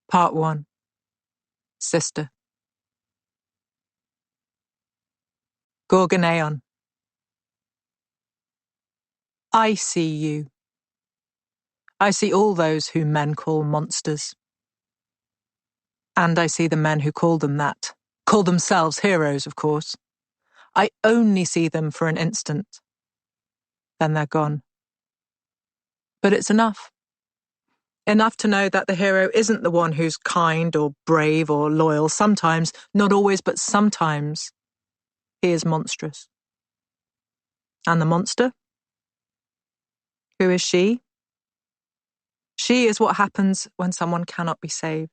Part 1. Sister. Gorgoneon. I see you. I see all those whom men call monsters. And I see the men who call them that. Call themselves heroes, of course. I only see them for an instant. Then they're gone. But it's enough. Enough to know that the hero isn't the one who's kind or brave or loyal. Sometimes, not always, but sometimes, he is monstrous. And the monster? Who is she? She is what happens when someone cannot be saved.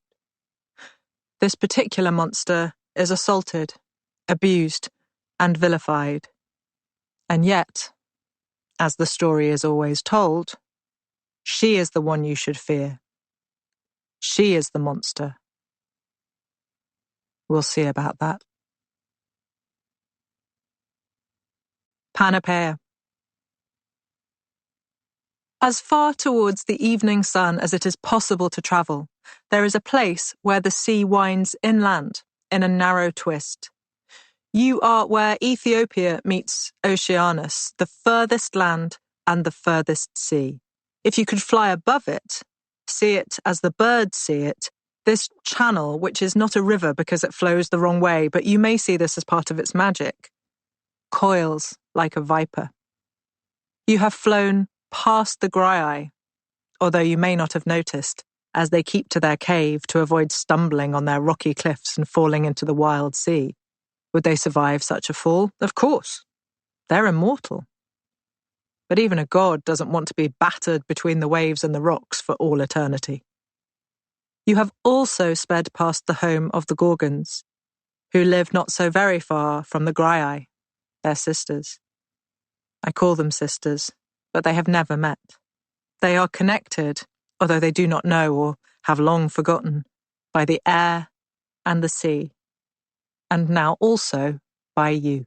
This particular monster is assaulted, abused, and vilified. And yet, as the story is always told, she is the one you should fear. She is the monster. We'll see about that. Panopea. As far towards the evening sun as it is possible to travel, there is a place where the sea winds inland in a narrow twist. You are where Ethiopia meets Oceanus, the furthest land and the furthest sea. If you could fly above it, see it as the birds see it, this channel, which is not a river because it flows the wrong way, but you may see this as part of its magic, coils like a viper. You have flown past the Graiai, although you may not have noticed, as they keep to their cave to avoid stumbling on their rocky cliffs and falling into the wild sea. Would they survive such a fall? Of course. They're immortal. But even a god doesn't want to be battered between the waves and the rocks for all eternity. You have also sped past the home of the Gorgons, who live not so very far from the Graiai, their sisters. I call them sisters, but they have never met. They are connected, although they do not know or have long forgotten, by the air and the sea, and now also by you.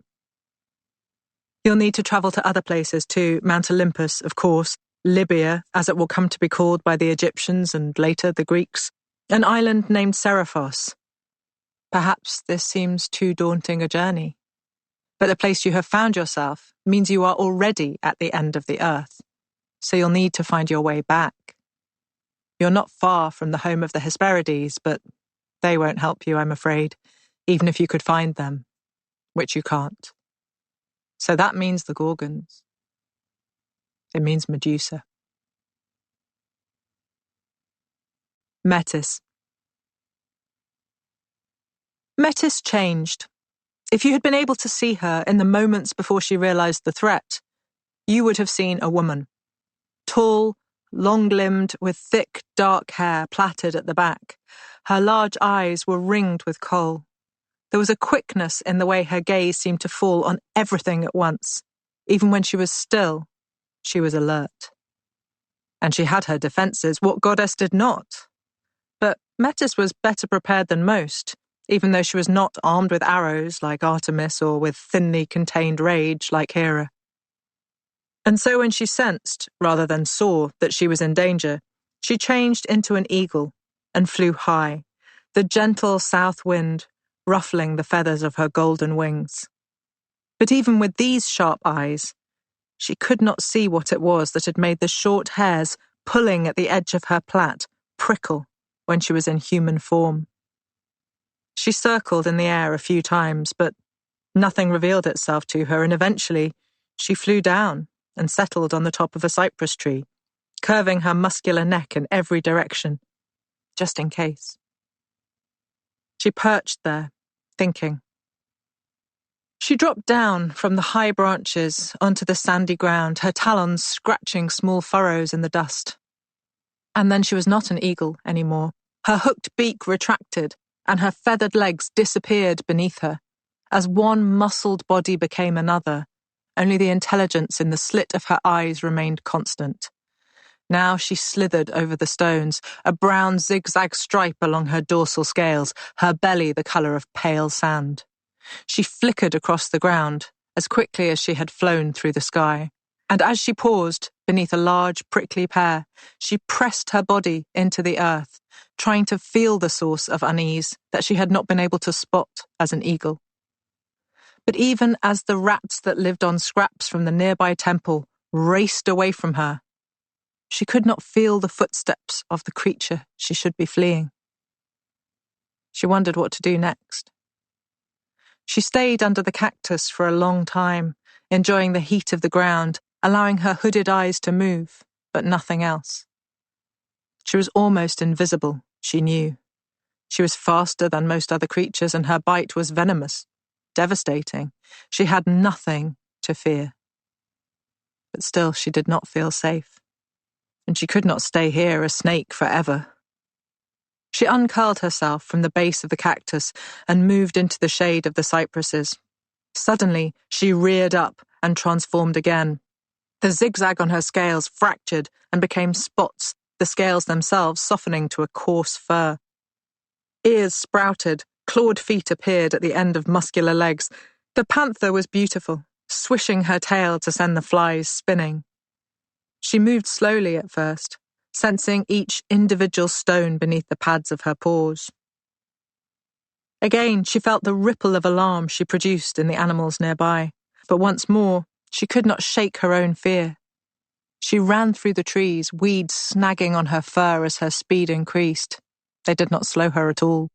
You'll need to travel to other places too, Mount Olympus, of course, Libya, as it will come to be called by the Egyptians and later the Greeks, an island named Seriphos. Perhaps this seems too daunting a journey, but the place you have found yourself means you are already at the end of the earth, so you'll need to find your way back. You're not far from the home of the Hesperides, but they won't help you, I'm afraid, even if you could find them, which you can't. So that means the Gorgons. It means Medusa. Metis. Metis changed. If you had been able to see her in the moments before she realized the threat, you would have seen a woman. Tall, long-limbed, with thick, dark hair plaited at the back. Her large eyes were ringed with kohl. There was a quickness in the way her gaze seemed to fall on everything at once. Even when she was still, she was alert. And she had her defenses. What goddess did not? But Metis was better prepared than most, even though she was not armed with arrows like Artemis or with thinly contained rage like Hera. And so when she sensed, rather than saw, that she was in danger, she changed into an eagle and flew high, the gentle south wind ruffling the feathers of her golden wings. But even with these sharp eyes, she could not see what it was that had made the short hairs pulling at the edge of her plait prickle when she was in human form. She circled in the air a few times, but nothing revealed itself to her, and eventually she flew down and settled on the top of a cypress tree, curving her muscular neck in every direction, just in case. She perched there, thinking. She dropped down from the high branches onto the sandy ground, her talons scratching small furrows in the dust. And then she was not an eagle anymore. Her hooked beak retracted, and her feathered legs disappeared beneath her, as one muscled body became another. Only the intelligence in the slit of her eyes remained constant. Now she slithered over the stones, a brown zigzag stripe along her dorsal scales, her belly the colour of pale sand. She flickered across the ground, as quickly as she had flown through the sky. And as she paused beneath a large prickly pear, she pressed her body into the earth, trying to feel the source of unease that she had not been able to spot as an eagle. But even as the rats that lived on scraps from the nearby temple raced away from her, she could not feel the footsteps of the creature she should be fleeing. She wondered what to do next. She stayed under the cactus for a long time, enjoying the heat of the ground, allowing her hooded eyes to move, but nothing else. She was almost invisible, she knew. She was faster than most other creatures, and her bite was venomous, devastating. She had nothing to fear. But still, she did not feel safe. And she could not stay here a snake forever. She uncurled herself from the base of the cactus and moved into the shade of the cypresses. Suddenly, she reared up and transformed again. The zigzag on her scales fractured and became spots, the scales themselves softening to a coarse fur. Ears sprouted, clawed feet appeared at the end of muscular legs. The panther was beautiful, swishing her tail to send the flies spinning. She moved slowly at first, sensing each individual stone beneath the pads of her paws. Again, she felt the ripple of alarm she produced in the animals nearby, but once more, she could not shake her own fear. She ran through the trees, weeds snagging on her fur as her speed increased. They did not slow her at all.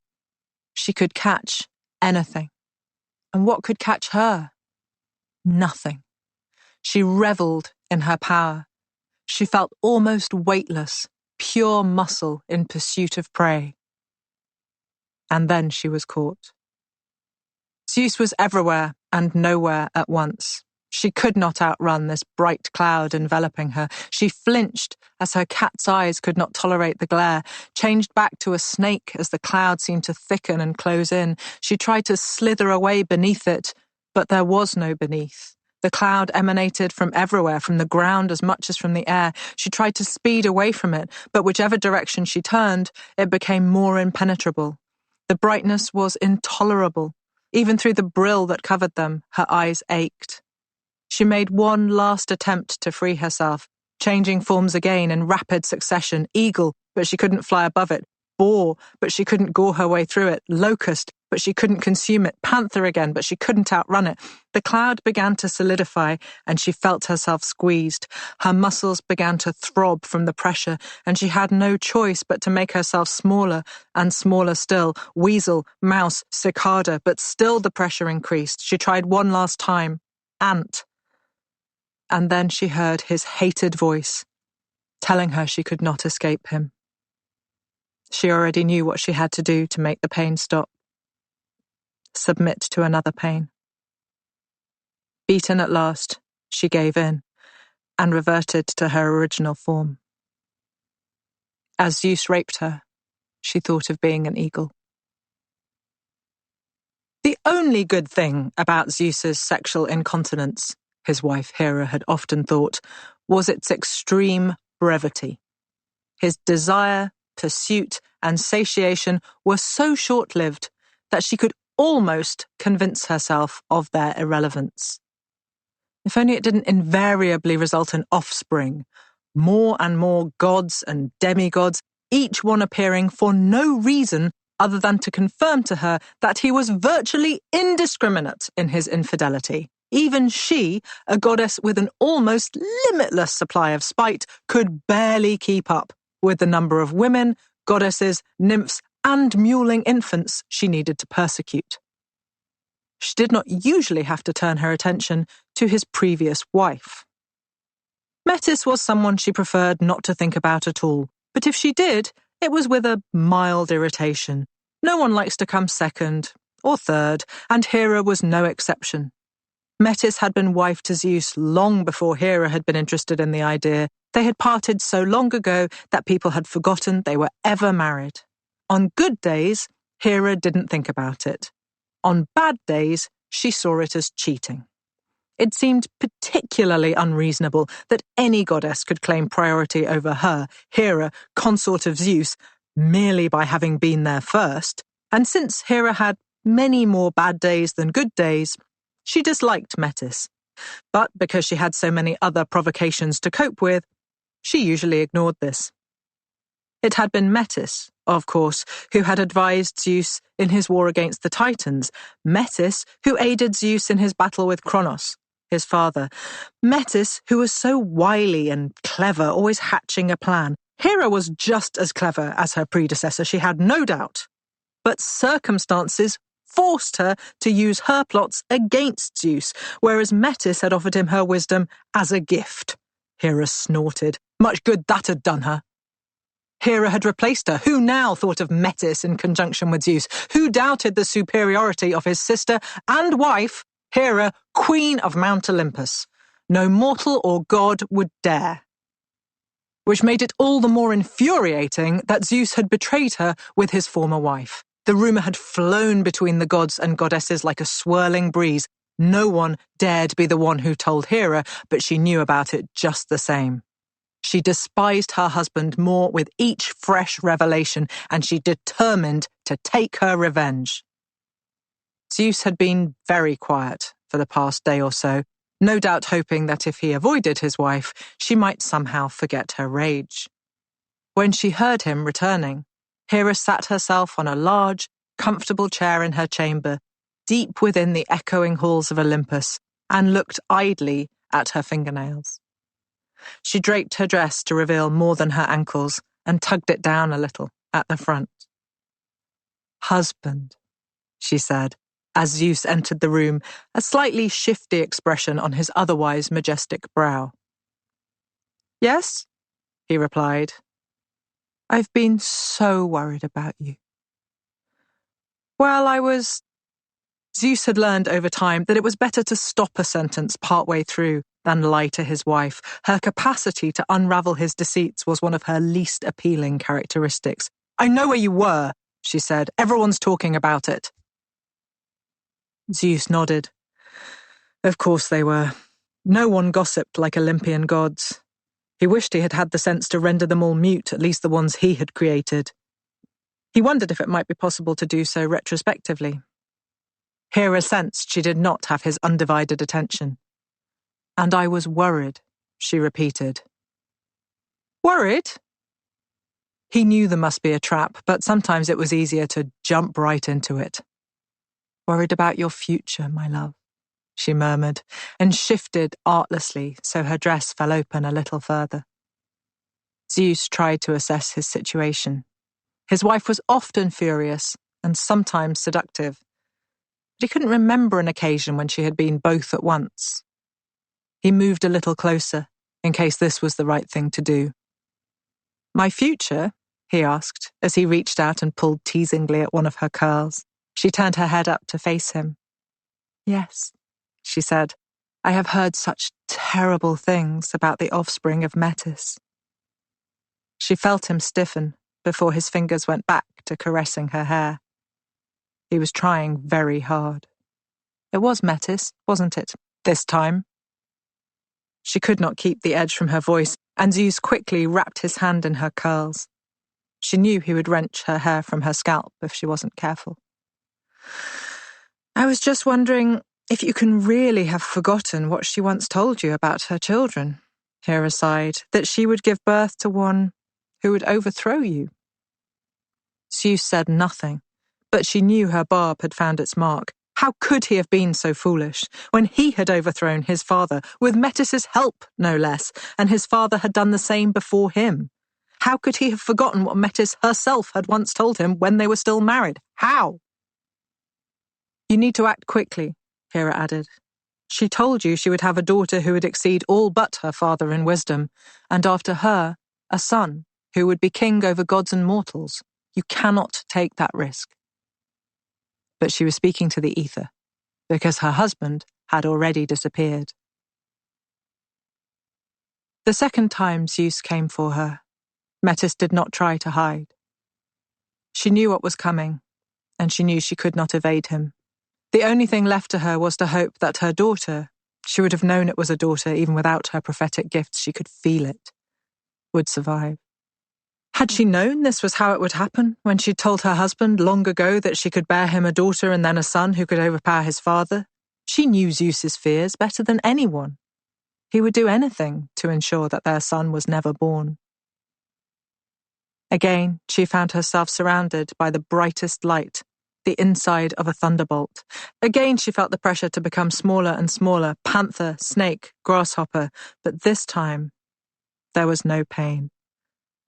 She could catch anything. And what could catch her? Nothing. She revelled in her power. She felt almost weightless, pure muscle in pursuit of prey. And then she was caught. Zeus was everywhere and nowhere at once. She could not outrun this bright cloud enveloping her. She flinched as her cat's eyes could not tolerate the glare, changed back to a snake as the cloud seemed to thicken and close in. She tried to slither away beneath it, but there was no beneath. The cloud emanated from everywhere, from the ground as much as from the air. She tried to speed away from it, but whichever direction she turned, it became more impenetrable. The brightness was intolerable. Even through the brill that covered them, her eyes ached. She made one last attempt to free herself, changing forms again in rapid succession. Eagle, but she couldn't fly above it. Boar, but she couldn't gore her way through it. Locust, but she couldn't consume it. Panther again, but she couldn't outrun it. The cloud began to solidify, and she felt herself squeezed. Her muscles began to throb from the pressure, and she had no choice but to make herself smaller and smaller still. Weasel, mouse, cicada, but still the pressure increased. She tried one last time. Ant. And then she heard his hated voice, telling her she could not escape him. She already knew what she had to do to make the pain stop. Submit to another pain. Beaten at last, she gave in and reverted to her original form. As Zeus raped her, she thought of being an eagle. The only good thing about Zeus's sexual incontinence, his wife Hera had often thought, was its extreme brevity. His desire, pursuit, and satiation were so short-lived that she could almost convince herself of their irrelevance. If only it didn't invariably result in offspring, more and more gods and demigods, each one appearing for no reason other than to confirm to her that he was virtually indiscriminate in his infidelity. Even she, a goddess with an almost limitless supply of spite, could barely keep up with the number of women, goddesses, nymphs, and mewling infants she needed to persecute. She did not usually have to turn her attention to his previous wife. Metis was someone she preferred not to think about at all, but if she did, it was with a mild irritation. No one likes to come second or third, and Hera was no exception. Metis had been wife to Zeus long before Hera had been interested in the idea. They had parted so long ago that people had forgotten they were ever married. On good days, Hera didn't think about it. On bad days, she saw it as cheating. It seemed particularly unreasonable that any goddess could claim priority over her, Hera, consort of Zeus, merely by having been there first. And since Hera had many more bad days than good days, she disliked Metis. But because she had so many other provocations to cope with, she usually ignored this. It had been Metis of course, who had advised Zeus in his war against the Titans, Metis, who aided Zeus in his battle with Kronos, his father, Metis, who was so wily and clever, always hatching a plan. Hera was just as clever as her predecessor, she had no doubt. But circumstances forced her to use her plots against Zeus, whereas Metis had offered him her wisdom as a gift. Hera snorted. Much good that had done her. Hera had replaced her. Who now thought of Metis in conjunction with Zeus? Who doubted the superiority of his sister and wife, Hera, queen of Mount Olympus? No mortal or god would dare. Which made it all the more infuriating that Zeus had betrayed her with his former wife. The rumour had flown between the gods and goddesses like a swirling breeze. No one dared be the one who told Hera, but she knew about it just the same. She despised her husband more with each fresh revelation, and she determined to take her revenge. Zeus had been very quiet for the past day or so, no doubt hoping that if he avoided his wife, she might somehow forget her rage. When she heard him returning, Hera sat herself on a large, comfortable chair in her chamber, deep within the echoing halls of Olympus, and looked idly at her fingernails. She draped her dress to reveal more than her ankles and tugged it down a little at the front. "Husband," she said, as Zeus entered the room, a slightly shifty expression on his otherwise majestic brow. "Yes," he replied. "I've been so worried about you." "Well, Zeus had learned over time that it was better to stop a sentence partway through than lie to his wife. Her capacity to unravel his deceits was one of her least appealing characteristics. "I know where you were," she said. "Everyone's talking about it." Zeus nodded. Of course they were. No one gossiped like Olympian gods. He wished he had had the sense to render them all mute, at least the ones he had created. He wondered if it might be possible to do so retrospectively. Hera sensed she did not have his undivided attention. "And I was worried," she repeated. "Worried?" He knew there must be a trap, but sometimes it was easier to jump right into it. "Worried about your future, my love," she murmured, and shifted artlessly so her dress fell open a little further. Zeus tried to assess his situation. His wife was often furious and sometimes seductive, but he couldn't remember an occasion when she had been both at once. He moved a little closer, in case this was the right thing to do. "My future?" he asked, as he reached out and pulled teasingly at one of her curls. She turned her head up to face him. "Yes," she said. "I have heard such terrible things about the offspring of Metis." She felt him stiffen before his fingers went back to caressing her hair. He was trying very hard. It was Metis, wasn't it, this time? She could not keep the edge from her voice, and Zeus quickly wrapped his hand in her curls. She knew he would wrench her hair from her scalp if she wasn't careful. "I was just wondering if you can really have forgotten what she once told you about her children," Hera sighed, "that she would give birth to one who would overthrow you." Zeus said nothing, but she knew her barb had found its mark. How could he have been so foolish when he had overthrown his father, with Metis's help, no less, and his father had done the same before him? How could he have forgotten what Metis herself had once told him when they were still married? How? "You need to act quickly," Hera added. "She told you she would have a daughter who would exceed all but her father in wisdom, and after her, a son who would be king over gods and mortals. You cannot take that risk." But she was speaking to the ether, because her husband had already disappeared. The second time Zeus came for her, Metis did not try to hide. She knew what was coming, and she knew she could not evade him. The only thing left to her was to hope that her daughter, she would have known it was a daughter even without her prophetic gifts, she could feel it, would survive. Had she known this was how it would happen when she told her husband long ago that she could bear him a daughter and then a son who could overpower his father? She knew Zeus's fears better than anyone. He would do anything to ensure that their son was never born. Again, she found herself surrounded by the brightest light, the inside of a thunderbolt. Again, she felt the pressure to become smaller and smaller, panther, snake, grasshopper, but this time, there was no pain.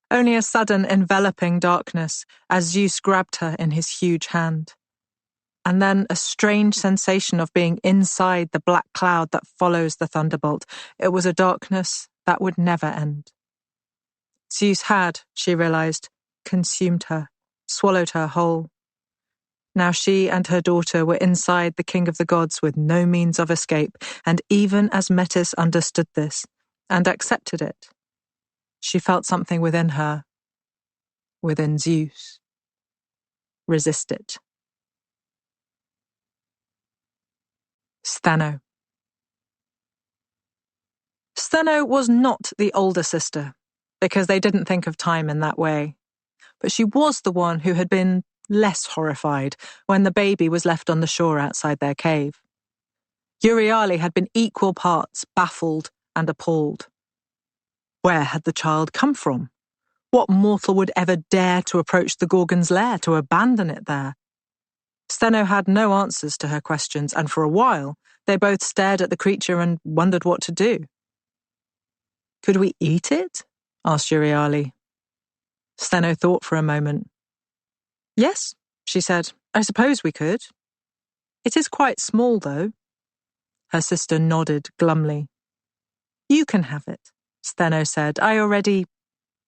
Only a sudden enveloping darkness as Zeus grabbed her in his huge hand. And then a strange sensation of being inside the black cloud that follows the thunderbolt. It was a darkness that would never end. Zeus had, she realized, consumed her, swallowed her whole. Now she and her daughter were inside the king of the gods with no means of escape, and even as Metis understood this and accepted it, she felt something within her, within Zeus, resist it. Stheno. Stheno was not the older sister, because they didn't think of time in that way. But she was the one who had been less horrified when the baby was left on the shore outside their cave. Euryale had been equal parts baffled and appalled. Where had the child come from? What mortal would ever dare to approach the Gorgon's lair, to abandon it there? Stheno had no answers to her questions, and for a while they both stared at the creature and wondered what to do. "Could we eat it?" asked Euryale. Stheno thought for a moment. "Yes," she said, "I suppose we could. It is quite small, though." Her sister nodded glumly. "You can have it," Stheno said.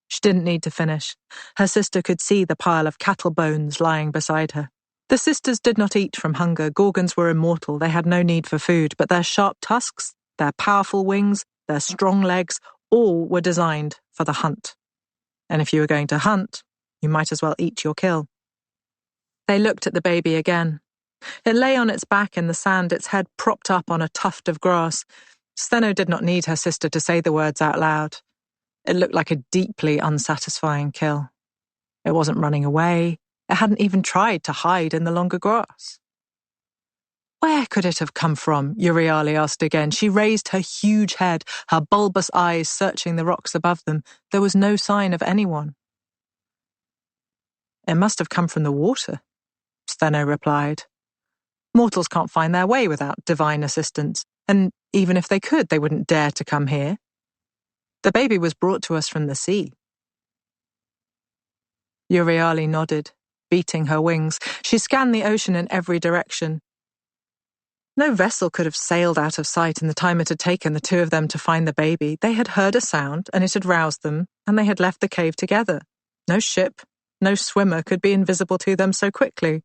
She didn't need to finish. Her sister could see the pile of cattle bones lying beside her. The sisters did not eat from hunger. Gorgons were immortal. They had no need for food, but their sharp tusks, their powerful wings, their strong legs, all were designed for the hunt. And if you were going to hunt, you might as well eat your kill. They looked at the baby again. It lay on its back in the sand, its head propped up on a tuft of grass. Stheno did not need her sister to say the words out loud. It looked like a deeply unsatisfying kill. It wasn't running away. It hadn't even tried to hide in the longer grass. "Where could it have come from?" Euryale asked again. She raised her huge head, her bulbous eyes searching the rocks above them. There was no sign of anyone. "It must have come from the water," Stheno replied. "Mortals can't find their way without divine assistance, and even if they could, they wouldn't dare to come here. The baby was brought to us from the sea." Euryale nodded, beating her wings. She scanned the ocean in every direction. No vessel could have sailed out of sight in the time it had taken the two of them to find the baby. They had heard a sound, and it had roused them, and they had left the cave together. No ship, no swimmer could be invisible to them so quickly.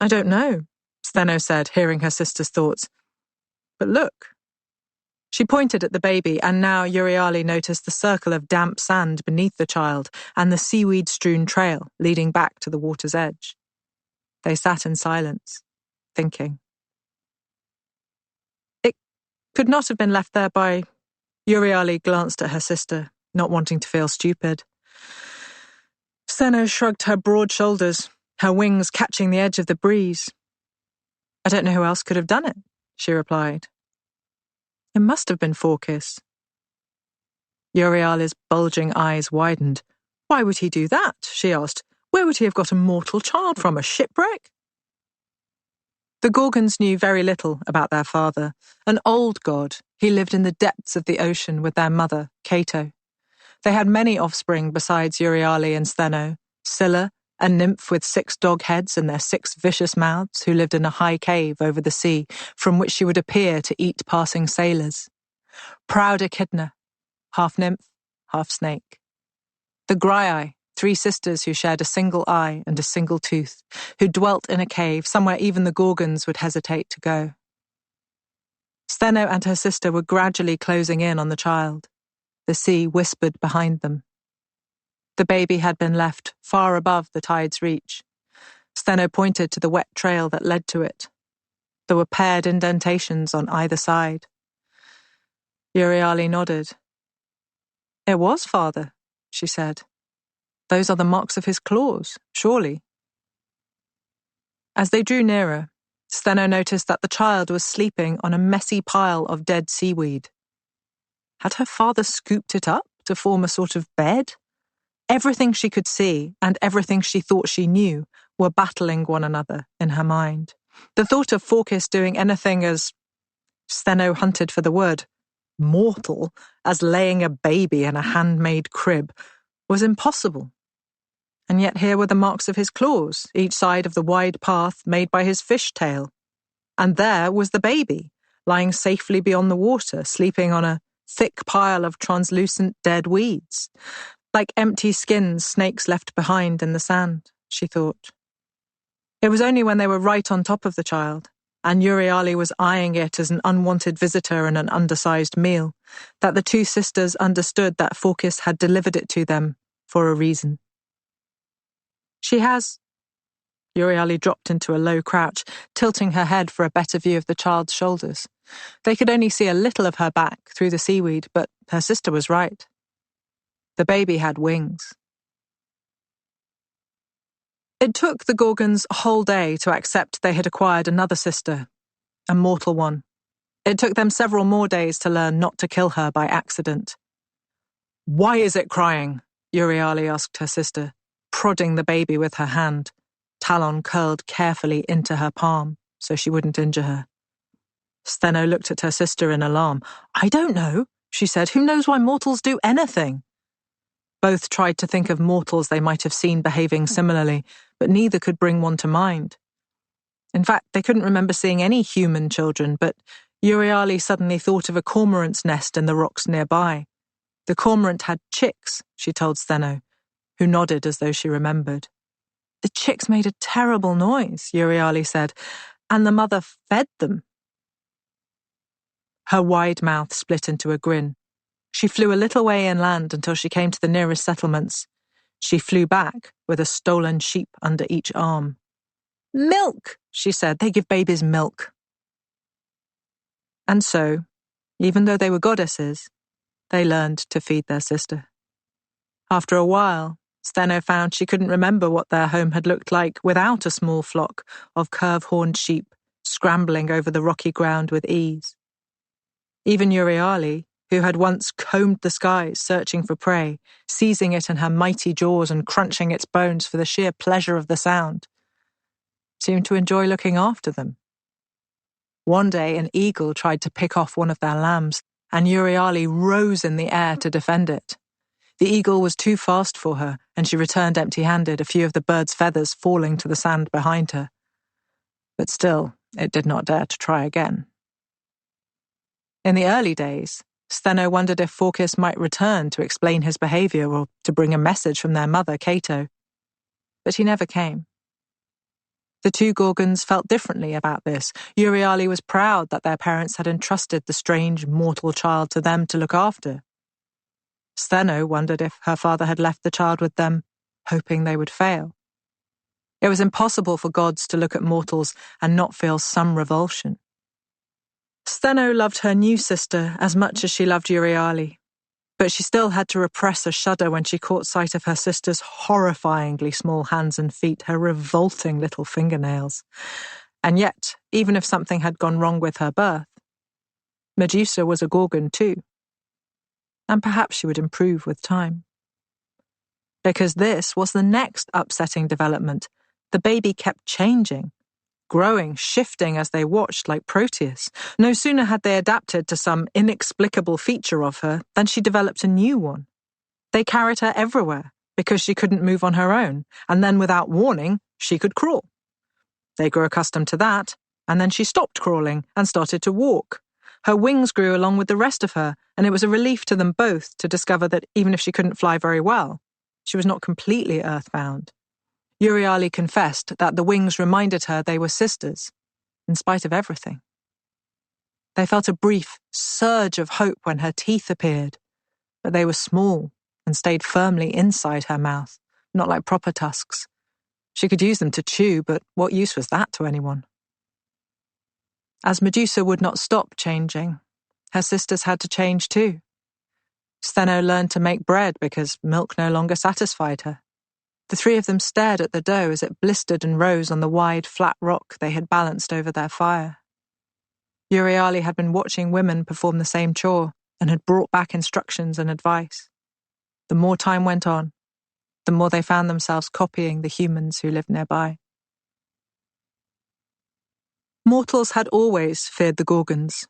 "I don't know," Stheno said, hearing her sister's thoughts. "But look." She pointed at the baby, and now Euryale noticed the circle of damp sand beneath the child and the seaweed-strewn trail leading back to the water's edge. They sat in silence, thinking. "It could not have been left there by..." Euryale glanced at her sister, not wanting to feel stupid. Stheno shrugged her broad shoulders, her wings catching the edge of the breeze. "I don't know who else could have done it," she replied. "It must have been Phorkys." Euryale's bulging eyes widened. "Why would he do that?" she asked. "Where would he have got a mortal child from, a shipwreck?" The Gorgons knew very little about their father. An old god, he lived in the depths of the ocean with their mother, Cato. They had many offspring besides Euryale and Stheno, Scylla, a nymph with 6 dog heads and their 6 vicious mouths, who lived in a high cave over the sea, from which she would appear to eat passing sailors. Proud Echidna, half nymph, half snake. The Graiai, 3 sisters who shared a single eye and a single tooth, who dwelt in a cave somewhere even the Gorgons would hesitate to go. Stheno and her sister were gradually closing in on the child. The sea whispered behind them. The baby had been left far above the tide's reach. Stheno pointed to the wet trail that led to it. There were paired indentations on either side. Euryale nodded. "It was father," she said. "Those are the marks of his claws, surely." As they drew nearer, Stheno noticed that the child was sleeping on a messy pile of dead seaweed. Had her father scooped it up to form a sort of bed? Everything she could see and everything she thought she knew were battling one another in her mind. The thought of Phorkys doing anything as, Steno hunted for the word, mortal, as laying a baby in a handmade crib, was impossible. And yet here were the marks of his claws, each side of the wide path made by his fishtail. And there was the baby, lying safely beyond the water, sleeping on a thick pile of translucent dead weeds, like empty skins snakes left behind in the sand, she thought. It was only when they were right on top of the child, and Euryale was eyeing it as an unwanted visitor and an undersized meal, that the two sisters understood that Phorkys had delivered it to them for a reason. She has... Euryale dropped into a low crouch, tilting her head for a better view of the child's shoulders. They could only see a little of her back through the seaweed, but her sister was right. The baby had wings. It took the Gorgons a whole day to accept they had acquired another sister, a mortal one. It took them several more days to learn not to kill her by accident. "Why is it crying?" Euryale asked her sister, prodding the baby with her hand, talon curled carefully into her palm so she wouldn't injure her. Steno looked at her sister in alarm. "I don't know," she said. "Who knows why mortals do anything?" Both tried to think of mortals they might have seen behaving similarly, but neither could bring one to mind. In fact, they couldn't remember seeing any human children, but Euryale suddenly thought of a cormorant's nest in the rocks nearby. The cormorant had chicks, she told Steno, who nodded as though she remembered. "The chicks made a terrible noise," Euryale said, "and the mother fed them." Her wide mouth split into a grin. She flew a little way inland until she came to the nearest settlements. She flew back with a stolen sheep under each arm. "Milk," she said. "They give babies milk." And so, even though they were goddesses, they learned to feed their sister. After a while, Steno found she couldn't remember what their home had looked like without a small flock of curve-horned sheep scrambling over the rocky ground with ease. Even Euryale, who had once combed the skies searching for prey, seizing it in her mighty jaws and crunching its bones for the sheer pleasure of the sound, seemed to enjoy looking after them. One day an eagle tried to pick off one of their lambs, and Euryale rose in the air to defend it. The eagle was too fast for her, and she returned empty-handed, a few of the bird's feathers falling to the sand behind her. But still, it did not dare to try again. In the early days, Steno wondered if Phorkys might return to explain his behavior or to bring a message from their mother, Cato. But he never came. The two Gorgons felt differently about this. Euryale was proud that their parents had entrusted the strange, mortal child to them to look after. Steno wondered if her father had left the child with them, hoping they would fail. It was impossible for gods to look at mortals and not feel some revulsion. Steno loved her new sister as much as she loved Euryale, but she still had to repress a shudder when she caught sight of her sister's horrifyingly small hands and feet, her revolting little fingernails. And yet, even if something had gone wrong with her birth, Medusa was a Gorgon too. And perhaps she would improve with time. Because this was the next upsetting development. The baby kept changing, growing, shifting as they watched like Proteus. No sooner had they adapted to some inexplicable feature of her than she developed a new one. They carried her everywhere because she couldn't move on her own, and then without warning, she could crawl. They grew accustomed to that, and then she stopped crawling and started to walk. Her wings grew along with the rest of her, and it was a relief to them both to discover that even if she couldn't fly very well, she was not completely earthbound. Euryale confessed that the wings reminded her they were sisters, in spite of everything. They felt a brief surge of hope when her teeth appeared, but they were small and stayed firmly inside her mouth, not like proper tusks. She could use them to chew, but what use was that to anyone? As Medusa would not stop changing, her sisters had to change too. Steno learned to make bread because milk no longer satisfied her. The three of them stared at the dough as it blistered and rose on the wide, flat rock they had balanced over their fire. Euryale had been watching women perform the same chore and had brought back instructions and advice. The more time went on, the more they found themselves copying the humans who lived nearby. Mortals had always feared the Gorgons,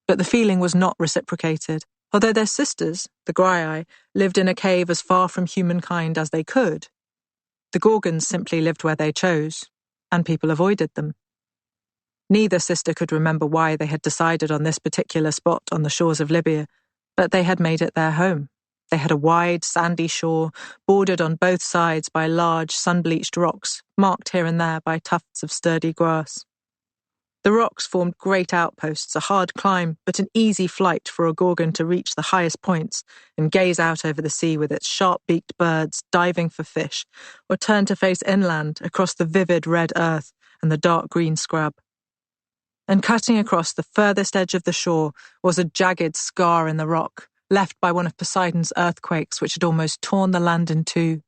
but the feeling was not reciprocated. Although their sisters, the Graiai, lived in a cave as far from humankind as they could, the Gorgons simply lived where they chose, and people avoided them. Neither sister could remember why they had decided on this particular spot on the shores of Libya, but they had made it their home. They had a wide, sandy shore, bordered on both sides by large, sun-bleached rocks, marked here and there by tufts of sturdy grass. The rocks formed great outposts, a hard climb, but an easy flight for a Gorgon to reach the highest points and gaze out over the sea with its sharp-beaked birds diving for fish, or turn to face inland across the vivid red earth and the dark green scrub. And cutting across the furthest edge of the shore was a jagged scar in the rock, left by one of Poseidon's earthquakes which had almost torn the land in two.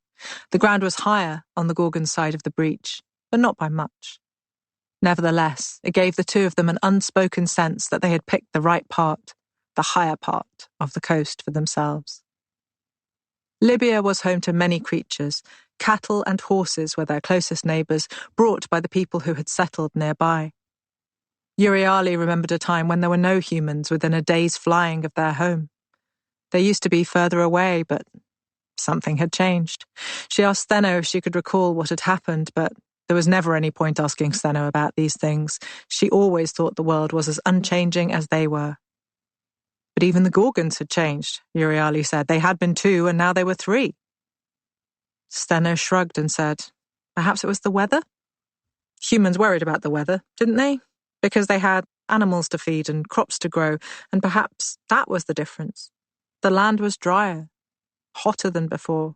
The ground was higher on the Gorgon's side of the breach, but not by much. Nevertheless, it gave the two of them an unspoken sense that they had picked the right part, the higher part of the coast for themselves. Libya was home to many creatures. Cattle and horses were their closest neighbours, brought by the people who had settled nearby. Euryale remembered a time when there were no humans within a day's flying of their home. They used to be further away, but something had changed. She asked Steno if she could recall what had happened, but there was never any point asking Steno about these things. She always thought the world was as unchanging as they were. But even the Gorgons had changed, Euryale said. They had been 2, and now they were 3. Steno shrugged and said, perhaps it was the weather? Humans worried about the weather, didn't they? Because they had animals to feed and crops to grow, and perhaps that was the difference. The land was drier, hotter than before.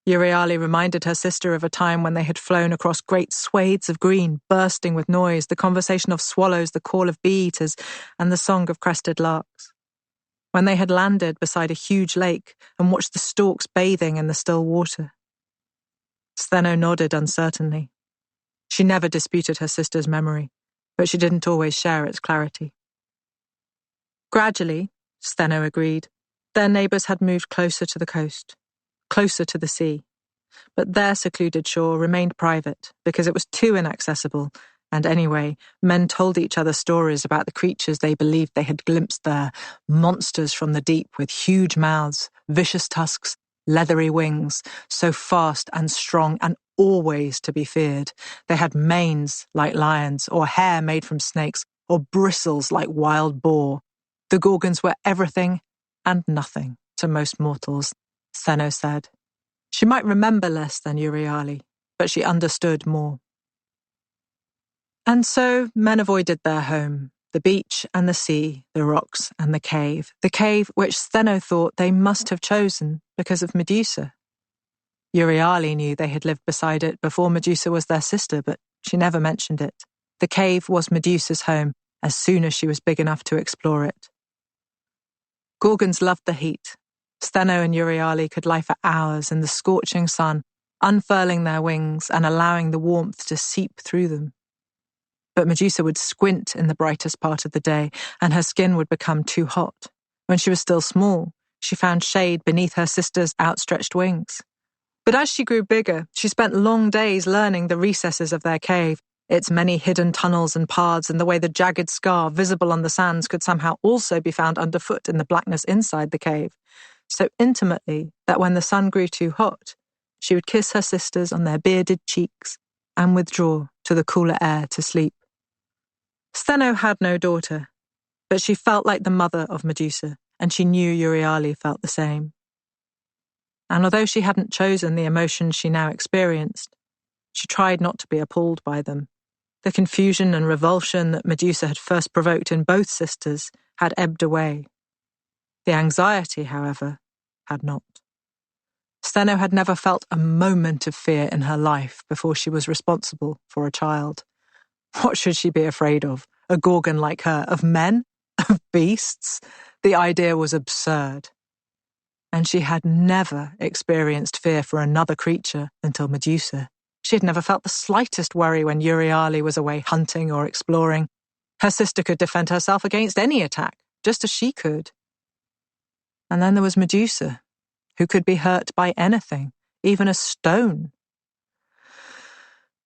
Euryale reminded her sister of a time when they had flown across great swathes of green, bursting with noise, the conversation of swallows, the call of bee-eaters, and the song of crested larks. When they had landed beside a huge lake and watched the storks bathing in the still water. Steno nodded uncertainly. She never disputed her sister's memory, but she didn't always share its clarity. Gradually, Steno agreed, their neighbours had moved closer to the coast, closer to the sea, but their secluded shore remained private because it was too inaccessible, and anyway, men told each other stories about the creatures they believed they had glimpsed there, monsters from the deep with huge mouths, vicious tusks, leathery wings, so fast and strong and always to be feared. They had manes like lions, or hair made from snakes, or bristles like wild boar. The Gorgons were everything and nothing to most mortals, Steno said. She might remember less than Euryale, but she understood more. And so men avoided their home, the beach and the sea, the rocks and the cave which Steno thought they must have chosen because of Medusa. Euryale knew they had lived beside it before Medusa was their sister, but she never mentioned it. The cave was Medusa's home as soon as she was big enough to explore it. Gorgons loved the heat. Steno and Euryale could lie for hours in the scorching sun, unfurling their wings and allowing the warmth to seep through them. But Medusa would squint in the brightest part of the day, and her skin would become too hot. When she was still small, she found shade beneath her sister's outstretched wings. But as she grew bigger, she spent long days learning the recesses of their cave, its many hidden tunnels and paths, and the way the jagged scar visible on the sands could somehow also be found underfoot in the blackness inside the cave, so intimately that when the sun grew too hot, she would kiss her sisters on their bearded cheeks and withdraw to the cooler air to sleep. Steno had no daughter, but she felt like the mother of Medusa, and she knew Euryale felt the same. And although she hadn't chosen the emotions she now experienced, she tried not to be appalled by them. The confusion and revulsion that Medusa had first provoked in both sisters had ebbed away. The anxiety, however, had not. Steno had never felt a moment of fear in her life before she was responsible for a child. What should she be afraid of? A Gorgon like her? Of men? Of beasts? The idea was absurd. And she had never experienced fear for another creature until Medusa. She had never felt the slightest worry when Euryale was away hunting or exploring. Her sister could defend herself against any attack, just as she could. And then there was Medusa, who could be hurt by anything, even a stone.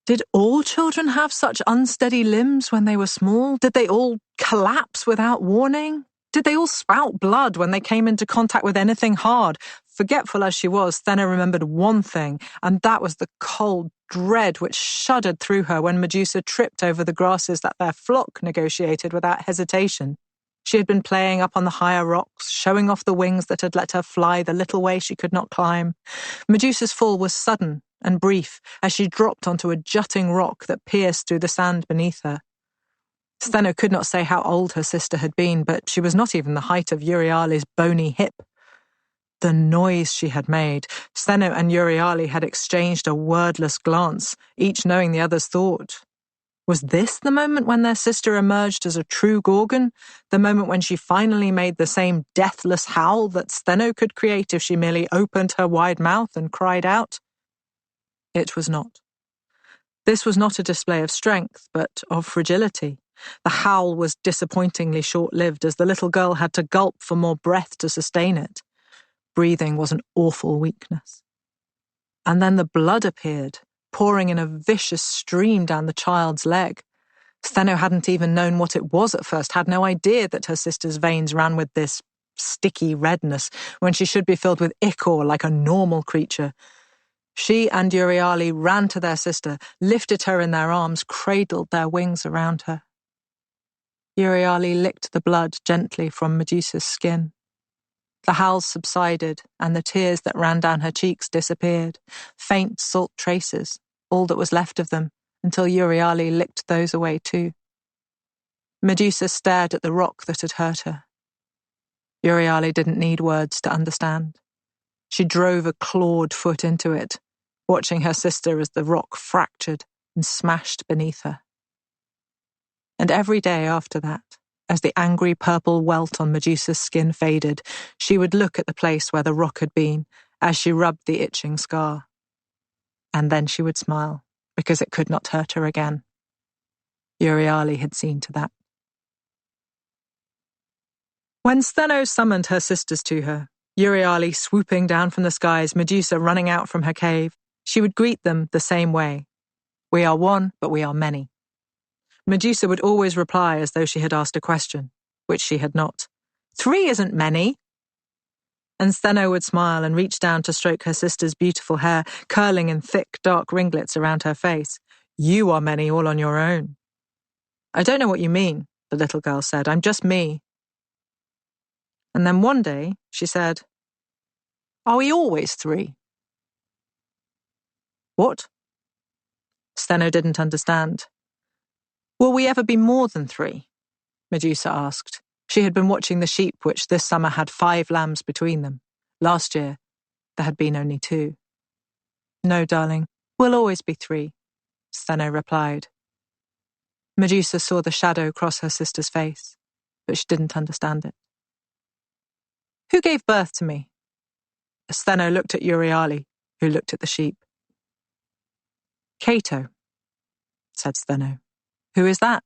Did all children have such unsteady limbs when they were small? Did they all collapse without warning? Did they all spout blood when they came into contact with anything hard? Forgetful as she was, Steno remembered one thing, and that was the cold dread which shuddered through her when Medusa tripped over the grasses that their flock negotiated without hesitation. She had been playing up on the higher rocks, showing off the wings that had let her fly the little way she could not climb. Medusa's fall was sudden and brief as she dropped onto a jutting rock that pierced through the sand beneath her. Steno could not say how old her sister had been, but she was not even the height of Euryale's bony hip. The noise she had made. Steno and Euryale had exchanged a wordless glance, each knowing the other's thought. Was this the moment when their sister emerged as a true Gorgon? The moment when she finally made the same deathless howl that Steno could create if she merely opened her wide mouth and cried out? It was not. This was not a display of strength, but of fragility. The howl was disappointingly short-lived as the little girl had to gulp for more breath to sustain it. Breathing was an awful weakness. And then the blood appeared, pouring in a vicious stream down the child's leg. Steno hadn't even known what it was at first, had no idea that her sister's veins ran with this sticky redness when she should be filled with ichor like a normal creature. She and Euryale ran to their sister, lifted her in their arms, cradled their wings around her. Euryale licked the blood gently from Medusa's skin. The howls subsided, and the tears that ran down her cheeks disappeared, faint salt traces, all that was left of them, until Euryale licked those away too. Medusa stared at the rock that had hurt her. Euryale didn't need words to understand. She drove a clawed foot into it, watching her sister as the rock fractured and smashed beneath her. And every day after that, as the angry purple welt on Medusa's skin faded, she would look at the place where the rock had been as she rubbed the itching scar. And then she would smile, because it could not hurt her again. Euryale had seen to that. When Steno summoned her sisters to her, Euryale swooping down from the skies, Medusa running out from her cave, she would greet them the same way. We are one, but we are many. Medusa would always reply as though she had asked a question, which she had not. 3 isn't many. And Steno would smile and reach down to stroke her sister's beautiful hair, curling in thick, dark ringlets around her face. You are many all on your own. I don't know what you mean, the little girl said. I'm just me. And then one day, she said, Are we always 3? What? Steno didn't understand. Will we ever be more than 3? Medusa asked. She had been watching the sheep, which this summer had 5 lambs between them. Last year, there had been only 2. No, darling, we'll always be 3, Steno replied. Medusa saw the shadow cross her sister's face, but she didn't understand it. Who gave birth to me? Steno looked at Euryale, who looked at the sheep. Cato, said Steno. Who is that?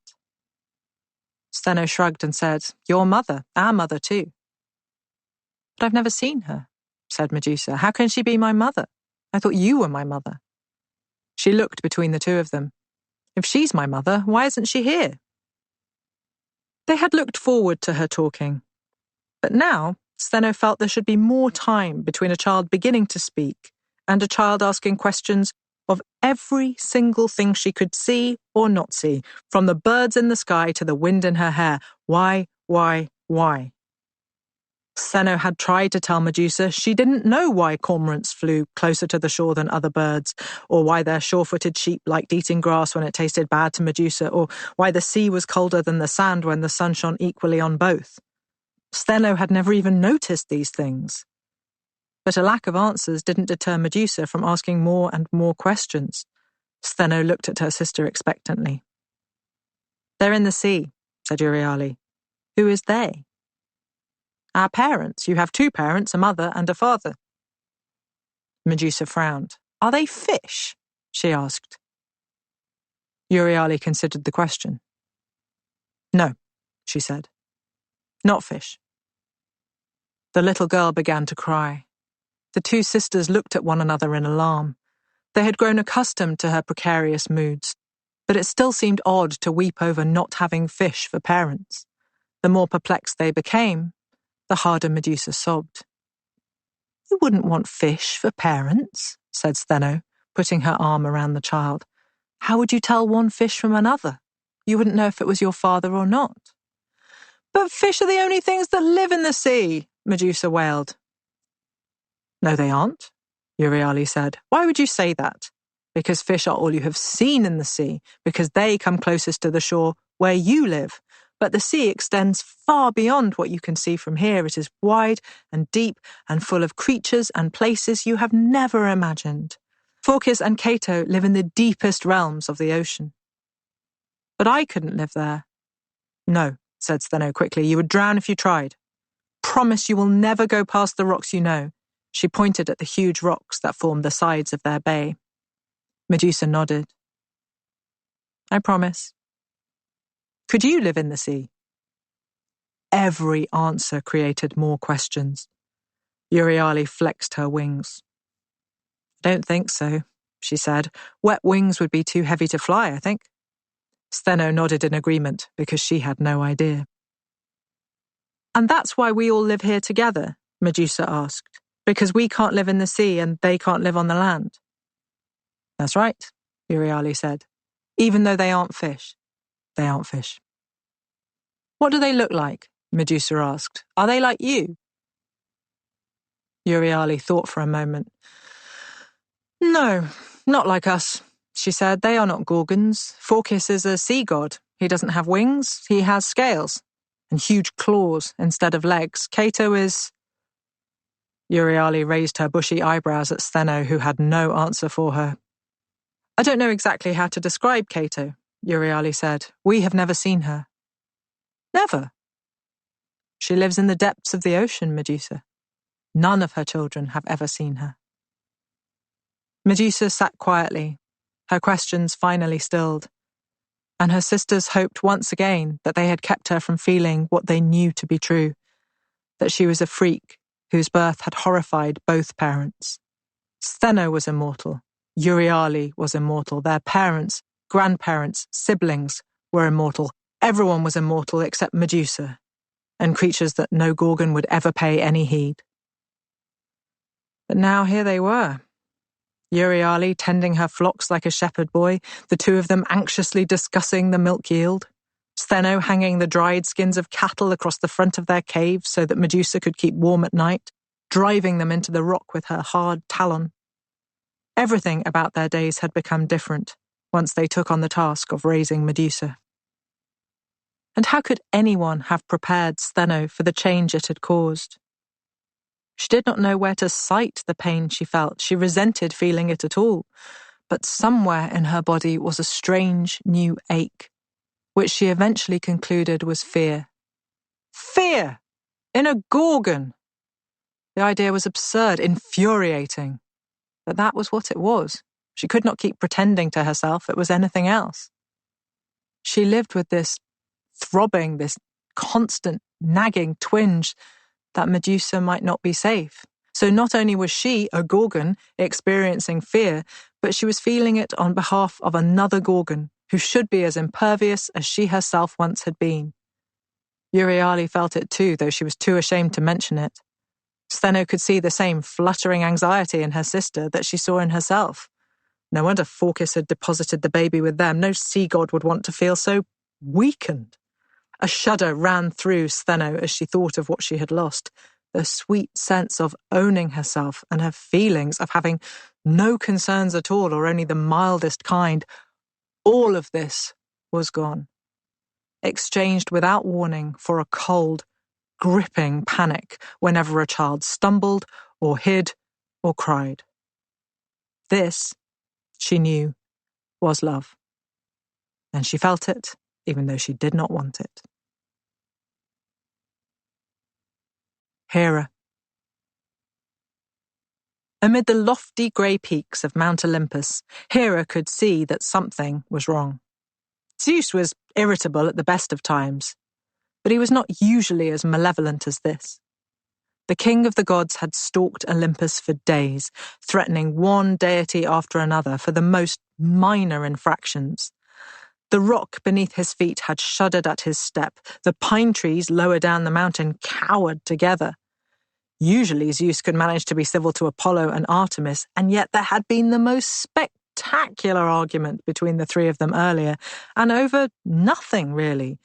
Steno shrugged and said, Your mother, our mother too. But I've never seen her, said Medusa. How can she be my mother? I thought you were my mother. She looked between the two of them. If she's my mother, why isn't she here? They had looked forward to her talking. But now, Steno felt there should be more time between a child beginning to speak and a child asking questions of every single thing she could see or not see, from the birds in the sky to the wind in her hair. Why? Steno had tried to tell Medusa she didn't know why cormorants flew closer to the shore than other birds, or why their sure-footed sheep liked eating grass when it tasted bad to Medusa, or why the sea was colder than the sand when the sun shone equally on both. Steno had never even noticed these things. But a lack of answers didn't deter Medusa from asking more and more questions. Steno looked at her sister expectantly. They're in the sea, said Euryale. Who is they? Our parents. You have 2 parents, a mother and a father. Medusa frowned. Are they fish? She asked. Euryale considered the question. No, she said. Not fish. The little girl began to cry. The two sisters looked at one another in alarm. They had grown accustomed to her precarious moods, but it still seemed odd to weep over not having fish for parents. The more perplexed they became, the harder Medusa sobbed. "You wouldn't want fish for parents," said Steno, putting her arm around the child. "How would you tell one fish from another? You wouldn't know if it was your father or not." "But fish are the only things that live in the sea," Medusa wailed. "No, they aren't," Euryale said. "Why would you say that?" "Because fish are all you have seen in the sea, because they come closest to the shore where you live. But the sea extends far beyond what you can see from here. It is wide and deep and full of creatures and places you have never imagined. Phorcys and Cato live in the deepest realms of the ocean." "But I couldn't live there." "No," said Steno quickly. "You would drown if you tried. Promise you will never go past the rocks you know." She pointed at the huge rocks that formed the sides of their bay. Medusa nodded. "I promise." "Could you live in the sea?" Every answer created more questions. Euryale flexed her wings. "I don't think so," she said. "Wet wings would be too heavy to fly, I think." Steno nodded in agreement because she had no idea. "And that's why we all live here together?" Medusa asked. "Because we can't live in the sea and they can't live on the land?" "That's right," Euryale said. "Even though they aren't fish, they aren't fish." "What do they look like?" Medusa asked. "Are they like you?" Euryale thought for a moment. "No, not like us," she said. "They are not Gorgons. Phorcys is a sea god. He doesn't have wings, he has scales, and huge claws instead of legs. Cato is..." Euryale raised her bushy eyebrows at Steno, who had no answer for her. "I don't know exactly how to describe Cato," Euryale said. "We have never seen her." "Never?" "She lives in the depths of the ocean, Medusa. None of her children have ever seen her." Medusa sat quietly, her questions finally stilled, and her sisters hoped once again that they had kept her from feeling what they knew to be true, that she was a freak whose birth had horrified both parents. Steno was immortal, Euryale was immortal, their parents, grandparents, siblings were immortal. Everyone was immortal except Medusa, and creatures that no Gorgon would ever pay any heed. But now here they were. Euryale tending her flocks like a shepherd boy, the two of them anxiously discussing the milk yield. Steno hanging the dried skins of cattle across the front of their cave so that Medusa could keep warm at night, driving them into the rock with her hard talon. Everything about their days had become different once they took on the task of raising Medusa. And how could anyone have prepared Steno for the change it had caused? She did not know where to cite the pain she felt. She resented feeling it at all. But somewhere in her body was a strange new ache, which she eventually concluded was fear. Fear! In a Gorgon! The idea was absurd, infuriating. But that was what it was. She could not keep pretending to herself it was anything else. She lived with this throbbing, this constant nagging twinge that Medusa might not be safe. So not only was she, a Gorgon, experiencing fear, but she was feeling it on behalf of another Gorgon who should be as impervious as she herself once had been. Euryale felt it too, though she was too ashamed to mention it. Steno could see the same fluttering anxiety in her sister that she saw in herself. No wonder Phorcys had deposited the baby with them. No sea god would want to feel so weakened. A shudder ran through Steno as she thought of what she had lost. The sweet sense of owning herself and her feelings of having no concerns at all or only the mildest kind. All of this was gone, exchanged without warning for a cold, gripping panic whenever a child stumbled or hid or cried. This, she knew, was love. And she felt it, even though she did not want it. Hera. Amid the lofty grey peaks of Mount Olympus, Hera could see that something was wrong. Zeus was irritable at the best of times, but he was not usually as malevolent as this. The king of the gods had stalked Olympus for days, threatening one deity after another for the most minor infractions. The rock beneath his feet had shuddered at his step. The pine trees lower down the mountain cowered together. Usually Zeus could manage to be civil to Apollo and Artemis, and yet there had been the most spectacular argument between the three of them earlier, and over nothing, really.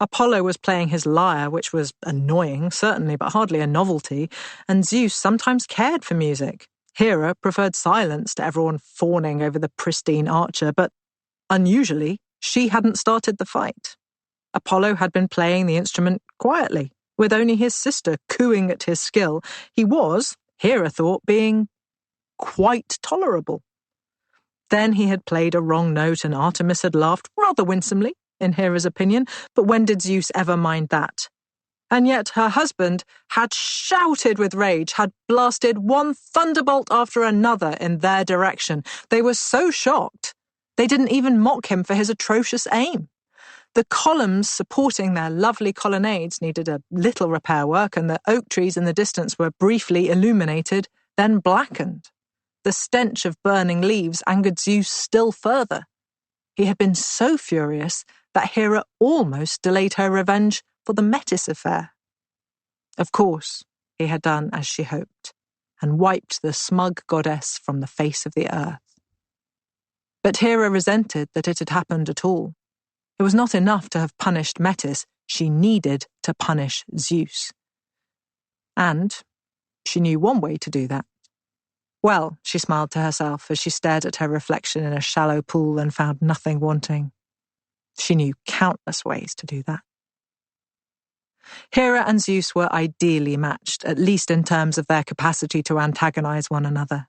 Apollo was playing his lyre, which was annoying, certainly, but hardly a novelty, and Zeus sometimes cared for music. Hera preferred silence to everyone fawning over the pristine archer, but unusually, she hadn't started the fight. Apollo had been playing the instrument quietly, with only his sister cooing at his skill. He was, Hera thought, being quite tolerable. Then he had played a wrong note and Artemis had laughed rather winsomely, in Hera's opinion, but when did Zeus ever mind that? And yet her husband had shouted with rage, had blasted one thunderbolt after another in their direction. They were so shocked, they didn't even mock him for his atrocious aim. The columns supporting their lovely colonnades needed a little repair work, and the oak trees in the distance were briefly illuminated, then blackened. The stench of burning leaves angered Zeus still further. He had been so furious that Hera almost delayed her revenge for the Metis affair. Of course, he had done as she hoped, and wiped the smug goddess from the face of the earth. But Hera resented that it had happened at all. It was not enough to have punished Metis, she needed to punish Zeus. And she knew one way to do that. Well, she smiled to herself as she stared at her reflection in a shallow pool and found nothing wanting. She knew countless ways to do that. Hera and Zeus were ideally matched, at least in terms of their capacity to antagonize one another.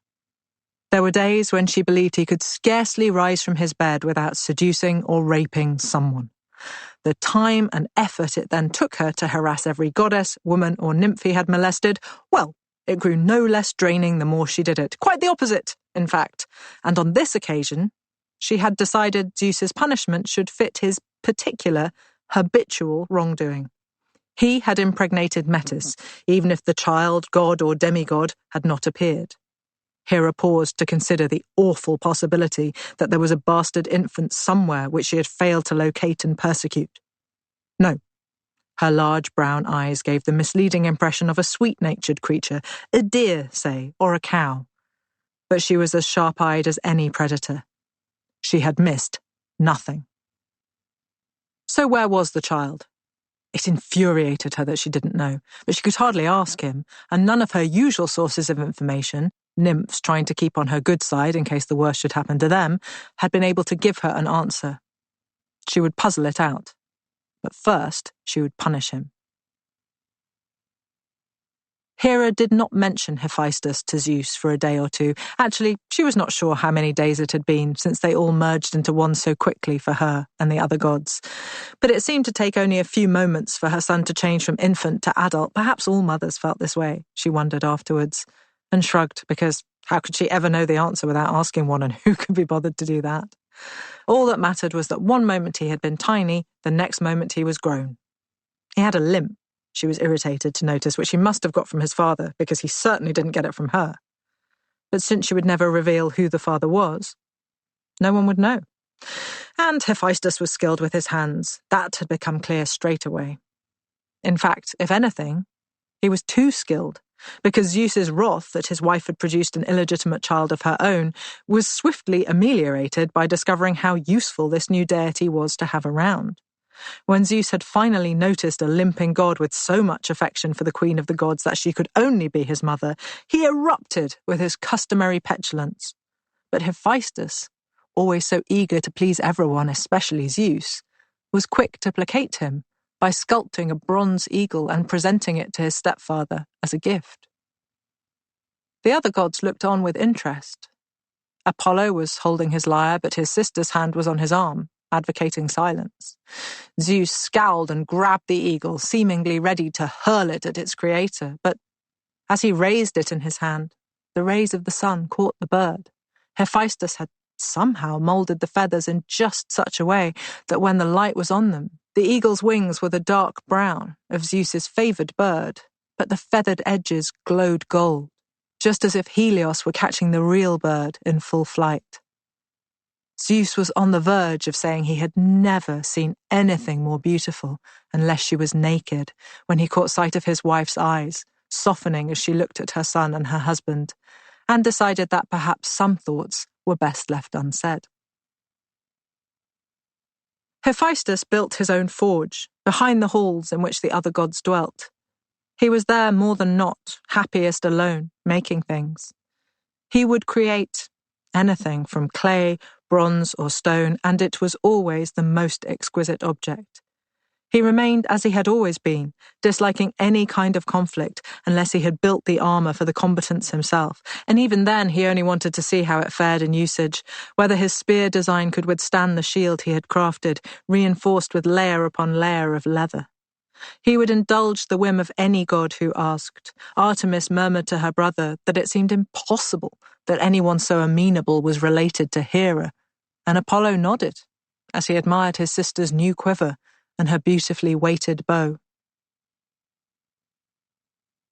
There were days when she believed he could scarcely rise from his bed without seducing or raping someone. The time and effort it then took her to harass every goddess, woman, or nymph he had molested, well, it grew no less draining the more she did it. Quite the opposite, in fact. And on this occasion, she had decided Zeus's punishment should fit his particular, habitual wrongdoing. He had impregnated Metis, even if the child, god or demigod, had not appeared. Hera paused to consider the awful possibility that there was a bastard infant somewhere which she had failed to locate and persecute. No. Her large brown eyes gave the misleading impression of a sweet-natured creature, a deer, say, or a cow. But she was as sharp-eyed as any predator. She had missed nothing. So where was the child? It infuriated her that she didn't know, but she could hardly ask him, and none of her usual sources of information, nymphs trying to keep on her good side in case the worst should happen to them, had been able to give her an answer. She would puzzle it out, but first she would punish him. Hera did not mention Hephaestus to Zeus for a day or two. Actually, she was not sure how many days it had been since they all merged into one so quickly for her and the other gods. But it seemed to take only a few moments for her son to change from infant to adult. Perhaps all mothers felt this way, she wondered afterwards, and shrugged because how could she ever know the answer without asking one, and who could be bothered to do that? All that mattered was that one moment he had been tiny, the next moment he was grown. He had a limp, she was irritated to notice, which he must have got from his father, because he certainly didn't get it from her. But since she would never reveal who the father was, no one would know. And Hephaestus was skilled with his hands. That had become clear straight away. In fact, if anything, he was too skilled, because Zeus's wrath that his wife had produced an illegitimate child of her own was swiftly ameliorated by discovering how useful this new deity was to have around. When Zeus had finally noticed a limping god with so much affection for the queen of the gods that she could only be his mother, he erupted with his customary petulance. But Hephaestus, always so eager to please everyone, especially Zeus, was quick to placate him by sculpting a bronze eagle and presenting it to his stepfather as a gift. The other gods looked on with interest. Apollo was holding his lyre, but his sister's hand was on his arm, advocating silence. Zeus scowled and grabbed the eagle, seemingly ready to hurl it at its creator, but as he raised it in his hand, the rays of the sun caught the bird. Hephaestus had somehow moulded the feathers in just such a way that when the light was on them, the eagle's wings were the dark brown of Zeus's favoured bird, but the feathered edges glowed gold, just as if Helios were catching the real bird in full flight. Zeus was on the verge of saying he had never seen anything more beautiful unless she was naked when he caught sight of his wife's eyes, softening as she looked at her son and her husband, and decided that perhaps some thoughts were best left unsaid. Hephaestus built his own forge, behind the halls in which the other gods dwelt. He was there more than not, happiest alone, making things. He would create anything from clay, bronze, or stone, and it was always the most exquisite object. He remained as he had always been, disliking any kind of conflict unless he had built the armor for the combatants himself, and even then he only wanted to see how it fared in usage, whether his spear design could withstand the shield he had crafted, reinforced with layer upon layer of leather. He would indulge the whim of any god who asked. Artemis murmured to her brother that it seemed impossible that anyone so amenable was related to Hera, and Apollo nodded, as he admired his sister's new quiver and her beautifully weighted bow.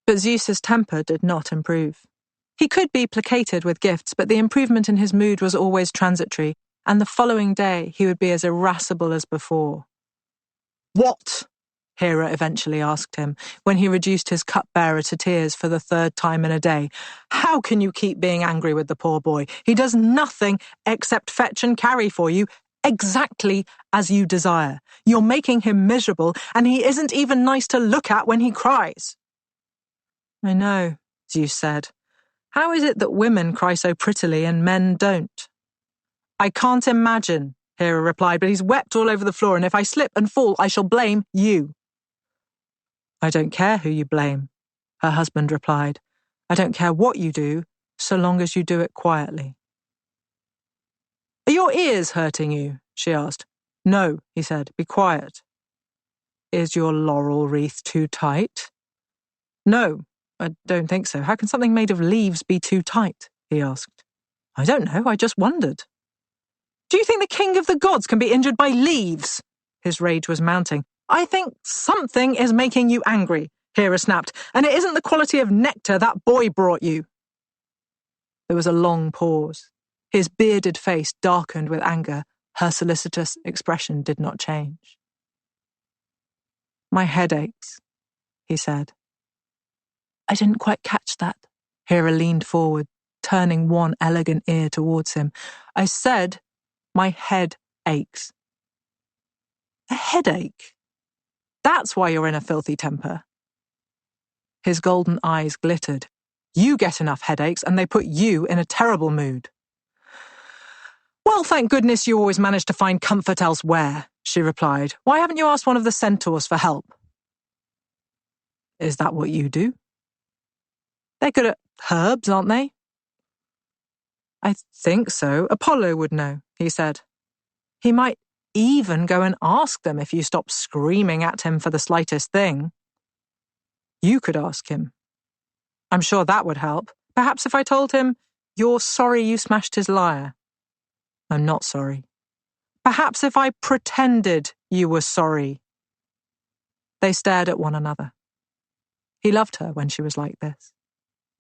But Zeus's temper did not improve. He could be placated with gifts, but the improvement in his mood was always transitory, and the following day he would be as irascible as before. "What?" Hera eventually asked him, when he reduced his cupbearer to tears for the third time in a day. "How can you keep being angry with the poor boy? He does nothing except fetch and carry for you, exactly as you desire. You're making him miserable, and he isn't even nice to look at when he cries." "I know," Zeus said. "How is it that women cry so prettily and men don't?" "I can't imagine," Hera replied, "but he's wept all over the floor, and if I slip and fall, I shall blame you." "I don't care who you blame," her husband replied. "I don't care what you do, so long as you do it quietly." "Are your ears hurting you?" she asked. "No," he said. "Be quiet." "Is your laurel wreath too tight?" "No, I don't think so. How can something made of leaves be too tight?" he asked. "I don't know, I just wondered." "Do you think the king of the gods can be injured by leaves?" His rage was mounting. "I think something is making you angry," Hera snapped, "and it isn't the quality of nectar that boy brought you." There was a long pause. His bearded face darkened with anger. Her solicitous expression did not change. "My head aches," he said. "I didn't quite catch that." Hera leaned forward, turning one elegant ear towards him. "I said, my head aches." "A headache? That's why you're in a filthy temper." His golden eyes glittered. "You get enough headaches and they put you in a terrible mood." "Well, thank goodness you always manage to find comfort elsewhere," she replied. "Why haven't you asked one of the centaurs for help?" "Is that what you do?" "They're good at herbs, aren't they?" "I think so. Apollo would know," he said. "He might even go and ask them if you stop screaming at him for the slightest thing." "You could ask him." "I'm sure that would help. Perhaps if I told him, 'You're sorry you smashed his lyre.'" "I'm not sorry." "Perhaps if I pretended you were sorry." They stared at one another. He loved her when she was like this.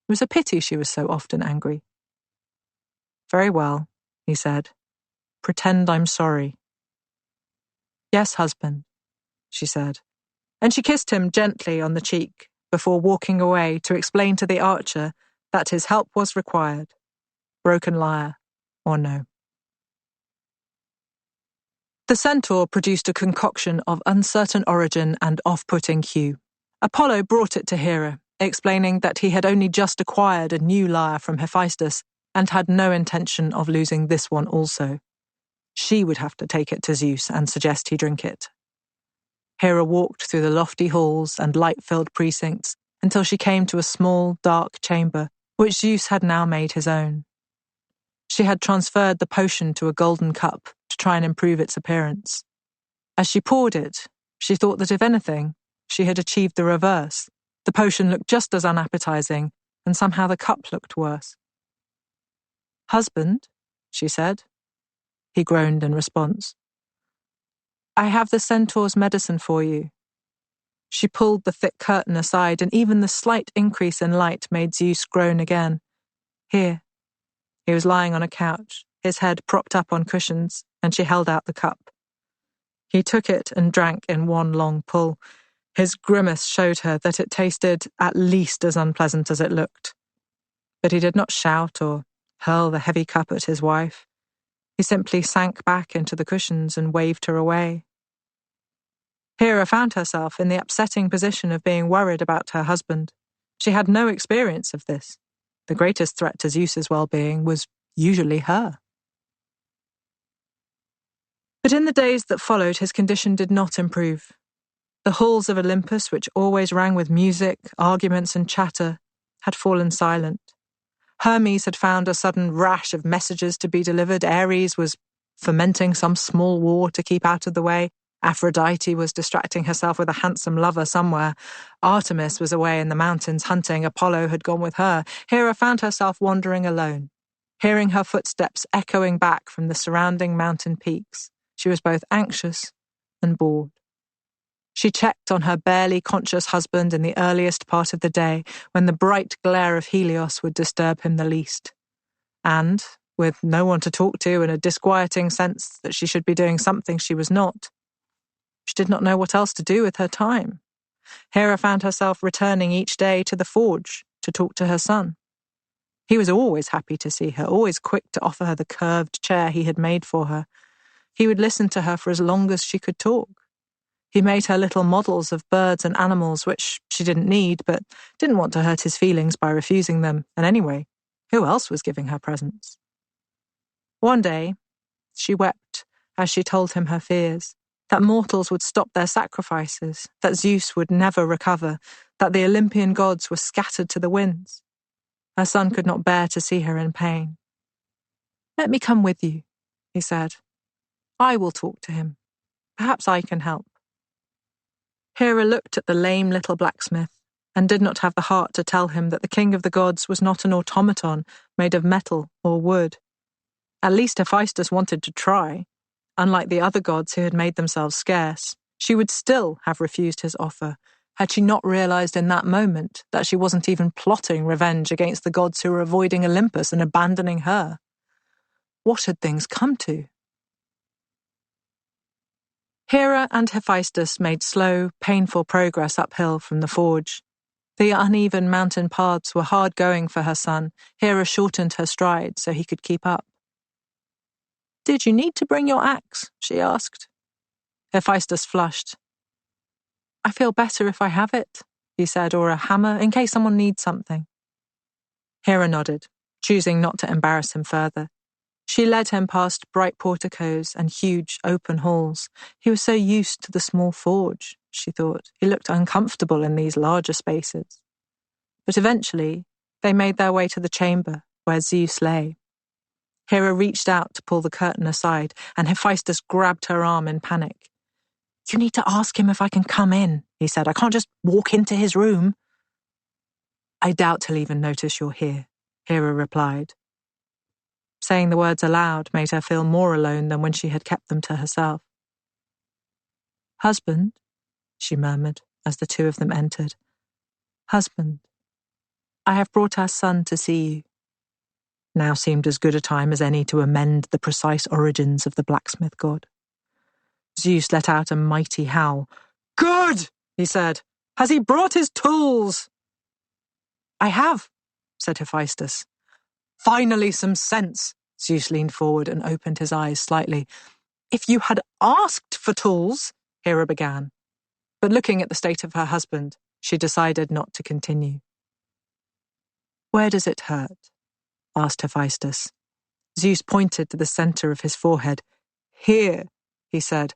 It was a pity she was so often angry. "Very well," he said. "Pretend I'm sorry." "Yes, husband," she said, and she kissed him gently on the cheek before walking away to explain to the archer that his help was required, broken lyre or no. The centaur produced a concoction of uncertain origin and off-putting hue. Apollo brought it to Hera, explaining that he had only just acquired a new lyre from Hephaestus and had no intention of losing this one also. She would have to take it to Zeus and suggest he drink it. Hera walked through the lofty halls and light-filled precincts until she came to a small, dark chamber, which Zeus had now made his own. She had transferred the potion to a golden cup to try and improve its appearance. As she poured it, she thought that if anything, she had achieved the reverse. The potion looked just as unappetizing, and somehow the cup looked worse. "Husband," she said. He groaned in response. "I have the centaur's medicine for you." She pulled the thick curtain aside, and even the slight increase in light made Zeus groan again. Here. He was lying on a couch, his head propped up on cushions, and she held out the cup. He took it and drank in one long pull. His grimace showed her that it tasted at least as unpleasant as it looked. But he did not shout or hurl the heavy cup at his wife. He simply sank back into the cushions and waved her away. Hera found herself in the upsetting position of being worried about her husband. She had no experience of this. The greatest threat to Zeus's well-being was usually her. But in the days that followed, his condition did not improve. The halls of Olympus, which always rang with music, arguments, and chatter, had fallen silent. Hermes had found a sudden rash of messages to be delivered. Ares was fomenting some small war to keep out of the way. Aphrodite was distracting herself with a handsome lover somewhere. Artemis was away in the mountains hunting. Apollo had gone with her. Hera found herself wandering alone, hearing her footsteps echoing back from the surrounding mountain peaks. She was both anxious and bored. She checked on her barely conscious husband in the earliest part of the day, when the bright glare of Helios would disturb him the least. And, with no one to talk to and a disquieting sense that she should be doing something she was not, she did not know what else to do with her time. Hera found herself returning each day to the forge to talk to her son. He was always happy to see her, always quick to offer her the curved chair he had made for her. He would listen to her for as long as she could talk. He made her little models of birds and animals, which she didn't need, but didn't want to hurt his feelings by refusing them. And anyway, who else was giving her presents? One day, she wept as she told him her fears, that mortals would stop their sacrifices, that Zeus would never recover, that the Olympian gods were scattered to the winds. Her son could not bear to see her in pain. "Let me come with you," he said. "I will talk to him. Perhaps I can help." Hera looked at the lame little blacksmith and did not have the heart to tell him that the king of the gods was not an automaton made of metal or wood. At least Hephaestus wanted to try. Unlike the other gods who had made themselves scarce, she would still have refused his offer, had she not realized in that moment that she wasn't even plotting revenge against the gods who were avoiding Olympus and abandoning her. What had things come to? Hera and Hephaestus made slow, painful progress uphill from the forge. The uneven mountain paths were hard going for her son. Hera shortened her stride so he could keep up. "Did you need to bring your axe?" she asked. Hephaestus flushed. "I feel better if I have it," he said, "or a hammer, in case someone needs something." Hera nodded, choosing not to embarrass him further. She led him past bright porticos and huge open halls. He was so used to the small forge, she thought. He looked uncomfortable in these larger spaces. But eventually, they made their way to the chamber where Zeus lay. Hera reached out to pull the curtain aside, and Hephaestus grabbed her arm in panic. "You need to ask him if I can come in," he said. "I can't just walk into his room." "I doubt he'll even notice you're here," Hera replied. Saying the words aloud made her feel more alone than when she had kept them to herself. "Husband," she murmured as the two of them entered. "Husband, I have brought our son to see you." Now seemed as good a time as any to amend the precise origins of the blacksmith god. Zeus let out a mighty howl. "Good," he said. "Has he brought his tools?" "I have," said Hephaestus. "Finally some sense." Zeus leaned forward and opened his eyes slightly. "If you had asked for tools," Hera began. But looking at the state of her husband, she decided not to continue. "Where does it hurt?" asked Hephaestus. Zeus pointed to the center of his forehead. "Here," he said.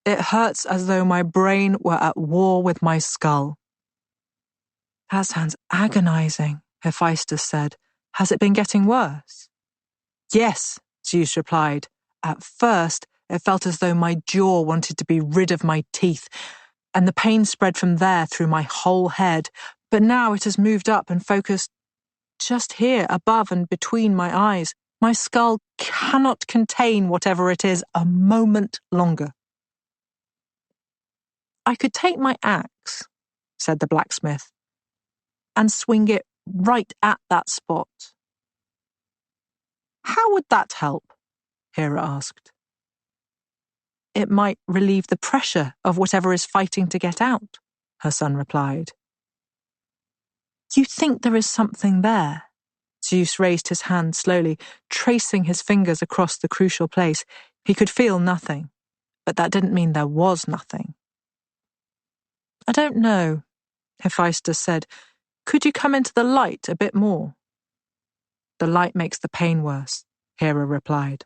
"It hurts as though my brain were at war with my skull." "That sounds agonizing," Hephaestus said. "Has it been getting worse?" "Yes," Zeus replied. "At first, it felt as though my jaw wanted to be rid of my teeth, and the pain spread from there through my whole head. But now it has moved up and focused just here, above and between my eyes. My skull cannot contain whatever it is a moment longer." "I could take my axe," said the blacksmith, and swing it right at that spot. How would that help? Hera asked. It might relieve the pressure of whatever is fighting to get out, her son replied. You think there is something there? Zeus raised his hand slowly, tracing his fingers across the crucial place. He could feel nothing, but that didn't mean there was nothing. I don't know, Hephaestus said. Could you come into the light a bit more? The light makes the pain worse, Hera replied.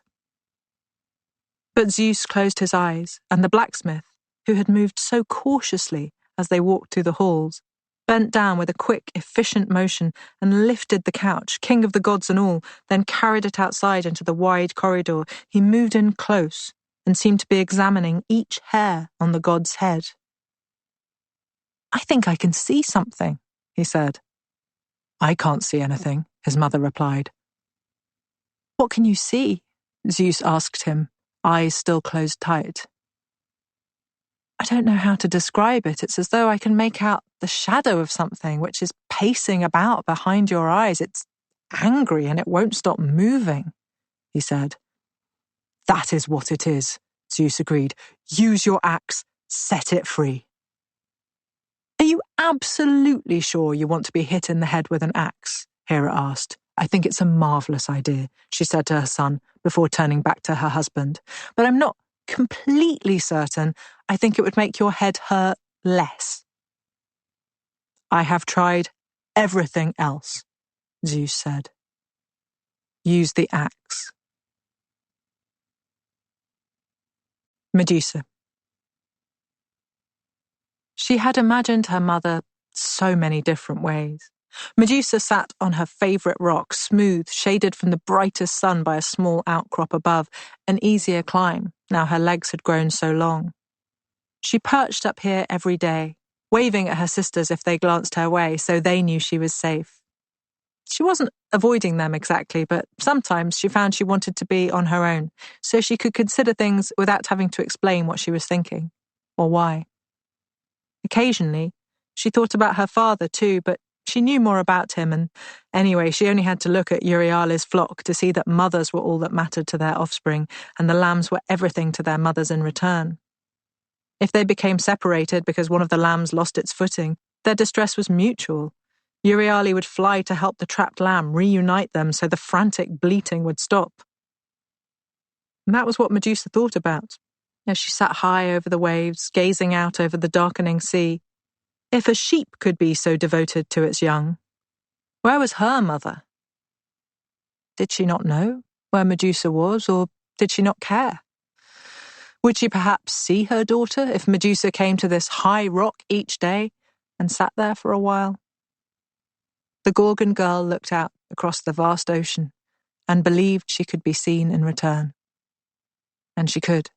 But Zeus closed his eyes, and the blacksmith, who had moved so cautiously as they walked through the halls, bent down with a quick, efficient motion and lifted the couch, king of the gods and all, then carried it outside into the wide corridor. He moved in close and seemed to be examining each hair on the god's head. I think I can see something, he said. I can't see anything, his mother replied. What can you see? Zeus asked him, eyes still closed tight. I don't know how to describe it. It's as though I can make out the shadow of something which is pacing about behind your eyes. It's angry and it won't stop moving, he said. That is what it is, Zeus agreed. Use your axe, set it free. Are you absolutely sure you want to be hit in the head with an axe? Hera asked. I think it's a marvellous idea, she said to her son before turning back to her husband. But I'm not completely certain. I think it would make your head hurt less. I have tried everything else, Zeus said. Use the axe. Medusa. She had imagined her mother so many different ways. Medusa sat on her favourite rock, smooth, shaded from the brightest sun by a small outcrop above, an easier climb, now her legs had grown so long. She perched up here every day, waving at her sisters if they glanced her way, so they knew she was safe. She wasn't avoiding them exactly, but sometimes she found she wanted to be on her own, so she could consider things without having to explain what she was thinking, or why. Occasionally, she thought about her father too, but she knew more about him, and anyway, she only had to look at Euryale's flock to see that mothers were all that mattered to their offspring, and the lambs were everything to their mothers in return. If they became separated because one of the lambs lost its footing, their distress was mutual. Euryale would fly to help the trapped lamb reunite them so the frantic bleating would stop. And that was what Medusa thought about, as she sat high over the waves, gazing out over the darkening sea. If a sheep could be so devoted to its young, where was her mother? Did she not know where Medusa was, or did she not care? Would she perhaps see her daughter if Medusa came to this high rock each day and sat there for a while? The Gorgon girl looked out across the vast ocean and believed she could be seen in return. And she could,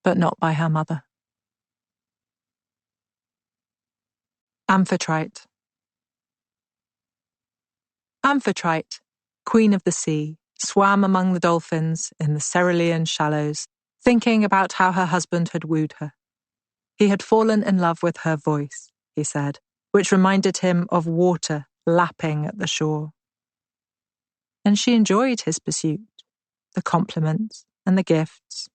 but not by her mother. Amphitrite. Amphitrite, queen of the sea, swam among the dolphins in the cerulean shallows, thinking about how her husband had wooed her. He had fallen in love with her voice, he said, which reminded him of water lapping at the shore. And she enjoyed his pursuit, the compliments and the gifts.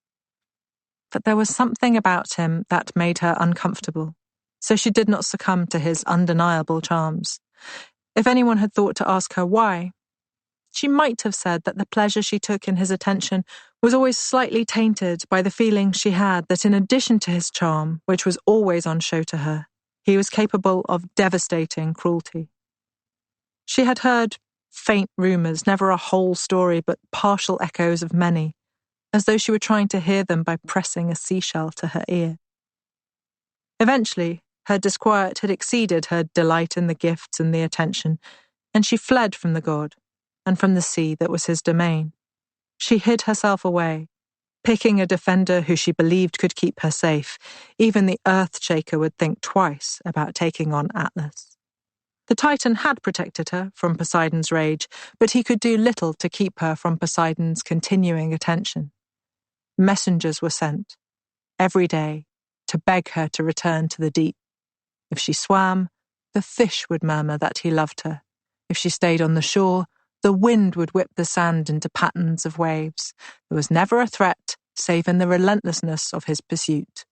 But there was something about him that made her uncomfortable, so she did not succumb to his undeniable charms. If anyone had thought to ask her why, she might have said that the pleasure she took in his attention was always slightly tainted by the feeling she had that in addition to his charm, which was always on show to her, he was capable of devastating cruelty. She had heard faint rumours, never a whole story, but partial echoes of many, as though she were trying to hear them by pressing a seashell to her ear. Eventually, her disquiet had exceeded her delight in the gifts and the attention, and she fled from the god, and from the sea that was his domain. She hid herself away, picking a defender who she believed could keep her safe. Even the Earthshaker would think twice about taking on Atlas. The Titan had protected her from Poseidon's rage, but he could do little to keep her from Poseidon's continuing attention. Messengers were sent, every day, to beg her to return to the deep. If she swam, the fish would murmur that he loved her. If she stayed on the shore, the wind would whip the sand into patterns of waves. There was never a threat, save in the relentlessness of his pursuit.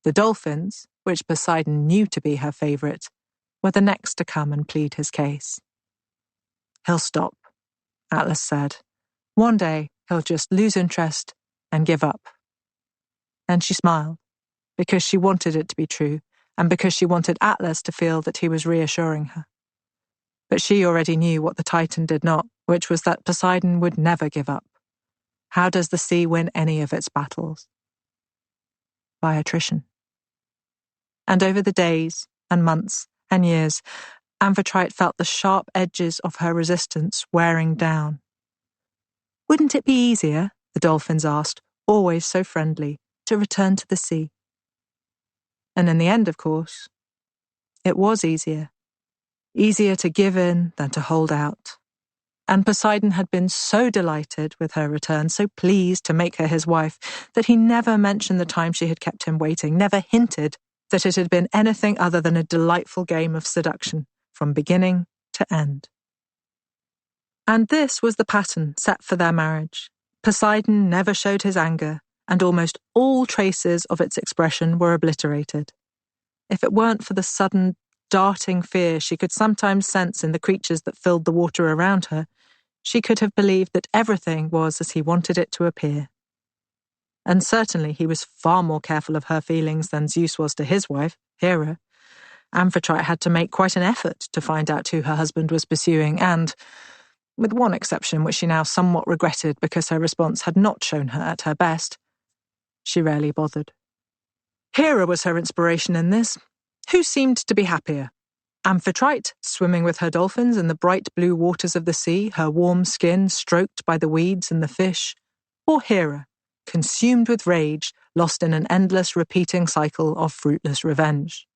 The dolphins, which Poseidon knew to be her favourite, were the next to come and plead his case. "He'll stop," Atlas said. "One day he'll just lose interest and give up." And she smiled, because she wanted it to be true, and because she wanted Atlas to feel that he was reassuring her. But she already knew what the Titan did not, which was that Poseidon would never give up. How does the sea win any of its battles? By attrition. And over the days and months and years, Amphitrite felt the sharp edges of her resistance wearing down. "Wouldn't it be easier," the dolphins asked, always so friendly, "to return to the sea?" And in the end, of course, it was easier. Easier to give in than to hold out. And Poseidon had been so delighted with her return, so pleased to make her his wife, that he never mentioned the time she had kept him waiting, never hinted that it had been anything other than a delightful game of seduction, from beginning to end. And this was the pattern set for their marriage. Poseidon never showed his anger, and almost all traces of its expression were obliterated. If it weren't for the sudden, darting fear she could sometimes sense in the creatures that filled the water around her, she could have believed that everything was as he wanted it to appear. And certainly he was far more careful of her feelings than Zeus was to his wife, Hera. Amphitrite had to make quite an effort to find out who her husband was pursuing, and, with one exception which she now somewhat regretted because her response had not shown her at her best, she rarely bothered. Hera was her inspiration in this. Who seemed to be happier? Amphitrite, swimming with her dolphins in the bright blue waters of the sea, her warm skin stroked by the weeds and the fish, or Hera, consumed with rage, lost in an endless repeating cycle of fruitless revenge?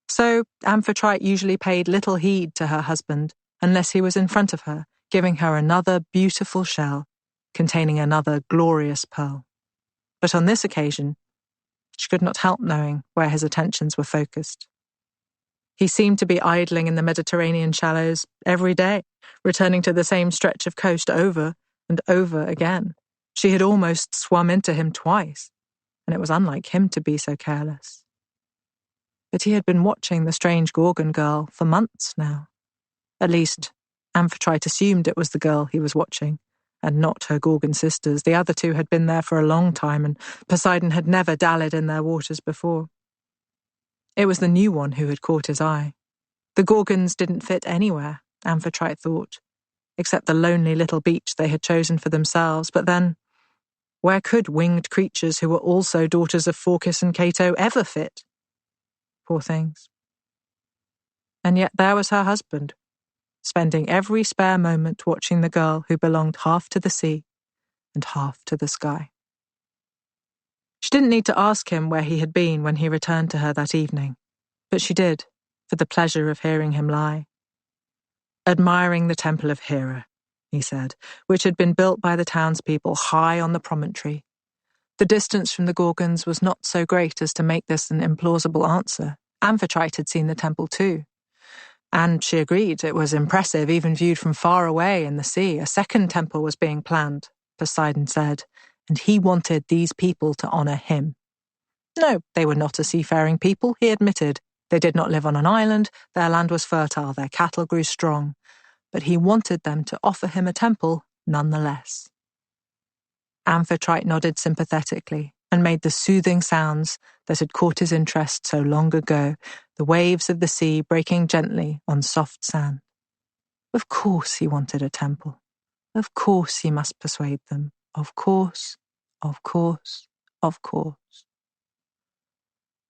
So Amphitrite usually paid little heed to her husband unless he was in front of her, giving her another beautiful shell containing another glorious pearl. But on this occasion, she could not help knowing where his attentions were focused. He seemed to be idling in the Mediterranean shallows every day, returning to the same stretch of coast over and over again. She had almost swum into him twice, and it was unlike him to be so careless. But he had been watching the strange Gorgon girl for months now. At least, Amphitrite assumed it was the girl he was watching, and not her Gorgon sisters. The other two had been there for a long time, and Poseidon had never dallied in their waters before. It was the new one who had caught his eye. The Gorgons didn't fit anywhere, Amphitrite thought, except the lonely little beach they had chosen for themselves. But then, where could winged creatures who were also daughters of Phorcys and Cato ever fit? Poor things. And yet there was her husband, spending every spare moment watching the girl who belonged half to the sea and half to the sky. She didn't need to ask him where he had been when he returned to her that evening, but she did, for the pleasure of hearing him lie. "Admiring the temple of Hera," he said, which had been built by the townspeople high on the promontory. The distance from the Gorgons was not so great as to make this an implausible answer. Amphitrite had seen the temple too. And she agreed it was impressive even viewed from far away in the sea. A second temple was being planned, Poseidon said, and he wanted these people to honour him. No, they were not a seafaring people, he admitted. They did not live on an island, their land was fertile, their cattle grew strong. But he wanted them to offer him a temple nonetheless. Amphitrite nodded sympathetically and made the soothing sounds that had caught his interest so long ago, the waves of the sea breaking gently on soft sand. Of course he wanted a temple. Of course he must persuade them. Of course, of course, of course.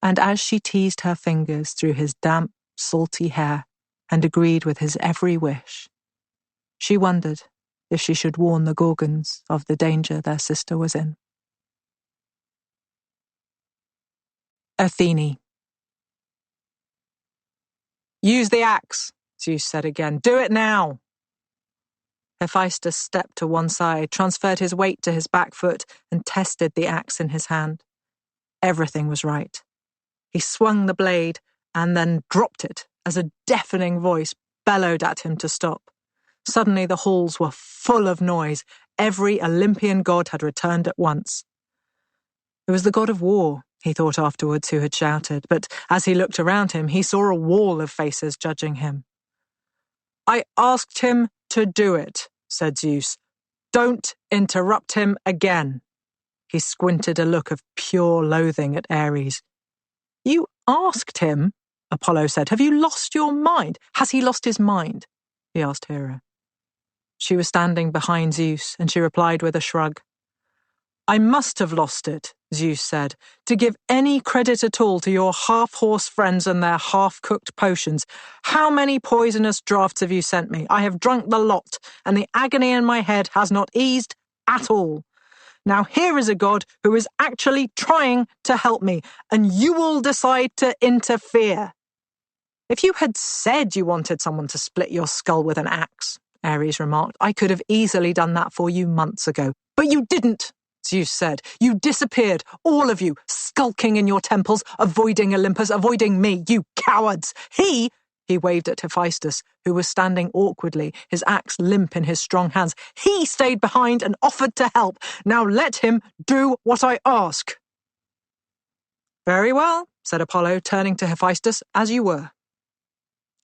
And as she teased her fingers through his damp, salty hair and agreed with his every wish, she wondered if she should warn the Gorgons of the danger their sister was in. Athene. "Use the axe," Zeus said again. "Do it now." Hephaestus stepped to one side, transferred his weight to his back foot, and tested the axe in his hand. Everything was right. He swung the blade, and then dropped it as a deafening voice bellowed at him to stop. Suddenly the halls were full of noise. Every Olympian god had returned at once. It was the god of war, he thought afterwards, who had shouted, but as he looked around him, he saw a wall of faces judging him. "I asked him to do it," said Zeus. "Don't interrupt him again." He squinted a look of pure loathing at Ares. "You asked him?" Apollo said. "Have you lost your mind?" "Has he lost his mind?" he asked Hera. She was standing behind Zeus, and she replied with a shrug. "I must have lost it," Zeus said, "to give any credit at all to your half-horse friends and their half-cooked potions. How many poisonous draughts have you sent me? I have drunk the lot, and the agony in my head has not eased at all. Now here is a god who is actually trying to help me, and you all decide to interfere." "If you had said you wanted someone to split your skull with an axe," Ares remarked, "I could have easily done that for you months ago." "But you didn't," Zeus said. "You disappeared, all of you, skulking in your temples, avoiding Olympus, avoiding me, you cowards. He waved at Hephaestus, who was standing awkwardly, his axe limp in his strong hands. "He stayed behind and offered to help. Now let him do what I ask." "Very well," said Apollo, turning to Hephaestus, "as you were."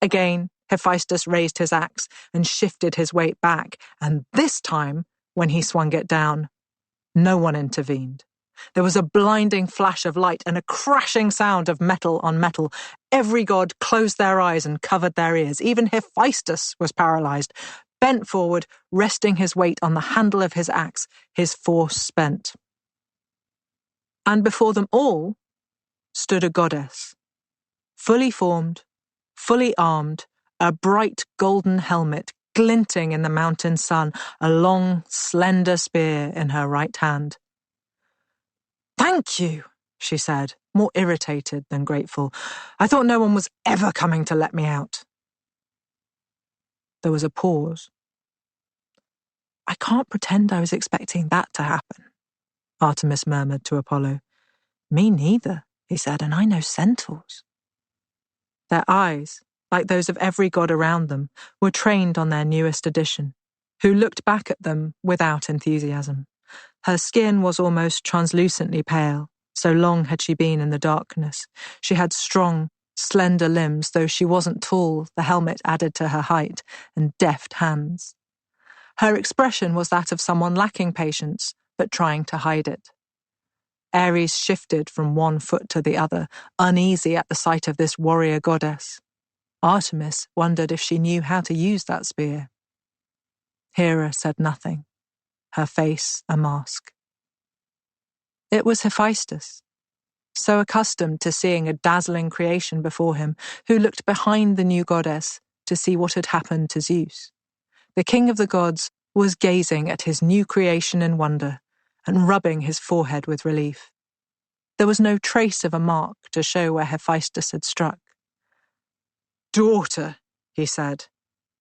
Again, Hephaestus raised his axe and shifted his weight back, and this time, when he swung it down, no one intervened. There was a blinding flash of light and a crashing sound of metal on metal. Every god closed their eyes and covered their ears. Even Hephaestus was paralyzed, bent forward, resting his weight on the handle of his axe, his force spent. And before them all stood a goddess, fully formed, fully armed, a bright golden helmet glinting in the mountain sun, a long, slender spear in her right hand. "Thank you," she said, more irritated than grateful. "I thought no one was ever coming to let me out." There was a pause. "I can't pretend I was expecting that to happen," Artemis murmured to Apollo. "Me neither," he said, "and I know centaurs." Their eyes, like those of every god around them, were trained on their newest addition, who looked back at them without enthusiasm. Her skin was almost translucently pale, so long had she been in the darkness. She had strong, slender limbs, though she wasn't tall, the helmet added to her height, and deft hands. Her expression was that of someone lacking patience, but trying to hide it. Ares shifted from one foot to the other, uneasy at the sight of this warrior goddess. Artemis wondered if she knew how to use that spear. Hera said nothing, her face a mask. It was Hephaestus, so accustomed to seeing a dazzling creation before him, who looked behind the new goddess to see what had happened to Zeus. The king of the gods was gazing at his new creation in wonder and rubbing his forehead with relief. There was no trace of a mark to show where Hephaestus had struck. "Daughter," he said,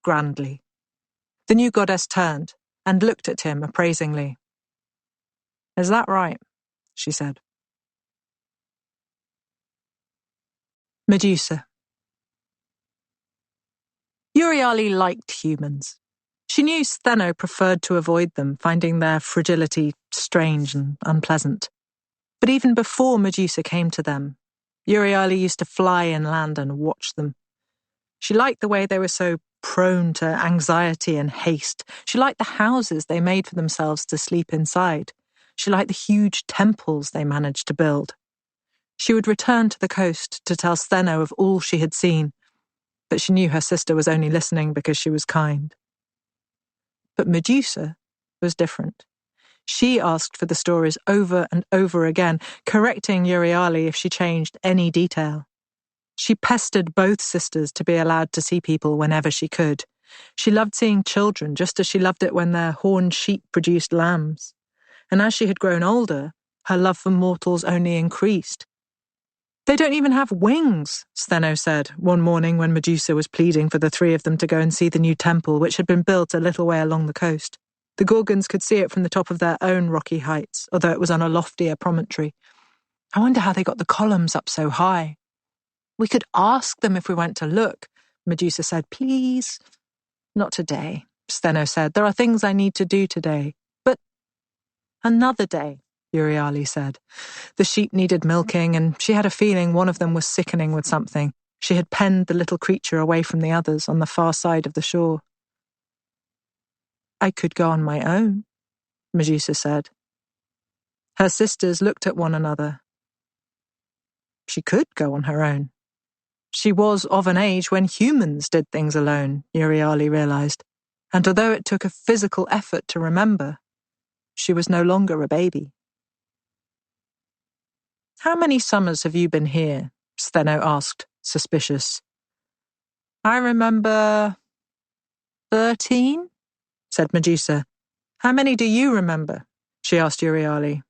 grandly. The new goddess turned and looked at him appraisingly. "Is that right?" she said. Medusa. Euryale liked humans. She knew Stheno preferred to avoid them, finding their fragility strange and unpleasant. But even before Medusa came to them, Euryale used to fly inland and watch them. She liked the way they were so prone to anxiety and haste. She liked the houses they made for themselves to sleep inside. She liked the huge temples they managed to build. She would return to the coast to tell Stheno of all she had seen, but she knew her sister was only listening because she was kind. But Medusa was different. She asked for the stories over and over again, correcting Euryale if she changed any detail. She pestered both sisters to be allowed to see people whenever she could. She loved seeing children just as she loved it when their horned sheep produced lambs. And as she had grown older, her love for mortals only increased. "They don't even have wings," Stheno said one morning when Medusa was pleading for the three of them to go and see the new temple, which had been built a little way along the coast. The Gorgons could see it from the top of their own rocky heights, although it was on a loftier promontory. "I wonder how they got the columns up so high." We could ask them if we went to look, Medusa said. Please. Not today, Steno said. There are things I need to do today. But another day, Euryale said. The sheep needed milking, and she had a feeling one of them was sickening with something. She had penned the little creature away from the others on the far side of the shore. I could go on my own, Medusa said. Her sisters looked at one another. She could go on her own. She was of an age when humans did things alone, Euryale realized, and although it took a physical effort to remember, she was no longer a baby. How many summers have you been here? Steno asked, suspicious. I remember 13, said Medusa. How many do you remember? She asked Euryale.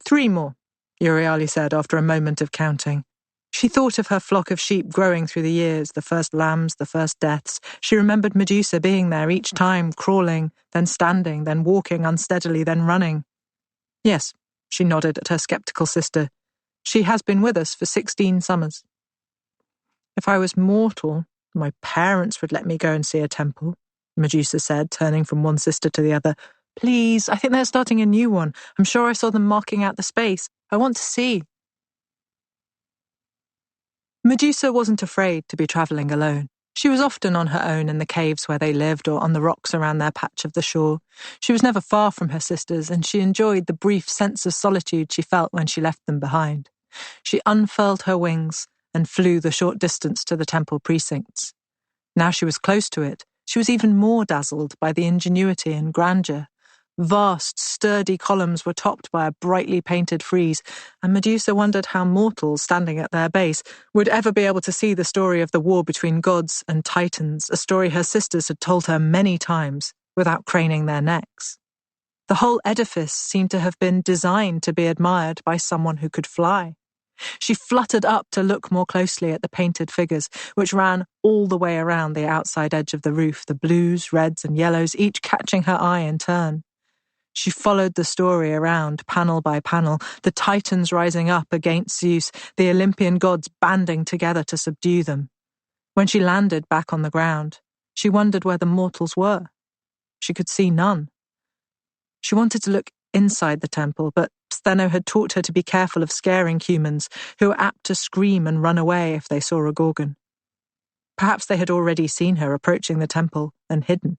3 more, Euryale said after a moment of counting. She thought of her flock of sheep growing through the years, the first lambs, the first deaths. She remembered Medusa being there each time, crawling, then standing, then walking unsteadily, then running. Yes, she nodded at her sceptical sister. She has been with us for 16 summers. If I was mortal, my parents would let me go and see a temple, Medusa said, turning from one sister to the other. Please, I think they're starting a new one. I'm sure I saw them marking out the space. I want to see. Medusa wasn't afraid to be travelling alone. She was often on her own in the caves where they lived or on the rocks around their patch of the shore. She was never far from her sisters, and she enjoyed the brief sense of solitude she felt when she left them behind. She unfurled her wings and flew the short distance to the temple precincts. Now she was close to it, she was even more dazzled by the ingenuity and grandeur. Vast, sturdy columns were topped by a brightly painted frieze, and Medusa wondered how mortals standing at their base would ever be able to see the story of the war between gods and titans, a story her sisters had told her many times, without craning their necks. The whole edifice seemed to have been designed to be admired by someone who could fly. She fluttered up to look more closely at the painted figures, which ran all the way around the outside edge of the roof, the blues, reds, and yellows, each catching her eye in turn. She followed the story around, panel by panel, the titans rising up against Zeus, the Olympian gods banding together to subdue them. When she landed back on the ground, she wondered where the mortals were. She could see none. She wanted to look inside the temple, but Steno had taught her to be careful of scaring humans, who were apt to scream and run away if they saw a Gorgon. Perhaps they had already seen her approaching the temple and hidden.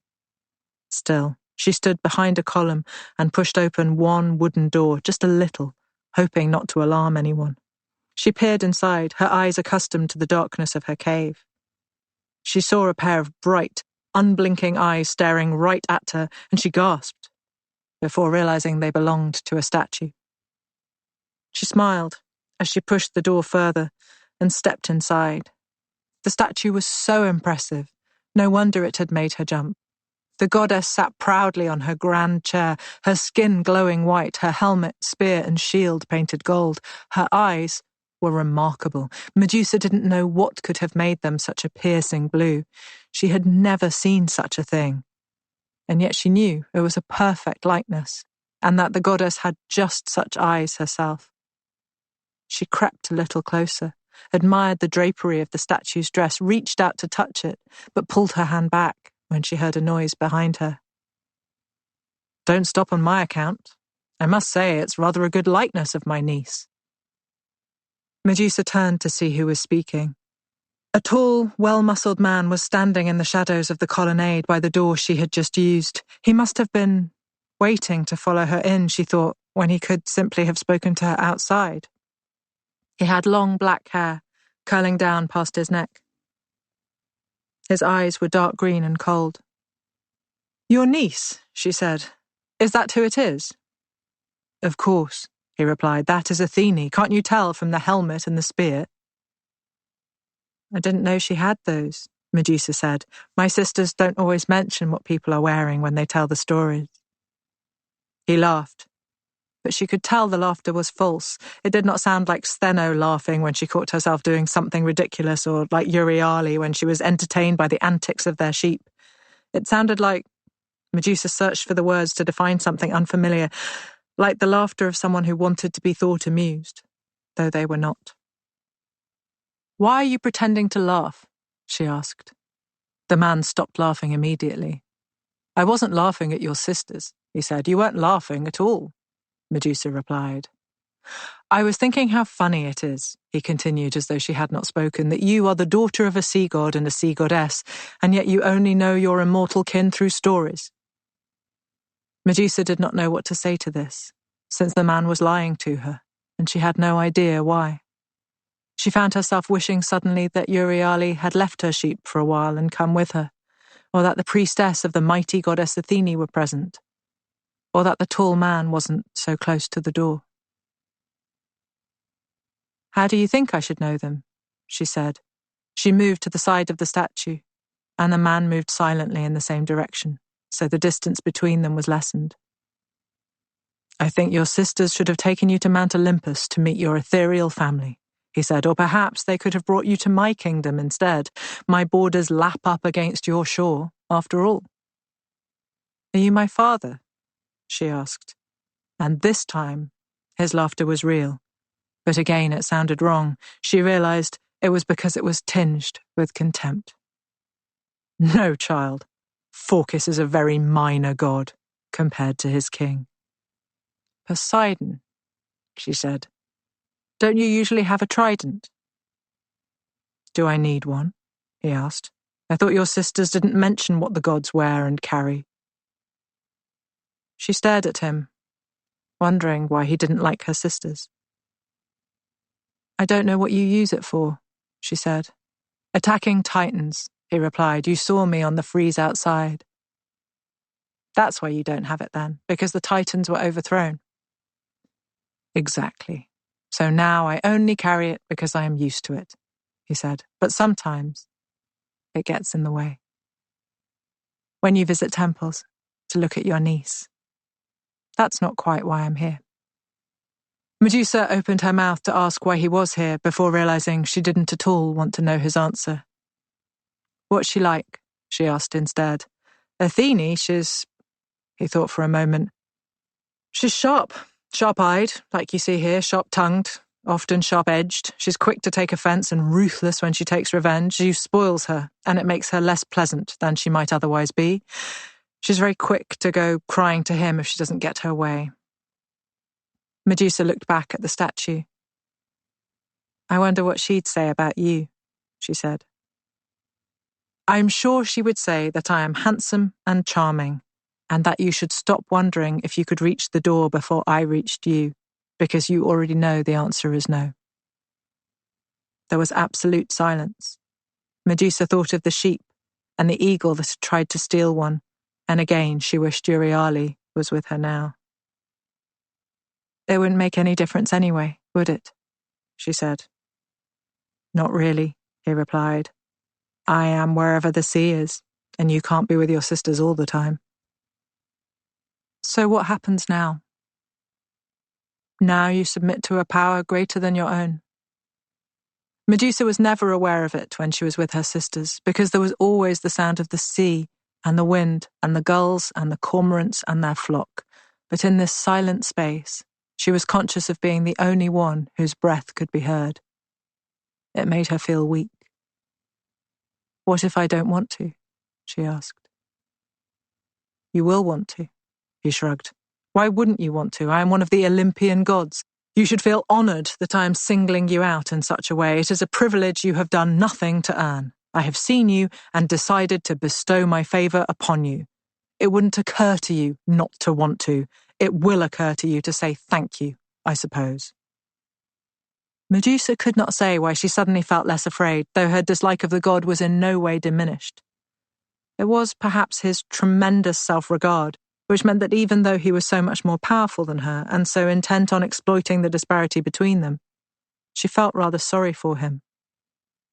Still, she stood behind a column and pushed open one wooden door just a little, hoping not to alarm anyone. She peered inside, her eyes accustomed to the darkness of her cave. She saw a pair of bright, unblinking eyes staring right at her, and she gasped, before realizing they belonged to a statue. She smiled as she pushed the door further and stepped inside. The statue was so impressive, no wonder it had made her jump. The goddess sat proudly on her grand chair, her skin glowing white, her helmet, spear, and shield painted gold. Her eyes were remarkable. Medusa didn't know what could have made them such a piercing blue. She had never seen such a thing. And yet she knew it was a perfect likeness, and that the goddess had just such eyes herself. She crept a little closer, admired the drapery of the statue's dress, reached out to touch it, but pulled her hand back when she heard a noise behind her. Don't stop on my account. I must say it's rather a good likeness of my niece. Medusa turned to see who was speaking. A tall, well-muscled man was standing in the shadows of the colonnade by the door she had just used. He must have been waiting to follow her in, she thought, when he could simply have spoken to her outside. He had long black hair, curling down past his neck. His eyes were dark green and cold. Your niece, she said. Is that who it is? Of course, he replied. That is Athene. Can't you tell from the helmet and the spear? I didn't know she had those, Medusa said. My sisters don't always mention what people are wearing when they tell the stories. He laughed, but she could tell the laughter was false. It did not sound like Steno laughing when she caught herself doing something ridiculous, or like Euryale when she was entertained by the antics of their sheep. It sounded like, Medusa searched for the words to define something unfamiliar, like the laughter of someone who wanted to be thought amused, though they were not. "Why are you pretending to laugh?" she asked. The man stopped laughing immediately. "I wasn't laughing at your sisters," he said. "You weren't laughing at all," Medusa replied. "I was thinking how funny it is," he continued as though she had not spoken, "that you are the daughter of a sea god and a sea goddess, and yet you only know your immortal kin through stories." Medusa did not know what to say to this, since the man was lying to her, and she had no idea why. She found herself wishing suddenly that Euryale had left her sheep for a while and come with her, or that the priestess of the mighty goddess Athene were present, or that the tall man wasn't so close to the door. "How do you think I should know them?" she said. She moved to the side of the statue, and the man moved silently in the same direction, so the distance between them was lessened. "I think your sisters should have taken you to Mount Olympus to meet your ethereal family," he said, "or perhaps they could have brought you to my kingdom instead. My borders lap up against your shore, after all." "Are you my father?" she asked. And this time, his laughter was real. But again it sounded wrong. She realized it was because it was tinged with contempt. "No, child. Phorcys is a very minor god compared to his king." "Poseidon," she said. "Don't you usually have a trident?" "Do I need one?" he asked. "I thought your sisters didn't mention what the gods wear and carry." She stared at him, wondering why he didn't like her sisters. "I don't know what you use it for," she said. "Attacking titans," he replied. "You saw me on the frieze outside." "That's why you don't have it then, because the titans were overthrown." "Exactly. So now I only carry it because I am used to it," he said. "But sometimes it gets in the way. When you visit temples to look at your niece. That's not quite why I'm here." Medusa opened her mouth to ask why he was here before realizing she didn't at all want to know his answer. "What's she like?" she asked instead. "Athene, she's..." He thought for a moment. "She's sharp-eyed, like you see here, sharp-tongued, often sharp-edged. She's quick to take offense and ruthless when she takes revenge. She spoils her, and it makes her less pleasant than she might otherwise be. She's very quick to go crying to him if she doesn't get her way." Medusa looked back at the statue. "I wonder what she'd say about you," she said. "I'm sure she would say that I am handsome and charming, and that you should stop wondering if you could reach the door before I reached you, because you already know the answer is no." There was absolute silence. Medusa thought of the sheep and the eagle that had tried to steal one, and again she wished Euryale was with her now. "It wouldn't make any difference anyway, would it?" she said. "Not really," he replied. "I am wherever the sea is, and you can't be with your sisters all the time." "So what happens now?" "Now you submit to a power greater than your own." Medusa was never aware of it when she was with her sisters, because there was always the sound of the sea and the wind and the gulls and the cormorants and their flock. But in this silent space, she was conscious of being the only one whose breath could be heard. It made her feel weak. "What if I don't want to?" she asked. "You will want to," he shrugged. "Why wouldn't you want to? I am one of the Olympian gods. You should feel honored that I am singling you out in such a way. It is a privilege you have done nothing to earn. I have seen you and decided to bestow my favor upon you. It wouldn't occur to you not to want to. It will occur to you to say thank you, I suppose." Medusa could not say why she suddenly felt less afraid, though her dislike of the god was in no way diminished. It was perhaps his tremendous self-regard, which meant that even though he was so much more powerful than her and so intent on exploiting the disparity between them, she felt rather sorry for him.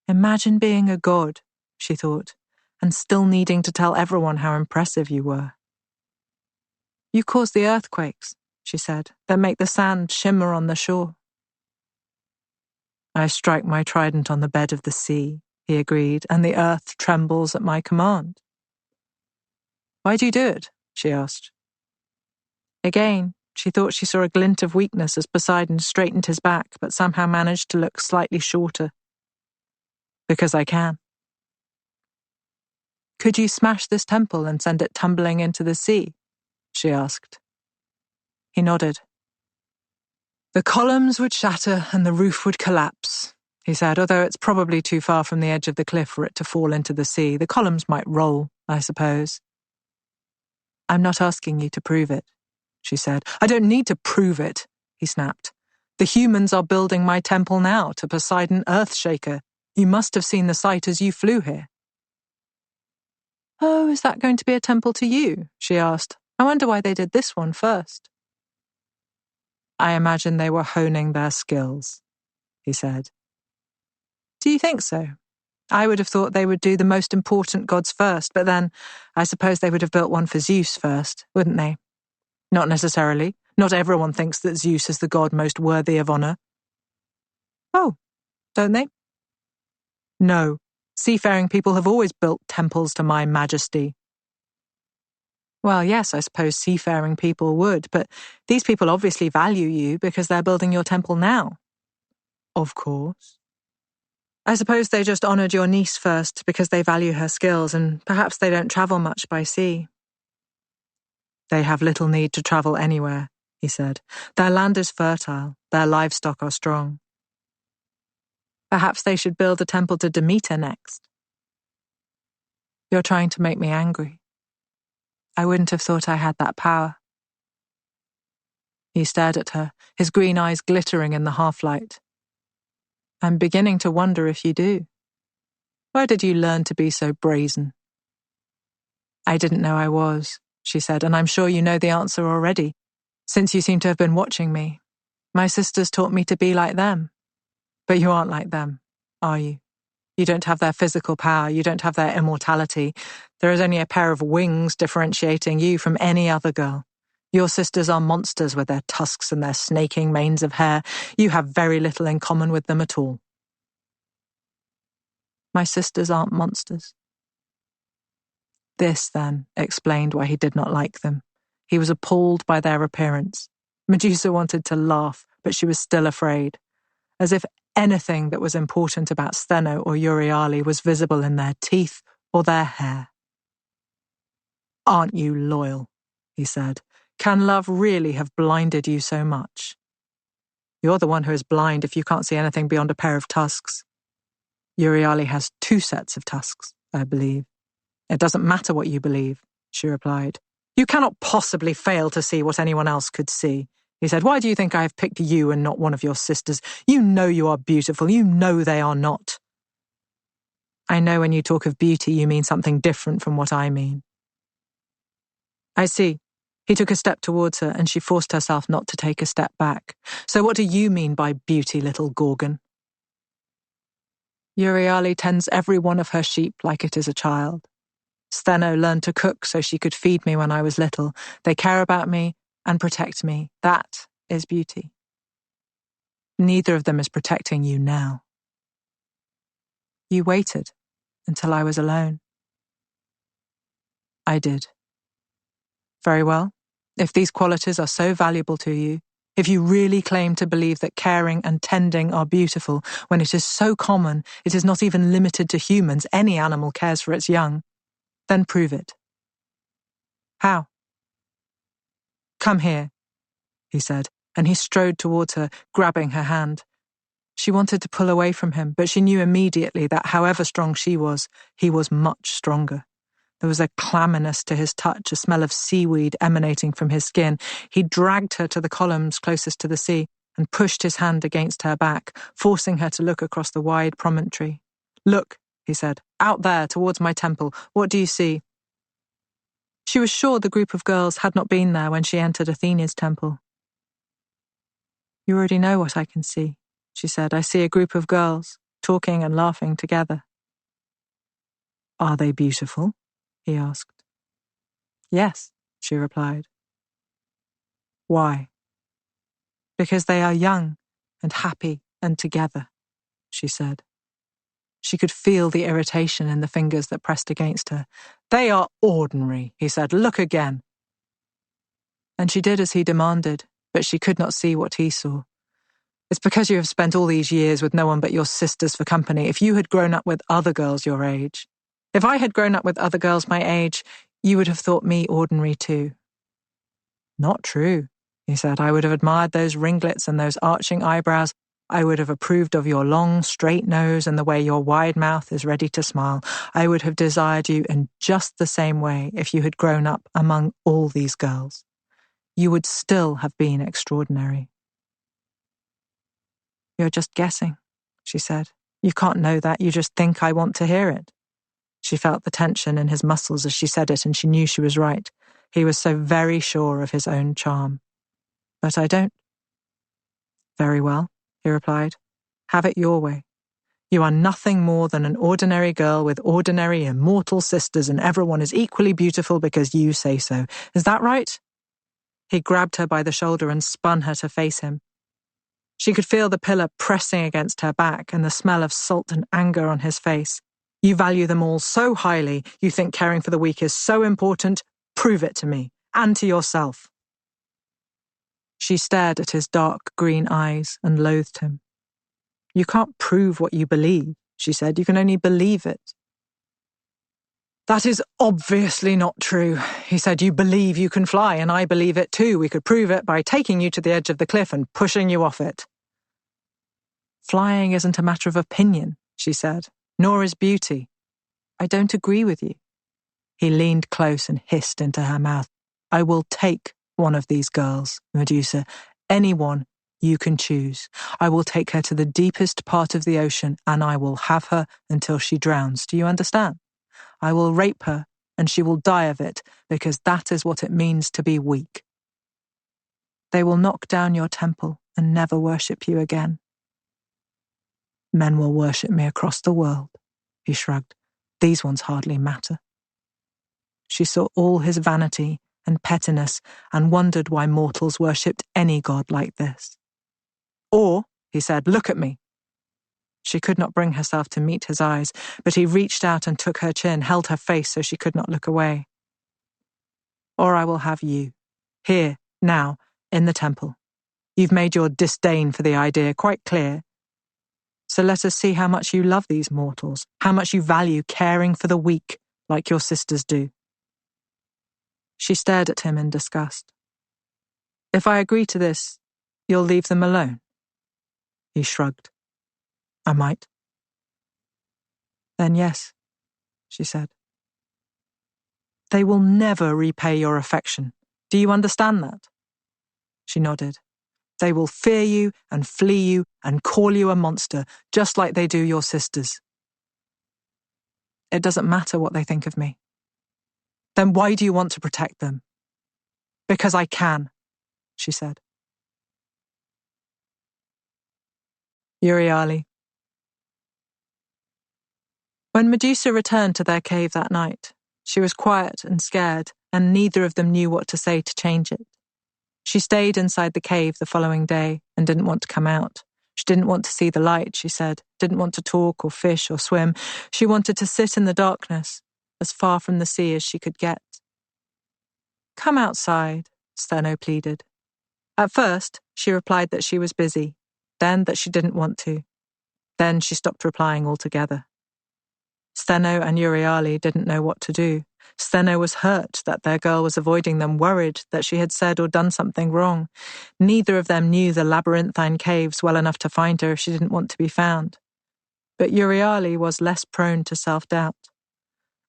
Imagine being a god, she thought, and still needing to tell everyone how impressive you were. "You cause the earthquakes," she said, "that make the sand shimmer on the shore." "I strike my trident on the bed of the sea," he agreed, "and the earth trembles at my command." "Why do you do it?" she asked. Again, she thought she saw a glint of weakness as Poseidon straightened his back, but somehow managed to look slightly shorter. Because I can. Could you smash this temple and send it tumbling into the sea? She asked. He nodded. The columns would shatter and the roof would collapse, he said, although it's probably too far from the edge of the cliff for it to fall into the sea. The columns might roll, I suppose. I'm not asking you to prove it, she said. I don't need to prove it, he snapped. The humans are building my temple now to Poseidon Earthshaker. You must have seen the site as you flew here. Oh, is that going to be a temple to you? She asked. I wonder why they did this one first. I imagine they were honing their skills, he said. Do you think so? I would have thought they would do the most important gods first, but then I suppose they would have built one for Zeus first, wouldn't they? Not necessarily. Not everyone thinks that Zeus is the god most worthy of honor. Oh, don't they? No. Seafaring people have always built temples to my majesty. Well, yes, I suppose seafaring people would, but these people obviously value you because they're building your temple now. Of course. I suppose they just honored your niece first because they value her skills, and perhaps they don't travel much by sea. They have little need to travel anywhere, he said. Their land is fertile, their livestock are strong. Perhaps they should build a temple to Demeter next. You're trying to make me angry. I wouldn't have thought I had that power. He stared at her, his green eyes glittering in the half-light. I'm beginning to wonder if you do. Where did you learn to be so brazen? I didn't know I was, she said, and I'm sure you know the answer already, since you seem to have been watching me. My sisters taught me to be like them. But you aren't like them, are you? You don't have their physical power, you don't have their immortality. There is only a pair of wings differentiating you from any other girl. Your sisters are monsters with their tusks and their snaking manes of hair. You have very little in common with them at all. My sisters aren't monsters. This, then, explained why he did not like them. He was appalled by their appearance. Medusa wanted to laugh, but she was still afraid. As if anything that was important about Stheno or Euryale was visible in their teeth or their hair. Aren't you loyal? He said. Can love really have blinded you so much? You're the one who is blind if you can't see anything beyond a pair of tusks. Euryale has 2 sets of tusks, I believe. It doesn't matter what you believe, she replied. You cannot possibly fail to see what anyone else could see, he said. Why do you think I have picked you and not one of your sisters? You know you are beautiful. You know they are not. I know when you talk of beauty, you mean something different from what I mean. I see. He took a step towards her, and she forced herself not to take a step back. So what do you mean by beauty, little Gorgon? Euryale tends every one of her sheep like it is a child. Stheno learned to cook so she could feed me when I was little. They care about me and protect me. That is beauty. Neither of them is protecting you now. You waited until I was alone. I did. Very well. If these qualities are so valuable to you, if you really claim to believe that caring and tending are beautiful, when it is so common, it is not even limited to humans, any animal cares for its young, then prove it. How? Come here, he said, and he strode towards her, grabbing her hand. She wanted to pull away from him, but she knew immediately that however strong she was, he was much stronger. There was a clamminess to his touch, a smell of seaweed emanating from his skin. He dragged her to the columns closest to the sea and pushed his hand against her back, forcing her to look across the wide promontory. Look, he said, out there towards my temple. What do you see? She was sure the group of girls had not been there when she entered Athena's temple. You already know what I can see, she said. I see a group of girls, talking and laughing together. Are they beautiful? He asked. Yes, she replied. Why? Because they are young and happy and together, she said. She could feel the irritation in the fingers that pressed against her. They are ordinary, he said. Look again. And she did as he demanded, but she could not see what he saw. It's because you have spent all these years with no one but your sisters for company. If you had grown up with other girls your age, if I had grown up with other girls my age, you would have thought me ordinary too. Not true, he said. I would have admired those ringlets and those arching eyebrows. I would have approved of your long, straight nose and the way your wide mouth is ready to smile. I would have desired you in just the same way if you had grown up among all these girls. You would still have been extraordinary. You're just guessing, she said. You can't know that, you just think I want to hear it. She felt the tension in his muscles as she said it, and she knew she was right. He was so very sure of his own charm. But I don't. Very well, he replied. Have it your way. You are nothing more than an ordinary girl with ordinary immortal sisters, and everyone is equally beautiful because you say so. Is that right? He grabbed her by the shoulder and spun her to face him. She could feel the pillow pressing against her back and the smell of salt and anger on his face. You value them all so highly, you think caring for the weak is so important. Prove it to me, and to yourself. She stared at his dark green eyes and loathed him. You can't prove what you believe, she said. You can only believe it. That is obviously not true, he said. You believe you can fly, and I believe it too. We could prove it by taking you to the edge of the cliff and pushing you off it. Flying isn't a matter of opinion, she said, nor is beauty. I don't agree with you. He leaned close and hissed into her mouth. I will take one of these girls, Medusa. Anyone you can choose. I will take her to the deepest part of the ocean, and I will have her until she drowns. Do you understand? I will rape her, and she will die of it, because that is what it means to be weak. They will knock down your temple and never worship you again. Men will worship me across the world, he shrugged. These ones hardly matter. She saw all his vanity and pettiness and wondered why mortals worshipped any god like this. Or, he said, look at me. She could not bring herself to meet his eyes, but he reached out and took her chin, held her face so she could not look away. Or I will have you, here, now, in the temple. You've made your disdain for the idea quite clear. So let us see how much you love these mortals, how much you value caring for the weak, like your sisters do. She stared at him in disgust. If I agree to this, you'll leave them alone? He shrugged. I might. Then yes, she said. They will never repay your affection. Do you understand that? She nodded. They will fear you and flee you and call you a monster, just like they do your sisters. It doesn't matter what they think of me. Then why do you want to protect them? Because I can, she said. Euryale. When Medusa returned to their cave that night, she was quiet and scared, and neither of them knew what to say to change it. She stayed inside the cave the following day and didn't want to come out. She didn't want to see the light, she said, didn't want to talk or fish or swim. She wanted to sit in the darkness, as far from the sea as she could get. Come outside, Steno pleaded. At first, she replied that she was busy, then that she didn't want to. Then she stopped replying altogether. Steno and Euryale didn't know what to do. Steno was hurt that their girl was avoiding them, worried that she had said or done something wrong. Neither of them knew the labyrinthine caves well enough to find her if she didn't want to be found. But Euryale was less prone to self-doubt.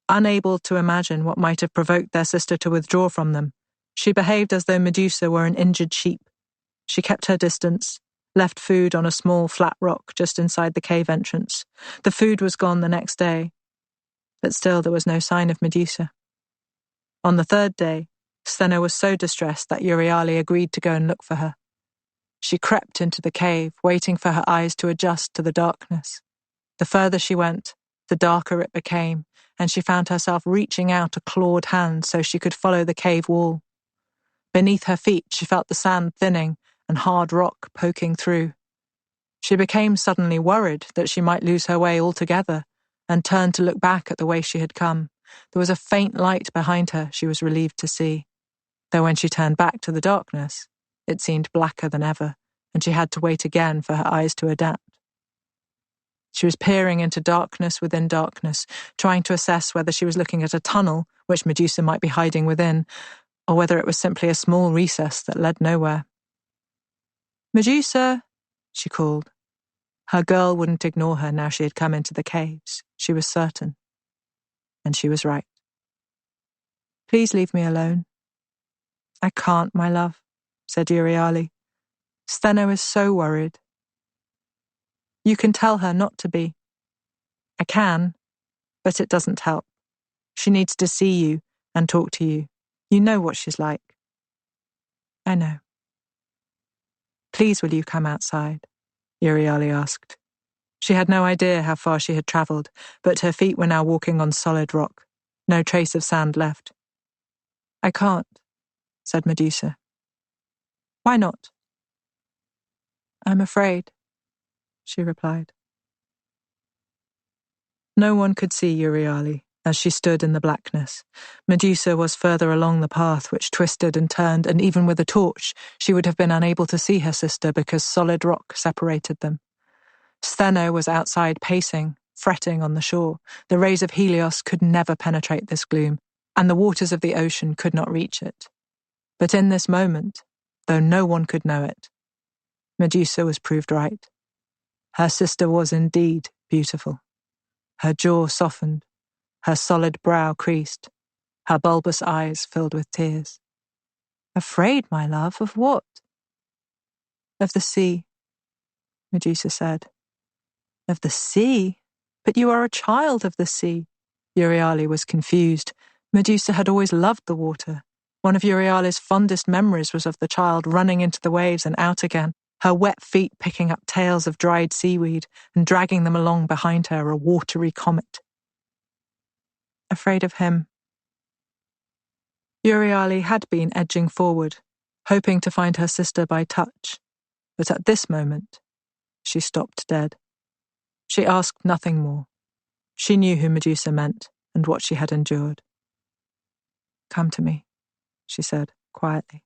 Unable to imagine what might have provoked their sister to withdraw from them, she behaved as though Medusa were an injured sheep. She kept her distance, left food on a small flat rock just inside the cave entrance. The food was gone the next day, but still there was no sign of Medusa. On the third day, Steno was so distressed that Euryale agreed to go and look for her. She crept into the cave, waiting for her eyes to adjust to the darkness. The further she went, the darker it became, and she found herself reaching out a clawed hand so she could follow the cave wall. Beneath her feet, she felt the sand thinning and hard rock poking through. She became suddenly worried that she might lose her way altogether and turned to look back at the way she had come. There was a faint light behind her, she was relieved to see. Though when she turned back to the darkness, it seemed blacker than ever, and she had to wait again for her eyes to adapt. She was peering into darkness within darkness, trying to assess whether she was looking at a tunnel, which Medusa might be hiding within, or whether it was simply a small recess that led nowhere. "Medusa," she called. Her girl wouldn't ignore her now she had come into the caves, she was certain. And she was right. "Please leave me alone." "I can't, my love," said Euryale. "Steno is so worried." "You can tell her not to be." "I can, but it doesn't help. She needs to see you and talk to you. You know what she's like." "I know." "Please will you come outside?" Euryale asked. She had no idea how far she had travelled, but her feet were now walking on solid rock. No trace of sand left. "I can't," said Medusa. "Why not?" "I'm afraid," she replied. No one could see Euryale as she stood in the blackness. Medusa was further along the path which twisted and turned, and even with a torch, she would have been unable to see her sister because solid rock separated them. Steno was outside pacing, fretting on the shore. The rays of Helios could never penetrate this gloom, and the waters of the ocean could not reach it. But in this moment, though no one could know it, Medusa was proved right. Her sister was indeed beautiful. Her jaw softened, her solid brow creased, her bulbous eyes filled with tears. "Afraid, my love, of what?" "Of the sea," Medusa said. "Of the sea? But you are a child of the sea." Euryale was confused. Medusa had always loved the water. One of Euryale's fondest memories was of the child running into the waves and out again, her wet feet picking up tails of dried seaweed and dragging them along behind her, a watery comet. "Afraid of him." Euryale had been edging forward, hoping to find her sister by touch, but at this moment, she stopped dead. She asked nothing more. She knew who Medusa meant and what she had endured. "Come to me," she said quietly.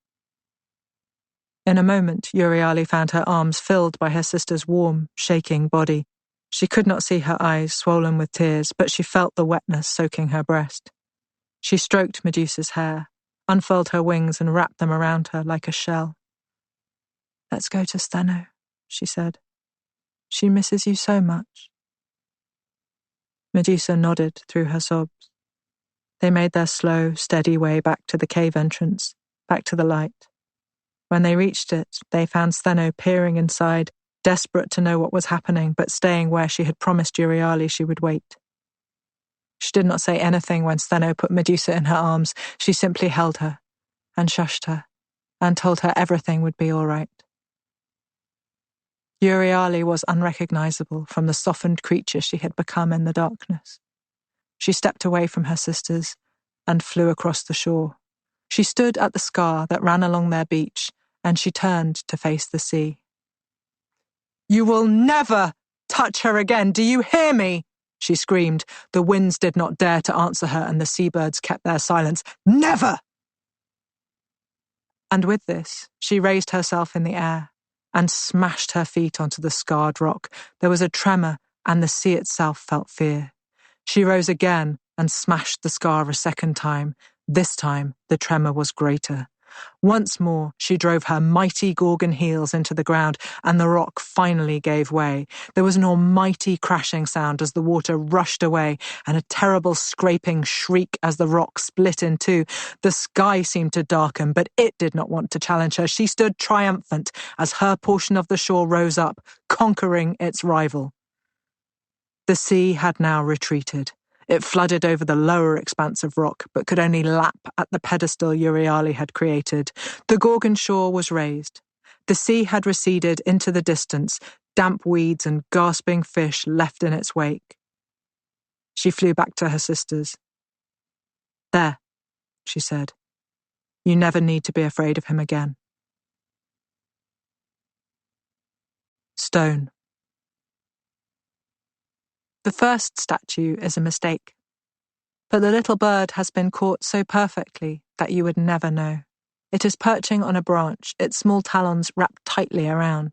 In a moment, Euryale found her arms filled by her sister's warm, shaking body. She could not see her eyes swollen with tears, but she felt the wetness soaking her breast. She stroked Medusa's hair, unfurled her wings and wrapped them around her like a shell. "Let's go to Steno," she said. "She misses you so much." Medusa nodded through her sobs. They made their slow, steady way back to the cave entrance, back to the light. When they reached it, they found Steno peering inside, desperate to know what was happening, but staying where she had promised Euryale she would wait. She did not say anything when Steno put Medusa in her arms. She simply held her, and shushed her, and told her everything would be all right. Euryale was unrecognizable from the softened creature she had become in the darkness. She stepped away from her sisters and flew across the shore. She stood at the scar that ran along their beach, and she turned to face the sea. "You will never touch her again, do you hear me?" she screamed. The winds did not dare to answer her, and the seabirds kept their silence. "Never!" And with this, she raised herself in the air and smashed her feet onto the scarred rock. There was a tremor, and the sea itself felt fear. She rose again and smashed the scar a second time. This time, the tremor was greater. Once more, she drove her mighty Gorgon heels into the ground, and the rock finally gave way. There was an almighty crashing sound as the water rushed away, and a terrible scraping shriek as the rock split in two. The sky seemed to darken, but it did not want to challenge her. She stood triumphant as her portion of the shore rose up, conquering its rival. The sea had now retreated. It flooded over the lower expanse of rock, but could only lap at the pedestal Euryale had created. The Gorgon shore was raised. The sea had receded into the distance, damp weeds and gasping fish left in its wake. She flew back to her sisters. "There," she said. "You never need to be afraid of him again." Stone. The first statue is a mistake, but the little bird has been caught so perfectly that you would never know. It is perching on a branch, its small talons wrapped tightly around.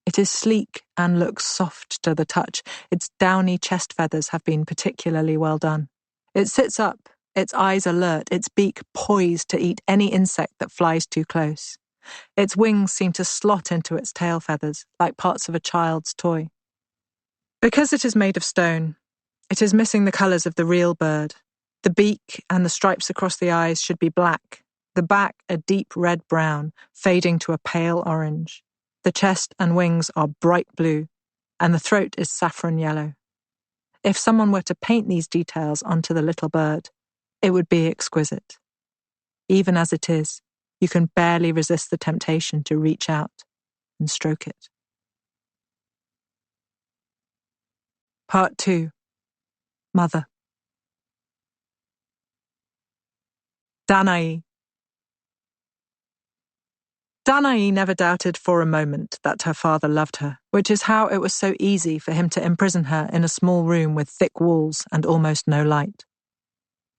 It is sleek and looks soft to the touch. Its downy chest feathers have been particularly well done. It sits up, its eyes alert, its beak poised to eat any insect that flies too close. Its wings seem to slot into its tail feathers, like parts of a child's toy. Because it is made of stone, it is missing the colours of the real bird. The beak and the stripes across the eyes should be black, the back a deep red-brown, fading to a pale orange. The chest and wings are bright blue, and the throat is saffron yellow. If someone were to paint these details onto the little bird, it would be exquisite. Even as it is, you can barely resist the temptation to reach out and stroke it. Part 2. Mother. Danae. Danae never doubted for a moment that her father loved her, which is how it was so easy for him to imprison her in a small room with thick walls and almost no light.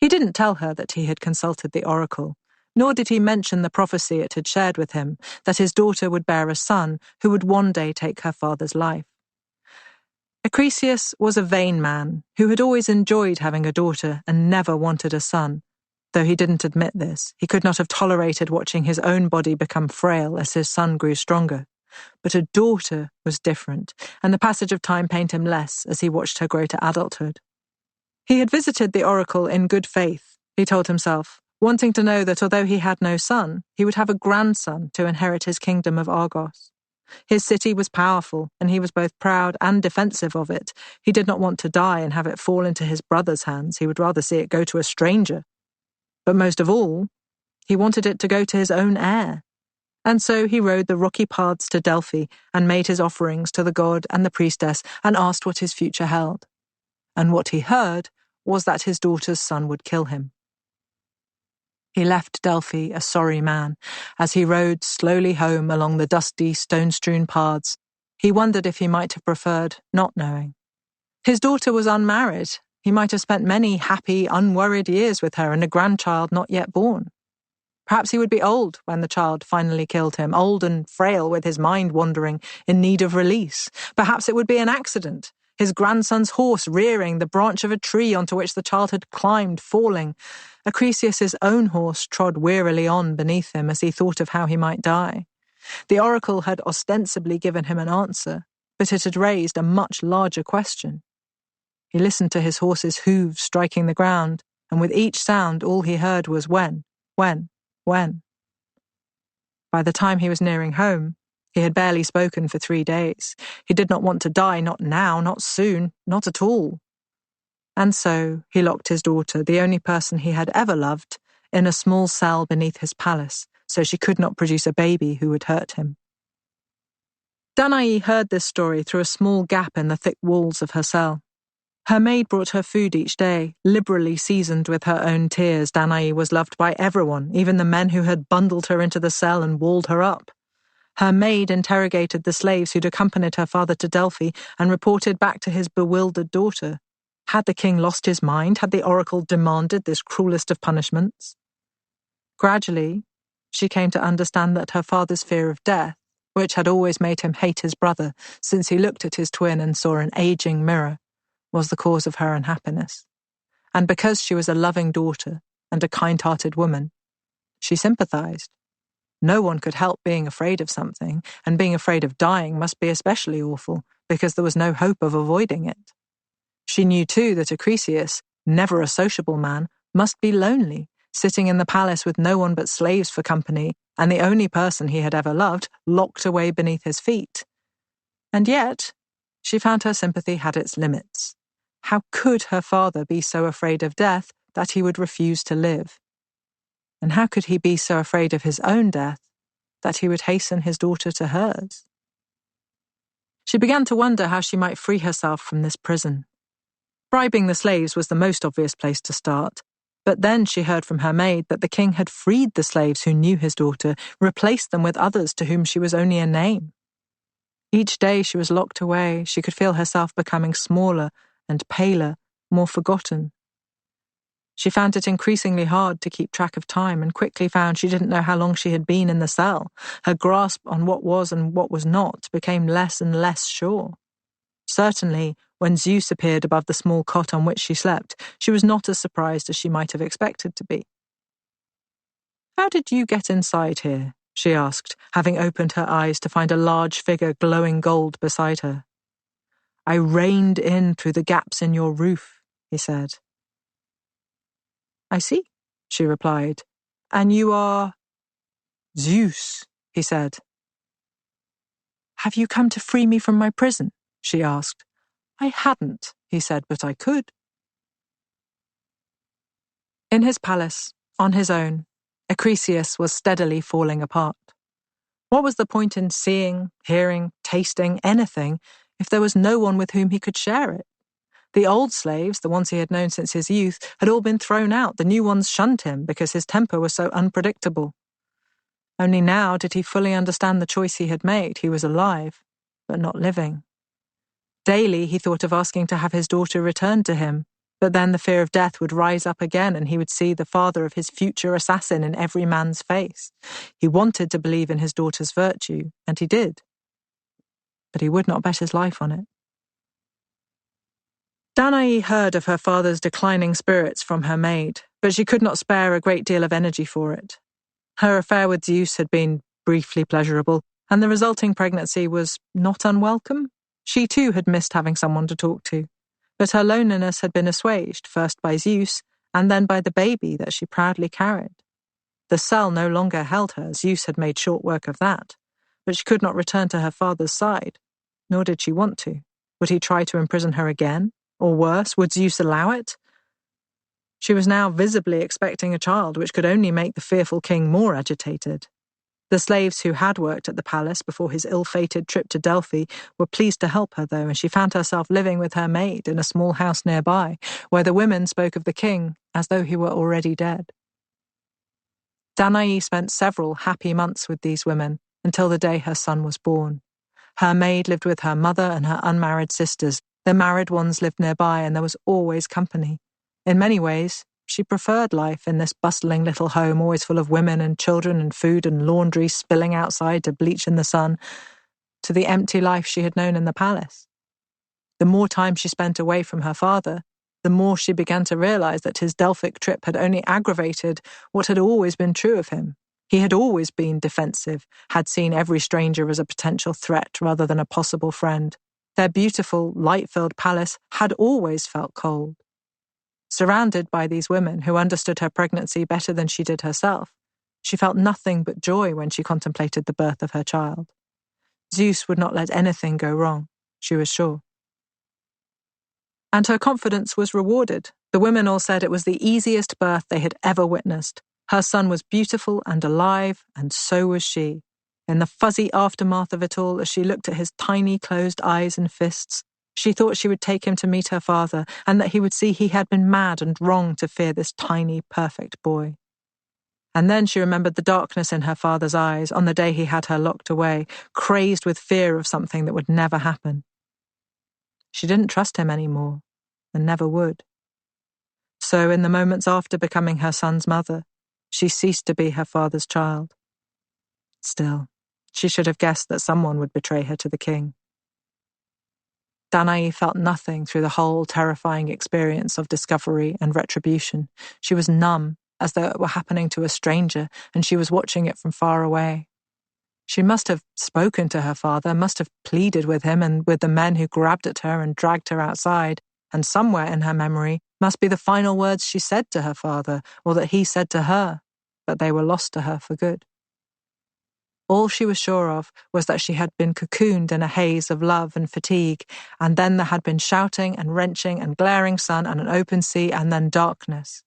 He didn't tell her that he had consulted the oracle, nor did he mention the prophecy it had shared with him, that his daughter would bear a son who would one day take her father's life. Acrisius was a vain man who had always enjoyed having a daughter and never wanted a son. Though he didn't admit this, he could not have tolerated watching his own body become frail as his son grew stronger. But a daughter was different, and the passage of time pained him less as he watched her grow to adulthood. He had visited the oracle in good faith, he told himself, wanting to know that although he had no son, he would have a grandson to inherit his kingdom of Argos. His city was powerful, and he was both proud and defensive of it. He did not want to die and have it fall into his brother's hands. He would rather see it go to a stranger. But most of all, he wanted it to go to his own heir. And so he rode the rocky paths to Delphi and made his offerings to the god and the priestess and asked what his future held. And what he heard was that his daughter's son would kill him. He left Delphi a sorry man. As he rode slowly home along the dusty, stone-strewn paths, he wondered if he might have preferred not knowing. His daughter was unmarried. He might have spent many happy, unworried years with her and a grandchild not yet born. Perhaps he would be old when the child finally killed him, old and frail with his mind wandering, in need of release. Perhaps it would be an accident, his grandson's horse rearing the branch of a tree onto which the child had climbed, falling. Acrisius's own horse trod wearily on beneath him as he thought of how he might die. The oracle had ostensibly given him an answer, but it had raised a much larger question. He listened to his horse's hooves striking the ground, and with each sound all he heard was when. By the time he was nearing home, he had barely spoken for 3 days. He did not want to die, not now, not soon, not at all. And so he locked his daughter, the only person he had ever loved, in a small cell beneath his palace, so she could not produce a baby who would hurt him. Danae heard this story through a small gap in the thick walls of her cell. Her maid brought her food each day, liberally seasoned with her own tears. Danae was loved by everyone, even the men who had bundled her into the cell and walled her up. Her maid interrogated the slaves who'd accompanied her father to Delphi and reported back to his bewildered daughter. Had the king lost his mind? Had the oracle demanded this cruelest of punishments? Gradually, she came to understand that her father's fear of death, which had always made him hate his brother since he looked at his twin and saw an aging mirror, was the cause of her unhappiness. And because she was a loving daughter and a kind-hearted woman, she sympathized. No one could help being afraid of something, and being afraid of dying must be especially awful, because there was no hope of avoiding it. She knew too that Acrisius, never a sociable man, must be lonely, sitting in the palace with no one but slaves for company, and the only person he had ever loved locked away beneath his feet. And yet, she found her sympathy had its limits. How could her father be so afraid of death that he would refuse to live? And how could he be so afraid of his own death that he would hasten his daughter to hers? She began to wonder how she might free herself from this prison. Bribing the slaves was the most obvious place to start, but then she heard from her maid that the king had freed the slaves who knew his daughter, replaced them with others to whom she was only a name. Each day she was locked away, she could feel herself becoming smaller and paler, more forgotten. She found it increasingly hard to keep track of time and quickly found she didn't know how long she had been in the cell. Her grasp on what was and what was not became less and less sure. Certainly, when Zeus appeared above the small cot on which she slept, she was not as surprised as she might have expected to be. "How did you get inside here?" she asked, having opened her eyes to find a large figure glowing gold beside her. "I rained in through the gaps in your roof," he said. "I see," she replied. "And you are—" "Zeus," he said. "Have you come to free me from my prison?" she asked. "I hadn't," he said, "but I could." In his palace, on his own, Acrisius was steadily falling apart. What was the point in seeing, hearing, tasting anything if there was no one with whom he could share it? The old slaves, the ones he had known since his youth, had all been thrown out. The new ones shunned him because his temper was so unpredictable. Only now did he fully understand the choice he had made. He was alive, but not living. Daily he thought of asking to have his daughter returned to him, but then the fear of death would rise up again and he would see the father of his future assassin in every man's face. He wanted to believe in his daughter's virtue, and he did. But he would not bet his life on it. Danae heard of her father's declining spirits from her maid, but she could not spare a great deal of energy for it. Her affair with Zeus had been briefly pleasurable, and the resulting pregnancy was not unwelcome. She too had missed having someone to talk to, but her loneliness had been assuaged first by Zeus and then by the baby that she proudly carried. The cell no longer held her. Zeus had made short work of that, but she could not return to her father's side, nor did she want to. Would he try to imprison her again? Or worse, would Zeus allow it? She was now visibly expecting a child, which could only make the fearful king more agitated. The slaves who had worked at the palace before his ill-fated trip to Delphi were pleased to help her, though, and she found herself living with her maid in a small house nearby, where the women spoke of the king as though he were already dead. Danae spent several happy months with these women until the day her son was born. Her maid lived with her mother and her unmarried sisters. The married ones lived nearby, and there was always company. In many ways, she preferred life in this bustling little home, always full of women and children and food and laundry spilling outside to bleach in the sun, to the empty life she had known in the palace. The more time she spent away from her father, the more she began to realize that his Delphic trip had only aggravated what had always been true of him. He had always been defensive, had seen every stranger as a potential threat rather than a possible friend. Their beautiful, light-filled palace had always felt cold. Surrounded by these women who understood her pregnancy better than she did herself, she felt nothing but joy when she contemplated the birth of her child. Zeus would not let anything go wrong, she was sure. And her confidence was rewarded. The women all said it was the easiest birth they had ever witnessed. Her son was beautiful and alive, and so was she. In the fuzzy aftermath of it all, as she looked at his tiny closed eyes and fists, she thought she would take him to meet her father, and that he would see he had been mad and wrong to fear this tiny, perfect boy. And then she remembered the darkness in her father's eyes on the day he had her locked away, crazed with fear of something that would never happen. She didn't trust him anymore, and never would. So in the moments after becoming her son's mother, she ceased to be her father's child. Still, she should have guessed that someone would betray her to the king. Danae felt nothing through the whole terrifying experience of discovery and retribution. She was numb, as though it were happening to a stranger, and she was watching it from far away. She must have spoken to her father, must have pleaded with him and with the men who grabbed at her and dragged her outside, and somewhere in her memory must be the final words she said to her father, or that he said to her, but they were lost to her for good. All she was sure of was that she had been cocooned in a haze of love and fatigue, and then there had been shouting and wrenching and glaring sun and an open sea and then darkness.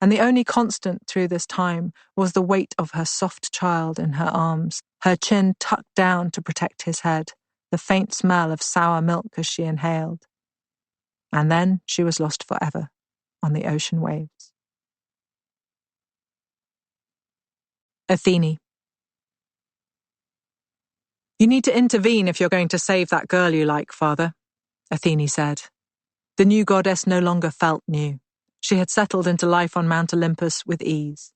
And the only constant through this time was the weight of her soft child in her arms, her chin tucked down to protect his head, the faint smell of sour milk as she inhaled. And then she was lost forever on the ocean waves. Athene. "You need to intervene if you're going to save that girl you like, father," Athene said. The new goddess no longer felt new. She had settled into life on Mount Olympus with ease.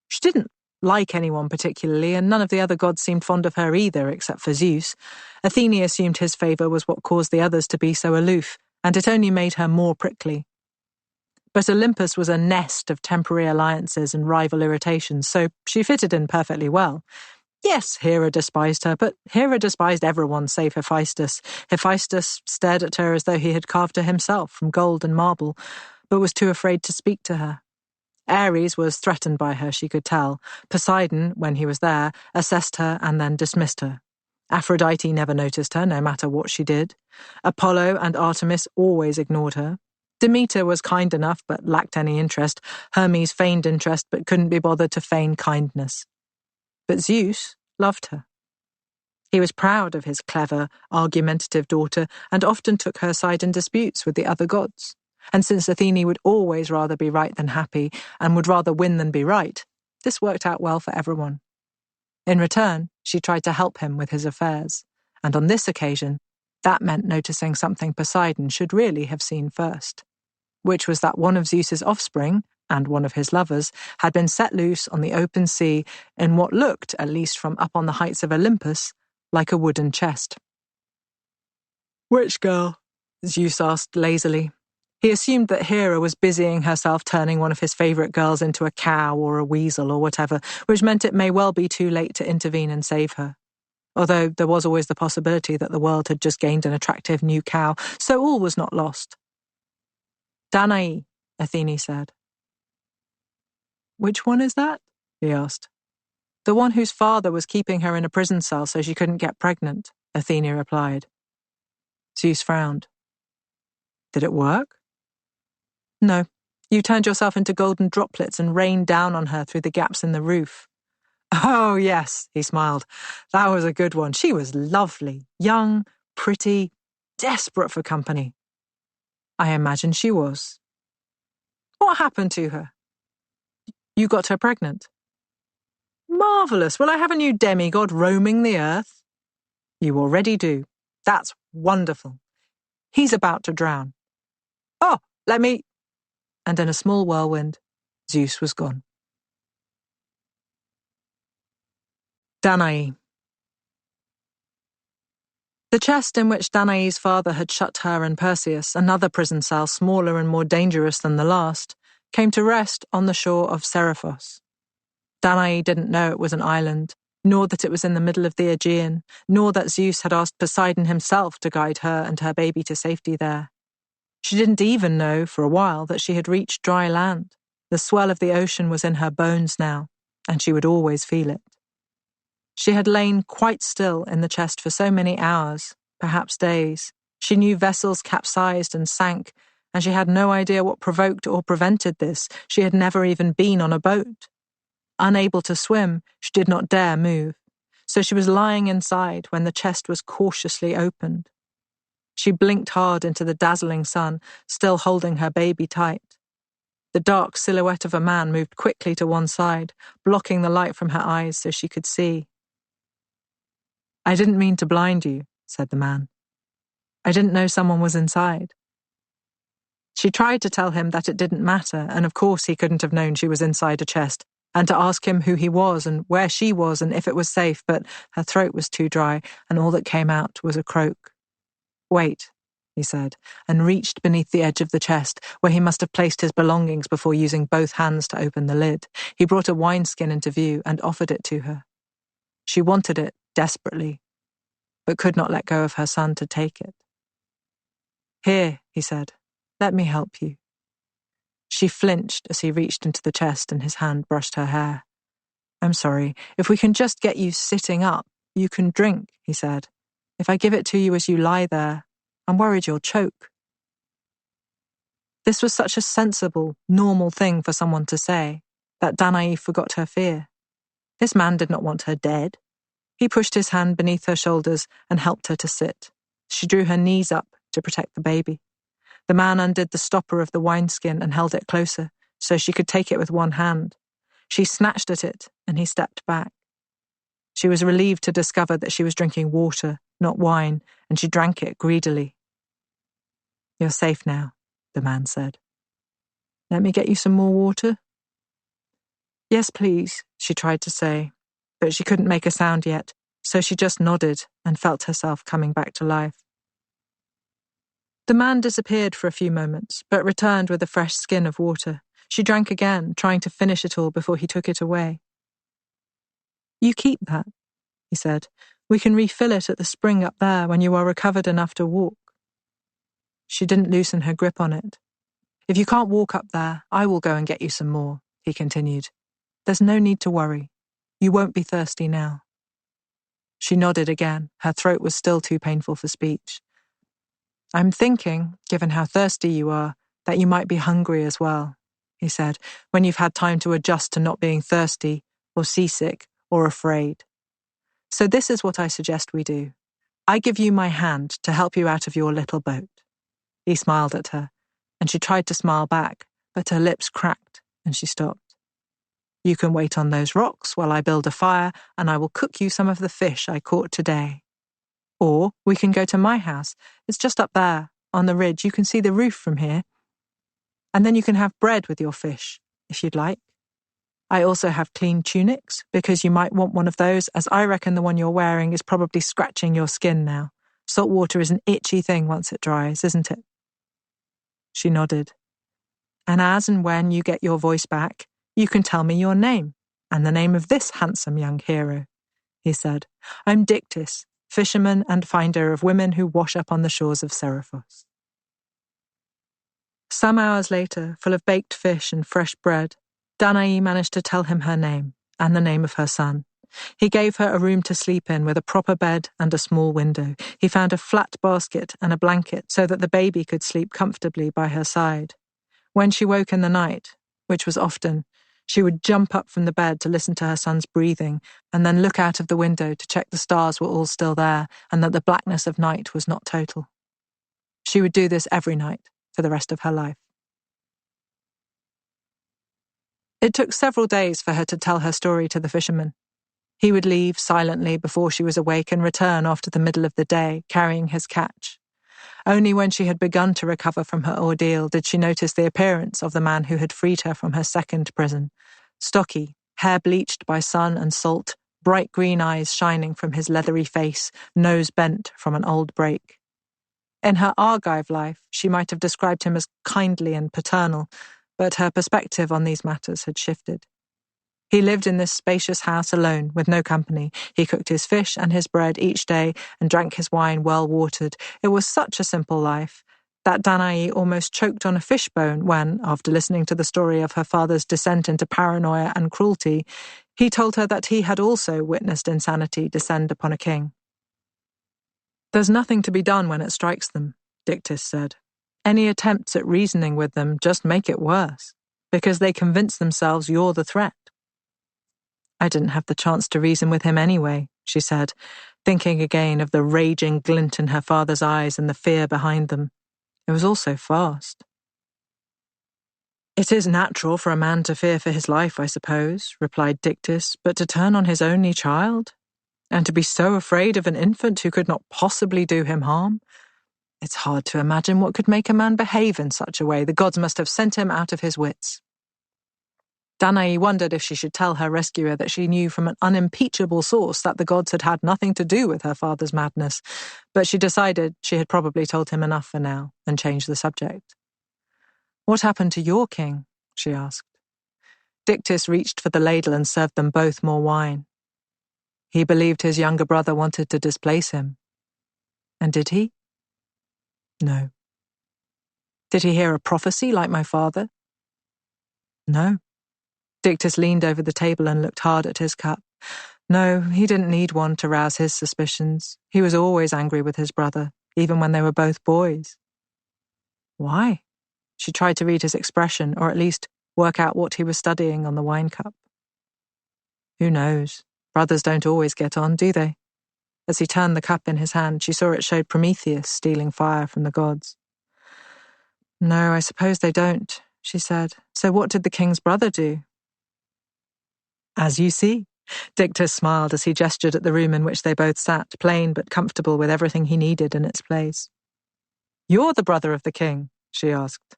She didn't like anyone particularly, and none of the other gods seemed fond of her either, except for Zeus. Athene assumed his favour was what caused the others to be so aloof, and it only made her more prickly. But Olympus was a nest of temporary alliances and rival irritations, so she fitted in perfectly well. Yes, Hera despised her, but Hera despised everyone save Hephaestus. Hephaestus stared at her as though he had carved her himself from gold and marble, but was too afraid to speak to her. Ares was threatened by her, she could tell. Poseidon, when he was there, assessed her and then dismissed her. Aphrodite never noticed her, no matter what she did. Apollo and Artemis always ignored her. Demeter was kind enough but lacked any interest. Hermes feigned interest but couldn't be bothered to feign kindness. But Zeus loved her. He was proud of his clever, argumentative daughter and often took her side in disputes with the other gods. And since Athene would always rather be right than happy and would rather win than be right, this worked out well for everyone. In return, she tried to help him with his affairs, and on this occasion, that meant noticing something Poseidon should really have seen first, which was that one of Zeus's offspring, and one of his lovers, had been set loose on the open sea in what looked, at least from up on the heights of Olympus, like a wooden chest. "Which girl?" Zeus asked lazily. He assumed that Hera was busying herself turning one of his favourite girls into a cow or a weasel or whatever, which meant it may well be too late to intervene and save her. Although there was always the possibility that the world had just gained an attractive new cow, so all was not lost. "Danae," Athene said. "Which one is that?" he asked. "The one whose father was keeping her in a prison cell so she couldn't get pregnant," Athene replied. Zeus frowned. "Did it work?" "No. You turned yourself into golden droplets and rained down on her through the gaps in the roof." "Oh, yes," he smiled. "That was a good one. She was lovely, young, pretty, desperate for company." "I imagine she was." "What happened to her?" "You got her pregnant." "Marvellous. Will I have a new demigod roaming the earth?" "You already do. That's wonderful. He's about to drown." "Oh, let me—" And in a small whirlwind, Zeus was gone. Danae. The chest in which Danae's father had shut her and Perseus, another prison cell smaller and more dangerous than the last, came to rest on the shore of Seriphos. Danae didn't know it was an island, nor that it was in the middle of the Aegean, nor that Zeus had asked Poseidon himself to guide her and her baby to safety there. She didn't even know, for a while, that she had reached dry land. The swell of the ocean was in her bones now, and she would always feel it. She had lain quite still in the chest for so many hours, perhaps days. She knew vessels capsized and sank, and she had no idea what provoked or prevented this. She had never even been on a boat. Unable to swim, she did not dare move, so she was lying inside when the chest was cautiously opened. She blinked hard into the dazzling sun, still holding her baby tight. The dark silhouette of a man moved quickly to one side, blocking the light from her eyes so she could see. "I didn't mean to blind you," said the man. "I didn't know someone was inside." She tried to tell him that it didn't matter, and of course he couldn't have known she was inside a chest, and to ask him who he was and where she was and if it was safe, but her throat was too dry, and all that came out was a croak. "Wait," he said, and reached beneath the edge of the chest, where he must have placed his belongings before using both hands to open the lid. He brought a wineskin into view and offered it to her. She wanted it desperately, but could not let go of her son to take it. "Here," he said, "let me help you." She flinched as he reached into the chest and his hand brushed her hair. "I'm sorry, if we can just get you sitting up, you can drink," he said. "If I give it to you as you lie there, I'm worried you'll choke." This was such a sensible, normal thing for someone to say, that Danae forgot her fear. This man did not want her dead. He pushed his hand beneath her shoulders and helped her to sit. She drew her knees up to protect the baby. The man undid the stopper of the wineskin and held it closer, so she could take it with one hand. She snatched at it, and he stepped back. She was relieved to discover that she was drinking water, not wine, and she drank it greedily. "You're safe now," the man said. Let me get you some more water? Yes, please, she tried to say, but she couldn't make a sound yet, so she just nodded and felt herself coming back to life. The man disappeared for a few moments, but returned with a fresh skin of water. She drank again, trying to finish it all before he took it away. You keep that, he said. We can refill it at the spring up there when you are recovered enough to walk. She didn't loosen her grip on it. If you can't walk up there, I will go and get you some more, he continued. There's no need to worry. You won't be thirsty now. She nodded again. Her throat was still too painful for speech. I'm thinking, given how thirsty you are, that you might be hungry as well, he said, when you've had time to adjust to not being thirsty, or seasick, or afraid. So this is what I suggest we do. I give you my hand to help you out of your little boat. He smiled at her, and she tried to smile back, but her lips cracked, and she stopped. You can wait on those rocks while I build a fire, and I will cook you some of the fish I caught today. Or we can go to my house. It's just up there, on the ridge. You can see the roof from here. And then you can have bread with your fish, if you'd like. I also have clean tunics, because you might want one of those, as I reckon the one you're wearing is probably scratching your skin now. Salt water is an itchy thing once it dries, isn't it? She nodded. And as and when you get your voice back, you can tell me your name, and the name of this handsome young hero, he said. I'm Dictys, fisherman and finder of women who wash up on the shores of Seriphos. Some hours later, full of baked fish and fresh bread, Danae managed to tell him her name, and the name of her son. He gave her a room to sleep in with a proper bed and a small window. He found a flat basket and a blanket so that the baby could sleep comfortably by her side. When she woke in the night, which was often, she would jump up from the bed to listen to her son's breathing and then look out of the window to check the stars were all still there and that the blackness of night was not total. She would do this every night for the rest of her life. It took several days for her to tell her story to the fisherman. He would leave silently before she was awake and return after the middle of the day, carrying his catch. Only when she had begun to recover from her ordeal did she notice the appearance of the man who had freed her from her second prison. Stocky, hair bleached by sun and salt, bright green eyes shining from his leathery face, nose bent from an old break. In her Argive life, she might have described him as kindly and paternal, but her perspective on these matters had shifted. He lived in this spacious house alone, with no company. He cooked his fish and his bread each day and drank his wine well watered. It was such a simple life that Danae almost choked on a fishbone when, after listening to the story of her father's descent into paranoia and cruelty, he told her that he had also witnessed insanity descend upon a king. There's nothing to be done when it strikes them, Dictys said. Any attempts at reasoning with them just make it worse, because they convince themselves you're the threat. I didn't have the chance to reason with him anyway, she said, thinking again of the raging glint in her father's eyes and the fear behind them. It was all so fast. It is natural for a man to fear for his life, I suppose, replied Dictys, but to turn on his only child? And to be so afraid of an infant who could not possibly do him harm? It's hard to imagine what could make a man behave in such a way. The gods must have sent him out of his wits. Danae wondered if she should tell her rescuer that she knew from an unimpeachable source that the gods had had nothing to do with her father's madness, but she decided she had probably told him enough for now and changed the subject. What happened to your king? She asked. Dictys reached for the ladle and served them both more wine. He believed his younger brother wanted to displace him. And did he? No. Did he hear a prophecy like my father? No. Dictys leaned over the table and looked hard at his cup. No, he didn't need one to rouse his suspicions. He was always angry with his brother, even when they were both boys. Why? She tried to read his expression, or at least work out what he was studying on the wine cup. Who knows? Brothers don't always get on, do they? As he turned the cup in his hand, she saw it showed Prometheus stealing fire from the gods. No, I suppose they don't, she said. So what did the king's brother do? As you see. Dictys smiled as he gestured at the room in which they both sat, plain but comfortable with everything he needed in its place. You're the brother of the king, she asked.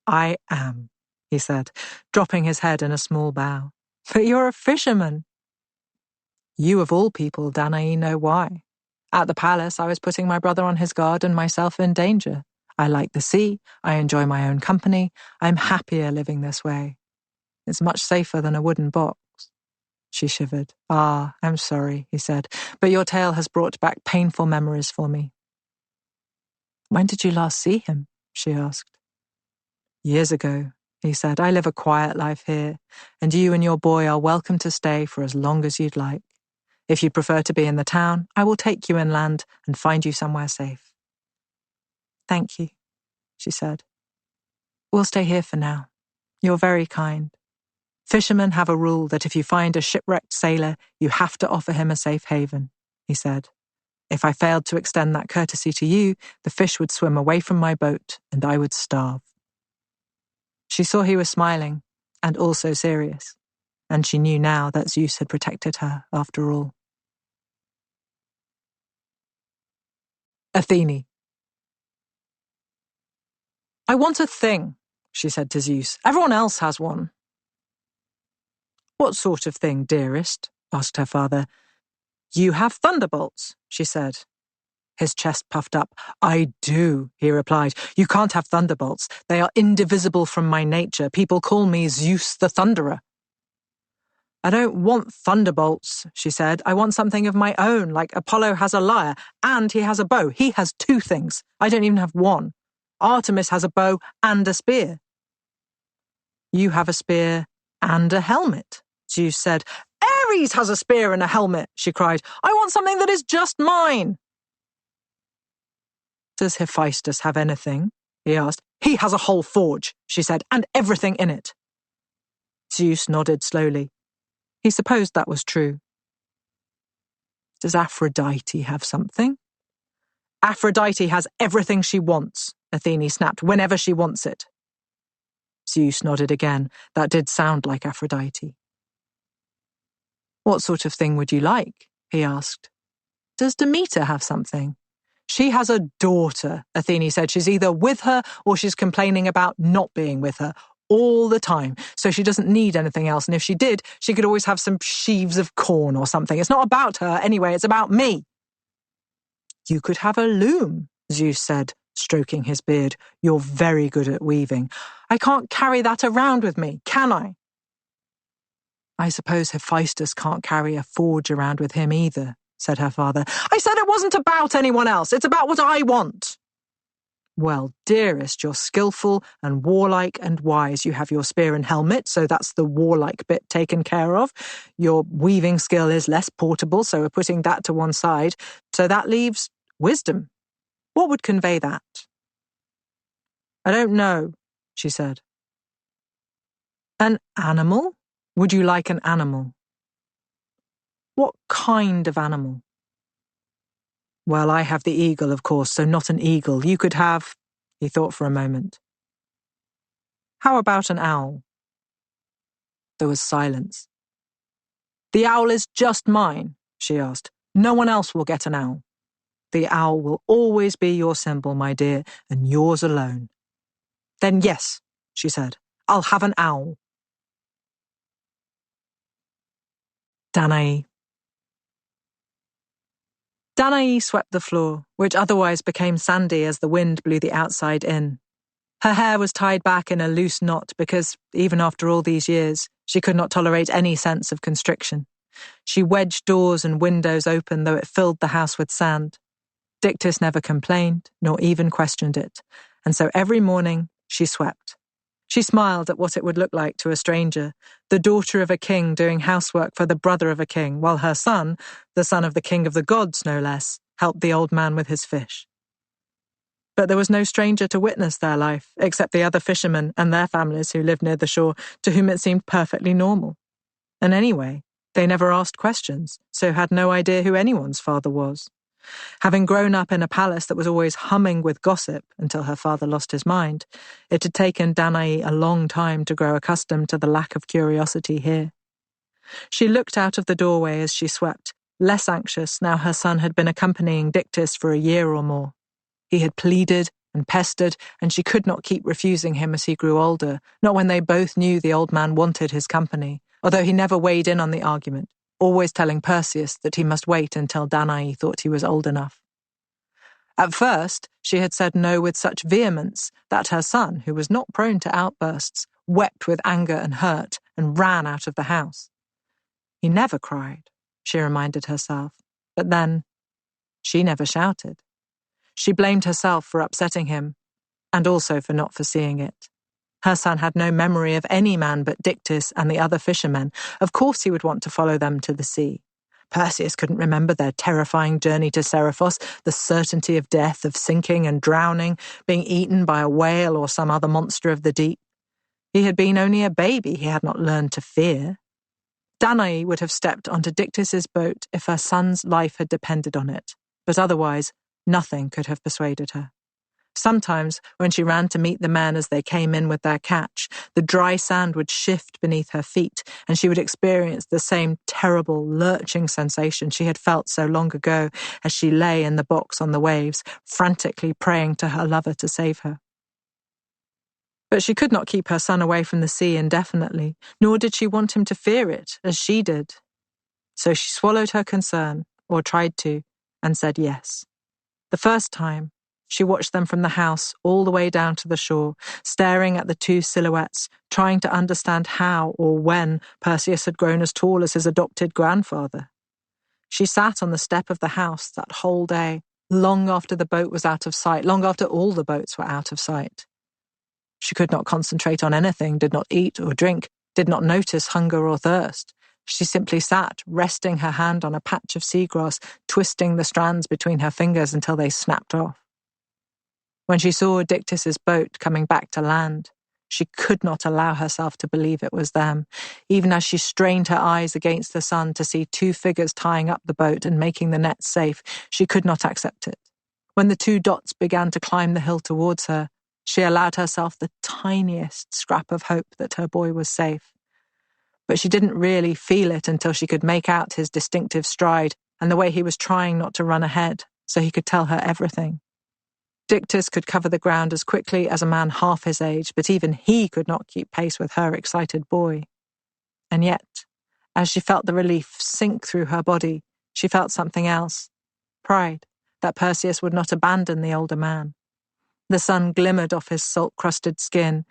I am, he said, dropping his head in a small bow. But you're a fisherman. You of all people, Danae, know why. At the palace, I was putting my brother on his guard and myself in danger. I like the sea, I enjoy my own company, I'm happier living this way. It's much safer than a wooden box. She shivered. Ah, I'm sorry, he said, but your tale has brought back painful memories for me. When did you last see him? She asked. Years ago, he said. I live a quiet life here, and you and your boy are welcome to stay for as long as you'd like. If you prefer to be in the town, I will take you inland and find you somewhere safe. Thank you, she said. We'll stay here for now. You're very kind. Fishermen have a rule that if you find a shipwrecked sailor, you have to offer him a safe haven, he said. If I failed to extend that courtesy to you, the fish would swim away from my boat and I would starve. She saw he was smiling and also serious, and she knew now that Zeus had protected her after all. Athene. I want a thing, she said to Zeus. Everyone else has one. What sort of thing, dearest? Asked her father. You have thunderbolts, she said. His chest puffed up. I do, he replied. You can't have thunderbolts. They are indivisible from my nature. People call me Zeus the Thunderer. I don't want thunderbolts, she said. I want something of my own, like Apollo has a lyre, and he has a bow. He has two things. I don't even have one. Artemis has a bow and a spear. You have a spear and a helmet, Zeus said. Ares has a spear and a helmet, she cried. I want something that is just mine. Does Hephaestus have anything? He asked. He has a whole forge, she said, and everything in it. Zeus nodded slowly. He supposed that was true. Does Aphrodite have something? Aphrodite has everything she wants, Athene snapped, whenever she wants it. Zeus nodded again. That did sound like Aphrodite. What sort of thing would you like? He asked. Does Demeter have something? She has a daughter, Athene said. She's either with her or she's complaining about not being with her all the time, so she doesn't need anything else, and if she did, she could always have some sheaves of corn or something. It's not about her anyway, it's about me. You could have a loom, Zeus said, stroking his beard. You're very good at weaving. I can't carry that around with me, can I? I suppose Hephaestus can't carry a forge around with him either, said her father. I said it wasn't about anyone else. It's about what I want. Well, dearest, you're skillful and warlike and wise. You have your spear and helmet, so that's the warlike bit taken care of. Your weaving skill is less portable, so we're putting that to one side. So that leaves wisdom. What would convey that? I don't know, she said. An animal? Would you like an animal? What kind of animal? Well, I have the eagle, of course, so not an eagle. You could have... He thought for a moment. How about an owl? There was silence. The owl is just mine, she asked. No one else will get an owl. The owl will always be your symbol, my dear, and yours alone. Then yes, she said, I'll have an owl. Danae. Danae swept the floor, which otherwise became sandy as the wind blew the outside in. Her hair was tied back in a loose knot because, even after all these years, she could not tolerate any sense of constriction. She wedged doors and windows open, though it filled the house with sand. Dictys never complained, nor even questioned it, and so every morning she swept. She smiled at what it would look like to a stranger, the daughter of a king doing housework for the brother of a king, while her son, the son of the king of the gods no less, helped the old man with his fish. But there was no stranger to witness their life, except the other fishermen and their families who lived near the shore, to whom it seemed perfectly normal. And anyway, they never asked questions, so had no idea who anyone's father was. Having grown up in a palace that was always humming with gossip until her father lost his mind, it had taken Danae a long time to grow accustomed to the lack of curiosity here. She looked out of the doorway as she swept, less anxious now her son had been accompanying Dictys for a year or more. He had pleaded and pestered, and she could not keep refusing him as he grew older, not when they both knew the old man wanted his company, although he never weighed in on the argument, always telling Perseus that he must wait until Danae thought he was old enough. At first, she had said no with such vehemence that her son, who was not prone to outbursts, wept with anger and hurt and ran out of the house. He never cried, she reminded herself, but then she never shouted. She blamed herself for upsetting him, and also for not foreseeing it. Her son had no memory of any man but Dictys and the other fishermen. Of course he would want to follow them to the sea. Perseus couldn't remember their terrifying journey to Seriphos, the certainty of death, of sinking and drowning, being eaten by a whale or some other monster of the deep. He had been only a baby, he had not learned to fear. Danae would have stepped onto Dictys's boat if her son's life had depended on it, but otherwise nothing could have persuaded her. Sometimes, when she ran to meet the men as they came in with their catch, the dry sand would shift beneath her feet, and she would experience the same terrible, lurching sensation she had felt so long ago as she lay in the box on the waves, frantically praying to her lover to save her. But she could not keep her son away from the sea indefinitely, nor did she want him to fear it, as she did. So she swallowed her concern, or tried to, and said yes. The first time, she watched them from the house all the way down to the shore, staring at the two silhouettes, trying to understand how or when Perseus had grown as tall as his adopted grandfather. She sat on the step of the house that whole day, long after the boat was out of sight, long after all the boats were out of sight. She could not concentrate on anything, did not eat or drink, did not notice hunger or thirst. She simply sat, resting her hand on a patch of seagrass, twisting the strands between her fingers until they snapped off. When she saw Dictys's boat coming back to land, she could not allow herself to believe it was them, even as she strained her eyes against the sun to see two figures tying up the boat and making the net safe. She could not accept it. When the two dots began to climb the hill towards her, she allowed herself the tiniest scrap of hope that her boy was safe. But she didn't really feel it until she could make out his distinctive stride and the way he was trying not to run ahead, so he could tell her everything. Dictys could cover the ground as quickly as a man half his age, but even he could not keep pace with her excited boy. And yet, as she felt the relief sink through her body, she felt something else. Pride, that Perseus would not abandon the older man. The sun glimmered off his salt-crusted skin,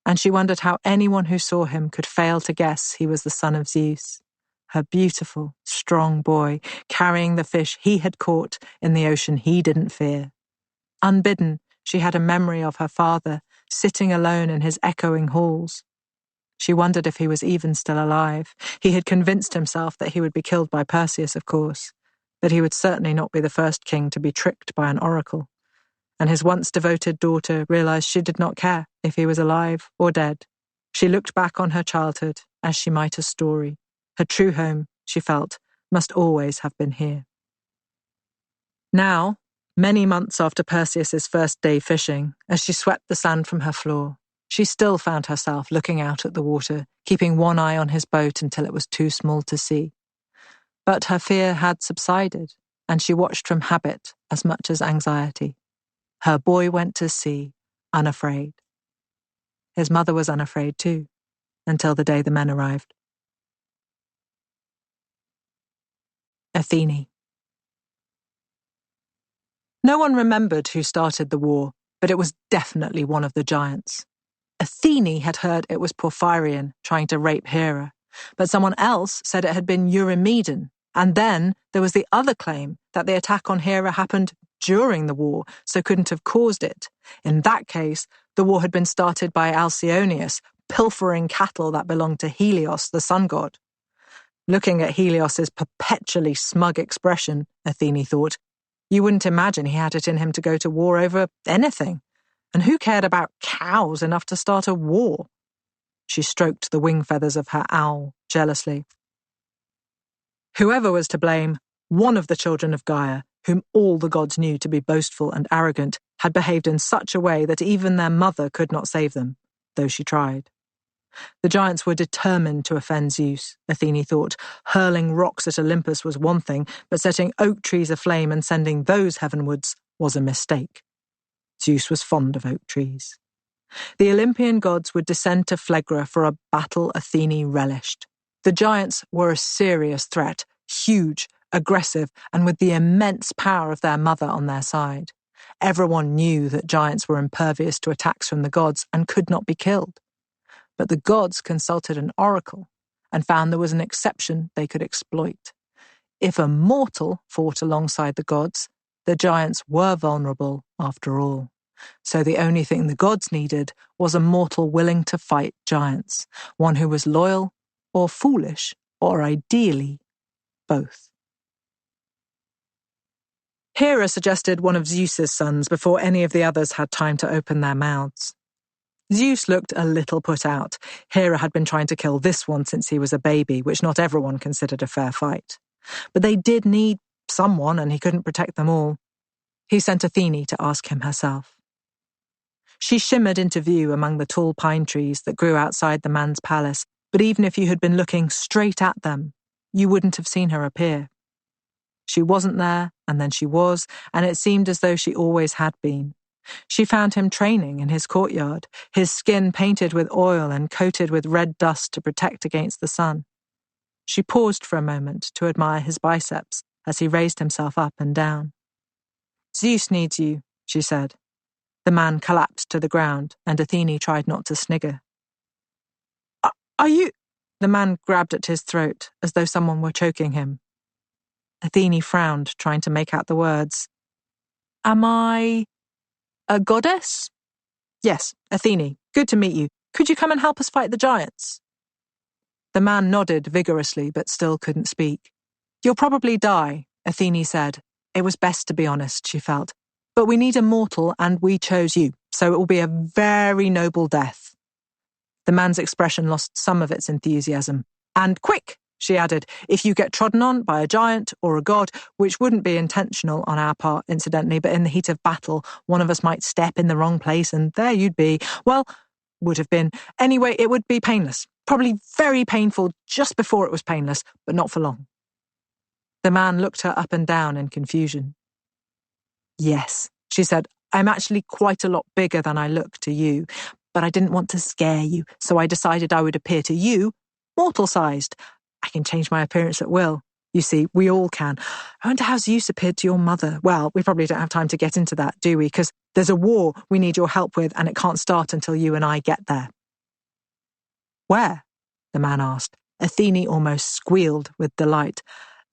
and she wondered how anyone who saw him could fail to guess he was the son of Zeus, her beautiful, strong boy, carrying the fish he had caught in the ocean he didn't fear. Unbidden, she had a memory of her father, sitting alone in his echoing halls. She wondered if he was even still alive. He had convinced himself that he would be killed by Perseus, of course, but he would certainly not be the first king to be tricked by an oracle. And his once devoted daughter realized she did not care if he was alive or dead. She looked back on her childhood as she might a story. Her true home, she felt, must always have been here. Now, many months after Perseus's first day fishing, as she swept the sand from her floor, she still found herself looking out at the water, keeping one eye on his boat until it was too small to see. But her fear had subsided, and she watched from habit as much as anxiety. Her boy went to sea, unafraid. His mother was unafraid too, until the day the men arrived. Athene. No one remembered who started the war, but it was definitely one of the giants. Athene had heard it was Porphyrion trying to rape Hera, but someone else said it had been Eurymedon, and then there was the other claim that the attack on Hera happened during the war, so couldn't have caused it. In that case, the war had been started by Alcyoneus, pilfering cattle that belonged to Helios, the sun god. Looking at Helios's perpetually smug expression, Athene thought, you wouldn't imagine he had it in him to go to war over anything. And who cared about cows enough to start a war? She stroked the wing feathers of her owl jealously. Whoever was to blame, one of the children of Gaia, whom all the gods knew to be boastful and arrogant, had behaved in such a way that even their mother could not save them, though she tried. The giants were determined to offend Zeus, Athene thought. Hurling rocks at Olympus was one thing, but setting oak trees aflame and sending those heavenwards was a mistake. Zeus was fond of oak trees. The Olympian gods would descend to Phlegra for a battle Athene relished. The giants were a serious threat, huge, aggressive, and with the immense power of their mother on their side. Everyone knew that giants were impervious to attacks from the gods and could not be killed. But the gods consulted an oracle and found there was an exception they could exploit. If a mortal fought alongside the gods, the giants were vulnerable after all. So the only thing the gods needed was a mortal willing to fight giants, one who was loyal or foolish, or ideally, both. Hera suggested one of Zeus's sons before any of the others had time to open their mouths. Zeus looked a little put out. Hera had been trying to kill this one since he was a baby, which not everyone considered a fair fight. But they did need someone, and he couldn't protect them all. He sent Athene to ask him herself. She shimmered into view among the tall pine trees that grew outside the man's palace, but even if you had been looking straight at them, you wouldn't have seen her appear. She wasn't there, and then she was, and it seemed as though she always had been. She found him training in his courtyard, his skin painted with oil and coated with red dust to protect against the sun. She paused for a moment to admire his biceps as he raised himself up and down. "Zeus needs you," she said. The man collapsed to the ground, and Athene tried not to snigger. Are you—" The man grabbed at his throat as though someone were choking him. Athene frowned, trying to make out the words. "Am I a goddess?" "Yes, Athene. Good to meet you. Could you come and help us fight the giants?" The man nodded vigorously, but still couldn't speak. "You'll probably die," Athene said. It was best to be honest, she felt. "But we need a mortal, and we chose you, so it will be a very noble death." The man's expression lost some of its enthusiasm. "And quick," she added, "if you get trodden on by a giant or a god, which wouldn't be intentional on our part, incidentally, but in the heat of battle, one of us might step in the wrong place, and there you'd be. Well, would have been. Anyway, it would be painless. Probably very painful just before it was painless, but not for long." The man looked her up and down in confusion. "Yes," she said, "I'm actually quite a lot bigger than I look to you, but I didn't want to scare you, so I decided I would appear to you mortal-sized. I can change my appearance at will. You see, we all can. I wonder how Zeus appeared to your mother. Well, we probably don't have time to get into that, do we? Because there's a war we need your help with, and it can't start until you and I get there." "Where?" the man asked. Athene almost squealed with delight.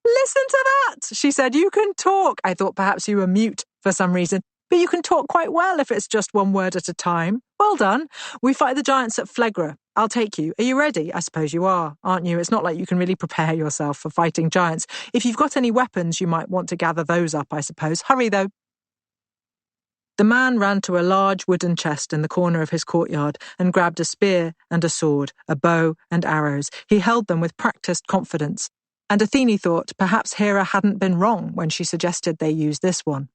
"Listen to that," she said. "You can talk. I thought perhaps you were mute for some reason, but you can talk quite well if it's just one word at a time. Well done. We fight the giants at Phlegra. I'll take you. Are you ready? I suppose you are, aren't you? It's not like you can really prepare yourself for fighting giants. If you've got any weapons, you might want to gather those up, I suppose. Hurry, though." The man ran to a large wooden chest in the corner of his courtyard and grabbed a spear and a sword, a bow and arrows. He held them with practiced confidence, and Athene thought perhaps Hera hadn't been wrong when she suggested they use this one.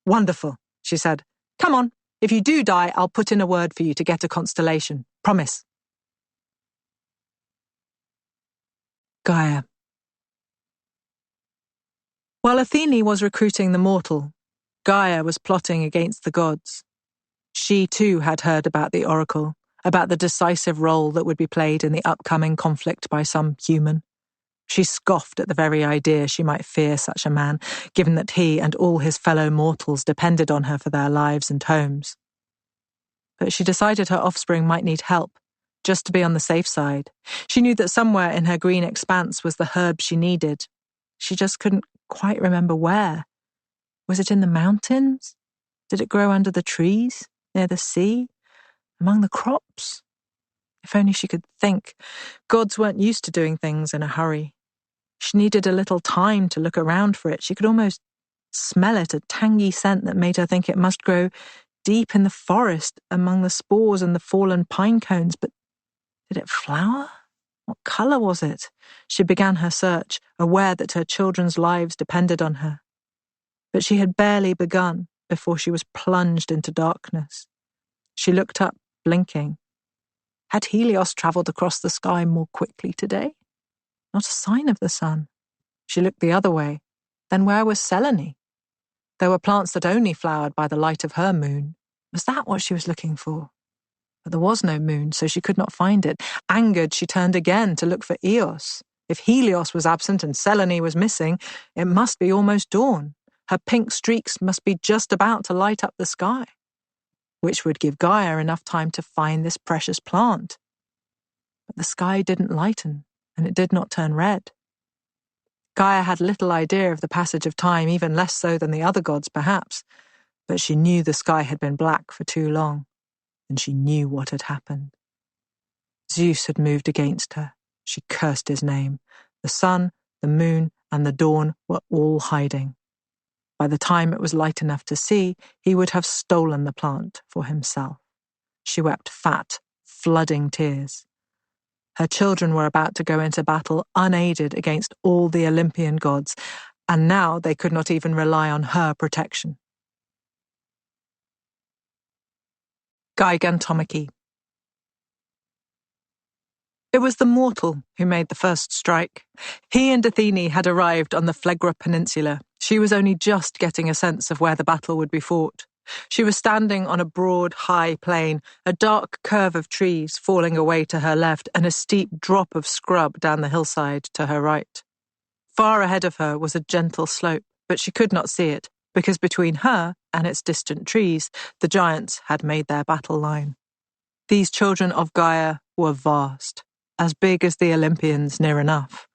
"Wonderful," she said. "Come on. If you do die, I'll put in a word for you to get a constellation. Promise." Gaia. While Athene was recruiting the mortal, Gaia was plotting against the gods. She too had heard about the oracle, about the decisive role that would be played in the upcoming conflict by some human. She scoffed at the very idea she might fear such a man, given that he and all his fellow mortals depended on her for their lives and homes. But she decided her offspring might need help, just to be on the safe side. She knew that somewhere in her green expanse was the herb she needed. She just couldn't quite remember where. Was it in the mountains? Did it grow under the trees, near the sea, among the crops? If only she could think. Gods weren't used to doing things in a hurry. She needed a little time to look around for it. She could almost smell it, a tangy scent that made her think it must grow deep in the forest, among the spores and the fallen pine cones. But did it flower? What colour was it? She began her search, aware that her children's lives depended on her. But she had barely begun before she was plunged into darkness. She looked up, blinking. Had Helios travelled across the sky more quickly today? Not a sign of the sun. She looked the other way. Then where was Selene? There were plants that only flowered by the light of her moon. Was that what she was looking for? But there was no moon, so she could not find it. Angered, she turned again to look for Eos. If Helios was absent and Selene was missing, it must be almost dawn. Her pink streaks must be just about to light up the sky, which would give Gaia enough time to find this precious plant. But the sky didn't lighten, and it did not turn red. Gaia had little idea of the passage of time, even less so than the other gods, perhaps, but she knew the sky had been black for too long, and she knew what had happened. Zeus had moved against her. She cursed his name. The sun, the moon, and the dawn were all hiding. By the time it was light enough to see, he would have stolen the plant for himself. She wept fat, flooding tears. Her children were about to go into battle unaided against all the Olympian gods, and now they could not even rely on her protection. Gigantomachy. It was the mortal who made the first strike. He and Athene had arrived on the Phlegra Peninsula. She was only just getting a sense of where the battle would be fought. She was standing on a broad, high plain, a dark curve of trees falling away to her left and a steep drop of scrub down the hillside to her right. Far ahead of her was a gentle slope, but she could not see it, because between her and its distant trees, the giants had made their battle line. These children of Gaia were vast, as big as the Olympians near enough,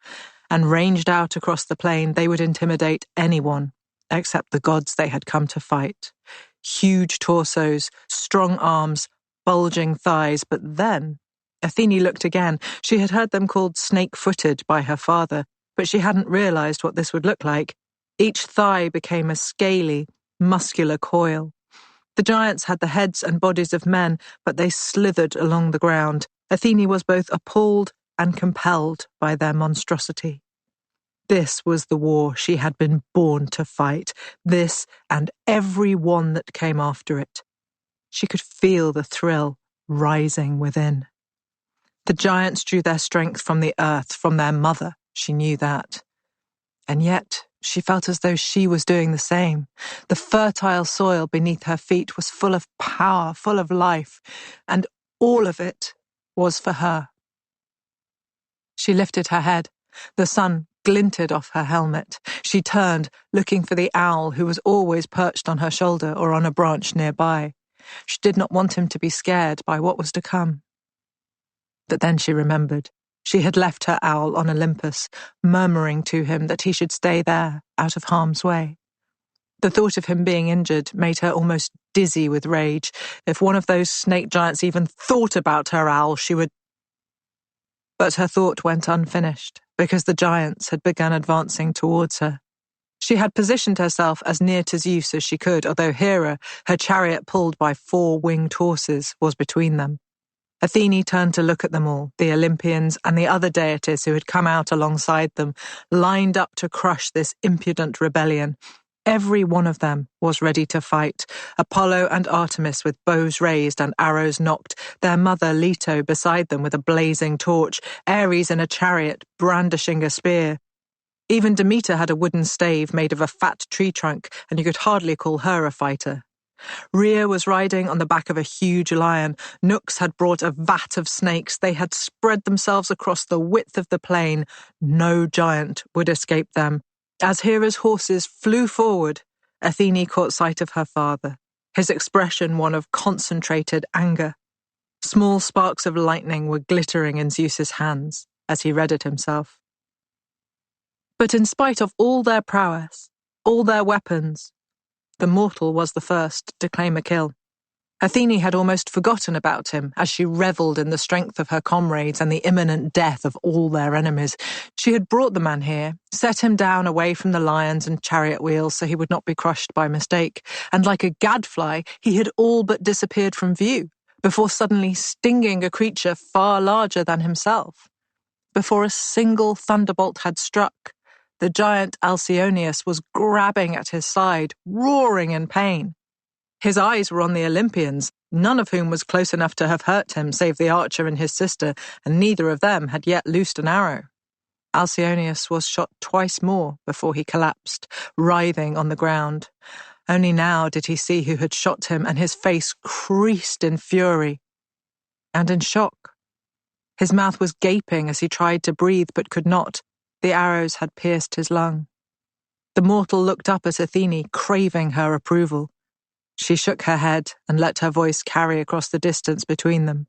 and ranged out across the plain they would intimidate anyone, except the gods they had come to fight. Huge torsos, strong arms, bulging thighs, but then Athene looked again. She had heard them called snake-footed by her father, but she hadn't realized what this would look like. Each thigh became a scaly, muscular coil. The giants had the heads and bodies of men, but they slithered along the ground. Athene was both appalled and compelled by their monstrosity. This was the war she had been born to fight, this and every one that came after it. She could feel the thrill rising within. The giants drew their strength from the earth, from their mother, she knew that. And yet she felt as though she was doing the same. The fertile soil beneath her feet was full of power, full of life, and all of it was for her. She lifted her head. The sun glinted off her helmet. She turned, looking for the owl who was always perched on her shoulder or on a branch nearby. She did not want him to be scared by what was to come. But then she remembered. She had left her owl on Olympus, murmuring to him that he should stay there, out of harm's way. The thought of him being injured made her almost dizzy with rage. If one of those snake giants even thought about her owl, she would... But her thought went unfinished, because the giants had begun advancing towards her. She had positioned herself as near to Zeus as she could, although Hera, her chariot pulled by 4 winged horses, was between them. Athene turned to look at them all, the Olympians and the other deities who had come out alongside them, lined up to crush this impudent rebellion. Every one of them was ready to fight. Apollo and Artemis with bows raised and arrows nocked, their mother Leto beside them with a blazing torch, Ares in a chariot brandishing a spear. Even Demeter had a wooden stave made of a fat tree trunk, and you could hardly call her a fighter. Rhea was riding on the back of a huge lion. Nyx had brought a vat of snakes. They had spread themselves across the width of the plain. No giant would escape them. As Hera's horses flew forward, Athene caught sight of her father, his expression one of concentrated anger. Small sparks of lightning were glittering in Zeus's hands as he readied himself. But in spite of all their prowess, all their weapons, the mortal was the first to claim a kill. Athene had almost forgotten about him as she revelled in the strength of her comrades and the imminent death of all their enemies. She had brought the man here, set him down away from the lions and chariot wheels so he would not be crushed by mistake, and like a gadfly, he had all but disappeared from view, before suddenly stinging a creature far larger than himself. Before a single thunderbolt had struck, the giant Alcyoneus was grabbing at his side, roaring in pain. His eyes were on the Olympians, none of whom was close enough to have hurt him save the archer and his sister, and neither of them had yet loosed an arrow. Alcyoneus was shot twice more before he collapsed, writhing on the ground. Only now did he see who had shot him, and his face creased in fury and in shock. His mouth was gaping as he tried to breathe but could not. The arrows had pierced his lung. The mortal looked up at Athene, craving her approval. She shook her head and let her voice carry across the distance between them.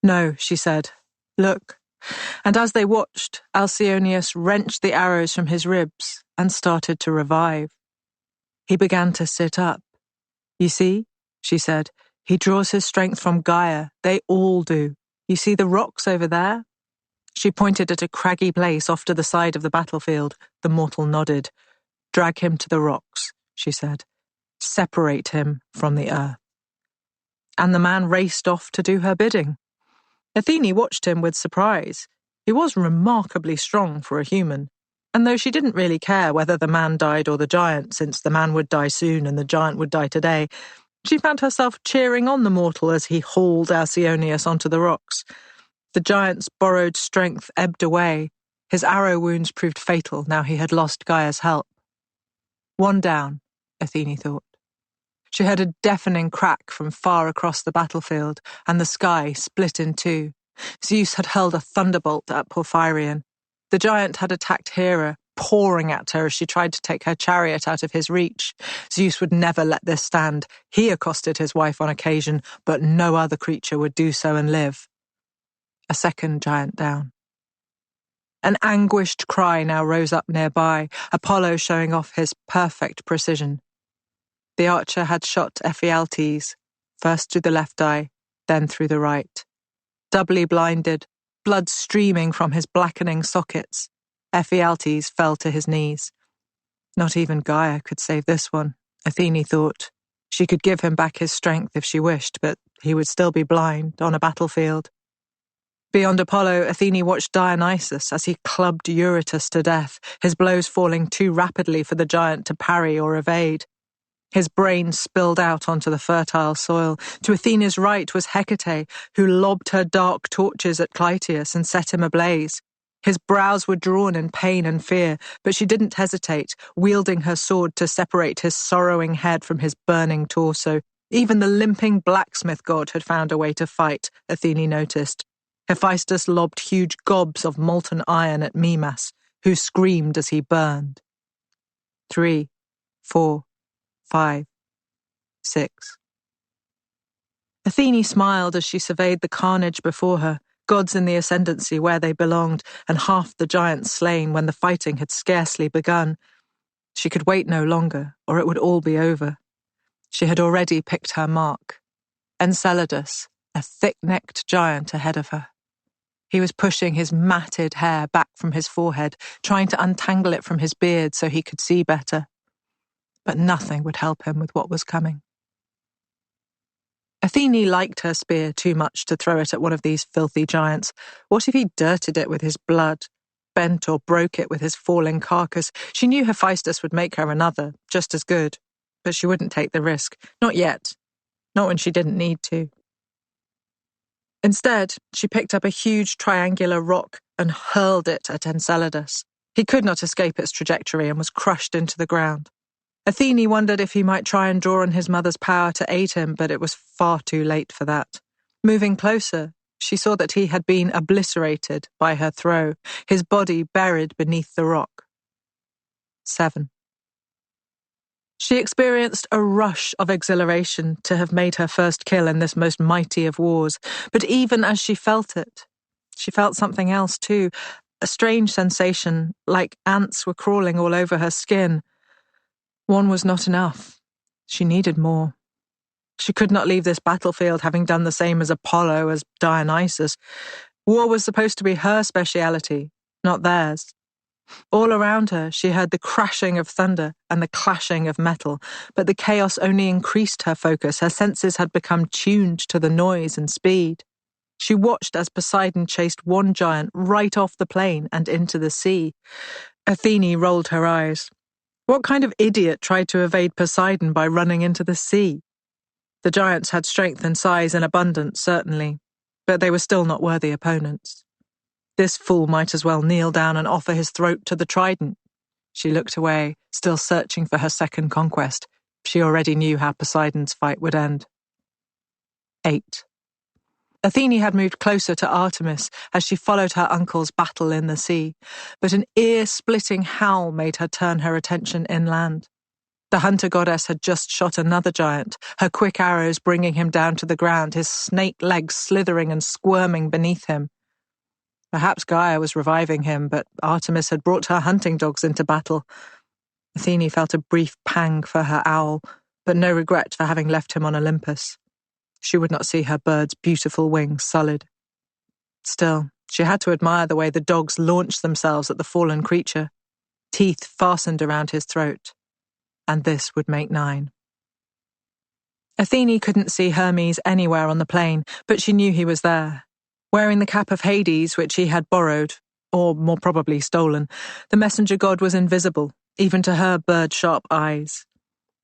"No," she said. "Look." And as they watched, Alcyoneus wrenched the arrows from his ribs and started to revive. He began to sit up. "You see," she said, "he draws his strength from Gaia. They all do. You see the rocks over there?" She pointed at a craggy place off to the side of the battlefield. The mortal nodded. "Drag him to the rocks," she said. "Separate him from the earth." And the man raced off to do her bidding. Athene watched him with surprise. He was remarkably strong for a human, and though she didn't really care whether the man died or the giant, since the man would die soon and the giant would die today, she found herself cheering on the mortal as he hauled Alcyoneus onto the rocks. The giant's borrowed strength ebbed away. His arrow wounds proved fatal now he had lost Gaia's help. One down, Athene thought. She heard a deafening crack from far across the battlefield, and the sky split in two. Zeus had hurled a thunderbolt at Porphyrion. The giant had attacked Hera, pouring at her as she tried to take her chariot out of his reach. Zeus would never let this stand. He accosted his wife on occasion, but no other creature would do so and live. A second giant down. An anguished cry now rose up nearby, Apollo showing off his perfect precision. The archer had shot Ephialtes, first through the left eye, then through the right. Doubly blinded, blood streaming from his blackening sockets, Ephialtes fell to his knees. Not even Gaia could save this one, Athene thought. She could give him back his strength if she wished, but he would still be blind on a battlefield. Beyond Apollo, Athene watched Dionysus as he clubbed Eurytus to death, his blows falling too rapidly for the giant to parry or evade. His brain spilled out onto the fertile soil. To Athene's right was Hecate, who lobbed her dark torches at Clytius and set him ablaze. His brows were drawn in pain and fear, but she didn't hesitate, wielding her sword to separate his sorrowing head from his burning torso. Even the limping blacksmith god had found a way to fight, Athene noticed. Hephaestus lobbed huge gobs of molten iron at Mimas, who screamed as he burned. 3, 4, 5, 6. Athene smiled as she surveyed the carnage before her, gods in the ascendancy where they belonged, and half the giants slain when the fighting had scarcely begun. She could wait no longer, or it would all be over. She had already picked her mark. Enceladus, a thick-necked giant ahead of her. He was pushing his matted hair back from his forehead, trying to untangle it from his beard so he could see better. But nothing would help him with what was coming. Athene liked her spear too much to throw it at one of these filthy giants. What if he dirtied it with his blood, bent or broke it with his falling carcass? She knew Hephaestus would make her another, just as good, but she wouldn't take the risk. Not yet. Not when she didn't need to. Instead, she picked up a huge triangular rock and hurled it at Enceladus. He could not escape its trajectory and was crushed into the ground. Athene wondered if he might try and draw on his mother's power to aid him, but it was far too late for that. Moving closer, she saw that he had been obliterated by her throw, his body buried beneath the rock. 7. She experienced a rush of exhilaration to have made her first kill in this most mighty of wars, but even as she felt it, she felt something else too, a strange sensation, like ants were crawling all over her skin. One was not enough. She needed more. She could not leave this battlefield having done the same as Apollo, as Dionysus. War was supposed to be her speciality, not theirs. All around her, she heard the crashing of thunder and the clashing of metal, but the chaos only increased her focus. Her senses had become tuned to the noise and speed. She watched as Poseidon chased one giant right off the plain and into the sea. Athene rolled her eyes. What kind of idiot tried to evade Poseidon by running into the sea? The giants had strength and size in abundance, certainly, but they were still not worthy opponents. This fool might as well kneel down and offer his throat to the trident. She looked away, still searching for her second conquest. She already knew how Poseidon's fight would end. 8. Athene had moved closer to Artemis as she followed her uncle's battle in the sea, but an ear-splitting howl made her turn her attention inland. The hunter goddess had just shot another giant, her quick arrows bringing him down to the ground, his snake legs slithering and squirming beneath him. Perhaps Gaia was reviving him, but Artemis had brought her hunting dogs into battle. Athene felt a brief pang for her owl, but no regret for having left him on Olympus. She would not see her bird's beautiful wings sullied. Still, she had to admire the way the dogs launched themselves at the fallen creature, teeth fastened around his throat. And this would make 9. Athene couldn't see Hermes anywhere on the plain, but she knew he was there. Wearing the cap of Hades, which he had borrowed, or more probably stolen, the messenger god was invisible, even to her bird-sharp eyes.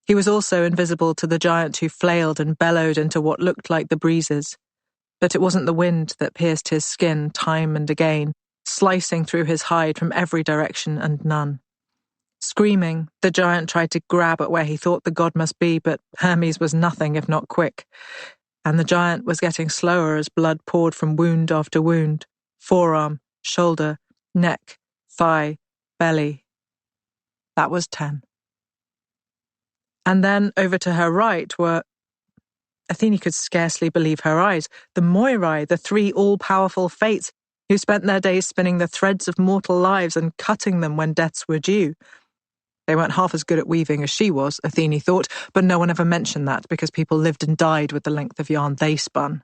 He was also invisible to the giant who flailed and bellowed into what looked like the breezes. But it wasn't the wind that pierced his skin time and again, slicing through his hide from every direction and none. Screaming, the giant tried to grab at where he thought the god must be, but Hermes was nothing if not quick. And the giant was getting slower as blood poured from wound after wound. Forearm, shoulder, neck, thigh, belly. That was 10. And then over to her right were... Athene could scarcely believe her eyes. The Moirai, the 3 all-powerful fates, who spent their days spinning the threads of mortal lives and cutting them when deaths were due. They weren't half as good at weaving as she was, Athene thought, but no one ever mentioned that because people lived and died with the length of yarn they spun.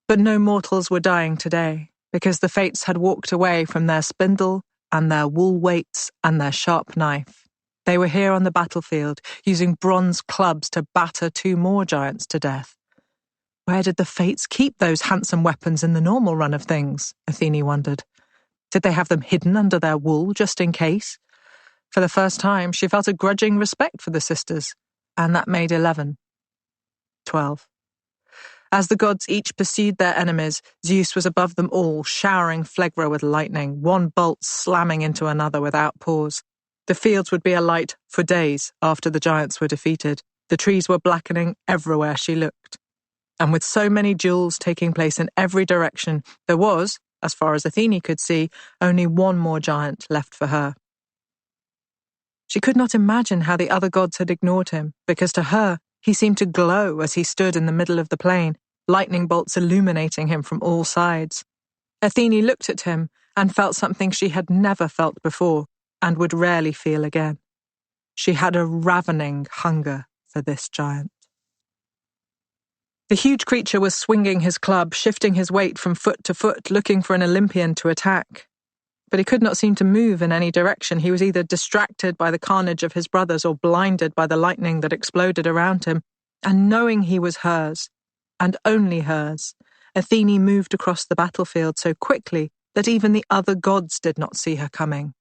But no mortals were dying today, because the fates had walked away from their spindle and their wool weights and their sharp knife. They were here on the battlefield, using bronze clubs to batter 2 more giants to death. Where did the fates keep those handsome weapons in the normal run of things? Athene wondered. Did they have them hidden under their wool just in case? For the first time, she felt a grudging respect for the sisters, and that made 11. 12. As the gods each pursued their enemies, Zeus was above them all, showering Phlegra with lightning, one bolt slamming into another without pause. The fields would be alight for days after the giants were defeated. The trees were blackening everywhere she looked. And with so many duels taking place in every direction, there was, as far as Athene could see, only one more giant left for her. She could not imagine how the other gods had ignored him, because to her, he seemed to glow as he stood in the middle of the plain, lightning bolts illuminating him from all sides. Athene looked at him and felt something she had never felt before, and would rarely feel again. She had a ravening hunger for this giant. The huge creature was swinging his club, shifting his weight from foot to foot, looking for an Olympian to attack. But he could not seem to move in any direction. He was either distracted by the carnage of his brothers or blinded by the lightning that exploded around him. And knowing he was hers, and only hers, Athene moved across the battlefield so quickly that even the other gods did not see her coming.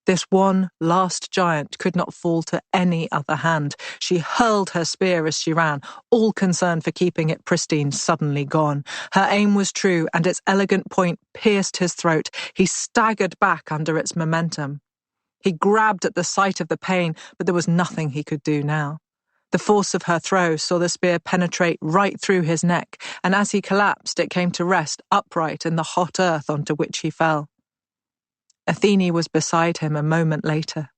This one last giant could not fall to any other hand. She hurled her spear as she ran, all concern for keeping it pristine suddenly gone. Her aim was true, and its elegant point pierced his throat. He staggered back under its momentum. He grabbed at the sight of the pain, but there was nothing he could do now. The force of her throw saw the spear penetrate right through his neck, and as he collapsed, it came to rest upright in the hot earth onto which he fell. Athene was beside him a moment later.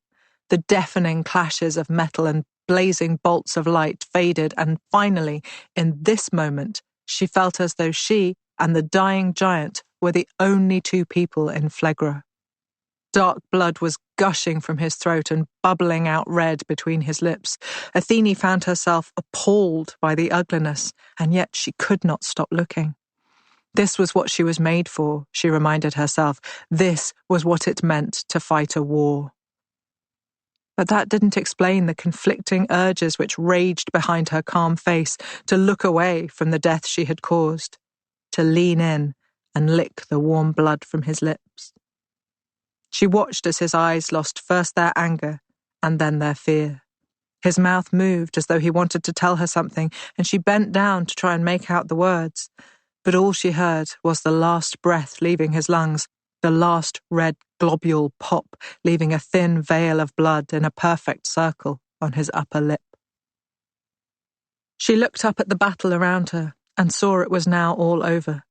The deafening clashes of metal and blazing bolts of light faded, and finally, in this moment, she felt as though she and the dying giant were the only 2 people in Phlegra. Dark blood was gushing from his throat and bubbling out red between his lips. Athene found herself appalled by the ugliness, and yet she could not stop looking. This was what she was made for, she reminded herself. This was what it meant to fight a war. But that didn't explain the conflicting urges which raged behind her calm face, to look away from the death she had caused, to lean in and lick the warm blood from his lips. She watched as his eyes lost first their anger and then their fear. His mouth moved as though he wanted to tell her something, and she bent down to try and make out the words. But all she heard was the last breath leaving his lungs, the last red globule pop, leaving a thin veil of blood in a perfect circle on his upper lip. She looked up at the battle around her and saw it was now all over.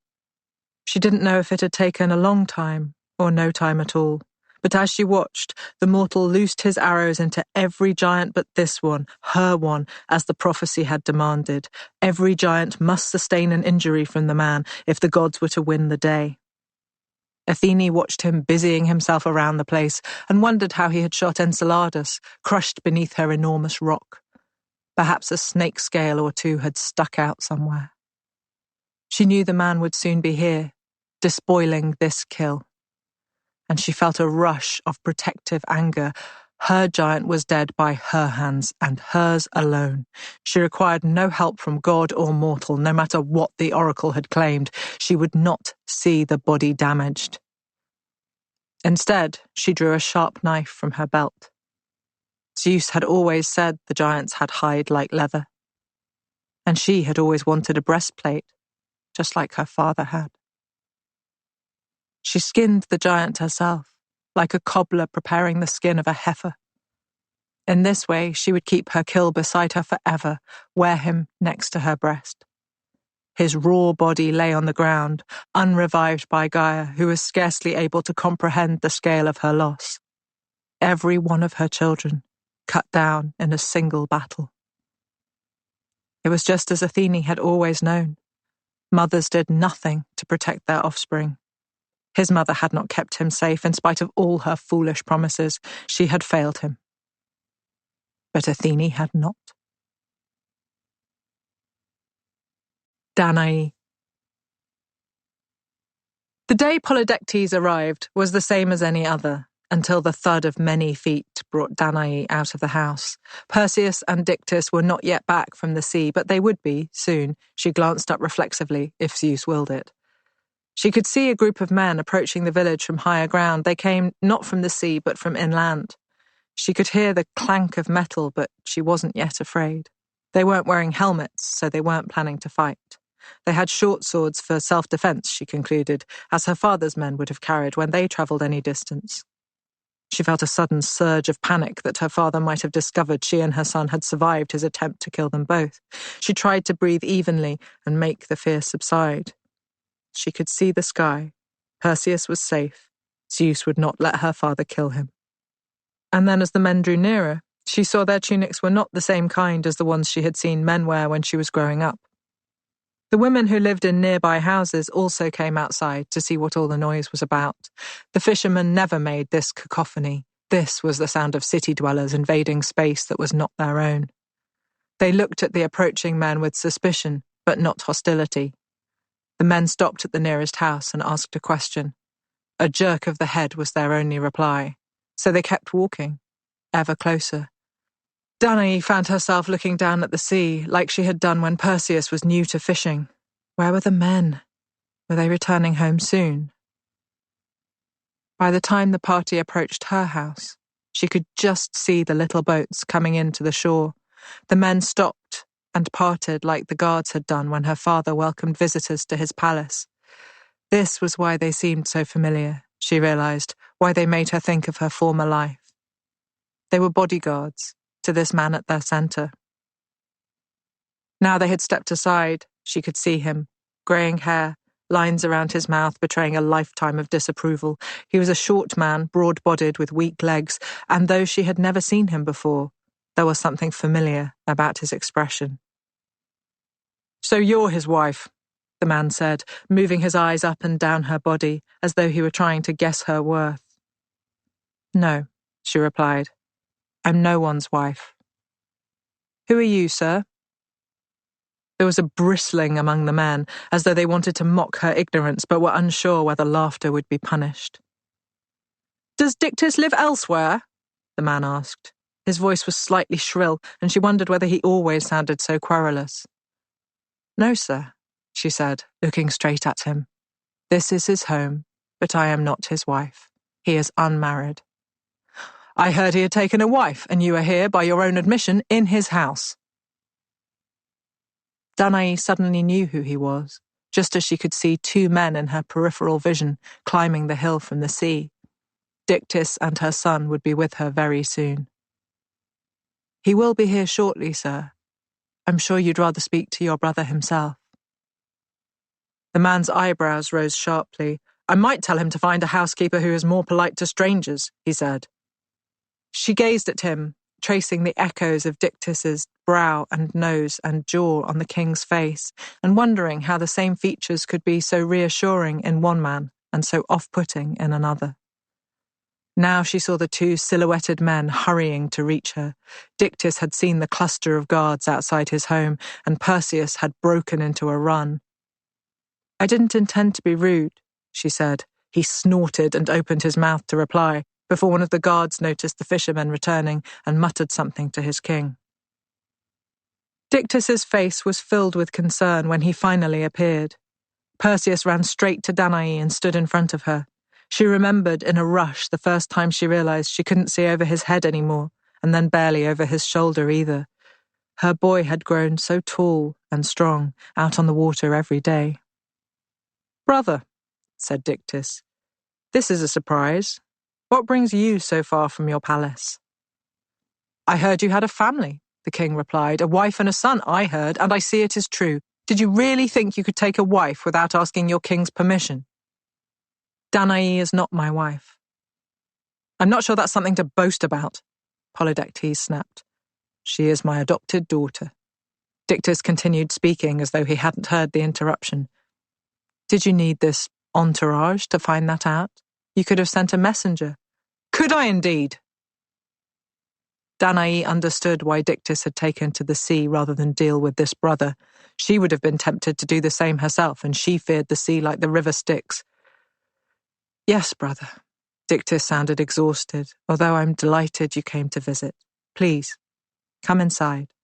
She didn't know if it had taken a long time or no time at all, but as she watched, the mortal loosed his arrows into every giant but this one, her one, as the prophecy had demanded. Every giant must sustain an injury from the man if the gods were to win the day. Athene watched him busying himself around the place and wondered how he had shot Enceladus, crushed beneath her enormous rock. Perhaps a snake scale or two had stuck out somewhere. She knew the man would soon be here, despoiling this kill. And she felt a rush of protective anger. Her giant was dead by her hands, and hers alone. She required no help from god or mortal, no matter what the oracle had claimed. She would not see the body damaged. Instead, she drew a sharp knife from her belt. Zeus had always said the giants had hide like leather. And she had always wanted a breastplate, just like her father had. She skinned the giant herself, like a cobbler preparing the skin of a heifer. In this way, she would keep her kill beside her forever, wear him next to her breast. His raw body lay on the ground, unrevived by Gaia, who was scarcely able to comprehend the scale of her loss. Every one of her children, cut down in a single battle. It was just as Athene had always known. Mothers did nothing to protect their offspring. His mother had not kept him safe in spite of all her foolish promises. She had failed him. But Athene had not. Danae. The day Polydectes arrived was the same as any other, until the thud of many feet brought Danae out of the house. Perseus and Dictys were not yet back from the sea, but they would be, soon. She glanced up reflexively, if Zeus willed it. She could see a group of men approaching the village from higher ground. They came not from the sea, but from inland. She could hear the clank of metal, but she wasn't yet afraid. They weren't wearing helmets, so they weren't planning to fight. They had short swords for self-defense, she concluded, as her father's men would have carried when they travelled any distance. She felt a sudden surge of panic that her father might have discovered she and her son had survived his attempt to kill them both. She tried to breathe evenly and make the fear subside. She could see the sky. Perseus was safe. Zeus would not let her father kill him. And then as the men drew nearer, she saw their tunics were not the same kind as the ones she had seen men wear when she was growing up. The women who lived in nearby houses also came outside to see what all the noise was about. The fishermen never made this cacophony. This was the sound of city dwellers invading space that was not their own. They looked at the approaching men with suspicion, but not hostility. The men stopped at the nearest house and asked a question. A jerk of the head was their only reply, so they kept walking, ever closer. Danae found herself looking down at the sea, like she had done when Perseus was new to fishing. Where were the men? Were they returning home soon? By the time the party approached her house, she could just see the little boats coming in to the shore. The men stopped and parted like the guards had done when her father welcomed visitors to his palace. This was why they seemed so familiar, she realized, why they made her think of her former life. They were bodyguards to this man at their center. Now they had stepped aside, she could see him, greying hair, lines around his mouth betraying a lifetime of disapproval. He was a short man, broad-bodied with weak legs, and though she had never seen him before, there was something familiar about his expression. "So you're his wife," the man said, moving his eyes up and down her body, as though he were trying to guess her worth. "No," she replied. "I'm no one's wife." "Who are you, sir?" There was a bristling among the men, as though they wanted to mock her ignorance, but were unsure whether laughter would be punished. "Does Dictys live elsewhere?" the man asked. His voice was slightly shrill, and she wondered whether he always sounded so querulous. "No, sir," she said, looking straight at him. "This is his home, but I am not his wife. He is unmarried." "I heard he had taken a wife, and you are here, by your own admission, in his house." Danae suddenly knew who he was, just as she could see two men in her peripheral vision climbing the hill from the sea. Dictys and her son would be with her very soon. "He will be here shortly, sir. I'm sure you'd rather speak to your brother himself. The man's eyebrows rose sharply. I might tell him to find a housekeeper who is more polite to strangers, he said. She gazed at him, tracing the echoes of Dictys's brow and nose and jaw on the king's face, and wondering how the same features could be so reassuring in one man and so off-putting in another. Now she saw the two silhouetted men hurrying to reach her. Dictys had seen the cluster of guards outside his home, and Perseus had broken into a run. I didn't intend to be rude, she said. He snorted and opened his mouth to reply, before one of the guards noticed the fisherman returning and muttered something to his king. Dictys's face was filled with concern when he finally appeared. Perseus ran straight to Danae and stood in front of her. She remembered in a rush the first time she realized she couldn't see over his head anymore, and then barely over his shoulder either. Her boy had grown so tall and strong, out on the water every day. "Brother," said Dictys, "this is a surprise. What brings you so far from your palace?" "I heard you had a family," the king replied. "A wife and a son, I heard, and I see it is true. Did you really think you could take a wife without asking your king's permission?" "Danae is not my wife." "I'm not sure that's something to boast about," Polydectes snapped. "She is my adopted daughter." Dictys continued speaking as though he hadn't heard the interruption. "Did you need this entourage to find that out? You could have sent a messenger." "Could I indeed?" Danae understood why Dictys had taken to the sea rather than deal with this brother. She would have been tempted to do the same herself, and she feared the sea like the river Styx. "Yes, brother." Dictys sounded exhausted, although I'm delighted you came to visit. Please, come inside.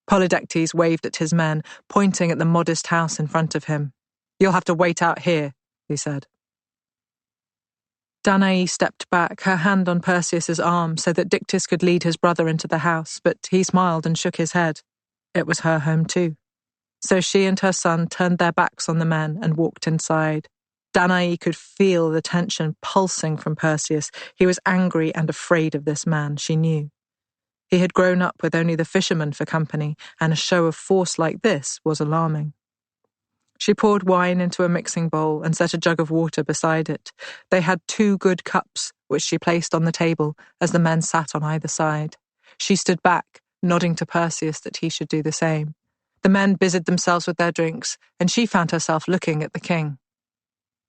Polydectes waved at his men, pointing at the modest house in front of him. "You'll have to wait out here," he said. Danae stepped back, her hand on Perseus's arm, so that Dictys could lead his brother into the house, but he smiled and shook his head. It was her home too. So she and her son turned their backs on the men and walked inside. Danae could feel the tension pulsing from Perseus. He was angry and afraid of this man, she knew. He had grown up with only the fishermen for company, and a show of force like this was alarming. She poured wine into a mixing bowl and set a jug of water beside it. They had 2 good cups, which she placed on the table as the men sat on either side. She stood back, nodding to Perseus that he should do the same. The men busied themselves with their drinks, and she found herself looking at the king.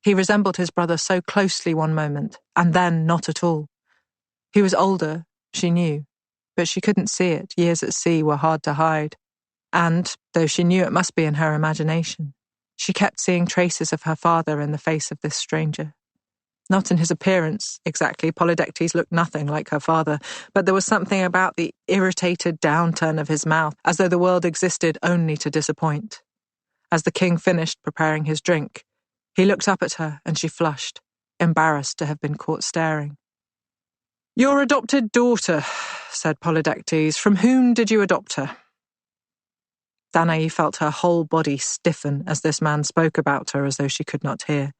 He resembled his brother so closely one moment, and then not at all. He was older, she knew, but she couldn't see it. Years at sea were hard to hide. And, though she knew it must be in her imagination, she kept seeing traces of her father in the face of this stranger. Not in his appearance, exactly. Polydectes looked nothing like her father, but there was something about the irritated downturn of his mouth, as though the world existed only to disappoint. As the king finished preparing his drink, he looked up at her and she flushed, embarrassed to have been caught staring. "Your adopted daughter," said Polydectes. "From whom did you adopt her?" Danae felt her whole body stiffen as this man spoke about her as though she could not hear.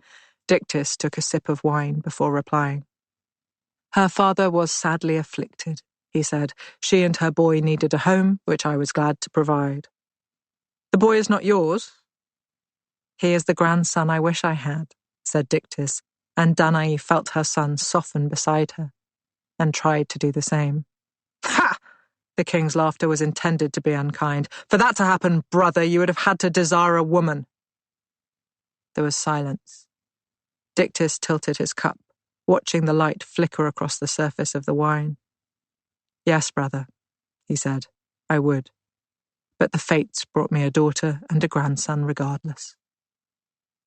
Dictys took a sip of wine before replying. "Her father was sadly afflicted," he said. "She and her boy needed a home, which I was glad to provide." "The boy is not yours?" "He is the grandson I wish I had," said Dictys, and Danae felt her son soften beside her, and tried to do the same. "Ha!" The king's laughter was intended to be unkind. "For that to happen, brother, you would have had to desire a woman." There was silence. Dictys tilted his cup, watching the light flicker across the surface of the wine. "Yes, brother," he said, "I would. But the fates brought me a daughter and a grandson regardless."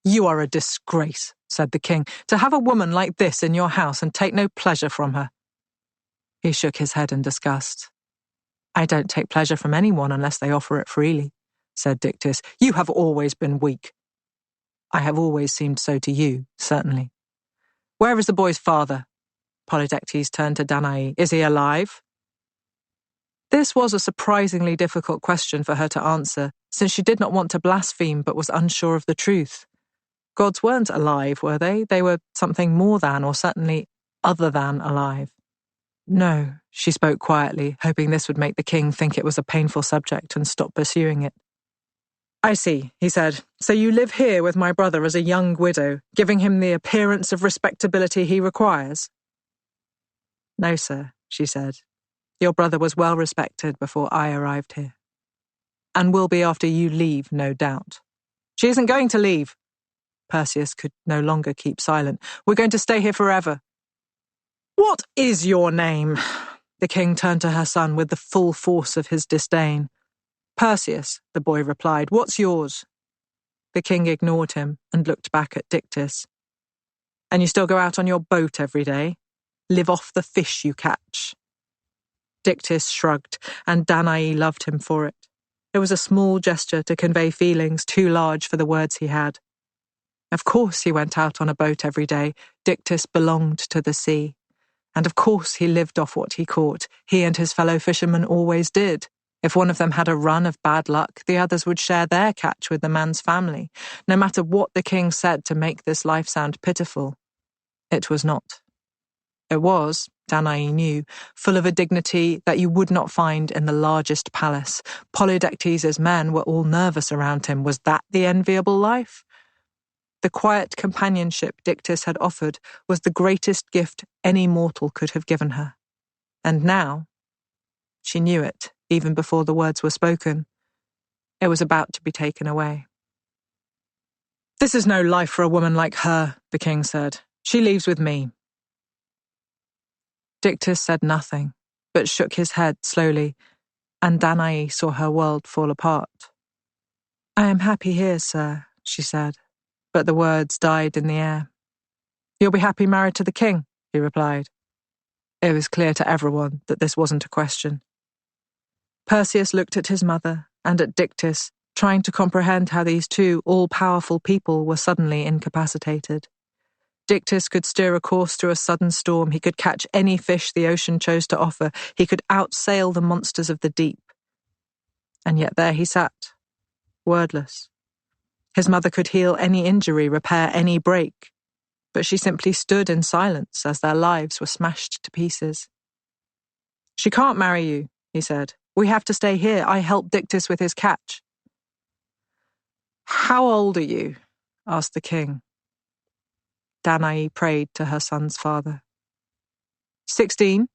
"You are a disgrace," said the king, "to have a woman like this in your house and take no pleasure from her." He shook his head in disgust. "I don't take pleasure from anyone unless they offer it freely," said Dictys. "You have always been weak." "I have always seemed so to you, certainly." "Where is the boy's father?" Polydectes turned to Danae. "Is he alive?" This was a surprisingly difficult question for her to answer, since she did not want to blaspheme but was unsure of the truth. Gods weren't alive, were they? They were something more than, or certainly other than, alive. No, she spoke quietly, hoping this would make the king think it was a painful subject and stop pursuing it. I see, he said. So you live here with my brother as a young widow, giving him the appearance of respectability he requires? No, sir, she said. Your brother was well respected before I arrived here. And will be after you leave, no doubt. She isn't going to leave. Perseus could no longer keep silent. We're going to stay here forever. What is your name? The king turned to her son with the full force of his disdain. Perseus, the boy replied. What's yours? The king ignored him and looked back at Dictys. And you still go out on your boat every day? Live off the fish you catch? Dictys shrugged, and Danae loved him for it. It was a small gesture to convey feelings too large for the words he had. Of course he went out on a boat every day. Dictys belonged to the sea. And of course he lived off what he caught. He and his fellow fishermen always did. If one of them had a run of bad luck, the others would share their catch with the man's family, no matter what the king said to make this life sound pitiful. It was not. It was, Danae knew, full of a dignity that you would not find in the largest palace. Polydectes' men were all nervous around him. Was that the enviable life? The quiet companionship Dictys had offered was the greatest gift any mortal could have given her. And now, she knew it, even before the words were spoken, it was about to be taken away. This is no life for a woman like her, the king said. She leaves with me. Dictys said nothing, but shook his head slowly, and Danae saw her world fall apart. I am happy here, sir, she said, but the words died in the air. You'll be happy married to the king, he replied. It was clear to everyone that this wasn't a question. Perseus looked at his mother and at Dictys, trying to comprehend how these two all-powerful people were suddenly incapacitated. Dictys could steer a course through a sudden storm. He could catch any fish the ocean chose to offer. He could outsail the monsters of the deep. And yet there he sat, wordless. His mother could heal any injury, repair any break, but she simply stood in silence as their lives were smashed to pieces. She can't marry you, he said. We have to stay here. I helped Dictys with his catch. How old are you? Asked the king. Danae prayed to her son's father. 16,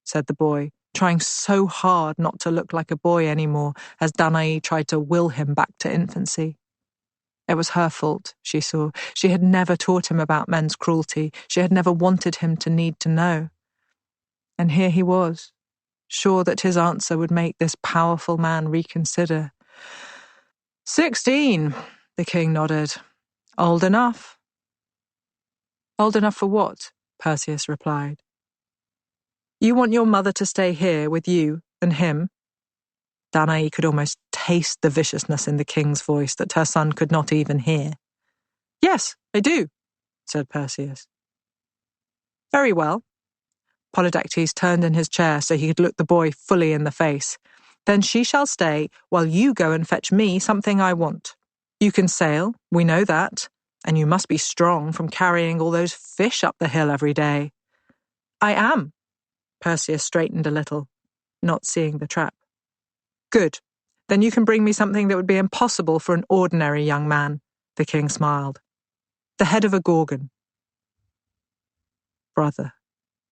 said the boy, trying so hard not to look like a boy anymore as Danae tried to will him back to infancy. It was her fault, she saw. She had never taught him about men's cruelty. She had never wanted him to need to know. And here he was, sure that his answer would make this powerful man reconsider. 16, the king nodded. Old enough. Old enough for what? Perseus replied. You want your mother to stay here with you and him? Danae could almost taste the viciousness in the king's voice that her son could not even hear. Yes, I do, said Perseus. Very well. Polydectes turned in his chair so he could look the boy fully in the face. Then she shall stay while you go and fetch me something I want. You can sail, we know that, and you must be strong from carrying all those fish up the hill every day. I am. Perseus straightened a little, not seeing the trap. Good. Then you can bring me something that would be impossible for an ordinary young man, the king smiled. The head of a gorgon. Brother,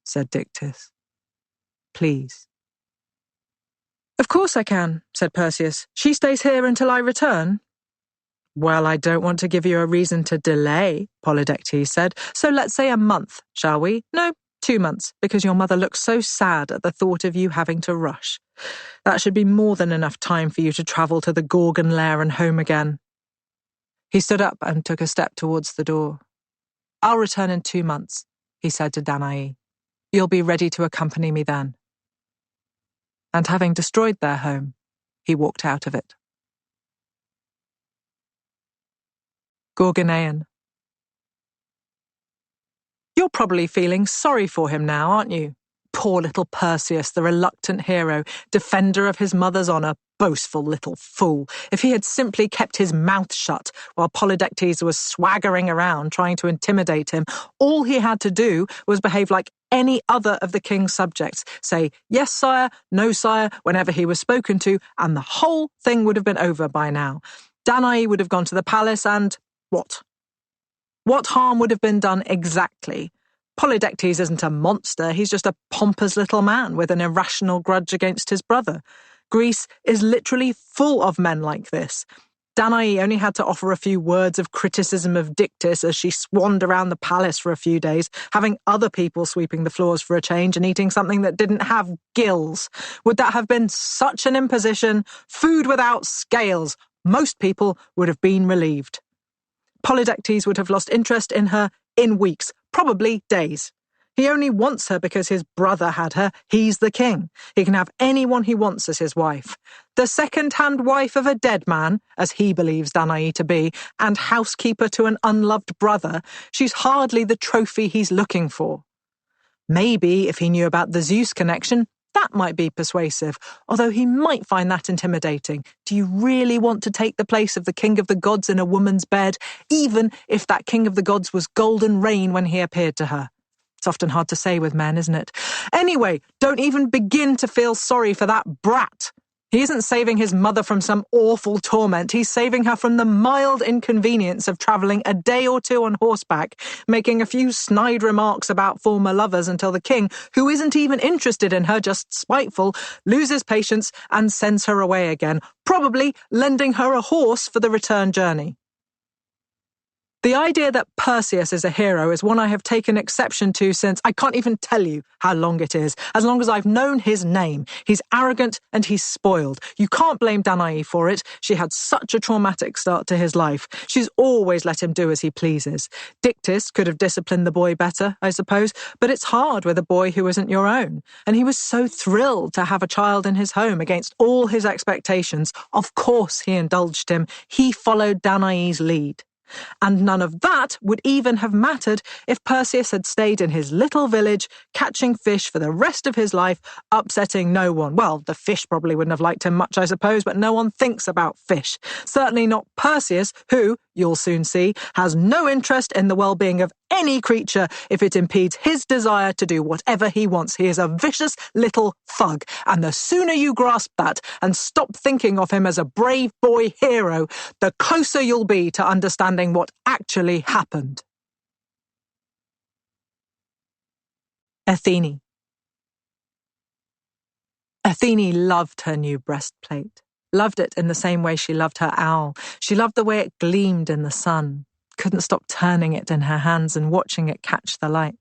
said Dictys. Please. Of course I can, said Perseus. She stays here until I return. Well, I don't want to give you a reason to delay, Polydectes said, so let's say a month, shall we? No, 2 months, because your mother looks so sad at the thought of you having to rush. That should be more than enough time for you to travel to the Gorgon lair and home again. He stood up and took a step towards the door. I'll return in 2 months, he said to Danae. You'll be ready to accompany me then. And having destroyed their home, he walked out of it. Gorgonean. You're probably feeling sorry for him now, aren't you? Poor little Perseus, the reluctant hero, defender of his mother's honour, boastful little fool. If he had simply kept his mouth shut while Polydectes was swaggering around trying to intimidate him, all he had to do was behave like any other of the king's subjects, say, "Yes, sire," "No, sire," whenever he was spoken to, and the whole thing would have been over by now. Danae would have gone to the palace and what? What harm would have been done exactly? Polydectes isn't a monster, he's just a pompous little man with an irrational grudge against his brother. Greece is literally full of men like this. Danae only had to offer a few words of criticism of Dictys as she swanned around the palace for a few days, having other people sweeping the floors for a change and eating something that didn't have gills. Would that have been such an imposition? Food without scales. Most people would have been relieved. Polydectes would have lost interest in her in weeks, probably days. He only wants her because his brother had her. He's the king. He can have anyone he wants as his wife. The second-hand wife of a dead man, as he believes Danae to be, and housekeeper to an unloved brother, she's hardly the trophy he's looking for. Maybe if he knew about the Zeus connection, that might be persuasive, although he might find that intimidating. Do you really want to take the place of the king of the gods in a woman's bed, even if that king of the gods was golden rain when he appeared to her? It's often hard to say with men, isn't it? Anyway, don't even begin to feel sorry for that brat. He isn't saving his mother from some awful torment. He's saving her from the mild inconvenience of travelling a day or two on horseback, making a few snide remarks about former lovers until the king, who isn't even interested in her, just spiteful, loses patience and sends her away again, probably lending her a horse for the return journey. The idea that Perseus is a hero is one I have taken exception to since I can't even tell you how long it is, as long as I've known his name. He's arrogant and he's spoiled. You can't blame Danae for it. She had such a traumatic start to his life. She's always let him do as he pleases. Dictys could have disciplined the boy better, I suppose, but it's hard with a boy who isn't your own. And he was so thrilled to have a child in his home against all his expectations. Of course he indulged him. He followed Danae's lead. And none of that would even have mattered if Perseus had stayed in his little village, catching fish for the rest of his life, upsetting no one. Well, the fish probably wouldn't have liked him much, I suppose, but no one thinks about fish. Certainly not Perseus, who, you'll soon see, has no interest in the well-being of any creature if it impedes his desire to do whatever he wants. He is a vicious little thug, and the sooner you grasp that and stop thinking of him as a brave boy hero, the closer you'll be to understanding what actually happened. Athene. Athene loved her new breastplate. Loved it in the same way she loved her owl. She loved the way it gleamed in the sun. Couldn't stop turning it in her hands and watching it catch the light.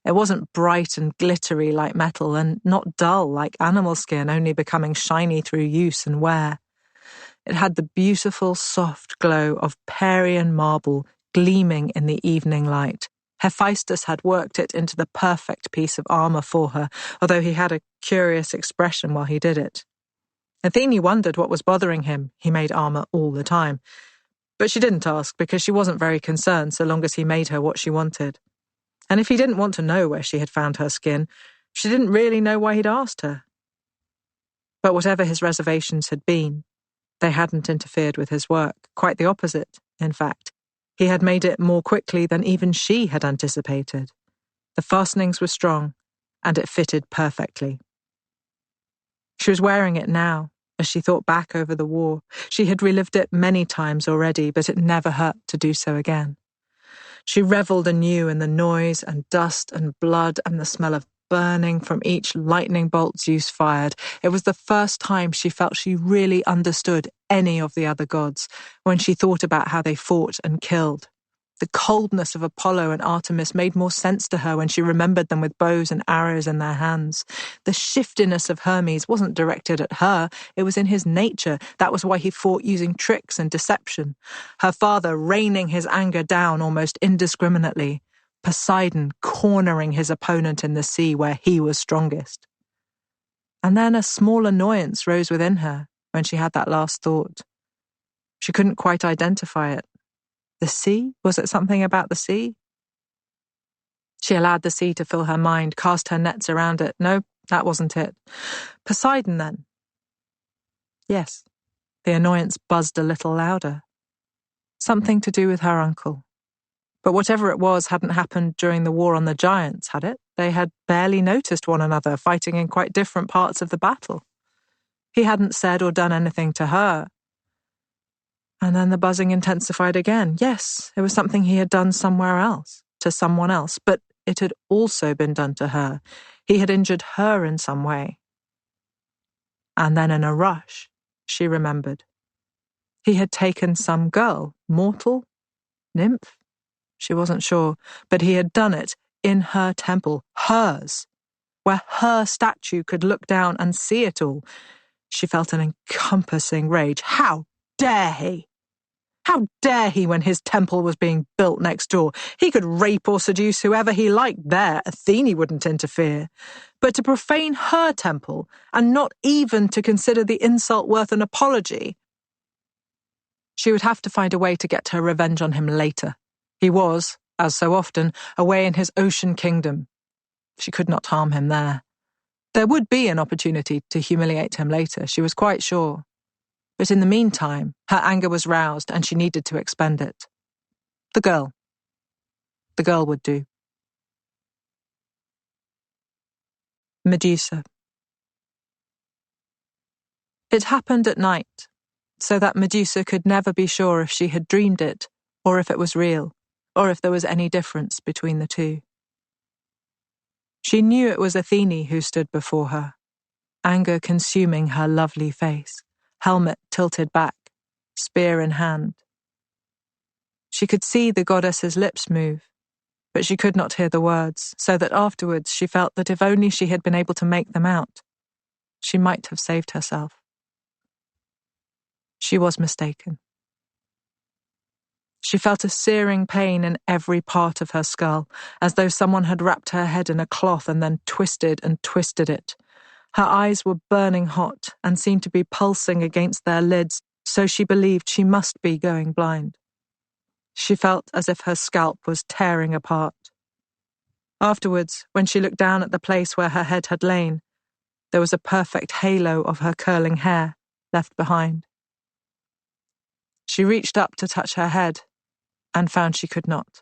It wasn't bright and glittery like metal and not dull like animal skin, only becoming shiny through use and wear. It had the beautiful, soft glow of Parian marble gleaming in the evening light. Hephaestus had worked it into the perfect piece of armour for her, although he had a curious expression while he did it. Athene wondered what was bothering him. He made armour all the time. But she didn't ask because she wasn't very concerned so long as he made her what she wanted. And if he didn't want to know where she had found her skin, she didn't really know why he'd asked her. But whatever his reservations had been, they hadn't interfered with his work. Quite the opposite, in fact. He had made it more quickly than even she had anticipated. The fastenings were strong, and it fitted perfectly. She was wearing it now, as she thought back over the war. She had relived it many times already, but it never hurt to do so again. She revelled anew in the noise and dust and blood and the smell of burning from each lightning bolt Zeus fired. It was the first time she felt she really understood any of the other gods, when she thought about how they fought and killed. The coldness of Apollo and Artemis made more sense to her when she remembered them with bows and arrows in their hands. The shiftiness of Hermes wasn't directed at her, it was in his nature. That was why he fought using tricks and deception. Her father raining his anger down almost indiscriminately. Poseidon cornering his opponent in the sea where he was strongest. And then a small annoyance rose within her when she had that last thought. She couldn't quite identify it. The sea? Was it something about the sea? She allowed the sea to fill her mind, cast her nets around it. No, that wasn't it. Poseidon, then? Yes. The annoyance buzzed a little louder. Something to do with her uncle. But whatever it was hadn't happened during the war on the giants, had it? They had barely noticed one another, fighting in quite different parts of the battle. He hadn't said or done anything to her. And then the buzzing intensified again. Yes, it was something he had done somewhere else, to someone else, but it had also been done to her. He had injured her in some way. And then in a rush, she remembered. He had taken some girl, mortal, nymph? She wasn't sure, but he had done it in her temple, hers, where her statue could look down and see it all. She felt an encompassing rage. How dare he? How dare he when his temple was being built next door? He could rape or seduce whoever he liked there. Athene wouldn't interfere. But to profane her temple, and not even to consider the insult worth an apology, she would have to find a way to get her revenge on him later. He was, as so often, away in his ocean kingdom. She could not harm him there. There would be an opportunity to humiliate him later, she was quite sure. But in the meantime, her anger was roused and she needed to expend it. The girl. The girl would do. Medusa. It happened at night, so that Medusa could never be sure if she had dreamed it, or if it was real, or if there was any difference between the two. She knew it was Athene who stood before her, anger consuming her lovely face, helmet tilted back, spear in hand. She could see the goddess's lips move, but she could not hear the words, so that afterwards she felt that if only she had been able to make them out, she might have saved herself. She was mistaken. She felt a searing pain in every part of her skull, as though someone had wrapped her head in a cloth and then twisted and twisted it. Her eyes were burning hot and seemed to be pulsing against their lids, so she believed she must be going blind. She felt as if her scalp was tearing apart. Afterwards, when she looked down at the place where her head had lain, there was a perfect halo of her curling hair left behind. She reached up to touch her head and found she could not.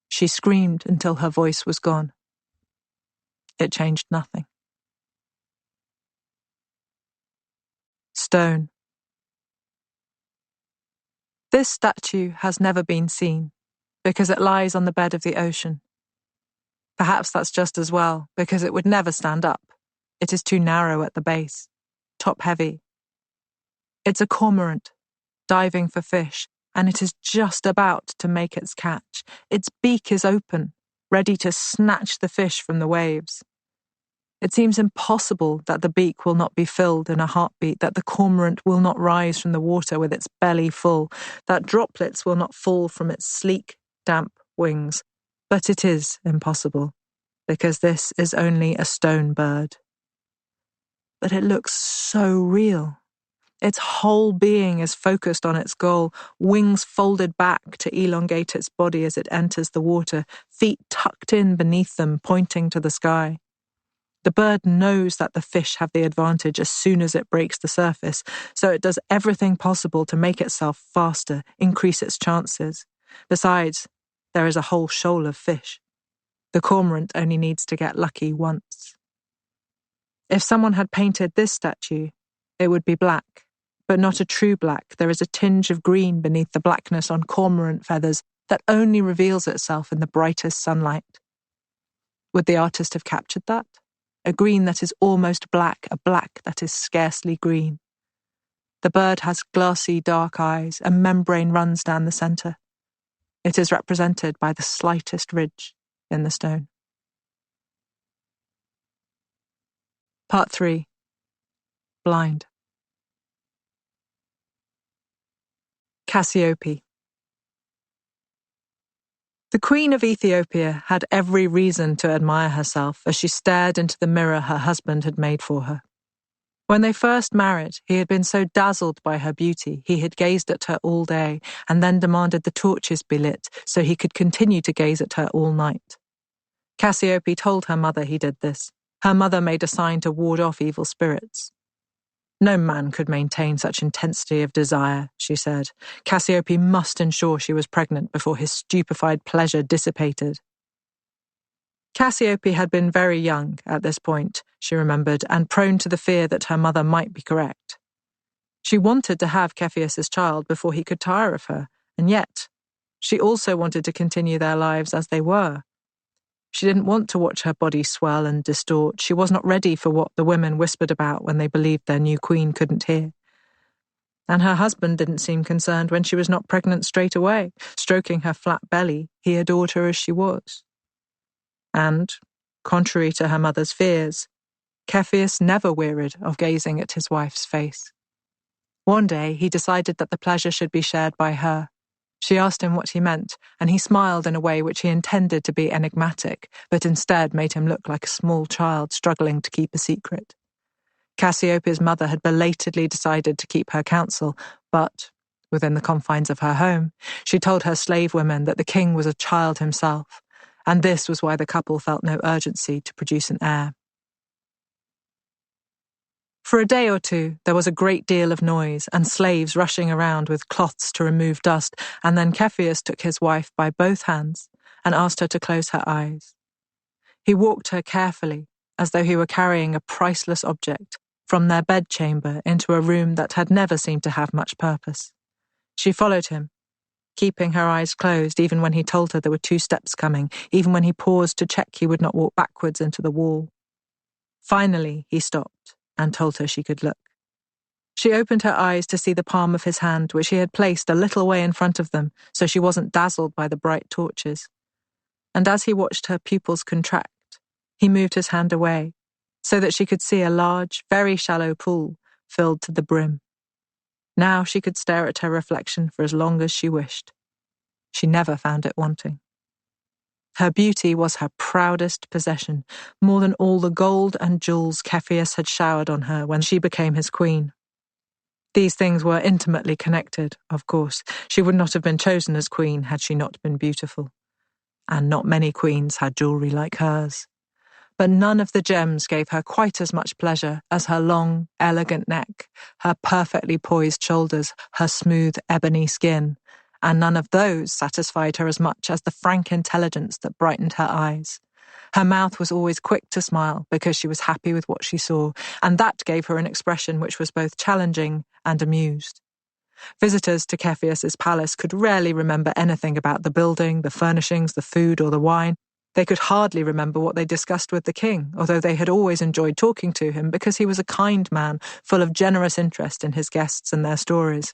She screamed until her voice was gone. It changed nothing. Stone. This statue has never been seen, because it lies on the bed of the ocean. Perhaps that's just as well, because it would never stand up. It is too narrow at the base, top-heavy. It's a cormorant, diving for fish, and it is just about to make its catch. Its beak is open, ready to snatch the fish from the waves. It seems impossible that the beak will not be filled in a heartbeat, that the cormorant will not rise from the water with its belly full, that droplets will not fall from its sleek, damp wings. But it is impossible, because this is only a stone bird. But it looks so real. Its whole being is focused on its goal, wings folded back to elongate its body as it enters the water, feet tucked in beneath them, pointing to the sky. The bird knows that the fish have the advantage as soon as it breaks the surface, so it does everything possible to make itself faster, increase its chances. Besides, there is a whole shoal of fish. The cormorant only needs to get lucky once. If someone had painted this statue, it would be black. But not a true black. There is a tinge of green beneath the blackness on cormorant feathers that only reveals itself in the brightest sunlight. Would the artist have captured that? A green that is almost black, a black that is scarcely green. The bird has glassy dark eyes, a membrane runs down the centre. It is represented by the slightest ridge in the stone. Part 3. Blind. Cassiope. The Queen of Ethiopia had every reason to admire herself as she stared into the mirror her husband had made for her. When they first married, he had been so dazzled by her beauty, he had gazed at her all day and then demanded the torches be lit so he could continue to gaze at her all night. Cassiope told her mother he did this. Her mother made a sign to ward off evil spirits. No man could maintain such intensity of desire, she said. Cassiope must ensure she was pregnant before his stupefied pleasure dissipated. Cassiope had been very young at this point, she remembered, and prone to the fear that her mother might be correct. She wanted to have Cepheus's child before he could tire of her, and yet she also wanted to continue their lives as they were. She didn't want to watch her body swell and distort. She was not ready for what the women whispered about when they believed their new queen couldn't hear. And her husband didn't seem concerned when she was not pregnant straight away. Stroking her flat belly, he adored her as she was. And, contrary to her mother's fears, Cepheus never wearied of gazing at his wife's face. One day he decided that the pleasure should be shared by her. She asked him what he meant, and he smiled in a way which he intended to be enigmatic, but instead made him look like a small child struggling to keep a secret. Cassiopei's mother had belatedly decided to keep her counsel, but, within the confines of her home, she told her slave women that the king was a child himself, and this was why the couple felt no urgency to produce an heir. For a day or two, there was a great deal of noise and slaves rushing around with cloths to remove dust, and then Cepheus took his wife by both hands and asked her to close her eyes. He walked her carefully, as though he were carrying a priceless object, from their bedchamber into a room that had never seemed to have much purpose. She followed him, keeping her eyes closed even when he told her there were 2 steps coming, even when he paused to check he would not walk backwards into the wall. Finally, he stopped and told her she could look. She opened her eyes to see the palm of his hand, which he had placed a little way in front of them, so she wasn't dazzled by the bright torches. And as he watched her pupils contract, he moved his hand away, so that she could see a large, very shallow pool filled to the brim. Now she could stare at her reflection for as long as she wished. She never found it wanting. Her beauty was her proudest possession, more than all the gold and jewels Cepheus had showered on her when she became his queen. These things were intimately connected, of course. She would not have been chosen as queen had she not been beautiful. And not many queens had jewelry like hers. But none of the gems gave her quite as much pleasure as her long, elegant neck, her perfectly poised shoulders, her smooth, ebony skin, and none of those satisfied her as much as the frank intelligence that brightened her eyes. Her mouth was always quick to smile because she was happy with what she saw, and that gave her an expression which was both challenging and amused. Visitors to Cepheus's palace could rarely remember anything about the building, the furnishings, the food, or the wine. They could hardly remember what they discussed with the king, although they had always enjoyed talking to him because he was a kind man, full of generous interest in his guests and their stories.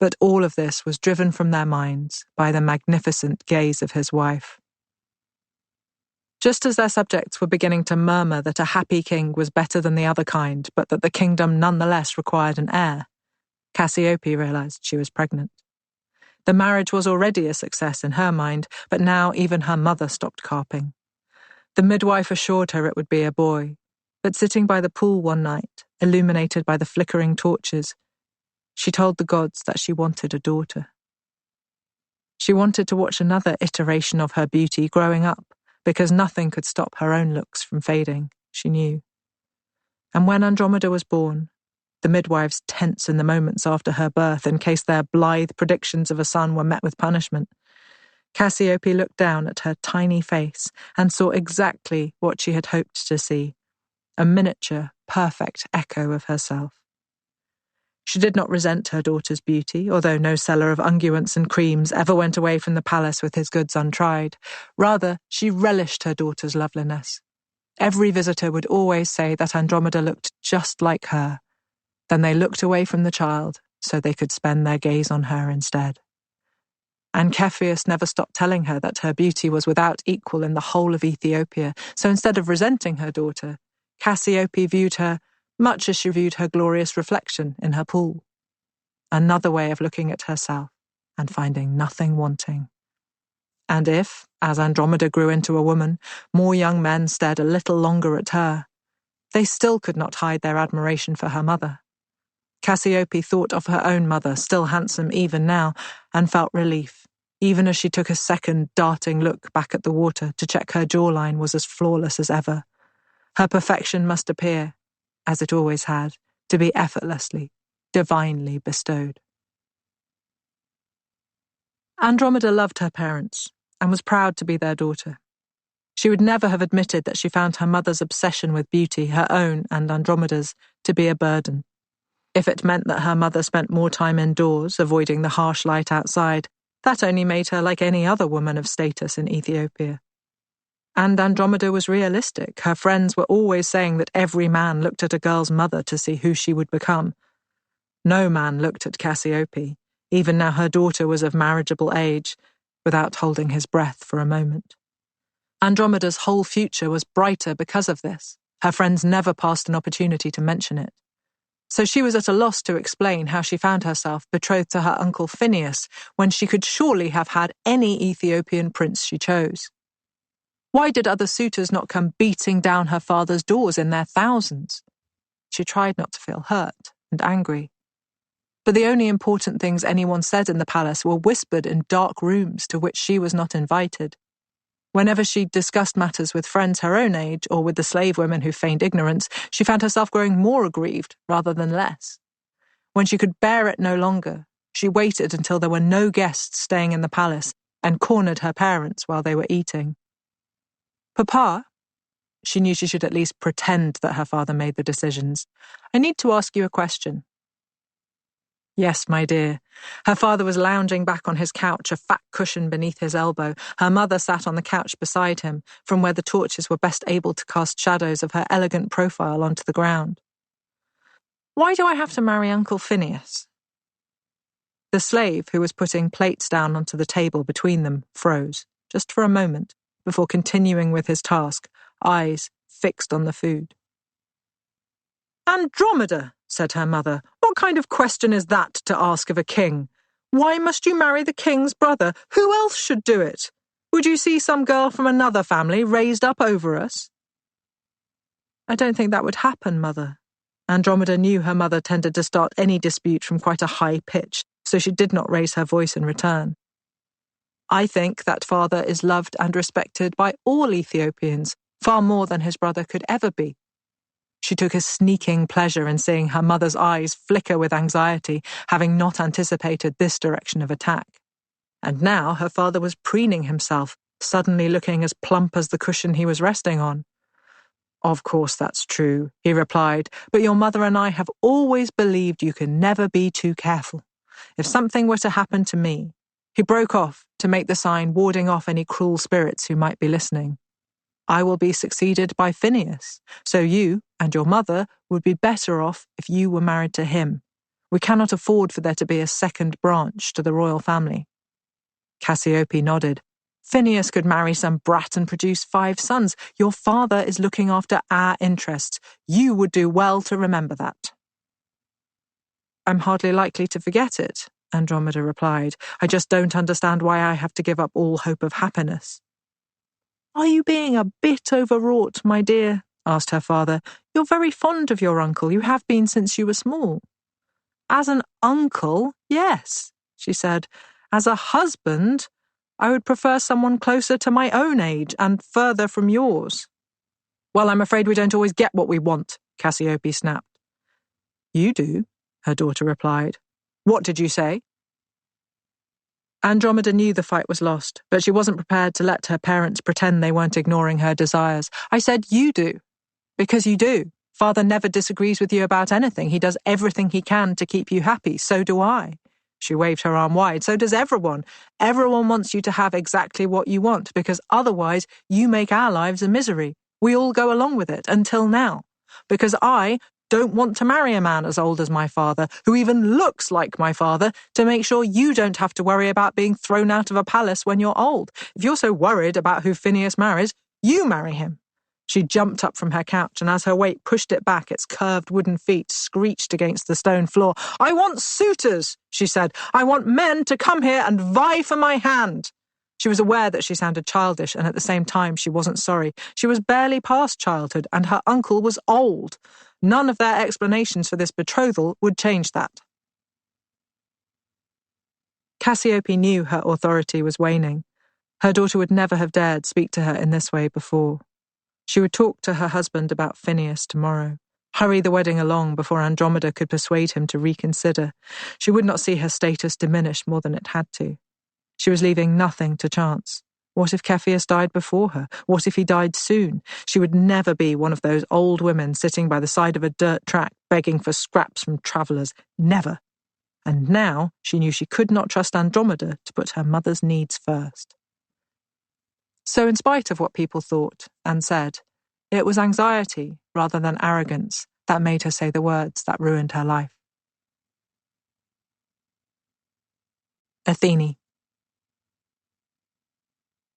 But all of this was driven from their minds by the magnificent gaze of his wife. Just as their subjects were beginning to murmur that a happy king was better than the other kind, but that the kingdom nonetheless required an heir, Cassiope realized she was pregnant. The marriage was already a success in her mind, but now even her mother stopped carping. The midwife assured her it would be a boy, but sitting by the pool one night, illuminated by the flickering torches, she told the gods that she wanted a daughter. She wanted to watch another iteration of her beauty growing up, because nothing could stop her own looks from fading, she knew. And when Andromeda was born, the midwives tense in the moments after her birth in case their blithe predictions of a son were met with punishment, Cassiope looked down at her tiny face and saw exactly what she had hoped to see, a miniature, perfect echo of herself. She did not resent her daughter's beauty, although no seller of unguents and creams ever went away from the palace with his goods untried. Rather, she relished her daughter's loveliness. Every visitor would always say that Andromeda looked just like her. Then they looked away from the child so they could spend their gaze on her instead. And Cepheus never stopped telling her that her beauty was without equal in the whole of Ethiopia, so instead of resenting her daughter, Cassiope viewed her much as she viewed her glorious reflection in her pool. Another way of looking at herself and finding nothing wanting. And if, as Andromeda grew into a woman, more young men stared a little longer at her, they still could not hide their admiration for her mother. Cassiope thought of her own mother, still handsome even now, and felt relief, even as she took a second darting look back at the water to check her jawline was as flawless as ever. Her perfection must appear, as it always had, to be effortlessly, divinely bestowed. Andromeda loved her parents and was proud to be their daughter. She would never have admitted that she found her mother's obsession with beauty, her own and Andromeda's, to be a burden. If it meant that her mother spent more time indoors, avoiding the harsh light outside, that only made her like any other woman of status in Ethiopia. And Andromeda was realistic. Her friends were always saying that every man looked at a girl's mother to see who she would become. No man looked at Cassiope, even now her daughter was of marriageable age, without holding his breath for a moment. Andromeda's whole future was brighter because of this. Her friends never passed an opportunity to mention it. So she was at a loss to explain how she found herself betrothed to her uncle Phineas when she could surely have had any Ethiopian prince she chose. Why did other suitors not come beating down her father's doors in their thousands? She tried not to feel hurt and angry. But the only important things anyone said in the palace were whispered in dark rooms to which she was not invited. Whenever she discussed matters with friends her own age or with the slave women who feigned ignorance, she found herself growing more aggrieved rather than less. When she could bear it no longer, she waited until there were no guests staying in the palace and cornered her parents while they were eating. "Papa," she knew she should at least pretend that her father made the decisions, "I need to ask you a question." "Yes, my dear." Her father was lounging back on his couch, a fat cushion beneath his elbow. Her mother sat on the couch beside him, from where the torches were best able to cast shadows of her elegant profile onto the ground. "Why do I have to marry Uncle Phineas?" The slave, who was putting plates down onto the table between them, froze, just for a moment, before continuing with his task, eyes fixed on the food. "Andromeda," said her mother, "what kind of question is that to ask of a king? Why must you marry the king's brother? Who else should do it? Would you see some girl from another family raised up over us?" "I don't think that would happen, Mother." Andromeda knew her mother tended to start any dispute from quite a high pitch, so she did not raise her voice in return. "I think that father is loved and respected by all Ethiopians, far more than his brother could ever be." She took a sneaking pleasure in seeing her mother's eyes flicker with anxiety, having not anticipated this direction of attack. And now her father was preening himself, suddenly looking as plump as the cushion he was resting on. "Of course that's true," he replied, "but your mother and I have always believed you can never be too careful. If something were to happen to me—" He broke off to make the sign warding off any cruel spirits who might be listening. "I will be succeeded by Phineas, so you and your mother would be better off if you were married to him. We cannot afford for there to be a second branch to the royal family." Cassiope nodded. "Phineas could marry some brat and produce 5 sons. Your father is looking after our interests. You would do well to remember that." "I'm hardly likely to forget it," Andromeda replied. "I just don't understand why I have to give up all hope of happiness." "Are you being a bit overwrought, my dear?" asked her father. "You're very fond of your uncle. You have been since you were small." "As an uncle, yes," she said. "As a husband, I would prefer someone closer to my own age and further from yours." "Well, I'm afraid we don't always get what we want," Cassiope snapped. "You do," her daughter replied. "What did you say?" Andromeda knew the fight was lost, but she wasn't prepared to let her parents pretend they weren't ignoring her desires. "I said you do. Because you do. Father never disagrees with you about anything. He does everything he can to keep you happy. So do I." She waved her arm wide. "So does everyone. Everyone wants you to have exactly what you want, because otherwise you make our lives a misery. We all go along with it, until now. Because I don't want to marry a man as old as my father, who even looks like my father, to make sure you don't have to worry about being thrown out of a palace when you're old. If you're so worried about who Phineas marries, you marry him." She jumped up from her couch, and as her weight pushed it back, its curved wooden feet screeched against the stone floor. "I want suitors," she said. "I want men to come here and vie for my hand." She was aware that she sounded childish, and at the same time she wasn't sorry. She was barely past childhood, and her uncle was old. None of their explanations for this betrothal would change that. Cassiope knew her authority was waning. Her daughter would never have dared speak to her in this way before. She would talk to her husband about Phineus tomorrow, hurry the wedding along before Andromeda could persuade him to reconsider. She would not see her status diminish more than it had to. She was leaving nothing to chance. What if Cepheus died before her? What if he died soon? She would never be one of those old women sitting by the side of a dirt track begging for scraps from travellers. Never. And now she knew she could not trust Andromeda to put her mother's needs first. So in spite of what people thought and said, it was anxiety rather than arrogance that made her say the words that ruined her life. Athene.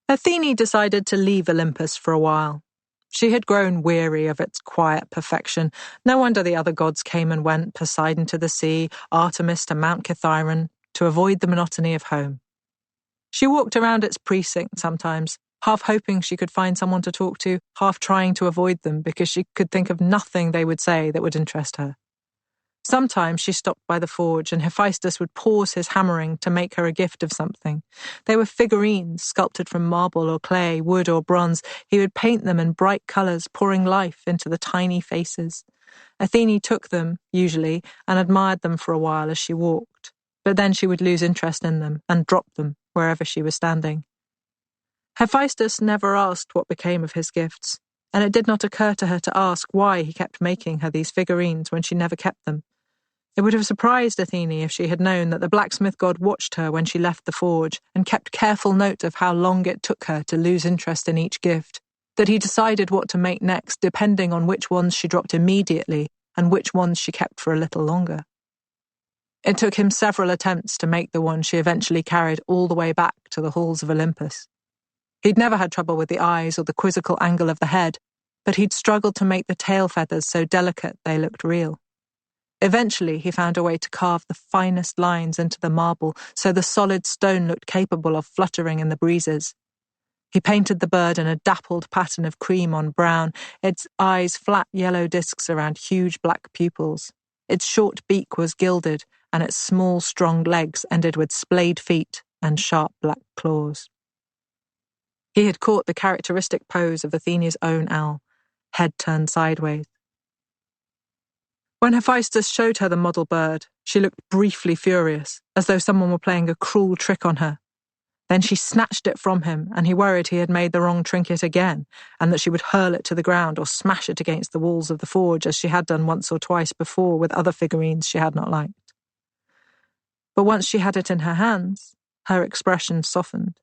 Athene decided to leave Olympus for a while. She had grown weary of its quiet perfection. No wonder the other gods came and went, Poseidon to the sea, Artemis to Mount Kithaeron, to avoid the monotony of home. She walked around its precinct sometimes, half hoping she could find someone to talk to, half trying to avoid them because she could think of nothing they would say that would interest her. Sometimes she stopped by the forge and Hephaestus would pause his hammering to make her a gift of something. They were figurines sculpted from marble or clay, wood or bronze. He would paint them in bright colours, pouring life into the tiny faces. Athene took them, usually, and admired them for a while as she walked. But then she would lose interest in them and drop them wherever she was standing. Hephaestus never asked what became of his gifts, and it did not occur to her to ask why he kept making her these figurines when she never kept them. It would have surprised Athene if she had known that the blacksmith god watched her when she left the forge and kept careful note of how long it took her to lose interest in each gift, that he decided what to make next depending on which ones she dropped immediately and which ones she kept for a little longer. It took him several attempts to make the one she eventually carried all the way back to the halls of Olympus. He'd never had trouble with the eyes or the quizzical angle of the head, but he'd struggled to make the tail feathers so delicate they looked real. Eventually, he found a way to carve the finest lines into the marble so the solid stone looked capable of fluttering in the breezes. He painted the bird in a dappled pattern of cream on brown, its eyes flat yellow discs around huge black pupils. Its short beak was gilded, and its small, strong legs ended with splayed feet and sharp black claws. He had caught the characteristic pose of Athene's own owl, head turned sideways. When Hephaestus showed her the model bird, she looked briefly furious, as though someone were playing a cruel trick on her. Then she snatched it from him, and he worried he had made the wrong trinket again, and that she would hurl it to the ground or smash it against the walls of the forge as she had done once or twice before with other figurines she had not liked. But once she had it in her hands, her expression softened.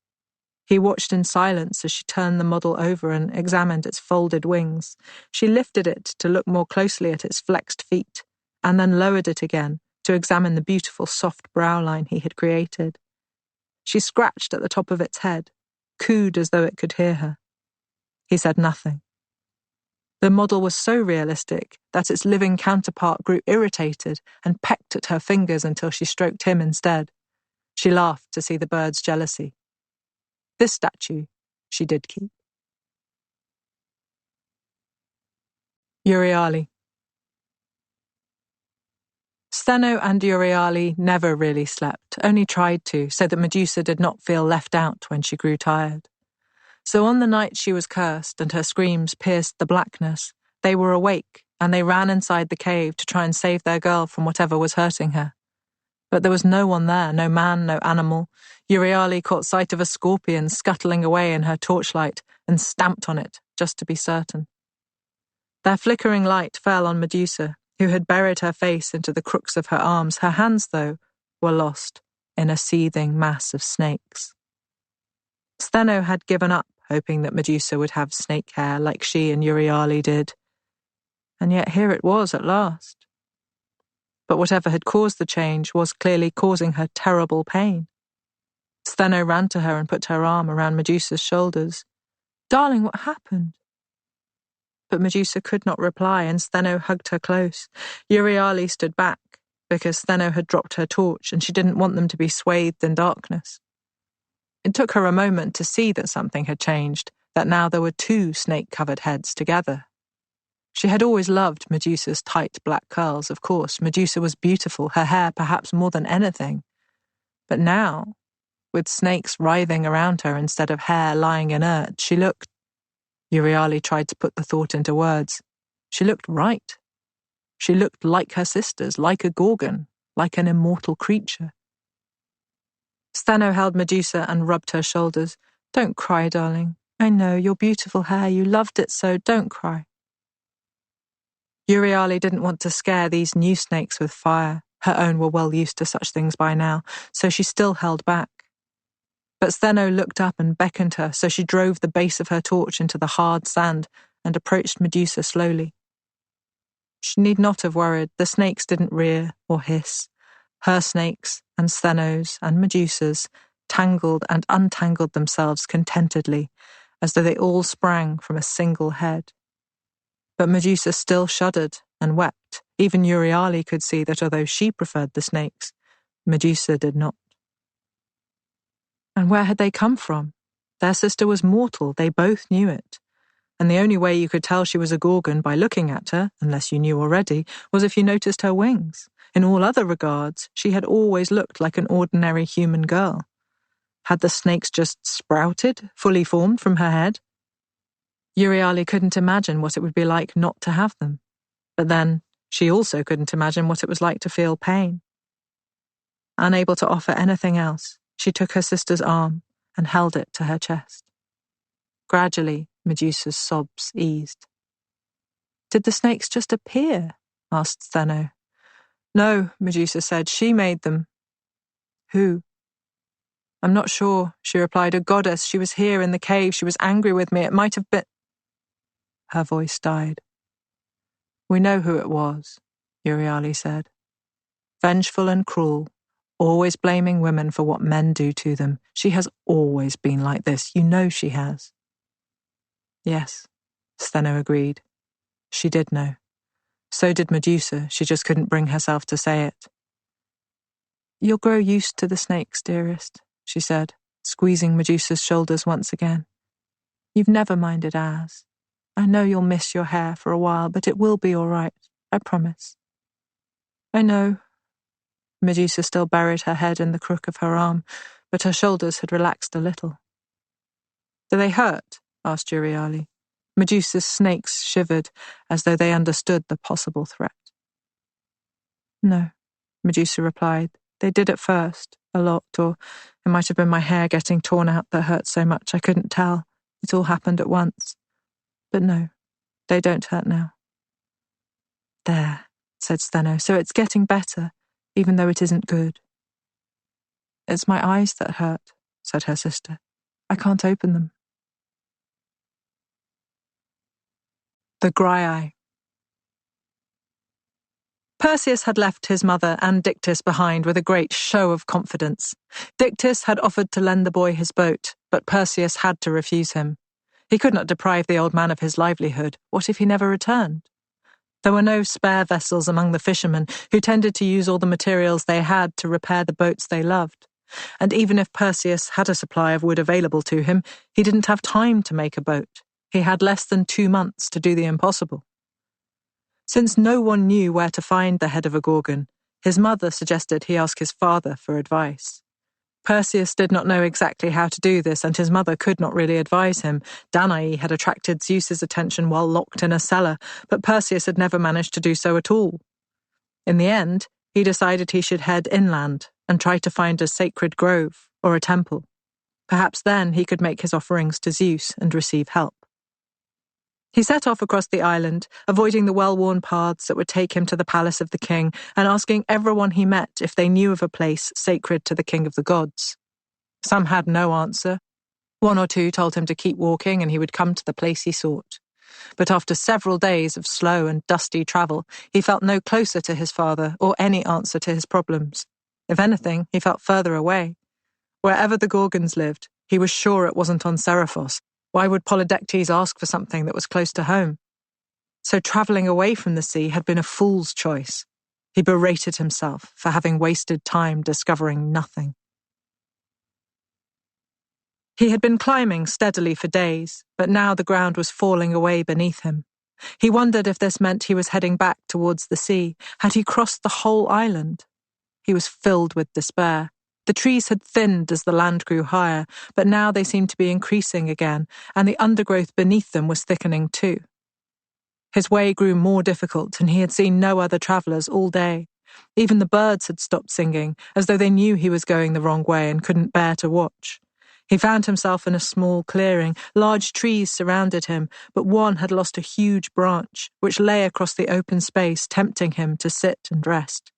He watched in silence as she turned the model over and examined its folded wings. She lifted it to look more closely at its flexed feet, and then lowered it again to examine the beautiful soft brow line he had created. She scratched at the top of its head, cooed as though it could hear her. He said nothing. The model was so realistic that its living counterpart grew irritated and pecked at her fingers until she stroked him instead. She laughed to see the bird's jealousy. This statue she did keep. Euryale. Steno and Euryale never really slept, only tried to, so that Medusa did not feel left out when she grew tired. So on the night she was cursed and her screams pierced the blackness, they were awake and they ran inside the cave to try and save their girl from whatever was hurting her. But there was no one there, no man, no animal. Euryale caught sight of a scorpion scuttling away in her torchlight and stamped on it, just to be certain. Their flickering light fell on Medusa, who had buried her face into the crooks of her arms. Her hands, though, were lost in a seething mass of snakes. Steno had given up, hoping that Medusa would have snake hair like she and Euryale did. And yet here it was at last. But whatever had caused the change was clearly causing her terrible pain. Steno ran to her and put her arm around Medusa's shoulders. "Darling, what happened?" But Medusa could not reply, and Steno hugged her close. Euryale stood back, because Steno had dropped her torch, and she didn't want them to be swathed in darkness. It took her a moment to see that something had changed, that now there were two snake-covered heads together. She had always loved Medusa's tight black curls, of course. Medusa was beautiful, her hair perhaps more than anything. But now, with snakes writhing around her instead of hair lying inert, she looked— Euryale tried to put the thought into words. She looked right. She looked like her sisters, like a Gorgon, like an immortal creature. Steno held Medusa and rubbed her shoulders. "Don't cry, darling. I know, your beautiful hair, you loved it so, don't cry." Euryale didn't want to scare these new snakes with fire. Her own were well used to such things by now, so she still held back. But Steno looked up and beckoned her, so she drove the base of her torch into the hard sand and approached Medusa slowly. She need not have worried. The snakes didn't rear or hiss. Her snakes and Steno's and Medusa's tangled and untangled themselves contentedly, as though they all sprang from a single head. But Medusa still shuddered and wept. Even Euryale could see that although she preferred the snakes, Medusa did not. And where had they come from? Their sister was mortal, they both knew it. And the only way you could tell she was a Gorgon by looking at her, unless you knew already, was if you noticed her wings. In all other regards, she had always looked like an ordinary human girl. Had the snakes just sprouted, fully formed from her head? Euryale couldn't imagine what it would be like not to have them. But then, she also couldn't imagine what it was like to feel pain. Unable to offer anything else, she took her sister's arm and held it to her chest. Gradually, Medusa's sobs eased. "Did the snakes just appear?" asked Steno. "No," Medusa said. "She made them." "Who?" "I'm not sure," she replied. "A goddess. She was here in the cave. She was angry with me. It might have been—" Her voice died. "We know who it was," Euryale said. "Vengeful and cruel, always blaming women for what men do to them. She has always been like this. You know she has." "Yes," Steno agreed. She did know. So did Medusa. She just couldn't bring herself to say it. "You'll grow used to the snakes, dearest," she said, squeezing Medusa's shoulders once again. "You've never minded ours. I know you'll miss your hair for a while, but it will be all right. I promise." "I know." Medusa still buried her head in the crook of her arm, but her shoulders had relaxed a little. "Do they hurt?" asked Euryale. Medusa's snakes shivered, as though they understood the possible threat. "No," Medusa replied. "They did at first, a lot, or it might have been my hair getting torn out that hurt so much I couldn't tell. It all happened at once. But no, they don't hurt now." "There," said Steno, "so it's getting better, even though it isn't good." "It's my eyes that hurt," said her sister. "I can't open them." The Graiai. Perseus had left his mother and Dictys behind with a great show of confidence. Dictys had offered to lend the boy his boat, but Perseus had to refuse him. He could not deprive the old man of his livelihood. What if he never returned? There were no spare vessels among the fishermen, who tended to use all the materials they had to repair the boats they loved. And even if Perseus had a supply of wood available to him, he didn't have time to make a boat. He had less than 2 months to do the impossible. Since no one knew where to find the head of a Gorgon, his mother suggested he ask his father for advice. Perseus did not know exactly how to do this, and his mother could not really advise him. Danae had attracted Zeus's attention while locked in a cellar, but Perseus had never managed to do so at all. In the end, he decided he should head inland and try to find a sacred grove or a temple. Perhaps then he could make his offerings to Zeus and receive help. He set off across the island, avoiding the well-worn paths that would take him to the palace of the king, and asking everyone he met if they knew of a place sacred to the king of the gods. Some had no answer. 1 or 2 told him to keep walking and he would come to the place he sought. But after several days of slow and dusty travel, he felt no closer to his father or any answer to his problems. If anything, he felt further away. Wherever the Gorgons lived, he was sure it wasn't on Seriphos. Why would Polydectes ask for something that was close to home? So travelling away from the sea had been a fool's choice. He berated himself for having wasted time discovering nothing. He had been climbing steadily for days, but now the ground was falling away beneath him. He wondered if this meant he was heading back towards the sea. Had he crossed the whole island? He was filled with despair. The trees had thinned as the land grew higher, but now they seemed to be increasing again, and the undergrowth beneath them was thickening too. His way grew more difficult, and he had seen no other travellers all day. Even the birds had stopped singing, as though they knew he was going the wrong way and couldn't bear to watch. He found himself in a small clearing. Large trees surrounded him, but one had lost a huge branch, which lay across the open space, tempting him to sit and rest.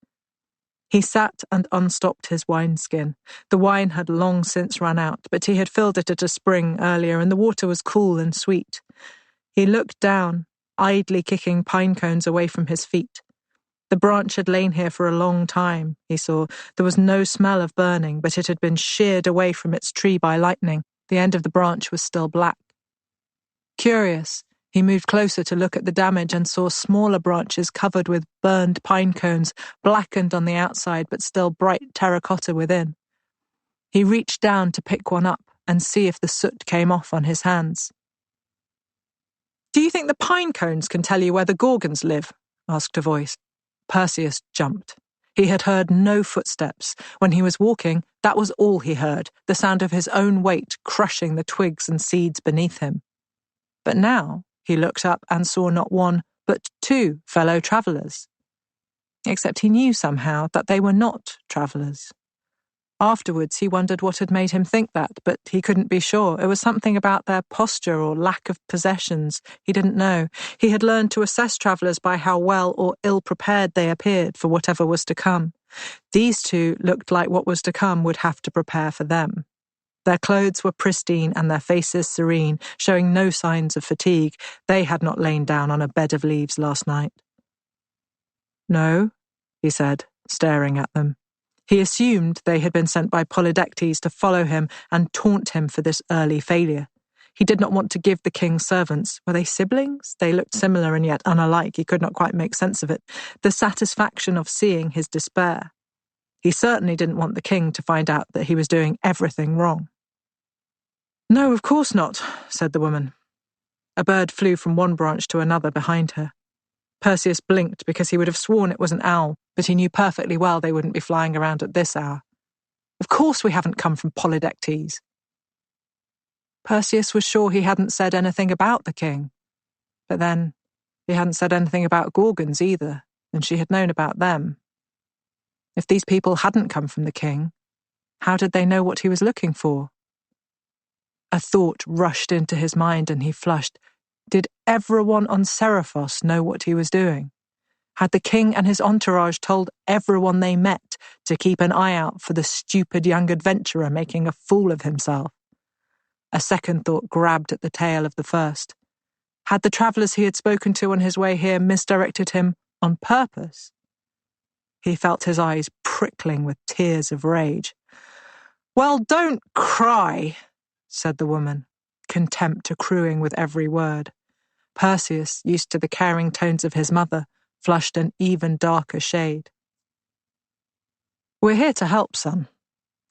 He sat and unstopped his wineskin. The wine had long since run out, but he had filled it at a spring earlier, and the water was cool and sweet. He looked down, idly kicking pine cones away from his feet. The branch had lain here for a long time, he saw. There was no smell of burning, but it had been sheared away from its tree by lightning. The end of the branch was still black. Curious, he moved closer to look at the damage and saw smaller branches covered with burned pine cones, blackened on the outside but still bright terracotta within. He reached down to pick one up and see if the soot came off on his hands. "Do you think the pine cones can tell you where the Gorgons live?" asked a voice. Perseus jumped. He had heard no footsteps. When he was walking, that was all he heard, the sound of his own weight crushing the twigs and seeds beneath him. But now he looked up and saw not one, but two fellow travellers. Except he knew somehow that they were not travellers. Afterwards, he wondered what had made him think that, but he couldn't be sure. It was something about their posture or lack of possessions. He didn't know. He had learned to assess travellers by how well or ill-prepared they appeared for whatever was to come. These two looked like what was to come would have to prepare for them. Their clothes were pristine and their faces serene, showing no signs of fatigue. They had not lain down on a bed of leaves last night. "No," he said, staring at them. He assumed they had been sent by Polydectes to follow him and taunt him for this early failure. He did not want to give the king's servants, were they siblings? They looked similar and yet unalike. He could not quite make sense of it. The satisfaction of seeing his despair. He certainly didn't want the king to find out that he was doing everything wrong. "No, of course not," said the woman. A bird flew from one branch to another behind her. Perseus blinked because he would have sworn it was an owl, but he knew perfectly well they wouldn't be flying around at this hour. "Of course we haven't come from Polydectes." Perseus was sure he hadn't said anything about the king. But then, he hadn't said anything about Gorgons either, and she had known about them. If these people hadn't come from the king, how did they know what he was looking for? A thought rushed into his mind and he flushed. Did everyone on Seriphos know what he was doing? Had the king and his entourage told everyone they met to keep an eye out for the stupid young adventurer making a fool of himself? A second thought grabbed at the tail of the first. Had the travellers he had spoken to on his way here misdirected him on purpose? He felt his eyes prickling with tears of rage. "Well, don't cry," said the woman, contempt accruing with every word. Perseus, used to the caring tones of his mother, flushed an even darker shade. "We're here to help, son,"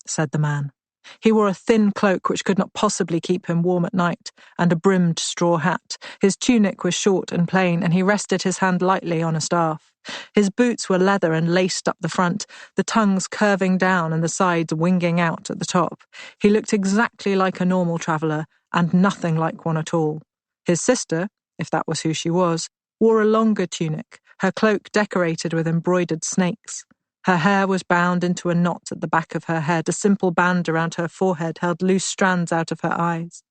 said the man. He wore a thin cloak which could not possibly keep him warm at night, and a brimmed straw hat. His tunic was short and plain, and he rested his hand lightly on a staff. His boots were leather and laced up the front, the tongues curving down and the sides winging out at the top. He looked exactly like a normal traveller, and nothing like one at all. His sister, if that was who she was, wore a longer tunic, her cloak decorated with embroidered snakes. Her hair was bound into a knot at the back of her head. A simple band around her forehead held loose strands out of her eyes.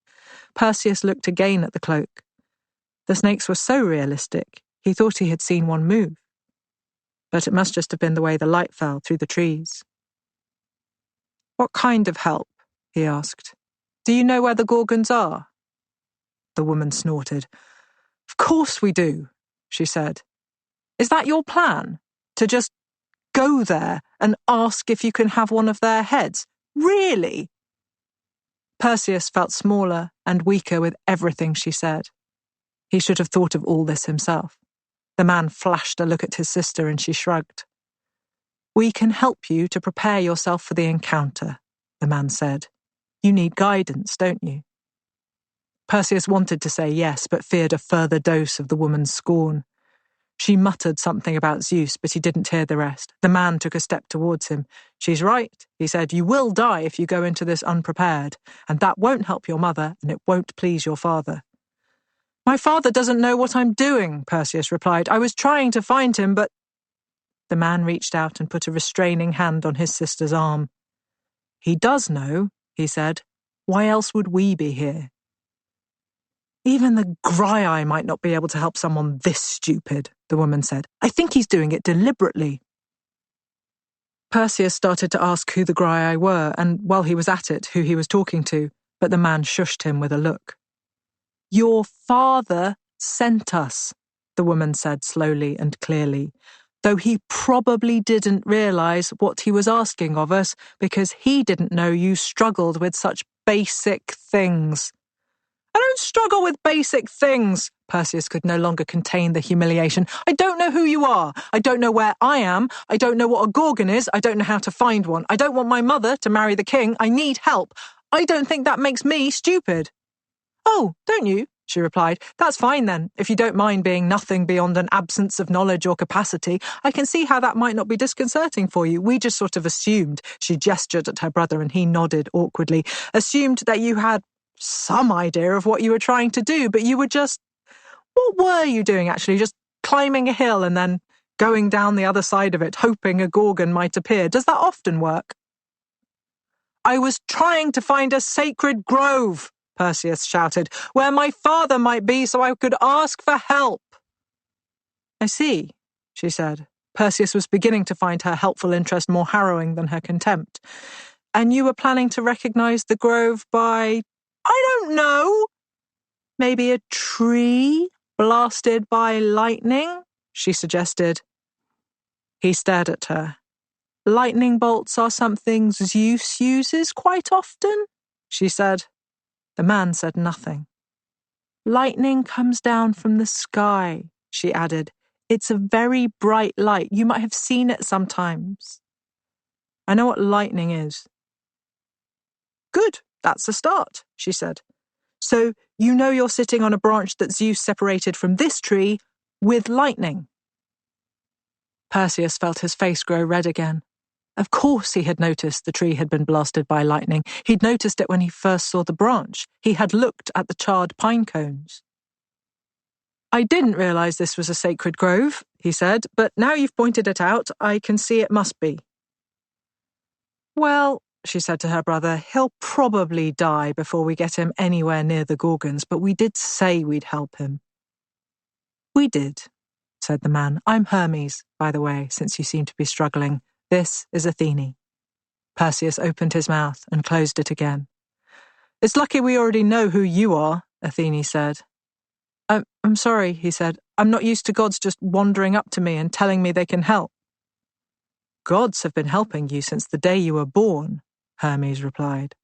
Perseus looked again at the cloak. The snakes were so realistic, he thought he had seen one move. But it must just have been the way the light fell through the trees. "What kind of help?" he asked. "Do you know where the Gorgons are?" The woman snorted. "Of course we do," she said. "Is that your plan? To just go there and ask if you can have one of their heads? Really?" Perseus felt smaller and weaker with everything she said. He should have thought of all this himself. The man flashed a look at his sister and she shrugged. "We can help you to prepare yourself for the encounter," the man said. "You need guidance, don't you?" Perseus wanted to say yes, but feared a further dose of the woman's scorn. She muttered something about Zeus, but he didn't hear the rest. The man took a step towards him. "She's right," he said. "You will die if you go into this unprepared, and that won't help your mother, and it won't please your father." "My father doesn't know what I'm doing," Perseus replied. "I was trying to find him, but—" The man reached out and put a restraining hand on his sister's arm. "He does know," he said. "Why else would we be here?" "Even the Graiai might not be able to help someone this stupid," the woman said. "I think he's doing it deliberately." Perseus started to ask who the Graiai were, and while he was at it, who he was talking to, but the man shushed him with a look. "Your father sent us," the woman said slowly and clearly, "though he probably didn't realize what he was asking of us because he didn't know you struggled with such basic things." "I don't struggle with basic things." Perseus could no longer contain the humiliation. "I don't know who you are. I don't know where I am. I don't know what a Gorgon is. I don't know how to find one. I don't want my mother to marry the king. I need help. I don't think that makes me stupid." "Oh, don't you?" she replied. "That's fine then. If you don't mind being nothing beyond an absence of knowledge or capacity, I can see how that might not be disconcerting for you. We just sort of assumed," she gestured at her brother and he nodded awkwardly, "assumed that you had some idea of what you were trying to do, but you were just— What were you doing actually? Just climbing a hill and then going down the other side of it, hoping a Gorgon might appear? Does that often work?" "I was trying to find a sacred grove," Perseus shouted, "where my father might be so I could ask for help." "I see," she said. Perseus was beginning to find her helpful interest more harrowing than her contempt. "And you were planning to recognize the grove by— I don't know. Maybe a tree blasted by lightning?" she suggested. He stared at her. "Lightning bolts are something Zeus uses quite often," she said. The man said nothing. "Lightning comes down from the sky," she added. "It's a very bright light. You might have seen it sometimes." "I know what lightning is." "Good, that's a start," she said. "So you know you're sitting on a branch that Zeus separated from this tree with lightning." Perseus felt his face grow red again. Of course he had noticed the tree had been blasted by lightning. He'd noticed it when he first saw the branch. He had looked at the charred pine cones. "I didn't realize this was a sacred grove," he said, "but now you've pointed it out, I can see it must be." "Well," she said to her brother, "he'll probably die before we get him anywhere near the Gorgons, but we did say we'd help him." "We did," said the man. "I'm Hermes, by the way, since you seem to be struggling. This is Athene." Perseus opened his mouth and closed it again. "It's lucky we already know who you are," Athene said. I'm sorry," he said. "I'm not used to gods just wandering up to me and telling me they can help." "Gods have been helping you since the day you were born," Hermes replied.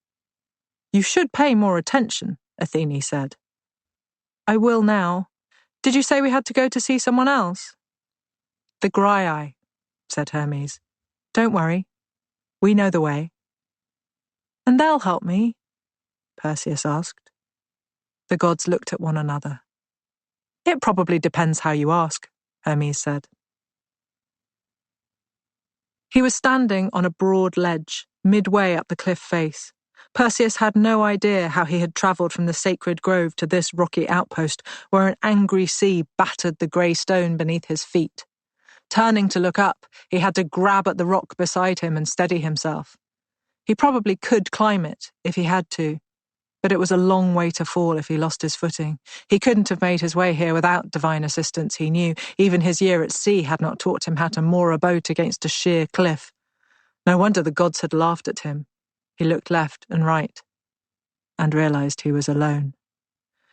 "You should pay more attention," Athene said. "I will now. Did you say we had to go to see someone else?" "The Graiai," said Hermes. "Don't worry. We know the way." "And they'll help me?" Perseus asked. The gods looked at one another. "It probably depends how you ask," Hermes said. He was standing on a broad ledge, midway up the cliff face. Perseus had no idea how he had travelled from the sacred grove to this rocky outpost where an angry sea battered the grey stone beneath his feet. Turning to look up, he had to grab at the rock beside him and steady himself. He probably could climb it if he had to, but it was a long way to fall if he lost his footing. He couldn't have made his way here without divine assistance, he knew. Even his year at sea had not taught him how to moor a boat against a sheer cliff. No wonder the gods had laughed at him. He looked left and right and realized he was alone.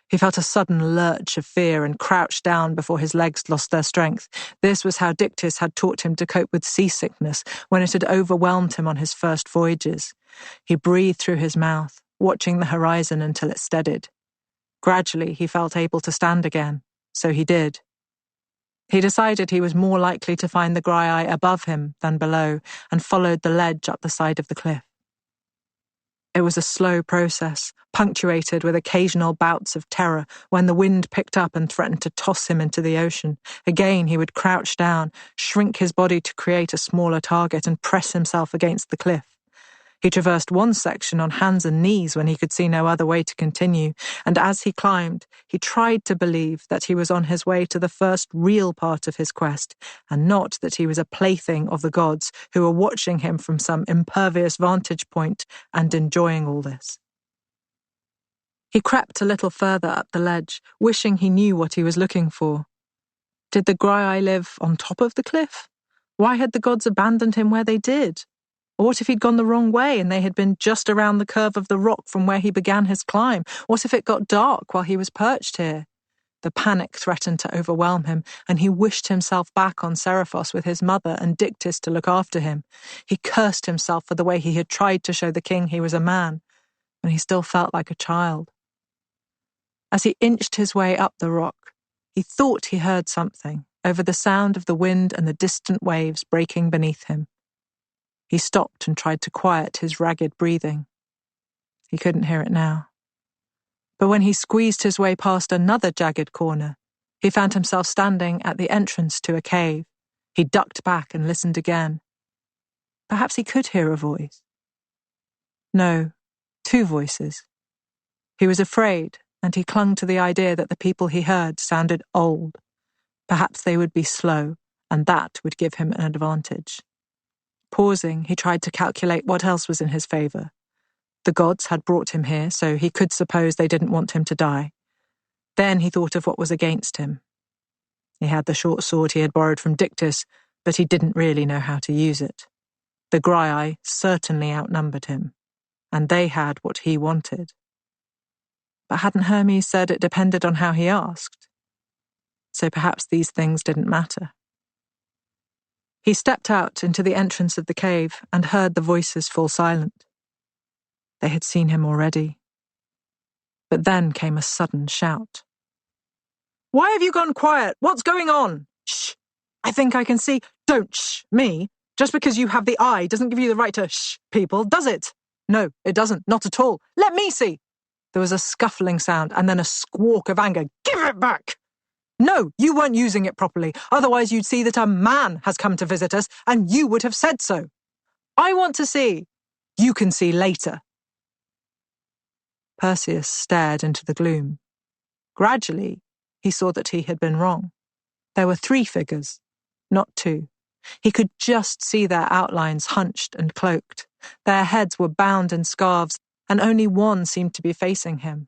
He felt a sudden lurch of fear and crouched down before his legs lost their strength. This was how Dictys had taught him to cope with seasickness when it had overwhelmed him on his first voyages. He breathed through his mouth, watching the horizon until it steadied. Gradually, he felt able to stand again, so he did. He decided he was more likely to find the Graiai above him than below, and followed the ledge up the side of the cliff. It was a slow process, punctuated with occasional bouts of terror when the wind picked up and threatened to toss him into the ocean. Again, he would crouch down, shrink his body to create a smaller target, and press himself against the cliff. He traversed one section on hands and knees when he could see no other way to continue, and as he climbed, he tried to believe that he was on his way to the first real part of his quest, and not that he was a plaything of the gods who were watching him from some impervious vantage point and enjoying all this. He crept a little further up the ledge, wishing he knew what he was looking for. Did the Graiai live on top of the cliff? Why had the gods abandoned him where they did? Or what if he'd gone the wrong way and they had been just around the curve of the rock from where he began his climb? What if it got dark while he was perched here? The panic threatened to overwhelm him, and he wished himself back on Seriphos with his mother and Dictys to look after him. He cursed himself for the way he had tried to show the king he was a man, and he still felt like a child. As he inched his way up the rock, he thought he heard something over the sound of the wind and the distant waves breaking beneath him. He stopped and tried to quiet his ragged breathing. He couldn't hear it now. But when he squeezed his way past another jagged corner, he found himself standing at the entrance to a cave. He ducked back and listened again. Perhaps he could hear a voice. No, 2 voices. He was afraid, and he clung to the idea that the people he heard sounded old. Perhaps they would be slow, and that would give him an advantage. Pausing, he tried to calculate what else was in his favour. The gods had brought him here, so he could suppose they didn't want him to die. Then he thought of what was against him. He had the short sword he had borrowed from Dictys, but he didn't really know how to use it. The Graiai certainly outnumbered him, and they had what he wanted. But hadn't Hermes said it depended on how he asked? So perhaps these things didn't matter. He stepped out into the entrance of the cave and heard the voices fall silent. They had seen him already. But then came a sudden shout. "Why have you gone quiet? What's going on? Shh! I think I can see." "Don't shh me. Just because you have the eye doesn't give you the right to shh people, does it?" "No, it doesn't. Not at all. Let me see." There was a scuffling sound and then a squawk of anger. "Give it back!" "No, you weren't using it properly. Otherwise you'd see that a man has come to visit us, and you would have said so." "I want to see." "You can see later." Perseus stared into the gloom. Gradually, he saw that he had been wrong. There were 3 figures, not 2. He could just see their outlines hunched and cloaked. Their heads were bound in scarves, and only one seemed to be facing him.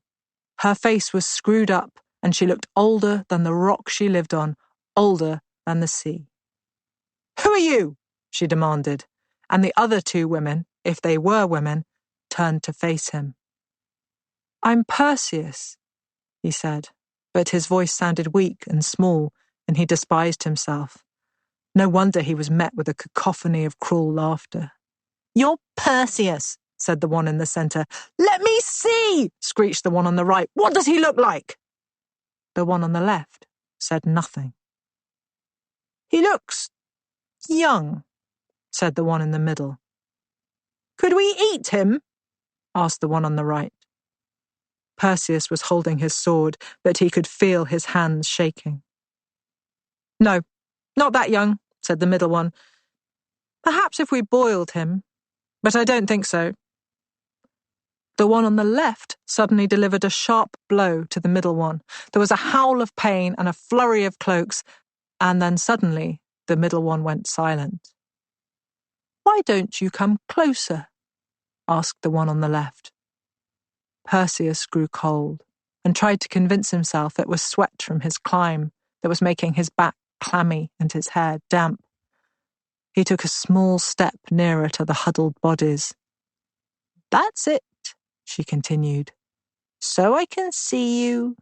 Her face was screwed up, and she looked older than the rock she lived on, older than the sea. "Who are you?" she demanded, and the other 2 women, if they were women, turned to face him. "I'm Perseus," he said, but his voice sounded weak and small, and he despised himself. No wonder he was met with a cacophony of cruel laughter. "You're Perseus," said the one in the centre. "Let me see," screeched the one on the right. "What does he look like?" The one on the left said nothing. "He looks young," said the one in the middle. "Could we eat him?" asked the one on the right. Perseus was holding his sword, but he could feel his hands shaking. "No, not that young," said the middle one. "Perhaps if we boiled him, but I don't think so." The one on the left suddenly delivered a sharp blow to the middle one. There was a howl of pain and a flurry of cloaks, and then suddenly the middle one went silent. "Why don't you come closer?" asked the one on the left. Perseus grew cold and tried to convince himself it was sweat from his climb that was making his back clammy and his hair damp. He took a small step nearer to the huddled bodies. "That's it," she continued, "so I can see you."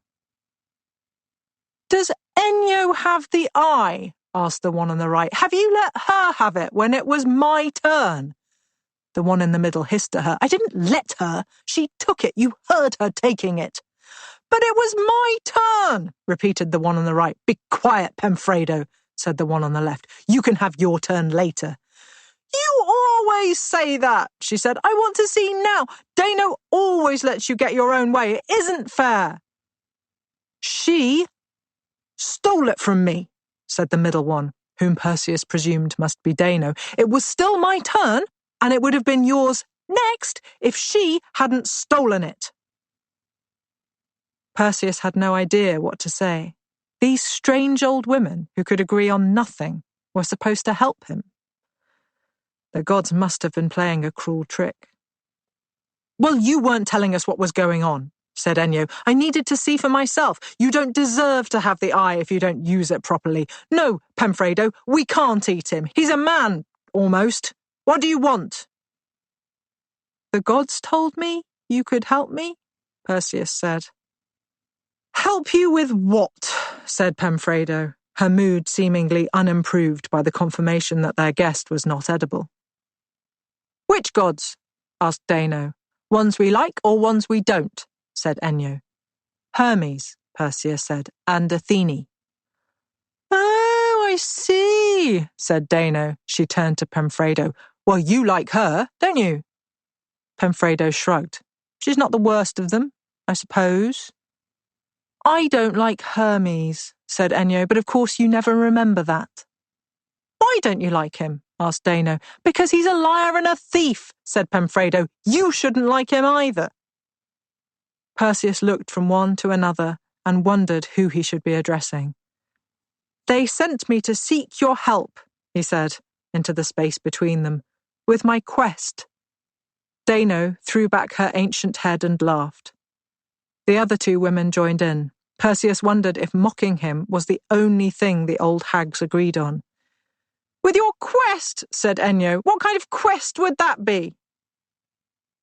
"Does Enyo have the eye?" asked the one on the right. "Have you let her have it when it was my turn?" The one in the middle hissed at her. "I didn't let her. She took it. You heard her taking it." "But it was my turn," repeated the one on the right. "Be quiet, Pemfredo," said the one on the left. "You can have your turn later." "You always say that, she said. I want to see now. Dano always lets you get your own way. It isn't fair. She stole it from me, said the middle one, whom Perseus presumed must be Dano. It was still my turn, and it would have been yours next if she hadn't stolen it. Perseus had no idea what to say. These strange old women who could agree on nothing were supposed to help him. The gods must have been playing a cruel trick. Well, you weren't telling us what was going on, said Ennio. I needed to see for myself. You don't deserve to have the eye if you don't use it properly. No, Pamfredo, we can't eat him. He's a man, almost. What do you want? The gods told me you could help me, Perseus said. Help you with what? Said Pamfredo, her mood seemingly unimproved by the confirmation that their guest was not edible. Which gods? Asked Dano. Ones we like or ones we don't? Said Ennio. Hermes, Perseus said, and Athene. Oh, I see, said Dano. She turned to Pamfredo. Well, you like her, don't you? Pamfredo shrugged. She's not the worst of them, I suppose. I don't like Hermes, said Ennio, but of course you never remember that. Why don't you like him? Asked Dano. Because he's a liar and a thief, said Pamfredo. You shouldn't like him either. Perseus looked from one to another and wondered who he should be addressing. They sent me to seek your help, he said, into the space between them, with my quest. Dano threw back her ancient head and laughed. The other two women joined in. Perseus wondered if mocking him was the only thing the old hags agreed on. With your quest, said Ennio. What kind of quest would that be?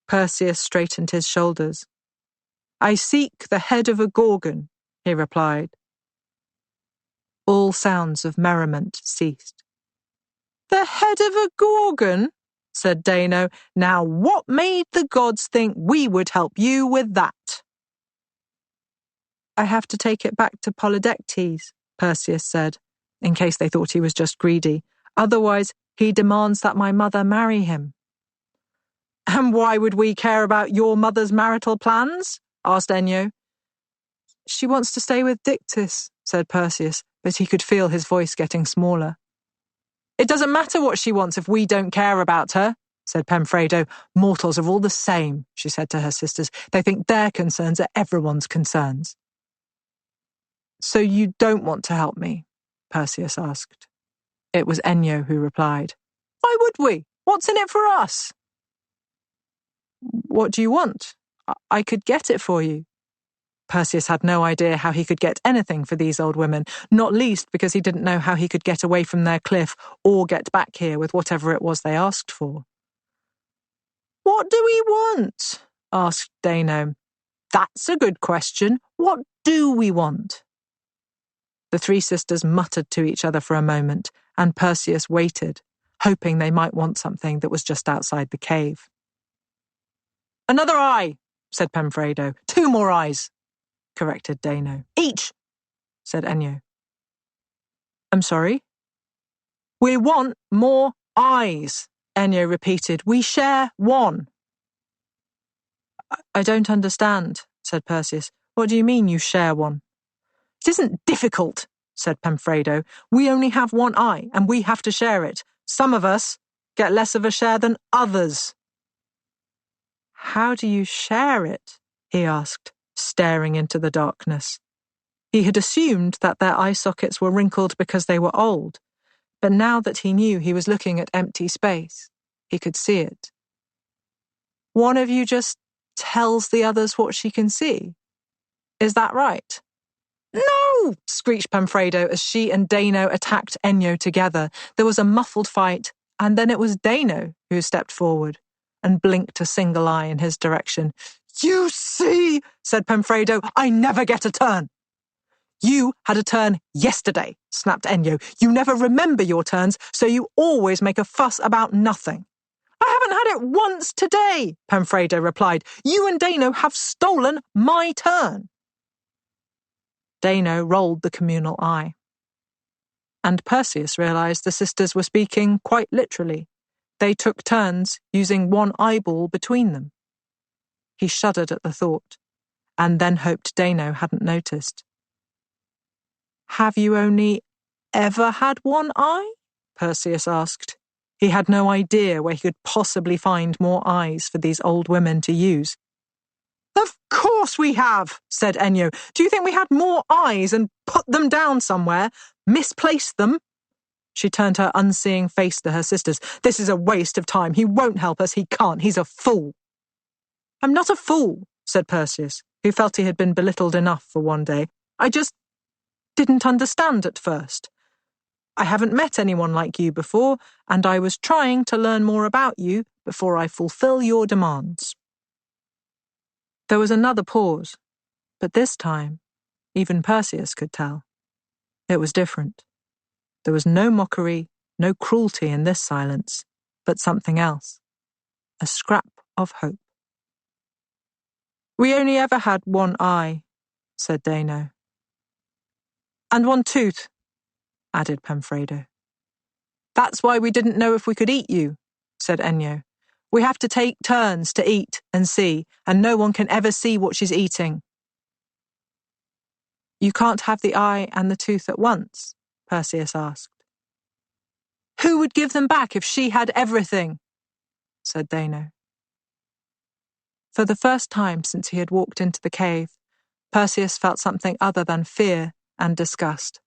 Perseus straightened his shoulders. I seek the head of a Gorgon, he replied. All sounds of merriment ceased. The head of a Gorgon? Said Dano. Now what made the gods think we would help you with that? I have to take it back to Polydectes, Perseus said, in case they thought he was just greedy. Otherwise, he demands that my mother marry him. And why would we care about your mother's marital plans? Asked Ennio. She wants to stay with Dictys, said Perseus, but he could feel his voice getting smaller. It doesn't matter what she wants if we don't care about her, said Pamfredo. Mortals are all the same, she said to her sisters. They think their concerns are everyone's concerns. So you don't want to help me? Perseus asked. It was Ennio who replied. Why would we? What's in it for us? What do you want? I could get it for you. Perseus had no idea how he could get anything for these old women, not least because he didn't know how he could get away from their cliff or get back here with whatever it was they asked for. What do we want? Asked Dano. That's a good question. What do we want? The three sisters muttered to each other for a moment, and Perseus waited, hoping they might want something that was just outside the cave. Another eye, said Pamfredo. 2 more eyes, corrected Dano. Each, said Ennio. I'm sorry? We want more eyes, Ennio repeated. We share one. I don't understand, said Perseus. What do you mean you share one? It isn't difficult, said Pamfredo. We only have one eye, and we have to share it. Some of us get less of a share than others. How do you share it? He asked, staring into the darkness. He had assumed that their eye sockets were wrinkled because they were old, but now that he knew he was looking at empty space, he could see it. One of you just tells the others what she can see. Is that right? No! Screeched Pamfredo as she and Dano attacked Ennio together. There was a muffled fight, and then it was Dano who stepped forward and blinked a single eye in his direction. You see, said Pamfredo, I never get a turn. You had a turn yesterday, snapped Ennio. You never remember your turns, so you always make a fuss about nothing. I haven't had it once today, Pamfredo replied. You and Dano have stolen my turn. Dano rolled the communal eye. And Perseus realized the sisters were speaking quite literally. They took turns using one eyeball between them. He shuddered at the thought, and then hoped Dano hadn't noticed. "Have you only ever had one eye?" Perseus asked. He had no idea where he could possibly find more eyes for these old women to use. "Of course we have," said Ennio. "Do you think we had more eyes and put them down somewhere? Misplaced them?" She turned her unseeing face to her sisters. "This is a waste of time. He won't help us. He can't. He's a fool." "I'm not a fool," said Perseus, who felt he had been belittled enough for one day. "I just didn't understand at first. I haven't met anyone like you before, and I was trying to learn more about you before I fulfill your demands." There was another pause, but this time, even Perseus could tell. It was different. There was no mockery, no cruelty in this silence, but something else. A scrap of hope. "We only ever had one eye," said Dano. "And one tooth," added Pemfredo. "That's why we didn't know if we could eat you," said Ennio. "We have to take turns to eat and see, and no one can ever see what she's eating." "You can't have the eye and the tooth at once?" Perseus asked. "Who would give them back if she had everything?" said Dano. For the first time since he had walked into the cave, Perseus felt something other than fear and disgust.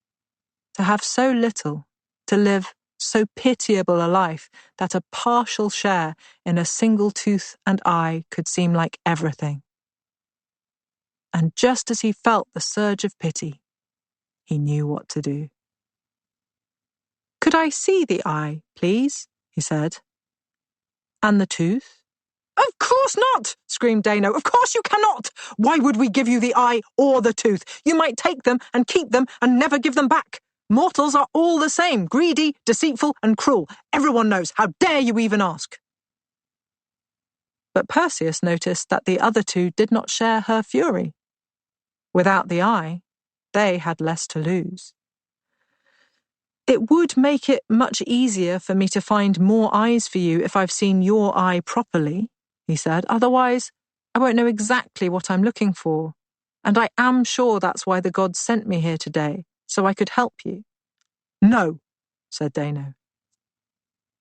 To have so little, to live so pitiable a life that a partial share in a single tooth and eye could seem like everything. And just as he felt the surge of pity, he knew what to do. "Could I see the eye, please?" he said. "And the tooth?" "Of course not!" screamed Dano. "Of course you cannot! Why would we give you the eye or the tooth? You might take them and keep them and never give them back. Mortals are all the same, greedy, deceitful, and cruel. Everyone knows. How dare you even ask?" But Perseus noticed that the other two did not share her fury. Without the eye, they had less to lose. "It would make it much easier for me to find more eyes for you if I've seen your eye properly," he said. "Otherwise, I won't know exactly what I'm looking for. And I am sure that's why the gods sent me here today, so I could help you." "No," said Dano.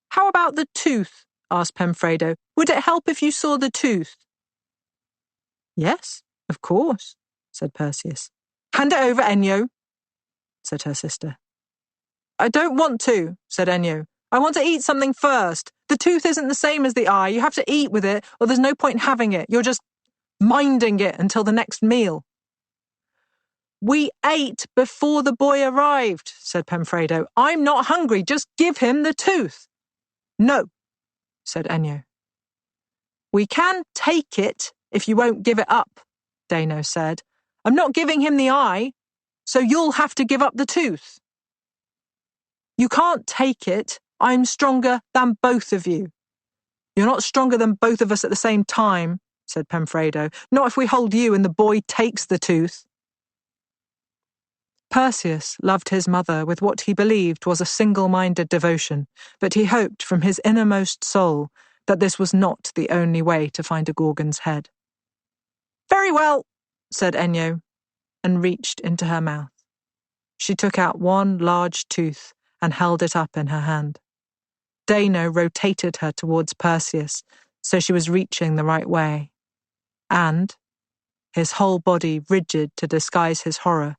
"How about the tooth?" asked Pemfredo. "Would it help if you saw the tooth?" "Yes, of course," said Perseus. "Hand it over, Ennio," said her sister. "I don't want to," said Ennio. "I want to eat something first. The tooth isn't the same as the eye. You have to eat with it, or there's no point having it. You're just minding it until the next meal." "We ate before the boy arrived," said Pemfredo. "I'm not hungry. Just give him the tooth." "No," said Ennio. "We can take it if you won't give it up," Dano said. "I'm not giving him the eye, so you'll have to give up the tooth." "You can't take it. I'm stronger than both of you." "You're not stronger than both of us at the same time," said Pemfredo. "Not if we hold you and the boy takes the tooth." Perseus loved his mother with what he believed was a single-minded devotion, but he hoped from his innermost soul that this was not the only way to find a Gorgon's head. "Very well," said Ennio, and reached into her mouth. She took out one large tooth and held it up in her hand. Dano rotated her towards Perseus, so she was reaching the right way. And, his whole body rigid to disguise his horror,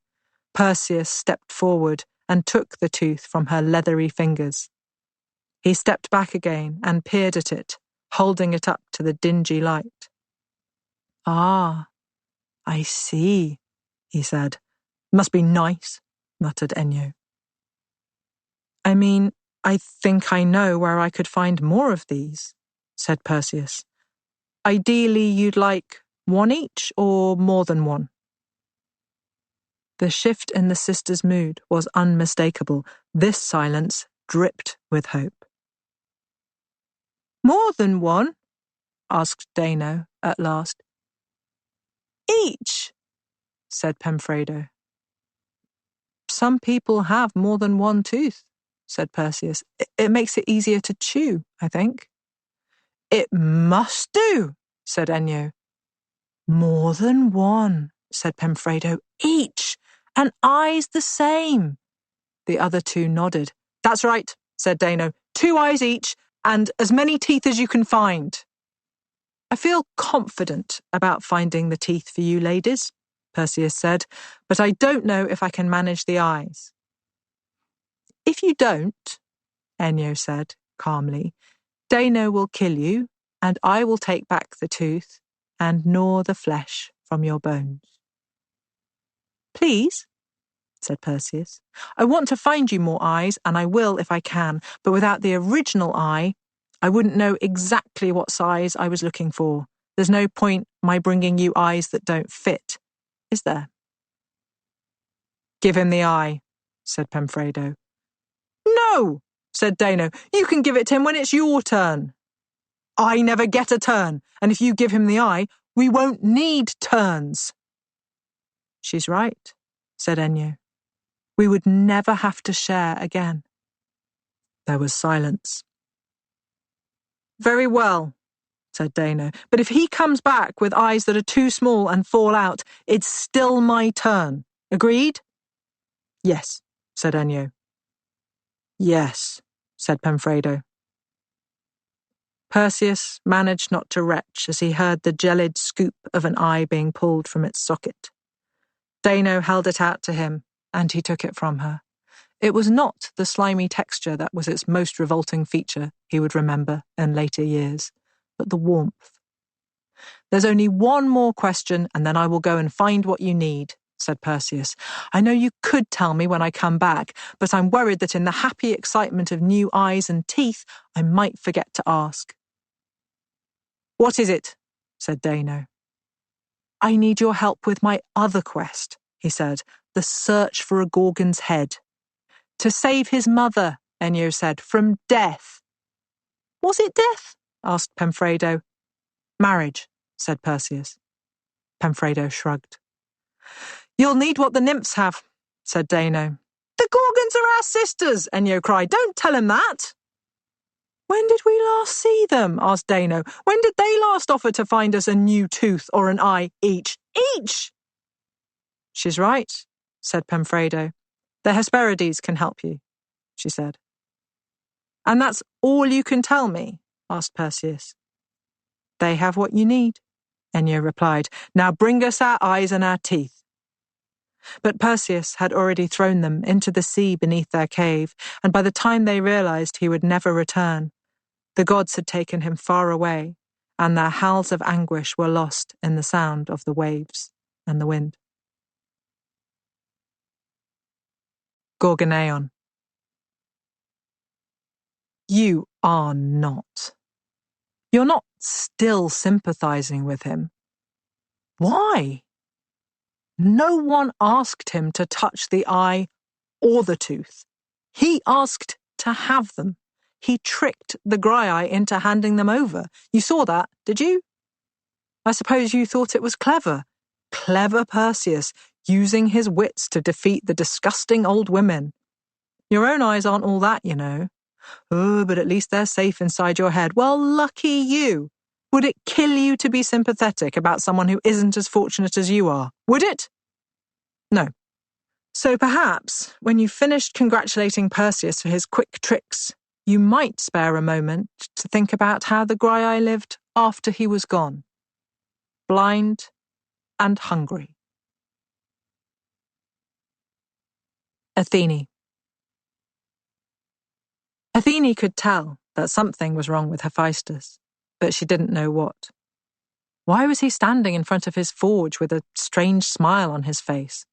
Perseus stepped forward and took the tooth from her leathery fingers. He stepped back again and peered at it, holding it up to the dingy light. "Ah, I see," he said. "Must be nice," muttered Ennio. "I mean, I think I know where I could find more of these," said Perseus. "Ideally, you'd like one each or more than one?" The shift in the sisters' mood was unmistakable. This silence dripped with hope. "More than one?" asked Dano at last. "Each," said Pemfredo. "Some people have more than one tooth," said Perseus. It makes it easier to chew, I think. It must do, said Ennio. More than one, said Penfredo. Each, and eyes the same. The other two nodded. That's right, said Dano. 2 eyes each, and as many teeth as you can find. I feel confident about finding the teeth for you ladies, Perseus said, but I don't know if I can manage the eyes. If you don't, Ennio said calmly, Dano will kill you, and I will take back the tooth and gnaw the flesh from your bones. Please, said Perseus. I want to find you more eyes, and I will if I can, but without the original eye, I wouldn't know exactly what size I was looking for. There's no point my bringing you eyes that don't fit, is there? Give him the eye, said Penfredo. No, said Dano. You can give it to him when it's your turn. I never get a turn, and if you give him the eye, we won't need turns. She's right, said Ennio. We would never have to share again. There was silence. Very well, said Dano, but if he comes back with eyes that are too small and fall out, it's still my turn. Agreed? Yes, said Ennio. Yes, said Penfredo. Perseus managed not to retch as he heard the gelid scoop of an eye being pulled from its socket. Dano held it out to him, and he took it from her. It was not the slimy texture that was its most revolting feature, he would remember in later years, but the warmth. There's only one more question, and then I will go and find what you need, said Perseus. I know you could tell me when I come back, but I'm worried that in the happy excitement of new eyes and teeth, I might forget to ask. What is it? Said Dano. I need your help with my other quest, he said, the search for a Gorgon's head. To save his mother, Ennio said, from death. Was it death? Asked Penfredo. Marriage, said Perseus. Penfredo shrugged. You'll need what the nymphs have, said Dano. The Gorgons are our sisters, Ennio cried. Don't tell him that. When did we last see them? Asked Dano. When did they last offer to find us a new tooth or an eye each? Each! She's right, said Penfredo. The Hesperides can help you, she said. And that's all you can tell me? Asked Perseus. They have what you need, Ennio replied. Now bring us our eyes and our teeth. But Perseus had already thrown them into the sea beneath their cave, and by the time they realized he would never return, the gods had taken him far away, and their howls of anguish were lost in the sound of the waves and the wind. Gorgoneon. You are not. You're not still sympathizing with him. Why? No one asked him to touch the eye or the tooth. He asked to have them. He tricked the Graiai into handing them over. You saw that, did you? I suppose you thought it was clever. Clever Perseus, using his wits to defeat the disgusting old women. Your own eyes aren't all that, you know. Oh, but at least they're safe inside your head. Well, lucky you. Would it kill you to be sympathetic about someone who isn't as fortunate as you are? Would it? No. So perhaps, when you've finished congratulating Perseus for his quick tricks, you might spare a moment to think about how the Graiai lived after he was gone. Blind and hungry. Athene. Athene could tell that something was wrong with Hephaestus, but she didn't know what. Why was he standing in front of his forge with a strange smile on his face?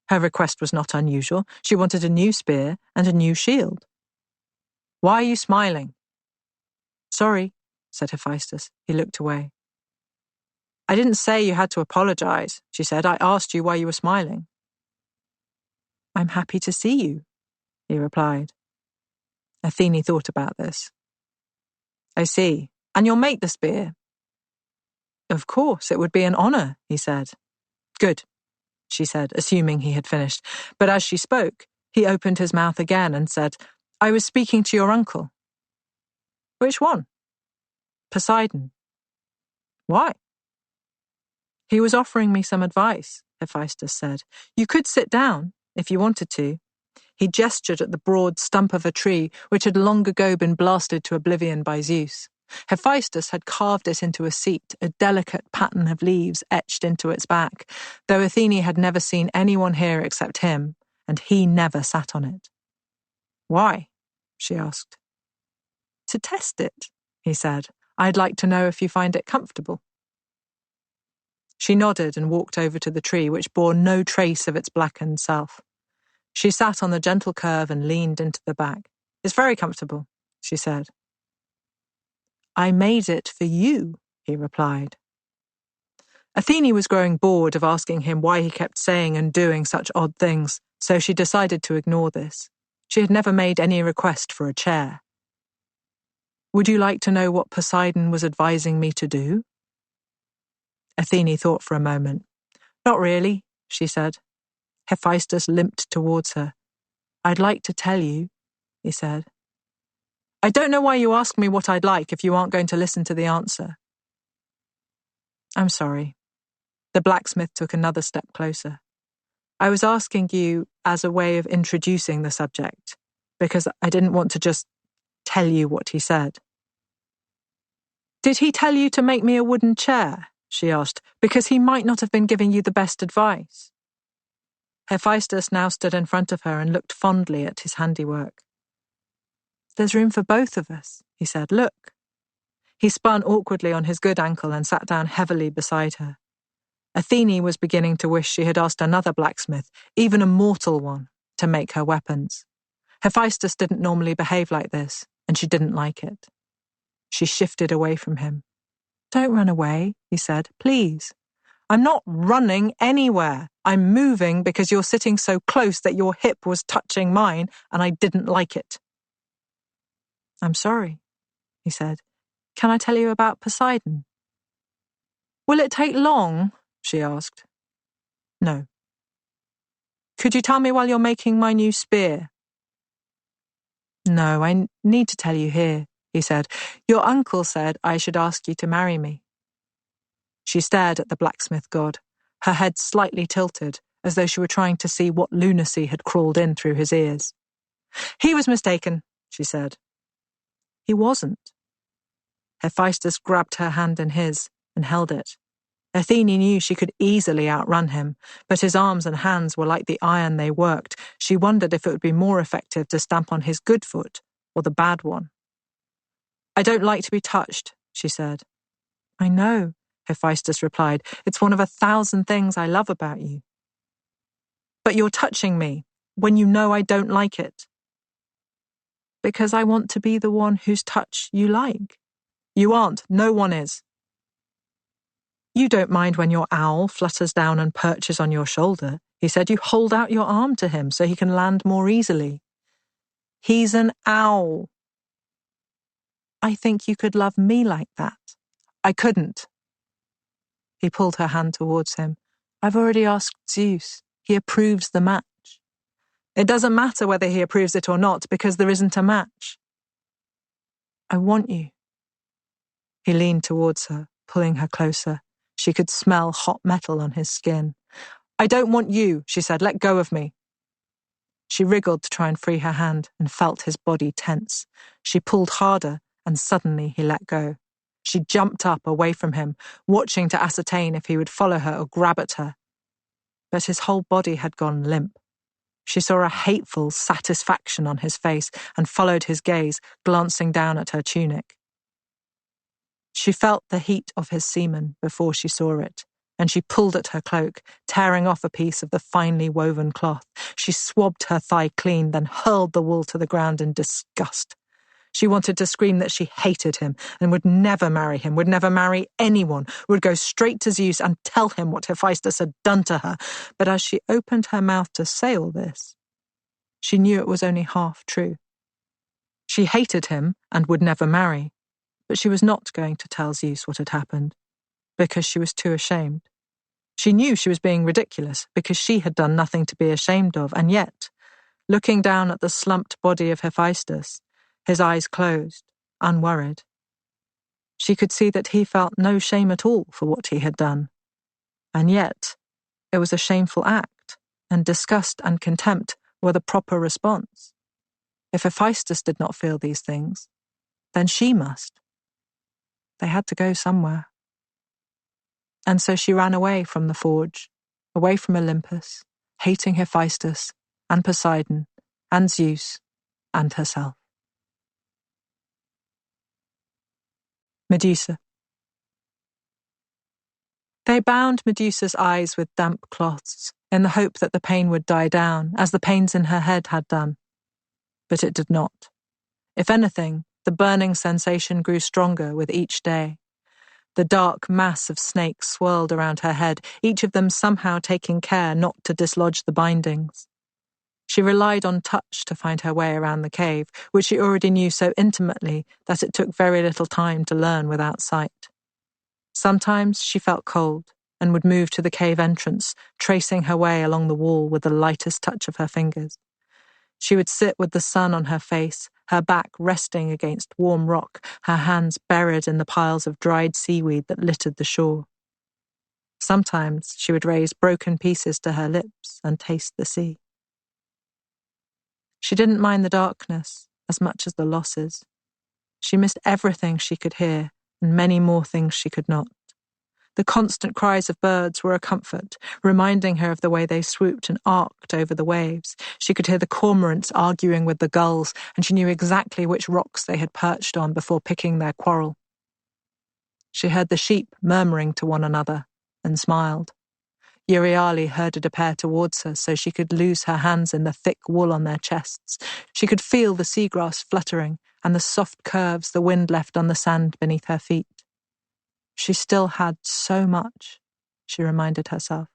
Her request was not unusual. She wanted a new spear and a new shield. Why are you smiling? Sorry, said Hephaestus. He looked away. I didn't say you had to apologize, she said. I asked you why you were smiling. I'm happy to see you, he replied. Athene thought about this. I see. And you'll make the spear? Of course, it would be an honor, he said. Good, she said, assuming he had finished. But as she spoke, he opened his mouth again and said, I was speaking to your uncle. Which one? Poseidon. Why? He was offering me some advice, Hephaestus said. You could sit down, if you wanted to. He gestured at the broad stump of a tree which had long ago been blasted to oblivion by Zeus. Hephaestus had carved it into a seat, a delicate pattern of leaves etched into its back, though Athene had never seen anyone here except him, and he never sat on it. Why? She asked. To test it, he said. I'd like to know if you find it comfortable. She nodded and walked over to the tree, which bore no trace of its blackened self. She sat on the gentle curve and leaned into the back. It's very comfortable, she said. I made it for you, he replied. Athene was growing bored of asking him why he kept saying and doing such odd things, so she decided to ignore this. She had never made any request for a chair. Would you like to know what Poseidon was advising me to do? Athene thought for a moment. Not really, she said. Hephaestus limped towards her. I'd like to tell you, he said. I don't know why you ask me what I'd like if you aren't going to listen to the answer. I'm sorry. The blacksmith took another step closer. I was asking you as a way of introducing the subject, because I didn't want to just tell you what he said. Did he tell you to make me a wooden chair? She asked, because he might not have been giving you the best advice. Hephaestus now stood in front of her and looked fondly at his handiwork. There's room for both of us, he said. Look. He spun awkwardly on his good ankle and sat down heavily beside her. Athene was beginning to wish she had asked another blacksmith, even a mortal one, to make her weapons. Hephaestus didn't normally behave like this, and she didn't like it. She shifted away from him. Don't run away, he said. Please. I'm not running anywhere. I'm moving because you're sitting so close that your hip was touching mine, and I didn't like it. I'm sorry, he said. Can I tell you about Poseidon? Will it take long? She asked. No. Could you tell me while you're making my new spear? No, I need to tell you here, he said. Your uncle said I should ask you to marry me. She stared at the blacksmith god, her head slightly tilted, as though she were trying to see what lunacy had crawled in through his ears. He was mistaken, she said. He wasn't. Hephaestus grabbed her hand in his and held it. Athene knew she could easily outrun him, but his arms and hands were like the iron they worked. She wondered if it would be more effective to stamp on his good foot or the bad one. I don't like to be touched, she said. I know, Hephaestus replied. It's one of 1,000 things I love about you. But you're touching me when you know I don't like it. Because I want to be the one whose touch you like. You aren't. No one is. You don't mind when your owl flutters down and perches on your shoulder. He said you hold out your arm to him so he can land more easily. He's an owl. I think you could love me like that. I couldn't. He pulled her hand towards him. I've already asked Zeus. He approves the match. It doesn't matter whether he approves it or not, because there isn't a match. I want you. He leaned towards her, pulling her closer. She could smell hot metal on his skin. I don't want you, she said. Let go of me. She wriggled to try and free her hand and felt his body tense. She pulled harder, and suddenly he let go. She jumped up away from him, watching to ascertain if he would follow her or grab at her. But his whole body had gone limp. She saw a hateful satisfaction on his face and followed his gaze, glancing down at her tunic. She felt the heat of his semen before she saw it, and she pulled at her cloak, tearing off a piece of the finely woven cloth. She swabbed her thigh clean, then hurled the wool to the ground in disgust. She wanted to scream that she hated him and would never marry him, would never marry anyone, would go straight to Zeus and tell him what Hephaestus had done to her. But as she opened her mouth to say all this, she knew it was only half true. She hated him and would never marry, but she was not going to tell Zeus what had happened, because she was too ashamed. She knew she was being ridiculous, because she had done nothing to be ashamed of, and yet, looking down at the slumped body of Hephaestus, his eyes closed, unworried. She could see that he felt no shame at all for what he had done. And yet, it was a shameful act, and disgust and contempt were the proper response. If Hephaestus did not feel these things, then she must. They had to go somewhere. And so she ran away from the forge, away from Olympus, hating Hephaestus and Poseidon and Zeus and herself. Medusa. They bound Medusa's eyes with damp cloths, in the hope that the pain would die down, as the pains in her head had done. But it did not. If anything, the burning sensation grew stronger with each day. The dark mass of snakes swirled around her head, each of them somehow taking care not to dislodge the bindings. She relied on touch to find her way around the cave, which she already knew so intimately that it took very little time to learn without sight. Sometimes she felt cold and would move to the cave entrance, tracing her way along the wall with the lightest touch of her fingers. She would sit with the sun on her face, her back resting against warm rock, her hands buried in the piles of dried seaweed that littered the shore. Sometimes she would raise broken pieces to her lips and taste the sea. She didn't mind the darkness as much as the losses. She missed everything she could hear and many more things she could not. The constant cries of birds were a comfort, reminding her of the way they swooped and arced over the waves. She could hear the cormorants arguing with the gulls, and she knew exactly which rocks they had perched on before picking their quarrel. She heard the sheep murmuring to one another and smiled. Euryale herded a pair towards her so she could lose her hands in the thick wool on their chests. She could feel the seagrass fluttering and the soft curves the wind left on the sand beneath her feet. She still had so much, she reminded herself.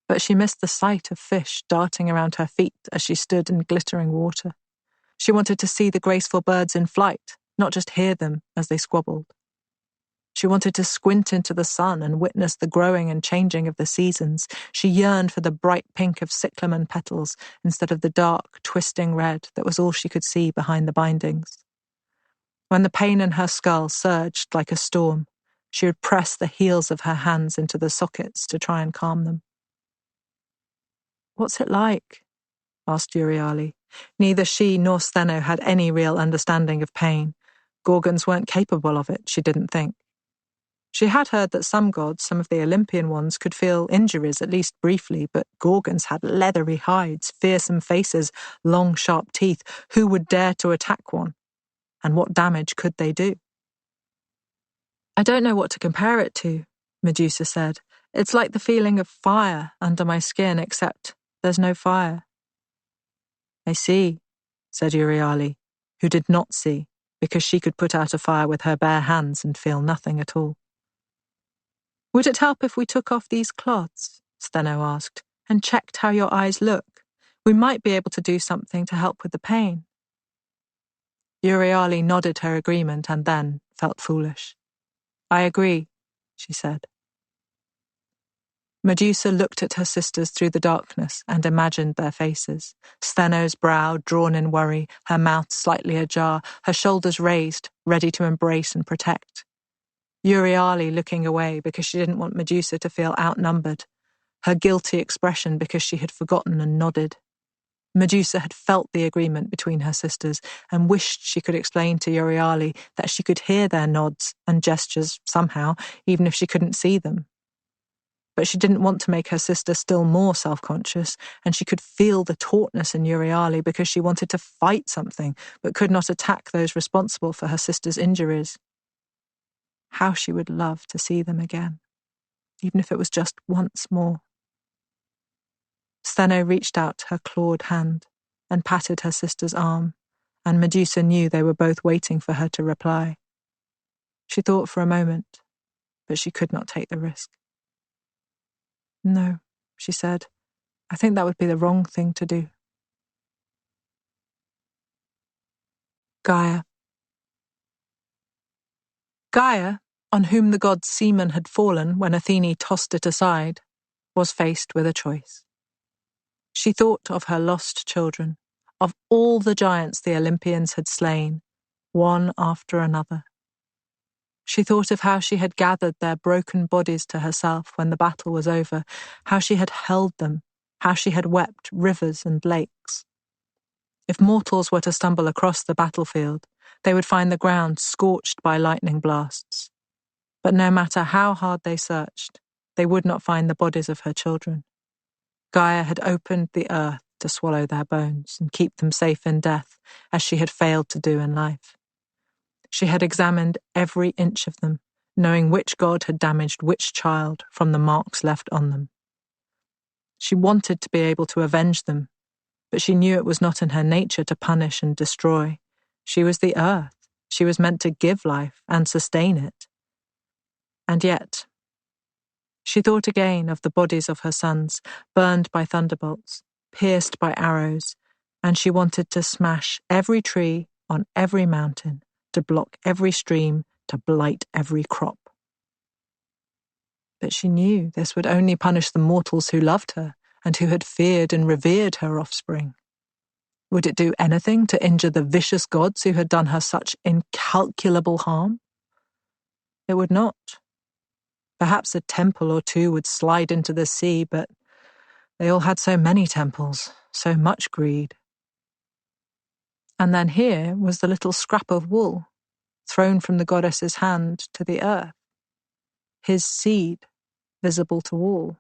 But she missed the sight of fish darting around her feet as she stood in glittering water. She wanted to see the graceful birds in flight, not just hear them as they squabbled. She wanted to squint into the sun and witness the growing and changing of the seasons. She yearned for the bright pink of cyclamen petals instead of the dark, twisting red that was all she could see behind the bindings. When the pain in her skull surged like a storm, she would press the heels of her hands into the sockets to try and calm them. "What's it like?" asked Euryale. Neither she nor Stheno had any real understanding of pain. Gorgons weren't capable of it, she didn't think. She had heard that some gods, some of the Olympian ones, could feel injuries, at least briefly, but Gorgons had leathery hides, fearsome faces, long, sharp teeth. Who would dare to attack one? And what damage could they do? "I don't know what to compare it to," Medusa said. "It's like the feeling of fire under my skin, except there's no fire." "I see," said Euryale, who did not see, because she could put out a fire with her bare hands and feel nothing at all. "Would it help if we took off these cloths?" Stheno asked, "and checked how your eyes look? We might be able to do something to help with the pain." Euryale nodded her agreement and then felt foolish. "I agree," she said. Medusa looked at her sisters through the darkness and imagined their faces. Stheno's brow drawn in worry, her mouth slightly ajar, her shoulders raised, ready to embrace and protect. Euryale looking away because she didn't want Medusa to feel outnumbered, her guilty expression because she had forgotten and nodded. Medusa had felt the agreement between her sisters and wished she could explain to Euryale that she could hear their nods and gestures somehow, even if she couldn't see them. But she didn't want to make her sister still more self-conscious, and she could feel the tautness in Euryale because she wanted to fight something but could not attack those responsible for her sister's injuries. How she would love to see them again, even if it was just once more. Stheno reached out her clawed hand and patted her sister's arm, and Medusa knew they were both waiting for her to reply. She thought for a moment, but she could not take the risk. "No," she said. "I think that would be the wrong thing to do." Gaia. Gaia, on whom the god's semen had fallen when Athene tossed it aside, was faced with a choice. She thought of her lost children, of all the giants the Olympians had slain, one after another. She thought of how she had gathered their broken bodies to herself when the battle was over, how she had held them, how she had wept rivers and lakes. If mortals were to stumble across the battlefield, they would find the ground scorched by lightning blasts. But no matter how hard they searched, they would not find the bodies of her children. Gaia had opened the earth to swallow their bones and keep them safe in death, as she had failed to do in life. She had examined every inch of them, knowing which god had damaged which child from the marks left on them. She wanted to be able to avenge them, but she knew it was not in her nature to punish and destroy. She was the earth. She was meant to give life and sustain it. And yet, she thought again of the bodies of her sons, burned by thunderbolts, pierced by arrows, and she wanted to smash every tree on every mountain, to block every stream, to blight every crop. But she knew this would only punish the mortals who loved her and who had feared and revered her offspring. Would it do anything to injure the vicious gods who had done her such incalculable harm? It would not. Perhaps a temple or two would slide into the sea, but they all had so many temples, so much greed. And then here was the little scrap of wool, thrown from the goddess's hand to the earth. His seed, visible to all.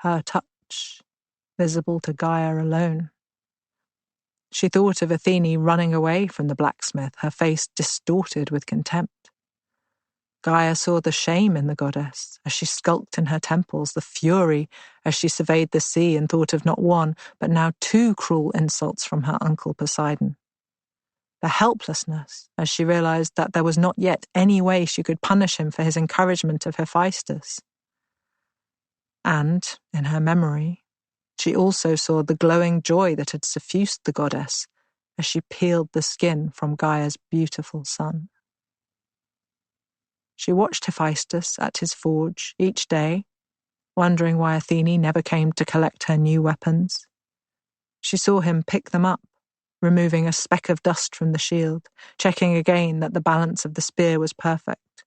Her touch, visible to Gaia alone. She thought of Athene running away from the blacksmith, her face distorted with contempt. Gaia saw the shame in the goddess as she skulked in her temples, the fury as she surveyed the sea and thought of not one, but now two cruel insults from her uncle Poseidon. The helplessness as she realized that there was not yet any way she could punish him for his encouragement of Hephaestus. And, in her memory, she also saw the glowing joy that had suffused the goddess as she peeled the skin from Gaia's beautiful son. She watched Hephaestus at his forge each day, wondering why Athene never came to collect her new weapons. She saw him pick them up, removing a speck of dust from the shield, checking again that the balance of the spear was perfect.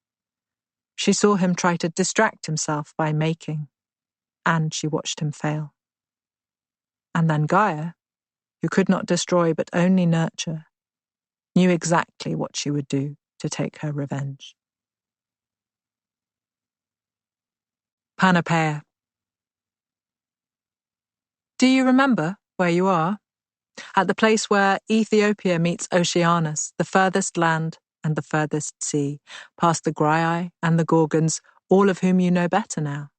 She saw him try to distract himself by making, and she watched him fail. And then Gaia, who could not destroy but only nurture, knew exactly what she would do to take her revenge. Panopea. Do you remember where you are? At the place where Ethiopia meets Oceanus, the furthest land and the furthest sea, past the Graiai and the Gorgons, all of whom you know better now.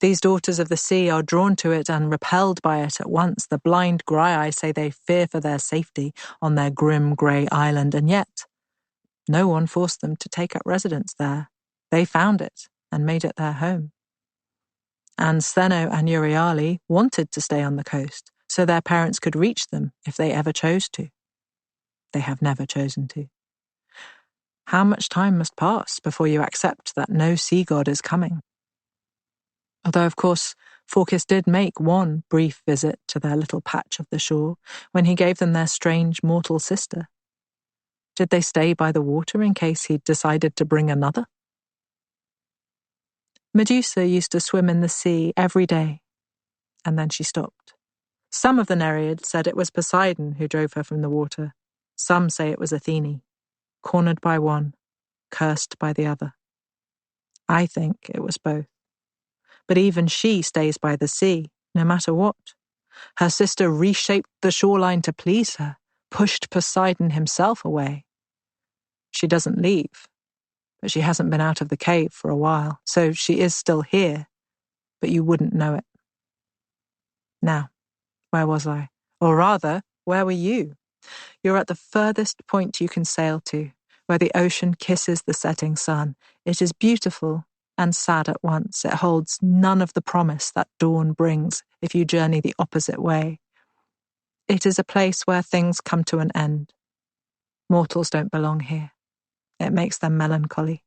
These daughters of the sea are drawn to it and repelled by it at once. The blind Graiai say they fear for their safety on their grim grey island, and yet no one forced them to take up residence there. They found it and made it their home. And Stheno and Euryale wanted to stay on the coast, so their parents could reach them if they ever chose to. They have never chosen to. How much time must pass before you accept that no sea god is coming? Although, of course, Phorcys did make one brief visit to their little patch of the shore when he gave them their strange mortal sister. Did they stay by the water in case he'd decided to bring another? Medusa used to swim in the sea every day, and then she stopped. Some of the Nereids said it was Poseidon who drove her from the water. Some say it was Athene, cornered by one, cursed by the other. I think it was both. But even she stays by the sea, no matter what. Her sister reshaped the shoreline to please her, pushed Poseidon himself away. She doesn't leave, but she hasn't been out of the cave for a while, so she is still here, but you wouldn't know it. Now, where was I? Or rather, where were you? You're at the furthest point you can sail to, where the ocean kisses the setting sun. It is beautiful and sad at once. It holds none of the promise that dawn brings if you journey the opposite way. It is a place where things come to an end. Mortals don't belong here. It makes them melancholy.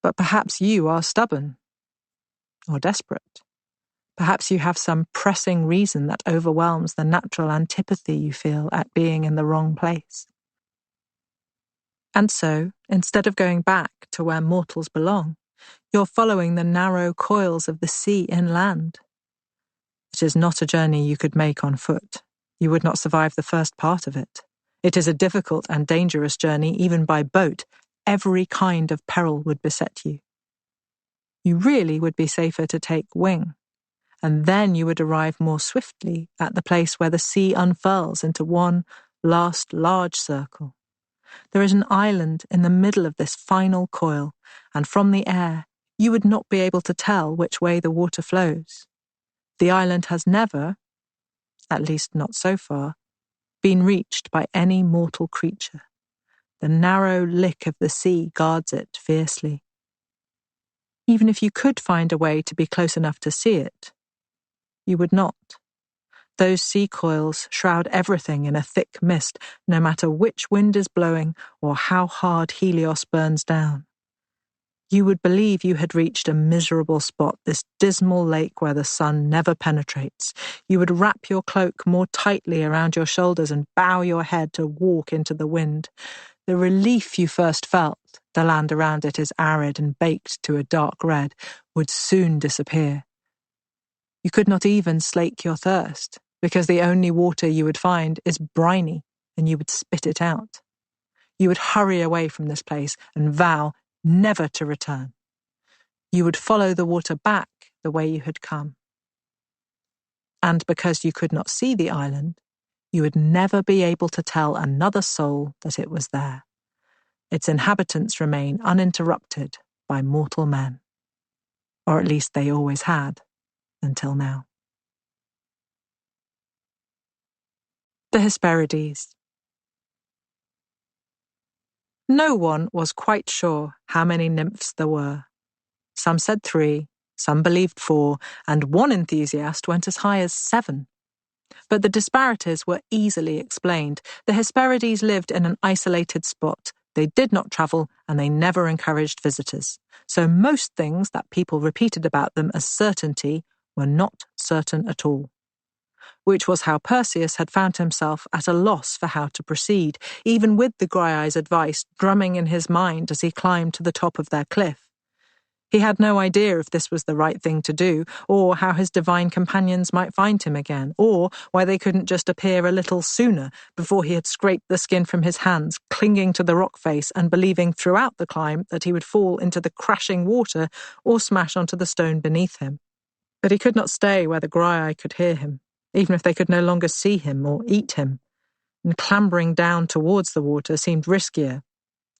But perhaps you are stubborn or desperate. Perhaps you have some pressing reason that overwhelms the natural antipathy you feel at being in the wrong place. And so, instead of going back to where mortals belong, you're following the narrow coils of the sea inland. It is not a journey you could make on foot. You would not survive the first part of it. It is a difficult and dangerous journey, even by boat. Every kind of peril would beset you. You really would be safer to take wing, and then you would arrive more swiftly at the place where the sea unfurls into one last large circle. There is an island in the middle of this final coil, and from the air, you would not be able to tell which way the water flows. The island has never, at least not so far, been reached by any mortal creature. The narrow lick of the sea guards it fiercely. Even if you could find a way to be close enough to see it, you would not. Those sea coils shroud everything in a thick mist, no matter which wind is blowing or how hard Helios burns down. You would believe you had reached a miserable spot, this dismal lake where the sun never penetrates. You would wrap your cloak more tightly around your shoulders and bow your head to walk into the wind. The relief you first felt, the land around it is arid and baked to a dark red, would soon disappear. You could not even slake your thirst, because the only water you would find is briny, and you would spit it out. You would hurry away from this place and vow never to return. You would follow the water back the way you had come. And because you could not see the island, you would never be able to tell another soul that it was there. Its inhabitants remain uninterrupted by mortal men. Or at least they always had, until now. The Hesperides. No one was quite sure how many nymphs there were. Some said 3, some believed 4, and one enthusiast went as high as 7. But the disparities were easily explained. The Hesperides lived in an isolated spot. They did not travel, and they never encouraged visitors. So most things that people repeated about them as certainty were not certain at all. Which was how Perseus had found himself at a loss for how to proceed, even with the Graiai's advice drumming in his mind as he climbed to the top of their cliff. He had no idea if this was the right thing to do, or how his divine companions might find him again, or why they couldn't just appear a little sooner before he had scraped the skin from his hands, clinging to the rock face and believing throughout the climb that he would fall into the crashing water or smash onto the stone beneath him. But he could not stay where the Graiai could hear him, even if they could no longer see him or eat him, and clambering down towards the water seemed riskier,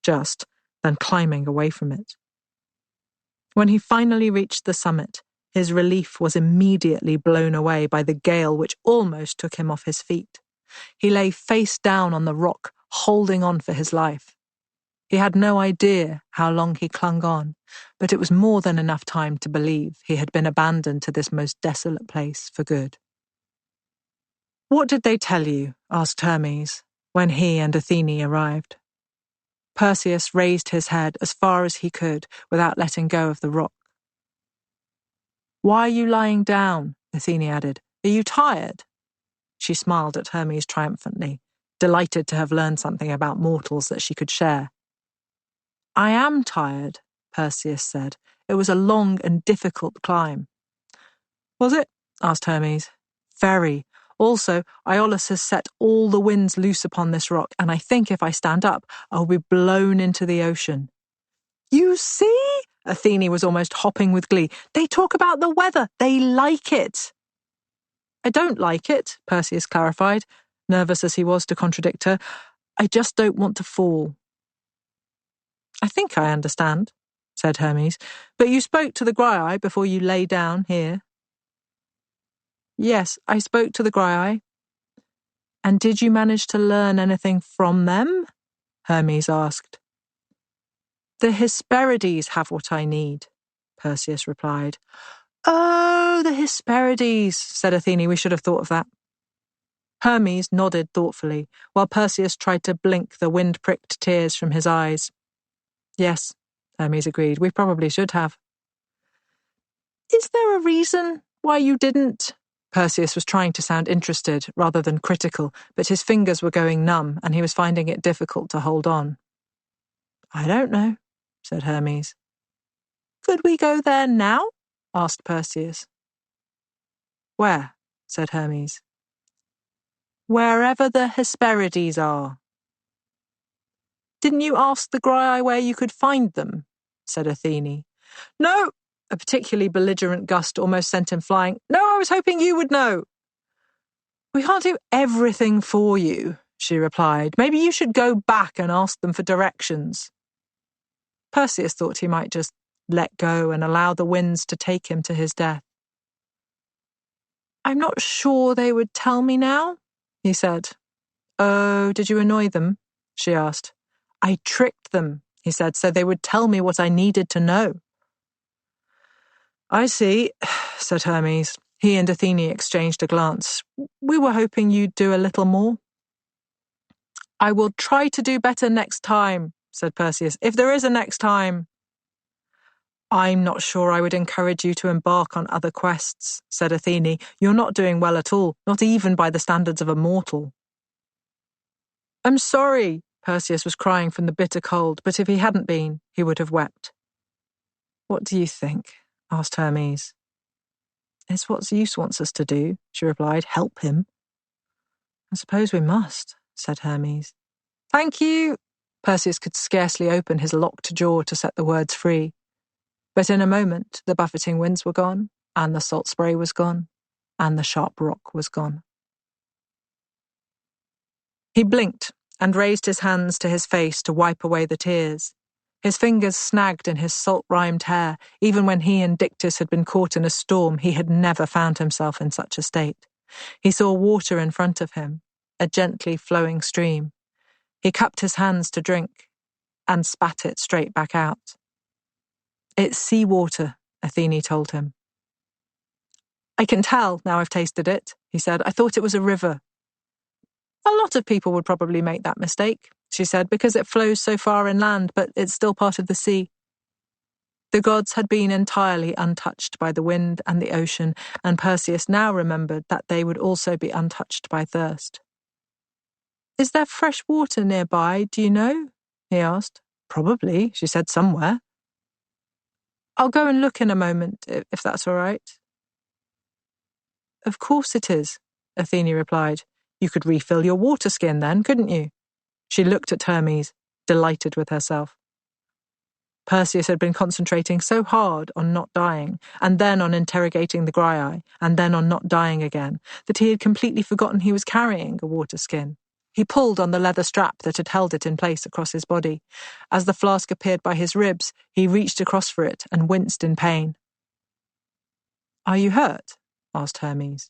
than climbing away from it. When he finally reached the summit, his relief was immediately blown away by the gale which almost took him off his feet. He lay face down on the rock, holding on for his life. He had no idea how long he clung on, but it was more than enough time to believe he had been abandoned to this most desolate place for good. "What did they tell you?" asked Hermes, when he and Athene arrived. Perseus raised his head as far as he could without letting go of the rock. "Why are you lying down?" Athene added. "Are you tired?" She smiled at Hermes triumphantly, delighted to have learned something about mortals that she could share. "I am tired," Perseus said. "It was a long and difficult climb." "Was it?" asked Hermes. "Very. Also, Iolaus has set all the winds loose upon this rock, and I think if I stand up, I will be blown into the ocean." "You see?" Athene was almost hopping with glee. "They talk about the weather. They like it." "I don't like it," Perseus clarified, nervous as he was to contradict her. "I just don't want to fall." "I think I understand," said Hermes. "But you spoke to the Graiai before you lay down here." "Yes, I spoke to the Graiai." "And did you manage to learn anything from them?" Hermes asked. "The Hesperides have what I need," Perseus replied. "Oh, the Hesperides," said Athene. "We should have thought of that." Hermes nodded thoughtfully, while Perseus tried to blink the wind-pricked tears from his eyes. "Yes," Hermes agreed, "we probably should have." "Is there a reason why you didn't?" Perseus was trying to sound interested rather than critical, but his fingers were going numb and he was finding it difficult to hold on. "I don't know," said Hermes. "Could we go there now?" asked Perseus. "Where?" said Hermes. "Wherever the Hesperides are." "Didn't you ask the Graiai where you could find them?" said Athene. "No," a particularly belligerent gust almost sent him flying. "No, I was hoping you would know." "We can't do everything for you," she replied. "Maybe you should go back and ask them for directions." Perseus thought he might just let go and allow the winds to take him to his death. "I'm not sure they would tell me now," he said. "Oh, did you annoy them?" she asked. "I tricked them," he said, "so they would tell me what I needed to know." "I see," said Hermes. He and Athene exchanged a glance. "We were hoping you'd do a little more." "I will try to do better next time," said Perseus, "if there is a next time." "I'm not sure I would encourage you to embark on other quests," said Athene. "You're not doing well at all, not even by the standards of a mortal." "I'm sorry." Perseus was crying from the bitter cold, but if he hadn't been, he would have wept. "What do you think?" asked Hermes. "It's what Zeus wants us to do," she replied. "Help him." "I suppose we must," said Hermes. "Thank you." Perseus could scarcely open his locked jaw to set the words free. But in a moment, the buffeting winds were gone, and the salt spray was gone, and the sharp rock was gone. He blinked and raised his hands to his face to wipe away the tears. His fingers snagged in his salt-rimed hair. Even when he and Dictys had been caught in a storm, he had never found himself in such a state. He saw water in front of him, a gently flowing stream. He cupped his hands to drink and spat it straight back out. "It's seawater," Athene told him. "I can tell now I've tasted it," he said. "I thought it was a river." "A lot of people would probably make that mistake," she said, "because it flows so far inland, but it's still part of the sea." The gods had been entirely untouched by the wind and the ocean, and Perseus now remembered that they would also be untouched by thirst. "Is there fresh water nearby, do you know?" he asked. "Probably," she said, "somewhere." "I'll go and look in a moment, if that's all right." "Of course it is," Athene replied. "You could refill your water skin then, couldn't you?" She looked at Hermes, delighted with herself. Perseus had been concentrating so hard on not dying, and then on interrogating the Graiai, and then on not dying again, that he had completely forgotten he was carrying a water skin. He pulled on the leather strap that had held it in place across his body. As the flask appeared by his ribs, he reached across for it and winced in pain. "Are you hurt?" asked Hermes.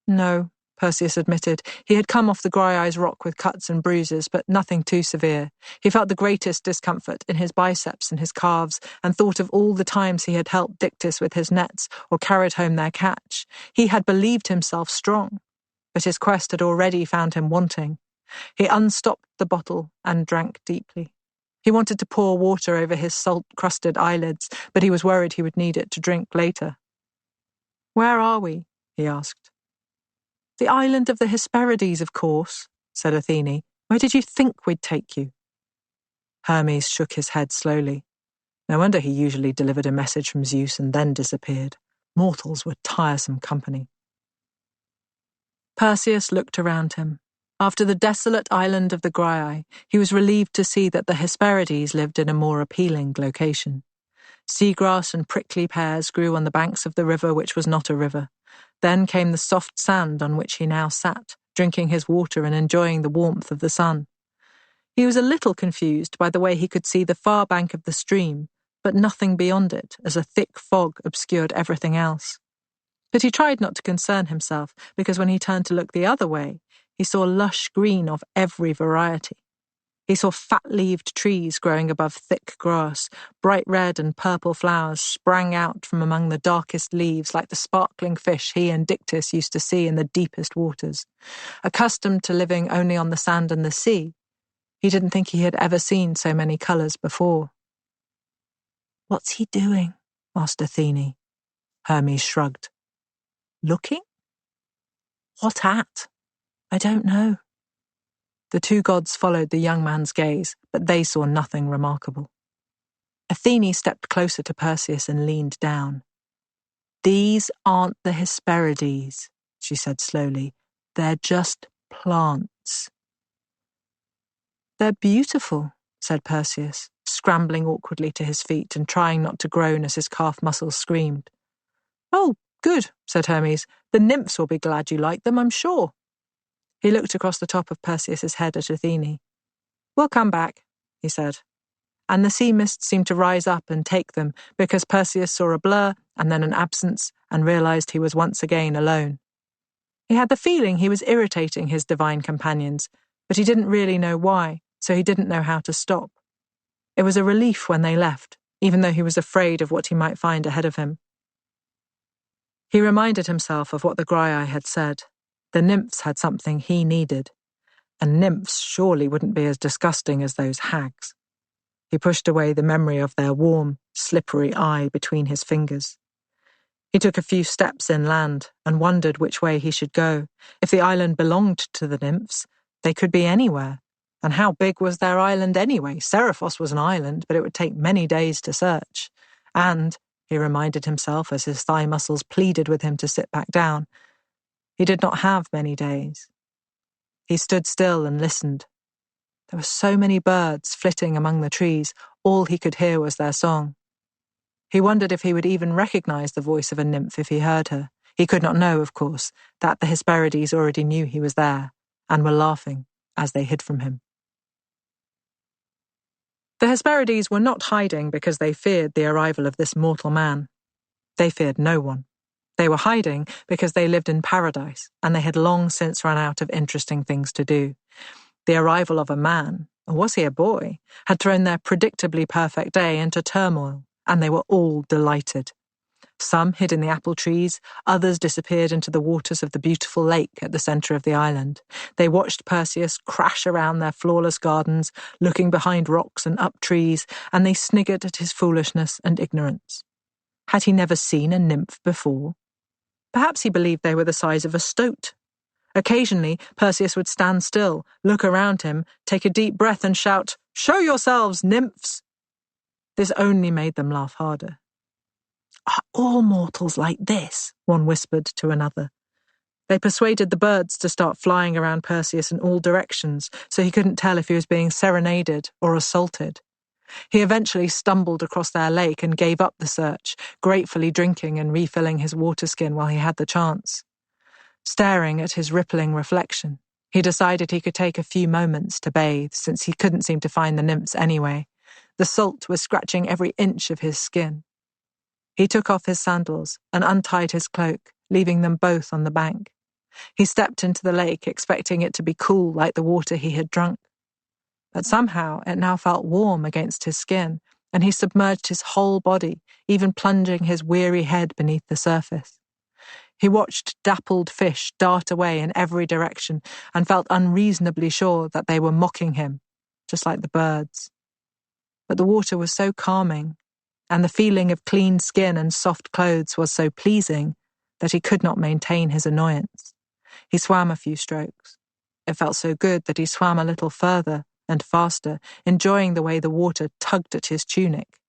"No," Perseus admitted. He had come off the Graiai's rock with cuts and bruises, but nothing too severe. He felt the greatest discomfort in his biceps and his calves, and thought of all the times he had helped Dictys with his nets or carried home their catch. He had believed himself strong, but his quest had already found him wanting. He unstopped the bottle and drank deeply. He wanted to pour water over his salt-crusted eyelids, but he was worried he would need it to drink later. "Where are we?" he asked. "The island of the Hesperides, of course," said Athene. "Where did you think we'd take you?" Hermes shook his head slowly. No wonder he usually delivered a message from Zeus and then disappeared. Mortals were tiresome company. Perseus looked around him. After the desolate island of the Graiai, he was relieved to see that the Hesperides lived in a more appealing location. Seagrass and prickly pears grew on the banks of the river which was not a river. Then came the soft sand on which he now sat, drinking his water and enjoying the warmth of the sun. He was a little confused by the way he could see the far bank of the stream, but nothing beyond it, as a thick fog obscured everything else. But he tried not to concern himself, because when he turned to look the other way, he saw lush green of every variety. He saw fat-leaved trees growing above thick grass. Bright red and purple flowers sprang out from among the darkest leaves like the sparkling fish he and Dictys used to see in the deepest waters. Accustomed to living only on the sand and the sea, he didn't think he had ever seen so many colours before. "What's he doing?" asked Athene. Hermes shrugged. Looking? What at? I don't know. The two gods followed the young man's gaze, but they saw nothing remarkable. Athene stepped closer to Perseus and leaned down. These aren't the Hesperides, she said slowly. They're just plants. They're beautiful, said Perseus, scrambling awkwardly to his feet and trying not to groan as his calf muscles screamed. Oh, good, said Hermes. The nymphs will be glad you like them, I'm sure. He looked across the top of Perseus's head at Athene. We'll come back, he said. And the sea mist seemed to rise up and take them because Perseus saw a blur and then an absence and realized he was once again alone. He had the feeling he was irritating his divine companions, but he didn't really know why, so he didn't know how to stop. It was a relief when they left, even though he was afraid of what he might find ahead of him. He reminded himself of what the Graiai had said. The nymphs had something he needed, and nymphs surely wouldn't be as disgusting as those hags. He pushed away the memory of their warm, slippery eye between his fingers. He took a few steps inland and wondered which way he should go. If the island belonged to the nymphs, they could be anywhere. And how big was their island anyway? Seriphos was an island, but it would take many days to search. And, he reminded himself as his thigh muscles pleaded with him to sit back down, he did not have many days. He stood still and listened. There were so many birds flitting among the trees, all he could hear was their song. He wondered if he would even recognize the voice of a nymph if he heard her. He could not know, of course, that the Hesperides already knew he was there and were laughing as they hid from him. The Hesperides were not hiding because they feared the arrival of this mortal man. They feared no one. They were hiding because they lived in paradise and they had long since run out of interesting things to do. The arrival of a man, or was he a boy, had thrown their predictably perfect day into turmoil, and they were all delighted. Some hid in the apple trees, others disappeared into the waters of the beautiful lake at the centre of the island. They watched Perseus crash around their flawless gardens, looking behind rocks and up trees, and they sniggered at his foolishness and ignorance. Had he never seen a nymph before? Perhaps he believed they were the size of a stoat. Occasionally, Perseus would stand still, look around him, take a deep breath and shout, "Show yourselves, nymphs!" This only made them laugh harder. "Are all mortals like this?" one whispered to another. They persuaded the birds to start flying around Perseus in all directions, so he couldn't tell if he was being serenaded or assaulted. He eventually stumbled across their lake and gave up the search, gratefully drinking and refilling his water skin while he had the chance. Staring at his rippling reflection, he decided he could take a few moments to bathe, since he couldn't seem to find the nymphs anyway. The salt was scratching every inch of his skin. He took off his sandals and untied his cloak, leaving them both on the bank. He stepped into the lake, expecting it to be cool like the water he had drunk. But somehow it now felt warm against his skin, and he submerged his whole body, even plunging his weary head beneath the surface. He watched dappled fish dart away in every direction and felt unreasonably sure that they were mocking him, just like the birds. But the water was so calming, and the feeling of clean skin and soft clothes was so pleasing that he could not maintain his annoyance. He swam a few strokes. It felt so good that he swam a little further and faster, enjoying the way the water tugged at his tunic.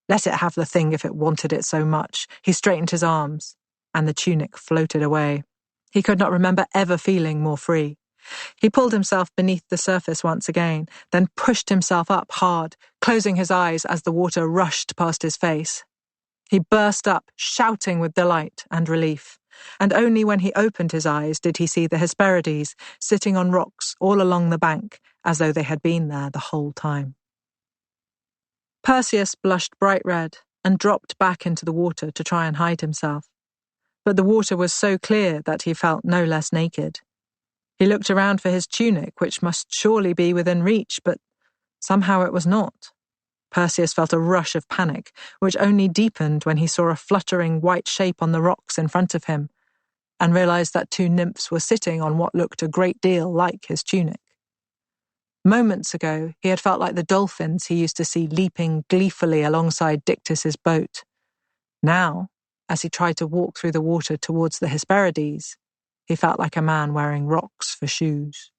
Let it have the thing if it wanted it so much. He straightened his arms, and the tunic floated away. He could not remember ever feeling more free. He pulled himself beneath the surface once again, then pushed himself up hard, closing his eyes as the water rushed past his face. He burst up, shouting with delight and relief, and only when he opened his eyes did he see the Hesperides sitting on rocks all along the bank, as though they had been there the whole time. Perseus blushed bright red and dropped back into the water to try and hide himself. But the water was so clear that he felt no less naked. He looked around for his tunic, which must surely be within reach, but somehow it was not. Perseus felt a rush of panic, which only deepened when he saw a fluttering white shape on the rocks in front of him, and realized that two nymphs were sitting on what looked a great deal like his tunic. Moments ago, he had felt like the dolphins he used to see leaping gleefully alongside Dictys's boat. Now, as he tried to walk through the water towards the Hesperides. He felt like a man wearing rocks for shoes.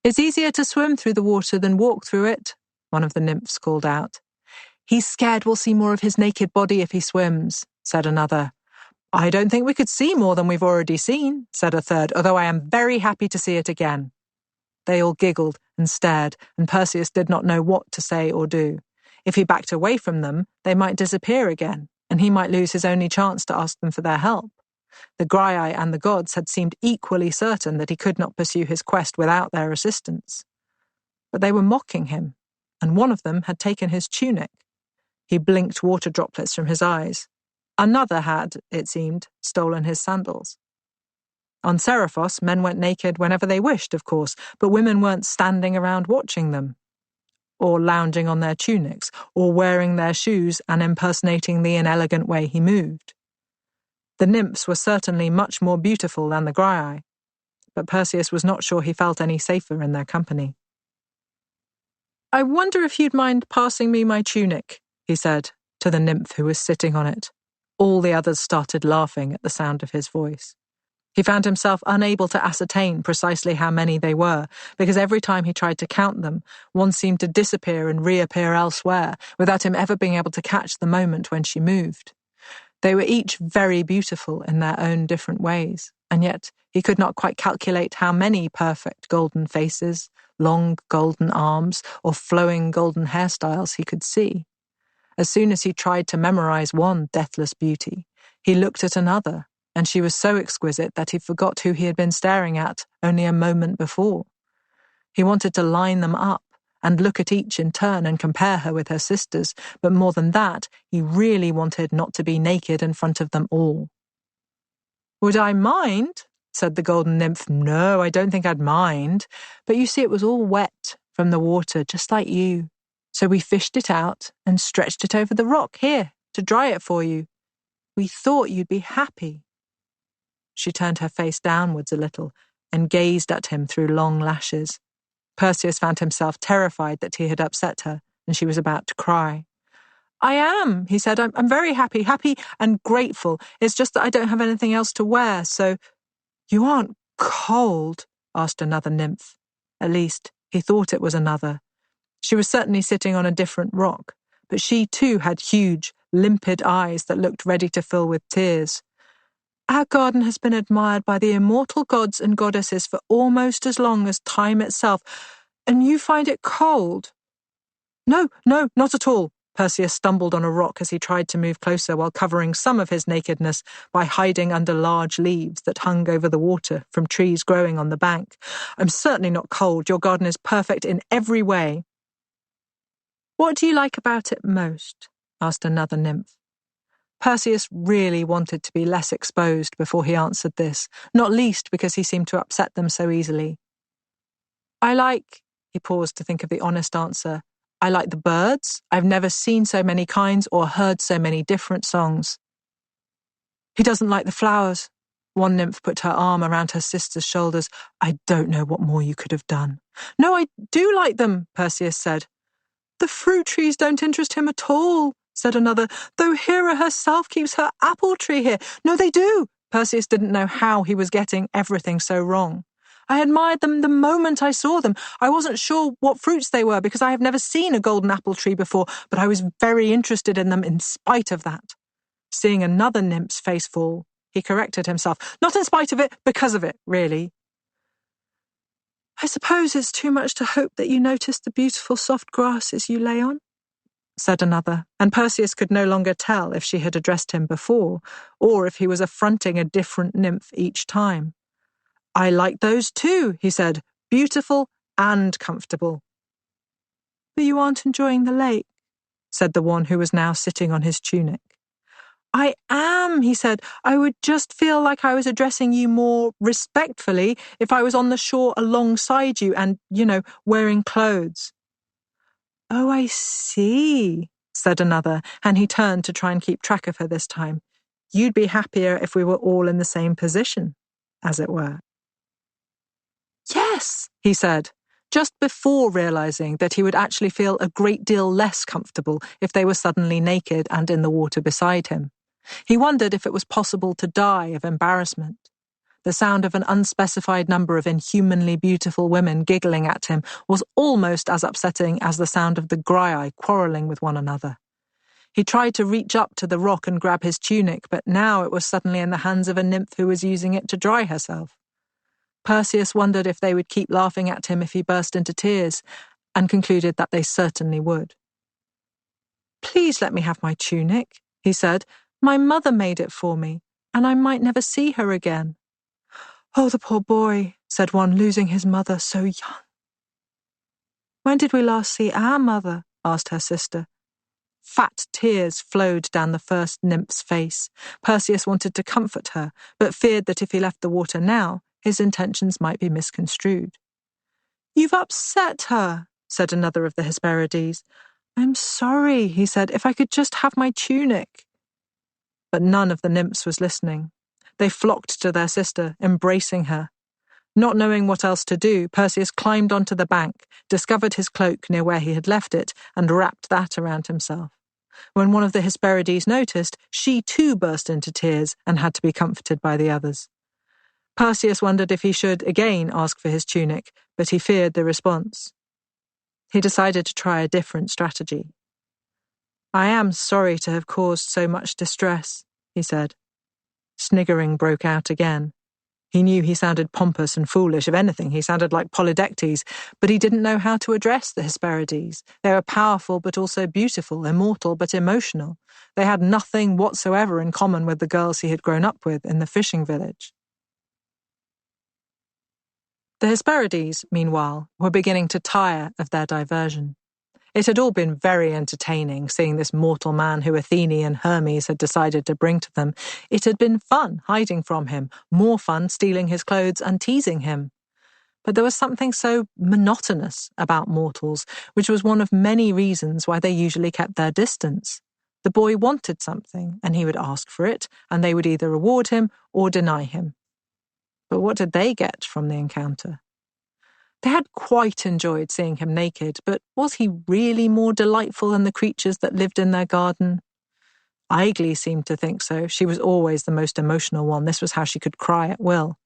"It's easier to swim through the water than walk through it," one of the nymphs called out. "He's scared we'll see more of his naked body if he swims," said another. "I don't think we could see more than we've already seen," said a third, "although I am very happy to see it again." They all giggled and stared, and Perseus did not know what to say or do. If he backed away from them, they might disappear again, and he might lose his only chance to ask them for their help. The Graiai and the gods had seemed equally certain that he could not pursue his quest without their assistance. But they were mocking him, and one of them had taken his tunic. He blinked water droplets from his eyes. Another had, it seemed, stolen his sandals. On Seriphos, men went naked whenever they wished, of course, but women weren't standing around watching them, or lounging on their tunics, or wearing their shoes and impersonating the inelegant way he moved. The nymphs were certainly much more beautiful than the Graiai, but Perseus was not sure he felt any safer in their company. "I wonder if you'd mind passing me my tunic," he said to the nymph who was sitting on it. All the others started laughing at the sound of his voice. He found himself unable to ascertain precisely how many they were, because every time he tried to count them, one seemed to disappear and reappear elsewhere, without him ever being able to catch the moment when she moved. They were each very beautiful in their own different ways, and yet he could not quite calculate how many perfect golden faces, long golden arms, or flowing golden hairstyles he could see. As soon as he tried to memorize one deathless beauty, he looked at another, and she was so exquisite that he forgot who he had been staring at only a moment before. He wanted to line them up and look at each in turn and compare her with her sisters, but more than that, he really wanted not to be naked in front of them all. "Would I mind?" said the golden nymph. "No, I don't think I'd mind. But you see, it was all wet from the water, just like you. So we fished it out and stretched it over the rock here to dry it for you. We thought you'd be happy." She turned her face downwards a little and gazed at him through long lashes. Perseus found himself terrified that he had upset her, and she was about to cry. "I am," he said. I'm very happy and grateful. It's just that I don't have anything else to wear, so—" "You aren't cold?" asked another nymph. At least, he thought it was another. She was certainly sitting on a different rock, but she too had huge, limpid eyes that looked ready to fill with tears. "Our garden has been admired by the immortal gods and goddesses for almost as long as time itself, and you find it cold?" No, not at all." Perseus stumbled on a rock as he tried to move closer while covering some of his nakedness by hiding under large leaves that hung over the water from trees growing on the bank. "I'm certainly not cold. Your garden is perfect in every way." "What do you like about it most?" asked another nymph. Perseus really wanted to be less exposed before he answered this, not least because he seemed to upset them so easily. He paused to think of the honest answer. "I like the birds. I've never seen so many kinds or heard so many different songs." "He doesn't like the flowers." One nymph put her arm around her sister's shoulders. "I don't know what more you could have done." "No, I do like them," Perseus said. "The fruit trees don't interest him at all," said another, "though Hera herself keeps her apple tree here." "No, they do." Perseus didn't know how he was getting everything so wrong. "I admired them the moment I saw them. I wasn't sure what fruits they were because I have never seen a golden apple tree before, but I was very interested in them in spite of that." Seeing another nymph's face fall, he corrected himself. "Not in spite of it, because of it, really." "I suppose it's too much to hope that you noticed the beautiful soft grasses you lay on," said another, and Perseus could no longer tell if she had addressed him before, or if he was affronting a different nymph each time. "I like those too," he said, "beautiful and comfortable." "But you aren't enjoying the lake," said the one who was now sitting on his tunic. "I am," he said. "I would just feel like I was addressing you more respectfully if I was on the shore alongside you and, wearing clothes." "Oh, I see," said another, and he turned to try and keep track of her this time. "You'd be happier if we were all in the same position, as it were." "Yes," he said, just before realizing that he would actually feel a great deal less comfortable if they were suddenly naked and in the water beside him. He wondered if it was possible to die of embarrassment. The sound of an unspecified number of inhumanly beautiful women giggling at him was almost as upsetting as the sound of the Graiai quarrelling with one another. He tried to reach up to the rock and grab his tunic, but now it was suddenly in the hands of a nymph who was using it to dry herself. Perseus wondered if they would keep laughing at him if he burst into tears, and concluded that they certainly would. "Please let me have my tunic," he said. "My mother made it for me, and I might never see her again." "Oh, the poor boy," said one, "losing his mother so young." "When did we last see our mother?" asked her sister. Fat tears flowed down the first nymph's face. Perseus wanted to comfort her, but feared that if he left the water now, his intentions might be misconstrued. "You've upset her," said another of the Hesperides. "I'm sorry," he said. "If I could just have my tunic." But none of the nymphs was listening. They flocked to their sister, embracing her. Not knowing what else to do, Perseus climbed onto the bank, discovered his cloak near where he had left it, and wrapped that around himself. When one of the Hesperides noticed, she too burst into tears and had to be comforted by the others. Perseus wondered if he should again ask for his tunic, but he feared the response. He decided to try a different strategy. "I am sorry to have caused so much distress," he said. Sniggering broke out again. He knew he sounded pompous and foolish. If anything, he sounded like Polydectes, but he didn't know how to address the Hesperides. They were powerful but also beautiful, immortal but emotional. They had nothing whatsoever in common with the girls he had grown up with in the fishing village. The Hesperides, meanwhile, were beginning to tire of their diversion. It had all been very entertaining, seeing this mortal man who Athene and Hermes had decided to bring to them. It had been fun hiding from him, more fun stealing his clothes and teasing him. But there was something so monotonous about mortals, which was one of many reasons why they usually kept their distance. The boy wanted something, and he would ask for it, and they would either reward him or deny him. But what did they get from the encounter? They had quite enjoyed seeing him naked, but was he really more delightful than the creatures that lived in their garden? Aegle seemed to think so. She was always the most emotional one. This was how she could cry at will.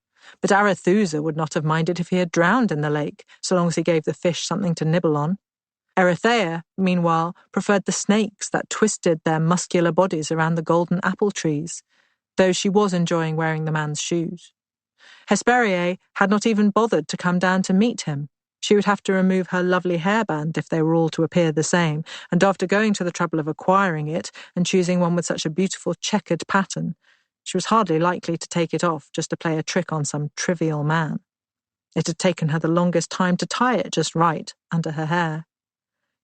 But Arethusa would not have minded if he had drowned in the lake, so long as he gave the fish something to nibble on. Erythea, meanwhile, preferred the snakes that twisted their muscular bodies around the golden apple trees, though she was enjoying wearing the man's shoes. Hesperiae had not even bothered to come down to meet him. She would have to remove her lovely hairband if they were all to appear the same, and after going to the trouble of acquiring it and choosing one with such a beautiful checkered pattern, she was hardly likely to take it off just to play a trick on some trivial man. It had taken her the longest time to tie it just right under her hair.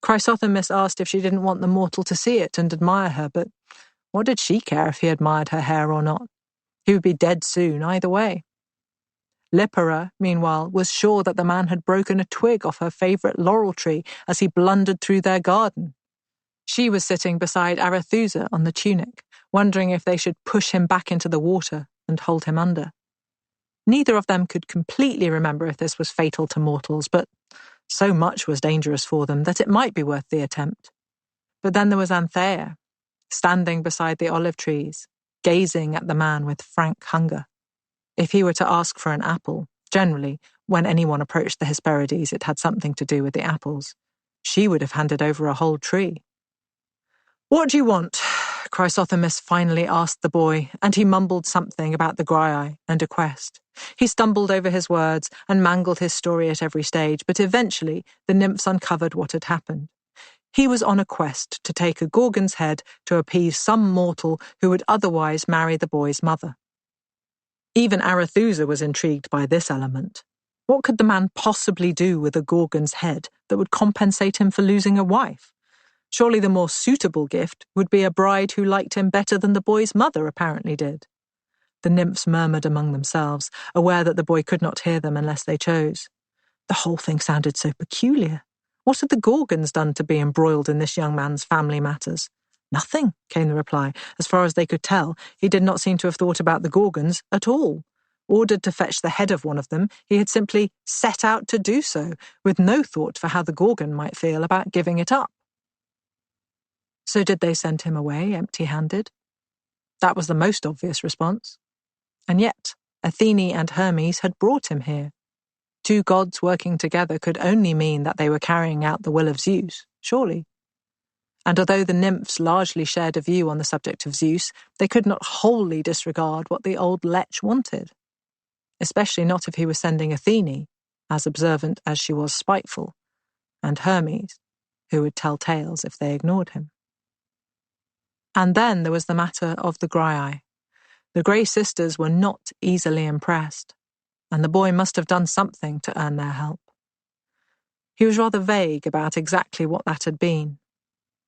Chrysothemis asked if she didn't want the mortal to see it and admire her, but what did she care if he admired her hair or not? He would be dead soon either way. Lippera, meanwhile, was sure that the man had broken a twig off her favourite laurel tree as he blundered through their garden. She was sitting beside Arethusa on the tunic, wondering if they should push him back into the water and hold him under. Neither of them could completely remember if this was fatal to mortals, but so much was dangerous for them that it might be worth the attempt. But then there was Anthea, standing beside the olive trees, gazing at the man with frank hunger. If he were to ask for an apple, generally, when anyone approached the Hesperides, it had something to do with the apples. She would have handed over a whole tree. "What do you want?" Chrysothemis finally asked the boy, and he mumbled something about the Graiai and a quest. He stumbled over his words and mangled his story at every stage, but eventually the nymphs uncovered what had happened. He was on a quest to take a Gorgon's head to appease some mortal who would otherwise marry the boy's mother. Even Arethusa was intrigued by this element. What could the man possibly do with a Gorgon's head that would compensate him for losing a wife? Surely the more suitable gift would be a bride who liked him better than the boy's mother apparently did. The nymphs murmured among themselves, aware that the boy could not hear them unless they chose. The whole thing sounded so peculiar. What had the Gorgons done to be embroiled in this young man's family matters? Nothing, came the reply. As far as they could tell, he did not seem to have thought about the Gorgons at all. Ordered to fetch the head of one of them, he had simply set out to do so, with no thought for how the Gorgon might feel about giving it up. So did they send him away empty-handed? That was the most obvious response. And yet, Athene and Hermes had brought him here. Two gods working together could only mean that they were carrying out the will of Zeus, surely. And although the nymphs largely shared a view on the subject of Zeus, they could not wholly disregard what the old lech wanted. Especially not if he was sending Athene, as observant as she was spiteful, and Hermes, who would tell tales if they ignored him. And then there was the matter of the Graiai. The Grey sisters were not easily impressed, and the boy must have done something to earn their help. He was rather vague about exactly what that had been.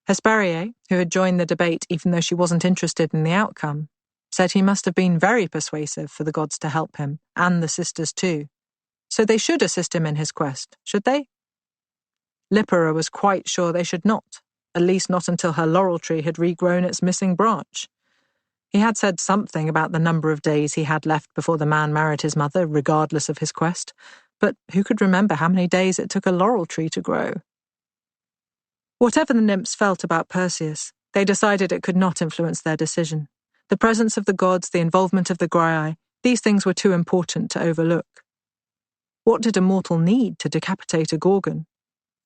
Hesperia, who had joined the debate even though she wasn't interested in the outcome, said he must have been very persuasive for the gods to help him, and the sisters too. So they should assist him in his quest, should they? Lippera was quite sure they should not, at least not until her laurel tree had regrown its missing branch. He had said something about the number of days he had left before the man married his mother, regardless of his quest, but who could remember how many days it took a laurel tree to grow? Whatever the nymphs felt about Perseus, they decided it could not influence their decision. The presence of the gods, the involvement of the Graiai, these things were too important to overlook. What did a mortal need to decapitate a Gorgon?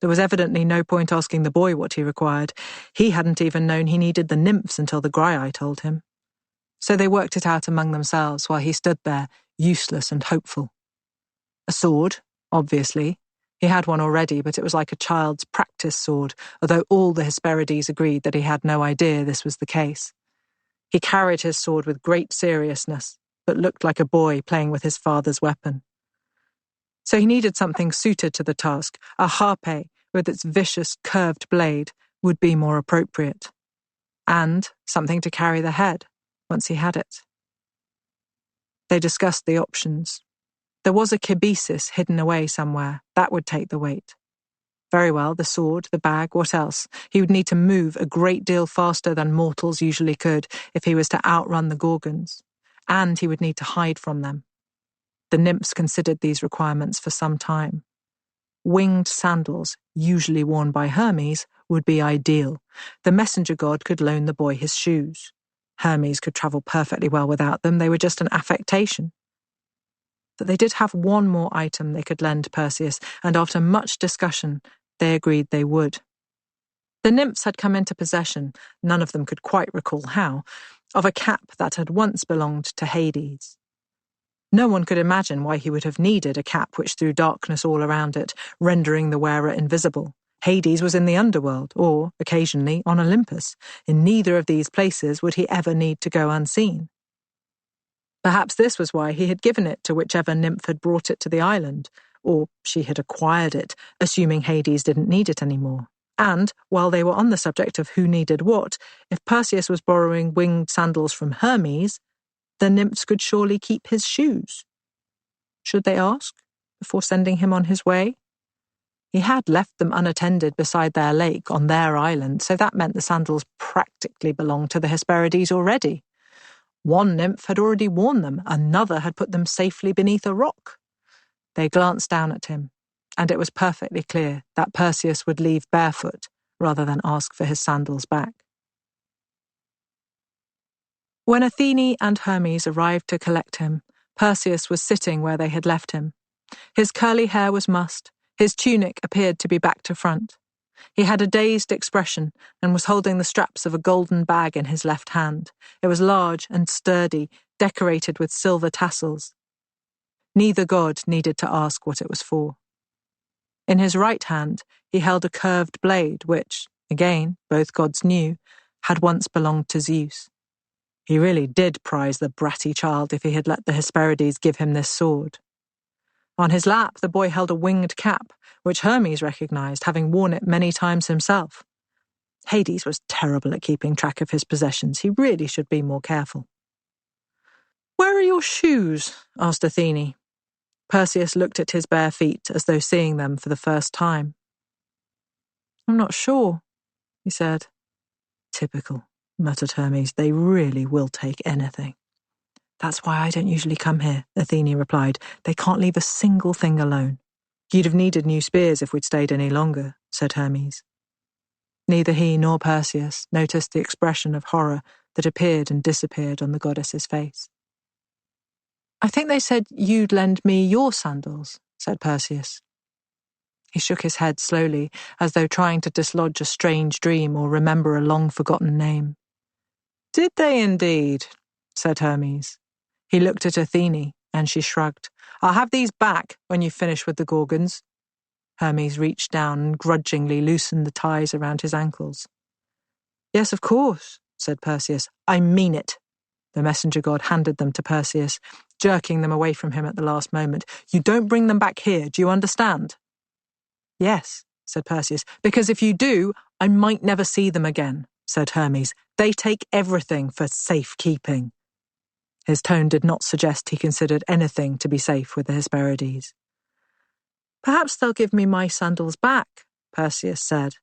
There was evidently no point asking the boy what he required. He hadn't even known he needed the nymphs until the Graiai told him. So they worked it out among themselves while he stood there, useless and hopeful. A sword, obviously. He had one already, but it was like a child's practice sword, although all the Hesperides agreed that he had no idea this was the case. He carried his sword with great seriousness, but looked like a boy playing with his father's weapon. So he needed something suited to the task. A harpe, with its vicious, curved blade, would be more appropriate. And something to carry the head, once he had it. They discussed the options. There was a kibisis hidden away somewhere. That would take the weight. Very well, the sword, the bag, what else? He would need to move a great deal faster than mortals usually could if he was to outrun the Gorgons. And he would need to hide from them. The nymphs considered these requirements for some time. Winged sandals, usually worn by Hermes, would be ideal. The messenger god could loan the boy his shoes. Hermes could travel perfectly well without them. They were just an affectation. But they did have one more item they could lend Perseus, and after much discussion, they agreed they would. The nymphs had come into possession, none of them could quite recall how, of a cap that had once belonged to Hades. No one could imagine why he would have needed a cap which threw darkness all around it, rendering the wearer invisible. Hades was in the underworld, or, occasionally, on Olympus. In neither of these places would he ever need to go unseen. Perhaps this was why he had given it to whichever nymph had brought it to the island, or she had acquired it, assuming Hades didn't need it anymore. And, while they were on the subject of who needed what, if Perseus was borrowing winged sandals from Hermes, the nymphs could surely keep his shoes. Should they ask, before sending him on his way? He had left them unattended beside their lake on their island, so that meant the sandals practically belonged to the Hesperides already. One nymph had already worn them, another had put them safely beneath a rock. They glanced down at him, and it was perfectly clear that Perseus would leave barefoot rather than ask for his sandals back. When Athene and Hermes arrived to collect him, Perseus was sitting where they had left him. His curly hair was mussed, his tunic appeared to be back to front. He had a dazed expression and was holding the straps of a golden bag in his left hand. It was large and sturdy, decorated with silver tassels. Neither god needed to ask what it was for. In his right hand, he held a curved blade which, again, both gods knew, had once belonged to Zeus. He really did prize the bratty child if he had let the Hesperides give him this sword. On his lap, the boy held a winged cap, which Hermes recognized, having worn it many times himself. Hades was terrible at keeping track of his possessions. He really should be more careful. "Where are your shoes?" asked Athene. Perseus looked at his bare feet as though seeing them for the first time. "I'm not sure," he said. "Typical," muttered Hermes. "They really will take anything." "That's why I don't usually come here," Athene replied. "They can't leave a single thing alone." "You'd have needed new spears if we'd stayed any longer," said Hermes. Neither he nor Perseus noticed the expression of horror that appeared and disappeared on the goddess's face. "I think they said you'd lend me your sandals," said Perseus. He shook his head slowly, as though trying to dislodge a strange dream or remember a long-forgotten name. "Did they indeed?" said Hermes. He looked at Athene, and she shrugged. "I'll have these back when you finish with the Gorgons." Hermes reached down and grudgingly loosened the ties around his ankles. "Yes, of course," said Perseus. "I mean it." The messenger god handed them to Perseus, jerking them away from him at the last moment. "You don't bring them back here, do you understand?" "Yes," said Perseus, "because if you do, I might never see them again," said Hermes. "They take everything for safekeeping." His tone did not suggest he considered anything to be safe with the Hesperides. "Perhaps they'll give me my sandals back," Perseus said.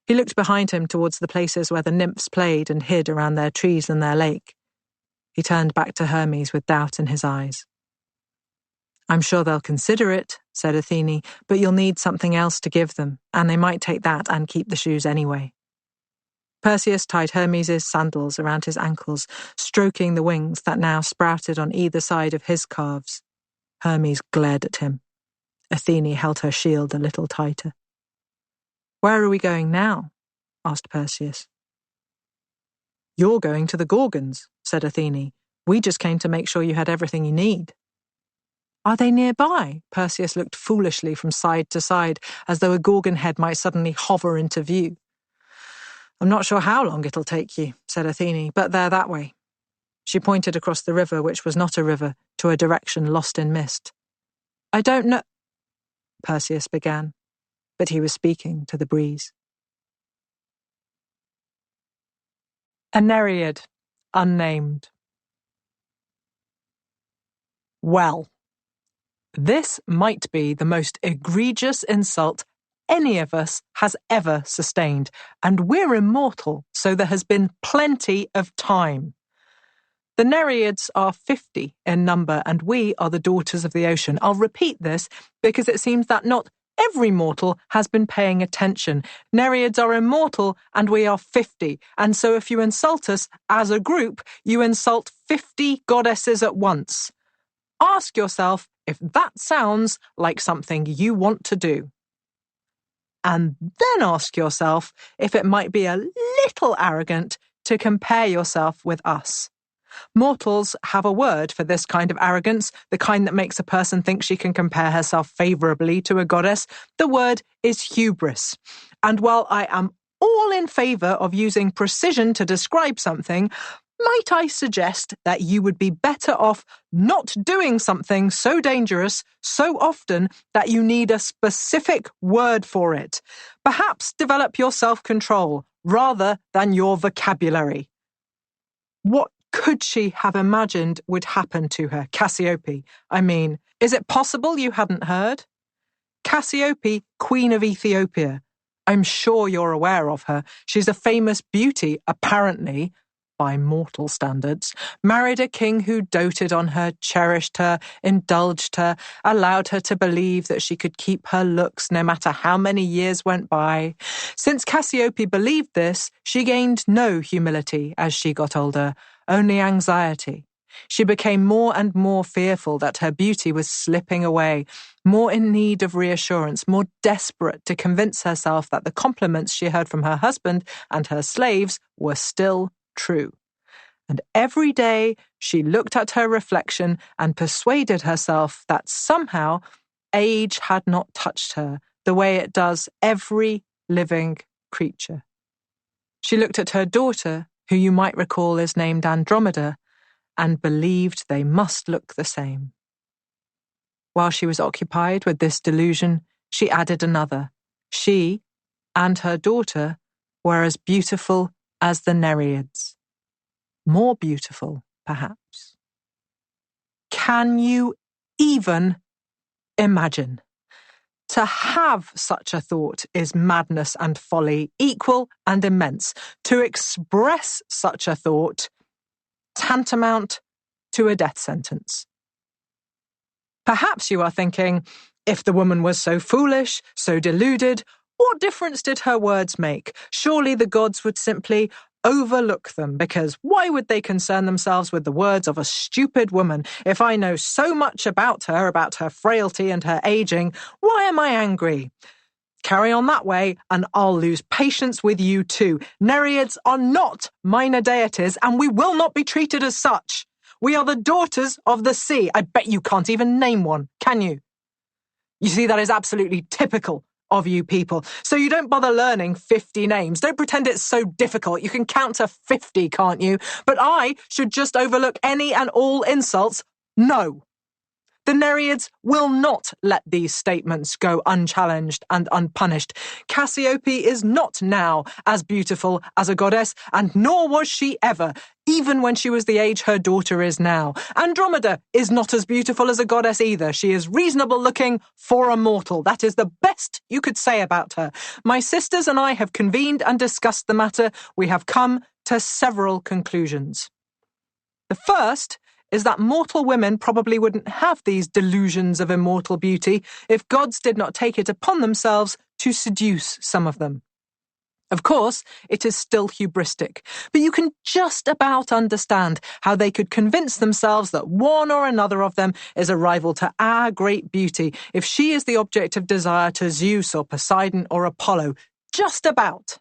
He looked behind him towards the places where the nymphs played and hid around their trees and their lake. He turned back to Hermes with doubt in his eyes. "I'm sure they'll consider it," said Athene, "but you'll need something else to give them, and they might take that and keep the shoes anyway." Perseus tied Hermes' sandals around his ankles, stroking the wings that now sprouted on either side of his calves. Hermes glared at him. Athene held her shield a little tighter. "Where are we going now?" asked Perseus. "You're going to the Gorgons," said Athene. "We just came to make sure you had everything you need." "Are they nearby?" Perseus looked foolishly from side to side, as though a Gorgon head might suddenly hover into view. "I'm not sure how long it'll take you," said Athene, "but they're that way." She pointed across the river, which was not a river, to a direction lost in mist. "I don't know," Perseus began, but he was speaking to the breeze. A Nereid, unnamed. Well, this might be the most egregious insult any of us has ever sustained, and we're immortal, so there has been plenty of time. The Nereids are 50 in number, and we are the daughters of the ocean. I'll repeat this because it seems that not every mortal has been paying attention. Nereids are immortal, and we are 50, and so if you insult us as a group, you insult 50 goddesses at once. Ask yourself if that sounds like something you want to do. And then ask yourself if it might be a little arrogant to compare yourself with us. Mortals have a word for this kind of arrogance, the kind that makes a person think she can compare herself favorably to a goddess. The word is hubris. And while I am all in favor of using precision to describe something, might I suggest that you would be better off not doing something so dangerous so often that you need a specific word for it? Perhaps develop your self-control rather than your vocabulary. What could she have imagined would happen to her, Cassiope? I mean, is it possible you hadn't heard? Cassiope, Queen of Ethiopia. I'm sure you're aware of her. She's a famous beauty, apparently, by mortal standards, married a king who doted on her, cherished her, indulged her, allowed her to believe that she could keep her looks no matter how many years went by. Since Cassiope believed this, she gained no humility as she got older, only anxiety. She became more and more fearful that her beauty was slipping away, more in need of reassurance, more desperate to convince herself that the compliments she heard from her husband and her slaves were still true. And every day she looked at her reflection and persuaded herself that somehow age had not touched her the way it does every living creature. She looked at her daughter, who you might recall is named Andromeda, and believed they must look the same. While she was occupied with this delusion, she added another. She and her daughter were as beautiful as the Nereids. More beautiful, perhaps. Can you even imagine? To have such a thought is madness and folly, equal and immense. To express such a thought, tantamount to a death sentence. Perhaps you are thinking, if the woman was so foolish, so deluded, what difference did her words make? Surely the gods would simply overlook them, because why would they concern themselves with the words of a stupid woman? If I know so much about her frailty and her aging, why am I angry? Carry on that way, and I'll lose patience with you too. Nereids are not minor deities, and we will not be treated as such. We are the daughters of the sea. I bet you can't even name one, can you? You see, that is absolutely typical of you people. So you don't bother learning 50 names. Don't pretend it's so difficult. You can count to 50, can't you? But I should just overlook any and all insults? No. The Nereids will not let these statements go unchallenged and unpunished. Cassiope is not now as beautiful as a goddess, and nor was she ever, even when she was the age her daughter is now. Andromeda is not as beautiful as a goddess either. She is reasonable looking for a mortal. That is the best you could say about her. My sisters and I have convened and discussed the matter. We have come to several conclusions. The first is that mortal women probably wouldn't have these delusions of immortal beauty if gods did not take it upon themselves to seduce some of them. Of course, it is still hubristic, but you can just about understand how they could convince themselves that one or another of them is a rival to our great beauty if she is the object of desire to Zeus or Poseidon or Apollo. Just about.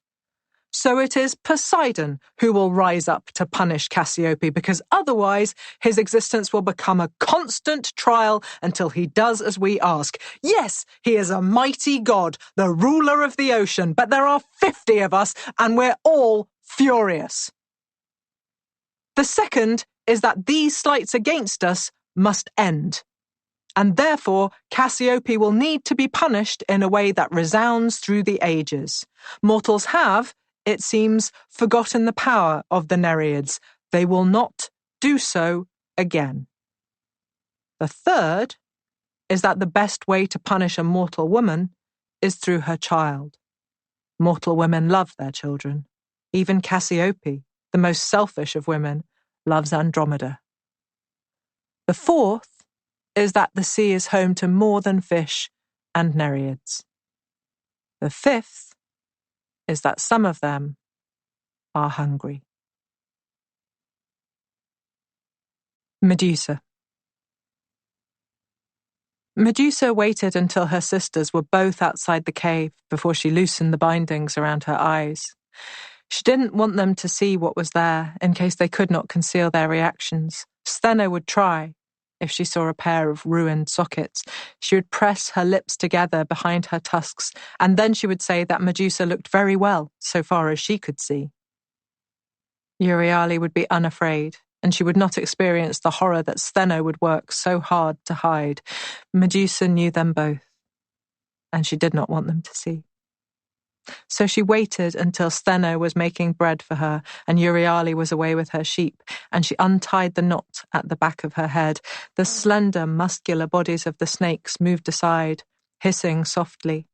So it is Poseidon who will rise up to punish Cassiope, because otherwise his existence will become a constant trial until he does as we ask. Yes, he is a mighty god, the ruler of the ocean, but there are 50 of us and we're all furious. The second is that these slights against us must end, and therefore Cassiope will need to be punished in a way that resounds through the ages. Mortals have, it seems, forgotten the power of the Nereids. They will not do so again. The third is that the best way to punish a mortal woman is through her child. Mortal women love their children. Even Cassiope, the most selfish of women, loves Andromeda. The fourth is that the sea is home to more than fish and Nereids. The fifth is that some of them are hungry. Medusa. Medusa waited until her sisters were both outside the cave before she loosened the bindings around her eyes. She didn't want them to see what was there in case they could not conceal their reactions. Stheno would try. If she saw a pair of ruined sockets, she would press her lips together behind her tusks, and then she would say that Medusa looked very well, so far as she could see. Euryale would be unafraid, and she would not experience the horror that Stheno would work so hard to hide. Medusa knew them both, and she did not want them to see. So she waited until Stheno was making bread for her and Euryale was away with her sheep, and she untied the knot at the back of her head. The slender, muscular bodies of the snakes moved aside, hissing softly.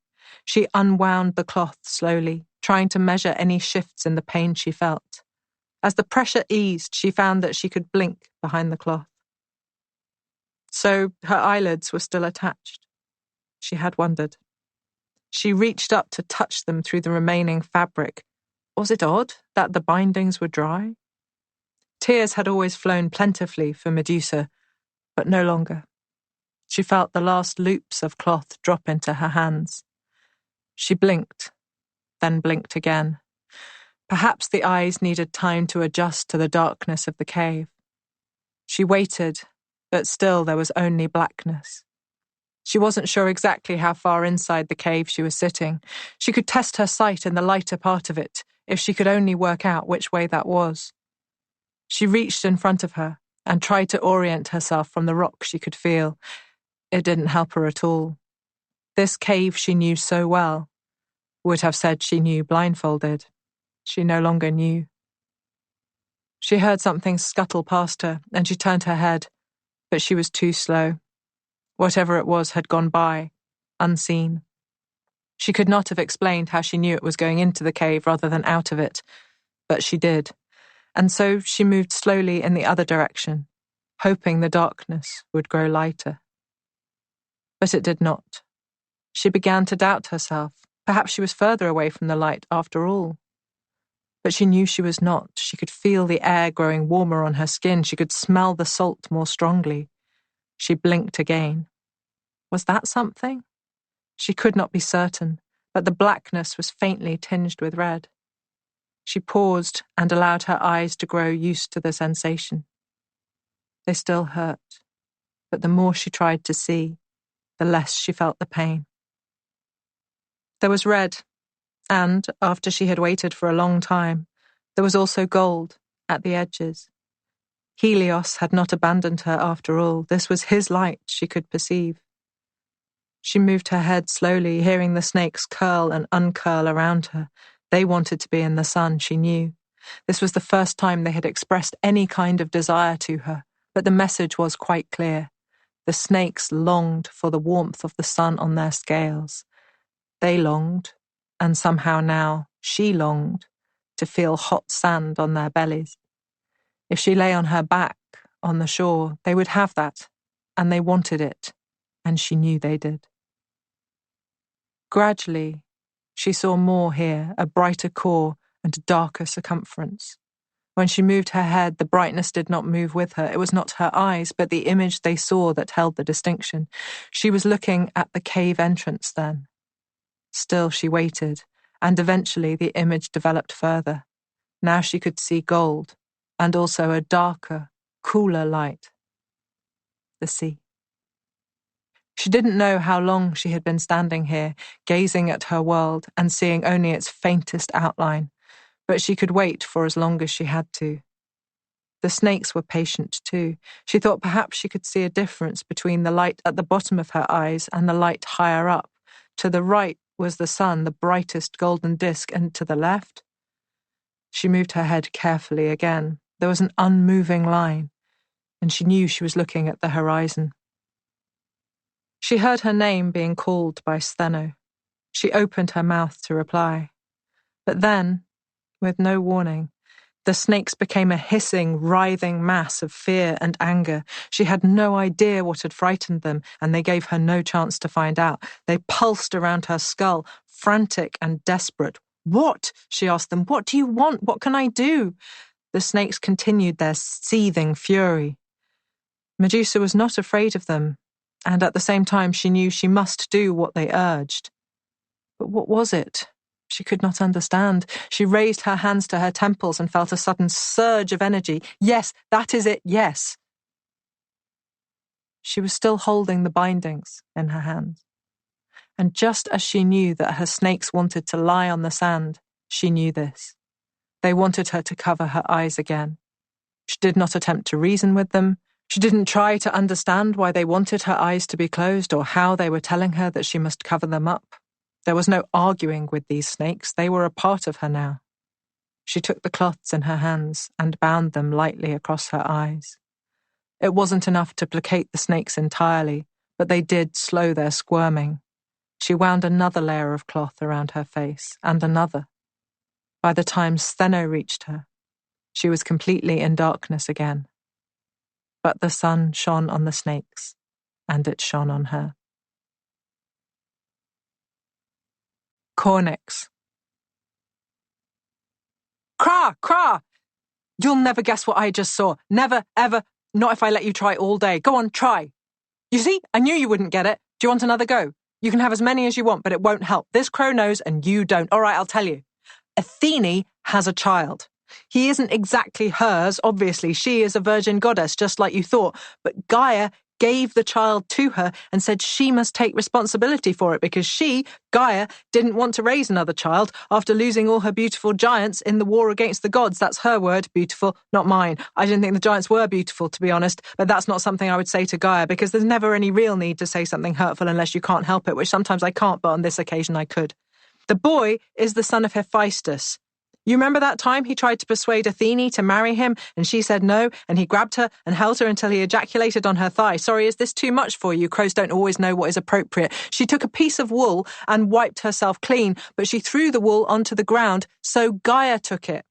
She unwound the cloth slowly, trying to measure any shifts in the pain she felt. As the pressure eased, she found that she could blink behind the cloth. So her eyelids were still attached. She had wondered. She reached up to touch them through the remaining fabric. Was it odd that the bindings were dry? Tears had always flown plentifully for Medusa, but no longer. She felt the last loops of cloth drop into her hands. She blinked, then blinked again. Perhaps the eyes needed time to adjust to the darkness of the cave. She waited, but still there was only blackness. She wasn't sure exactly how far inside the cave she was sitting. She could test her sight in the lighter part of it, if she could only work out which way that was. She reached in front of her and tried to orient herself from the rock she could feel. It didn't help her at all. This cave she knew so well would have said she knew blindfolded. She no longer knew. She heard something scuttle past her, and she turned her head, but she was too slow. Whatever it was had gone by, unseen. She could not have explained how she knew it was going into the cave rather than out of it, but she did, and so she moved slowly in the other direction, hoping the darkness would grow lighter. But it did not. She began to doubt herself. Perhaps she was further away from the light after all. But she knew she was not. She could feel the air growing warmer on her skin. She could smell the salt more strongly. She blinked again. Was that something? She could not be certain, but the blackness was faintly tinged with red. She paused and allowed her eyes to grow used to the sensation. They still hurt, but the more she tried to see, the less she felt the pain. There was red, and, after she had waited for a long time, there was also gold at the edges. Helios had not abandoned her after all. This was his light she could perceive. She moved her head slowly, hearing the snakes curl and uncurl around her. They wanted to be in the sun, she knew. This was the first time they had expressed any kind of desire to her, but the message was quite clear. The snakes longed for the warmth of the sun on their scales. They longed, and somehow now she longed, to feel hot sand on their bellies. If she lay on her back, on the shore, they would have that, and they wanted it, and she knew they did. Gradually, she saw more here, a brighter core and a darker circumference. When she moved her head, the brightness did not move with her. It was not her eyes, but the image they saw that held the distinction. She was looking at the cave entrance then. Still she waited, and eventually the image developed further. Now she could see gold, and also a darker, cooler light. The sea. She didn't know how long she had been standing here, gazing at her world and seeing only its faintest outline, but she could wait for as long as she had to. The snakes were patient too. She thought perhaps she could see a difference between the light at the bottom of her eyes and the light higher up. To the right was the sun, the brightest golden disk, and to the left? She moved her head carefully again. There was an unmoving line, and she knew she was looking at the horizon. She heard her name being called by Stheno. She opened her mouth to reply. But then, with no warning, the snakes became a hissing, writhing mass of fear and anger. She had no idea what had frightened them, and they gave her no chance to find out. They pulsed around her skull, frantic and desperate. "What?" she asked them. "What do you want? What can I do?" The snakes continued their seething fury. Medusa was not afraid of them, and at the same time she knew she must do what they urged. But what was it? She could not understand. She raised her hands to her temples and felt a sudden surge of energy. Yes, that is it, yes. She was still holding the bindings in her hands. And just as she knew that her snakes wanted to lie on the sand, she knew this. They wanted her to cover her eyes again. She did not attempt to reason with them. She didn't try to understand why they wanted her eyes to be closed or how they were telling her that she must cover them up. There was no arguing with these snakes. They were a part of her now. She took the cloths in her hands and bound them lightly across her eyes. It wasn't enough to placate the snakes entirely, but they did slow their squirming. She wound another layer of cloth around her face, and another. By the time Stheno reached her, she was completely in darkness again. But the sun shone on the snakes, and it shone on her. Cornix. Cra! Cra! You'll never guess what I just saw. Never, ever, not if I let you try all day. Go on, try. You see, I knew you wouldn't get it. Do you want another go? You can have as many as you want, but it won't help. This crow knows and you don't. All right, I'll tell you. Athene has a child. He isn't exactly hers, obviously. She is a virgin goddess, just like you thought. But Gaia gave the child to her and said she must take responsibility for it because she, Gaia, didn't want to raise another child after losing all her beautiful giants in the war against the gods. That's her word, beautiful, not mine. I didn't think the giants were beautiful, to be honest, but that's not something I would say to Gaia because there's never any real need to say something hurtful unless you can't help it, which sometimes I can't, but on this occasion I could. The boy is the son of Hephaestus. You remember that time he tried to persuade Athene to marry him and she said no, and he grabbed her and held her until he ejaculated on her thigh. Sorry, is this too much for you? Crows don't always know what is appropriate. She took a piece of wool and wiped herself clean, but she threw the wool onto the ground, so Gaia took it.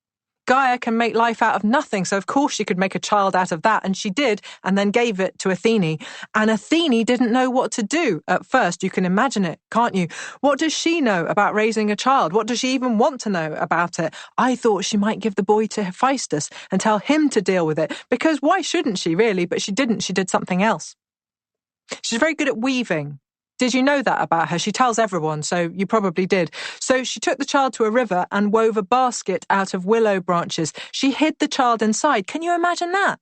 Gaia can make life out of nothing, so of course she could make a child out of that, and she did, and then gave it to Athene. And Athene didn't know what to do at first. You can imagine it, can't you? What does she know about raising a child? What does she even want to know about it? I thought she might give the boy to Hephaestus and tell him to deal with it, because why shouldn't she, really? But she didn't. She did something else. She's very good at weaving. Did you know that about her? She tells everyone, so you probably did. So she took the child to a river and wove a basket out of willow branches. She hid the child inside. Can you imagine that?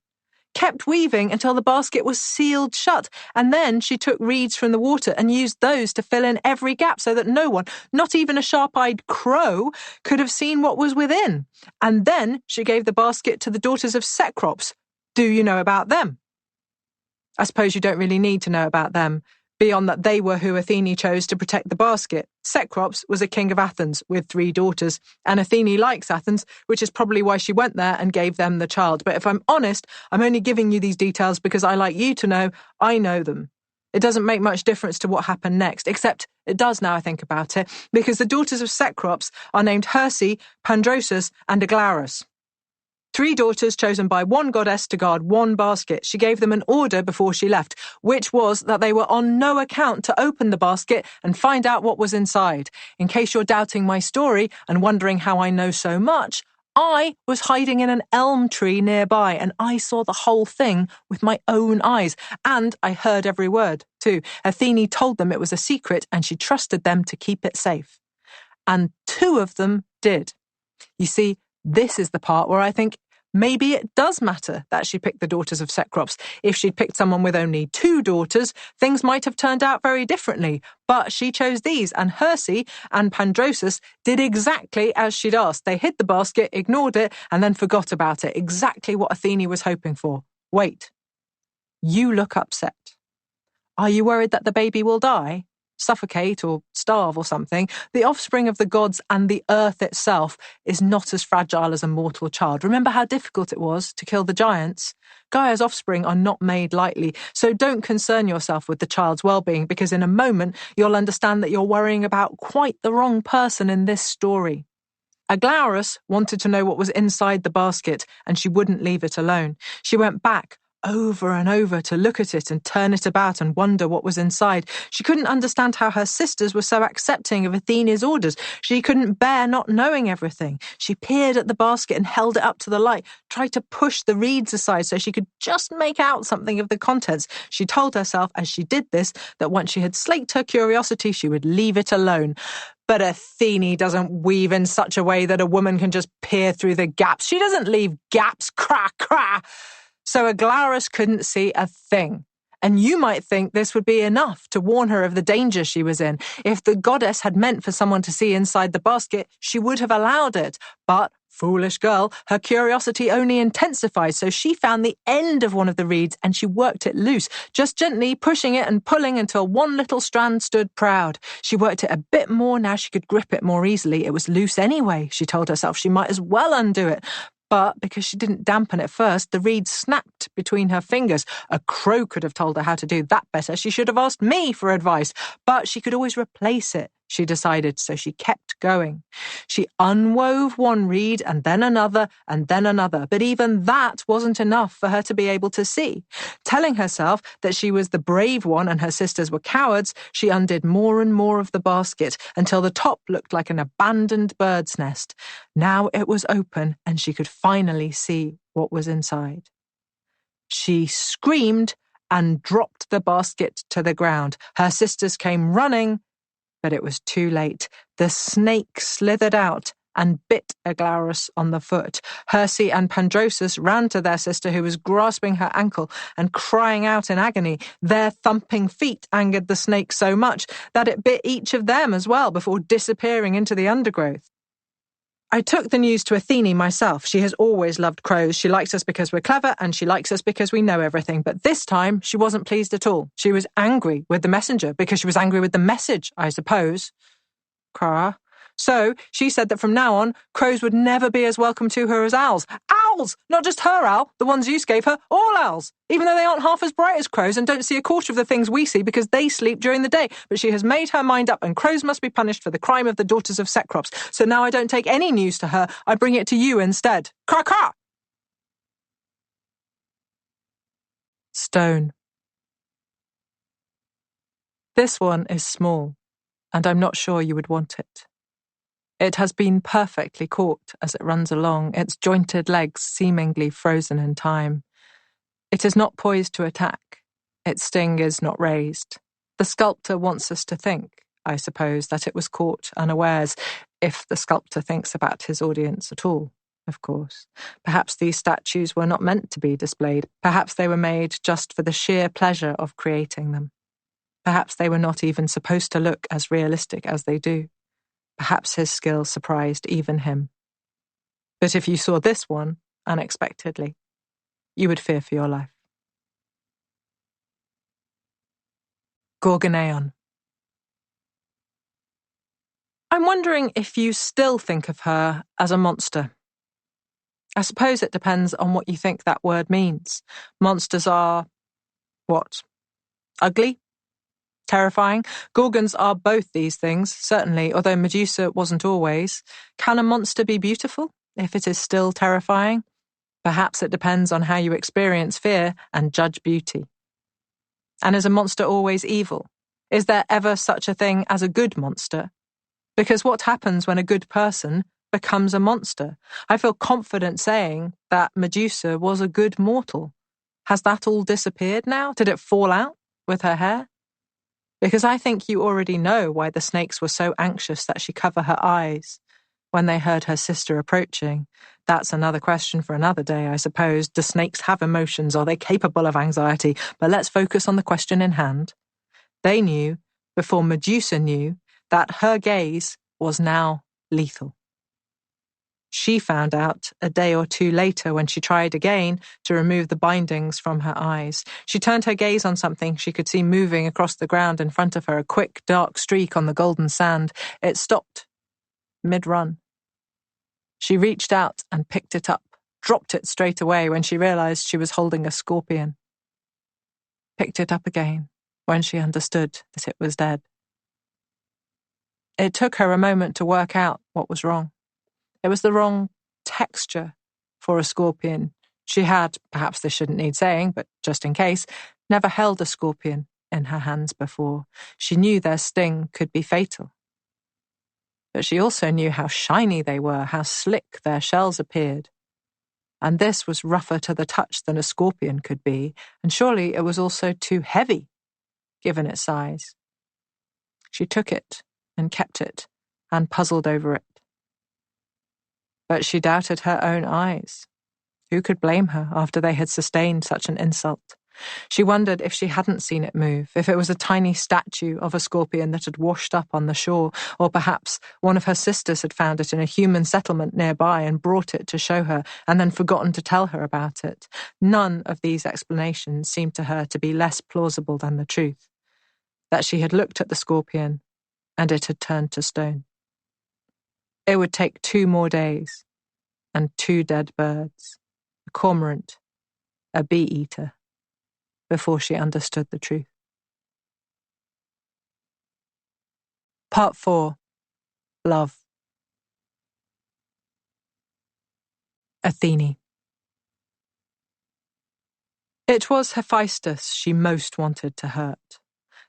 Kept weaving until the basket was sealed shut, and then she took reeds from the water and used those to fill in every gap so that no one, not even a sharp-eyed crow, could have seen what was within. And then she gave the basket to the daughters of Cecrops. Do you know about them? I suppose you don't really need to know about them, beyond that they were who Athene chose to protect the basket. Cecrops was a king of Athens with 3 daughters, and Athene likes Athens, which is probably why she went there and gave them the child. But if I'm honest, I'm only giving you these details because I like you to know I know them. It doesn't make much difference to what happened next, except it does now I think about it, because the daughters of Cecrops are named Herse, Pandrosus, and Aglaris. 3 daughters chosen by one goddess to guard one basket. She gave them an order before she left, which was that they were on no account to open the basket and find out what was inside. In case you're doubting my story and wondering how I know so much, I was hiding in an elm tree nearby, and I saw the whole thing with my own eyes. And I heard every word, too. Athene told them it was a secret, and she trusted them to keep it safe. And 2 of them did. You see, this is the part where I think maybe it does matter that she picked the daughters of Cecrops. If she'd picked someone with only 2 daughters, things might have turned out very differently. But she chose these, and Herse and Pandrosus did exactly as she'd asked. They hid the basket, ignored it, and then forgot about it. Exactly what Athene was hoping for. Wait. You look upset. Are you worried that the baby will die? Suffocate or starve or something? The offspring of the gods and the earth itself is not as fragile as a mortal child. Remember how difficult it was to kill the giants? Gaia's offspring are not made lightly, so don't concern yourself with the child's well-being, because in a moment you'll understand that you're worrying about quite the wrong person in this story. Aglaris wanted to know what was inside the basket, and she wouldn't leave it alone. She went back over and over to look at it and turn it about and wonder what was inside. She couldn't understand how her sisters were so accepting of Athene's orders. She couldn't bear not knowing everything. She peered at the basket and held it up to the light, tried to push the reeds aside so she could just make out something of the contents. She told herself as she did this that once she had slaked her curiosity, she would leave it alone. But Athene doesn't weave in such a way that a woman can just peer through the gaps. She doesn't leave gaps. Cra, cra. So Aglaris couldn't see a thing. And you might think this would be enough to warn her of the danger she was in. If the goddess had meant for someone to see inside the basket, she would have allowed it. But, foolish girl, her curiosity only intensified, so she found the end of one of the reeds and she worked it loose, just gently pushing it and pulling until one little strand stood proud. She worked it a bit more, now she could grip it more easily. It was loose anyway, she told herself. She might as well undo it. But because she didn't dampen it first, the reed snapped between her fingers. A crow could have told her how to do that better. She should have asked me for advice. But she could always replace it, she decided, so she kept going. She unwove one reed and then another and then another. But even that wasn't enough for her to be able to see. Telling herself that she was the brave one and her sisters were cowards, she undid more and more of the basket until the top looked like an abandoned bird's nest. Now it was open and she could finally see what was inside. She screamed and dropped the basket to the ground. Her sisters came running, but it was too late. The snake slithered out and bit Aglaris on the foot. Herse and Pandrosus ran to their sister, who was grasping her ankle and crying out in agony. Their thumping feet angered the snake so much that it bit each of them as well before disappearing into the undergrowth. I took the news to Athene myself. She has always loved crows. She likes us because we're clever, and she likes us because we know everything. But this time, she wasn't pleased at all. She was angry with the messenger because she was angry with the message, I suppose. Cra. So she said that from now on, crows would never be as welcome to her as owls. Ow! owls! Not just her owl, the one Zeus gave her, all owls, even though they aren't half as bright as crows and don't see a quarter of the things we see because they sleep during the day. But she has made her mind up, and crows must be punished for the crime of the daughters of Cecrops. So now I don't take any news to her, I bring it to you instead. Caw-caw! Stone. This one is small, and I'm not sure you would want it. It has been perfectly caught as it runs along, its jointed legs seemingly frozen in time. It is not poised to attack. Its sting is not raised. The sculptor wants us to think, I suppose, that it was caught unawares, if the sculptor thinks about his audience at all, of course. Perhaps these statues were not meant to be displayed. Perhaps they were made just for the sheer pleasure of creating them. Perhaps they were not even supposed to look as realistic as they do. Perhaps his skill surprised even him. But if you saw this one, unexpectedly, you would fear for your life. Gorgoneon. I'm wondering if you still think of her as a monster. I suppose it depends on what you think that word means. Monsters are, what? Ugly? Terrifying? Gorgons are both these things, certainly, although Medusa wasn't always. Can a monster be beautiful, if it is still terrifying? Perhaps it depends on how you experience fear and judge beauty. And is a monster always evil? Is there ever such a thing as a good monster? Because what happens when a good person becomes a monster? I feel confident saying that Medusa was a good mortal. Has that all disappeared now? Did it fall out with her hair? Because I think you already know why the snakes were so anxious that she cover her eyes when they heard her sister approaching. That's another question for another day, I suppose. Do snakes have emotions? Are they capable of anxiety? But let's focus on the question in hand. They knew, before Medusa knew, that her gaze was now lethal. She found out a day or two later when she tried again to remove the bindings from her eyes. She turned her gaze on something she could see moving across the ground in front of her, a quick, dark streak on the golden sand. It stopped mid-run. She reached out and picked it up, dropped it straight away when she realized she was holding a scorpion. Picked it up again when she understood that it was dead. It took her a moment to work out what was wrong. It was the wrong texture for a scorpion. She had, perhaps this shouldn't need saying, but just in case, never held a scorpion in her hands before. She knew their sting could be fatal. But she also knew how shiny they were, how slick their shells appeared. And this was rougher to the touch than a scorpion could be, and surely it was also too heavy, given its size. She took it and kept it and puzzled over it. But she doubted her own eyes. Who could blame her after they had sustained such an insult? She wondered if she hadn't seen it move, if it was a tiny statue of a scorpion that had washed up on the shore, or perhaps one of her sisters had found it in a human settlement nearby and brought it to show her, and then forgotten to tell her about it. None of these explanations seemed to her to be less plausible than the truth, that she had looked at the scorpion and it had turned to stone. It would take 2 more days, and 2 dead birds, a cormorant, a bee-eater, before she understood the truth. Part 4. Love. Athene. It was Hephaestus she most wanted to hurt.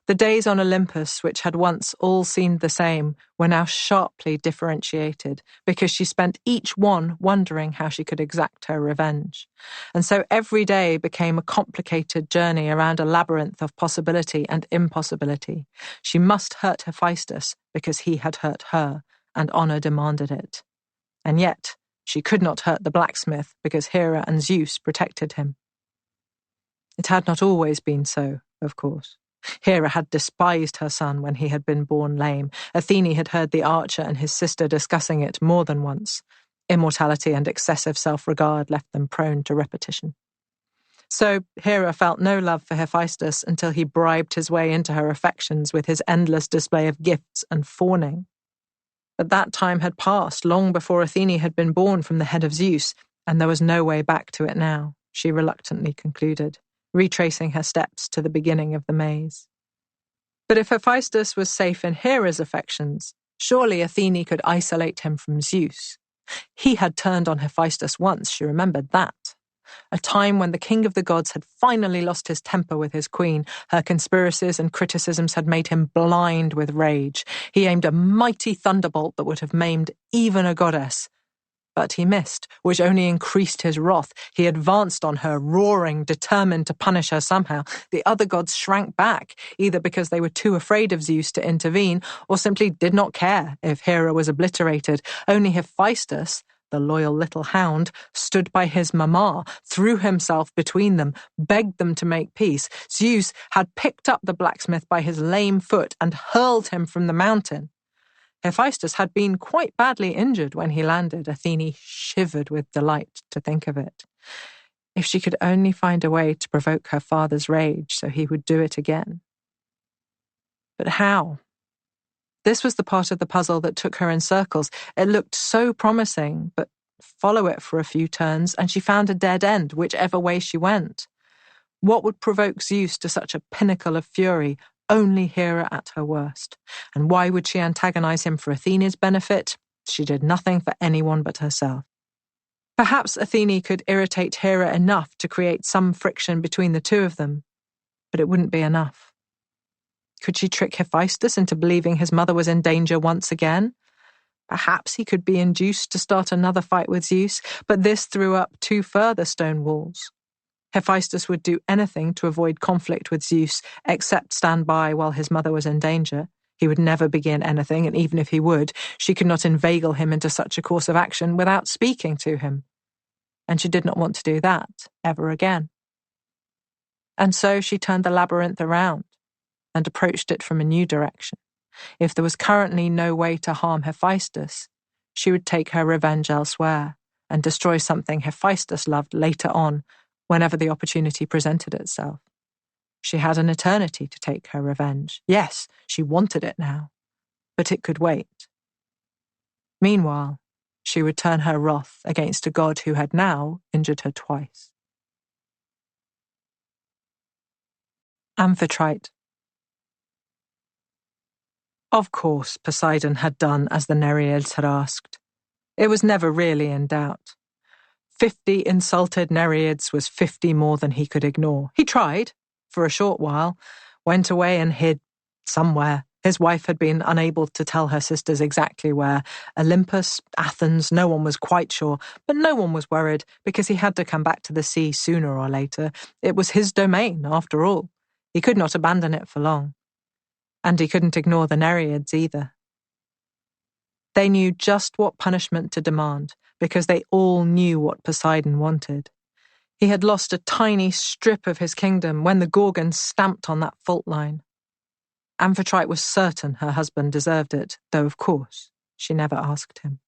The days on Olympus, which had once all seemed the same, were now sharply differentiated, because she spent each one wondering how she could exact her revenge. And so every day became a complicated journey around a labyrinth of possibility and impossibility. She must hurt Hephaestus because he had hurt her, and honor demanded it. And yet, she could not hurt the blacksmith because Hera and Zeus protected him. It had not always been so, of course. Hera had despised her son when he had been born lame. Athene had heard the archer and his sister discussing it more than once. Immortality and excessive self-regard left them prone to repetition. So Hera felt no love for Hephaestus until he bribed his way into her affections with his endless display of gifts and fawning. But that time had passed long before Athene had been born from the head of Zeus, and there was no way back to it now, she reluctantly concluded, retracing her steps to the beginning of the maze. But if Hephaestus was safe in Hera's affections, surely Athene could isolate him from Zeus. He had turned on Hephaestus once, she remembered that. A time when the king of the gods had finally lost his temper with his queen. Her conspiracies and criticisms had made him blind with rage. He aimed a mighty thunderbolt that would have maimed even a goddess. But he missed, which only increased his wrath. He advanced on her, roaring, determined to punish her somehow. The other gods shrank back, either because they were too afraid of Zeus to intervene, or simply did not care if Hera was obliterated. Only Hephaestus, the loyal little hound, stood by his mamma, threw himself between them, begged them to make peace. Zeus had picked up the blacksmith by his lame foot and hurled him from the mountain. Hephaestus had been quite badly injured when he landed. Athene shivered with delight to think of it. If she could only find a way to provoke her father's rage so he would do it again. But how? This was the part of the puzzle that took her in circles. It looked so promising, but follow it for a few turns and she found a dead end, whichever way she went. What would provoke Zeus to such a pinnacle of fury? Only Hera at her worst. And why would she antagonize him for Athene's benefit? She did nothing for anyone but herself. Perhaps Athene could irritate Hera enough to create some friction between the two of them, but it wouldn't be enough. Could she trick Hephaestus into believing his mother was in danger once again? Perhaps he could be induced to start another fight with Zeus, but this threw up two further stone walls. Hephaestus would do anything to avoid conflict with Zeus, except stand by while his mother was in danger. He would never begin anything, and even if he would, she could not inveigle him into such a course of action without speaking to him. And she did not want to do that ever again. And so she turned the labyrinth around and approached it from a new direction. If there was currently no way to harm Hephaestus, she would take her revenge elsewhere and destroy something Hephaestus loved later on, whenever the opportunity presented itself. She had an eternity to take her revenge. Yes, she wanted it now, but it could wait. Meanwhile, she would turn her wrath against a god who had now injured her twice. Amphitrite. Of course, Poseidon had done as the Nereids had asked. It was never really in doubt. 50 insulted Nereids was 50 more than he could ignore. He tried, for a short while, went away and hid somewhere. His wife had been unable to tell her sisters exactly where. Olympus, Athens, no one was quite sure, but no one was worried because he had to come back to the sea sooner or later. It was his domain, after all. He could not abandon it for long. And he couldn't ignore the Nereids either. They knew just what punishment to demand, because they all knew what Poseidon wanted. He had lost a tiny strip of his kingdom when the Gorgons stamped on that fault line. Amphitrite was certain her husband deserved it, though of course she never asked him.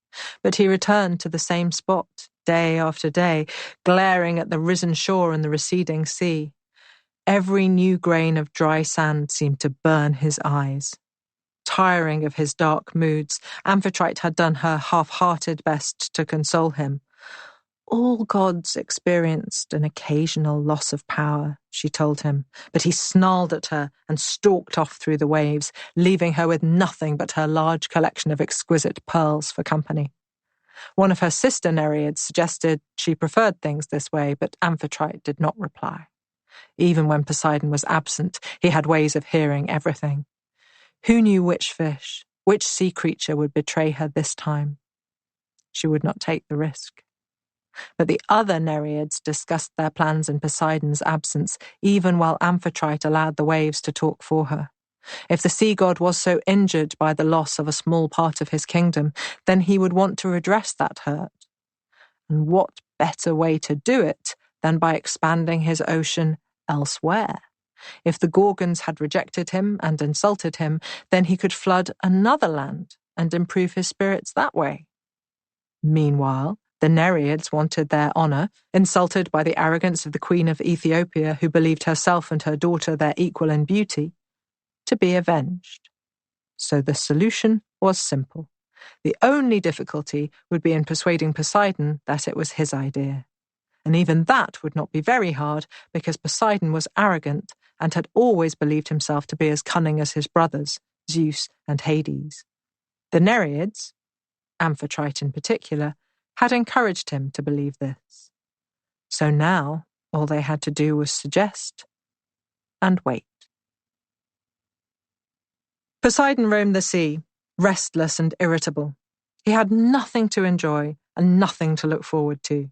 But he returned to the same spot, day after day, glaring at the risen shore and the receding sea. Every new grain of dry sand seemed to burn his eyes. Tiring of his dark moods, Amphitrite had done her half-hearted best to console him. All gods experienced an occasional loss of power, she told him, but he snarled at her and stalked off through the waves, leaving her with nothing but her large collection of exquisite pearls for company. One of her sister Nereids suggested she preferred things this way, but Amphitrite did not reply. Even when Poseidon was absent, he had ways of hearing everything. Who knew which fish, which sea creature would betray her this time? She would not take the risk. But the other Nereids discussed their plans in Poseidon's absence, even while Amphitrite allowed the waves to talk for her. If the sea god was so injured by the loss of a small part of his kingdom, then he would want to redress that hurt. And what better way to do it than by expanding his ocean elsewhere? If the Gorgons had rejected him and insulted him, then he could flood another land and improve his spirits that way. Meanwhile, the Nereids wanted their honour, insulted by the arrogance of the Queen of Ethiopia, who believed herself and her daughter their equal in beauty, to be avenged. So the solution was simple. The only difficulty would be in persuading Poseidon that it was his idea. And even that would not be very hard, because Poseidon was arrogant and had always believed himself to be as cunning as his brothers, Zeus and Hades. The Nereids, Amphitrite in particular, had encouraged him to believe this. So now all they had to do was suggest and wait. Poseidon roamed the sea, restless and irritable. He had nothing to enjoy and nothing to look forward to.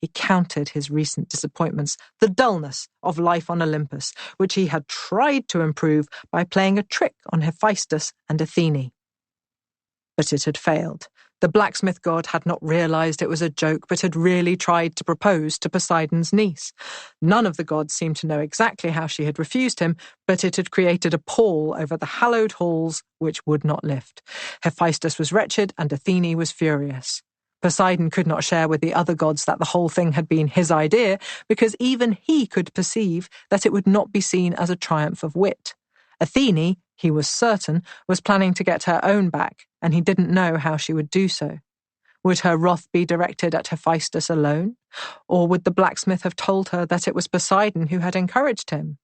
He counted his recent disappointments, the dullness of life on Olympus, which he had tried to improve by playing a trick on Hephaestus and Athene. But it had failed. The blacksmith god had not realized it was a joke, but had really tried to propose to Poseidon's niece. None of the gods seemed to know exactly how she had refused him, but it had created a pall over the hallowed halls which would not lift. Hephaestus was wretched, and Athene was furious. Poseidon could not share with the other gods that the whole thing had been his idea, because even he could perceive that it would not be seen as a triumph of wit. Athene, he was certain, was planning to get her own back, and he didn't know how she would do so. Would her wrath be directed at Hephaestus alone? Or would the blacksmith have told her that it was Poseidon who had encouraged him?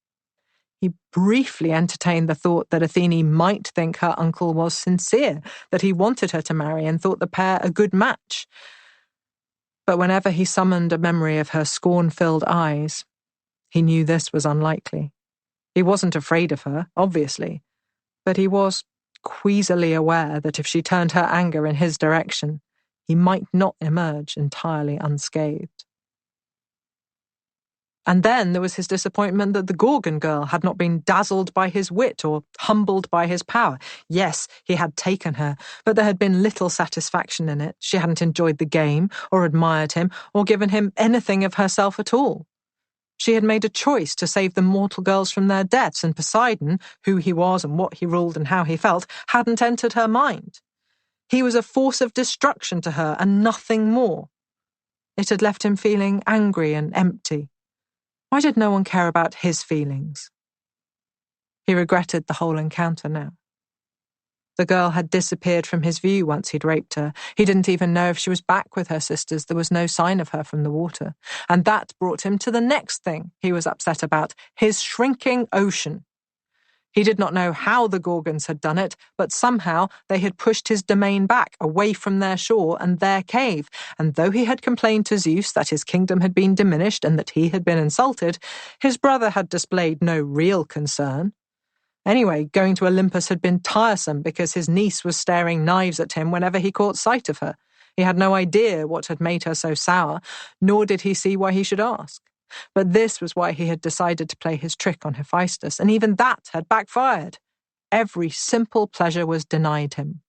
He briefly entertained the thought that Athene might think her uncle was sincere, that he wanted her to marry and thought the pair a good match. But whenever he summoned a memory of her scorn-filled eyes, he knew this was unlikely. He wasn't afraid of her, obviously, but he was queasily aware that if she turned her anger in his direction, he might not emerge entirely unscathed. And then there was his disappointment that the Gorgon girl had not been dazzled by his wit or humbled by his power. Yes, he had taken her, but there had been little satisfaction in it. She hadn't enjoyed the game, or admired him, or given him anything of herself at all. She had made a choice to save the mortal girls from their deaths, and Poseidon, who he was and what he ruled and how he felt, hadn't entered her mind. He was a force of destruction to her and nothing more. It had left him feeling angry and empty. Why did no one care about his feelings? He regretted the whole encounter now. The girl had disappeared from his view once he'd raped her. He didn't even know if she was back with her sisters. There was no sign of her from the water. And that brought him to the next thing he was upset about, his shrinking ocean. He did not know how the Gorgons had done it, but somehow they had pushed his domain back, away from their shore and their cave. And though he had complained to Zeus that his kingdom had been diminished and that he had been insulted, his brother had displayed no real concern. Anyway, going to Olympus had been tiresome because his niece was staring knives at him whenever he caught sight of her. He had no idea what had made her so sour, nor did he see why he should ask. But this was why he had decided to play his trick on Hephaestus, and even that had backfired. Every simple pleasure was denied him.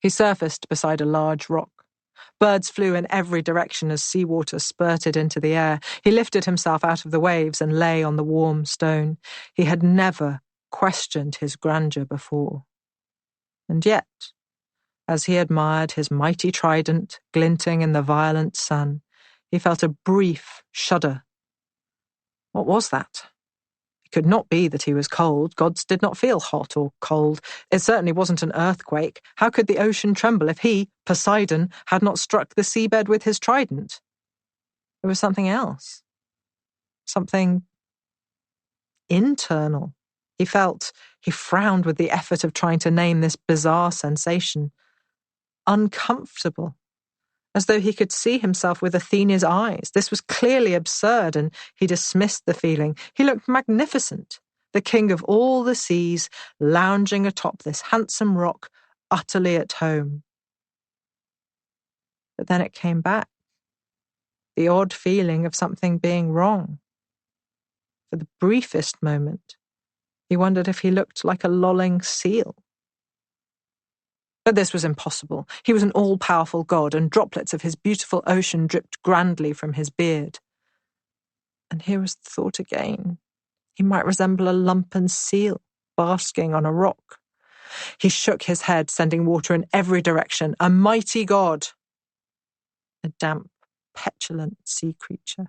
He surfaced beside a large rock. Birds flew in every direction as seawater spurted into the air. He lifted himself out of the waves and lay on the warm stone. He had never questioned his grandeur before. And yet, as he admired his mighty trident glinting in the violent sun, he felt a brief shudder. What was that? It could not be that he was cold. Gods did not feel hot or cold. It certainly wasn't an earthquake. How could the ocean tremble if he, Poseidon, had not struck the seabed with his trident? It was something else. Something internal. He frowned with the effort of trying to name this bizarre sensation. Uncomfortable. As though he could see himself with Athena's eyes. This was clearly absurd, and he dismissed the feeling. He looked magnificent, the king of all the seas, lounging atop this handsome rock, utterly at home. But then it came back, the odd feeling of something being wrong. For the briefest moment, he wondered if he looked like a lolling seal. But this was impossible. He was an all-powerful god, and droplets of his beautiful ocean dripped grandly from his beard. And here was the thought again. He might resemble a lumpen seal, basking on a rock. He shook his head, sending water in every direction. A mighty god. A damp, petulant sea creature.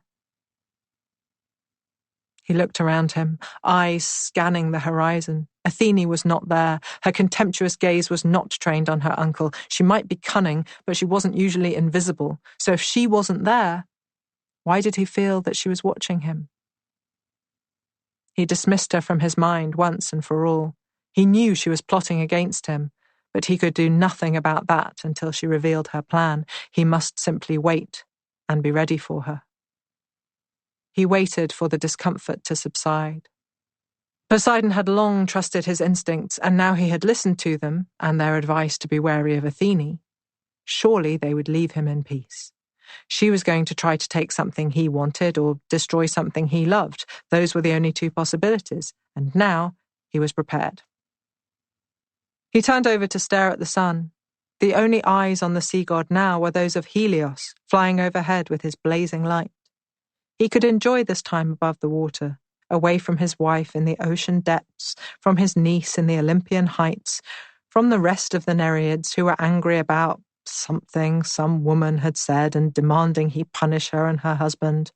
He looked around him, eyes scanning the horizon. Athene was not there. Her contemptuous gaze was not trained on her uncle. She might be cunning, but she wasn't usually invisible. So if she wasn't there, why did he feel that she was watching him? He dismissed her from his mind once and for all. He knew she was plotting against him, but he could do nothing about that until she revealed her plan. He must simply wait and be ready for her. He waited for the discomfort to subside. Poseidon had long trusted his instincts, and now he had listened to them and their advice to be wary of Athene. Surely they would leave him in peace. She was going to try to take something he wanted or destroy something he loved. Those were the only two possibilities, and now he was prepared. He turned over to stare at the sun. The only eyes on the sea god now were those of Helios, flying overhead with his blazing light. He could enjoy this time above the water, away from his wife in the ocean depths, from his niece in the Olympian heights, from the rest of the Nereids who were angry about something some woman had said and demanding he punish her and her husband.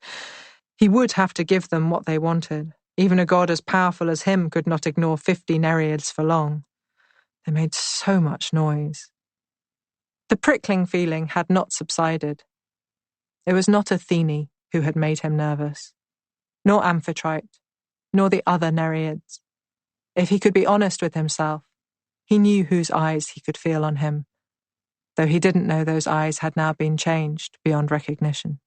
He would have to give them what they wanted. Even a god as powerful as him could not ignore 50 Nereids for long. They made so much noise. The prickling feeling had not subsided. It was not Athene who had made him nervous, nor Amphitrite, nor the other Nereids. If he could be honest with himself, he knew whose eyes he could feel on him, though he didn't know those eyes had now been changed beyond recognition.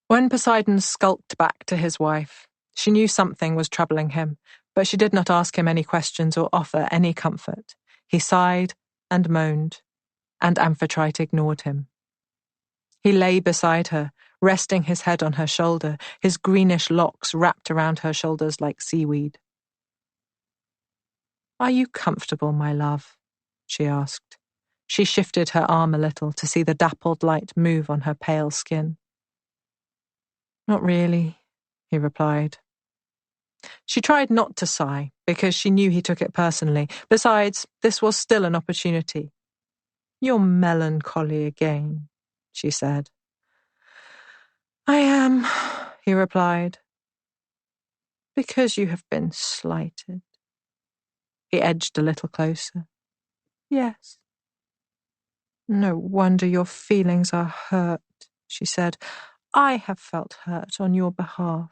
When Poseidon skulked back to his wife, she knew something was troubling him, but she did not ask him any questions or offer any comfort. He sighed and moaned, and Amphitrite ignored him. He lay beside her, resting his head on her shoulder, his greenish locks wrapped around her shoulders like seaweed. "Are you comfortable, my love?" she asked. She shifted her arm a little to see the dappled light move on her pale skin. "Not really," he replied. She tried not to sigh, because she knew he took it personally. Besides, this was still an opportunity. "You're melancholy again," she said. "I am," he replied. "Because you have been slighted." He edged a little closer. "Yes." "No wonder your feelings are hurt," she said. "I have felt hurt on your behalf."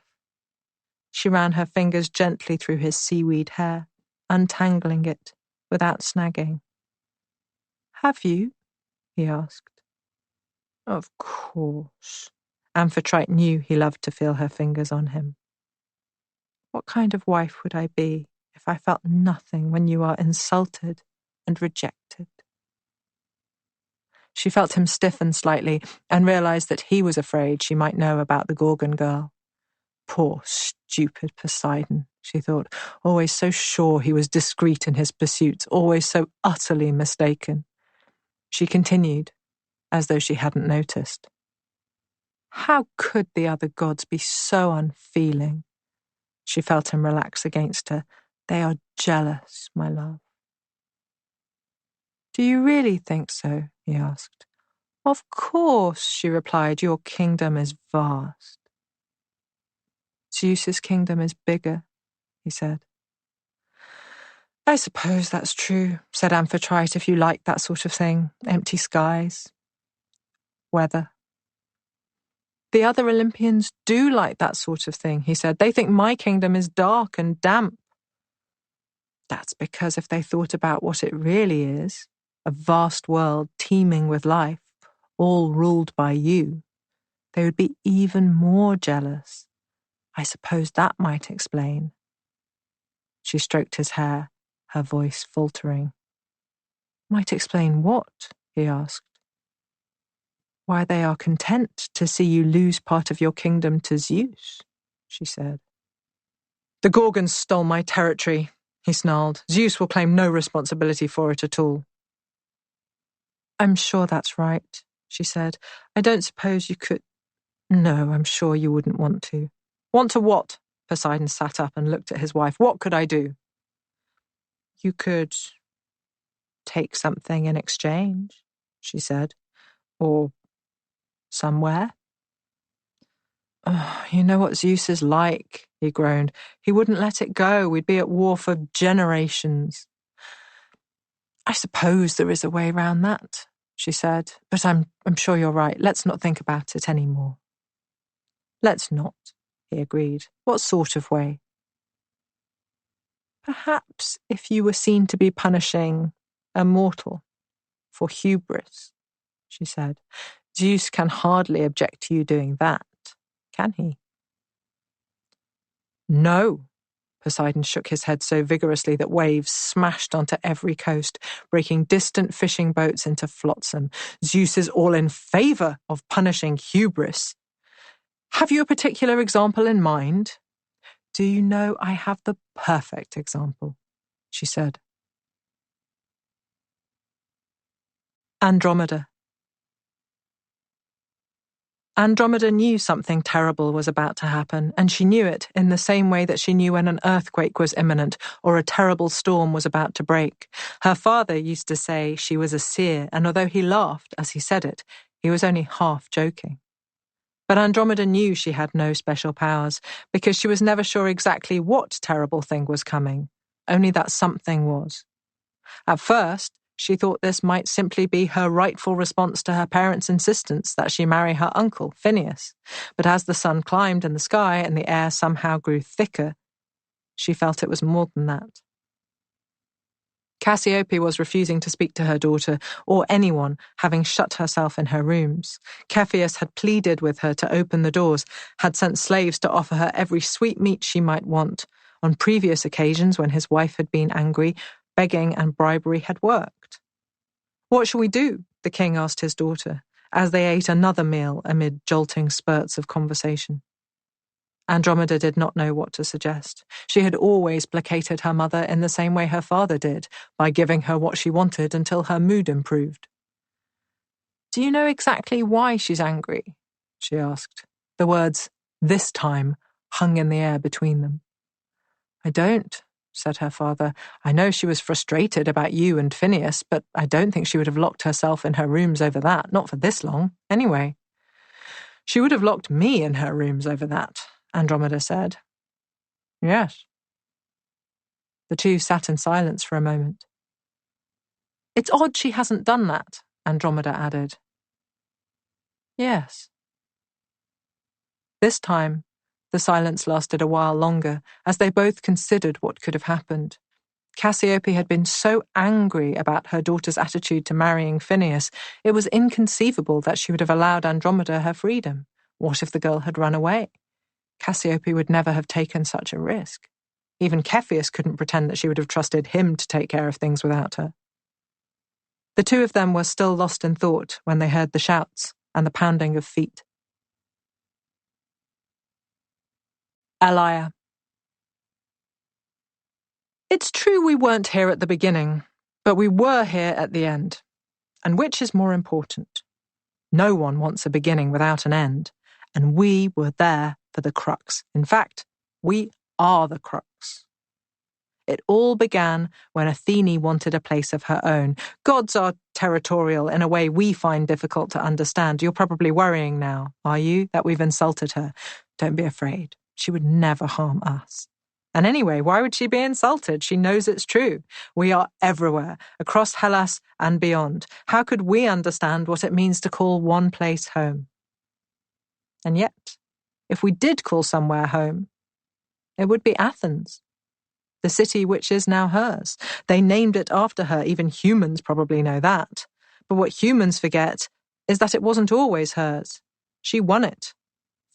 She ran her fingers gently through his seaweed hair, untangling it without snagging. "Have you?" he asked. "Of course." Amphitrite knew he loved to feel her fingers on him. "What kind of wife would I be if I felt nothing when you are insulted and rejected?" She felt him stiffen slightly and realized that he was afraid she might know about the Gorgon girl. Poor, stupid Poseidon, she thought, always so sure he was discreet in his pursuits, always so utterly mistaken. She continued, as though she hadn't noticed. "How could the other gods be so unfeeling?" She felt him relax against her. "They are jealous, my love." "Do you really think so?" he asked. "Of course," she replied. "Your kingdom is vast." "Zeus's kingdom is bigger," he said. "I suppose that's true," said Amphitrite, "if you like that sort of thing. Empty skies. Weather." "The other Olympians do like that sort of thing," he said. "They think my kingdom is dark and damp." "That's because if they thought about what it really is, a vast world teeming with life, all ruled by you, they would be even more jealous. I suppose that might explain." She stroked his hair, her voice faltering. "Might explain what?" he asked. "Why they are content to see you lose part of your kingdom to Zeus," she said. "The Gorgons stole my territory," he snarled. "Zeus will claim no responsibility for it at all." "I'm sure that's right," she said. "I don't suppose you could—" "No, I'm sure you wouldn't want to." "Want to what?" Poseidon sat up and looked at his wife. "What could I do?" "You could take something in exchange," she said. "Or somewhere." Oh, you know what Zeus is like, he groaned. He wouldn't let it go. We'd be at war for generations. I suppose there is a way round that, she said, but I'm sure you're right. Let's not think about it any more. Let's not, he agreed. What sort of way? Perhaps if you were seen to be punishing a mortal for hubris, she said. Zeus can hardly object to you doing that, can he? No. Poseidon shook his head so vigorously that waves smashed onto every coast, breaking distant fishing boats into flotsam. Zeus is all in favour of punishing hubris. Have you a particular example in mind? Do you know I have the perfect example, she said. Andromeda. Andromeda knew something terrible was about to happen, and she knew it in the same way that she knew when an earthquake was imminent or a terrible storm was about to break. Her father used to say she was a seer, and although he laughed as he said it, he was only half joking. But Andromeda knew she had no special powers, because she was never sure exactly what terrible thing was coming, only that something was. At first, she thought this might simply be her rightful response to her parents' insistence that she marry her uncle, Phineas. But as the sun climbed in the sky and the air somehow grew thicker, she felt it was more than that. Cassiope was refusing to speak to her daughter or anyone, having shut herself in her rooms. Cepheus had pleaded with her to open the doors, had sent slaves to offer her every sweetmeat she might want. On previous occasions when his wife had been angry, begging and bribery had worked. What shall we do? The king asked his daughter, as they ate another meal amid jolting spurts of conversation. Andromeda did not know what to suggest. She had always placated her mother in the same way her father did, by giving her what she wanted until her mood improved. Do you know exactly why she's angry? She asked. The words, "this time," hung in the air between them. I don't, said her father. I know she was frustrated about you and Phineas, but I don't think she would have locked herself in her rooms over that, not for this long, anyway. She would have locked me in her rooms over that, Andromeda said. Yes. The two sat in silence for a moment. It's odd she hasn't done that, Andromeda added. Yes. This time, the silence lasted a while longer, as they both considered what could have happened. Cassiope had been so angry about her daughter's attitude to marrying Phineas, it was inconceivable that she would have allowed Andromeda her freedom. What if the girl had run away? Cassiope would never have taken such a risk. Even Cepheus couldn't pretend that she would have trusted him to take care of things without her. The two of them were still lost in thought when they heard the shouts and the pounding of feet. Elia. It's true we weren't here at the beginning, but we were here at the end. And which is more important? No one wants a beginning without an end, and we were there for the crux. In fact, we are the crux. It all began when Athene wanted a place of her own. Gods are territorial in a way we find difficult to understand. You're probably worrying now, are you, that we've insulted her? Don't be afraid. She would never harm us. And anyway, why would she be insulted? She knows it's true. We are everywhere, across Hellas and beyond. How could we understand what it means to call one place home? And yet, if we did call somewhere home, it would be Athens, the city which is now hers. They named it after her, even humans probably know that. But what humans forget is that it wasn't always hers. She won it,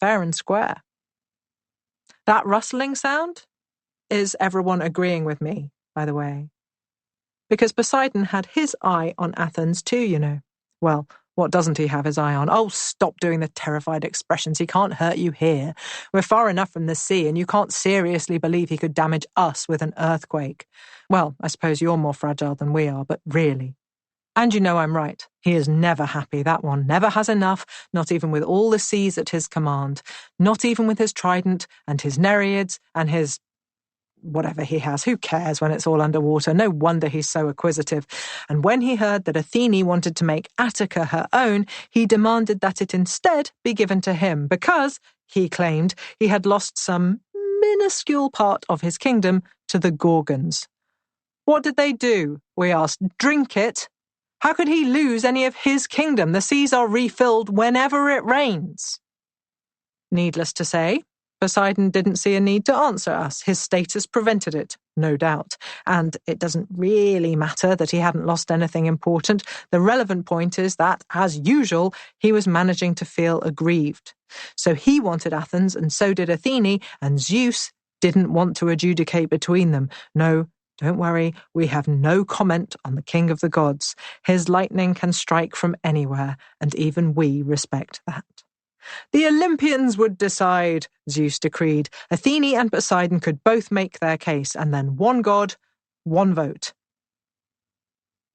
fair and square. That rustling sound? Is everyone agreeing with me, by the way? Because Poseidon had his eye on Athens too, you know. Well, what doesn't he have his eye on? Oh, stop doing the terrified expressions. He can't hurt you here. We're far enough from the sea, and you can't seriously believe he could damage us with an earthquake. Well, I suppose you're more fragile than we are, but really. And you know I'm right. He is never happy, that one. Never has enough, not even with all the seas at his command. Not even with his trident and his nereids and his whatever he has. Who cares when it's all underwater? No wonder he's so acquisitive. And when he heard that Athene wanted to make Attica her own, he demanded that it instead be given to him, because he claimed he had lost some minuscule part of his kingdom to the Gorgons. What did they do? We asked. Drink it? How could he lose any of his kingdom? The seas are refilled whenever it rains. Needless to say, Poseidon didn't see a need to answer us. His status prevented it, no doubt. And it doesn't really matter that he hadn't lost anything important. The relevant point is that, as usual, he was managing to feel aggrieved. So he wanted Athens, and so did Athene, and Zeus didn't want to adjudicate between them. No, don't worry, we have no comment on the king of the gods. His lightning can strike from anywhere, and even we respect that. The Olympians would decide, Zeus decreed. Athene and Poseidon could both make their case, and then one god, one vote.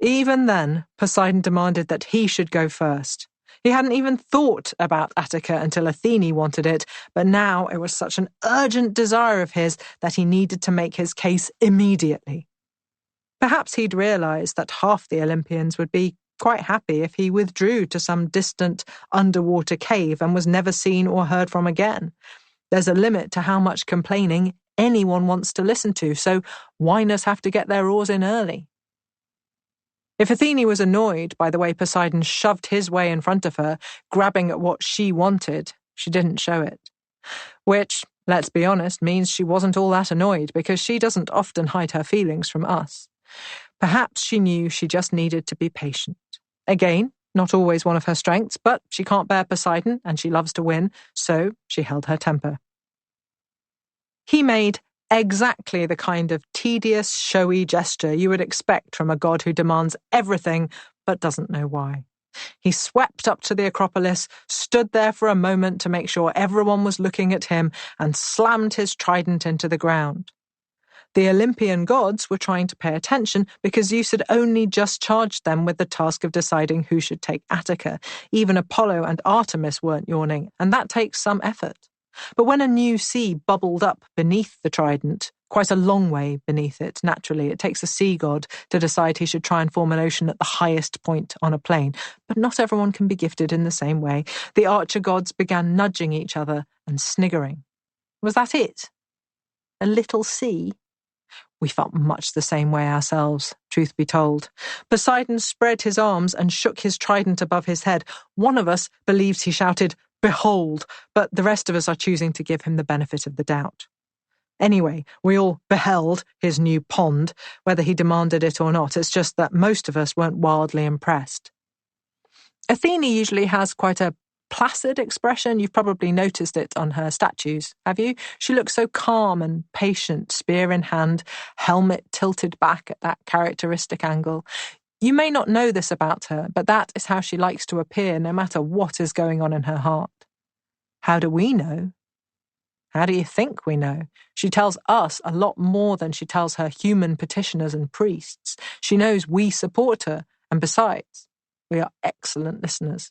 Even then, Poseidon demanded that he should go first. He hadn't even thought about Attica until Athene wanted it, but now it was such an urgent desire of his that he needed to make his case immediately. Perhaps he'd realized that half the Olympians would be quite happy if he withdrew to some distant underwater cave and was never seen or heard from again. There's a limit to how much complaining anyone wants to listen to, so whiners have to get their oars in early. If Athene was annoyed by the way Poseidon shoved his way in front of her, grabbing at what she wanted, she didn't show it. Which, let's be honest, means she wasn't all that annoyed, because she doesn't often hide her feelings from us. Perhaps she knew she just needed to be patient. Again, not always one of her strengths, but she can't bear Poseidon and she loves to win, so she held her temper. He made exactly the kind of tedious, showy gesture you would expect from a god who demands everything but doesn't know why. He swept up to the Acropolis, stood there for a moment to make sure everyone was looking at him, and slammed his trident into the ground. The Olympian gods were trying to pay attention because Zeus had only just charged them with the task of deciding who should take Attica. Even Apollo and Artemis weren't yawning, and that takes some effort. But when a new sea bubbled up beneath the trident, quite a long way beneath it, naturally, it takes a sea god to decide he should try and form an ocean at the highest point on a plane. But not everyone can be gifted in the same way. The archer gods began nudging each other and sniggering. Was that it? A little sea? We felt much the same way ourselves, truth be told. Poseidon spread his arms and shook his trident above his head. One of us believes he shouted, "Behold," but the rest of us are choosing to give him the benefit of the doubt. Anyway, we all beheld his new pond, whether he demanded it or not. It's just that most of us weren't wildly impressed. Athene usually has quite a placid expression. You've probably noticed it on her statues, have you? She looks so calm and patient, spear in hand, helmet tilted back at that characteristic angle. You may not know this about her, but that is how she likes to appear, no matter what is going on in her heart. How do we know? How do you think we know? She tells us a lot more than she tells her human petitioners and priests. She knows we support her, and besides, we are excellent listeners.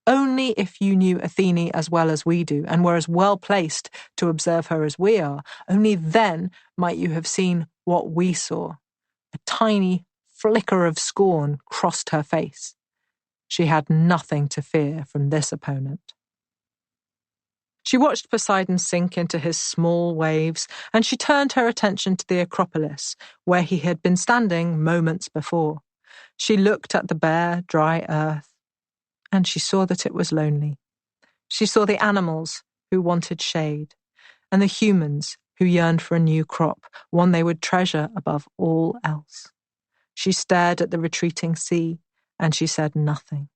Only if you knew Athene as well as we do, and were as well placed to observe her as we are, only then might you have seen what we saw. A tiny flicker of scorn crossed her face. She had nothing to fear from this opponent. She watched Poseidon sink into his small waves, and she turned her attention to the Acropolis, where he had been standing moments before. She looked at the bare, dry earth, and she saw that it was lonely. She saw the animals who wanted shade, and the humans who yearned for a new crop, one they would treasure above all else. She stared at the retreating sea, and she said nothing.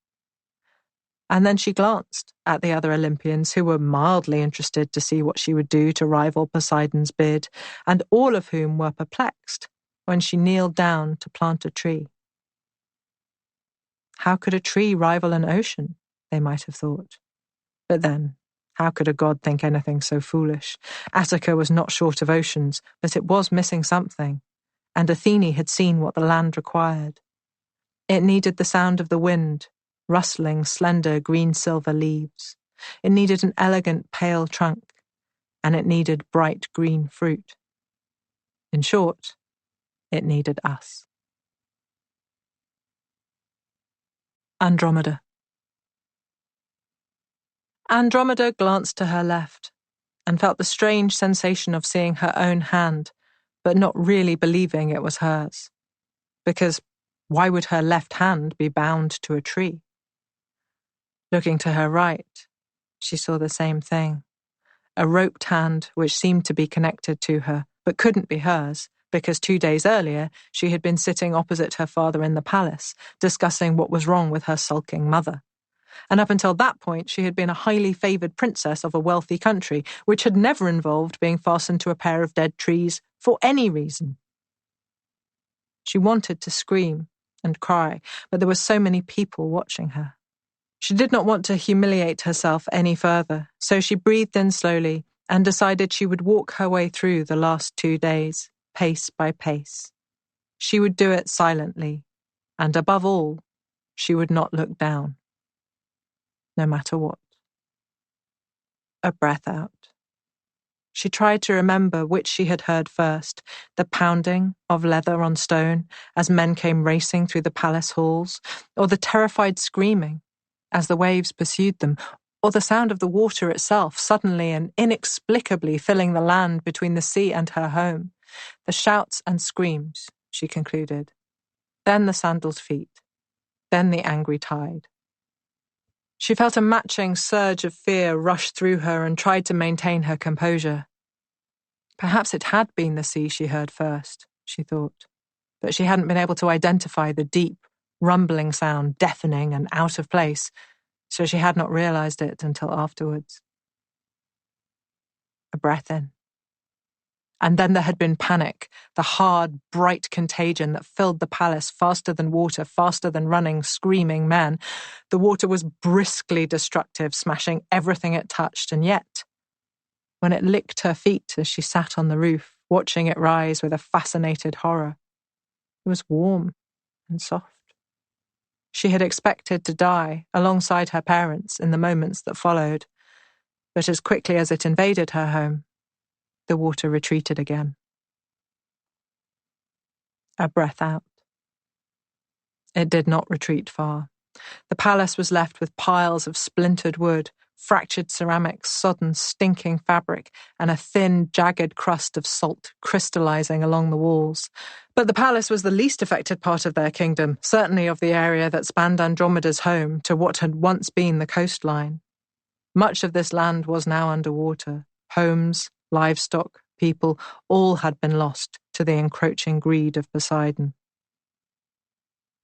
And then she glanced at the other Olympians, who were mildly interested to see what she would do to rival Poseidon's bid, and all of whom were perplexed when she kneeled down to plant a tree. How could a tree rival an ocean? They might have thought. But then, how could a god think anything so foolish? Attica was not short of oceans, but it was missing something, and Athene had seen what the land required. It needed the sound of the wind, rustling slender green-silver leaves. It needed an elegant pale trunk, and it needed bright green fruit. In short, it needed us. Andromeda. Andromeda glanced to her left and felt the strange sensation of seeing her own hand, but not really believing it was hers. Because why would her left hand be bound to a tree? Looking to her right, she saw the same thing. A roped hand which seemed to be connected to her, but couldn't be hers, because 2 days earlier she had been sitting opposite her father in the palace, discussing what was wrong with her sulking mother. And up until that point she had been a highly favoured princess of a wealthy country, which had never involved being fastened to a pair of dead trees for any reason. She wanted to scream and cry, but there were so many people watching her. She did not want to humiliate herself any further, so she breathed in slowly and decided she would walk her way through the last 2 days, pace by pace. She would do it silently, and above all, she would not look down, no matter what. A breath out. She tried to remember which she had heard first, the pounding of leather on stone as men came racing through the palace halls, or the terrified screaming as the waves pursued them, or the sound of the water itself suddenly and inexplicably filling the land between the sea and her home. The shouts and screams, she concluded. Then the sandaled feet. Then the angry tide. She felt a matching surge of fear rush through her and tried to maintain her composure. Perhaps it had been the sea she heard first, she thought, but she hadn't been able to identify the deep, rumbling sound, deafening and out of place, so she had not realized it until afterwards. A breath in. And then there had been panic, the hard, bright contagion that filled the palace faster than water, faster than running, screaming men. The water was briskly destructive, smashing everything it touched, and yet, when it licked her feet as she sat on the roof, watching it rise with a fascinated horror, it was warm and soft. She had expected to die alongside her parents in the moments that followed, but as quickly as it invaded her home, the water retreated again. A breath out. It did not retreat far. The palace was left with piles of splintered wood, fractured ceramics, sodden, stinking fabric, and a thin, jagged crust of salt crystallizing along the walls. But the palace was the least affected part of their kingdom, certainly of the area that spanned Andromeda's home to what had once been the coastline. Much of this land was now underwater. Homes, livestock, people, all had been lost to the encroaching greed of Poseidon.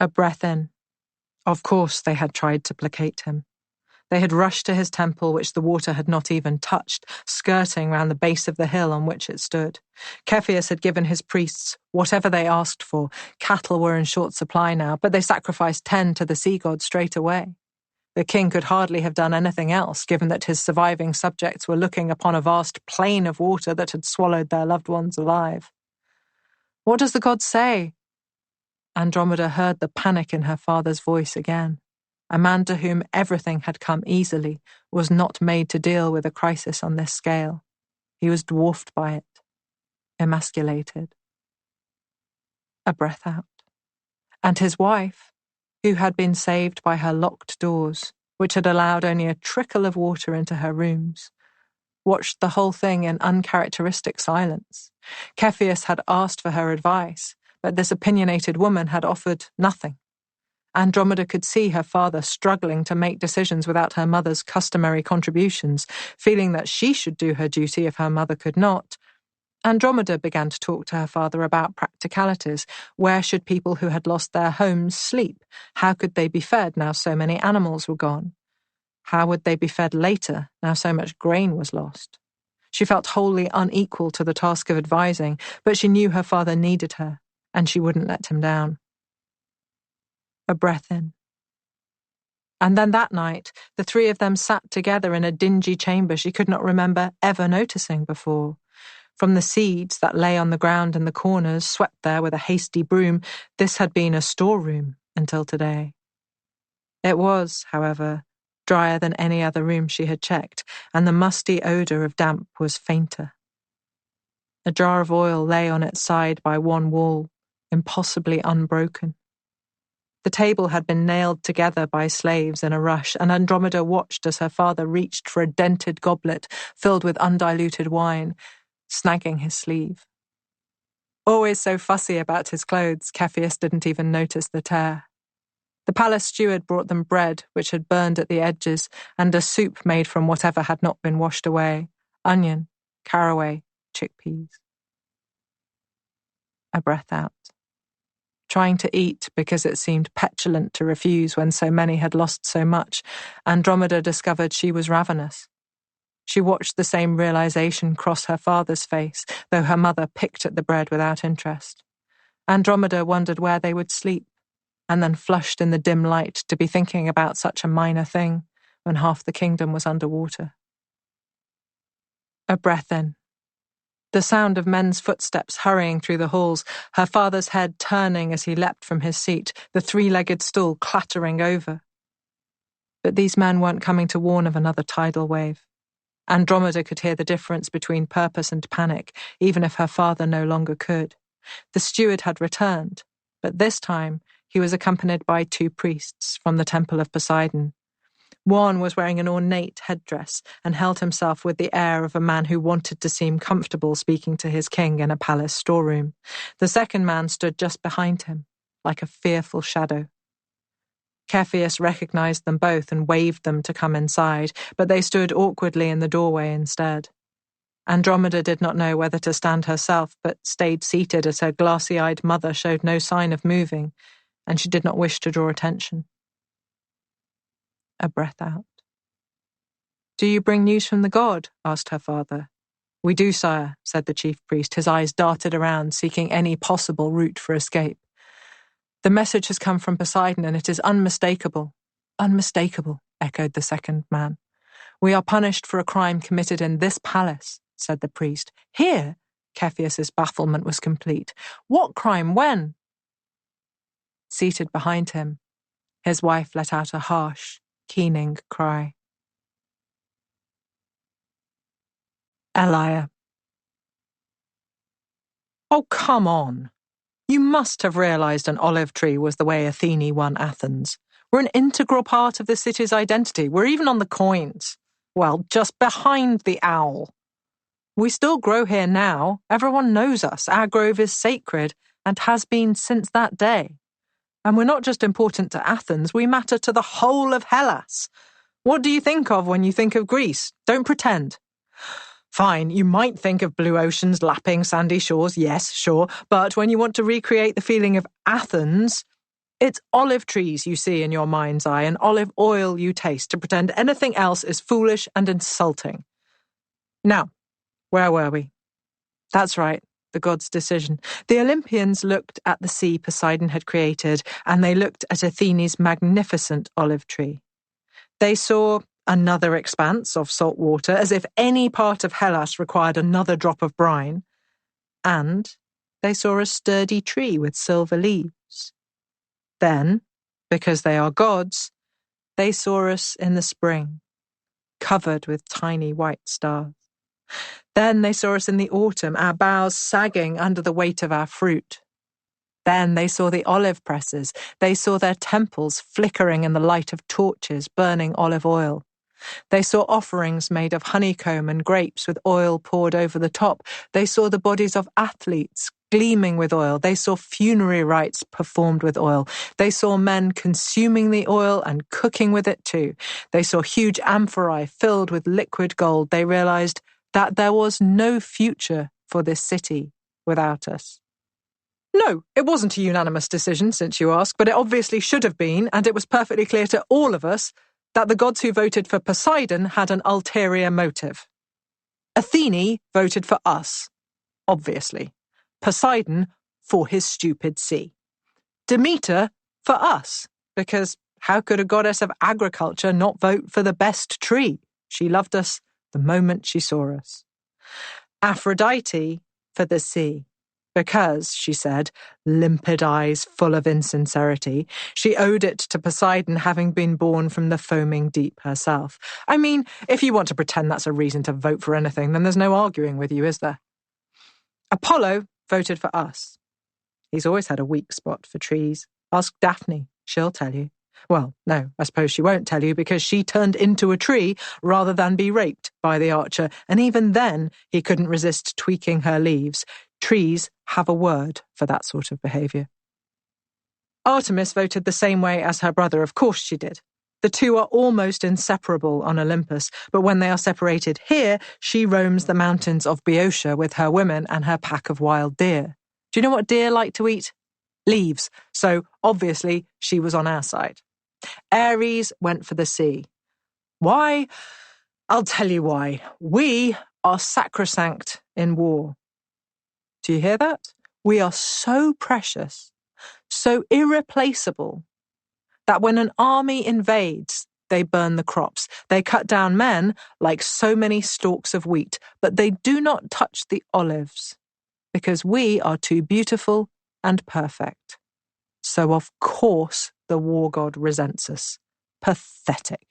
A breath in. Of course they had tried to placate him. They had rushed to his temple, which the water had not even touched, skirting round the base of the hill on which it stood. Cepheus had given his priests whatever they asked for. Cattle were in short supply now, but they sacrificed 10 to the sea god straight away. The king could hardly have done anything else, given that his surviving subjects were looking upon a vast plain of water that had swallowed their loved ones alive. What does the god say? Andromeda heard the panic in her father's voice again. A man to whom everything had come easily was not made to deal with a crisis on this scale. He was dwarfed by it, emasculated. A breath out. And his wife, who had been saved by her locked doors, which had allowed only a trickle of water into her rooms, watched the whole thing in uncharacteristic silence. Cepheus had asked for her advice, but this opinionated woman had offered nothing. Andromeda could see her father struggling to make decisions without her mother's customary contributions, feeling that she should do her duty if her mother could not. Andromeda began to talk to her father about practicalities. Where should people who had lost their homes sleep? How could they be fed now so many animals were gone? How would they be fed later, now so much grain was lost? She felt wholly unequal to the task of advising, but she knew her father needed her, and she wouldn't let him down. A breath in. And then that night, the three of them sat together in a dingy chamber she could not remember ever noticing before. From the seeds that lay on the ground in the corners, swept there with a hasty broom, this had been a storeroom until today. It was, however, drier than any other room she had checked, and the musty odour of damp was fainter. A jar of oil lay on its side by one wall, impossibly unbroken. The table had been nailed together by slaves in a rush, and Andromeda watched as her father reached for a dented goblet filled with undiluted wine, snagging his sleeve. Always so fussy about his clothes, Cepheus didn't even notice the tear. The palace steward brought them bread, which had burned at the edges, and a soup made from whatever had not been washed away: onion, caraway, chickpeas. A breath out. Trying to eat because it seemed petulant to refuse when so many had lost so much, Andromeda discovered she was ravenous. She watched the same realization cross her father's face, though her mother picked at the bread without interest. Andromeda wondered where they would sleep, and then flushed in the dim light to be thinking about such a minor thing when half the kingdom was underwater. A breath in. The sound of men's footsteps hurrying through the halls, her father's head turning as he leapt from his seat, the three-legged stool clattering over. But these men weren't coming to warn of another tidal wave. Andromeda could hear the difference between purpose and panic, even if her father no longer could. The steward had returned, but this time he was accompanied by 2 priests from the Temple of Poseidon. One was wearing an ornate headdress and held himself with the air of a man who wanted to seem comfortable speaking to his king in a palace storeroom. The second man stood just behind him, like a fearful shadow. Cepheus recognized them both and waved them to come inside, but they stood awkwardly in the doorway instead. Andromeda did not know whether to stand herself, but stayed seated as her glassy-eyed mother showed no sign of moving, and she did not wish to draw attention. A breath out. "Do you bring news from the god?" asked her father. "We do, sire," said the chief priest. His eyes darted around, seeking any possible route for escape. "The message has come from Poseidon, and it is unmistakable." "Unmistakable," echoed the second man. "We are punished for a crime committed in this palace," said the priest. "Here?" Cepheus's bafflement was complete. "What crime? When?" Seated behind him, his wife let out a harsh, keening cry. Elia. "Oh, come on. You must have realized an olive tree was the way Athene won Athens. We're an integral part of the city's identity. We're even on the coins. Well, just behind the owl. We still grow here now. Everyone knows us. Our grove is sacred and has been since that day. And we're not just important to Athens, we matter to the whole of Hellas. What do you think of when you think of Greece? Don't pretend. Fine, you might think of blue oceans lapping sandy shores, yes, sure, but when you want to recreate the feeling of Athens, it's olive trees you see in your mind's eye and olive oil you taste. To pretend anything else is foolish and insulting. Now, where were we? That's right, the god's decision. The Olympians looked at the sea Poseidon had created, and they looked at Athene's magnificent olive tree. They saw another expanse of salt water, as if any part of Hellas required another drop of brine, and they saw a sturdy tree with silver leaves. Then, because they are gods, they saw us in the spring, covered with tiny white stars. Then they saw us in the autumn, our boughs sagging under the weight of our fruit. Then they saw the olive presses. They saw their temples flickering in the light of torches burning olive oil. They saw offerings made of honeycomb and grapes with oil poured over the top. They saw the bodies of athletes gleaming with oil. They saw funerary rites performed with oil. They saw men consuming the oil and cooking with it too. They saw huge amphorae filled with liquid gold. They realized that there was no future for this city without us. No, it wasn't a unanimous decision, since you ask, but it obviously should have been, and it was perfectly clear to all of us that the gods who voted for Poseidon had an ulterior motive. Athene voted for us, obviously. Poseidon for his stupid sea. Demeter for us, because how could a goddess of agriculture not vote for the best tree? She loved us the moment she saw us. Aphrodite for the sea. Because, she said, limpid eyes full of insincerity, she owed it to Poseidon having been born from the foaming deep herself. I mean, if you want to pretend that's a reason to vote for anything, then there's no arguing with you, is there? Apollo voted for us. He's always had a weak spot for trees. Ask Daphne. She'll tell you. Well, no, I suppose she won't tell you because she turned into a tree rather than be raped by the archer, and even then he couldn't resist tweaking her leaves. Trees have a word for that sort of behaviour. Artemis voted the same way as her brother, of course she did. The two are almost inseparable on Olympus, but when they are separated here, she roams the mountains of Boeotia with her women and her pack of wild deer. Do you know what deer like to eat? Leaves. So, obviously, she was on our side. Ares went for the sea. Why? I'll tell you why. We are sacrosanct in war. Do you hear that? We are so precious, so irreplaceable, that when an army invades, they burn the crops. They cut down men like so many stalks of wheat, but they do not touch the olives, because we are too beautiful and perfect. So of course the war god resents us. Pathetic.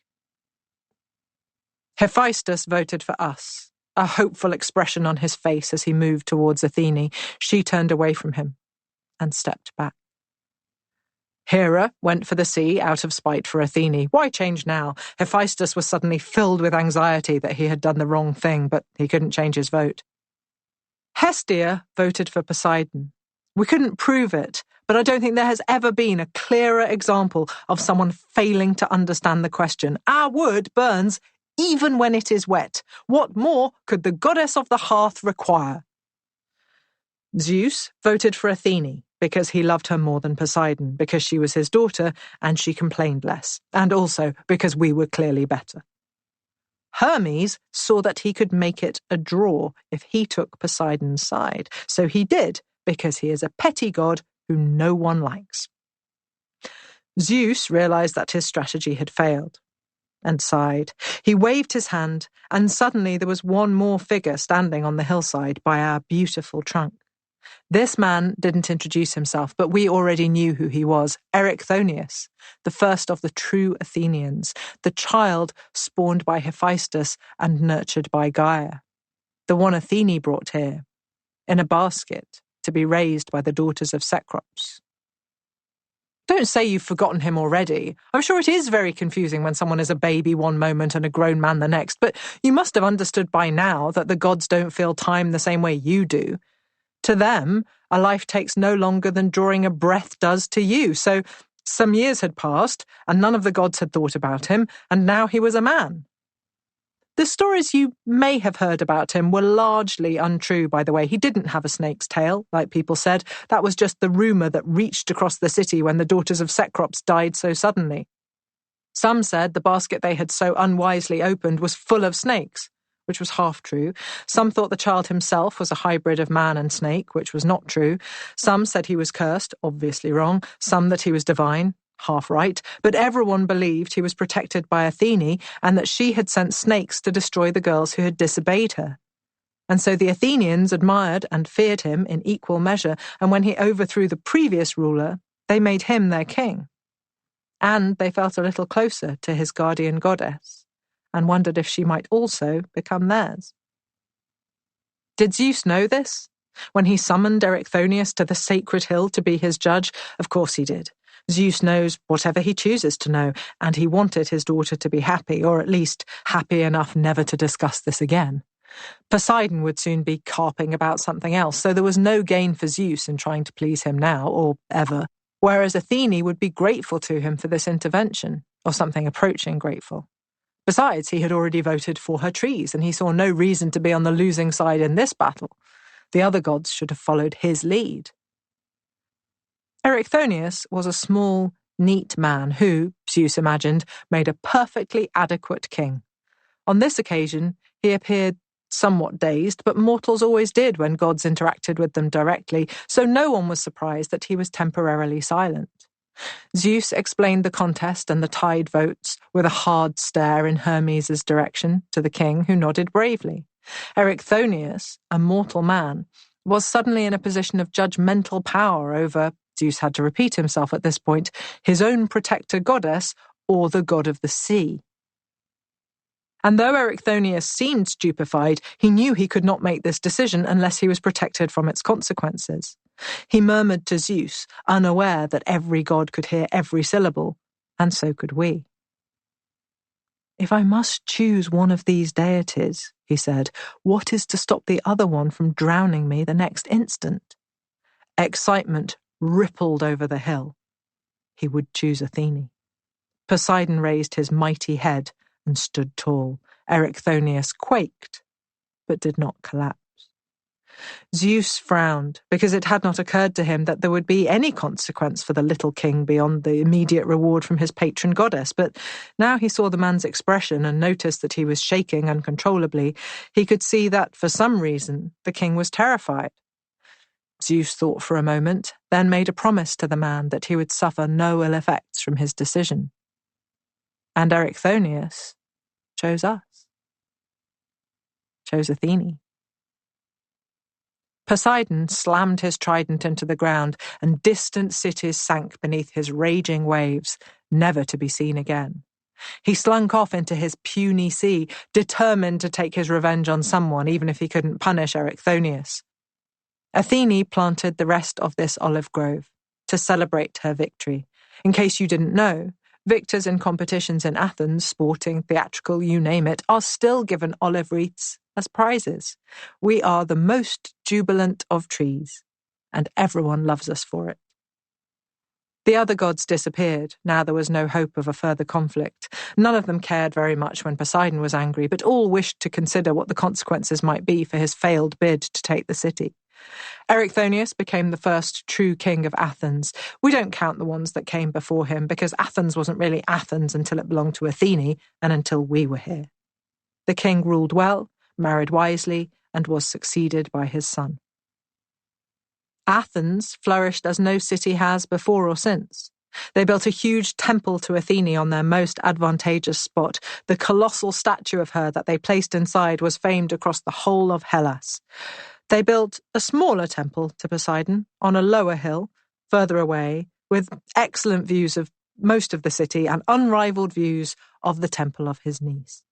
Hephaestus voted for us, a hopeful expression on his face as he moved towards Athene. She turned away from him and stepped back. Hera went for the sea out of spite for Athene. Why change now? Hephaestus was suddenly filled with anxiety that he had done the wrong thing, but he couldn't change his vote. Hestia voted for Poseidon. We couldn't prove it, but I don't think there has ever been a clearer example of someone failing to understand the question. Our wood burns even when it is wet. What more could the goddess of the hearth require? Zeus voted for Athene because he loved her more than Poseidon, because she was his daughter and she complained less, and also because we were clearly better. Hermes saw that he could make it a draw if he took Poseidon's side, so he did, because he is a petty god who no one likes. Zeus realized that his strategy had failed and sighed. He waved his hand, and suddenly there was one more figure standing on the hillside by our beautiful trunk. This man didn't introduce himself, but we already knew who he was, Erichthonius, the first of the true Athenians, the child spawned by Hephaestus and nurtured by Gaia, the one Athene brought here, in a basket, to be raised by the daughters of Cecrops. Don't say you've forgotten him already. I'm sure it is very confusing when someone is a baby one moment and a grown man the next, but you must have understood by now that the gods don't feel time the same way you do. To them, a life takes no longer than drawing a breath does to you. So some years had passed, and none of the gods had thought about him, and now he was a man. The stories you may have heard about him were largely untrue, by the way. He didn't have a snake's tail, like people said. That was just the rumour that reached across the city when the daughters of Cecrops died so suddenly. Some said the basket they had so unwisely opened was full of snakes, which was half true. Some thought the child himself was a hybrid of man and snake, which was not true. Some said he was cursed, obviously wrong. Some that he was divine, half right. But everyone believed he was protected by Athene and that she had sent snakes to destroy the girls who had disobeyed her. And so the Athenians admired and feared him in equal measure, and when he overthrew the previous ruler, they made him their king. And they felt a little closer to his guardian goddess, and wondered if she might also become theirs. Did Zeus know this? When he summoned Erichthonius to the sacred hill to be his judge? Of course he did. Zeus knows whatever he chooses to know, and he wanted his daughter to be happy, or at least happy enough never to discuss this again. Poseidon would soon be carping about something else, so there was no gain for Zeus in trying to please him now, or ever, whereas Athene would be grateful to him for this intervention, or something approaching grateful. Besides, he had already voted for her trees, and he saw no reason to be on the losing side in this battle. The other gods should have followed his lead. Erichthonius was a small, neat man who, Zeus imagined, made a perfectly adequate king. On this occasion, he appeared somewhat dazed, but mortals always did when gods interacted with them directly, so no one was surprised that he was temporarily silent. Zeus explained the contest and the tied votes with a hard stare in Hermes' direction to the king, who nodded bravely. Erichthonius, a mortal man, was suddenly in a position of judgmental power over, Zeus had to repeat himself at this point, his own protector goddess or the god of the sea. And though Erichthonius seemed stupefied, he knew he could not make this decision unless he was protected from its consequences. He murmured to Zeus, unaware that every god could hear every syllable, and so could we. "If I must choose one of these deities," he said, "what is to stop the other one from drowning me the next instant?" Excitement rippled over the hill. He would choose Athene. Poseidon raised his mighty head and stood tall. Erichthonius quaked, but did not collapse. Zeus frowned, because it had not occurred to him that there would be any consequence for the little king beyond the immediate reward from his patron goddess, but now he saw the man's expression and noticed that he was shaking uncontrollably. He could see that, for some reason, the king was terrified. Zeus thought for a moment, then made a promise to the man that he would suffer no ill effects from his decision. And Erichthonius chose us. Chose Athene. Poseidon slammed his trident into the ground, and distant cities sank beneath his raging waves, never to be seen again. He slunk off into his puny sea, determined to take his revenge on someone, even if he couldn't punish Erichthonius. Athene planted the rest of this olive grove to celebrate her victory. In case you didn't know, victors in competitions in Athens, sporting, theatrical, you name it, are still given olive wreaths as prizes. We are the most jubilant of trees, and everyone loves us for it. The other gods disappeared. Now there was no hope of a further conflict. None of them cared very much when Poseidon was angry, but all wished to consider what the consequences might be for his failed bid to take the city. Erichthonius became the first true king of Athens. We don't count the ones that came before him, because Athens wasn't really Athens until it belonged to Athene and until we were here. The king ruled well, married wisely, and was succeeded by his son. Athens flourished as no city has before or since. They built a huge temple to Athene on their most advantageous spot. The colossal statue of her that they placed inside was famed across the whole of Hellas. They built a smaller temple to Poseidon on a lower hill, further away, with excellent views of most of the city and unrivaled views of the temple of his niece.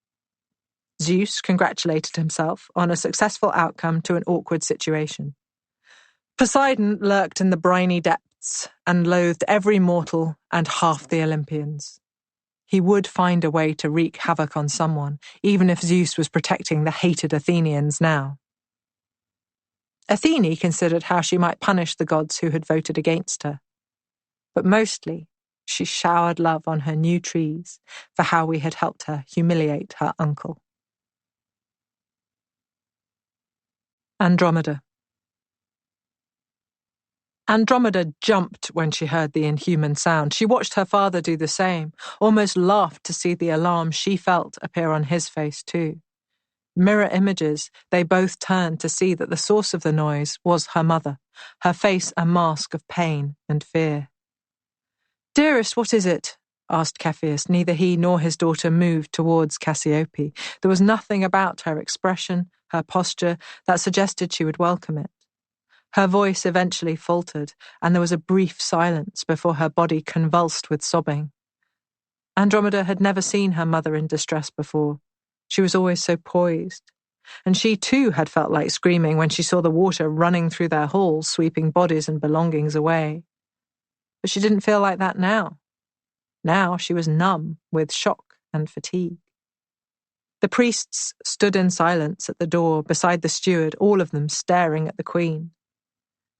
Zeus congratulated himself on a successful outcome to an awkward situation. Poseidon lurked in the briny depths and loathed every mortal and half the Olympians. He would find a way to wreak havoc on someone, even if Zeus was protecting the hated Athenians now. Athene considered how she might punish the gods who had voted against her. But mostly, she showered love on her new trees for how we had helped her humiliate her uncle. Andromeda. Andromeda jumped when she heard the inhuman sound. She watched her father do the same, almost laughed to see the alarm she felt appear on his face too. Mirror images, they both turned to see that the source of the noise was her mother, her face a mask of pain and fear. "Dearest, what is it?" asked Cepheus. Neither he nor his daughter moved towards Cassiope. There was nothing about her expression, her posture, that suggested she would welcome it. Her voice eventually faltered, and there was a brief silence before her body convulsed with sobbing. Andromeda had never seen her mother in distress before. She was always so poised. And she too had felt like screaming when she saw the water running through their halls, sweeping bodies and belongings away. But she didn't feel like that now. Now she was numb with shock and fatigue. The priests stood in silence at the door beside the steward, all of them staring at the queen.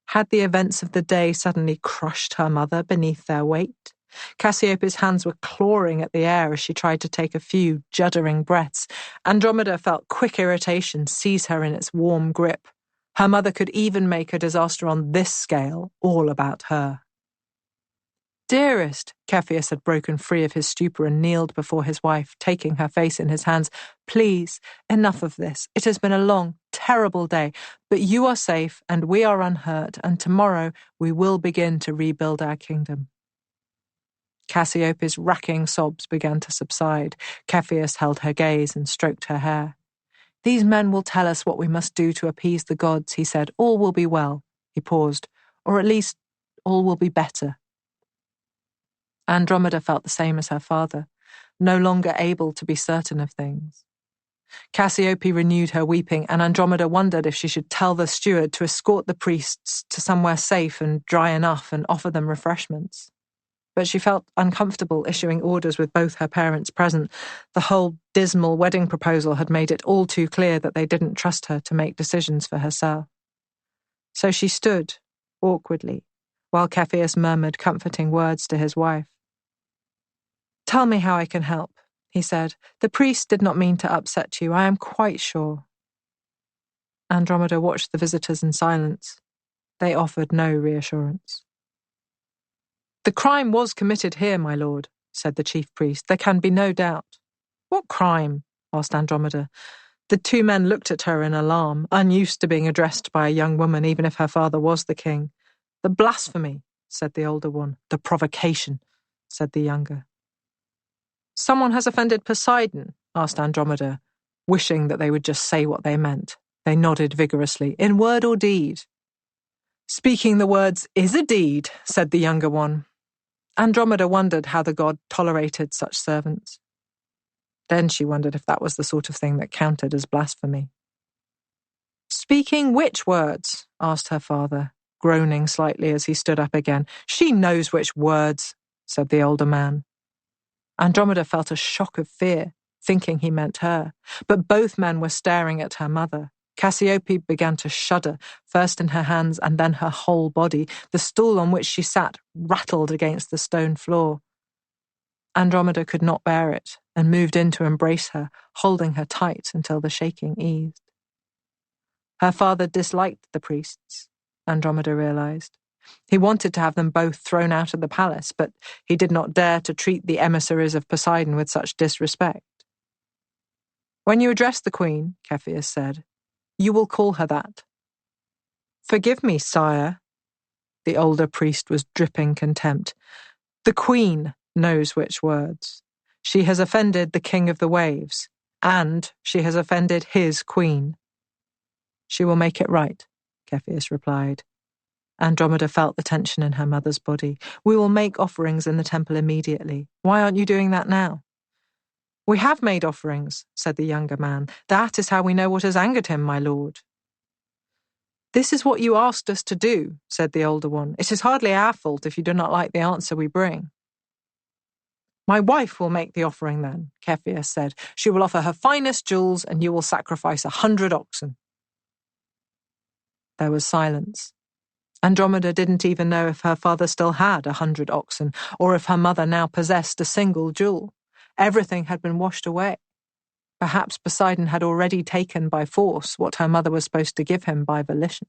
Had the events of the day suddenly crushed her mother beneath their weight? Cassiopei's hands were clawing at the air as she tried to take a few juddering breaths. Andromeda felt quick irritation seize her in its warm grip. Her mother could even make a disaster on this scale all about her. "Dearest," Cepheus had broken free of his stupor and kneeled before his wife, taking her face in his hands. "Please, enough of this. It has been a long, terrible day, but you are safe and we are unhurt, and tomorrow we will begin to rebuild our kingdom." Cassiopei's racking sobs began to subside. Cepheus held her gaze and stroked her hair. "These men will tell us what we must do to appease the gods," he said. "All will be well." He paused. "Or at least, all will be better." Andromeda felt the same as her father, no longer able to be certain of things. Cassiope renewed her weeping, and Andromeda wondered if she should tell the steward to escort the priests to somewhere safe and dry enough and offer them refreshments. But she felt uncomfortable issuing orders with both her parents present. The whole dismal wedding proposal had made it all too clear that they didn't trust her to make decisions for herself. So she stood, awkwardly, while Cepheus murmured comforting words to his wife. "Tell me how I can help," he said. "The priest did not mean to upset you, I am quite sure." Andromeda watched the visitors in silence. They offered no reassurance. "The crime was committed here, my lord," said the chief priest. "There can be no doubt." "What crime?" asked Andromeda. The two men looked at her in alarm, unused to being addressed by a young woman, even if her father was the king. "The blasphemy," said the older one. "The provocation," said the younger. "Someone has offended Poseidon?" asked Andromeda, wishing that they would just say what they meant. They nodded vigorously. "In word or deed?" "Speaking the words is a deed," said the younger one. Andromeda wondered how the god tolerated such servants. Then she wondered if that was the sort of thing that counted as blasphemy. "Speaking which words?" asked her father, groaning slightly as he stood up again. "She knows which words," said the older man. Andromeda felt a shock of fear, thinking he meant her, but both men were staring at her mother. Cassiope began to shudder, first in her hands and then her whole body. The stool on which she sat rattled against the stone floor. Andromeda could not bear it and moved in to embrace her, holding her tight until the shaking eased. Her father disliked the priests, Andromeda realized. He wanted to have them both thrown out of the palace, but he did not dare to treat the emissaries of Poseidon with such disrespect. "When you address the queen," Cepheus said, "you will call her that." "Forgive me, sire." The older priest was dripping contempt. "The queen knows which words. She has offended the king of the waves, and she has offended his queen." "She will make it right," Cepheus replied. Andromeda felt the tension in her mother's body. "We will make offerings in the temple immediately. Why aren't you doing that now?" "We have made offerings," said the younger man. "That is how we know what has angered him, my lord." "This is what you asked us to do," said the older one. "It is hardly our fault if you do not like the answer we bring." "My wife will make the offering then," Cepheus said. "She will offer her finest jewels, and you will sacrifice 100 oxen. There was silence. Andromeda didn't even know if her father still had 100 oxen, or if her mother now possessed a single jewel. Everything had been washed away. Perhaps Poseidon had already taken by force what her mother was supposed to give him by volition.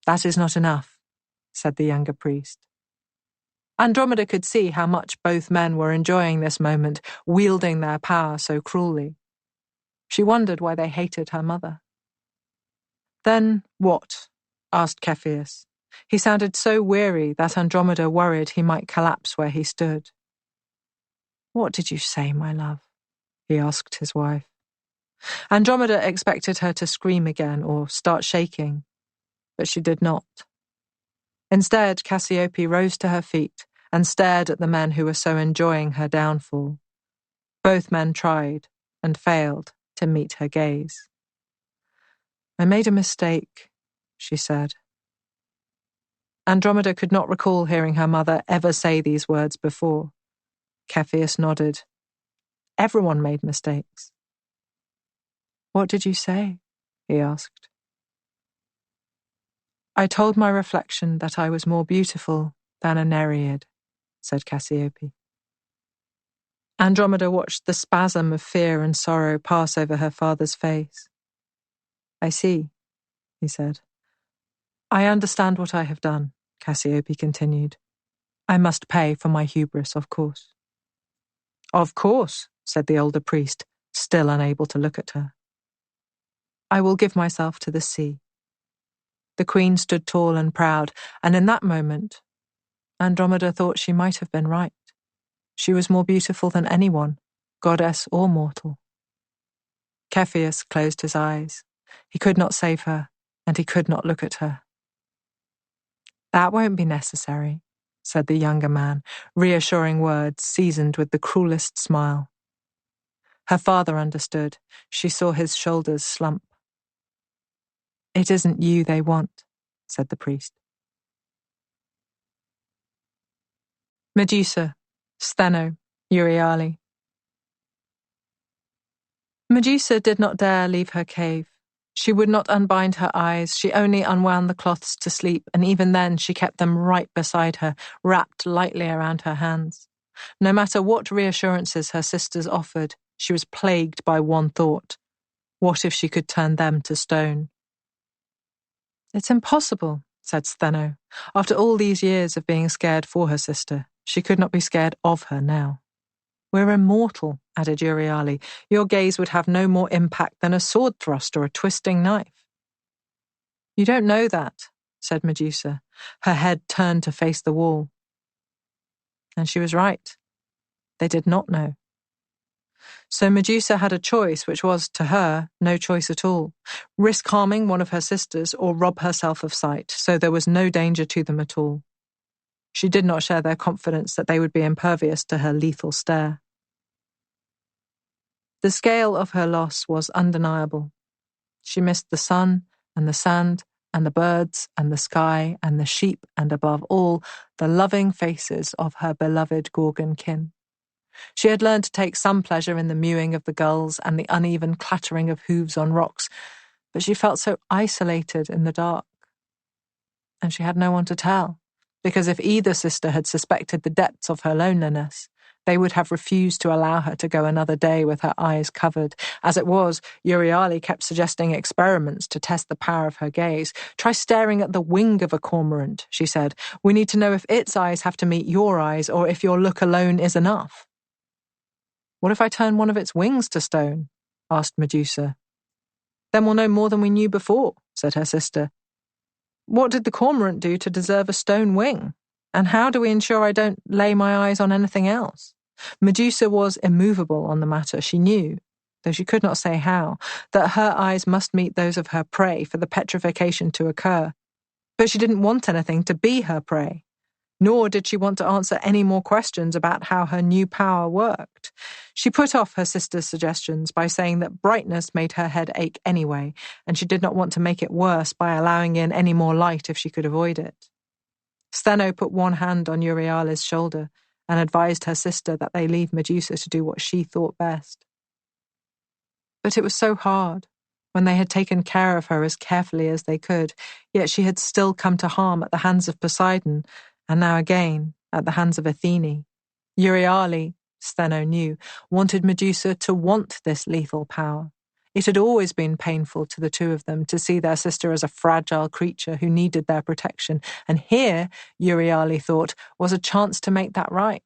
"That is not enough," said the younger priest. Andromeda could see how much both men were enjoying this moment, wielding their power so cruelly. She wondered why they hated her mother. "Then what?" asked Cepheus. He sounded so weary that Andromeda worried he might collapse where he stood. "What did you say, my love?" he asked his wife. Andromeda expected her to scream again or start shaking, but she did not. Instead, Cassiope rose to her feet and stared at the men who were so enjoying her downfall. Both men tried and failed to meet her gaze. "I made a mistake," she said. Andromeda could not recall hearing her mother ever say these words before. Cepheus nodded. Everyone made mistakes. "What did you say?" he asked. "I told my reflection that I was more beautiful than a Nereid," said Cassiope. Andromeda watched the spasm of fear and sorrow pass over her father's face. "I see," he said. "I understand what I have done," Cassiope continued. "I must pay for my hubris, of course." "Of course," said the older priest, still unable to look at her. "I will give myself to the sea." The queen stood tall and proud, and in that moment, Andromeda thought she might have been right. She was more beautiful than anyone, goddess or mortal. Cepheus closed his eyes. He could not save her, and he could not look at her. "That won't be necessary," said the younger man, reassuring words seasoned with the cruelest smile. Her father understood. She saw his shoulders slump. "It isn't you they want," said the priest. Medusa, Stheno, Euryale. Medusa did not dare leave her cave. She would not unbind her eyes, she only unwound the cloths to sleep, and even then she kept them right beside her, wrapped lightly around her hands. No matter what reassurances her sisters offered, she was plagued by one thought. What if she could turn them to stone? "It's impossible," said Stheno. After all these years of being scared for her sister, she could not be scared of her now. "We're immortal," added Euryale. "Your gaze would have no more impact than a sword thrust or a twisting knife." "You don't know that," said Medusa, her head turned to face the wall. And she was right. They did not know. So Medusa had a choice, which was, to her, no choice at all. Risk harming one of her sisters or rob herself of sight, so there was no danger to them at all. She did not share their confidence that they would be impervious to her lethal stare. The scale of her loss was undeniable. She missed the sun and the sand and the birds and the sky and the sheep and, above all, the loving faces of her beloved Gorgon kin. She had learned to take some pleasure in the mewing of the gulls and the uneven clattering of hooves on rocks, but she felt so isolated in the dark. And she had no one to tell, because if either sister had suspected the depths of her loneliness, they would have refused to allow her to go another day with her eyes covered. As it was, Euryale kept suggesting experiments to test the power of her gaze. "Try staring at the wing of a cormorant," she said. "We need to know if its eyes have to meet your eyes or if your look alone is enough." "What if I turn one of its wings to stone?" asked Medusa. "Then we'll know more than we knew before," said her sister. "What did the cormorant do to deserve a stone wing? And how do we ensure I don't lay my eyes on anything else?" Medusa was immovable on the matter. She knew, though she could not say how, that her eyes must meet those of her prey for the petrification to occur. But she didn't want anything to be her prey. Nor did she want to answer any more questions about how her new power worked. She put off her sister's suggestions by saying that brightness made her head ache anyway, and she did not want to make it worse by allowing in any more light if she could avoid it. Stheno put one hand on Euryale's shoulder and advised her sister that they leave Medusa to do what she thought best. But it was so hard, when they had taken care of her as carefully as they could, yet she had still come to harm at the hands of Poseidon, and now again at the hands of Athene. Euryale, Stheno knew, wanted Medusa to want this lethal power. It had always been painful to the two of them to see their sister as a fragile creature who needed their protection, and here, Euryale thought, was a chance to make that right.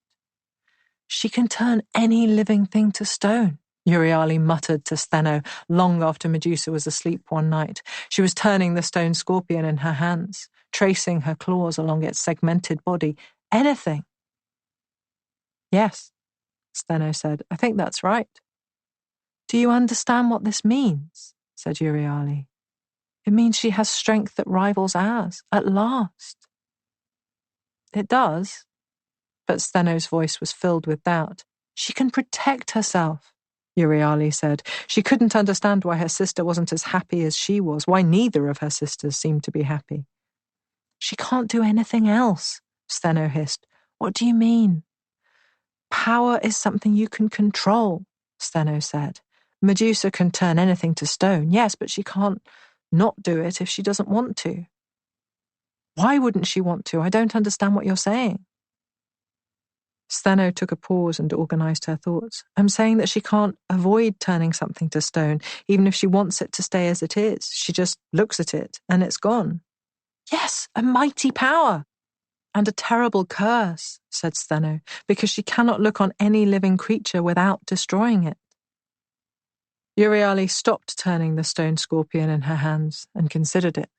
"She can turn any living thing to stone," Euryale muttered to Stheno long after Medusa was asleep one night. She was turning the stone scorpion in her hands, tracing her claws along its segmented body. "Anything." "Yes," Stheno said. "I think that's right." "Do you understand what this means?" said Euryale. "It means she has strength that rivals ours, at last." "It does." But Stheno's voice was filled with doubt. "She can protect herself," Euryale said. She couldn't understand why her sister wasn't as happy as she was, why neither of her sisters seemed to be happy. "She can't do anything else," Stheno hissed. "What do you mean?" "Power is something you can control," Stheno said. "Medusa can turn anything to stone, yes, but she can't not do it if she doesn't want to." "Why wouldn't she want to? I don't understand what you're saying." Stheno took a pause and organized her thoughts. "I'm saying that she can't avoid turning something to stone, even if she wants it to stay as it is. She just looks at it, and it's gone." "Yes, a mighty power!" "And a terrible curse," said Stheno, "because she cannot look on any living creature without destroying it." Euryale stopped turning the stone scorpion in her hands and considered it.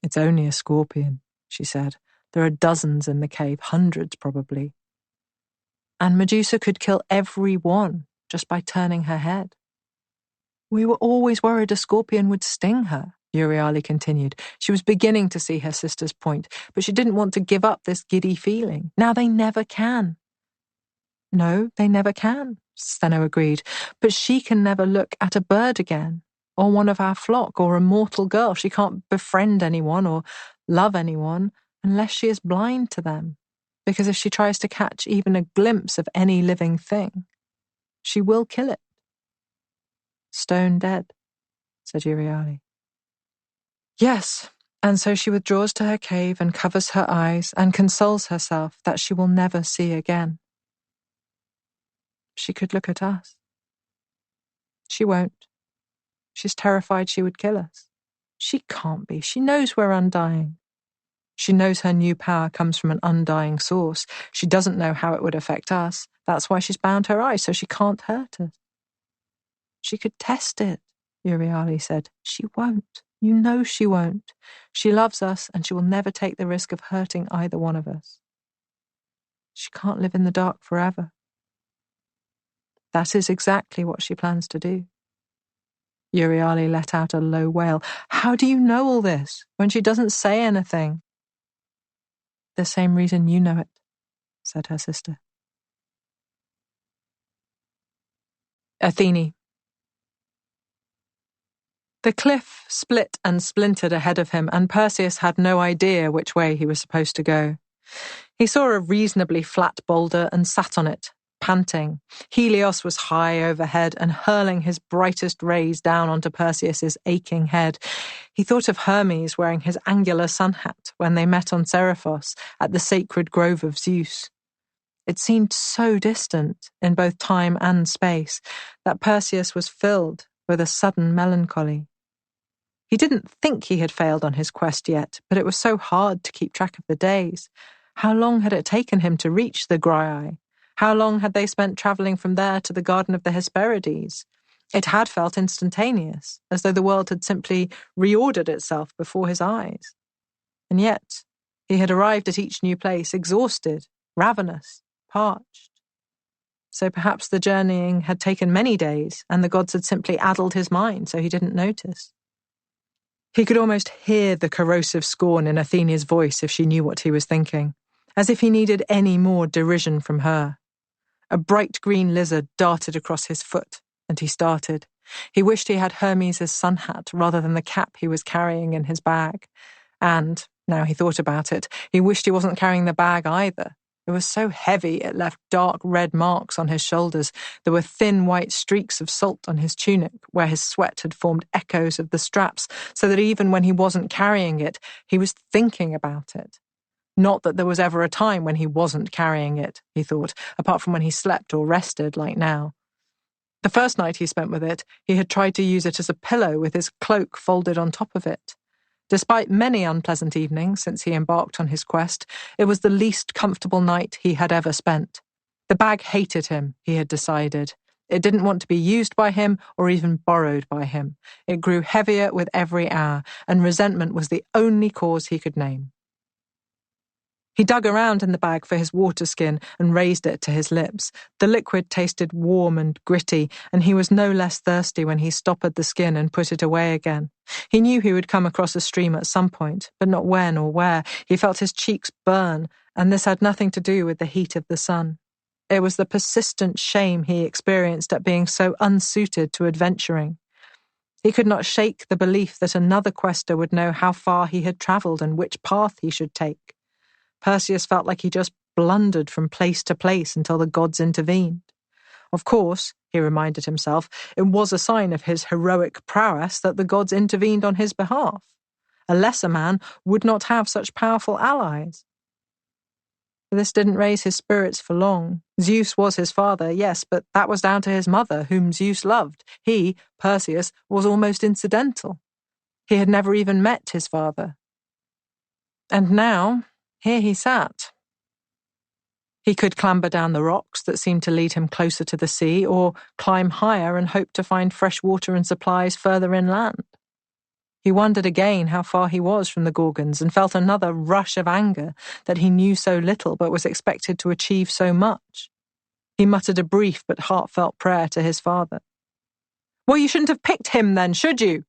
"It's only a scorpion," she said. "There are dozens in the cave, hundreds probably. And Medusa could kill every one just by turning her head." "We were always worried a scorpion would sting her," Euryale continued. She was beginning to see her sister's point, but she didn't want to give up this giddy feeling. "Now they never can." "No, they never can," Steno agreed. But she can never look at a bird again, or one of our flock, or a mortal girl. She can't befriend anyone or love anyone unless she is blind to them. Because if she tries to catch even a glimpse of any living thing, she will kill it. Stone dead, said Euryale. Yes, and so she withdraws to her cave and covers her eyes and consoles herself that she will never see again. She could look at us. She won't. She's terrified she would kill us. She can't be. She knows we're undying. She knows her new power comes from an undying source. She doesn't know how it would affect us. That's why she's bound her eyes, so she can't hurt us. She could test it, Euryale said. She won't. You know she won't. She loves us, and she will never take the risk of hurting either one of us. She can't live in the dark forever. That is exactly what she plans to do. Euryale let out a low wail. How do you know all this, when she doesn't say anything? The same reason you know it, said her sister. Athene. The cliff split and splintered ahead of him, and Perseus had no idea which way he was supposed to go. He saw a reasonably flat boulder and sat on it, panting. Helios was high overhead and hurling his brightest rays down onto Perseus's aching head. He thought of Hermes wearing his angular sun hat when they met on Seriphos at the sacred grove of Zeus. It seemed so distant, in both time and space, that Perseus was filled with a sudden melancholy. He didn't think he had failed on his quest yet, but it was so hard to keep track of the days. How long had it taken him to reach the Graiai? How long had they spent travelling from there to the Garden of the Hesperides? It had felt instantaneous, as though the world had simply reordered itself before his eyes. And yet, he had arrived at each new place exhausted, ravenous, parched. So perhaps the journeying had taken many days, and the gods had simply addled his mind so he didn't notice. He could almost hear the corrosive scorn in Athene's voice if she knew what he was thinking, as if he needed any more derision from her. A bright green lizard darted across his foot, and he started. He wished he had Hermes' sun hat rather than the cap he was carrying in his bag. And, now he thought about it, he wished he wasn't carrying the bag either. It was so heavy it left dark red marks on his shoulders. There were thin white streaks of salt on his tunic, where his sweat had formed echoes of the straps, so that even when he wasn't carrying it, he was thinking about it. Not that there was ever a time when he wasn't carrying it, he thought, apart from when he slept or rested, like now. The first night he spent with it, he had tried to use it as a pillow with his cloak folded on top of it. Despite many unpleasant evenings since he embarked on his quest, it was the least comfortable night he had ever spent. The bag hated him, he had decided. It didn't want to be used by him or even borrowed by him. It grew heavier with every hour, and resentment was the only cause he could name. He dug around in the bag for his water skin and raised it to his lips. The liquid tasted warm and gritty, and he was no less thirsty when he stoppered the skin and put it away again. He knew he would come across a stream at some point, but not when or where. He felt his cheeks burn, and this had nothing to do with the heat of the sun. It was the persistent shame he experienced at being so unsuited to adventuring. He could not shake the belief that another quester would know how far he had travelled and which path he should take. Perseus felt like he just blundered from place to place until the gods intervened. Of course, he reminded himself, it was a sign of his heroic prowess that the gods intervened on his behalf. A lesser man would not have such powerful allies. This didn't raise his spirits for long. Zeus was his father, yes, but that was down to his mother, whom Zeus loved. He, Perseus, was almost incidental. He had never even met his father. And now, here he sat. He could clamber down the rocks that seemed to lead him closer to the sea, or climb higher and hope to find fresh water and supplies further inland. He wondered again how far he was from the Gorgons and felt another rush of anger that he knew so little but was expected to achieve so much. He muttered a brief but heartfelt prayer to his father. "Well, you shouldn't have picked him then, should you?"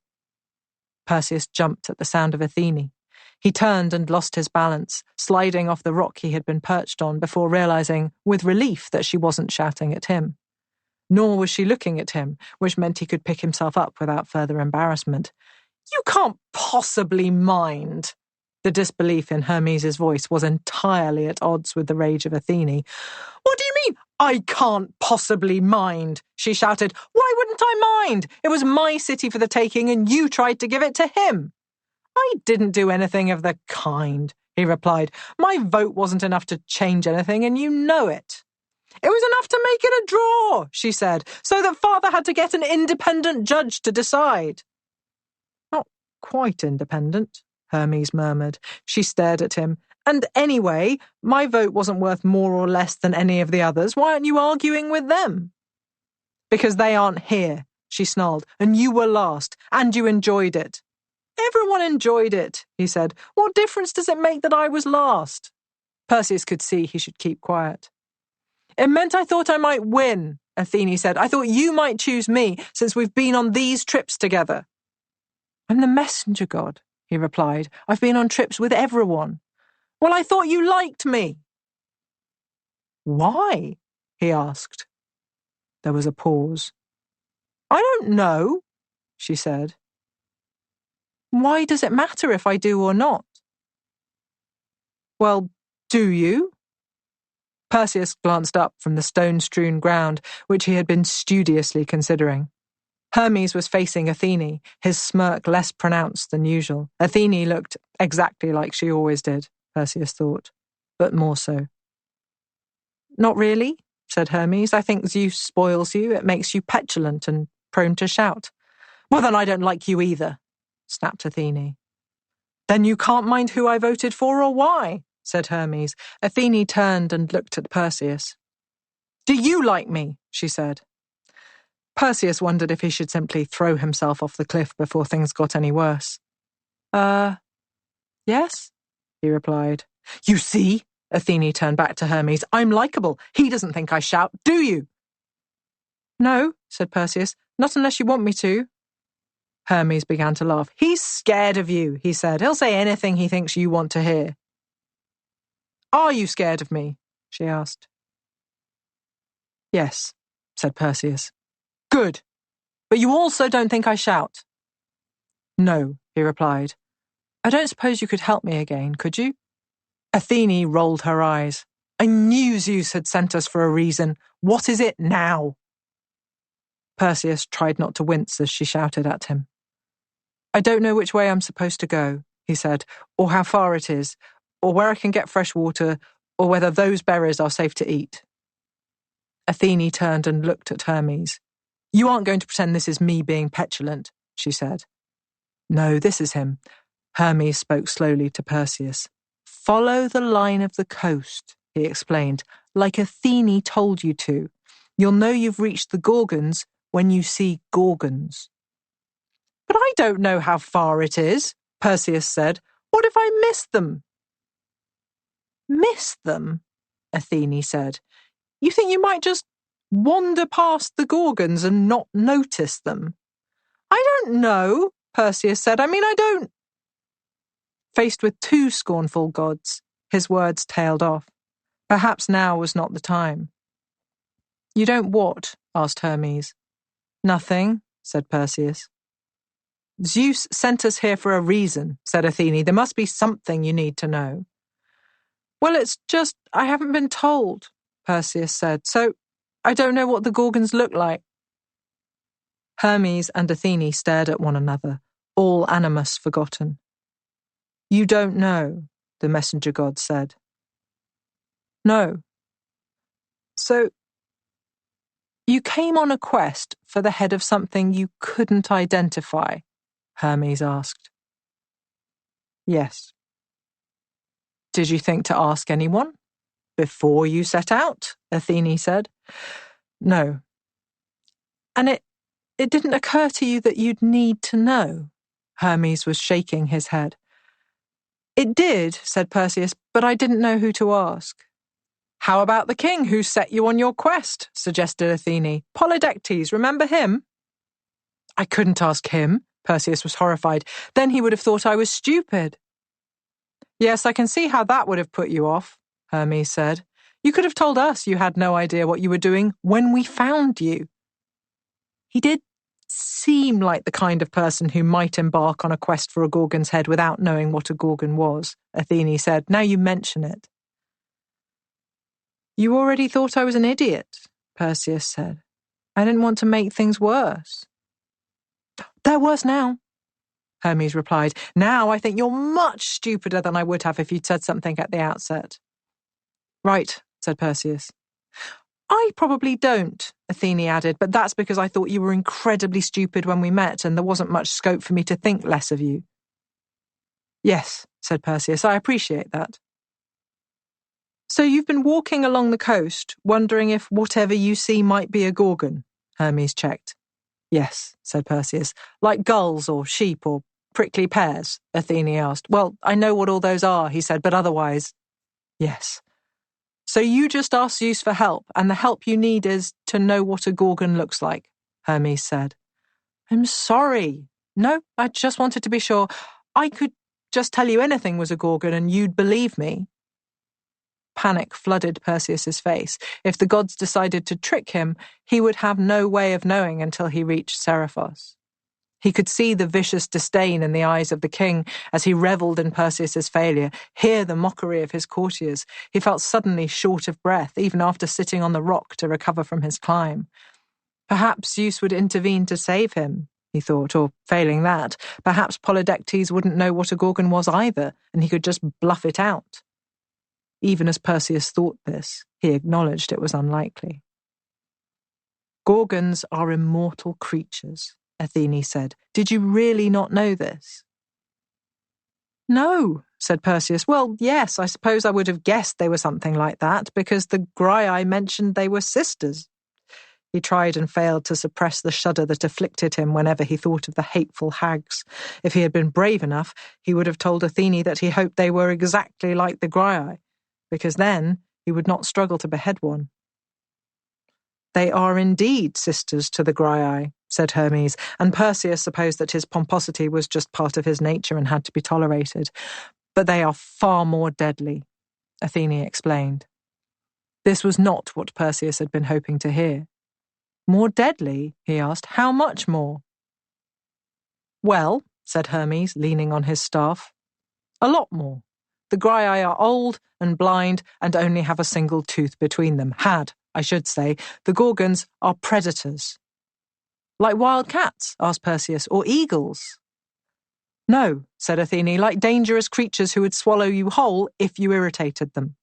Perseus jumped at the sound of Athene. He turned and lost his balance, sliding off the rock he had been perched on before realizing, with relief, that she wasn't shouting at him. nor was she looking at him, which meant he could pick himself up without further embarrassment. "You can't possibly mind." The disbelief in Hermes's voice was entirely at odds with the rage of Athene. "What do you mean, I can't possibly mind?" she shouted. "Why wouldn't I mind? It was my city for the taking, and you tried to give it to him." "I didn't do anything of the kind," he replied. "My vote wasn't enough to change anything, and you know it." "It was enough to make it a draw," she said, "so that father had to get an independent judge to decide." "Not quite independent," Hermes murmured. She stared at him. "And anyway, my vote wasn't worth more or less than any of the others. Why aren't you arguing with them?" "Because they aren't here," she snarled, "and you were last, and you enjoyed it." "Everyone enjoyed it," he said. "What difference does it make that I was last?" Perseus could see he should keep quiet. "It meant I thought I might win," Athene said. "I thought you might choose me, since we've been on these trips together." "I'm the messenger god," he replied. "I've been on trips with everyone." "Well, I thought you liked me." "Why?" he asked. There was a pause. "I don't know," she said. "Why does it matter if I do or not?" "Well, do you?" Perseus glanced up from the stone-strewn ground, which he had been studiously considering. Hermes was facing Athene, his smirk less pronounced than usual. Athene looked exactly like she always did, Perseus thought, but more so. "Not really," said Hermes. "I think Zeus spoils you. It makes you petulant and prone to shout." "Well, then I don't like you either," snapped Athene. "Then you can't mind who I voted for or why," said Hermes. Athene turned and looked at Perseus. "Do you like me?" she said. Perseus wondered if he should simply throw himself off the cliff before things got any worse. Yes," he replied. "You see?" Athene turned back to Hermes. "I'm likable. He doesn't think I shout, do you?" "No," said Perseus. "Not unless you want me to." Hermes began to laugh. "He's scared of you," he said. "He'll say anything he thinks you want to hear." "Are you scared of me?" she asked. "Yes," said Perseus. "Good. But you also don't think I shout?" "No," he replied. "I don't suppose you could help me again, could you?" Athene rolled her eyes. "I knew Zeus had sent us for a reason. What is it now?" Perseus tried not to wince as she shouted at him. "I don't know which way I'm supposed to go," he said, "or how far it is, or where I can get fresh water, or whether those berries are safe to eat." Athene turned and looked at Hermes. "You aren't going to pretend this is me being petulant," she said. "No, this is him." Hermes spoke slowly to Perseus. "Follow the line of the coast," he explained, "like Athene told you to. You'll know you've reached the Gorgons when you see Gorgons." "But I don't know how far it is," Perseus said. "What if I miss them?" "Miss them?" Athene said. "You think you might just wander past the Gorgons and not notice them?" "I don't know," Perseus said. I don't." Faced with two scornful gods, his words tailed off. Perhaps now was not the time. "You don't what?" asked Hermes. "Nothing," said Perseus. "Zeus sent us here for a reason," said Athene. "There must be something you need to know." "Well, it's just I haven't been told," Perseus said, "so I don't know what the Gorgons look like." Hermes and Athene stared at one another, all animus forgotten. "You don't know," the messenger god said. "No." "So you came on a quest for the head of something you couldn't identify?" Hermes asked. "Yes." "Did you think to ask anyone before you set out?" Athene said. "No." "And it didn't occur to you that you'd need to know?" Hermes was shaking his head. "It did," said Perseus, "but I didn't know who to ask." "How about the king who set you on your quest?" suggested Athene. "Polydectes, remember him?" "I couldn't ask him," Perseus was horrified. "Then he would have thought I was stupid." "Yes, I can see how that would have put you off," Hermes said. "You could have told us you had no idea what you were doing when we found you. He did seem like the kind of person who might embark on a quest for a Gorgon's head without knowing what a Gorgon was, Athene said. Now you mention it. You already thought I was an idiot, Perseus said. I didn't want to make things worse. They're worse now, Hermes replied. Now I think you're much stupider than I would have if you'd said something at the outset. Right, said Perseus. I probably don't, Athene added, but that's because I thought you were incredibly stupid when we met and there wasn't much scope for me to think less of you. Yes, said Perseus, I appreciate that. So you've been walking along the coast, wondering if whatever you see might be a Gorgon, Hermes checked. Yes, said Perseus, like gulls or sheep or prickly pears, Athene asked. Well, I know what all those are, he said, but otherwise, yes. So you just asked Zeus for help, and the help you need is to know what a Gorgon looks like, Hermes said. I'm sorry. No, I just wanted to be sure. I could just tell you anything was a Gorgon and you'd believe me. Panic flooded Perseus's face. If the gods decided to trick him, he would have no way of knowing until he reached Seriphos. He could see the vicious disdain in the eyes of the king as he revelled in Perseus's failure, hear the mockery of his courtiers. He felt suddenly short of breath, even after sitting on the rock to recover from his climb. Perhaps Zeus would intervene to save him, he thought, or failing that, perhaps Polydectes wouldn't know what a Gorgon was either, and he could just bluff it out. Even as Perseus thought this, he acknowledged it was unlikely. Gorgons are immortal creatures, Athene said. Did you really not know this? No, said Perseus. Well, yes, I suppose I would have guessed they were something like that, because the Graiai mentioned they were sisters. He tried and failed to suppress the shudder that afflicted him whenever he thought of the hateful hags. If he had been brave enough, he would have told Athene that he hoped they were exactly like the Graiai, because then he would not struggle to behead one. They are indeed sisters to the Graiai, said Hermes, and Perseus supposed that his pomposity was just part of his nature and had to be tolerated. But they are far more deadly, Athene explained. This was not what Perseus had been hoping to hear. More deadly? He asked. How much more? Well, said Hermes, leaning on his staff, a lot more. The Graiai are old and blind and only have a single tooth between them. Had, I should say. The Gorgons are predators. Like wild cats? Asked Perseus. Or eagles? No, said Athene, like dangerous creatures who would swallow you whole if you irritated them.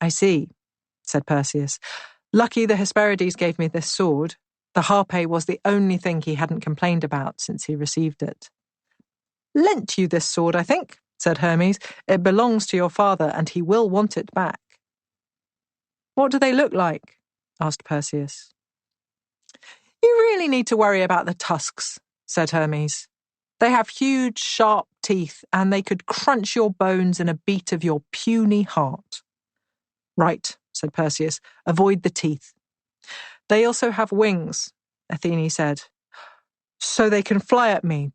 I see, said Perseus. Lucky the Hesperides gave me this sword. The harpe was the only thing he hadn't complained about since he received it. Lent you this sword, I think, said Hermes. It belongs to your father, and he will want it back. What do they look like? Asked Perseus. You really need to worry about the tusks, said Hermes. They have huge, sharp teeth, and they could crunch your bones in a beat of your puny heart. Right, said Perseus. Avoid the teeth. They also have wings, Athene said. So they can fly at me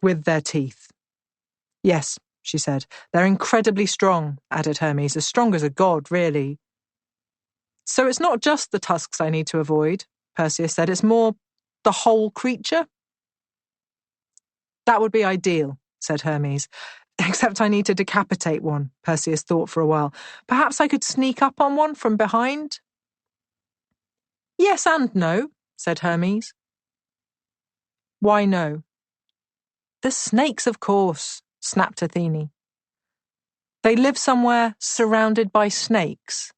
with their teeth. Yes, she said. They're incredibly strong, added Hermes, as strong as a god, really. So it's not just the tusks I need to avoid, Perseus said. It's more the whole creature? That would be ideal, said Hermes. Except I need to decapitate one, Perseus thought for a while. Perhaps I could sneak up on one from behind? Yes and no, said Hermes. Why no? The snakes, of course, snapped Athene. They live somewhere surrounded by snakes?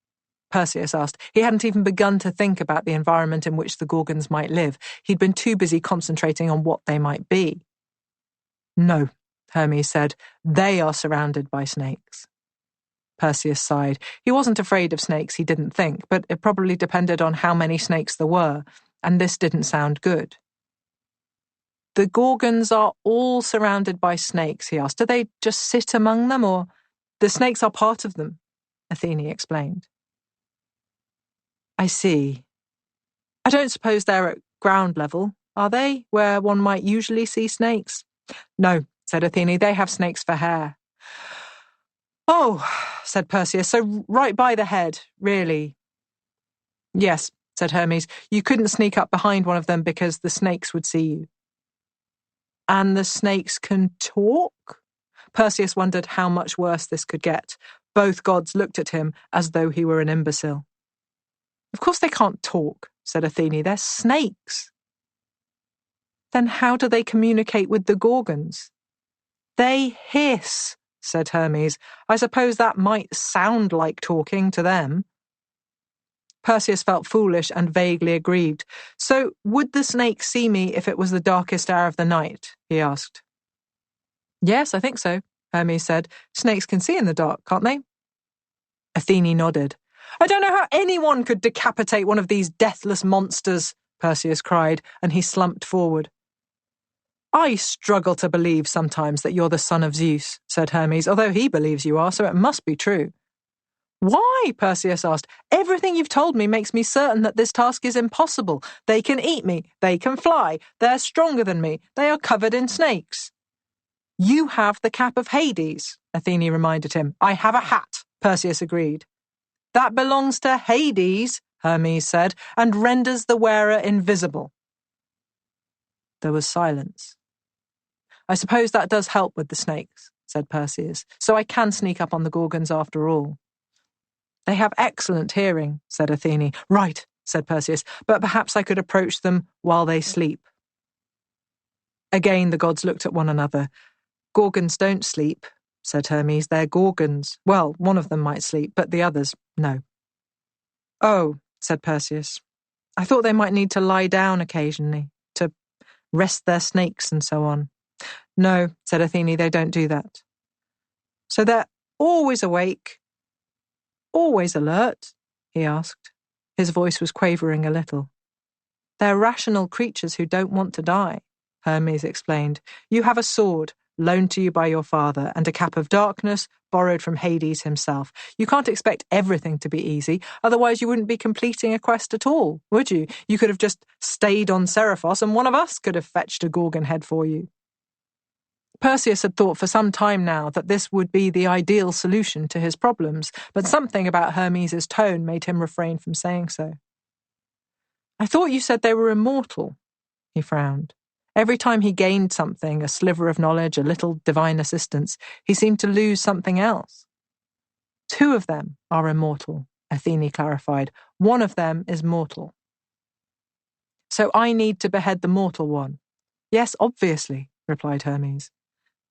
Perseus asked. He hadn't even begun to think about the environment in which the Gorgons might live. He'd been too busy concentrating on what they might be. No, Hermes said. They are surrounded by snakes. Perseus sighed. He wasn't afraid of snakes, he didn't think, but it probably depended on how many snakes there were, and this didn't sound good. The Gorgons are all surrounded by snakes, he asked. Do they just sit among them, or... The snakes are part of them, Athene explained. I see. I don't suppose they're at ground level, are they, where one might usually see snakes? No, said Athene, they have snakes for hair. Oh, said Perseus, so right by the head, really? Yes, said Hermes. You couldn't sneak up behind one of them because the snakes would see you. And the snakes can talk? Perseus wondered how much worse this could get. Both gods looked at him as though he were an imbecile. Of course they can't talk, said Athene. They're snakes. Then how do they communicate with the Gorgons? They hiss, said Hermes. I suppose that might sound like talking to them. Perseus felt foolish and vaguely aggrieved. So, would the snakes see me if it was the darkest hour of the night? He asked. Yes, I think so, Hermes said. Snakes can see in the dark, can't they? Athene nodded. I don't know how anyone could decapitate one of these deathless monsters, Perseus cried, and he slumped forward. I struggle to believe sometimes that you're the son of Zeus, said Hermes, although he believes you are, so it must be true. Why? Perseus asked. Everything you've told me makes me certain that this task is impossible. They can eat me. They can fly. They're stronger than me. They are covered in snakes. You have the cap of Hades, Athene reminded him. I have a hat, Perseus agreed. That belongs to Hades, Hermes said, and renders the wearer invisible. There was silence. I suppose that does help with the snakes, said Perseus, so I can sneak up on the Gorgons after all. They have excellent hearing, said Athene. Right, said Perseus, but perhaps I could approach them while they sleep. Again the gods looked at one another. Gorgons don't sleep, said Hermes. They're Gorgons. Well, one of them might sleep, but the others, no. Oh, said Perseus. I thought they might need to lie down occasionally, to rest their snakes and so on. No, said Athene, they don't do that. So they're always awake, always alert, he asked. His voice was quavering a little. They're rational creatures who don't want to die, Hermes explained. You have a sword, loaned to you by your father, and a cap of darkness, borrowed from Hades himself. You can't expect everything to be easy, otherwise you wouldn't be completing a quest at all, would you? You could have just stayed on Seriphos and one of us could have fetched a Gorgon head for you. Perseus had thought for some time now that this would be the ideal solution to his problems, but something about Hermes's tone made him refrain from saying so. I thought you said they were immortal, he frowned. Every time he gained something, a sliver of knowledge, a little divine assistance, he seemed to lose something else. 2 of them are immortal, Athene clarified. 1 of them is mortal. So I need to behead the mortal one. Yes, obviously, replied Hermes.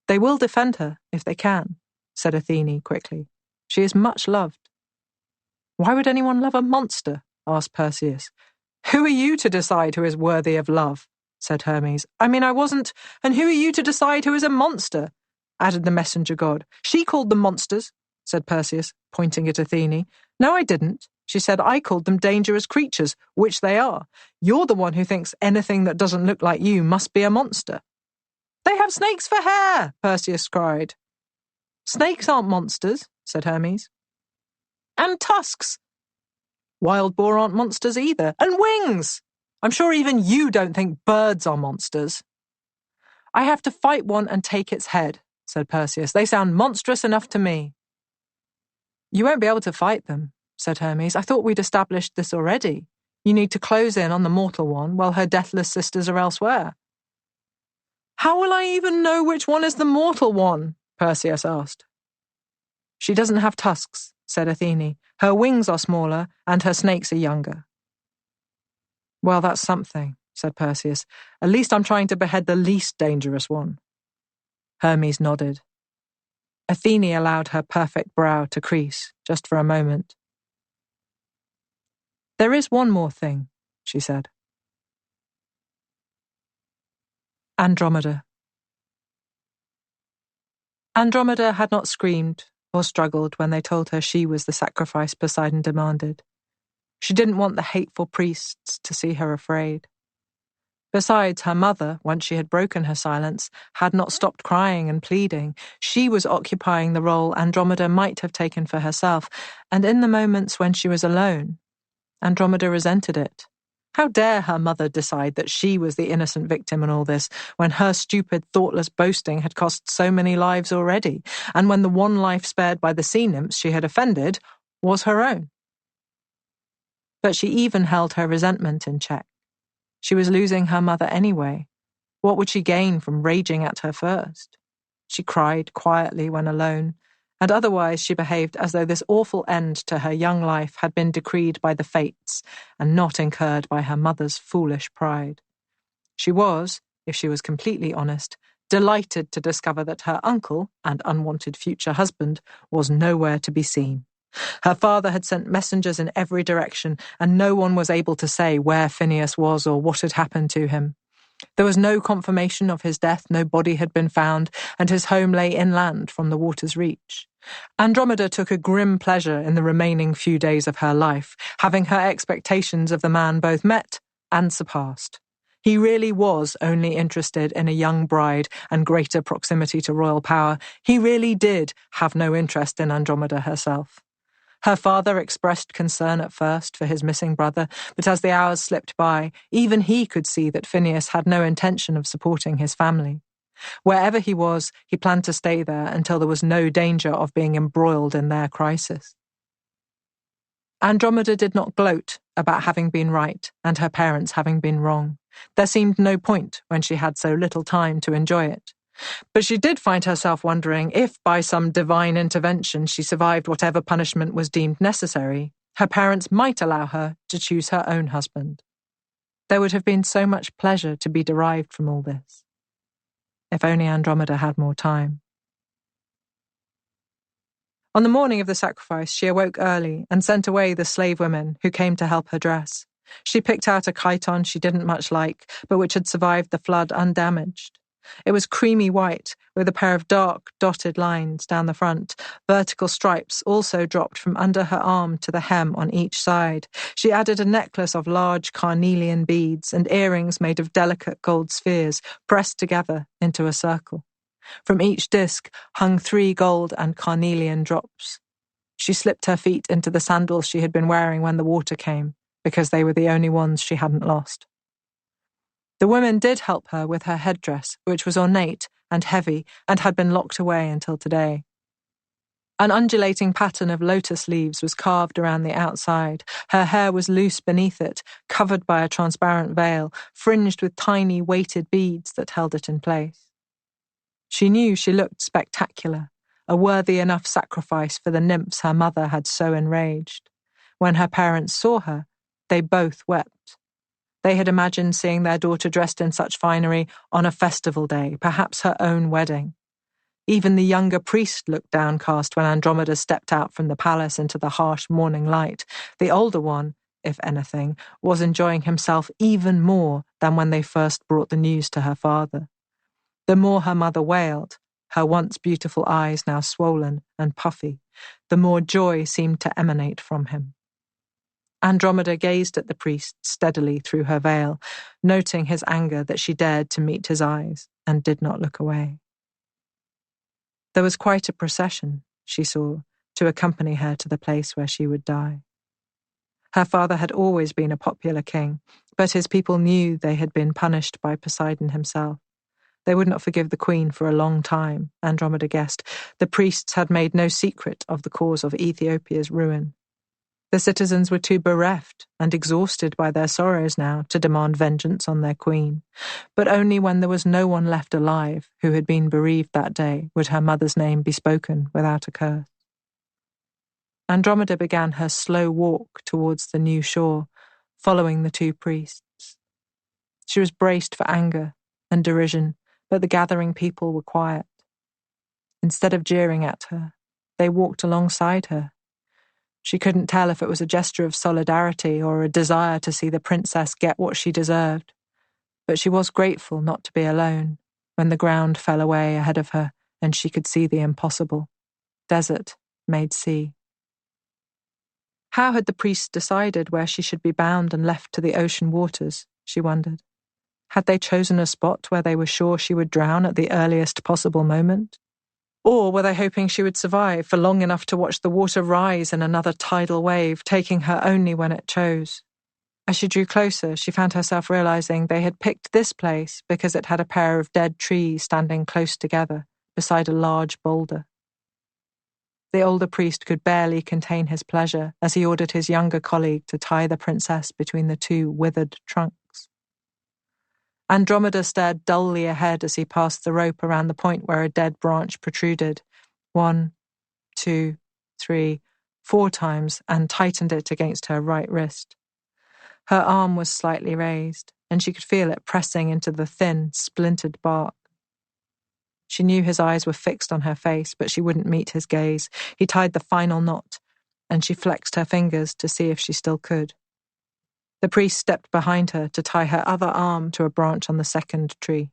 They will defend her, if they can, said Athene quickly. She is much loved. Why would anyone love a monster? Asked Perseus. Who are you to decide who is worthy of love? Said Hermes. I mean, I wasn't. And who are you to decide who is a monster? Added the messenger god. She called them monsters, said Perseus, pointing at Athene. No, I didn't. She said I called them dangerous creatures, which they are. You're the one who thinks anything that doesn't look like you must be a monster. They have snakes for hair, Perseus cried. Snakes aren't monsters, said Hermes. And tusks. Wild boar aren't monsters either. And wings! I'm sure even you don't think birds are monsters. I have to fight one and take its head, said Perseus. They sound monstrous enough to me. You won't be able to fight them, said Hermes. I thought we'd established this already. You need to close in on the mortal one while her deathless sisters are elsewhere. How will I even know which one is the mortal one? Perseus asked. She doesn't have tusks, said Athene. Her wings are smaller and her snakes are younger. Well, that's something, said Perseus. At least I'm trying to behead the least dangerous one. Hermes nodded. Athene allowed her perfect brow to crease, just for a moment. There is one more thing, she said. Andromeda. Andromeda had not screamed or struggled when they told her she was the sacrifice Poseidon demanded. She didn't want the hateful priests to see her afraid. Besides, her mother, once she had broken her silence, had not stopped crying and pleading. She was occupying the role Andromeda might have taken for herself, and in the moments when she was alone, Andromeda resented it. How dare her mother decide that she was the innocent victim in all this, when her stupid, thoughtless boasting had cost so many lives already, and when the one life spared by the sea nymphs she had offended was her own? But she even held her resentment in check. She was losing her mother anyway. What would she gain from raging at her first? She cried quietly when alone, and otherwise she behaved as though this awful end to her young life had been decreed by the fates and not incurred by her mother's foolish pride. She was, if she was completely honest, delighted to discover that her uncle and unwanted future husband was nowhere to be seen. Her father had sent messengers in every direction, and no one was able to say where Phineas was or what had happened to him. There was no confirmation of his death, no body had been found, and his home lay inland from the water's reach. Andromeda took a grim pleasure in the remaining few days of her life, having her expectations of the man both met and surpassed. He really was only interested in a young bride and greater proximity to royal power. He really did have no interest in Andromeda herself. Her father expressed concern at first for his missing brother, but as the hours slipped by, even he could see that Phineas had no intention of supporting his family. Wherever he was, he planned to stay there until there was no danger of being embroiled in their crisis. Andromeda did not gloat about having been right and her parents having been wrong. There seemed no point when she had so little time to enjoy it. But she did find herself wondering if, by some divine intervention, she survived whatever punishment was deemed necessary, her parents might allow her to choose her own husband. There would have been so much pleasure to be derived from all this. If only Andromeda had more time. On the morning of the sacrifice, she awoke early and sent away the slave women who came to help her dress. She picked out a chiton she didn't much like, but which had survived the flood undamaged. It was creamy white, with a pair of dark, dotted lines down the front. Vertical stripes also dropped from under her arm to the hem on each side. She added a necklace of large carnelian beads and earrings made of delicate gold spheres, pressed together into a circle. From each disc hung 3 gold and carnelian drops. She slipped her feet into the sandals she had been wearing when the water came, because they were the only ones she hadn't lost. The women did help her with her headdress, which was ornate and heavy and had been locked away until today. An undulating pattern of lotus leaves was carved around the outside. Her hair was loose beneath it, covered by a transparent veil, fringed with tiny weighted beads that held it in place. She knew she looked spectacular, a worthy enough sacrifice for the nymphs her mother had so enraged. When her parents saw her, they both wept. They had imagined seeing their daughter dressed in such finery on a festival day, perhaps her own wedding. Even the younger priest looked downcast when Andromeda stepped out from the palace into the harsh morning light. The older one, if anything, was enjoying himself even more than when they first brought the news to her father. The more her mother wailed, her once beautiful eyes now swollen and puffy, the more joy seemed to emanate from him. Andromeda gazed at the priest steadily through her veil, noting his anger that she dared to meet his eyes and did not look away. There was quite a procession, she saw, to accompany her to the place where she would die. Her father had always been a popular king, but his people knew they had been punished by Poseidon himself. They would not forgive the queen for a long time, Andromeda guessed. The priests had made no secret of the cause of Ethiopia's ruin. The citizens were too bereft and exhausted by their sorrows now to demand vengeance on their queen. But only when there was no one left alive who had been bereaved that day would her mother's name be spoken without a curse. Andromeda began her slow walk towards the new shore, following the 2 priests. She was braced for anger and derision, but the gathering people were quiet. Instead of jeering at her, they walked alongside her. She couldn't tell if it was a gesture of solidarity or a desire to see the princess get what she deserved, but she was grateful not to be alone when the ground fell away ahead of her and she could see the impossible. Desert made sea. How had the priests decided where she should be bound and left to the ocean waters, she wondered. Had they chosen a spot where they were sure she would drown at the earliest possible moment? Or were they hoping she would survive for long enough to watch the water rise in another tidal wave, taking her only when it chose? As she drew closer, she found herself realizing they had picked this place because it had a pair of dead trees standing close together beside a large boulder. The older priest could barely contain his pleasure as he ordered his younger colleague to tie the princess between the two withered trunks. Andromeda stared dully ahead as he passed the rope around the point where a dead branch protruded, 1, 2, 3, 4 times, and tightened it against her right wrist. Her arm was slightly raised, and she could feel it pressing into the thin, splintered bark. She knew his eyes were fixed on her face, but she wouldn't meet his gaze. He tied the final knot, and she flexed her fingers to see if she still could. The priest stepped behind her to tie her other arm to a branch on the second tree.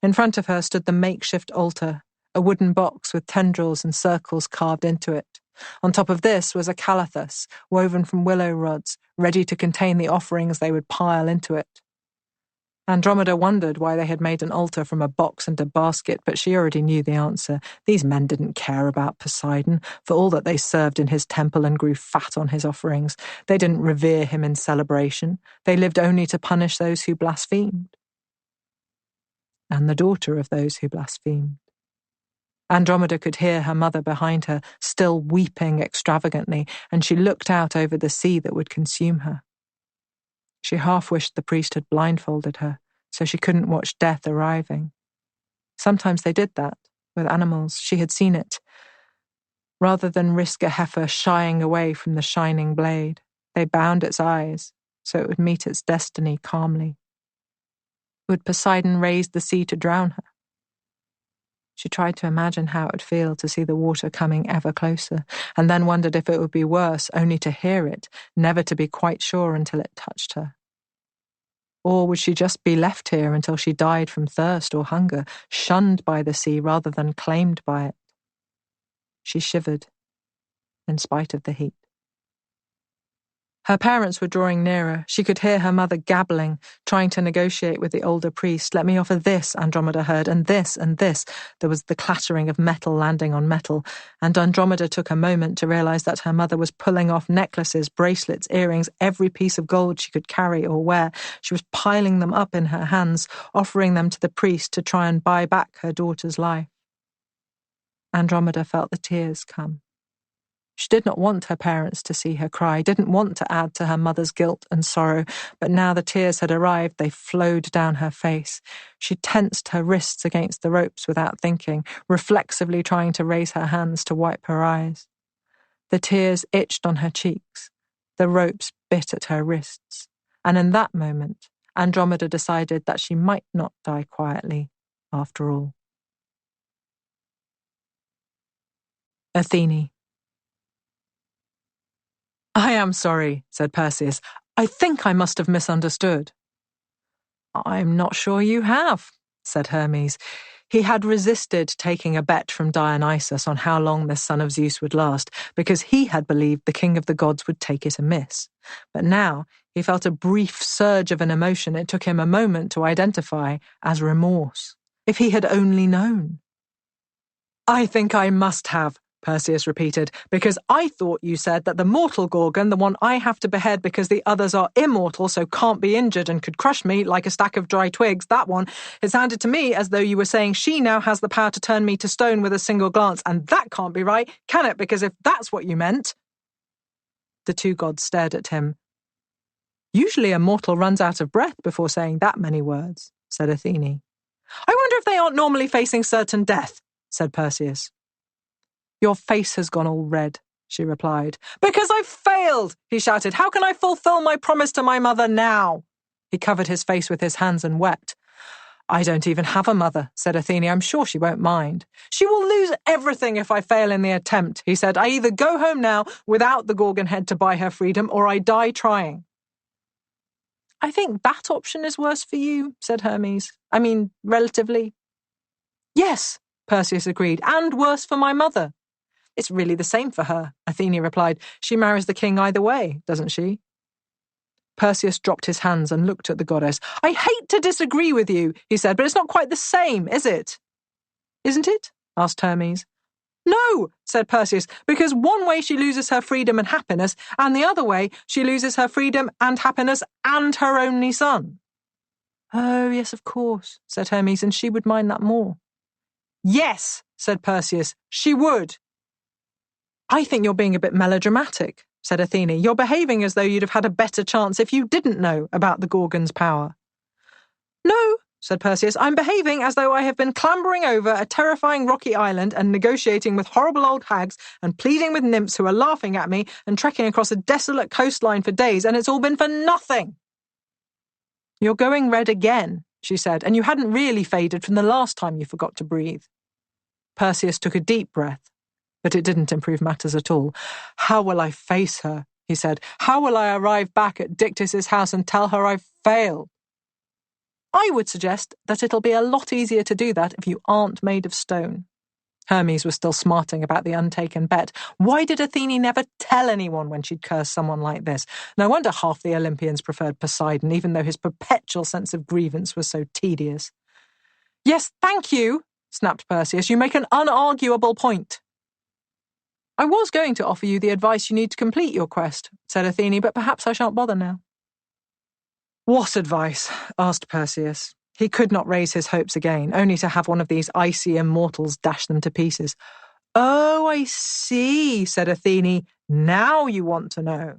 In front of her stood the makeshift altar, a wooden box with tendrils and circles carved into it. On top of this was a calathus, woven from willow rods, ready to contain the offerings they would pile into it. Andromeda wondered why they had made an altar from a box and a basket, but she already knew the answer. These men didn't care about Poseidon, for all that they served in his temple and grew fat on his offerings. They didn't revere him in celebration. They lived only to punish those who blasphemed. And the daughter of those who blasphemed. Andromeda could hear her mother behind her, still weeping extravagantly, and she looked out over the sea that would consume her. She half wished the priest had blindfolded her, so she couldn't watch death arriving. Sometimes they did that, with animals. She had seen it. Rather than risk a heifer shying away from the shining blade, they bound its eyes, so it would meet its destiny calmly. Would Poseidon raise the sea to drown her? She tried to imagine how it would feel to see the water coming ever closer, and then wondered if it would be worse only to hear it, never to be quite sure until it touched her. Or would she just be left here until she died from thirst or hunger, shunned by the sea rather than claimed by it? She shivered, in spite of the heat. Her parents were drawing nearer. She could hear her mother gabbling, trying to negotiate with the older priest. "Let me offer this," Andromeda heard, "and this, and this." There was the clattering of metal landing on metal, and Andromeda took a moment to realize that her mother was pulling off necklaces, bracelets, earrings, every piece of gold she could carry or wear. She was piling them up in her hands, offering them to the priest to try and buy back her daughter's life. Andromeda felt the tears come. She did not want her parents to see her cry, didn't want to add to her mother's guilt and sorrow, but now the tears had arrived, they flowed down her face. She tensed her wrists against the ropes without thinking, reflexively trying to raise her hands to wipe her eyes. The tears itched on her cheeks, the ropes bit at her wrists, and in that moment, Andromeda decided that she might not die quietly, after all. Athene. "I am sorry," said Perseus. "I think I must have misunderstood." "I'm not sure you have," said Hermes. He had resisted taking a bet from Dionysus on how long this son of Zeus would last, because he had believed the king of the gods would take it amiss. But now he felt a brief surge of an emotion it took him a moment to identify as remorse. If he had only known. "I think I must have," Perseus repeated, "because I thought you said that the mortal Gorgon, the one I have to behead because the others are immortal, so can't be injured and could crush me like a stack of dry twigs, that one, it sounded to me as though you were saying she now has the power to turn me to stone with a single glance, and that can't be right, can it? Because if that's what you meant..." The two gods stared at him. "Usually a mortal runs out of breath before saying that many words," said Athene. "I wonder if they aren't normally facing certain death," said Perseus. "Your face has gone all red," she replied. "Because I've failed," he shouted. "How can I fulfill my promise to my mother now?" He covered his face with his hands and wept. "I don't even have a mother," said Athene. "I'm sure she won't mind." "She will lose everything if I fail in the attempt," he said. "I either go home now without the Gorgon head to buy her freedom, or I die trying." "I think that option is worse for you," said Hermes. "I mean, relatively." "Yes," Perseus agreed, "and worse for my mother." "It's really the same for her," Athene replied. "She marries the king either way, doesn't she?" Perseus dropped his hands and looked at the goddess. "I hate to disagree with you," he said, "but it's not quite the same, is it?" "Isn't it?" asked Hermes. "No," said Perseus, "because one way she loses her freedom and happiness, and the other way she loses her freedom and happiness and her only son." "Oh, yes, of course," said Hermes, "and she would mind that more." "Yes," said Perseus, "she would." I think you're being a bit melodramatic, said Athene. You're behaving as though you'd have had a better chance if you didn't know about the Gorgon's power. No, said Perseus, I'm behaving as though I have been clambering over a terrifying rocky island and negotiating with horrible old hags and pleading with nymphs who are laughing at me and trekking across a desolate coastline for days, and it's all been for nothing. You're going red again, she said, and you hadn't really faded from the last time you forgot to breathe. Perseus took a deep breath, but it didn't improve matters at all. How will I face her? He said. How will I arrive back at Dictys's house and tell her I've failed? I would suggest that it'll be a lot easier to do that if you aren't made of stone. Hermes was still smarting about the untaken bet. Why did Athene never tell anyone when she'd cursed someone like this? No wonder half the Olympians preferred Poseidon, even though his perpetual sense of grievance was so tedious. Yes, thank you, snapped Perseus. You make an unarguable point. I was going to offer you the advice you need to complete your quest, said Athene, but perhaps I shan't bother now. What advice? Asked Perseus. He could not raise his hopes again, only to have one of these icy immortals dash them to pieces. Oh, I see, said Athene. Now you want to know.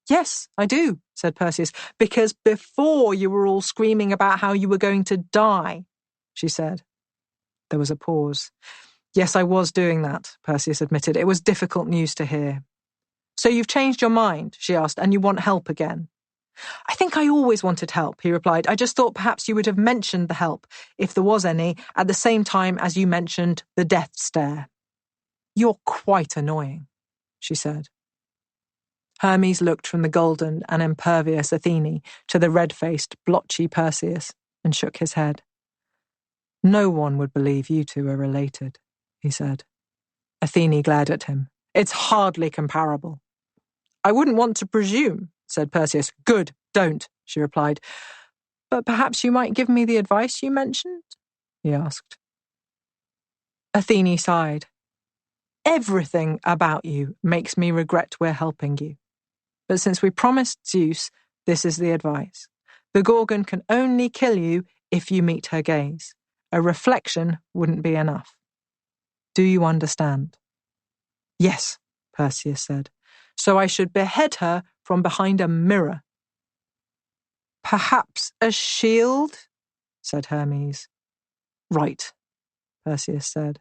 Yes, I do, said Perseus, because before you were all screaming about how you were going to die, she said. There was a pause. Yes, I was doing that, Perseus admitted. It was difficult news to hear. So you've changed your mind, she asked, and you want help again? I think I always wanted help, he replied. I just thought perhaps you would have mentioned the help, if there was any, at the same time as you mentioned the death stare. You're quite annoying, she said. Hermes looked from the golden and impervious Athene to the red-faced, blotchy Perseus and shook his head. No one would believe you two are related, he said. Athene glared at him. It's hardly comparable. I wouldn't want to presume, said Perseus. Good, don't, she replied. But perhaps you might give me the advice you mentioned? He asked. Athene sighed. Everything about you makes me regret we're helping you. But since we promised Zeus, this is the advice. The Gorgon can only kill you if you meet her gaze. A reflection wouldn't be enough. Do you understand? Yes, Perseus said. So I should behead her from behind a mirror. Perhaps a shield, said Hermes. Right, Perseus said.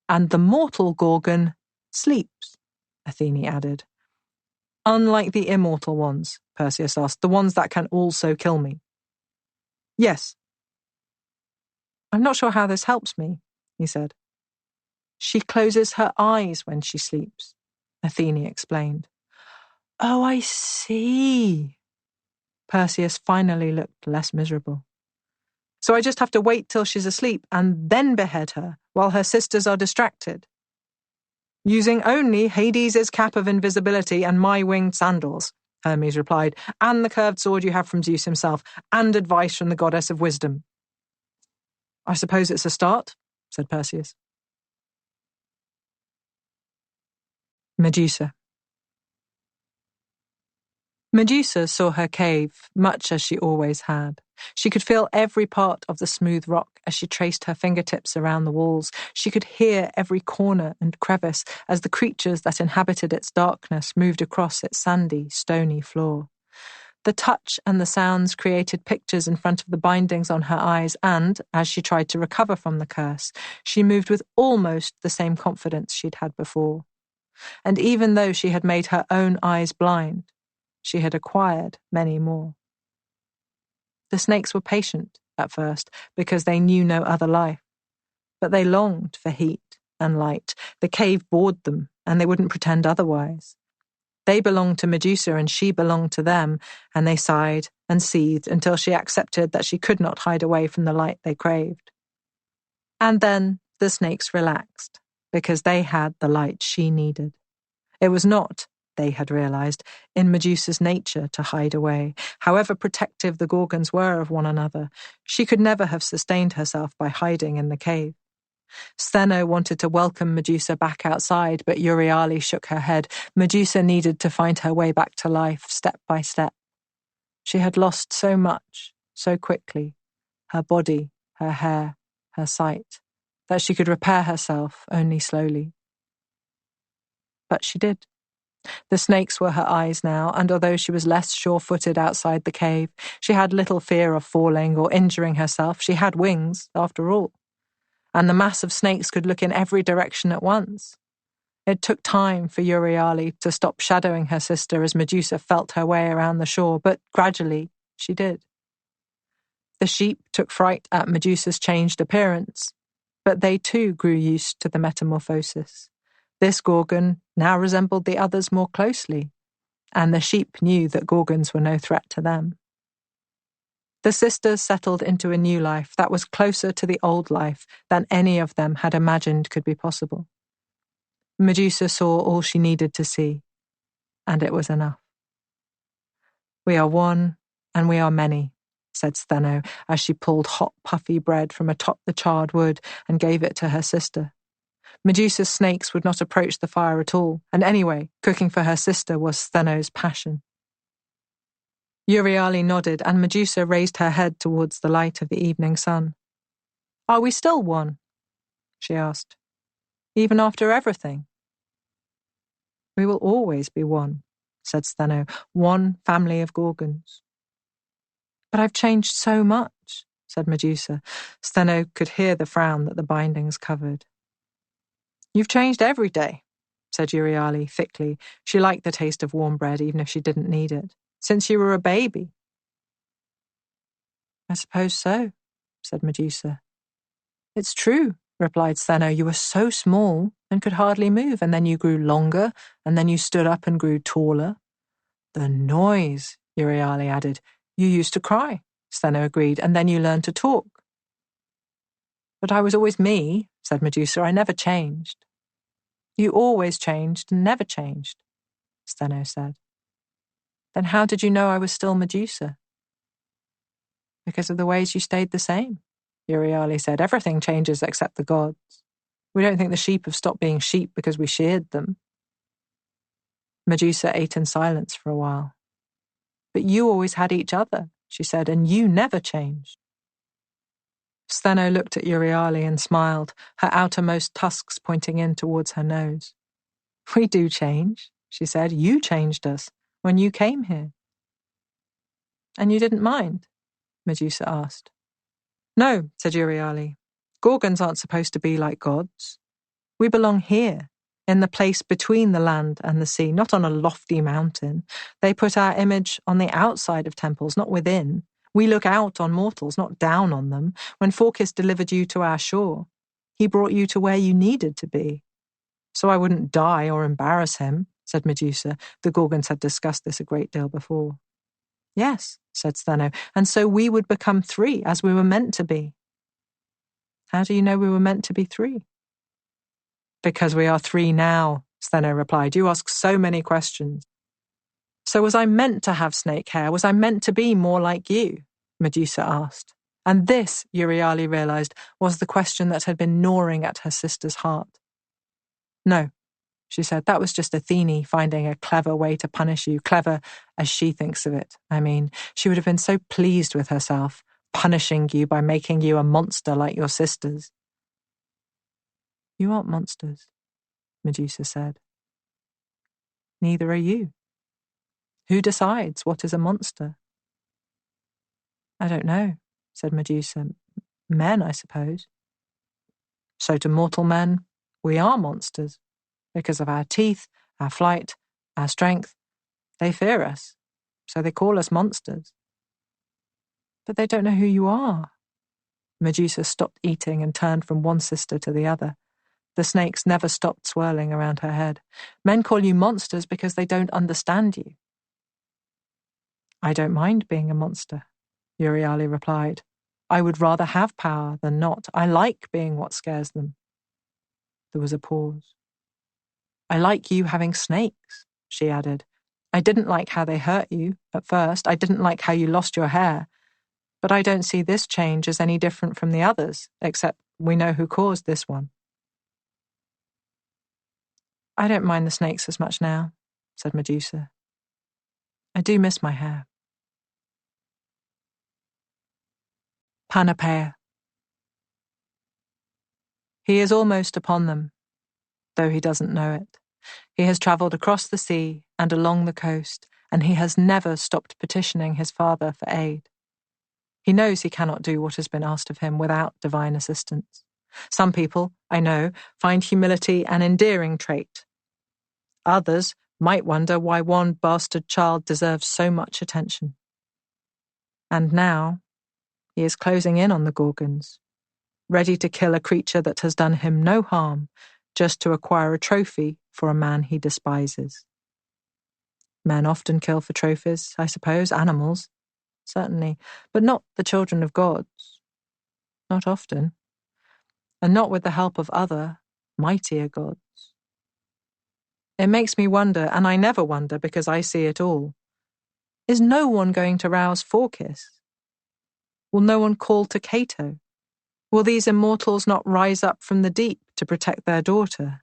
And the mortal Gorgon sleeps, Athene added. Unlike the immortal ones, Perseus asked, the ones that can also kill me. Yes. I'm not sure how this helps me, he said. She closes her eyes when she sleeps, Athene explained. Oh, I see. Perseus finally looked less miserable. So I just have to wait till she's asleep and then behead her while her sisters are distracted. Using only Hades' cap of invisibility and my winged sandals, Hermes replied, and the curved sword you have from Zeus himself, and advice from the goddess of wisdom. I suppose it's a start, said Perseus. Medusa. Medusa saw her cave, much as she always had. She could feel every part of the smooth rock as she traced her fingertips around the walls. She could hear every corner and crevice as the creatures that inhabited its darkness moved across its sandy, stony floor. The touch and the sounds created pictures in front of the bindings on her eyes, and, as she tried to recover from the curse, she moved with almost the same confidence she'd had before. And even though she had made her own eyes blind, she had acquired many more. The snakes were patient at first because they knew no other life, but they longed for heat and light. The cave bored them, and they wouldn't pretend otherwise. They belonged to Medusa and she belonged to them, and they sighed and seethed until she accepted that she could not hide away from the light they craved. And then the snakes relaxed because they had the light she needed. It was not, they had realized, in Medusa's nature to hide away. However protective the Gorgons were of one another, she could never have sustained herself by hiding in the cave. Stheno wanted to welcome Medusa back outside, but Euryale shook her head. Medusa needed to find her way back to life, step by step. She had lost so much, so quickly, her body, her hair, her sight, that she could repair herself only slowly. But she did. The snakes were her eyes now, and although she was less sure-footed outside the cave, she had little fear of falling or injuring herself. She had wings, after all. And the mass of snakes could look in every direction at once. It took time for Euryale to stop shadowing her sister as Medusa felt her way around the shore, but gradually she did. The sheep took fright at Medusa's changed appearance, but they too grew used to the metamorphosis. This Gorgon now resembled the others more closely, and the sheep knew that Gorgons were no threat to them. The sisters settled into a new life that was closer to the old life than any of them had imagined could be possible. Medusa saw all she needed to see, and it was enough. "We are one, and we are many," said Stheno as she pulled hot, puffy bread from atop the charred wood and gave it to her sister. Medusa's snakes would not approach the fire at all, and anyway, cooking for her sister was Stheno's passion. Euryale nodded, and Medusa raised her head towards the light of the evening sun. "Are we still one?" she asked. "Even after everything?" "We will always be one," said Stheno, "one family of Gorgons." "But I've changed so much," said Medusa. Stheno could hear the frown that the bindings covered. "You've changed every day," said Euryale thickly. She liked the taste of warm bread, even if she didn't need it. "Since you were a baby." "I suppose so," said Medusa. "It's true," replied Stheno. "You were so small and could hardly move, and then you grew longer, and then you stood up and grew taller." "The noise," Euryale added. "You used to cry," Stheno agreed, "and then you learned to talk." "But I was always me," said Medusa. "I never changed." "You always changed and never changed," Stheno said. "Then how did you know I was still Medusa?" "Because of the ways you stayed the same," Euryale said. "Everything changes except the gods. We don't think the sheep have stopped being sheep because we sheared them." Medusa ate in silence for a while. "But you always had each other," she said, "and you never changed." Stheno looked at Euryale and smiled, her outermost tusks pointing in towards her nose. "We do change," she said. "You changed us when you came here." "And you didn't mind?" Medusa asked. "No," said Euryale. "Gorgons aren't supposed to be like gods. We belong here, in the place between the land and the sea, not on a lofty mountain. They put our image on the outside of temples, not within. We look out on mortals, not down on them. When Phorcys delivered you to our shore, he brought you to where you needed to be. So I wouldn't die or embarrass him," said Medusa. The Gorgons had discussed this a great deal before. "Yes," said Stheno, "and so we would become three, as we were meant to be." "How do you know we were meant to be three?" "Because we are three now," Stheno replied. "You ask so many questions." "So was I meant to have snake hair? Was I meant to be more like you?" Medusa asked. And this, Euryale realized, was the question that had been gnawing at her sister's heart. "No," she said, "that was just Athene finding a clever way to punish you, clever as she thinks of it. I mean, she would have been so pleased with herself, punishing you by making you a monster like your sisters." "You aren't monsters," Medusa said. "Neither are you. Who decides what is a monster?" "I don't know," said Medusa. "Men, I suppose." "So to mortal men, we are monsters. Because of our teeth, our flight, our strength, they fear us. So they call us monsters." "But they don't know who you are." Medusa stopped eating and turned from one sister to the other. The snakes never stopped swirling around her head. "Men call you monsters because they don't understand you." "I don't mind being a monster," Euryale replied. "I would rather have power than not. I like being what scares them." There was a pause. "I like you having snakes," she added. "I didn't like how they hurt you at first. I didn't like how you lost your hair. But I don't see this change as any different from the others, except we know who caused this one." "I don't mind the snakes as much now," said Medusa. "I do miss my hair." Panopea. He is almost upon them, though he doesn't know it. He has travelled across the sea and along the coast, and he has never stopped petitioning his father for aid. He knows he cannot do what has been asked of him without divine assistance. Some people, I know, find humility an endearing trait. Others might wonder why one bastard child deserves so much attention. And now, he is closing in on the Gorgons, ready to kill a creature that has done him no harm, just to acquire a trophy for a man he despises. Men often kill for trophies, I suppose, animals, certainly, but not the children of gods. Not often. And not with the help of other, mightier gods. It makes me wonder, and I never wonder because I see it all. Is no one going to rouse Phorcys? Will no one call to Cato? Will these immortals not rise up from the deep to protect their daughter?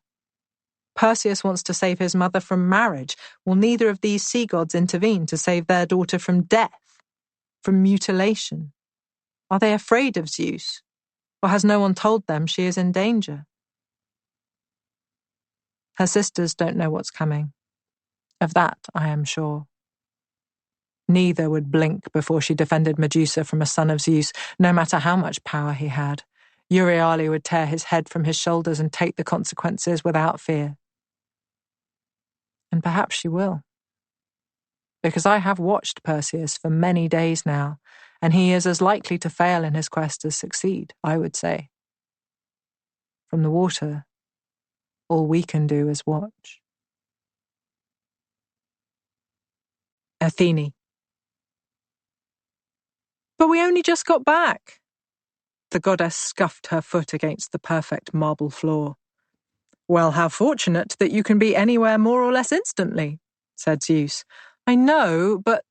Perseus wants to save his mother from marriage. Will neither of these sea gods intervene to save their daughter from death, from mutilation? Are they afraid of Zeus? Or has no one told them she is in danger? Her sisters don't know what's coming. Of that I am sure. Neither would blink before she defended Medusa from a son of Zeus, no matter how much power he had. Euryale would tear his head from his shoulders and take the consequences without fear. And perhaps she will. Because I have watched Perseus for many days now, and he is as likely to fail in his quest as succeed, I would say. From the water, all we can do is watch. Athene. But we only just got back. The goddess scuffed her foot against the perfect marble floor. Well, how fortunate that you can be anywhere more or less instantly, said Zeus. I know, but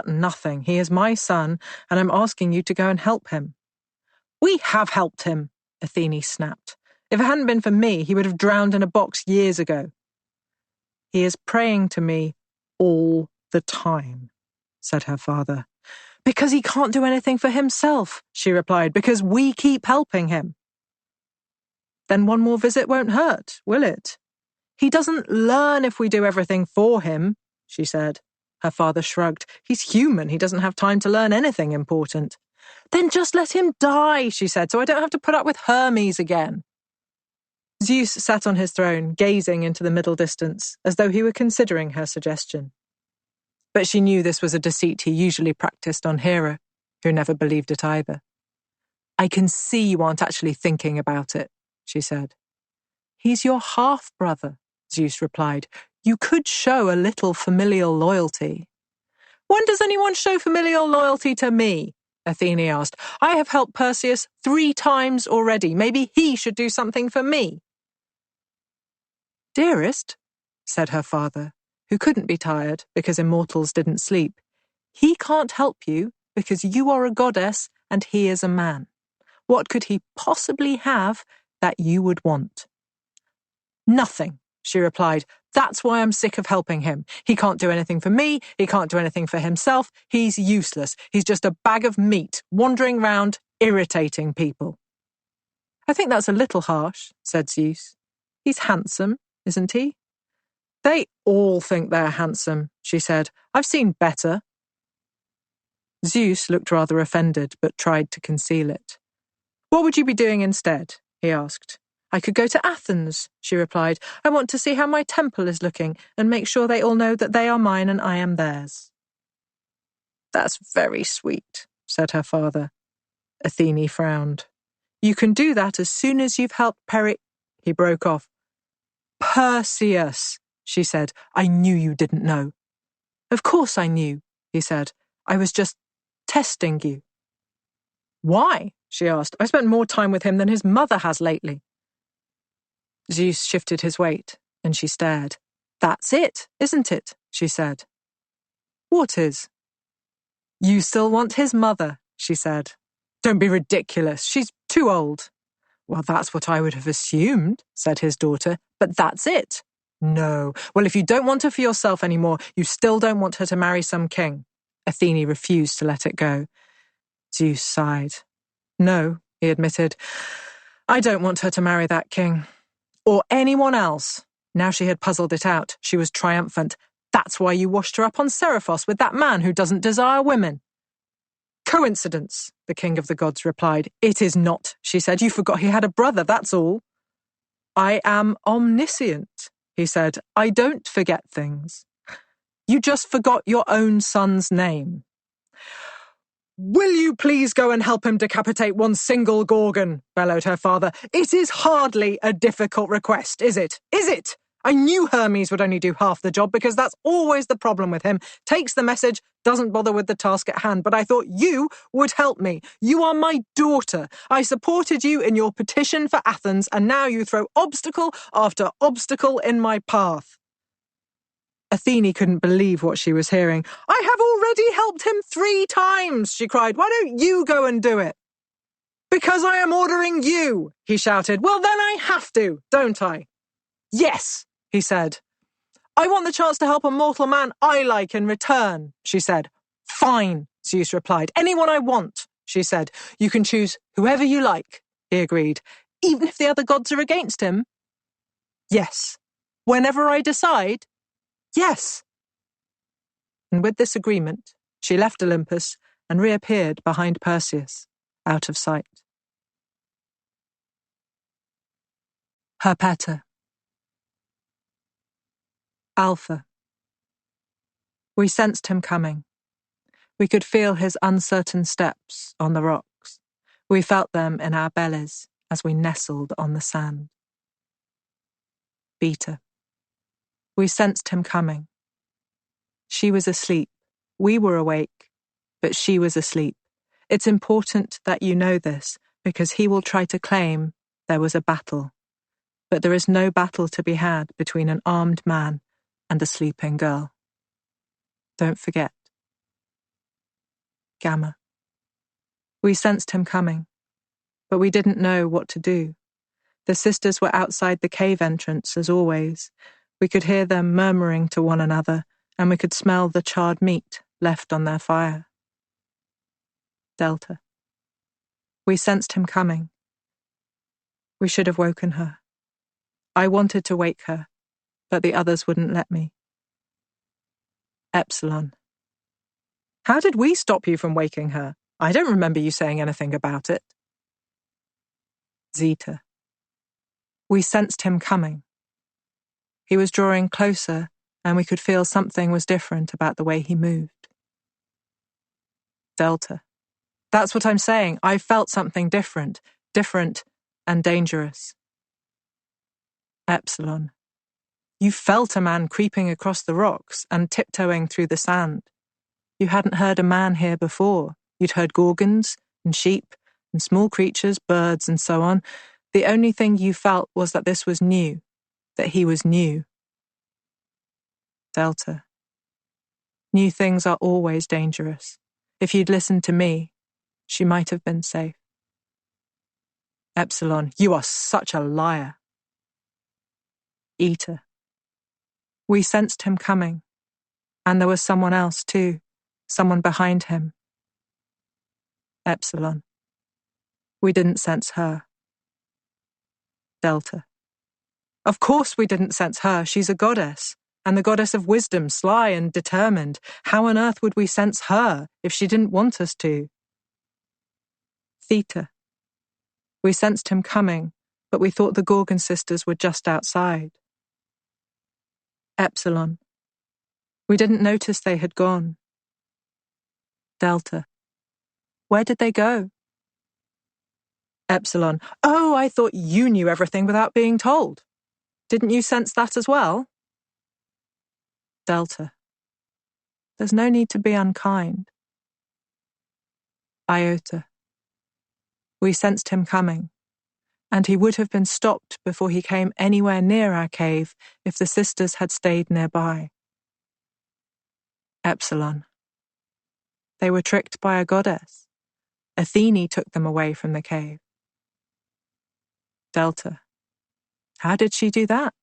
nothing. He is my son, and I'm asking you to go and help him. We have helped him, Athene snapped. If it hadn't been for me, he would have drowned in a box years ago. He is praying to me all the time, said her father. Because he can't do anything for himself, she replied, because we keep helping him. Then one more visit won't hurt, will it? He doesn't learn if we do everything for him, she said. Her father shrugged. He's human. He doesn't have time to learn anything important. Then just let him die, she said, so I don't have to put up with Hermes again. Zeus sat on his throne, gazing into the middle distance, as though he were considering her suggestion. But she knew this was a deceit he usually practiced on Hera, who never believed it either. I can see you aren't actually thinking about it, she said. He's your half-brother, Zeus replied. You could show a little familial loyalty. When does anyone show familial loyalty to me? Athene asked. I have helped Perseus 3 times already. Maybe he should do something for me. Dearest, said her father, who couldn't be tired because immortals didn't sleep, he can't help you because you are a goddess and he is a man. What could he possibly have that you would want? Nothing, she replied. That's why I'm sick of helping him. He can't do anything for me. He can't do anything for himself. He's useless. He's just a bag of meat, wandering round, irritating people. I think that's a little harsh, said Zeus. He's handsome, isn't he? They all think they're handsome, she said. I've seen better. Zeus looked rather offended, but tried to conceal it. What would you be doing instead? He asked. I could go to Athens, she replied. I want to see how my temple is looking and make sure they all know that they are mine and I am theirs. That's very sweet, said her father. Athene frowned. You can do that as soon as you've helped He broke off. Perseus, she said. I knew you didn't know. Of course I knew, he said. I was just testing you. Why? She asked. I spent more time with him than his mother has lately. Zeus shifted his weight, and she stared. That's it, isn't it? She said. What is? You still want his mother, she said. Don't be ridiculous. She's too old. Well, that's what I would have assumed, said his daughter. But that's it. No. Well, if you don't want her for yourself anymore, you still don't want her to marry some king. Athene refused to let it go. Zeus sighed. No, he admitted. I don't want her to marry that king. Or anyone else. Now she had puzzled it out. She was triumphant. That's why you washed her up on Seriphos with that man who doesn't desire women. Coincidence, the king of the gods replied. It is not, she said. You forgot he had a brother, that's all. I am omniscient, he said. I don't forget things. You just forgot your own son's name. Will you please go and help him decapitate one single Gorgon? Bellowed her father. It is hardly a difficult request, is it? Is it? I knew Hermes would only do half the job because that's always the problem with him. Takes the message, doesn't bother with the task at hand. But I thought you would help me. You are my daughter. I supported you in your petition for Athens, and now you throw obstacle after obstacle in my path. Athene couldn't believe what she was hearing. I have already helped him 3 times, she cried. Why don't you go and do it? Because I am ordering you, he shouted. Well, then I have to, don't I? Yes, he said. I want the chance to help a mortal man I like in return, she said. Fine, Zeus replied. Anyone I want, she said. You can choose whoever you like, he agreed. Even if the other gods are against him? Yes. Whenever I decide? Yes. And with this agreement, she left Olympus and reappeared behind Perseus, out of sight. Herpeta. Alpha. We sensed him coming. We could feel his uncertain steps on the rocks. We felt them in our bellies as we nestled on the sand. Beta. We sensed him coming. She was asleep. We were awake, but she was asleep. It's important that you know this, because he will try to claim there was a battle. But there is no battle to be had between an armed man and a sleeping girl. Don't forget. Gamma. We sensed him coming, but we didn't know what to do. The sisters were outside the cave entrance, as always. We could hear them murmuring to one another, and we could smell the charred meat left on their fire. Delta. We sensed him coming. We should have woken her. I wanted to wake her, but the others wouldn't let me. Epsilon. How did we stop you from waking her? I don't remember you saying anything about it. Zeta. We sensed him coming. He was drawing closer, and we could feel something was different about the way he moved. Delta. That's what I'm saying. I felt something different and dangerous. Epsilon. You felt a man creeping across the rocks and tiptoeing through the sand. You hadn't heard a man here before. You'd heard gorgons and sheep and small creatures, birds and so on. The only thing you felt was that this was new, that he was new. Delta. New things are always dangerous. If you'd listened to me, she might have been safe. Epsilon. You are such a liar. Eta. We sensed him coming, and there was someone else too, someone behind him. Epsilon. We didn't sense her. Delta. Of course we didn't sense her. She's a goddess, and the goddess of wisdom, sly and determined. How on earth would we sense her if she didn't want us to? Theta. We sensed him coming, but we thought the Gorgon sisters were just outside. Epsilon. We didn't notice they had gone. Delta. Where did they go? Epsilon. Oh, I thought you knew everything without being told. Didn't you sense that as well? Delta. There's no need to be unkind. Iota. We sensed him coming, and he would have been stopped before he came anywhere near our cave if the sisters had stayed nearby. Epsilon. They were tricked by a goddess. Athene took them away from the cave. Delta. How did she do that?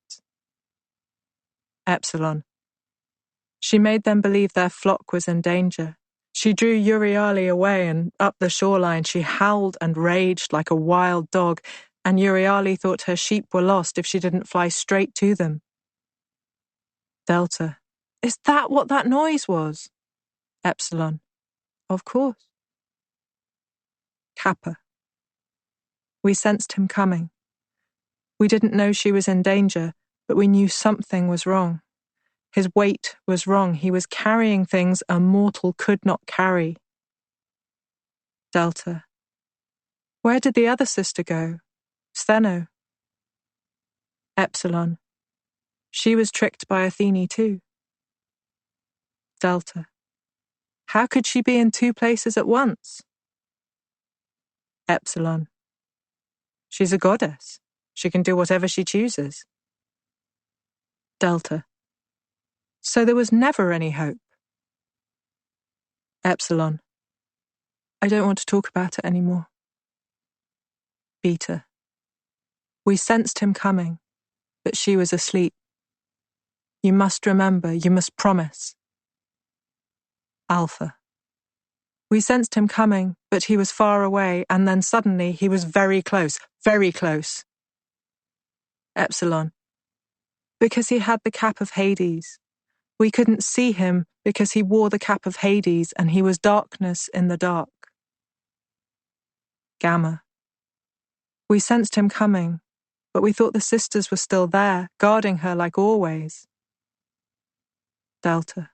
Epsilon. She made them believe their flock was in danger. She drew Euryale away, and up the shoreline she howled and raged like a wild dog, and Euryale thought her sheep were lost if she didn't fly straight to them. Delta. Is that what that noise was? Epsilon. Of course. Kappa. We sensed him coming. We didn't know she was in danger, but we knew something was wrong. His weight was wrong. He was carrying things a mortal could not carry. Delta. Where did the other sister go? Stheno. Epsilon. She was tricked by Athene too. Delta. How could she be in two places at once? Epsilon. She's a goddess. She can do whatever she chooses. Delta. So there was never any hope. Epsilon. I don't want to talk about it anymore. Beta. We sensed him coming, but she was asleep. You must remember, you must promise. Alpha. We sensed him coming, but he was far away, and then suddenly he was very close, very close. Epsilon. Because he had the cap of Hades. We couldn't see him because he wore the cap of Hades and he was darkness in the dark. Gamma. We sensed him coming, but we thought the sisters were still there, guarding her like always. Delta.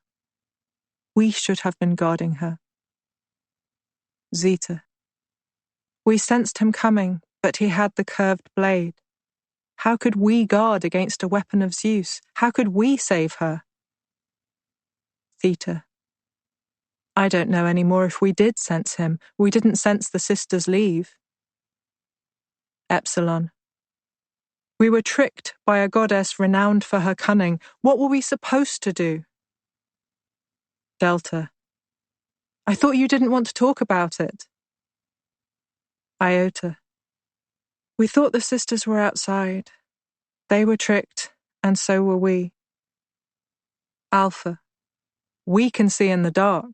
We should have been guarding her. Zeta. We sensed him coming, but he had the curved blade. How could we guard against a weapon of Zeus? How could we save her? Theta. I don't know anymore if we did sense him. We didn't sense the sisters leave. Epsilon. We were tricked by a goddess renowned for her cunning. What were we supposed to do? Delta. I thought you didn't want to talk about it. Iota. We thought the sisters were outside. They were tricked, and so were we. Alpha. We can see in the dark.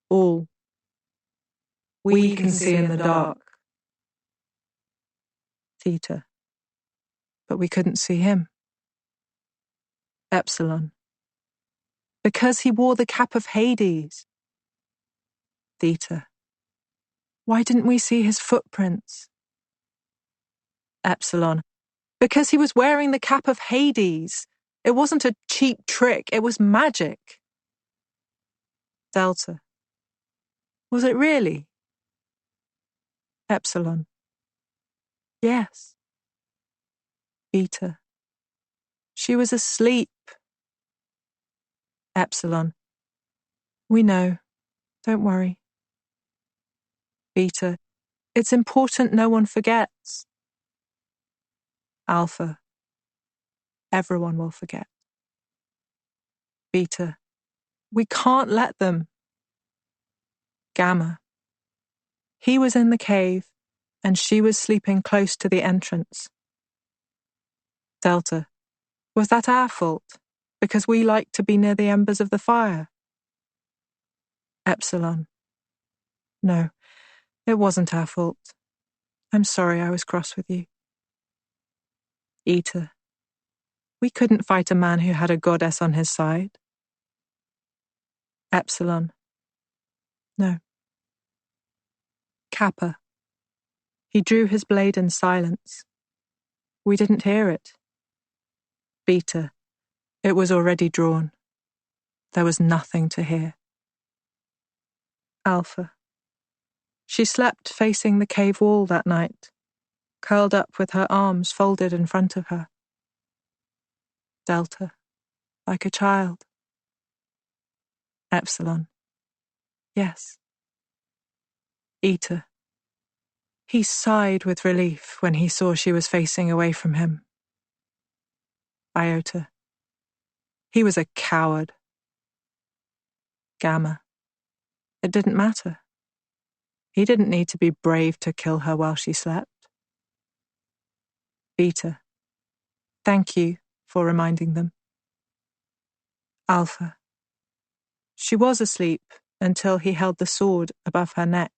All. We can see in the dark. Theta. But we couldn't see him. Epsilon. Because he wore the cap of Hades. Theta. Why didn't we see his footprints? Epsilon. Because he was wearing the cap of Hades. It wasn't a cheap trick, it was magic. Delta. Was it really? Epsilon. Yes. Beta. She was asleep. Epsilon. We know. Don't worry. Beta. It's important no one forgets. Alpha. Everyone will forget. Beta. We can't let them. Gamma. He was in the cave, and she was sleeping close to the entrance. Delta. Was that our fault? Because we liked to be near the embers of the fire? Epsilon. No, it wasn't our fault. I'm sorry I was cross with you. Eta. We couldn't fight a man who had a goddess on his side. Epsilon. No. Kappa. He drew his blade in silence. We didn't hear it. Beta. It was already drawn. There was nothing to hear. Alpha. She slept facing the cave wall that night, curled up with her arms folded in front of her. Delta. Like a child. Epsilon. Yes. Eta. He sighed with relief when he saw she was facing away from him. Iota. He was a coward. Gamma. It didn't matter. He didn't need to be brave to kill her while she slept. Beta. Thank you for reminding them. Alpha. She was asleep until he held the sword above her neck.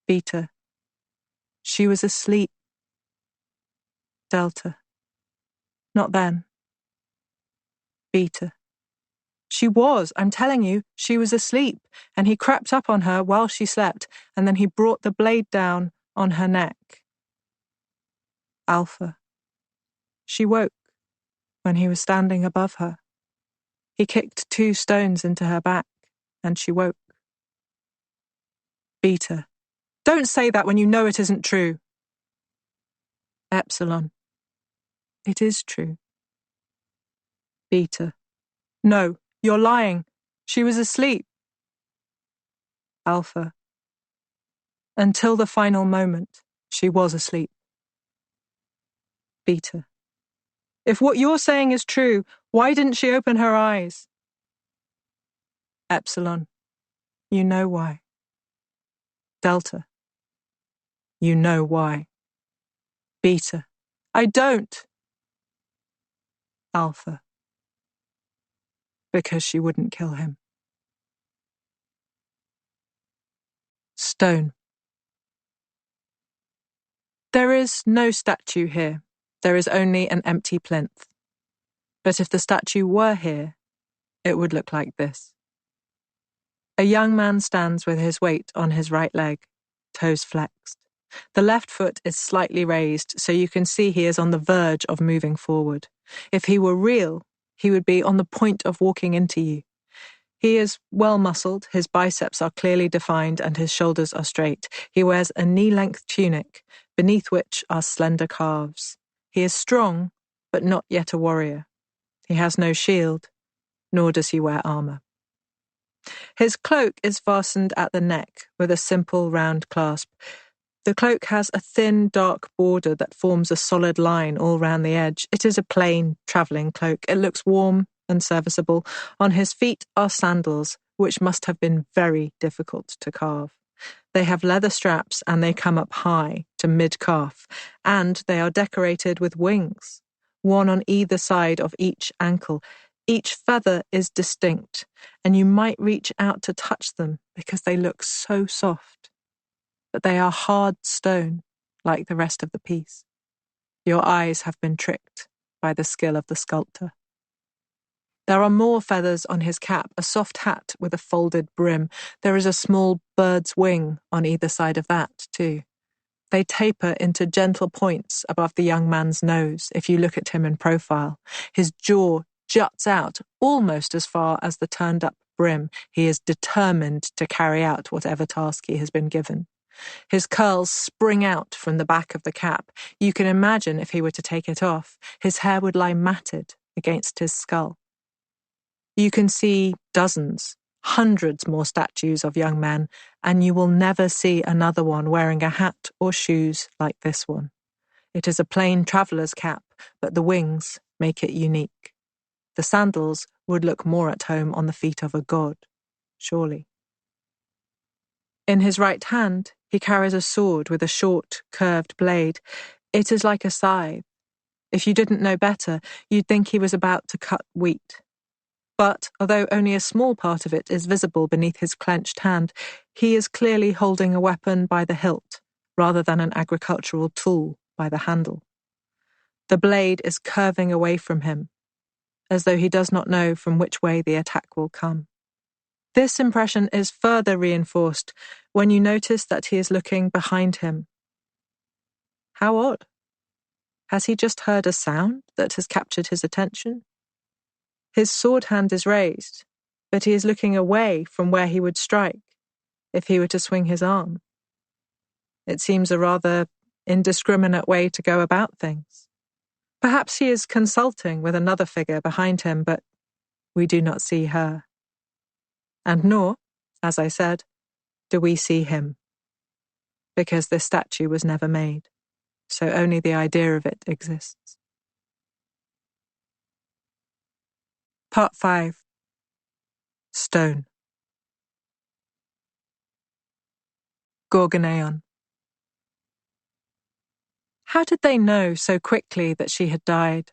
Beta. She was asleep. Delta. Not then. Beta. She was, I'm telling you, she was asleep, and he crept up on her while she slept, and then he brought the blade down on her neck. Alpha. She woke when he was standing above her. He kicked 2 stones into her back, and she woke. Beta. Don't say that when you know it isn't true. Epsilon. It is true. Beta. No, you're lying. She was asleep. Alpha. Until the final moment, she was asleep. Beta. If what you're saying is true, why didn't she open her eyes? Epsilon. You know why. Delta. You know why. Beta. I don't. Alpha. Because she wouldn't kill him. Stone. There is no statue here. There is only an empty plinth. But if the statue were here, it would look like this. A young man stands with his weight on his right leg, toes flexed. The left foot is slightly raised, so you can see he is on the verge of moving forward. If he were real, he would be on the point of walking into you. He is well-muscled, his biceps are clearly defined, and his shoulders are straight. He wears a knee-length tunic, beneath which are slender calves. He is strong, but not yet a warrior. He has no shield, nor does he wear armor. His cloak is fastened at the neck with a simple round clasp. The cloak has a thin, dark border that forms a solid line all round the edge. It is a plain travelling cloak. It looks warm and serviceable. On his feet are sandals, which must have been very difficult to carve. They have leather straps and they come up high to mid-calf, and they are decorated with wings, one on either side of each ankle. Each feather is distinct, and you might reach out to touch them because they look so soft. But they are hard stone, like the rest of the piece. Your eyes have been tricked by the skill of the sculptor. There are more feathers on his cap, a soft hat with a folded brim. There is a small bird's wing on either side of that, too. They taper into gentle points above the young man's nose if you look at him in profile. His jaw juts out almost as far as the turned-up brim. He is determined to carry out whatever task he has been given. His curls spring out from the back of the cap. You can imagine if he were to take it off, his hair would lie matted against his skull. You can see dozens, hundreds more statues of young men, and you will never see another one wearing a hat or shoes like this one. It is a plain traveller's cap, but the wings make it unique. The sandals would look more at home on the feet of a god, surely. In his right hand, he carries a sword with a short, curved blade. It is like a scythe. If you didn't know better, you'd think he was about to cut wheat. But, although only a small part of it is visible beneath his clenched hand, he is clearly holding a weapon by the hilt, rather than an agricultural tool by the handle. The blade is curving away from him, as though he does not know from which way the attack will come. This impression is further reinforced when you notice that he is looking behind him. How odd. Has he just heard a sound that has captured his attention? His sword hand is raised, but he is looking away from where he would strike if he were to swing his arm. It seems a rather indiscriminate way to go about things. Perhaps he is consulting with another figure behind him, but we do not see her. And nor, as I said, do we see him. Because this statue was never made, so only the idea of it exists. Part 5. Stone. Gorgoneon. How did they know so quickly that she had died?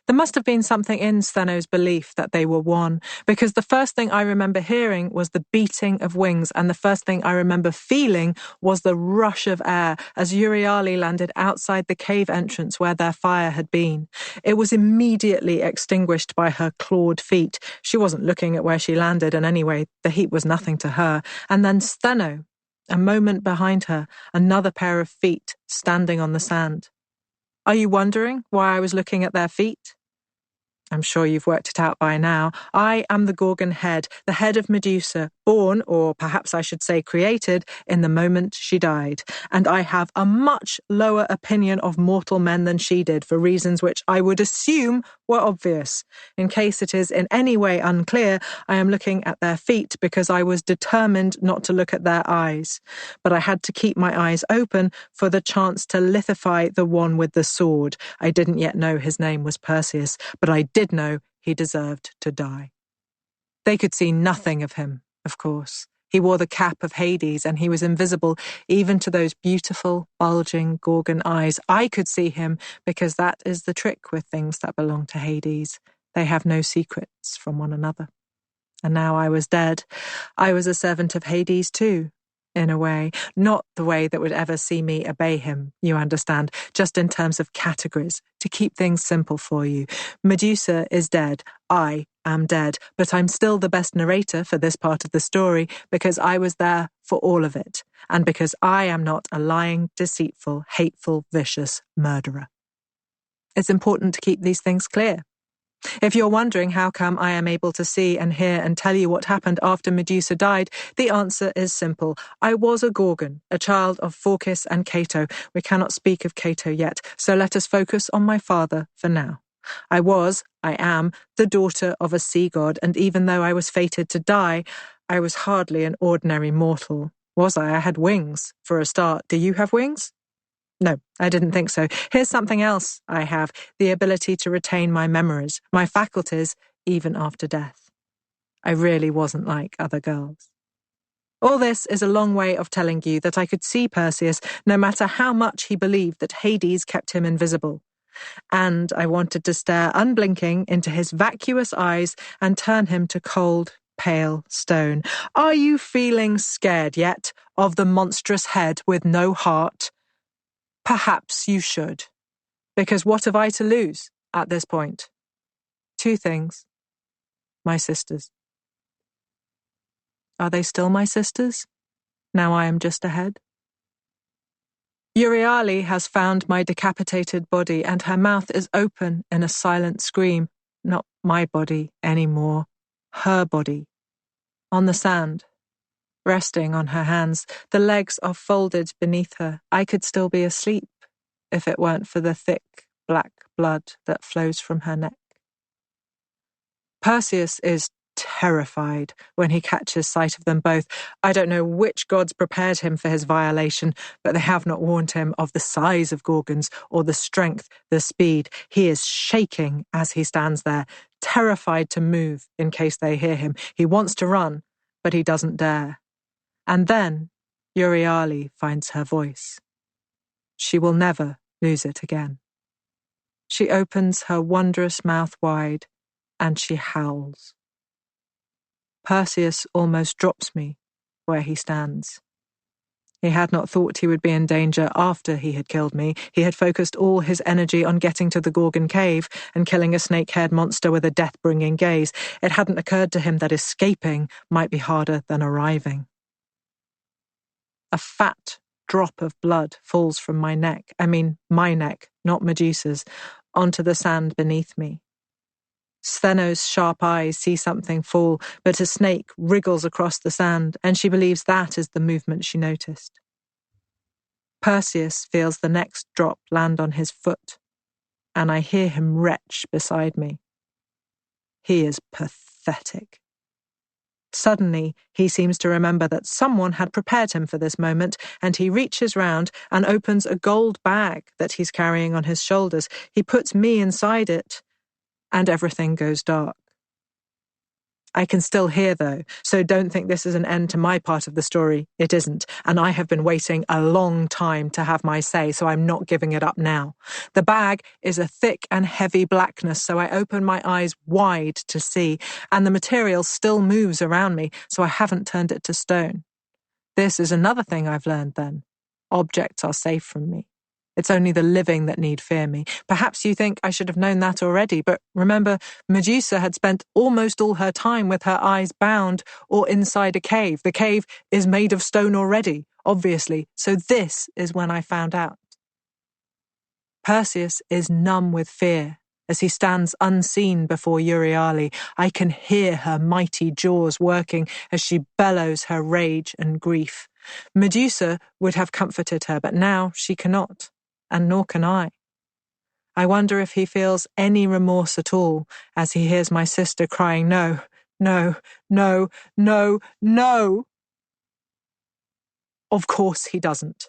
There must have been something in Steno's belief that they were one, because the first thing I remember hearing was the beating of wings, and the first thing I remember feeling was the rush of air as Euryale landed outside the cave entrance where their fire had been. It was immediately extinguished by her clawed feet. She wasn't looking at where she landed, and anyway, the heat was nothing to her. And then Steno, a moment behind her, another pair of feet standing on the sand. Are you wondering why I was looking at their feet? I'm sure you've worked it out by now. I am the Gorgon head, the head of Medusa, born, or perhaps I should say created, in the moment she died. And I have a much lower opinion of mortal men than she did, for reasons which I would assume were obvious. In case it is in any way unclear, I am looking at their feet because I was determined not to look at their eyes. But I had to keep my eyes open for the chance to lithify the one with the sword. I didn't yet know his name was Perseus, but I did know he deserved to die. They could see nothing of him, of course. He wore the cap of Hades, and he was invisible even to those beautiful, bulging Gorgon eyes. I could see him because that is the trick with things that belong to Hades. They have no secrets from one another. And now I was dead. I was a servant of Hades too, in a way. Not the way that would ever see me obey him, you understand, just in terms of categories, to keep things simple for you. Medusa is dead. I am dead, but I'm still the best narrator for this part of the story because I was there for all of it, and because I am not a lying, deceitful, hateful, vicious murderer. It's important to keep these things clear. If you're wondering how come I am able to see and hear and tell you what happened after Medusa died, the answer is simple. I was a Gorgon, a child of Phorcys and Cato. We cannot speak of Cato yet, so let us focus on my father for now. I am, the daughter of a sea god, and even though I was fated to die, I was hardly an ordinary mortal. Was I? I had wings, for a start. Do you have wings? No, I didn't think so. Here's something else I have, the ability to retain my memories, my faculties, even after death. I really wasn't like other girls. All this is a long way of telling you that I could see Perseus no matter how much he believed that Hades kept him invisible. And I wanted to stare unblinking into his vacuous eyes and turn him to cold, pale stone. Are you feeling scared yet of the monstrous head with no heart? Perhaps you should, because what have I to lose at this point? 2 things. My sisters. Are they still my sisters? Now I am just a head? Euryale has found my decapitated body, and her mouth is open in a silent scream. Not my body anymore, her body. On the sand, resting on her hands, the legs are folded beneath her. I could still be asleep if it weren't for the thick, black blood that flows from her neck. Perseus is terrified when he catches sight of them both. I don't know which gods prepared him for his violation, but they have not warned him of the size of Gorgons or the strength, the speed. He is shaking as he stands there, terrified to move in case they hear him. He wants to run, but he doesn't dare. And then Euryale finds her voice. She will never lose it again. She opens her wondrous mouth wide, and she howls. Perseus almost drops me where he stands. He had not thought he would be in danger after he had killed me. He had focused all his energy on getting to the Gorgon cave and killing a snake-haired monster with a death-bringing gaze. It hadn't occurred to him that escaping might be harder than arriving. A fat drop of blood falls from my neck, my neck, not Medusa's, onto the sand beneath me. Steno's sharp eyes see something fall, but a snake wriggles across the sand, and she believes that is the movement she noticed. Perseus feels the next drop land on his foot, and I hear him retch beside me. He is pathetic. Suddenly, he seems to remember that someone had prepared him for this moment, and he reaches round and opens a gold bag that he's carrying on his shoulders. He puts me inside it, and everything goes dark. I can still hear, though, so don't think this is an end to my part of the story. It isn't, and I have been waiting a long time to have my say, so I'm not giving it up now. The bag is a thick and heavy blackness, so I open my eyes wide to see, and the material still moves around me, so I haven't turned it to stone. This is another thing I've learned then. Objects are safe from me. It's only the living that need fear me. Perhaps you think I should have known that already, but remember, Medusa had spent almost all her time with her eyes bound or inside a cave. The cave is made of stone already, obviously, so this is when I found out. Perseus is numb with fear as he stands unseen before Euryale. I can hear her mighty jaws working as she bellows her rage and grief. Medusa would have comforted her, but now she cannot, and nor can I. I wonder if he feels any remorse at all as he hears my sister crying, "No, no, no, no, no." Of course he doesn't.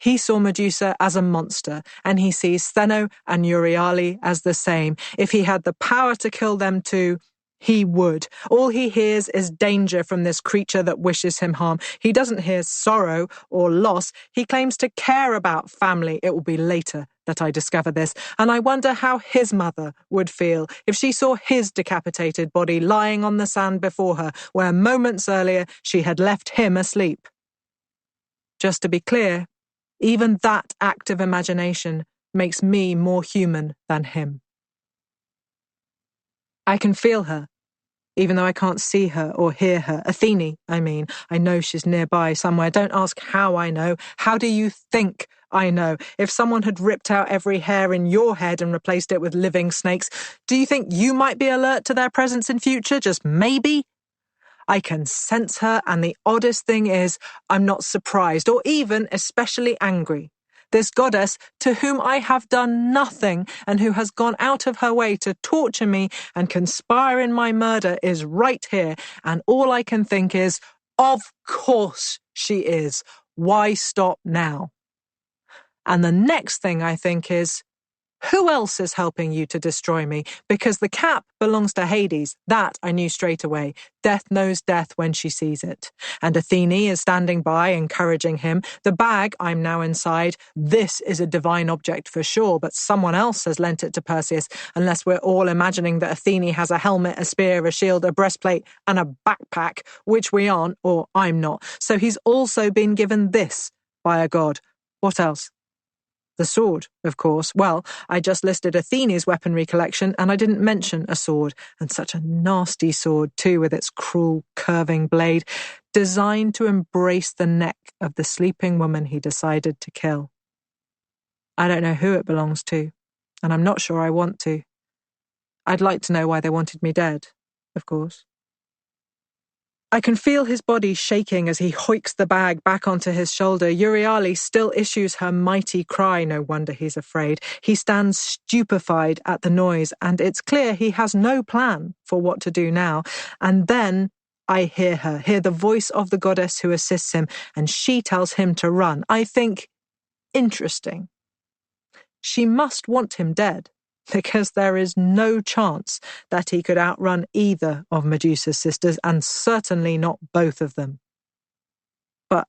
He saw Medusa as a monster, and he sees Stheno and Euryale as the same. If he had the power to kill them too, he would. All he hears is danger from this creature that wishes him harm. He doesn't hear sorrow or loss. He claims to care about family. It will be later that I discover this, and I wonder how his mother would feel if she saw his decapitated body lying on the sand before her, where moments earlier she had left him asleep. Just to be clear, even that act of imagination makes me more human than him. I can feel her, even though I can't see her or hear her. Athene, I mean. I know she's nearby somewhere. Don't ask how I know. How do you think I know? If someone had ripped out every hair in your head and replaced it with living snakes, do you think you might be alert to their presence in future? Just maybe? I can sense her, and the oddest thing is, I'm not surprised or even especially angry. This goddess, to whom I have done nothing and who has gone out of her way to torture me and conspire in my murder, is right here, and all I can think is, of course she is. Why stop now? And the next thing I think is, who else is helping you to destroy me? Because the cap belongs to Hades. That I knew straight away. Death knows death when she sees it. And Athene is standing by, encouraging him. The bag I'm now inside, this is a divine object for sure, but someone else has lent it to Perseus, unless we're all imagining that Athene has a helmet, a spear, a shield, a breastplate, and a backpack, which we aren't, or I'm not. So he's also been given this by a god. What else? The sword, of course. Well, I just listed Athene's weaponry collection, and I didn't mention a sword, and such a nasty sword too, with its cruel, curving blade, designed to embrace the neck of the sleeping woman he decided to kill. I don't know who it belongs to, and I'm not sure I want to. I'd like to know why they wanted me dead, of course. I can feel his body shaking as he hoiks the bag back onto his shoulder. Euryale still issues her mighty cry. No wonder he's afraid. He stands stupefied at the noise, and it's clear he has no plan for what to do now. And then I hear the voice of the goddess who assists him, and she tells him to run. I think, interesting. She must want him dead, because there is no chance that he could outrun either of Medusa's sisters, and certainly not both of them. But,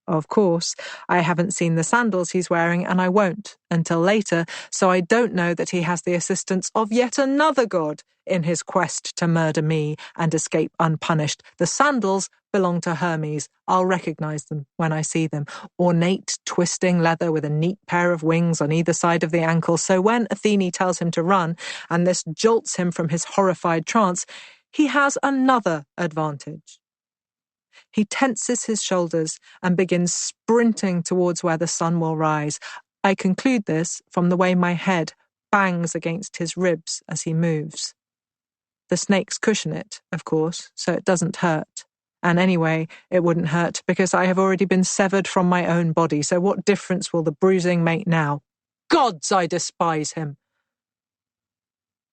of course, I haven't seen the sandals he's wearing, and I won't until later, so I don't know that he has the assistance of yet another god in his quest to murder me and escape unpunished. The sandals belong to Hermes. I'll recognize them when I see them. Ornate, twisting leather with a neat pair of wings on either side of the ankle. So when Athene tells him to run, and this jolts him from his horrified trance, he has another advantage. He tenses his shoulders and begins sprinting towards where the sun will rise. I conclude this from the way my head bangs against his ribs as he moves. The snakes cushion it, of course, so it doesn't hurt. And anyway, it wouldn't hurt because I have already been severed from my own body, so what difference will the bruising make now? Gods, I despise him!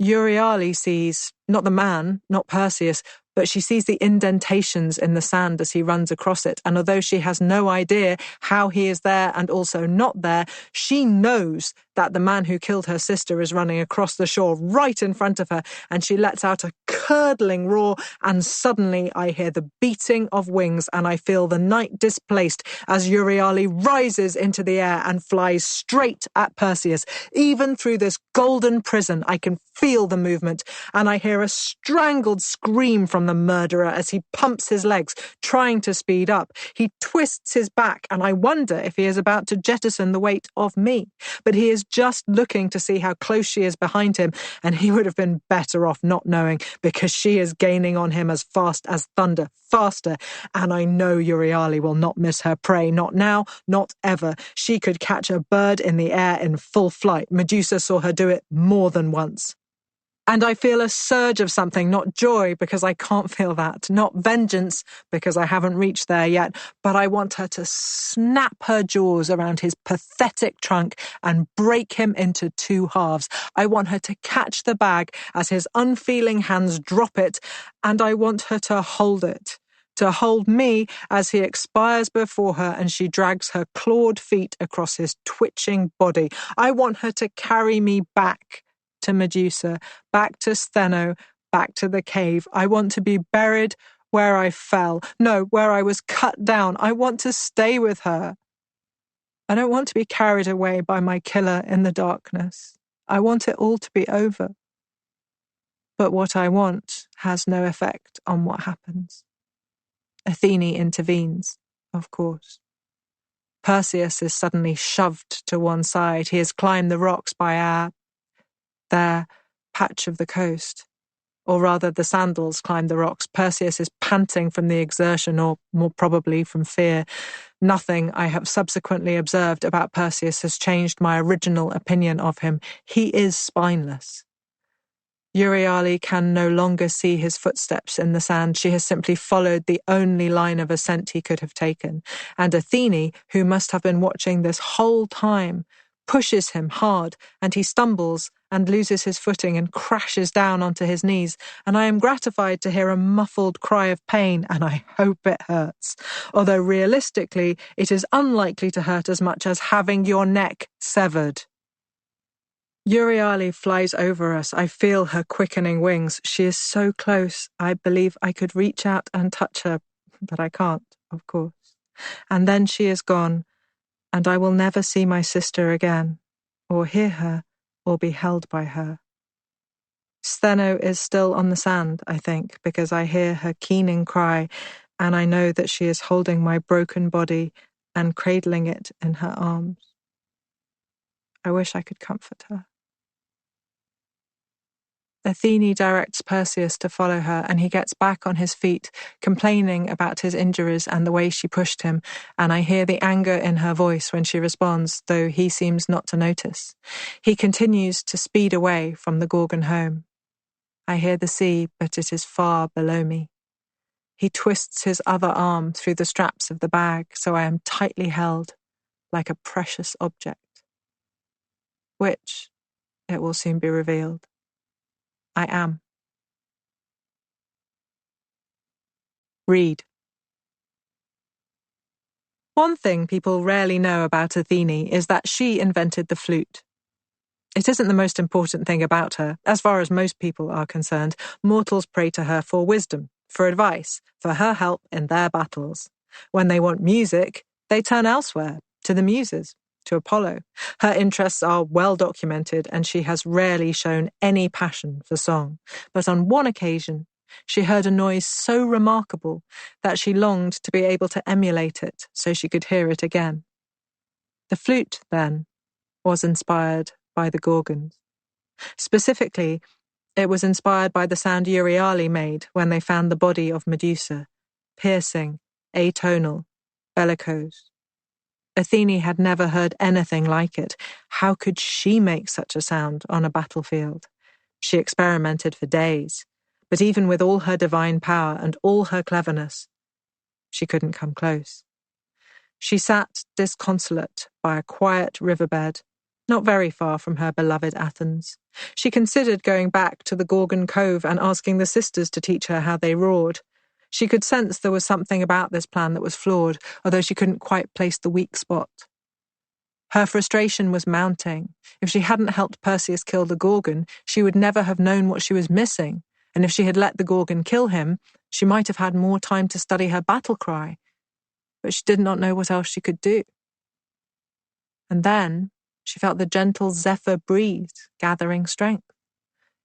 Euryale sees, not the man, not Perseus, but she sees the indentations in the sand as he runs across it, and although she has no idea how he is there and also not there, she knows that the man who killed her sister is running across the shore right in front of her, and she lets out a curdling roar, and suddenly I hear the beating of wings and I feel the night displaced as Euryale rises into the air and flies straight at Perseus. Even through this golden prison, I can feel the movement, and I hear a strangled scream from the murderer as he pumps his legs, trying to speed up. He twists his back, and I wonder if he is about to jettison the weight of me. But he is just looking to see how close she is behind him, and he would have been better off not knowing, because she is gaining on him as fast as thunder, faster, and I know Euryale will not miss her prey, not now, not ever. She could catch a bird in the air in full flight. Medusa saw her do it more than once. And I feel a surge of something, not joy, because I can't feel that, not vengeance, because I haven't reached there yet, but I want her to snap her jaws around his pathetic trunk and break him into two halves. I want her to catch the bag as his unfeeling hands drop it, and I want her to hold it, to hold me as he expires before her and she drags her clawed feet across his twitching body. I want her to carry me back to Medusa, back to Stheno, back to the cave. I want to be buried where I fell. No, where I was cut down. I want to stay with her. I don't want to be carried away by my killer in the darkness. I want it all to be over. But what I want has no effect on what happens. Athene intervenes, of course. Perseus is suddenly shoved to one side. He has climbed the rocks by their patch of the coast. Or rather, the sandals climb the rocks. Perseus is panting from the exertion, or more probably from fear. Nothing I have subsequently observed about Perseus has changed my original opinion of him. He is spineless. Euryale can no longer see his footsteps in the sand. She has simply followed the only line of ascent he could have taken. And Athene, who must have been watching this whole time, pushes him hard, and he stumbles and loses his footing and crashes down onto his knees, and I am gratified to hear a muffled cry of pain, and I hope it hurts. Although realistically, it is unlikely to hurt as much as having your neck severed. Euryale flies over us. I feel her quickening wings. She is so close. I believe I could reach out and touch her, but I can't, of course. And then she is gone, and I will never see my sister again, or hear her, or be held by her. Stheno is still on the sand, I think, because I hear her keening cry, and I know that she is holding my broken body and cradling it in her arms. I wish I could comfort her. Athene directs Perseus to follow her, and he gets back on his feet, complaining about his injuries and the way she pushed him, and I hear the anger in her voice when she responds, though he seems not to notice. He continues to speed away from the Gorgon home. I hear the sea, but it is far below me. He twists his other arm through the straps of the bag, so I am tightly held, like a precious object. Which, it will soon be revealed, I am. Read. One thing people rarely know about Athene is that she invented the flute. It isn't the most important thing about her. As far as most people are concerned, mortals pray to her for wisdom, for advice, for her help in their battles. When they want music, they turn elsewhere, to the Muses, to Apollo. Her interests are well documented, and she has rarely shown any passion for song. But on one occasion, she heard a noise so remarkable that she longed to be able to emulate it so she could hear it again. The flute, then, was inspired by the Gorgons. Specifically, it was inspired by the sound Euryale made when they found the body of Medusa, piercing, atonal, bellicose. Athene had never heard anything like it. How could she make such a sound on a battlefield? She experimented for days, but even with all her divine power and all her cleverness, she couldn't come close. She sat disconsolate by a quiet riverbed, not very far from her beloved Athens. She considered going back to the Gorgon Cove and asking the sisters to teach her how they roared. She could sense there was something about this plan that was flawed, although she couldn't quite place the weak spot. Her frustration was mounting. If she hadn't helped Perseus kill the Gorgon, she would never have known what she was missing, and if she had let the Gorgon kill him, she might have had more time to study her battle cry. But she did not know what else she could do. And then she felt the gentle zephyr breeze gathering strength.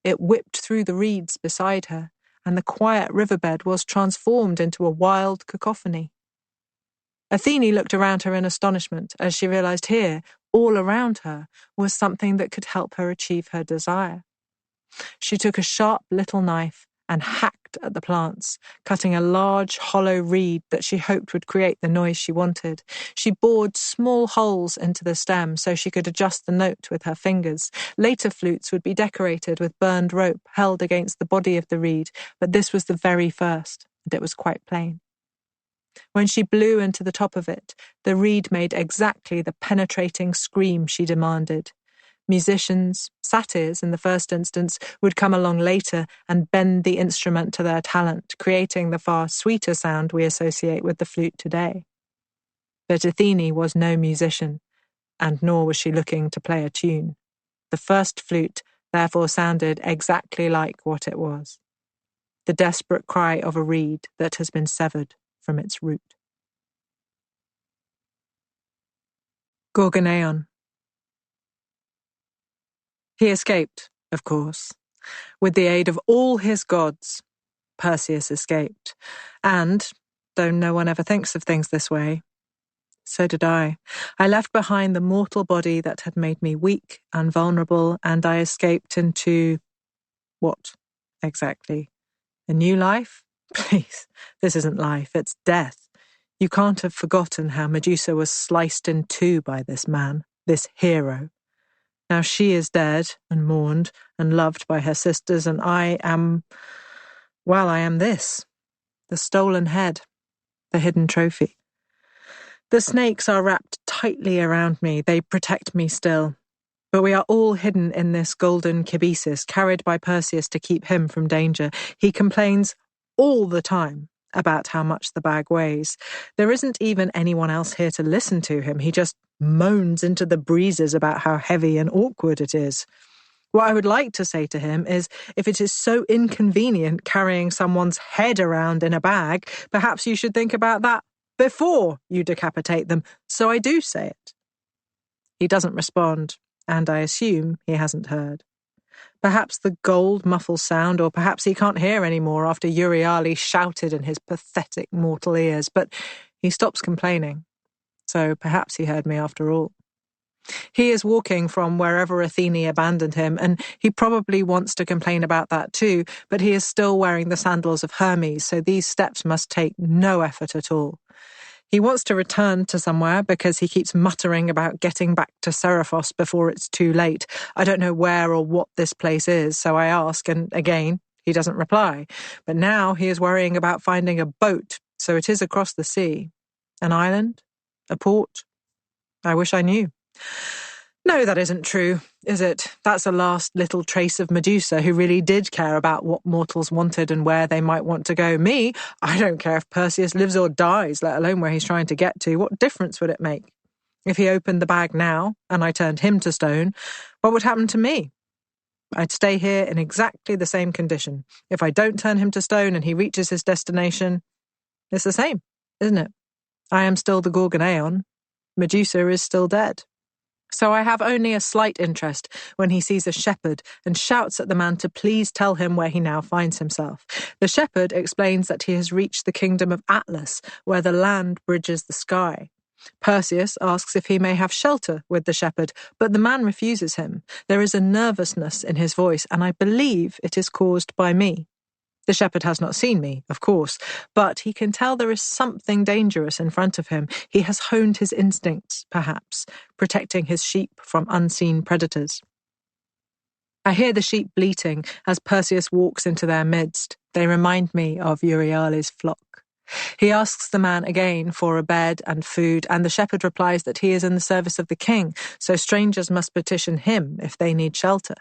It whipped through the reeds beside her, and the quiet riverbed was transformed into a wild cacophony. Athene looked around her in astonishment as she realized here, all around her, was something that could help her achieve her desire. She took a sharp little knife and hacked at the plants, cutting a large hollow reed that she hoped would create the noise she wanted. She bored small holes into the stem so she could adjust the note with her fingers. Later flutes would be decorated with burned rope held against the body of the reed, but this was the very first, and it was quite plain. When she blew into the top of it, the reed made exactly the penetrating scream she demanded. Musicians, satyrs in the first instance, would come along later and bend the instrument to their talent, creating the far sweeter sound we associate with the flute today. But Athene was no musician, and nor was she looking to play a tune. The first flute therefore sounded exactly like what it was: the desperate cry of a reed that has been severed from its root. Gorgoneon. He escaped, of course. With the aid of all his gods, Perseus escaped. And, though no one ever thinks of things this way, so did I. I left behind the mortal body that had made me weak and vulnerable, and I escaped into... what, exactly? A new life? Please, this isn't life, it's death. You can't have forgotten how Medusa was sliced in two by this man, this hero. Now she is dead and mourned and loved by her sisters, and I am this, the stolen head, the hidden trophy. The snakes are wrapped tightly around me. They protect me still. But we are all hidden in this golden kibisis, carried by Perseus to keep him from danger. He complains all the time about how much the bag weighs. There isn't even anyone else here to listen to him. He just moans into the breezes about how heavy and awkward it is. What I would like to say to him is, if it is so inconvenient carrying someone's head around in a bag, perhaps you should think about that before you decapitate them. So I do say it. He doesn't respond, and I assume he hasn't heard. Perhaps the gold muffles sound, or perhaps he can't hear anymore after Euryale shouted in his pathetic mortal ears, but he stops complaining. So perhaps he heard me after all. He is walking from wherever Athene abandoned him, and he probably wants to complain about that too, but he is still wearing the sandals of Hermes, so these steps must take no effort at all. He wants to return to somewhere because he keeps muttering about getting back to Seriphos before it's too late. I don't know where or what this place is, so I ask, and again, he doesn't reply. But now he is worrying about finding a boat, so it is across the sea. An island? A port? I wish I knew. No, that isn't true, is it? That's a last little trace of Medusa, who really did care about what mortals wanted and where they might want to go. Me, I don't care if Perseus lives or dies, let alone where he's trying to get to. What difference would it make? If he opened the bag now, and I turned him to stone, what would happen to me? I'd stay here in exactly the same condition. If I don't turn him to stone and he reaches his destination, it's the same, isn't it? I am still the Gorgoneon. Medusa is still dead. So I have only a slight interest when he sees a shepherd and shouts at the man to please tell him where he now finds himself. The shepherd explains that he has reached the kingdom of Atlas, where the land bridges the sky. Perseus asks if he may have shelter with the shepherd, but the man refuses him. There is a nervousness in his voice, and I believe it is caused by me. The shepherd has not seen me, of course, but he can tell there is something dangerous in front of him. He has honed his instincts, perhaps, protecting his sheep from unseen predators. I hear the sheep bleating as Perseus walks into their midst. They remind me of Euryale's flock. He asks the man again for a bed and food, and the shepherd replies that he is in the service of the king, so strangers must petition him if they need shelter.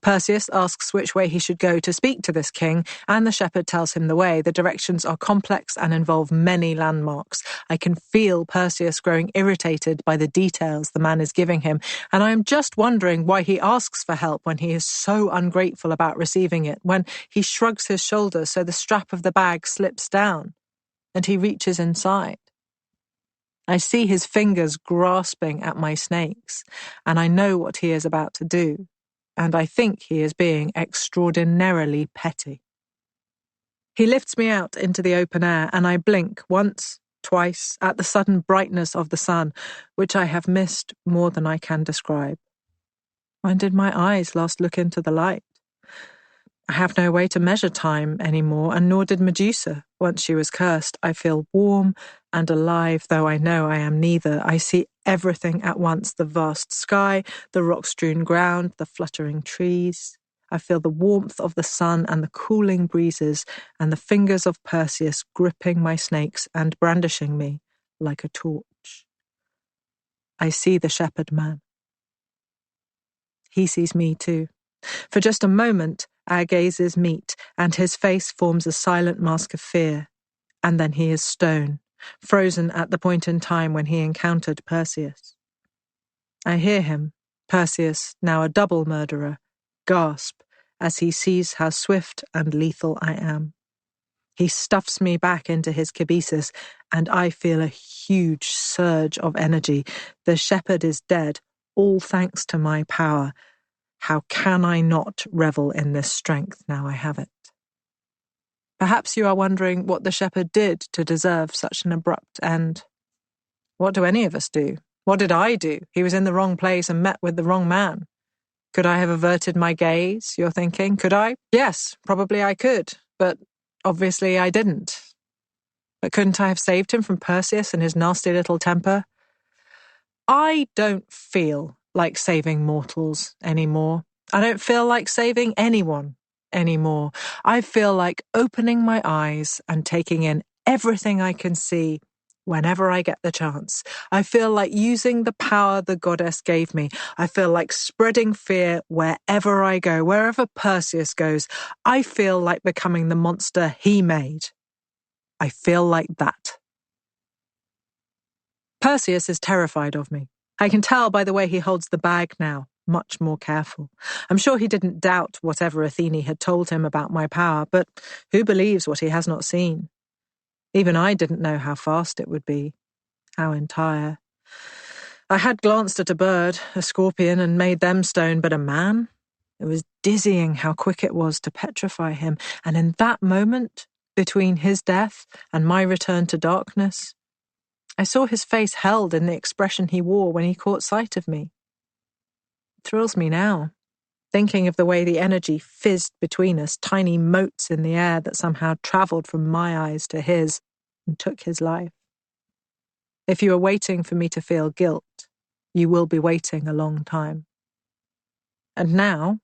Perseus asks which way he should go to speak to this king, and the shepherd tells him the way. The directions are complex and involve many landmarks. I can feel Perseus growing irritated by the details the man is giving him, and I am just wondering why he asks for help when he is so ungrateful about receiving it, when he shrugs his shoulders so the strap of the bag slips down, and he reaches inside. I see his fingers grasping at my snakes, and I know what he is about to do, and I think he is being extraordinarily petty. He lifts me out into the open air, and I blink once, twice, at the sudden brightness of the sun, which I have missed more than I can describe. When did my eyes last look into the light? I have no way to measure time anymore, and nor did Medusa. Once she was cursed, I feel warm and alive, though I know I am neither. I see everything at once, the vast sky, the rock-strewn ground, the fluttering trees. I feel the warmth of the sun and the cooling breezes, and the fingers of Perseus gripping my snakes and brandishing me like a torch. I see the shepherd man. He sees me too. For just a moment, our gazes meet, and his face forms a silent mask of fear, and then he is stone, frozen at the point in time when he encountered Perseus. I hear him, Perseus, now a double murderer, gasp as he sees how swift and lethal I am. He stuffs me back into his cabesus, and I feel a huge surge of energy. The shepherd is dead, all thanks to my power. How can I not revel in this strength now I have it? Perhaps you are wondering what the shepherd did to deserve such an abrupt end. What do any of us do? What did I do? He was in the wrong place and met with the wrong man. Could I have averted my gaze, you're thinking? Could I? Yes, probably I could, but obviously I didn't. But couldn't I have saved him from Perseus and his nasty little temper? I don't feel like saving mortals anymore. I don't feel like saving anyone anymore. I feel like opening my eyes and taking in everything I can see whenever I get the chance. I feel like using the power the goddess gave me. I feel like spreading fear wherever I go, wherever Perseus goes. I feel like becoming the monster he made. I feel like that. Perseus is terrified of me. I can tell by the way he holds the bag now, much more careful. I'm sure he didn't doubt whatever Athene had told him about my power, but who believes what he has not seen? Even I didn't know how fast it would be, how entire. I had glanced at a bird, a scorpion, and made them stone, but a man? It was dizzying how quick it was to petrify him, and in that moment, between his death and my return to darkness, I saw his face held in the expression he wore when he caught sight of me. It thrills me now, thinking of the way the energy fizzed between us, tiny motes in the air that somehow travelled from my eyes to his and took his life. If you are waiting for me to feel guilt, you will be waiting a long time. And now,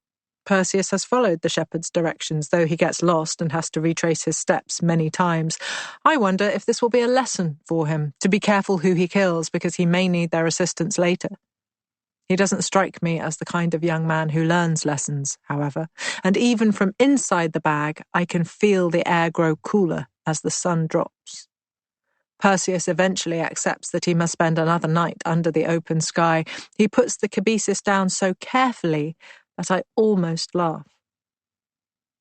Perseus has followed the shepherd's directions, though he gets lost and has to retrace his steps many times. I wonder if this will be a lesson for him, to be careful who he kills, because he may need their assistance later. He doesn't strike me as the kind of young man who learns lessons, however, and even from inside the bag, I can feel the air grow cooler as the sun drops. Perseus eventually accepts that he must spend another night under the open sky. He puts the cabesus down so carefully that I almost laugh.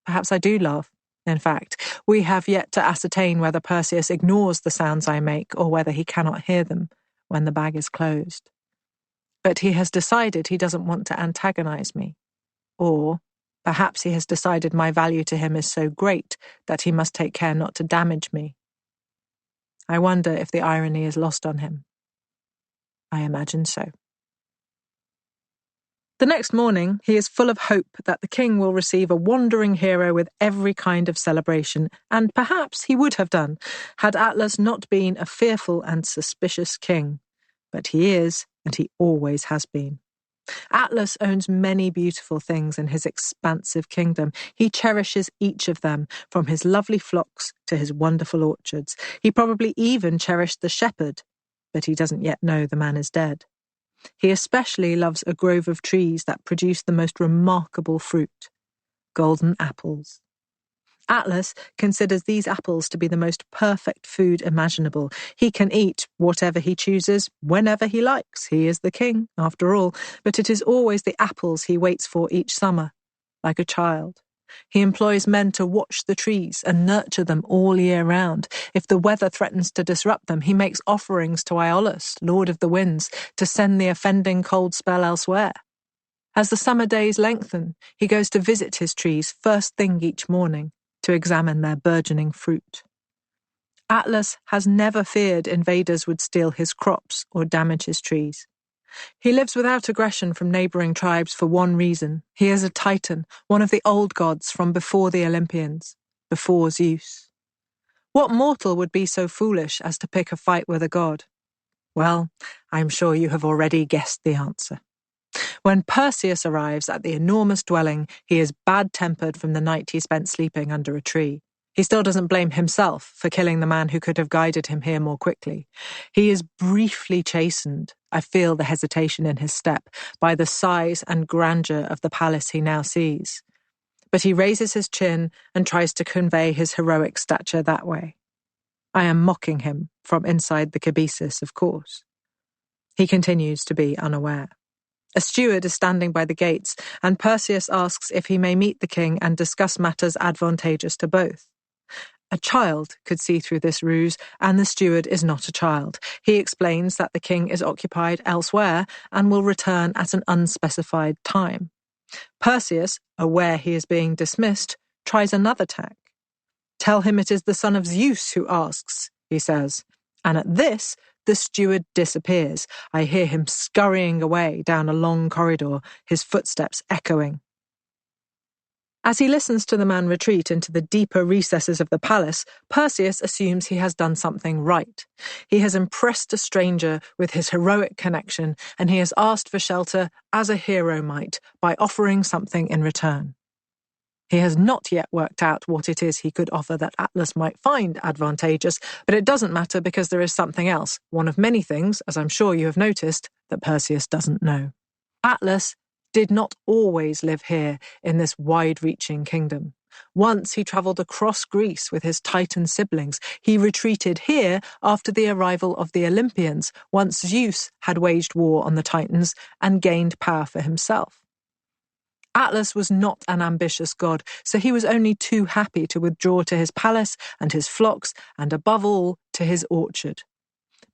Perhaps I do laugh, in fact. We have yet to ascertain whether Perseus ignores the sounds I make or whether he cannot hear them when the bag is closed. But he has decided he doesn't want to antagonize me. Or perhaps he has decided my value to him is so great that he must take care not to damage me. I wonder if the irony is lost on him. I imagine so. The next morning, he is full of hope that the king will receive a wandering hero with every kind of celebration, and perhaps he would have done, had Atlas not been a fearful and suspicious king. But he is, and he always has been. Atlas owns many beautiful things in his expansive kingdom. He cherishes each of them, from his lovely flocks to his wonderful orchards. He probably even cherished the shepherd, but he doesn't yet know the man is dead. He especially loves a grove of trees that produce the most remarkable fruit, golden apples. Atlas considers these apples to be the most perfect food imaginable. He can eat whatever he chooses, whenever he likes. He is the king, after all, but it is always the apples he waits for each summer, like a child. He employs men to watch the trees and nurture them all year round. If the weather threatens to disrupt them, he makes offerings to Aeolus, lord of the winds, to send the offending cold spell elsewhere. As the summer days lengthen, he goes to visit his trees first thing each morning, to examine their burgeoning fruit. Atlas has never feared invaders would steal his crops or damage his trees. He lives without aggression from neighboring tribes for one reason. He is a Titan, one of the old gods from before the Olympians, before Zeus. What mortal would be so foolish as to pick a fight with a god? Well, I'm sure you have already guessed the answer. When Perseus arrives at the enormous dwelling, he is bad-tempered from the night he spent sleeping under a tree. He still doesn't blame himself for killing the man who could have guided him here more quickly. He is briefly chastened, I feel the hesitation in his step, by the size and grandeur of the palace he now sees. But he raises his chin and tries to convey his heroic stature that way. I am mocking him from inside the cabesus, of course. He continues to be unaware. A steward is standing by the gates, and Perseus asks if he may meet the king and discuss matters advantageous to both. A child could see through this ruse, and the steward is not a child. He explains that the king is occupied elsewhere and will return at an unspecified time. Perseus, aware he is being dismissed, tries another tack. "Tell him it is the son of Zeus who asks," he says, and at this, the steward disappears. I hear him scurrying away down a long corridor, his footsteps echoing. As he listens to the man retreat into the deeper recesses of the palace, Perseus assumes he has done something right. He has impressed a stranger with his heroic connection, and he has asked for shelter as a hero might, by offering something in return. He has not yet worked out what it is he could offer that Atlas might find advantageous, but it doesn't matter because there is something else, one of many things, as I'm sure you have noticed, that Perseus doesn't know. Atlas did not always live here in this wide-reaching kingdom. Once he travelled across Greece with his Titan siblings. He retreated here after the arrival of the Olympians, once Zeus had waged war on the Titans and gained power for himself. Atlas was not an ambitious god, so he was only too happy to withdraw to his palace and his flocks, and above all, to his orchard.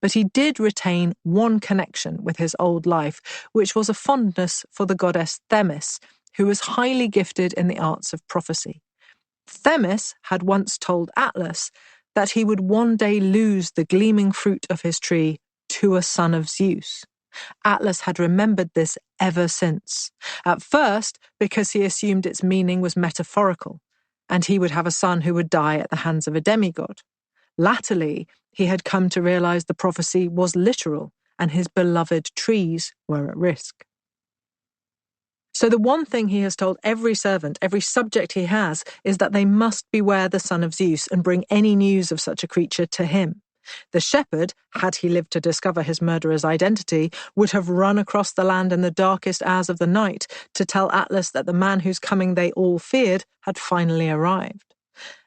But he did retain one connection with his old life, which was a fondness for the goddess Themis, who was highly gifted in the arts of prophecy. Themis had once told Atlas that he would one day lose the gleaming fruit of his tree to a son of Zeus. Atlas had remembered this ever since. At first, because he assumed its meaning was metaphorical, and he would have a son who would die at the hands of a demigod. Latterly, he had come to realize the prophecy was literal, and his beloved trees were at risk. So the one thing he has told every servant, every subject he has, is that they must beware the son of Zeus and bring any news of such a creature to him. The shepherd, had he lived to discover his murderer's identity, would have run across the land in the darkest hours of the night to tell Atlas that the man whose coming they all feared had finally arrived.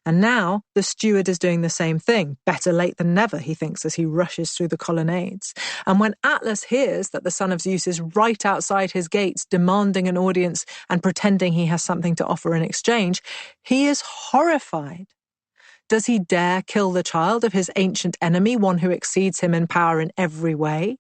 And now the steward is doing the same thing. Better late than never, he thinks as he rushes through the colonnades. And when Atlas hears that the son of Zeus is right outside his gates demanding an audience and pretending he has something to offer in exchange, he is horrified. Does he dare kill the child of his ancient enemy, one who exceeds him in power in every way?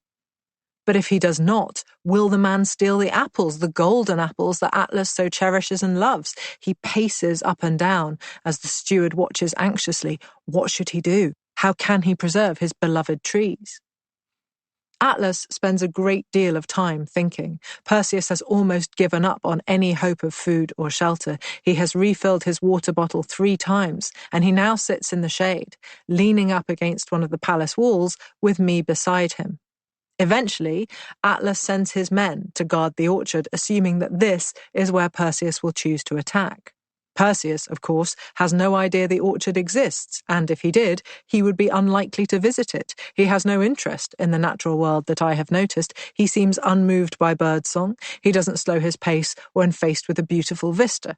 But if he does not, will the man steal the apples, the golden apples that Atlas so cherishes and loves? He paces up and down as the steward watches anxiously. What should he do? How can he preserve his beloved trees? Atlas spends a great deal of time thinking. Perseus has almost given up on any hope of food or shelter. He has refilled his water bottle 3 times, and he now sits in the shade, leaning up against one of the palace walls with me beside him. Eventually, Atlas sends his men to guard the orchard, assuming that this is where Perseus will choose to attack. Perseus, of course, has no idea the orchard exists, and if he did, he would be unlikely to visit it. He has no interest in the natural world that I have noticed. He seems unmoved by birdsong. He doesn't slow his pace when faced with a beautiful vista.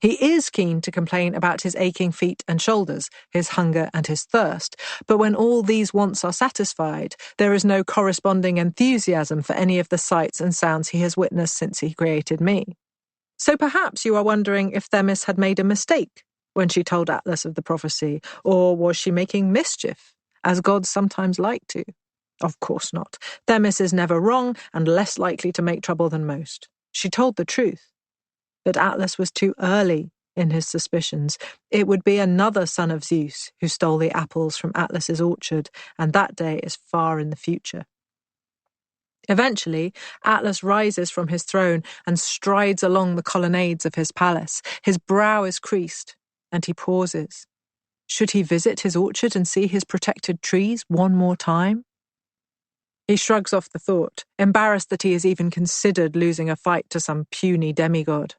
He is keen to complain about his aching feet and shoulders, his hunger and his thirst, but when all these wants are satisfied, there is no corresponding enthusiasm for any of the sights and sounds he has witnessed since he created me. So perhaps you are wondering if Themis had made a mistake when she told Atlas of the prophecy, or was she making mischief, as gods sometimes like to? Of course not. Themis is never wrong and less likely to make trouble than most. She told the truth. But Atlas was too early in his suspicions. It would be another son of Zeus who stole the apples from Atlas's orchard, and that day is far in the future. Eventually, Atlas rises from his throne and strides along the colonnades of his palace. His brow is creased, and he pauses. Should he visit his orchard and see his protected trees one more time? He shrugs off the thought, embarrassed that he has even considered losing a fight to some puny demigod.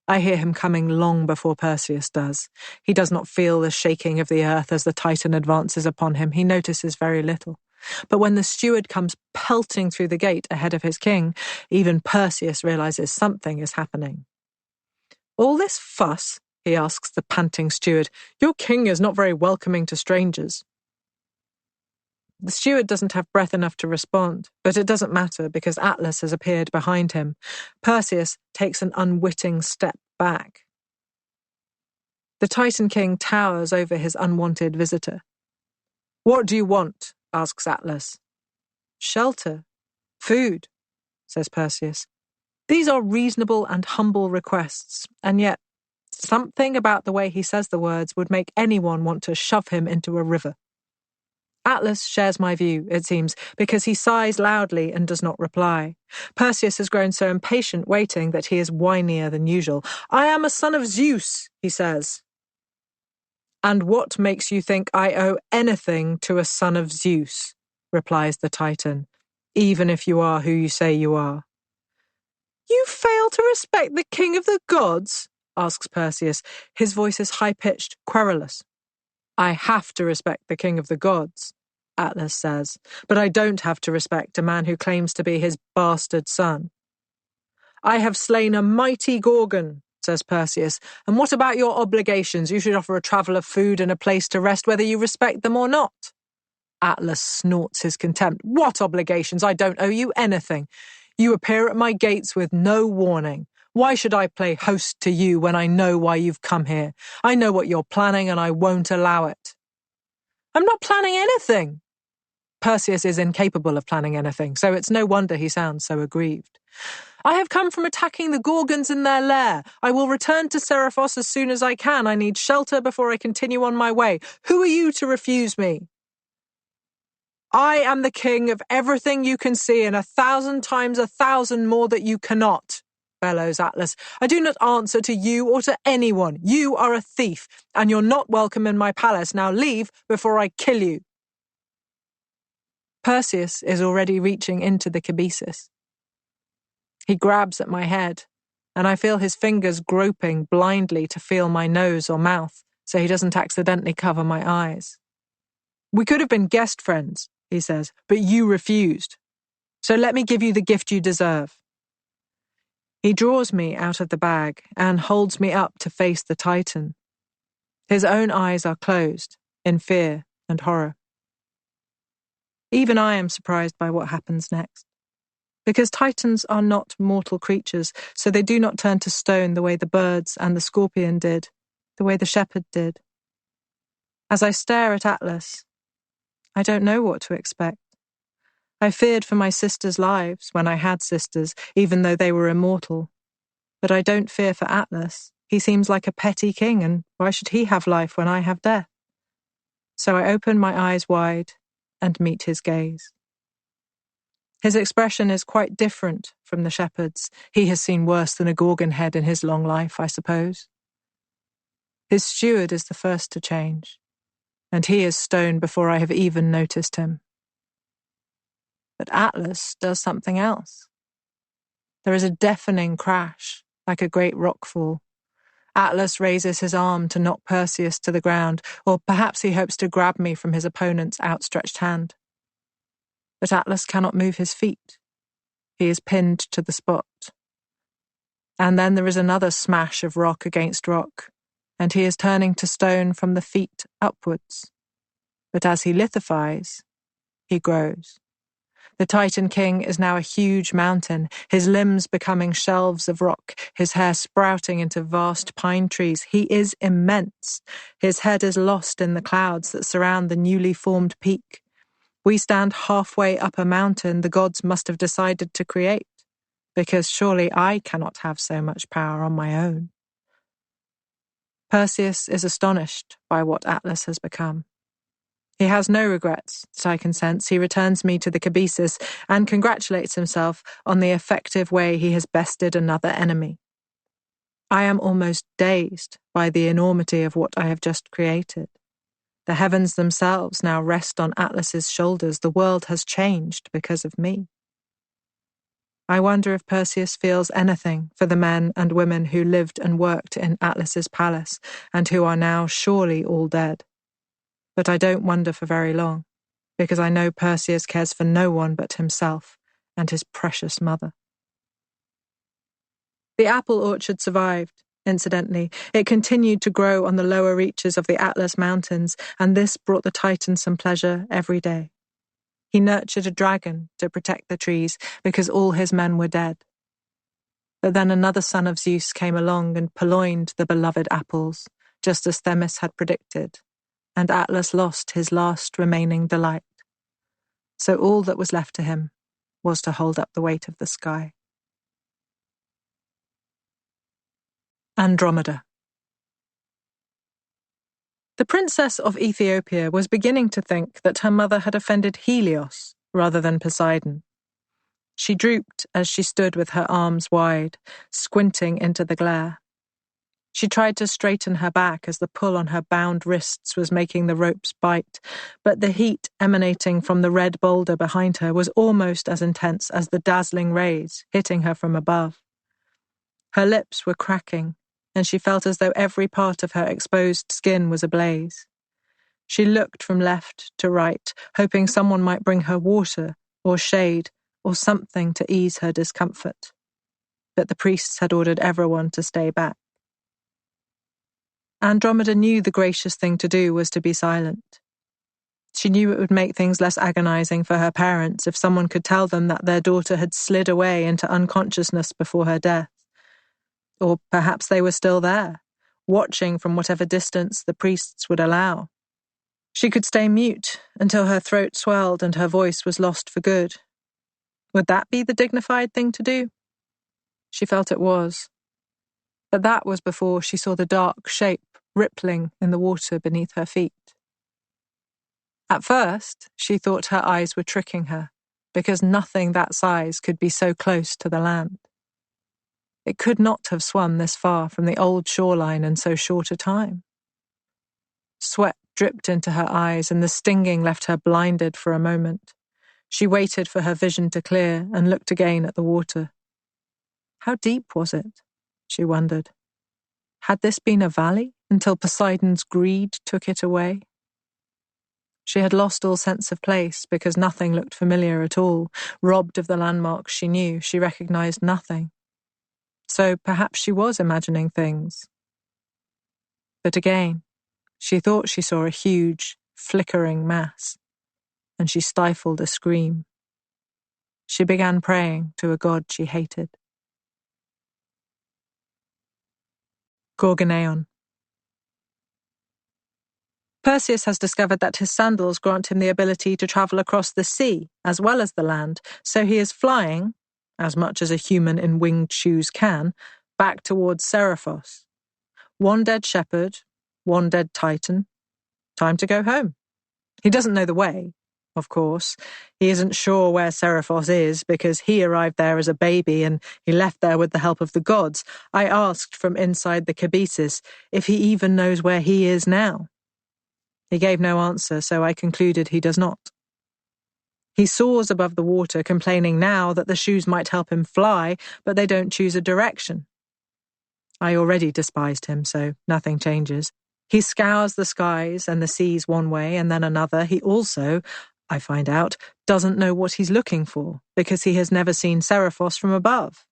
I hear him coming long before Perseus does. He does not feel the shaking of the earth as the Titan advances upon him. He notices very little. But when the steward comes pelting through the gate ahead of his king, even Perseus realizes something is happening. "All this fuss?" he asks the panting steward. "Your king is not very welcoming to strangers." The steward doesn't have breath enough to respond, but it doesn't matter because Atlas has appeared behind him. Perseus takes an unwitting step back. The Titan King towers over his unwanted visitor. "What do you want?" asks Atlas. "Shelter. Food," says Perseus. These are reasonable and humble requests, and yet something about the way he says the words would make anyone want to shove him into a river. Atlas shares my view, it seems, because he sighs loudly and does not reply. Perseus has grown so impatient waiting that he is whinier than usual. "I am a son of Zeus," he says. "And what makes you think I owe anything to a son of Zeus?" replies the Titan, "even if you are who you say you are." "You fail to respect the king of the gods?" asks Perseus. His voice is high-pitched, querulous. "I have to respect the king of the gods," Atlas says, "but I don't have to respect a man who claims to be his bastard son." "I have slain a mighty Gorgon," says Perseus, "and what about your obligations? You should offer a traveller food and a place to rest whether you respect them or not." Atlas snorts his contempt. "What obligations? I don't owe you anything. You appear at my gates with no warning. Why should I play host to you when I know why you've come here? I know what you're planning and I won't allow it." "I'm not planning anything." Perseus is incapable of planning anything, so it's no wonder he sounds so aggrieved. "I have come from attacking the Gorgons in their lair. I will return to Seriphos as soon as I can. I need shelter before I continue on my way. Who are you to refuse me?" "I am the king of everything you can see and 1,000 times 1,000 more that you cannot," bellows Atlas. "I do not answer to you or to anyone. You are a thief, and you're not welcome in my palace. Now leave before I kill you." Perseus is already reaching into the cabesus. He grabs at my head, and I feel his fingers groping blindly to feel my nose or mouth so he doesn't accidentally cover my eyes. "We could have been guest friends," he says, "but you refused. So let me give you the gift you deserve." He draws me out of the bag and holds me up to face the Titan. His own eyes are closed in fear and horror. Even I am surprised by what happens next. Because Titans are not mortal creatures, so they do not turn to stone the way the birds and the scorpion did, the way the shepherd did. As I stare at Atlas, I don't know what to expect. I feared for my sisters' lives when I had sisters, even though they were immortal. But I don't fear for Atlas. He seems like a petty king, and why should he have life when I have death? So I open my eyes wide and meet his gaze. His expression is quite different from the shepherd's. He has seen worse than a Gorgon head in his long life, I suppose. His steward is the first to change, and he is stone before I have even noticed him. But Atlas does something else. There is a deafening crash, like a great rockfall, Atlas raises his arm to knock Perseus to the ground, or perhaps he hopes to grab me from his opponent's outstretched hand. But Atlas cannot move his feet. He is pinned to the spot. And then there is another smash of rock against rock, and he is turning to stone from the feet upwards. But as he lithifies, he grows. The Titan King is now a huge mountain, his limbs becoming shelves of rock, his hair sprouting into vast pine trees. He is immense. His head is lost in the clouds that surround the newly formed peak. We stand halfway up a mountain the gods must have decided to create, because surely I cannot have so much power on my own. Perseus is astonished by what Atlas has become. He has no regrets that I can sense. He returns me to the cabesus and congratulates himself on the effective way he has bested another enemy. I am almost dazed by the enormity of what I have just created. The heavens themselves now rest on Atlas's shoulders. The world has changed because of me. I wonder if Perseus feels anything for the men and women who lived and worked in Atlas's palace and who are now surely all dead. But I don't wonder for very long, because I know Perseus cares for no one but himself and his precious mother. The apple orchard survived, incidentally. It continued to grow on the lower reaches of the Atlas Mountains, and this brought the Titan some pleasure every day. He nurtured a dragon to protect the trees, because all his men were dead. But then another son of Zeus came along and purloined the beloved apples, just as Themis had predicted, and Atlas lost his last remaining delight. So all that was left to him was to hold up the weight of the sky. Andromeda. The princess of Ethiopia was beginning to think that her mother had offended Helios rather than Poseidon. She drooped as she stood with her arms wide, squinting into the glare. She tried to straighten her back as the pull on her bound wrists was making the ropes bite, but the heat emanating from the red boulder behind her was almost as intense as the dazzling rays hitting her from above. Her lips were cracking, and she felt as though every part of her exposed skin was ablaze. She looked from left to right, hoping someone might bring her water or shade or something to ease her discomfort. But the priests had ordered everyone to stay back. Andromeda knew the gracious thing to do was to be silent. She knew it would make things less agonizing for her parents if someone could tell them that their daughter had slid away into unconsciousness before her death. Or perhaps they were still there, watching from whatever distance the priests would allow. She could stay mute until her throat swelled and her voice was lost for good. Would that be the dignified thing to do? She felt it was. But that was before she saw the dark shape rippling in the water beneath her feet. At first, she thought her eyes were tricking her, because nothing that size could be so close to the land. It could not have swum this far from the old shoreline in so short a time. Sweat dripped into her eyes, and the stinging left her blinded for a moment. She waited for her vision to clear and looked again at the water. How deep was it? She wondered. Had this been a valley until Poseidon's greed took it away? She had lost all sense of place because nothing looked familiar at all. Robbed of the landmarks she knew, she recognized nothing. So perhaps she was imagining things. But again, she thought she saw a huge, flickering mass, and she stifled a scream. She began praying to a god she hated. Gorgoneon. Perseus has discovered that his sandals grant him the ability to travel across the sea as well as the land, so he is flying, as much as a human in winged shoes can, back towards Seriphos. One dead shepherd, one dead titan. Time to go home. He doesn't know the way, of course. He isn't sure where Seriphos is because he arrived there as a baby and he left there with the help of the gods. I asked from inside the cabesus if he even knows where he is now. He gave no answer, so I concluded he does not. He soars above the water, complaining now that the shoes might help him fly, but they don't choose a direction. I already despised him, so nothing changes. He scours the skies and the seas one way and then another. He also, I find out, doesn't know what he's looking for, because he has never seen Seraphos from above.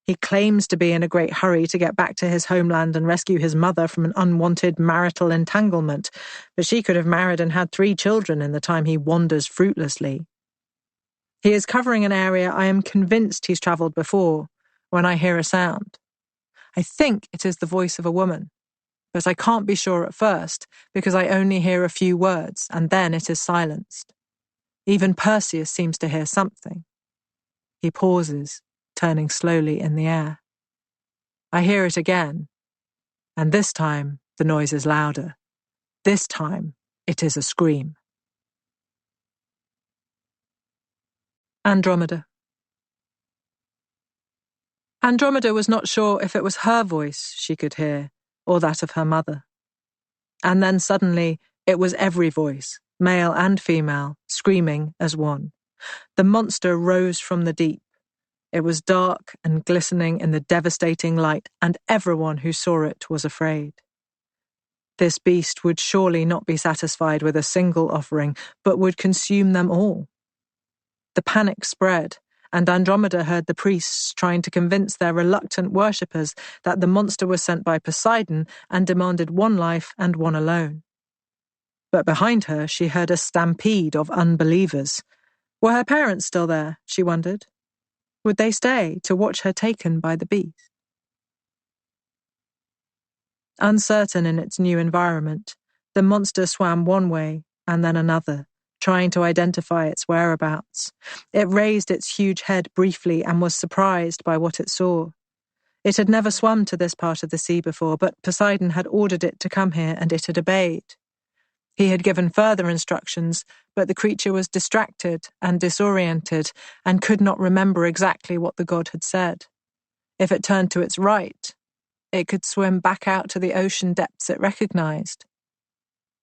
He claims to be in a great hurry to get back to his homeland and rescue his mother from an unwanted marital entanglement, but she could have married and had 3 children in the time he wanders fruitlessly. He is covering an area I am convinced he's travelled before, when I hear a sound. I think it is the voice of a woman, but I can't be sure at first, because I only hear a few words, and then it is silenced. Even Perseus seems to hear something. He pauses, turning slowly in the air. I hear it again, and this time the noise is louder. This time it is a scream. Andromeda. Andromeda was not sure if it was her voice she could hear, or that of her mother. And then suddenly it was every voice, male and female, screaming as one. The monster rose from the deep. It was dark and glistening in the devastating light, and everyone who saw it was afraid. This beast would surely not be satisfied with a single offering, but would consume them all. The panic spread, and Andromeda heard the priests trying to convince their reluctant worshippers that the monster was sent by Poseidon and demanded one life and one alone. But behind her she heard a stampede of unbelievers. Were her parents still there, she wondered? Would they stay to watch her taken by the beast? Uncertain in its new environment, the monster swam one way and then another, trying to identify its whereabouts. It raised its huge head briefly and was surprised by what it saw. It had never swum to this part of the sea before, but Poseidon had ordered it to come here and it had obeyed. He had given further instructions, but the creature was distracted and disoriented and could not remember exactly what the god had said. If it turned to its right, it could swim back out to the ocean depths it recognized.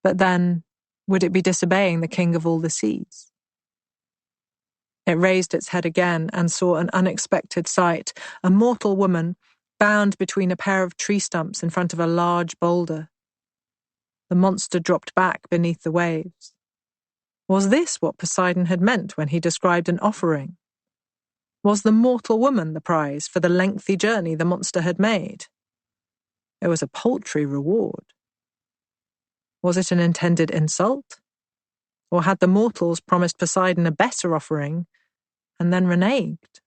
But then, would it be disobeying the king of all the seas? It raised its head again and saw an unexpected sight, a mortal woman bound between a pair of tree stumps in front of a large boulder. The monster dropped back beneath the waves. Was this what Poseidon had meant when he described an offering? Was the mortal woman the prize for the lengthy journey the monster had made? It was a paltry reward. Was it an intended insult? Or had the mortals promised Poseidon a better offering and then reneged?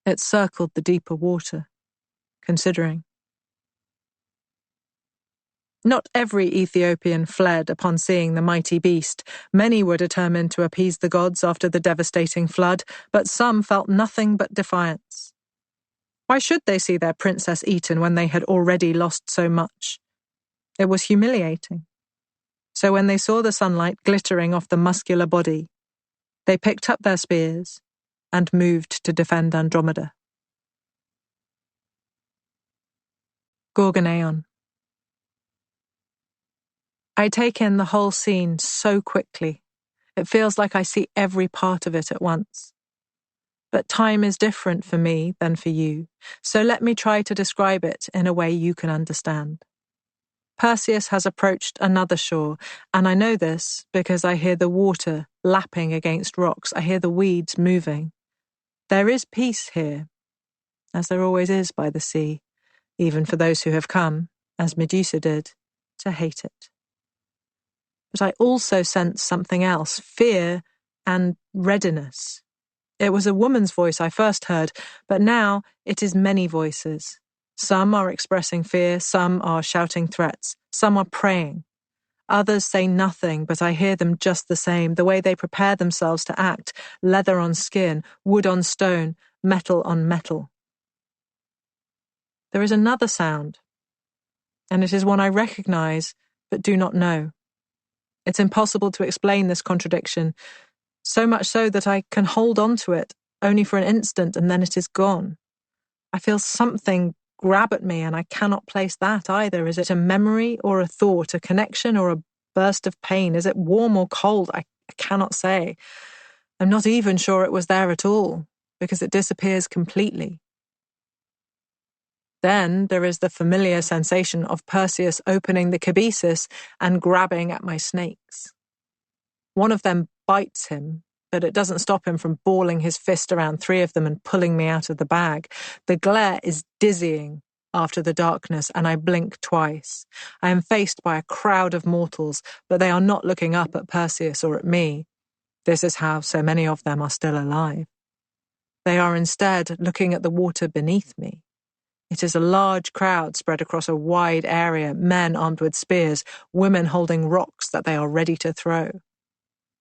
It circled the deeper water, considering. Not every Ethiopian fled upon seeing the mighty beast. Many were determined to appease the gods after the devastating flood, but some felt nothing but defiance. Why should they see their princess eaten when they had already lost so much? It was humiliating. So when they saw the sunlight glittering off the muscular body, they picked up their spears and moved to defend Andromeda. Gorgoneon. I take in the whole scene so quickly. It feels like I see every part of it at once. But time is different for me than for you, so let me try to describe it in a way you can understand. Perseus has approached another shore, and I know this because I hear the water lapping against rocks. I hear the weeds moving. There is peace here, as there always is by the sea, even for those who have come, as Medusa did, to hate it. But I also sense something else, fear and readiness. It was a woman's voice I first heard, but now it is many voices. Some are expressing fear, some are shouting threats, some are praying. Others say nothing, but I hear them just the same, the way they prepare themselves to act, leather on skin, wood on stone, metal on metal. There is another sound, and it is one I recognize, but do not know. It's impossible to explain this contradiction, so much so that I can hold on to it only for an instant and then it is gone. I feel something grab at me and I cannot place that either. Is it a memory or a thought, a connection or a burst of pain? Is it warm or cold? I cannot say. I'm not even sure it was there at all, because it disappears completely. Then there is the familiar sensation of Perseus opening the cabesis and grabbing at my snakes. One of them bites him, but it doesn't stop him from balling his fist around 3 of them and pulling me out of the bag. The glare is dizzying after the darkness, and I blink twice. I am faced by a crowd of mortals, but they are not looking up at Perseus or at me. This is how so many of them are still alive. They are instead looking at the water beneath me. It is a large crowd spread across a wide area, men armed with spears, women holding rocks that they are ready to throw.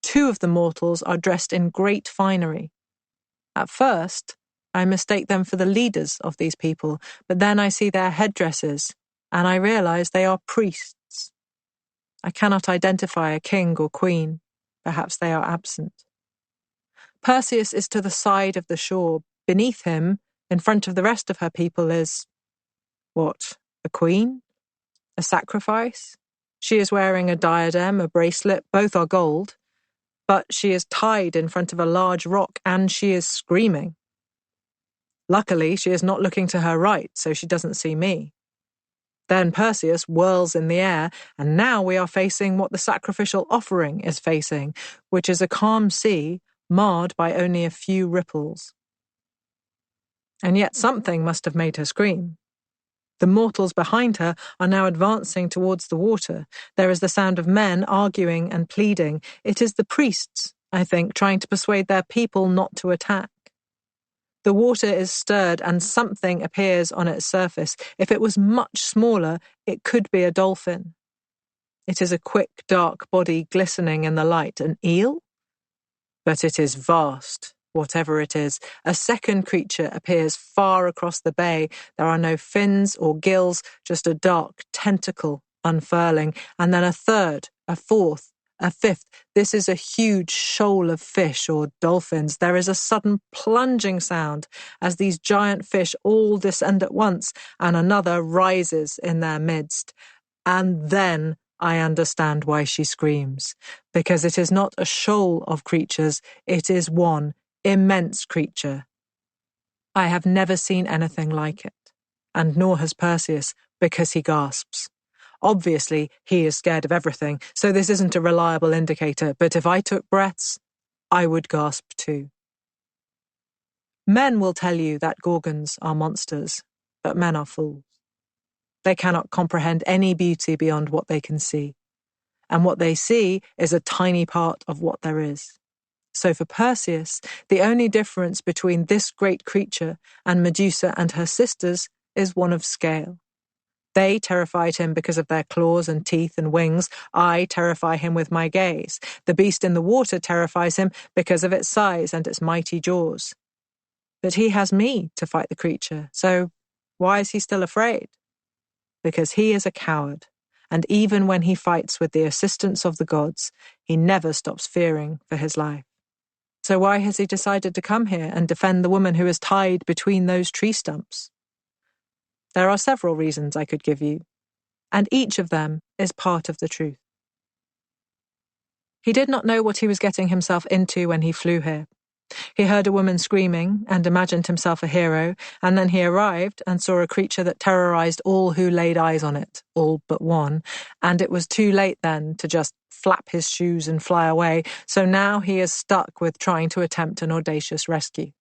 2 of the mortals are dressed in great finery. At first, I mistake them for the leaders of these people, but then I see their headdresses, and I realize they are priests. I cannot identify a king or queen. Perhaps they are absent. Perseus is to the side of the shore. Beneath him, in front of the rest of her people, is, what, a queen? A sacrifice? She is wearing a diadem, a bracelet, both are gold, but she is tied in front of a large rock and she is screaming. Luckily, she is not looking to her right, so she doesn't see me. Then Perseus whirls in the air, and now we are facing what the sacrificial offering is facing, which is a calm sea marred by only a few ripples. And yet something must have made her scream. The mortals behind her are now advancing towards the water. There is the sound of men arguing and pleading. It is the priests, I think, trying to persuade their people not to attack. The water is stirred and something appears on its surface. If it was much smaller, it could be a dolphin. It is a quick, dark body glistening in the light. An eel? But it is vast, whatever it is. A second creature appears far across the bay. There are no fins or gills, just a dark tentacle unfurling, and then a third, a fourth, a fifth. This is a huge shoal of fish or dolphins. There is a sudden plunging sound as these giant fish all descend at once, and another rises in their midst. And then I understand why she screams, because it is not a shoal of creatures, it is one immense creature. I have never seen anything like it, and nor has Perseus, because he gasps. Obviously, he is scared of everything, so this isn't a reliable indicator, but if I took breaths, I would gasp too. Men will tell you that Gorgons are monsters, but men are fools. They cannot comprehend any beauty beyond what they can see, and what they see is a tiny part of what there is. So for Perseus, the only difference between this great creature and Medusa and her sisters is one of scale. They terrified him because of their claws and teeth and wings. I terrify him with my gaze. The beast in the water terrifies him because of its size and its mighty jaws. But he has me to fight the creature, so why is he still afraid? Because he is a coward, and even when he fights with the assistance of the gods, he never stops fearing for his life. So why has he decided to come here and defend the woman who is tied between those tree stumps? There are several reasons I could give you, and each of them is part of the truth. He did not know what he was getting himself into when he flew here. He heard a woman screaming and imagined himself a hero, and then he arrived and saw a creature that terrorized all who laid eyes on it, all but one, and it was too late then to just flap his shoes and fly away, so now he is stuck with trying to attempt an audacious rescue.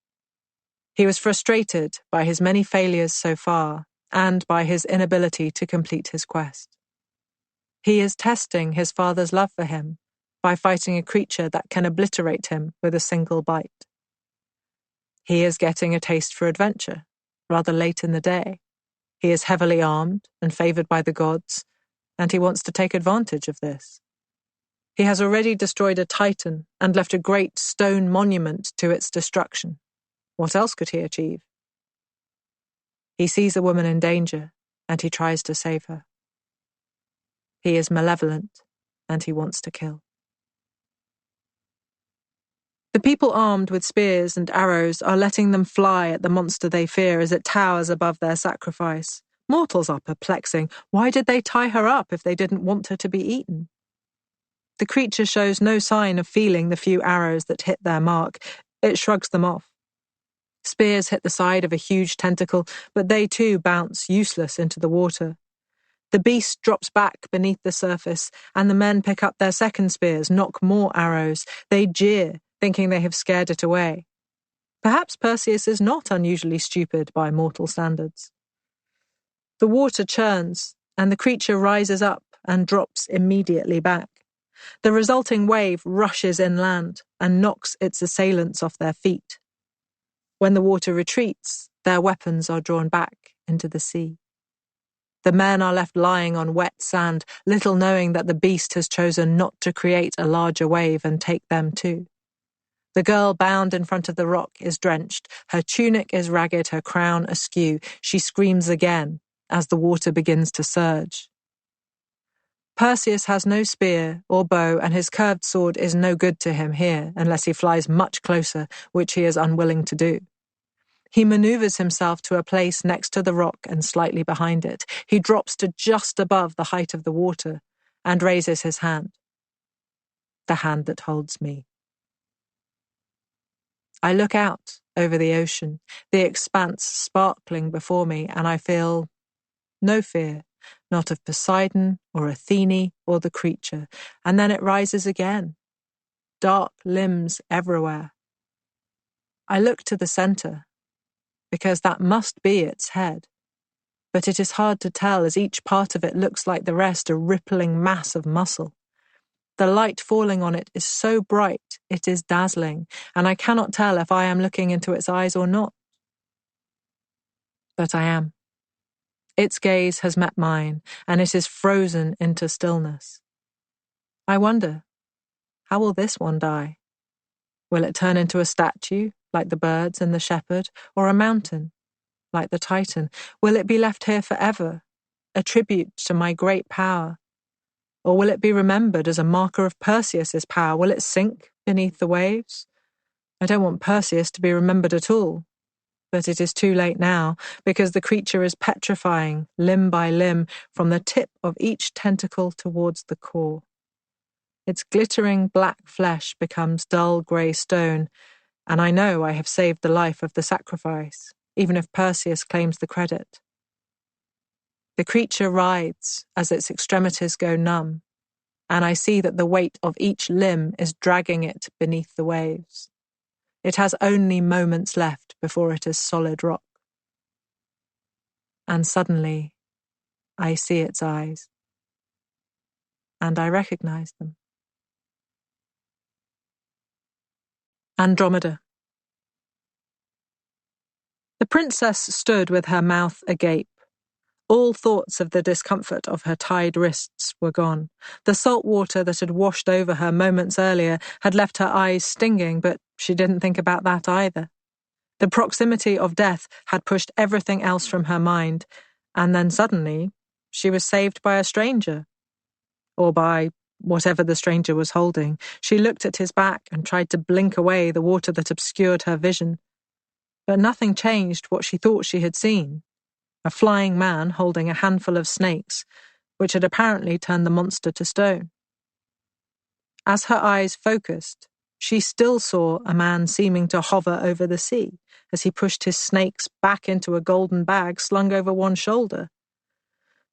He was frustrated by his many failures so far, and by his inability to complete his quest. He is testing his father's love for him by fighting a creature that can obliterate him with a single bite. He is getting a taste for adventure, rather late in the day. He is heavily armed and favored by the gods, and he wants to take advantage of this. He has already destroyed a titan and left a great stone monument to its destruction. What else could he achieve? He sees a woman in danger, and he tries to save her. He is malevolent, and he wants to kill. The people armed with spears and arrows are letting them fly at the monster they fear as it towers above their sacrifice. Mortals are perplexing. Why did they tie her up if they didn't want her to be eaten? The creature shows no sign of feeling the few arrows that hit their mark. It shrugs them off. Spears hit the side of a huge tentacle, but they too bounce useless into the water. The beast drops back beneath the surface, and the men pick up their second spears, knock more arrows. They jeer, thinking they have scared it away. Perhaps Perseus is not unusually stupid by mortal standards. The water churns, and the creature rises up and drops immediately back. The resulting wave rushes inland and knocks its assailants off their feet. When the water retreats, their weapons are drawn back into the sea. The men are left lying on wet sand, little knowing that the beast has chosen not to create a larger wave and take them too. The girl bound in front of the rock is drenched. Her tunic is ragged, her crown askew. She screams again as the water begins to surge. Perseus has no spear or bow, and his curved sword is no good to him here unless he flies much closer, which he is unwilling to do. He maneuvers himself to a place next to the rock and slightly behind it. He drops to just above the height of the water and raises his hand. The hand that holds me. I look out over the ocean, the expanse sparkling before me, and I feel no fear, not of Poseidon or Athene or the creature. And then it rises again. Dark limbs everywhere. I look to the center, because that must be its head. But it is hard to tell, as each part of it looks like the rest, a rippling mass of muscle. The light falling on it is so bright, it is dazzling, and I cannot tell if I am looking into its eyes or not. But I am. Its gaze has met mine, and it is frozen into stillness. I wonder, how will this one die? Will it turn into a statue, like the birds and the shepherd, or a mountain, like the Titan? Will it be left here forever, a tribute to my great power? Or will it be remembered as a marker of Perseus's power? Will it sink beneath the waves? I don't want Perseus to be remembered at all. But it is too late now, because the creature is petrifying, limb by limb, from the tip of each tentacle towards the core. Its glittering black flesh becomes dull grey stone, and I know I have saved the life of the sacrifice, even if Perseus claims the credit. The creature writhes as its extremities go numb, and I see that the weight of each limb is dragging it beneath the waves. It has only moments left before it is solid rock. And suddenly, I see its eyes, and I recognize them. Andromeda. The princess stood with her mouth agape. All thoughts of the discomfort of her tied wrists were gone. The salt water that had washed over her moments earlier had left her eyes stinging, but she didn't think about that either. The proximity of death had pushed everything else from her mind, and then suddenly she was saved by a stranger. Or by whatever the stranger was holding. She looked at his back and tried to blink away the water that obscured her vision. But nothing changed what she thought she had seen. A flying man holding a handful of snakes, which had apparently turned the monster to stone. As her eyes focused, she still saw a man seeming to hover over the sea as he pushed his snakes back into a golden bag slung over one shoulder.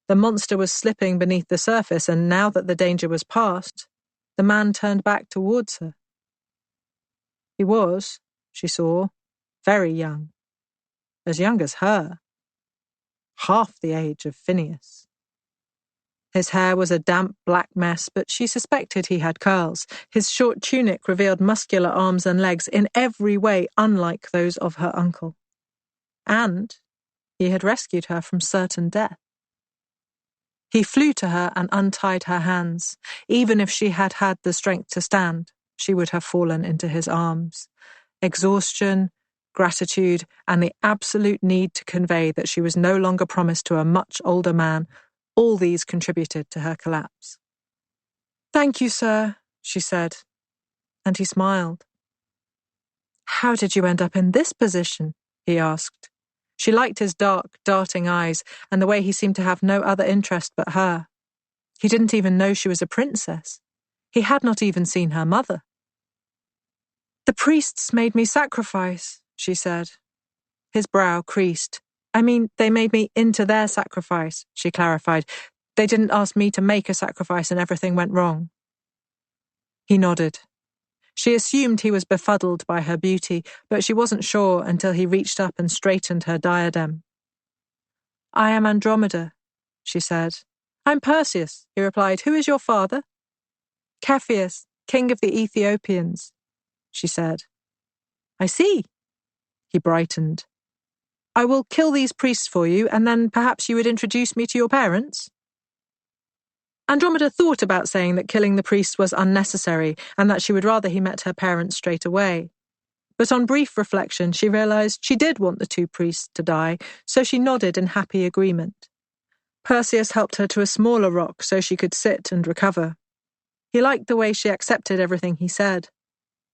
The monster was slipping beneath the surface, and now that the danger was past, the man turned back towards her. He was, she saw, very young as her. Half the age of Phineas. His hair was a damp black mess, but she suspected he had curls. His short tunic revealed muscular arms and legs in every way unlike those of her uncle. And he had rescued her from certain death. He flew to her and untied her hands. Even if she had had the strength to stand, she would have fallen into his arms. Exhaustion, gratitude, and the absolute need to convey that she was no longer promised to a much older man, all these contributed to her collapse. "Thank you, sir," she said, and he smiled. "How did you end up in this position?" he asked. She liked his dark, darting eyes and the way he seemed to have no other interest but her. He didn't even know she was a princess. He had not even seen her mother. "The priests made me sacrifice," she said. His brow creased. I mean, they made me into their sacrifice, she clarified. They didn't ask me to make a sacrifice and everything went wrong. He nodded. She assumed he was befuddled by her beauty, but she wasn't sure until he reached up and straightened her diadem. I am Andromeda, she said. I'm Perseus, he replied. Who is your father? Cepheus, king of the Ethiopians, she said. I see. He brightened. I will kill these priests for you, and then perhaps you would introduce me to your parents? Andromeda thought about saying that killing the priests was unnecessary and that she would rather he met her parents straight away. But on brief reflection, she realized she did want the two priests to die, so she nodded in happy agreement. Perseus helped her to a smaller rock so she could sit and recover. He liked the way she accepted everything he said.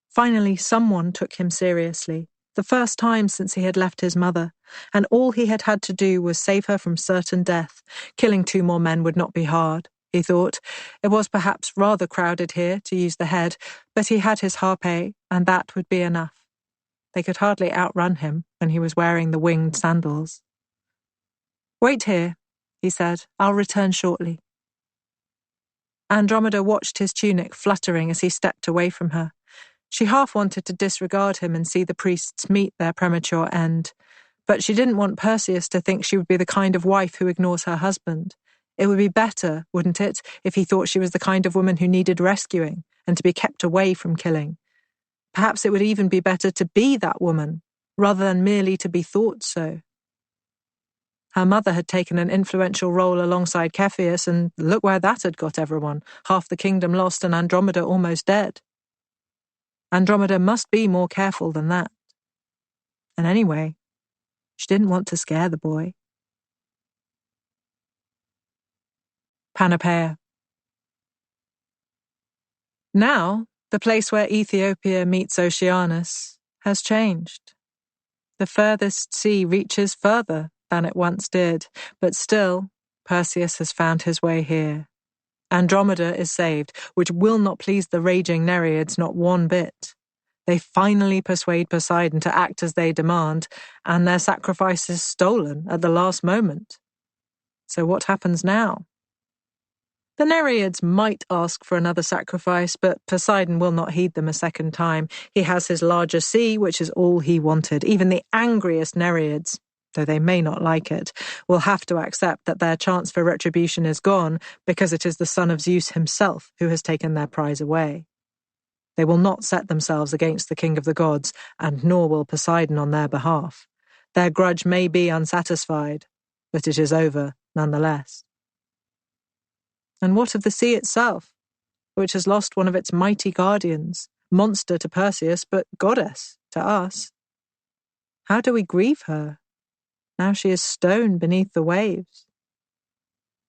Finally, someone took him seriously, the first time since he had left his mother, and all he had had to do was save her from certain death. Killing 2 more men would not be hard, he thought. It was perhaps rather crowded here, to use the head, but he had his harpe, and that would be enough. They could hardly outrun him when he was wearing the winged sandals. Wait here, he said. I'll return shortly. Andromeda watched his tunic fluttering as he stepped away from her. She half wanted to disregard him and see the priests meet their premature end, but she didn't want Perseus to think she would be the kind of wife who ignores her husband. It would be better, wouldn't it, if he thought she was the kind of woman who needed rescuing and to be kept away from killing. Perhaps it would even be better to be that woman, rather than merely to be thought so. Her mother had taken an influential role alongside Cepheus, and look where that had got everyone, half the kingdom lost and Andromeda almost dead. Andromeda must be more careful than that. And anyway, she didn't want to scare the boy. Panopea. Now, the place where Ethiopia meets Oceanus has changed. The furthest sea reaches further than it once did, but still, Perseus has found his way here. Andromeda is saved, which will not please the raging Nereids not one bit. They finally persuade Poseidon to act as they demand, and their sacrifice is stolen at the last moment. So what happens now? The Nereids might ask for another sacrifice, but Poseidon will not heed them a second time. He has his larger sea, which is all he wanted. Even the angriest Nereids, though they may not like it, will have to accept that their chance for retribution is gone because it is the son of Zeus himself who has taken their prize away. They will not set themselves against the king of the gods, and nor will Poseidon on their behalf. Their grudge may be unsatisfied, but it is over nonetheless. And what of the sea itself, which has lost one of its mighty guardians, monster to Perseus, but goddess to us? How do we grieve her? Now she is stone beneath the waves.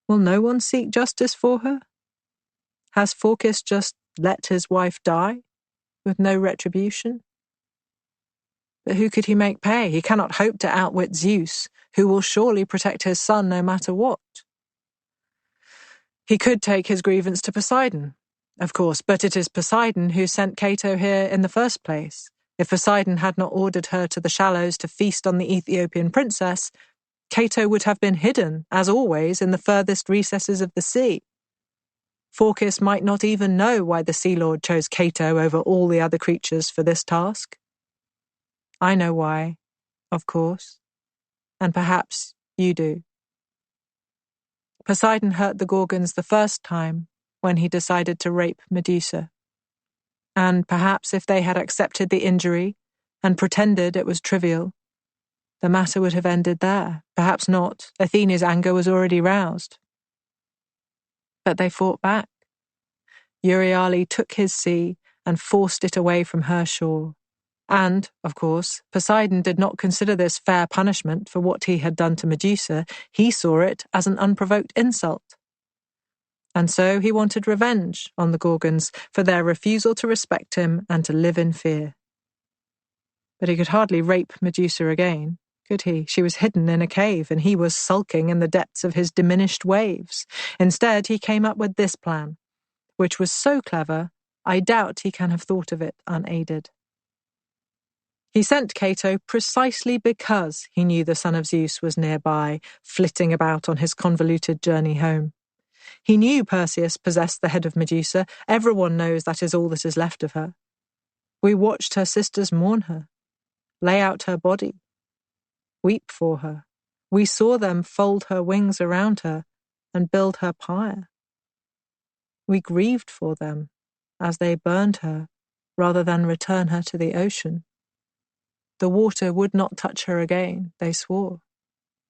Will no one seek justice for her? Has Phorcys just let his wife die, with no retribution? But who could he make pay? He cannot hope to outwit Zeus, who will surely protect his son no matter what. He could take his grievance to Poseidon, of course, but it is Poseidon who sent Cato here in the first place. If Poseidon had not ordered her to the shallows to feast on the Ethiopian princess, Cato would have been hidden, as always, in the furthest recesses of the sea. Phorcys might not even know why the Sea Lord chose Cato over all the other creatures for this task. I know why, of course, and perhaps you do. Poseidon hurt the Gorgons the first time when he decided to rape Medusa. And perhaps if they had accepted the injury and pretended it was trivial, the matter would have ended there. Perhaps not. Athene's anger was already roused. But they fought back. Euryale took his sea and forced it away from her shore. And, of course, Poseidon did not consider this fair punishment for what he had done to Medusa. He saw it as an unprovoked insult. And so he wanted revenge on the Gorgons for their refusal to respect him and to live in fear. But he could hardly rape Medusa again, could he? She was hidden in a cave, and he was sulking in the depths of his diminished waves. Instead, he came up with this plan, which was so clever, I doubt he can have thought of it unaided. He sent Cato precisely because he knew the son of Zeus was nearby, flitting about on his convoluted journey home. He knew Perseus possessed the head of Medusa. Everyone knows that is all that is left of her. We watched her sisters mourn her, lay out her body, weep for her. We saw them fold her wings around her and build her pyre. We grieved for them as they burned her rather than return her to the ocean. The water would not touch her again, they swore.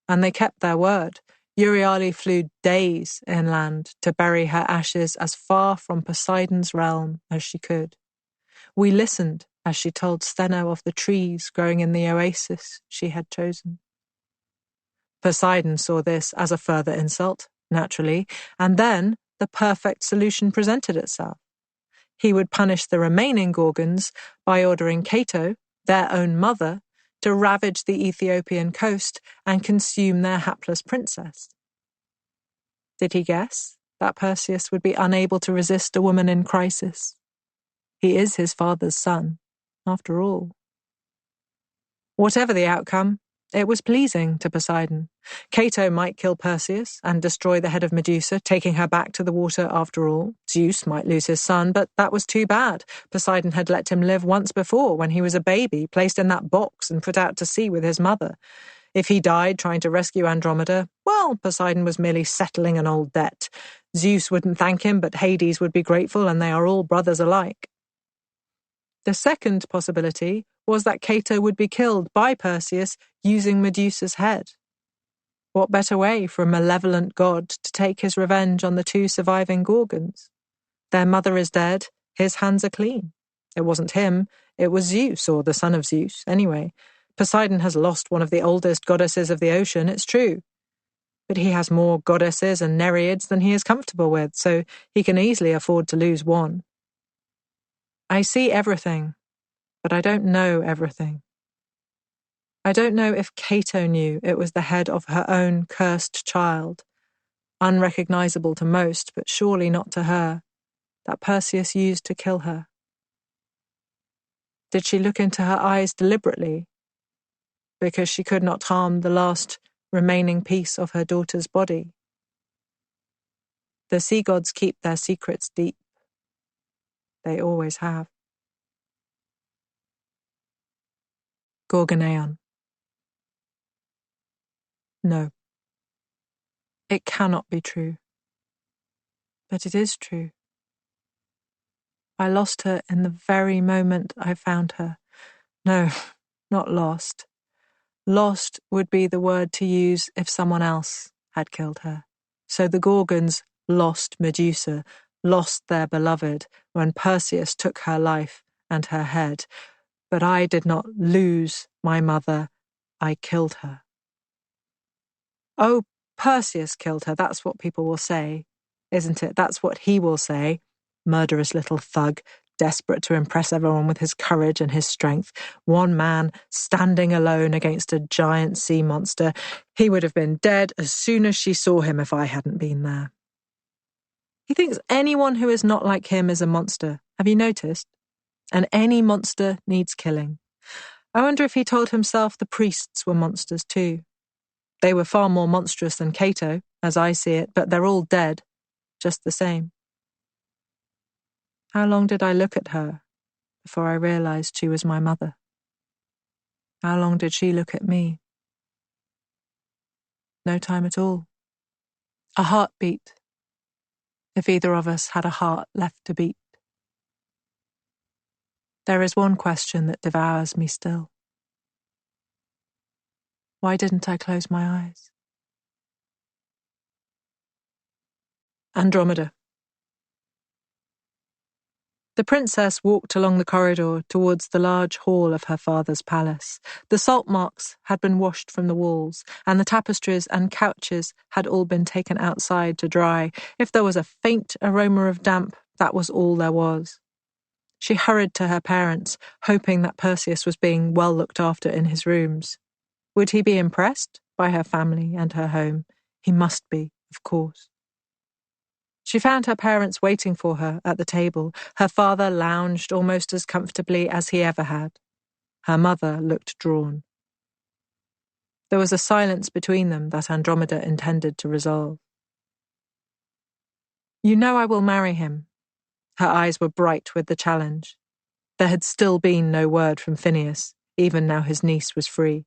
And they kept their word. Euryale flew days inland to bury her ashes as far from Poseidon's realm as she could. We listened as she told Steno of the trees growing in the oasis she had chosen. Poseidon saw this as a further insult, naturally, and then the perfect solution presented itself. He would punish the remaining Gorgons by ordering Cato, their own mother, to ravage the Ethiopian coast and consume their hapless princess. Did he guess that Perseus would be unable to resist a woman in crisis? He is his father's son, after all. Whatever the outcome, it was pleasing to Poseidon. Cato might kill Perseus and destroy the head of Medusa, taking her back to the water after all. Zeus might lose his son, but that was too bad. Poseidon had let him live once before, when he was a baby, placed in that box and put out to sea with his mother. If he died trying to rescue Andromeda, well, Poseidon was merely settling an old debt. Zeus wouldn't thank him, but Hades would be grateful, and they are all brothers alike. The second possibility was that Cato would be killed by Perseus using Medusa's head. What better way for a malevolent god to take his revenge on the two surviving Gorgons? Their mother is dead, his hands are clean. It wasn't him, it was Zeus, or the son of Zeus, anyway. Poseidon has lost one of the oldest goddesses of the ocean, it's true. But he has more goddesses and nereids than he is comfortable with, so he can easily afford to lose one. I see everything, but I don't know everything. I don't know if Cato knew it was the head of her own cursed child, unrecognizable to most, but surely not to her, that Perseus used to kill her. Did she look into her eyes deliberately, because she could not harm the last remaining piece of her daughter's body? The sea gods keep their secrets deep. They always have. Gorgoneon. No. It cannot be true. But it is true. I lost her in the very moment I found her. No, not lost. Lost would be the word to use if someone else had killed her. So the Gorgons lost Medusa, lost their beloved, when Perseus took her life and her head. But I did not lose my mother, I killed her. Oh, Perseus killed her, that's what people will say, isn't it? That's what he will say. Murderous little thug, desperate to impress everyone with his courage and his strength. One man standing alone against a giant sea monster. He would have been dead as soon as she saw him if I hadn't been there. He thinks anyone who is not like him is a monster. Have you noticed? And any monster needs killing. I wonder if he told himself the priests were monsters too. They were far more monstrous than Cato, as I see it, but they're all dead, just the same. How long did I look at her before I realized she was my mother? How long did she look at me? No time at all. A heartbeat, if either of us had a heart left to beat. There is one question that devours me still. Why didn't I close my eyes? Andromeda. The princess walked along the corridor towards the large hall of her father's palace. The salt marks had been washed from the walls, and the tapestries and couches had all been taken outside to dry. If there was a faint aroma of damp, that was all there was. She hurried to her parents, hoping that Perseus was being well looked after in his rooms. Would he be impressed by her family and her home? He must be, of course. She found her parents waiting for her at the table. Her father lounged almost as comfortably as he ever had. Her mother looked drawn. There was a silence between them that Andromeda intended to resolve. "You know I will marry him." Her eyes were bright with the challenge. There had still been no word from Phineas, even now his niece was free.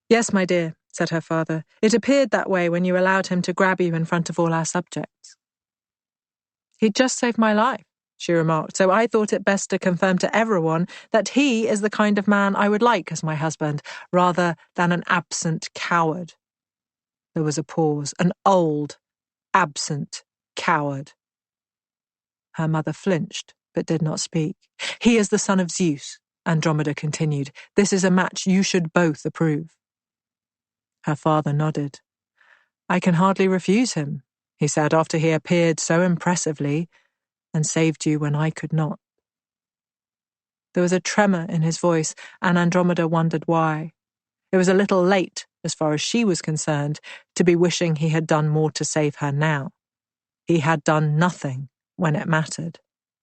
"Yes, my dear," said her father. "It appeared that way when you allowed him to grab you in front of all our subjects." "He'd just saved my life," she remarked, "so I thought it best to confirm to everyone that he is the kind of man I would like as my husband, rather than an absent coward." There was a pause. An old, absent coward. Her mother flinched, but did not speak. "He is the son of Zeus," Andromeda continued. "This is a match you should both approve." Her father nodded. "I can hardly refuse him," he said, "after he appeared so impressively and saved you when I could not." There was a tremor in his voice, and Andromeda wondered why. It was a little late, as far as she was concerned, to be wishing he had done more to save her now. He had done nothing when it mattered.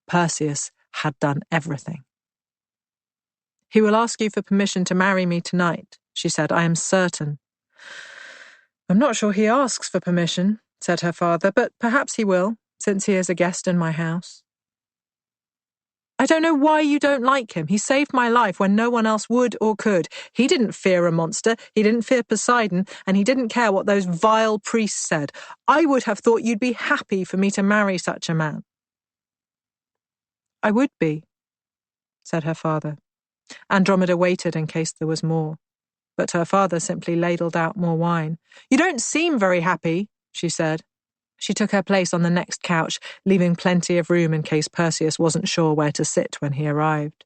Perseus had done everything. "He will ask you for permission to marry me tonight," she said. "I am certain." "I'm not sure he asks for permission," said her father, "but perhaps he will, since he is a guest in my house." "I don't know why you don't like him. He saved my life when no one else would or could. He didn't fear a monster, he didn't fear Poseidon, and he didn't care what those vile priests said. I would have thought you'd be happy for me to marry such a man." "I would be," said her father. Andromeda waited in case there was more, but her father simply ladled out more wine. "You don't seem very happy," she said. She took her place on the next couch, leaving plenty of room in case Perseus wasn't sure where to sit when he arrived.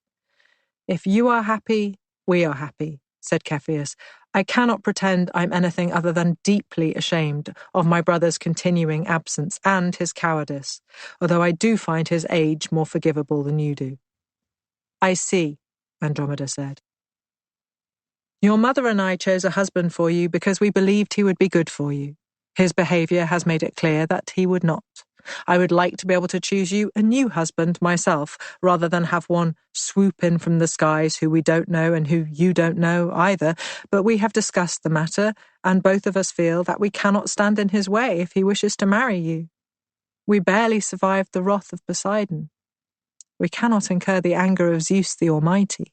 "If you are happy, we are happy," said Cepheus. "I cannot pretend I'm anything other than deeply ashamed of my brother's continuing absence and his cowardice, although I do find his age more forgivable than you do." "I see," Andromeda said. "Your mother and I chose a husband for you because we believed he would be good for you. His behavior has made it clear that he would not. I would like to be able to choose you a new husband myself, rather than have one swoop in from the skies who we don't know and who you don't know either, but we have discussed the matter, and both of us feel that we cannot stand in his way if he wishes to marry you. We barely survived the wrath of Poseidon. We cannot incur the anger of Zeus the Almighty."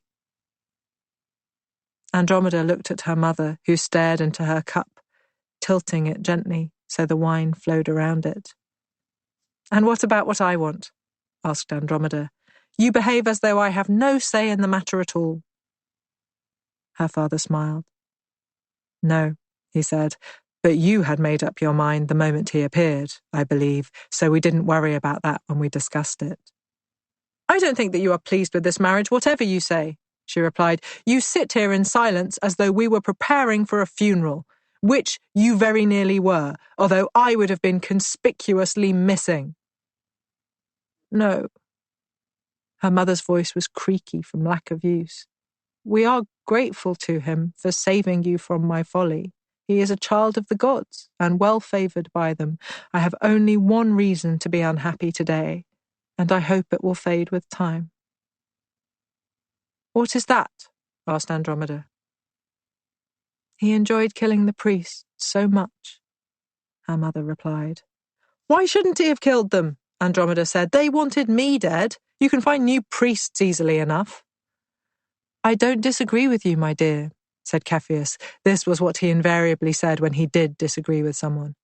Andromeda looked at her mother, who stared into her cup, tilting it gently so the wine flowed around it. "And what about what I want?" asked Andromeda. "You behave as though I have no say in the matter at all." Her father smiled. "No," he said, "but you had made up your mind the moment he appeared, I believe, so we didn't worry about that when we discussed it." "I don't think that you are pleased with this marriage, whatever you say," she replied. "You sit here in silence as though we were preparing for a funeral, which you very nearly were, although I would have been conspicuously missing." "No." Her mother's voice was creaky from lack of use. "We are grateful to him for saving you from my folly. He is a child of the gods, and well favoured by them. I have only one reason to be unhappy today, and I hope it will fade with time." "What is that?" asked Andromeda. "He enjoyed killing the priests so much," her mother replied. "Why shouldn't he have killed them?" Andromeda said. "They wanted me dead. You can find new priests easily enough." "I don't disagree with you, my dear," said Cepheus. This was what he invariably said when he did disagree with someone.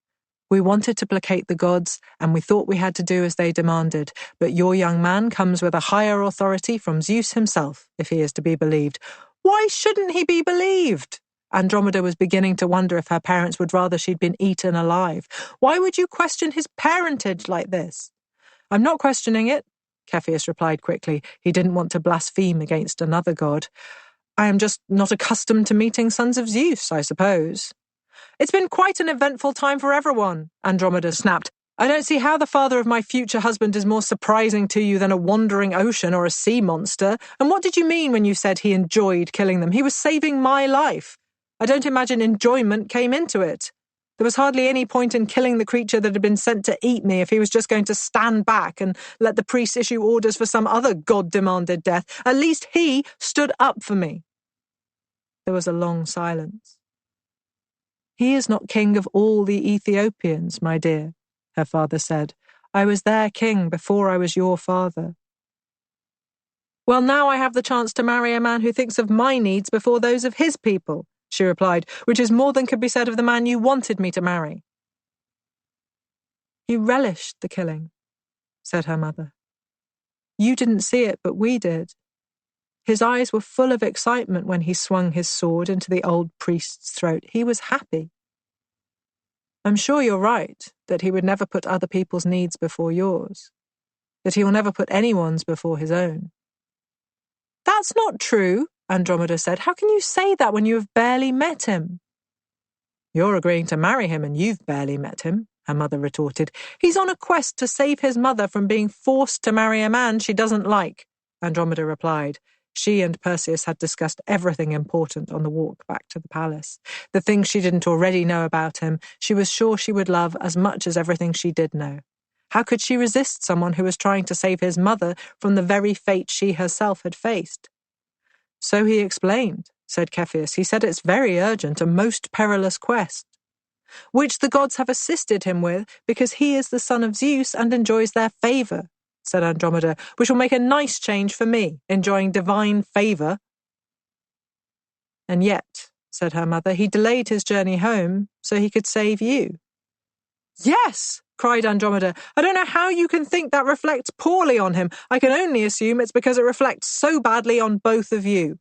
"We wanted to placate the gods, and we thought we had to do as they demanded, but your young man comes with a higher authority from Zeus himself, if he is to be believed." "Why shouldn't he be believed?" Andromeda was beginning to wonder if her parents would rather she'd been eaten alive. "Why would you question his parentage like this?" "I'm not questioning it," Cepheus replied quickly. He didn't want to blaspheme against another god. "I am just not accustomed to meeting sons of Zeus, I suppose." "It's been quite an eventful time for everyone," Andromeda snapped. "I don't see how the father of my future husband is more surprising to you than a wandering ocean or a sea monster. And what did you mean when you said he enjoyed killing them? He was saving my life. I don't imagine enjoyment came into it." There was hardly any point in killing the creature that had been sent to eat me if he was just going to stand back and let the priest issue orders for some other God-demanded death. At least he stood up for me. There was a long silence. "He is not king of all the Ethiopians, my dear," her father said. "I was their king before I was your father." "Well, now I have the chance to marry a man who thinks of my needs before those of his people," she replied, "which is more than could be said of the man you wanted me to marry." "He relished the killing," said her mother. "You didn't see it, but we did. His eyes were full of excitement when he swung his sword into the old priest's throat. He was happy. I'm sure you're right, that he would never put other people's needs before yours, that he will never put anyone's before his own." "That's not true," Andromeda said. "How can you say that when you have barely met him?" "You're agreeing to marry him and you've barely met him," her mother retorted. "He's on a quest to save his mother from being forced to marry a man she doesn't like," Andromeda replied. She and Perseus had discussed everything important on the walk back to the palace. The things she didn't already know about him, she was sure she would love as much as everything she did know. How could she resist someone who was trying to save his mother from the very fate she herself had faced? "So he explained," said Cepheus. "He said it's very urgent, a most perilous quest." "Which the gods have assisted him with, because he is the son of Zeus and enjoys their favour," said Andromeda, "which will make a nice change for me, enjoying divine favour." "And yet," said her mother, "he delayed his journey home so he could save you." "Yes!" cried Andromeda. "I don't know how you can think that reflects poorly on him. I can only assume it's because it reflects so badly on both of you."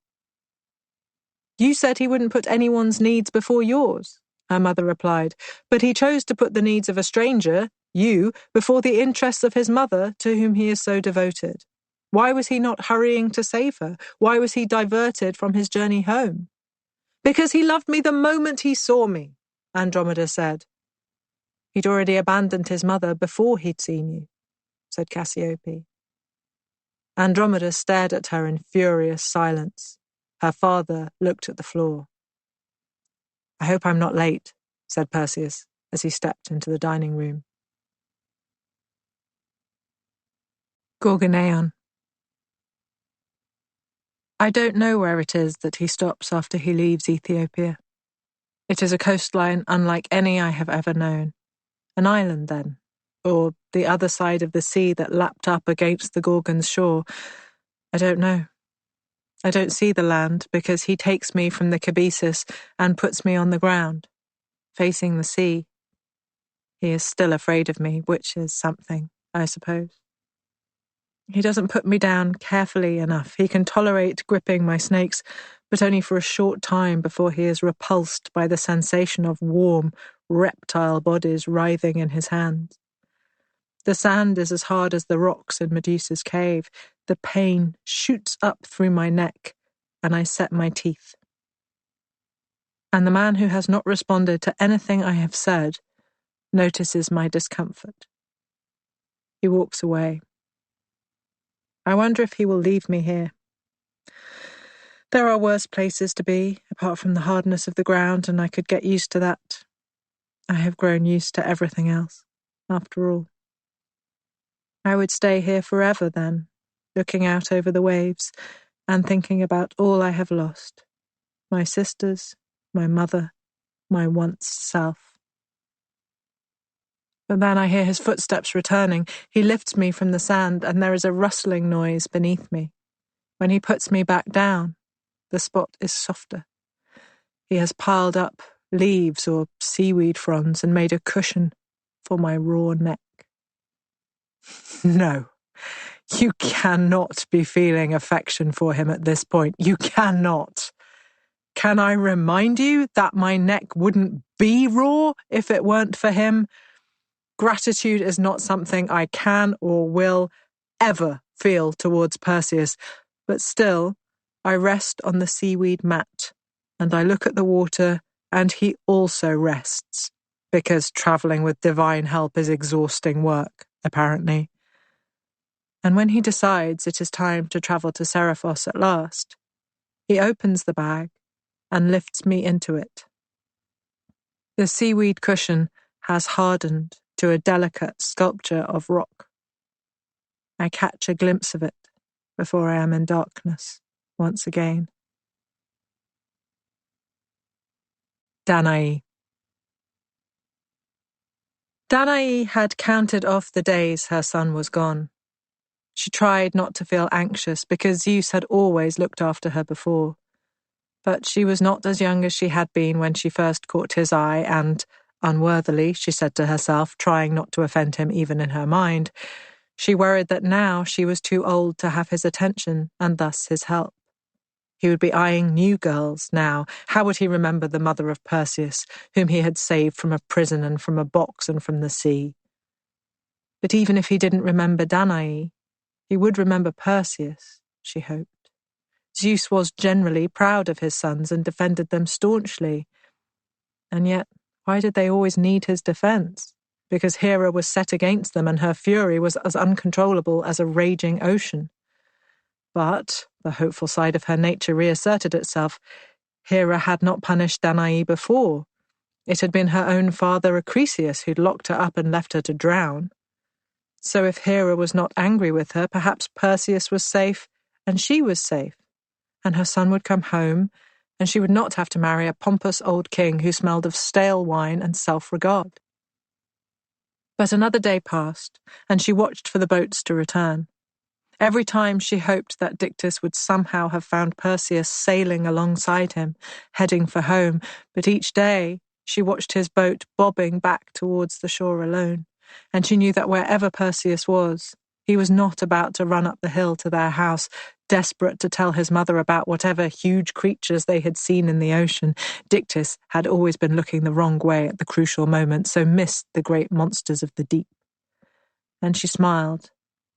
"You said he wouldn't put anyone's needs before yours," her mother replied, "but he chose to put the needs of a stranger, you, before the interests of his mother, to whom he is so devoted. Why was he not hurrying to save her? Why was he diverted from his journey home?" "Because he loved me the moment he saw me," Andromeda said. "He'd already abandoned his mother before he'd seen you," said Cassiope. Andromeda stared at her in furious silence. Her father looked at the floor. "I hope I'm not late," said Perseus as he stepped into the dining room. Gorgoneon. I don't know where it is that he stops after he leaves Ethiopia. It is a coastline unlike any I have ever known. An island, then, or the other side of the sea that lapped up against the Gorgon's shore. I don't know. I don't see the land because he takes me from the cabesus and puts me on the ground, facing the sea. He is still afraid of me, which is something, I suppose. He doesn't put me down carefully enough. He can tolerate gripping my snakes, but only for a short time before he is repulsed by the sensation of warm, reptile bodies writhing in his hands. The sand is as hard as the rocks in Medusa's cave. The pain shoots up through my neck, and I set my teeth. And the man who has not responded to anything I have said notices my discomfort. He walks away. I wonder if he will leave me here. There are worse places to be, apart from the hardness of the ground, and I could get used to that. I have grown used to everything else, after all. I would stay here forever then, looking out over the waves and thinking about all I have lost. My sisters, my mother, my once self. But then I hear his footsteps returning. He lifts me from the sand, and there is a rustling noise beneath me. When he puts me back down, the spot is softer. He has piled up leaves or seaweed fronds and made a cushion for my raw neck. No, you cannot be feeling affection for him at this point. You cannot. Can I remind you that my neck wouldn't be raw if it weren't for him? Gratitude is not something I can or will ever feel towards Perseus, but still, I rest on the seaweed mat, and I look at the water, and he also rests, because travelling with divine help is exhausting work, apparently. And when he decides it is time to travel to Seriphos at last, he opens the bag and lifts me into it. The seaweed cushion has hardened to a delicate sculpture of rock. I catch a glimpse of it before I am in darkness once again. Danae. Danae had counted off the days her son was gone. She tried not to feel anxious because Zeus had always looked after her before. But she was not as young as she had been when she first caught his eye and, unworthily, she said to herself, trying not to offend him even in her mind, she worried that now she was too old to have his attention and thus his help. He would be eyeing new girls now. How would he remember the mother of Perseus, whom he had saved from a prison and from a box and from the sea? But even if he didn't remember Danae, he would remember Perseus, she hoped. Zeus was generally proud of his sons and defended them staunchly. And yet, why did they always need his defense? Because Hera was set against them and her fury was as uncontrollable as a raging ocean. But the hopeful side of her nature reasserted itself. Hera had not punished Danae before. It had been her own father Acrisius who'd locked her up and left her to drown. So if Hera was not angry with her, perhaps Perseus was safe and she was safe. And her son would come home, and she would not have to marry a pompous old king who smelled of stale wine and self-regard. But another day passed, and she watched for the boats to return. Every time she hoped that Dictys would somehow have found Perseus sailing alongside him, heading for home, but each day she watched his boat bobbing back towards the shore alone, and she knew that wherever Perseus was, he was not about to run up the hill to their house, desperate to tell his mother about whatever huge creatures they had seen in the ocean. Dictys had always been looking the wrong way at the crucial moment, so missed the great monsters of the deep. And she smiled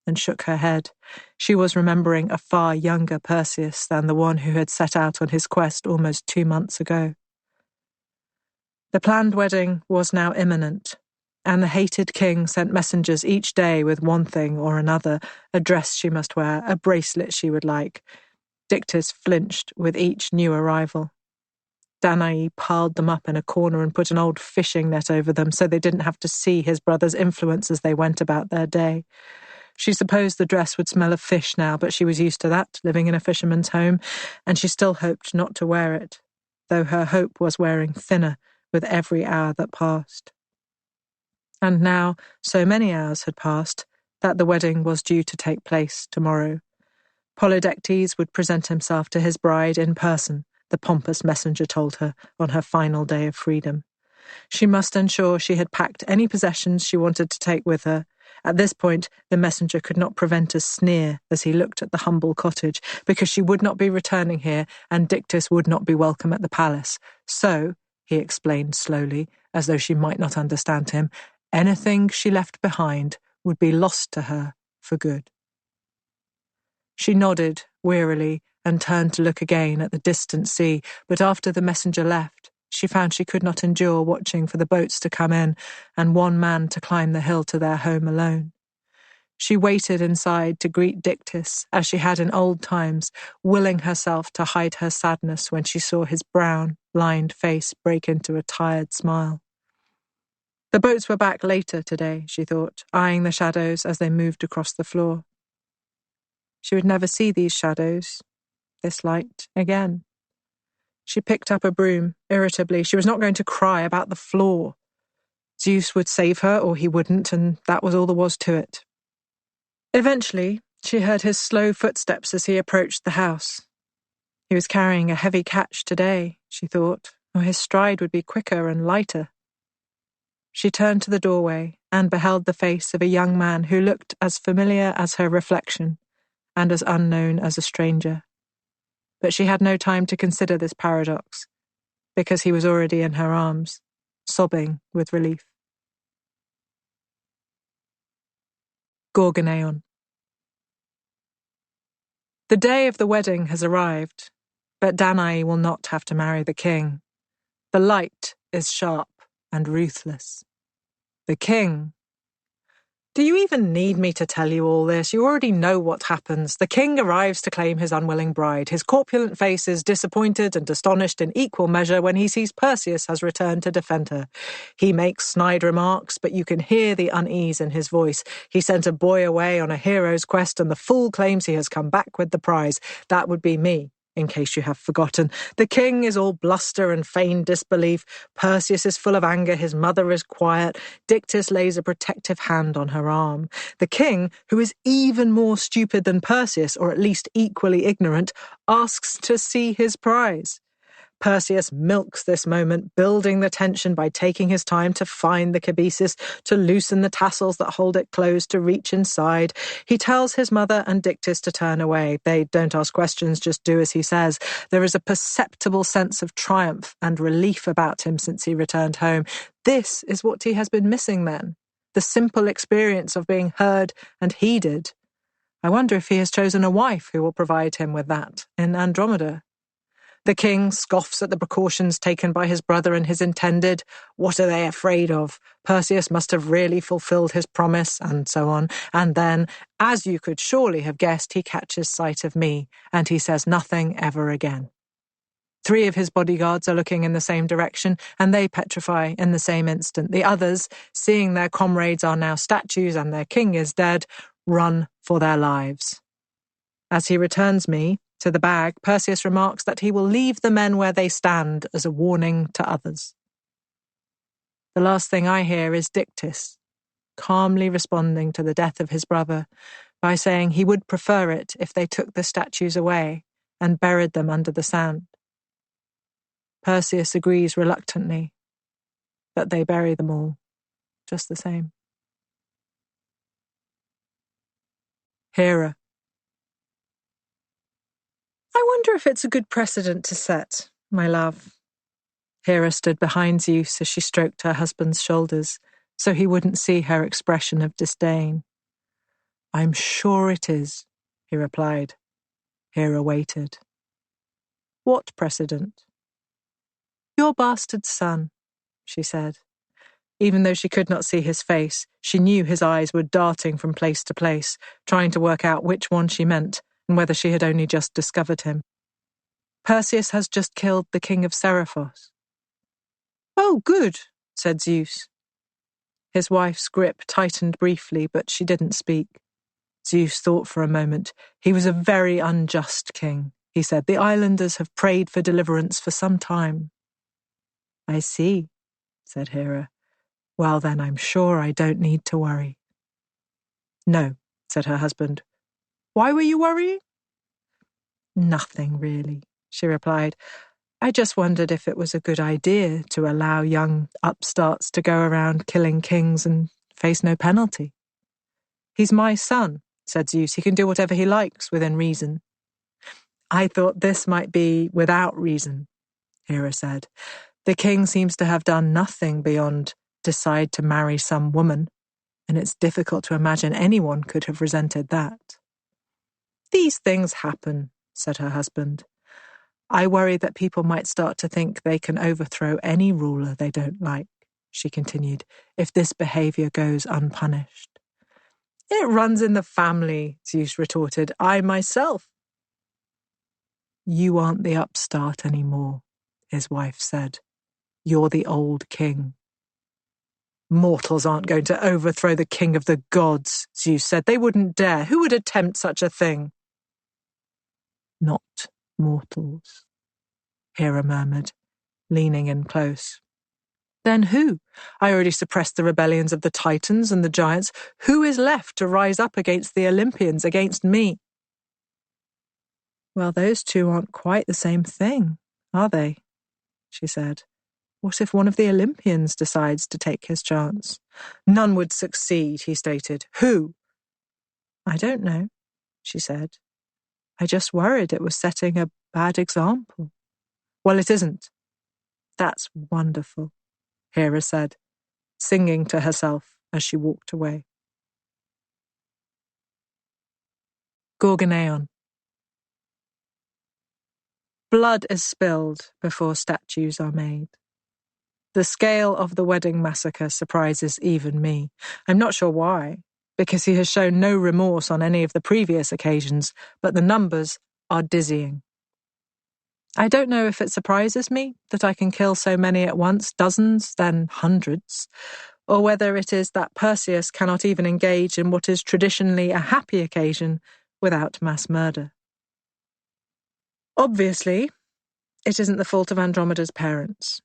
and shook her head. She was remembering a far younger Perseus than the one who had set out on his quest almost 2 months ago. The planned wedding was now imminent, and the hated king sent messengers each day with one thing or another, a dress she must wear, a bracelet she would like. Dictys flinched with each new arrival. Danae piled them up in a corner and put an old fishing net over them so they didn't have to see his brother's influence as they went about their day. She supposed the dress would smell of fish now, but she was used to that, living in a fisherman's home, and she still hoped not to wear it, though her hope was wearing thinner with every hour that passed. And now so many hours had passed that the wedding was due to take place tomorrow. Polydectes would present himself to his bride in person, the pompous messenger told her on her final day of freedom. She must ensure she had packed any possessions she wanted to take with her. At this point, the messenger could not prevent a sneer as he looked at the humble cottage, because she would not be returning here and Dictys would not be welcome at the palace. So, he explained slowly, as though she might not understand him, anything she left behind would be lost to her for good. She nodded wearily and turned to look again at the distant sea, but after the messenger left, she found she could not endure watching for the boats to come in and one man to climb the hill to their home alone. She waited inside to greet Dictys as she had in old times, willing herself to hide her sadness when she saw his brown, lined face break into a tired smile. The boats were back later today, she thought, eyeing the shadows as they moved across the floor. She would never see these shadows, this light, again. She picked up a broom, irritably. She was not going to cry about the floor. Zeus would save her or he wouldn't, and that was all there was to it. Eventually, she heard his slow footsteps as he approached the house. He was carrying a heavy catch today, she thought, or his stride would be quicker and lighter. She turned to the doorway and beheld the face of a young man who looked as familiar as her reflection and as unknown as a stranger. But she had no time to consider this paradox, because he was already in her arms, sobbing with relief. Gorgoneon. The day of the wedding has arrived, but Danae will not have to marry the king. The light is sharp and ruthless. The king Do you even need me to tell you all this? You already know what happens. The king arrives to claim his unwilling bride. His corpulent face is disappointed and astonished in equal measure when he sees Perseus has returned to defend her. He makes snide remarks, but you can hear the unease in his voice. He sent a boy away on a hero's quest, and the fool claims he has come back with the prize. That would be me, in case you have forgotten. The king is all bluster and feigned disbelief. Perseus is full of anger. His mother is quiet. Dictys lays a protective hand on her arm. The king, who is even more stupid than Perseus, or at least equally ignorant, asks to see his prize. Perseus milks this moment, building the tension by taking his time to find the cabesus, to loosen the tassels that hold it closed, to reach inside. He tells his mother and Dictys to turn away. They don't ask questions, just do as he says. There is a perceptible sense of triumph and relief about him since he returned home. This is what he has been missing then, the simple experience of being heard and heeded. I wonder if he has chosen a wife who will provide him with that in Andromeda. The king scoffs at the precautions taken by his brother and his intended. What are they afraid of? Perseus must have really fulfilled his promise, and so on. And then, as you could surely have guessed, he catches sight of me, and he says nothing ever again. 3 of his bodyguards are looking in the same direction, and they petrify in the same instant. The others, seeing their comrades are now statues and their king is dead, run for their lives. As he returns me to the bag, Perseus remarks that he will leave the men where they stand as a warning to others. The last thing I hear is Dictys, calmly responding to the death of his brother by saying he would prefer it if they took the statues away and buried them under the sand. Perseus agrees reluctantly that they bury them all, just the same. Hera. I wonder if it's a good precedent to set, my love. Hera stood behind Zeus as she stroked her husband's shoulders, so he wouldn't see her expression of disdain. I'm sure it is, he replied. Hera waited. What precedent? Your bastard son, she said. Even though she could not see his face, she knew his eyes were darting from place to place, trying to work out which one she meant and whether she had only just discovered him. Perseus has just killed the king of Seriphos. Oh, good, said Zeus. His wife's grip tightened briefly, but she didn't speak. Zeus thought for a moment. He was a very unjust king, he said. The islanders have prayed for deliverance for some time. I see, said Hera. Well, then I'm sure I don't need to worry. No, said her husband. Why were you worrying? Nothing, really, she replied. I just wondered if it was a good idea to allow young upstarts to go around killing kings and face no penalty. He's my son, said Zeus. He can do whatever he likes within reason. I thought this might be without reason, Hera said. The king seems to have done nothing beyond decide to marry some woman, and it's difficult to imagine anyone could have resented that. These things happen, said her husband. I worry that people might start to think they can overthrow any ruler they don't like, she continued, if this behavior goes unpunished. It runs in the family, Zeus retorted. I myself. You aren't the upstart anymore, his wife said. You're the old king. Mortals aren't going to overthrow the king of the gods, Zeus said. They wouldn't dare. Who would attempt such a thing? Not mortals, Hera murmured, leaning in close. Then who? I already suppressed the rebellions of the Titans and the giants. Who is left to rise up against the Olympians, against me? Well, those two aren't quite the same thing, are they? She said. What if one of the Olympians decides to take his chance? None would succeed, he stated. Who? I don't know, she said. I just worried it was setting a bad example. Well, it isn't. That's wonderful, Hera said, singing to herself as she walked away. Gorgoneon. Blood is spilled before statues are made. The scale of the wedding massacre surprises even me. I'm not sure why. because he has shown no remorse on any of the previous occasions, but the numbers are dizzying. I don't know if it surprises me that I can kill so many at once, dozens, then hundreds, or whether it is that Perseus cannot even engage in what is traditionally a happy occasion without mass murder. Obviously, it isn't the fault of Andromeda's parents.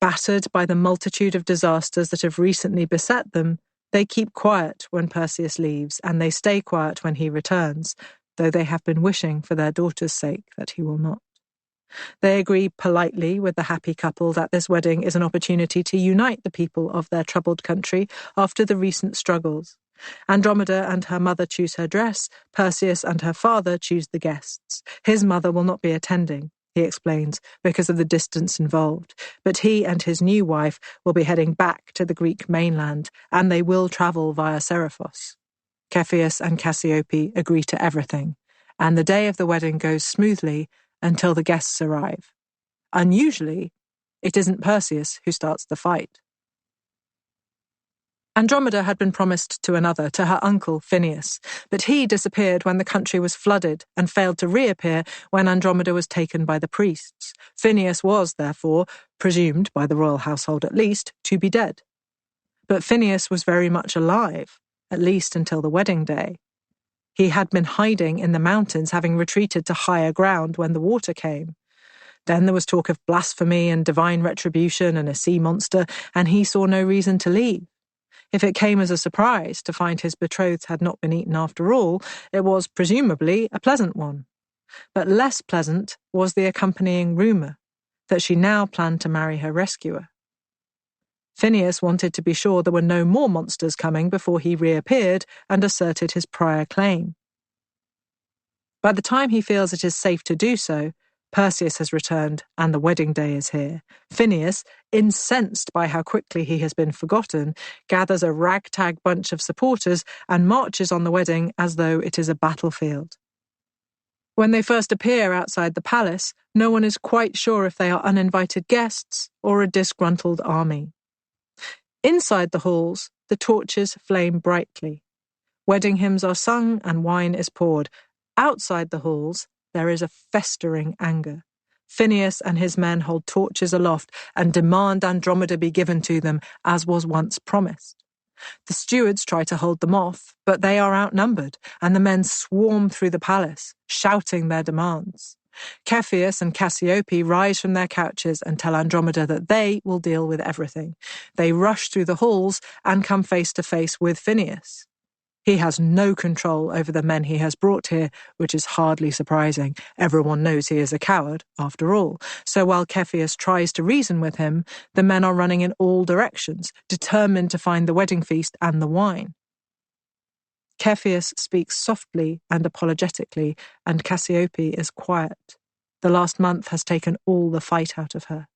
Battered by the multitude of disasters that have recently beset them, they keep quiet when Perseus leaves, and they stay quiet when he returns, though they have been wishing for their daughter's sake that he will not. They agree politely with the happy couple that this wedding is an opportunity to unite the people of their troubled country after the recent struggles. Andromeda and her mother choose her dress, Perseus and her father choose the guests. His mother will not be attending, he explains, because of the distance involved, but he and his new wife will be heading back to the Greek mainland, and they will travel via Seriphos. Cepheus and Cassiope agree to everything, and the day of the wedding goes smoothly until the guests arrive. Unusually, it isn't Perseus who starts the fight. Andromeda had been promised to another, to her uncle Phineus, but he disappeared when the country was flooded and failed to reappear when Andromeda was taken by the priests. Phineus was, therefore, presumed, by the royal household at least, to be dead. But Phineus was very much alive, at least until the wedding day. He had been hiding in the mountains, having retreated to higher ground when the water came. Then there was talk of blasphemy and divine retribution and a sea monster, and he saw no reason to leave. If it came as a surprise to find his betrothed had not been eaten after all, it was presumably a pleasant one. But less pleasant was the accompanying rumour that she now planned to marry her rescuer. Phineus wanted to be sure there were no more monsters coming before he reappeared and asserted his prior claim. By the time he feels it is safe to do so, Perseus has returned and the wedding day is here. Phineus, incensed by how quickly he has been forgotten, gathers a ragtag bunch of supporters and marches on the wedding as though it is a battlefield. When they first appear outside the palace, no one is quite sure if they are uninvited guests or a disgruntled army. Inside the halls, the torches flame brightly. Wedding hymns are sung and wine is poured. Outside the halls, there is a festering anger. Phineus and his men hold torches aloft and demand Andromeda be given to them, as was once promised. The stewards try to hold them off, but they are outnumbered, and the men swarm through the palace, shouting their demands. Cepheus and Cassiope rise from their couches and tell Andromeda that they will deal with everything. They rush through the halls and come face to face with Phineus. He has no control over the men he has brought here, which is hardly surprising. Everyone knows he is a coward, after all. So while Cepheus tries to reason with him, the men are running in all directions, determined to find the wedding feast and the wine. Cepheus speaks softly and apologetically, and Cassiope is quiet. The last month has taken all the fight out of her.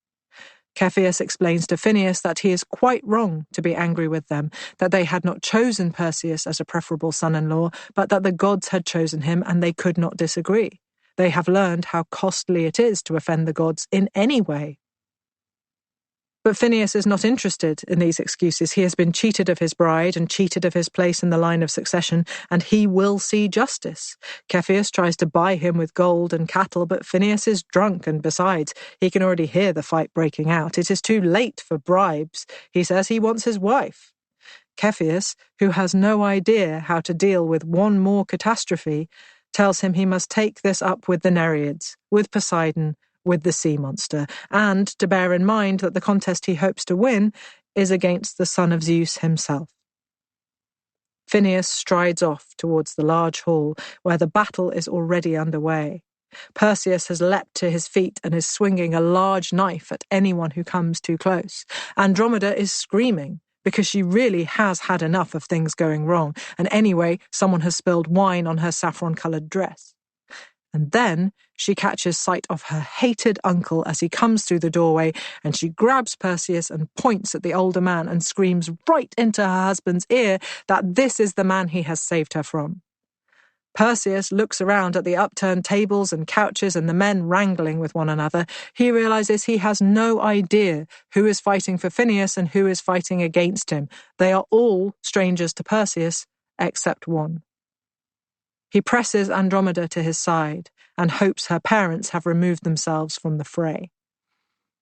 Cepheus explains to Phineus that he is quite wrong to be angry with them, that they had not chosen Perseus as a preferable son-in-law, but that the gods had chosen him and they could not disagree. They have learned how costly it is to offend the gods in any way. But Phineus is not interested in these excuses. He has been cheated of his bride and cheated of his place in the line of succession, and he will see justice. Cepheus tries to buy him with gold and cattle, but Phineus is drunk, and besides, he can already hear the fight breaking out. It is too late for bribes. He says he wants his wife. Cepheus, who has no idea how to deal with one more catastrophe, tells him he must take this up with the Nereids, with Poseidon, with the sea monster, and to bear in mind that the contest he hopes to win is against the son of Zeus himself. Phineus strides off towards the large hall, where the battle is already underway. Perseus has leapt to his feet and is swinging a large knife at anyone who comes too close. Andromeda is screaming, because she really has had enough of things going wrong, and anyway, someone has spilled wine on her saffron-coloured dress. And then she catches sight of her hated uncle as he comes through the doorway, and she grabs Perseus and points at the older man and screams right into her husband's ear that this is the man he has saved her from. Perseus looks around at the upturned tables and couches and the men wrangling with one another. He realizes he has no idea who is fighting for Phineus and who is fighting against him. They are all strangers to Perseus, except one. He presses Andromeda to his side and hopes her parents have removed themselves from the fray.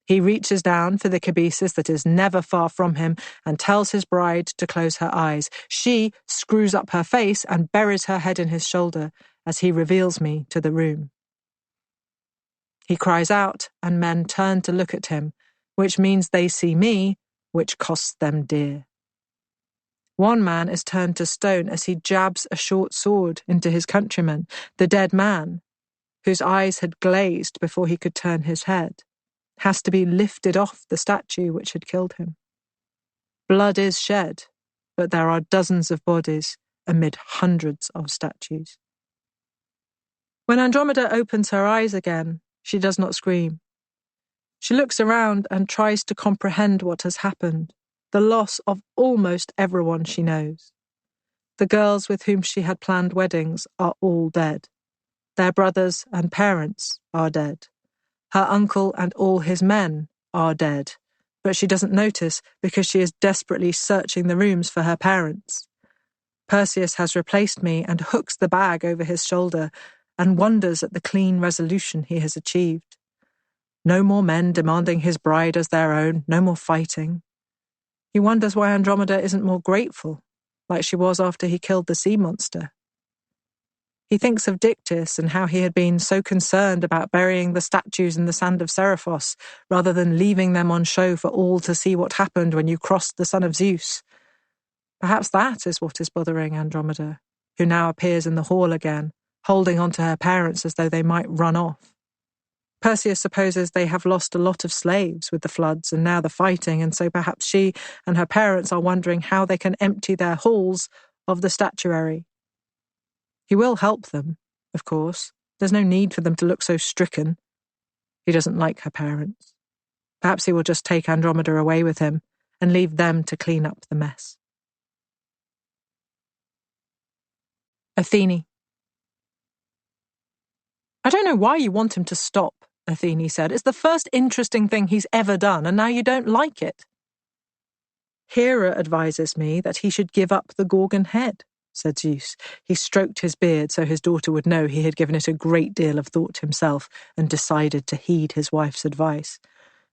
He reaches down for the cabesus that is never far from him and tells his bride to close her eyes. She screws up her face and buries her head in his shoulder as he reveals me to the room. He cries out, and men turn to look at him, which means they see me, which costs them dear. One man is turned to stone as he jabs a short sword into his countryman, the dead man, whose eyes had glazed before he could turn his head, has to be lifted off the statue which had killed him. Blood is shed, but there are dozens of bodies amid hundreds of statues. When Andromeda opens her eyes again, she does not scream. She looks around and tries to comprehend what has happened, the loss of almost everyone she knows. The girls with whom she had planned weddings are all dead. Their brothers and parents are dead. Her uncle and all his men are dead, but she doesn't notice because she is desperately searching the rooms for her parents. Perseus has replaced me and hooks the bag over his shoulder and wonders at the clean resolution he has achieved. No more men demanding his bride as their own, no more fighting. He wonders why Andromeda isn't more grateful, like she was after he killed the sea monster. He thinks of Dictys and how he had been so concerned about burying the statues in the sand of Seriphos rather than leaving them on show for all to see what happened when you crossed the son of Zeus. Perhaps that is what is bothering Andromeda, who now appears in the hall again, holding on to her parents as though they might run off. Perseus supposes they have lost a lot of slaves with the floods and now the fighting, and so perhaps she and her parents are wondering how they can empty their halls of the statuary. He will help them, of course. There's no need for them to look so stricken. He doesn't like her parents. Perhaps he will just take Andromeda away with him and leave them to clean up the mess. Athene. I don't know why you want him to stop, Athene said. It's the first interesting thing he's ever done, and now you don't like it. Hera advises me that he should give up the Gorgon head, said Zeus. He stroked his beard so his daughter would know he had given it a great deal of thought himself and decided to heed his wife's advice.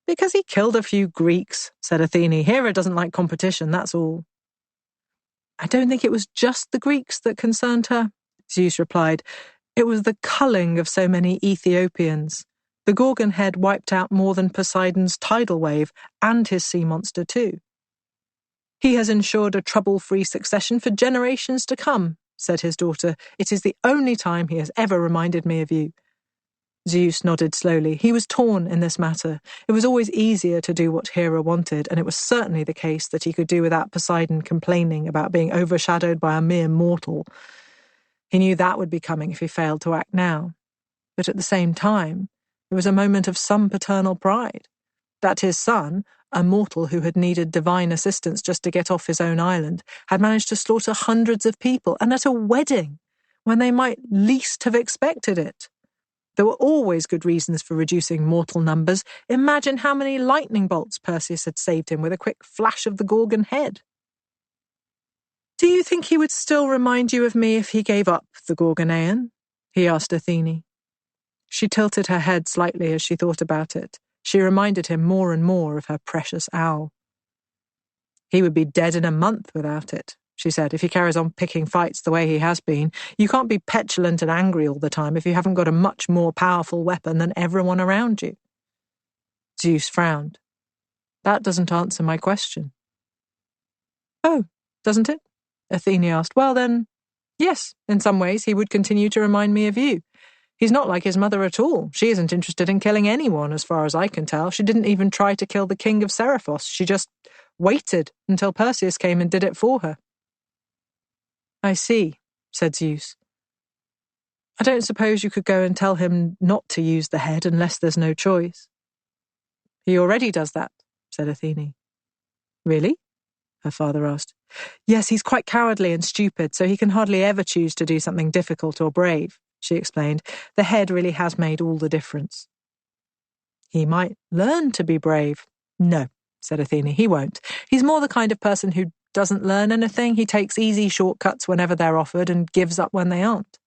Because he killed a few Greeks, said Athene. Hera doesn't like competition, that's all. I don't think it was just the Greeks that concerned her, Zeus replied. It was the culling of so many Ethiopians. The Gorgon head wiped out more than Poseidon's tidal wave and his sea monster too. He has ensured a trouble-free succession for generations to come, said his daughter. It is the only time he has ever reminded me of you. Zeus nodded slowly. He was torn in this matter. It was always easier to do what Hera wanted, and it was certainly the case that he could do without Poseidon complaining about being overshadowed by a mere mortal. He knew that would be coming if he failed to act now. But at the same time, there was a moment of some paternal pride. That his son, a mortal who had needed divine assistance just to get off his own island, had managed to slaughter hundreds of people, and at a wedding, when they might least have expected it. There were always good reasons for reducing mortal numbers. Imagine how many lightning bolts Perseus had saved him with a quick flash of the Gorgon head. Do you think he would still remind you of me if he gave up the Gorgonean? He asked Athene. She tilted her head slightly as she thought about it. She reminded him more and more of her precious owl. He would be dead in a month without it, she said, if he carries on picking fights the way he has been. You can't be petulant and angry all the time if you haven't got a much more powerful weapon than everyone around you. Zeus frowned. That doesn't answer my question. Oh, doesn't it? Athene asked. Well then, yes, in some ways he would continue to remind me of you. He's not like his mother at all. She isn't interested in killing anyone, as far as I can tell. She didn't even try to kill the king of Seriphos. She just waited until Perseus came and did it for her. I see, said Zeus. I don't suppose you could go and tell him not to use the head unless there's no choice. He already does that, said Athene. Really? Her father asked. Yes, he's quite cowardly and stupid, so he can hardly ever choose to do something difficult or brave, she explained. The head really has made all the difference. He might learn to be brave. No, said Athene, he won't. He's more the kind of person who doesn't learn anything. He takes easy shortcuts whenever they're offered and gives up when they aren't.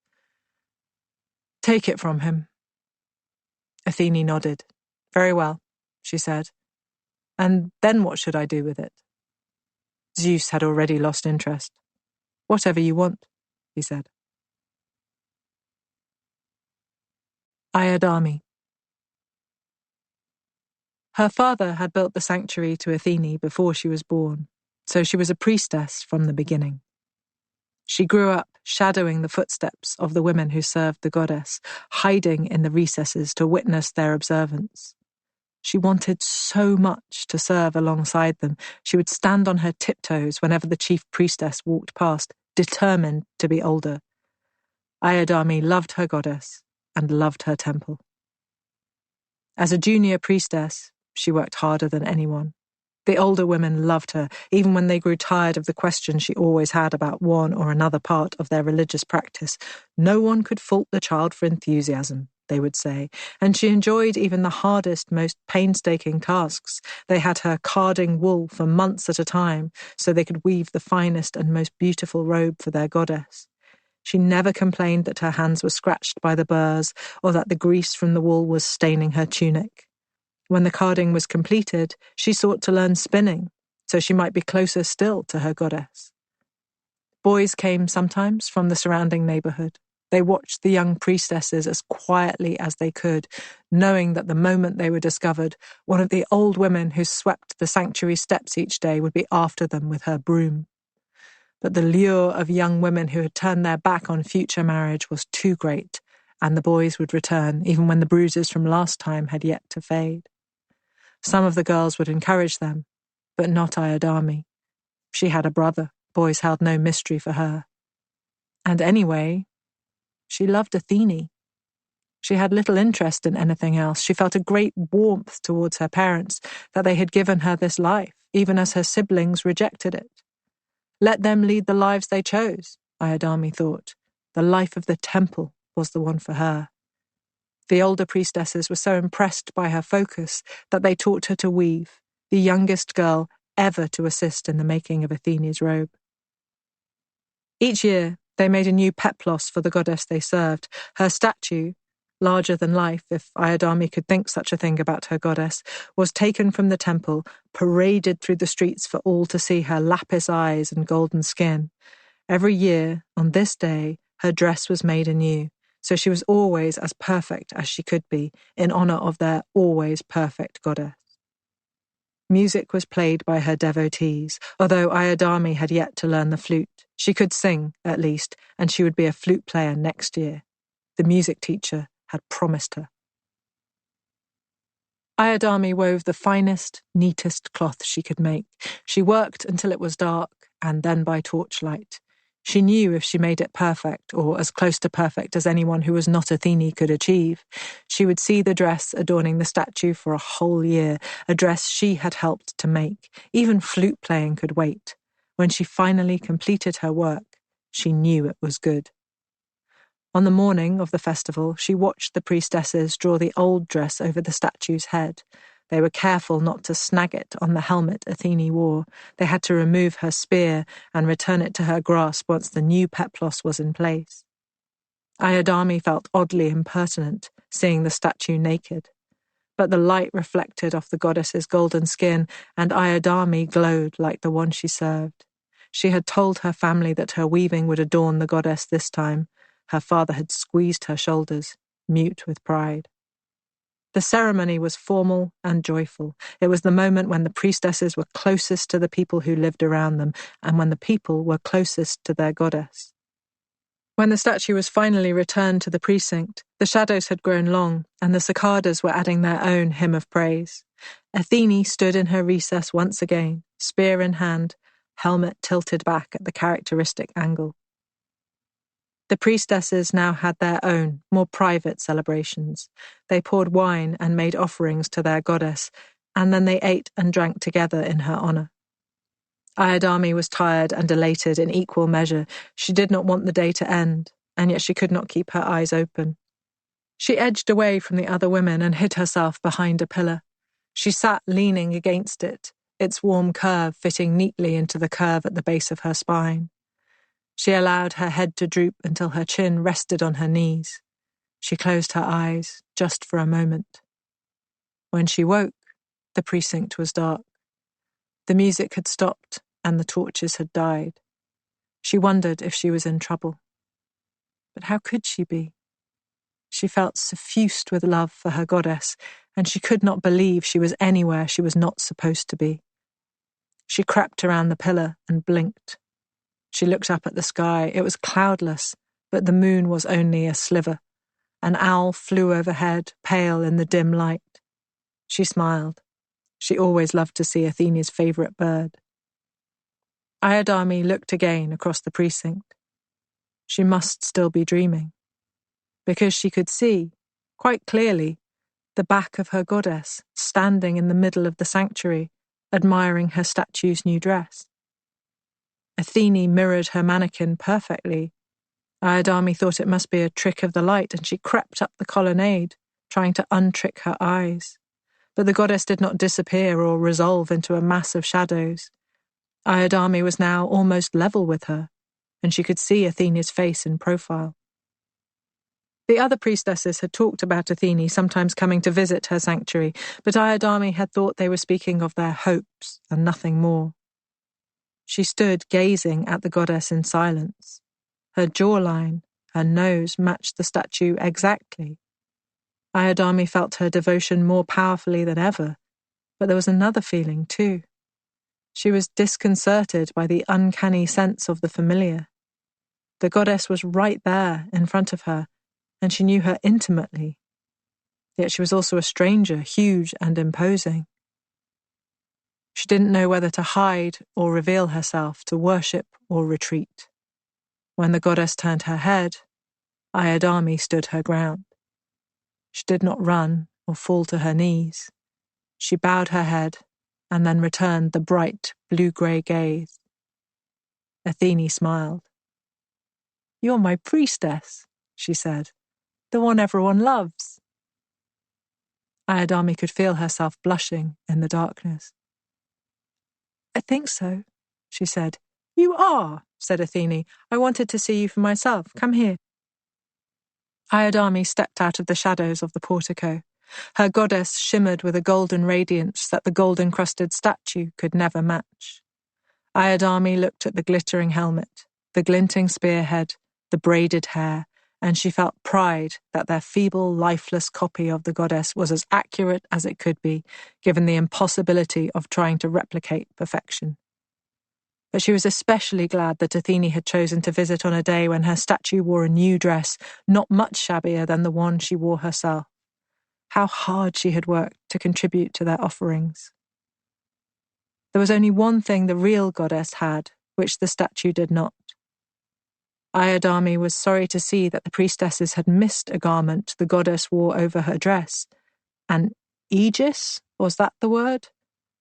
Take it from him. Athene nodded. Very well, she said. And then what should I do with it? Zeus had already lost interest. Whatever you want, he said. Iodame. Her father had built the sanctuary to Athene before she was born, so she was a priestess from the beginning. She grew up shadowing the footsteps of the women who served the goddess, hiding in the recesses to witness their observance. She wanted so much to serve alongside them. She would stand on her tiptoes whenever the chief priestess walked past, determined to be older. Iodame loved her goddess and loved her temple. As a junior priestess, she worked harder than anyone. The older women loved her, even when they grew tired of the questions she always had about one or another part of their religious practice. No one could fault the child for enthusiasm, they would say, and she enjoyed even the hardest, most painstaking tasks. They had her carding wool for months at a time so they could weave the finest and most beautiful robe for their goddess. She never complained that her hands were scratched by the burrs or that the grease from the wool was staining her tunic. When the carding was completed, she sought to learn spinning, so she might be closer still to her goddess. Boys came sometimes from the surrounding neighborhood. They watched the young priestesses as quietly as they could, knowing that the moment they were discovered, one of the old women who swept the sanctuary steps each day would be after them with her broom. But the lure of young women who had turned their back on future marriage was too great, and the boys would return, even when the bruises from last time had yet to fade. Some of the girls would encourage them, but not Iodame. She had a brother. Boys held no mystery for her. And anyway, she loved Athene. She had little interest in anything else. She felt a great warmth towards her parents, that they had given her this life, even as her siblings rejected it. Let them lead the lives they chose, Iodame thought. The life of the temple was the one for her. The older priestesses were so impressed by her focus that they taught her to weave, the youngest girl ever to assist in the making of Athene's robe. Each year, they made a new peplos for the goddess they served. Her statue, larger than life, if Iodame could think such a thing about her goddess, was taken from the temple, paraded through the streets for all to see her lapis eyes and golden skin. Every year, on this day, her dress was made anew, so she was always as perfect as she could be, in honor of their always perfect goddess. Music was played by her devotees, although Iodame had yet to learn the flute. She could sing, at least, and she would be a flute player next year. The music teacher had promised her. Iodame wove the finest, neatest cloth she could make. She worked until it was dark, and then by torchlight. She knew if she made it perfect, or as close to perfect as anyone who was not Athene could achieve, she would see the dress adorning the statue for a whole year, a dress she had helped to make. Even flute playing could wait. When she finally completed her work, she knew it was good. On the morning of the festival, she watched the priestesses draw the old dress over the statue's head. They were careful not to snag it on the helmet Athene wore. They had to remove her spear and return it to her grasp once the new peplos was in place. Iodame felt oddly impertinent, seeing the statue naked. But the light reflected off the goddess's golden skin, and Iodame glowed like the one she served. She had told her family that her weaving would adorn the goddess this time. Her father had squeezed her shoulders, mute with pride. The ceremony was formal and joyful. It was the moment when the priestesses were closest to the people who lived around them, and when the people were closest to their goddess. When the statue was finally returned to the precinct, the shadows had grown long, and the cicadas were adding their own hymn of praise. Athene stood in her recess once again, spear in hand, helmet tilted back at the characteristic angle. The priestesses now had their own, more private celebrations. They poured wine and made offerings to their goddess, and then they ate and drank together in her honor. Iodame was tired and elated in equal measure. She did not want the day to end, and yet she could not keep her eyes open. She edged away from the other women and hid herself behind a pillar. She sat leaning against it, its warm curve fitting neatly into the curve at the base of her spine. She allowed her head to droop until her chin rested on her knees. She closed her eyes, just for a moment. When she woke, the precinct was dark. The music had stopped and the torches had died. She wondered if she was in trouble. But how could she be? She felt suffused with love for her goddess, and she could not believe she was anywhere she was not supposed to be. She crept around the pillar and blinked. She looked up at the sky. It was cloudless, but the moon was only a sliver. An owl flew overhead, pale in the dim light. She smiled. She always loved to see Athene's favourite bird. Iodame looked again across the precinct. She must still be dreaming, because she could see, quite clearly, the back of her goddess standing in the middle of the sanctuary, admiring her statue's new dress. Athene mirrored her mannequin perfectly. Iodame thought it must be a trick of the light, and she crept up the colonnade, trying to untrick her eyes. But the goddess did not disappear or resolve into a mass of shadows. Iodame was now almost level with her, and she could see Athene's face in profile. The other priestesses had talked about Athene sometimes coming to visit her sanctuary, but Iodame had thought they were speaking of their hopes and nothing more. She stood gazing at the goddess in silence. Her jawline, her nose matched the statue exactly. Iodame felt her devotion more powerfully than ever, but there was another feeling too. She was disconcerted by the uncanny sense of the familiar. The goddess was right there in front of her, and she knew her intimately. Yet she was also a stranger, huge and imposing. She didn't know whether to hide or reveal herself, to worship or retreat. When the goddess turned her head, Iodame stood her ground. She did not run or fall to her knees. She bowed her head and then returned the bright blue-grey gaze. Athene smiled. "You're my priestess," she said, "the one everyone loves." Iodame could feel herself blushing in the darkness. "I think so," she said. "You are," said Athene. "I wanted to see you for myself. Come here." Iodame stepped out of the shadows of the portico. Her goddess shimmered with a golden radiance that the gold-encrusted statue could never match. Iodame looked at the glittering helmet, the glinting spearhead, the braided hair, and she felt pride that their feeble, lifeless copy of the goddess was as accurate as it could be, given the impossibility of trying to replicate perfection. But she was especially glad that Athene had chosen to visit on a day when her statue wore a new dress, not much shabbier than the one she wore herself. How hard she had worked to contribute to their offerings. There was only one thing the real goddess had, which the statue did not. Iodame was sorry to see that the priestesses had missed a garment the goddess wore over her dress. An aegis? Was that the word?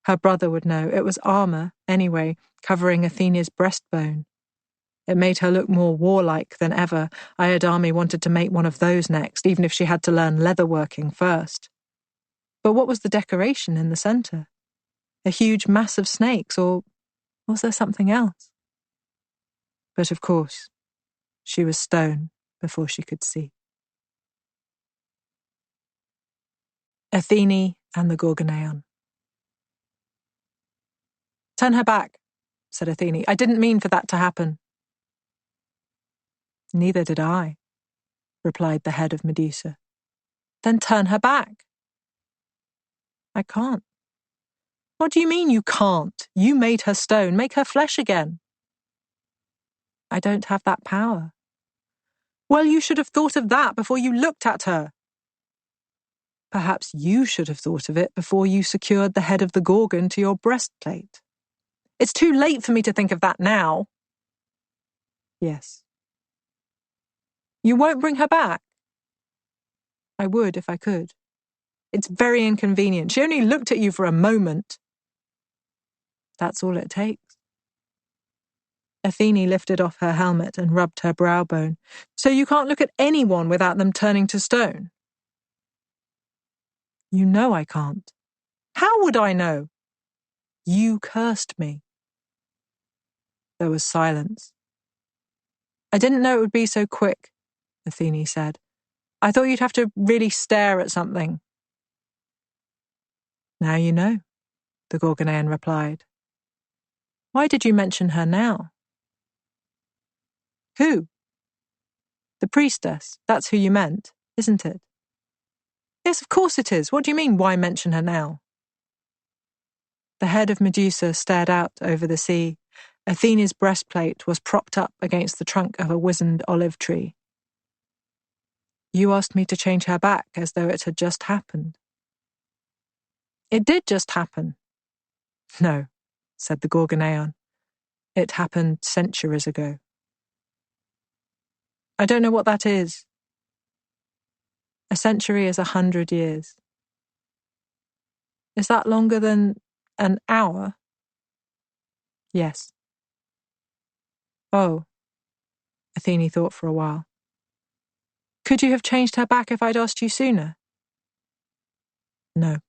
Her brother would know. It was armor, anyway, covering Athene's breastbone. It made her look more warlike than ever. Iodame wanted to make one of those next, even if she had to learn leatherworking first. But what was the decoration in the center? A huge mass of snakes, or was there something else? But of course, she was stone before she could see. Athene and the Gorgoneon. "Turn her back," said Athene. "I didn't mean for that to happen." "Neither did I," replied the head of Medusa. "Then turn her back." "I can't." "What do you mean you can't? You made her stone. Make her flesh again." "I don't have that power." "Well, you should have thought of that before you looked at her." "Perhaps you should have thought of it before you secured the head of the Gorgon to your breastplate." "It's too late for me to think of that now." "Yes." "You won't bring her back?" "I would if I could." "It's very inconvenient. She only looked at you for a moment." "That's all it takes." Athene lifted off her helmet and rubbed her brow bone. "So you can't look at anyone without them turning to stone?" "You know I can't." "How would I know?" You cursed me." There was silence. "I didn't know it would be so quick," Athene said. "I thought you'd have to really stare at something." "Now you know," the Gorgonean replied. "Why did you mention her now?" "Who?" "The priestess. That's who you meant, isn't it?" "Yes, of course it is. What do you mean, why mention her now?" The head of Medusa stared out over the sea. Athene's breastplate was propped up against the trunk of a wizened olive tree. "You asked me to change her back as though it had just happened." "It did just happen." "No," said the Gorgonean. "It happened centuries ago." "I don't know what that is." "A century is 100 years." "Is that longer than an hour?" "Yes." "Oh." Athene thought for a while. "Could you have changed her back if I'd asked you sooner?" "No."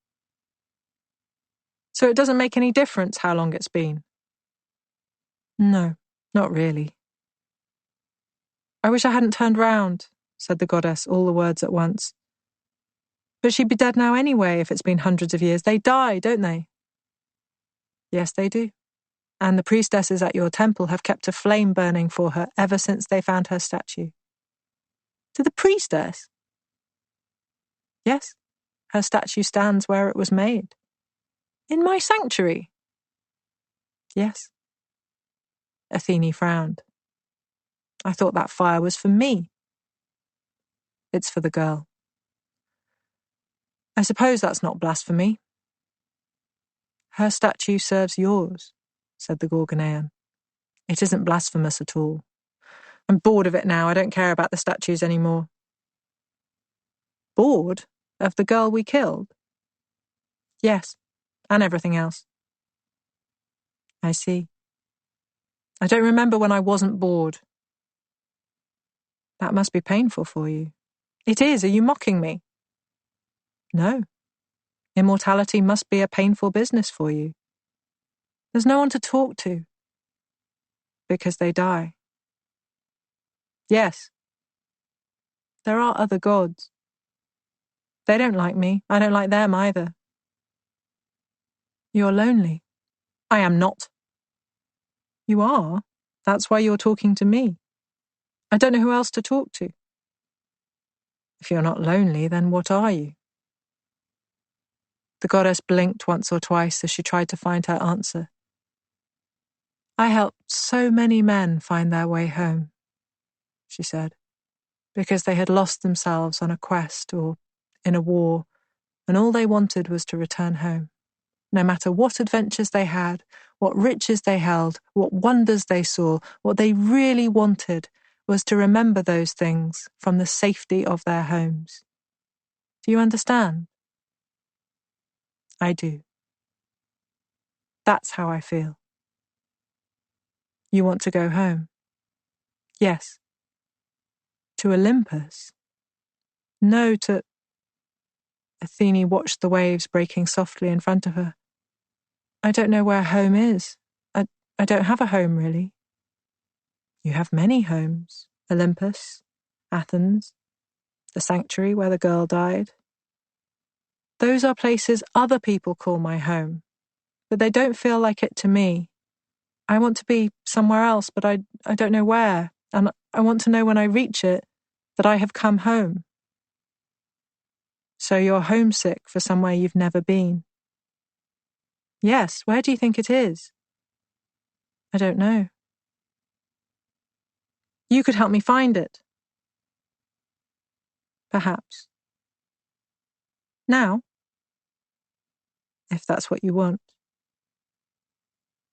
"So it doesn't make any difference how long it's been?" "No, not really." "I wish I hadn't turned round," said the goddess, all the words at once. "But she'd be dead now anyway if it's been hundreds of years. They die, don't they?" "Yes, they do. And the priestesses at your temple have kept a flame burning for her ever since they found her statue." "To the priestess?" "Yes. Her statue stands where it was made." "In my sanctuary?" "Yes." Athene frowned. "I thought that fire was for me." "It's for the girl." "I suppose that's not blasphemy." "Her statue serves yours," said the Gorgonean. "It isn't blasphemous at all. I'm bored of it now. I don't care about the statues anymore." "Bored? Of the girl we killed?" "Yes, and everything else." "I see. I don't remember when I wasn't bored." "That must be painful for you." "It is. Are you mocking me?" "No. Immortality must be a painful business for you." "There's no one to talk to." "Because they die." "Yes." "There are other gods." "They don't like me. I don't like them either." "You're lonely." "I am not." "You are. That's why you're talking to me. I don't know who else to talk to." "If you're not lonely, then what are you?" The goddess blinked once or twice as she tried to find her answer. "I helped so many men find their way home," she said, "because they had lost themselves on a quest or in a war, and all they wanted was to return home. No matter what adventures they had, what riches they held, what wonders they saw, what they really wanted was to remember those things from the safety of their homes. Do you understand?" "I do. That's how I feel." "You want to go home?" "Yes." "To Olympus?" "No, to—" Athene watched the waves breaking softly in front of her. "I don't know where home is. I don't have a home, really." "You have many homes. Olympus, Athens, the sanctuary where the girl died. Those are places other people call my home, but they don't feel like it to me. I want to be somewhere else, but I don't know where, and I want to know when I reach it that I have come home." "So you're homesick for somewhere you've never been?" "Yes, where do you think it is?" "I don't know." "You could help me find it." "Perhaps." "Now?" "If that's what you want."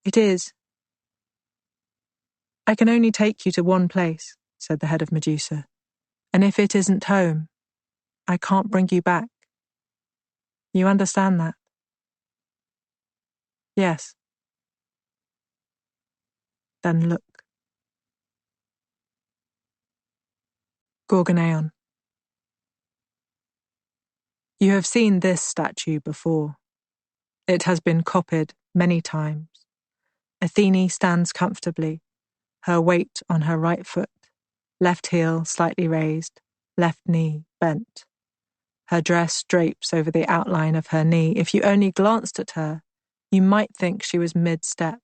"It is." "I can only take you to one place," said the head of Medusa, "and if it isn't home, I can't bring you back. You understand that?" "Yes." "Then look." Gorgoneon. You have seen this statue before. It has been copied many times. Athene stands comfortably, her weight on her right foot, left heel slightly raised, left knee bent. Her dress drapes over the outline of her knee. If you only glanced at her, you might think she was mid-step.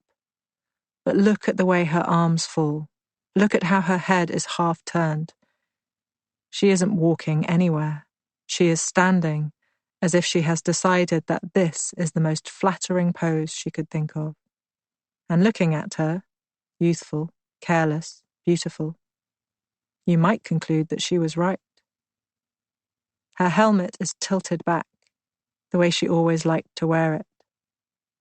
But look at the way her arms fall. Look at how her head is half turned. She isn't walking anywhere. She is standing, as if she has decided that this is the most flattering pose she could think of. And looking at her, youthful, careless, beautiful, you might conclude that she was right. Her helmet is tilted back, the way she always liked to wear it.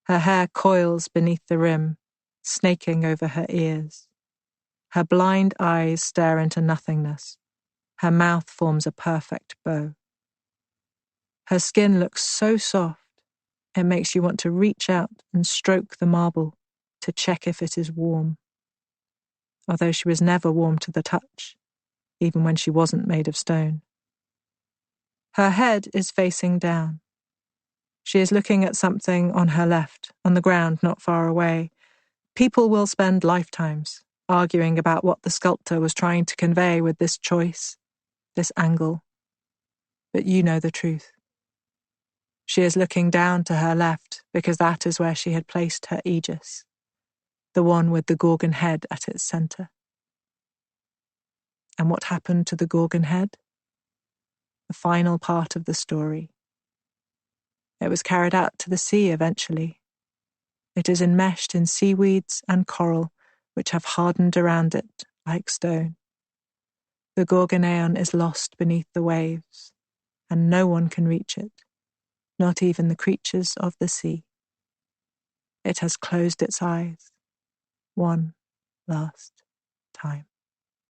Her hair coils beneath the rim, snaking over her ears. Her blind eyes stare into nothingness. Her mouth forms a perfect bow. Her skin looks so soft, it makes you want to reach out and stroke the marble to check if it is warm. Although she was never warm to the touch, even when she wasn't made of stone. Her head is facing down. She is looking at something on her left, on the ground not far away. People will spend lifetimes arguing about what the sculptor was trying to convey with this choice, this angle. But you know the truth. She is looking down to her left because that is where she had placed her aegis, the one with the Gorgon head at its centre. And what happened to the Gorgon head? The final part of the story. It was carried out to the sea eventually. It is enmeshed in seaweeds and coral, which have hardened around it like stone. The Gorgoneon is lost beneath the waves, and no one can reach it, not even the creatures of the sea. It has closed its eyes, one last time.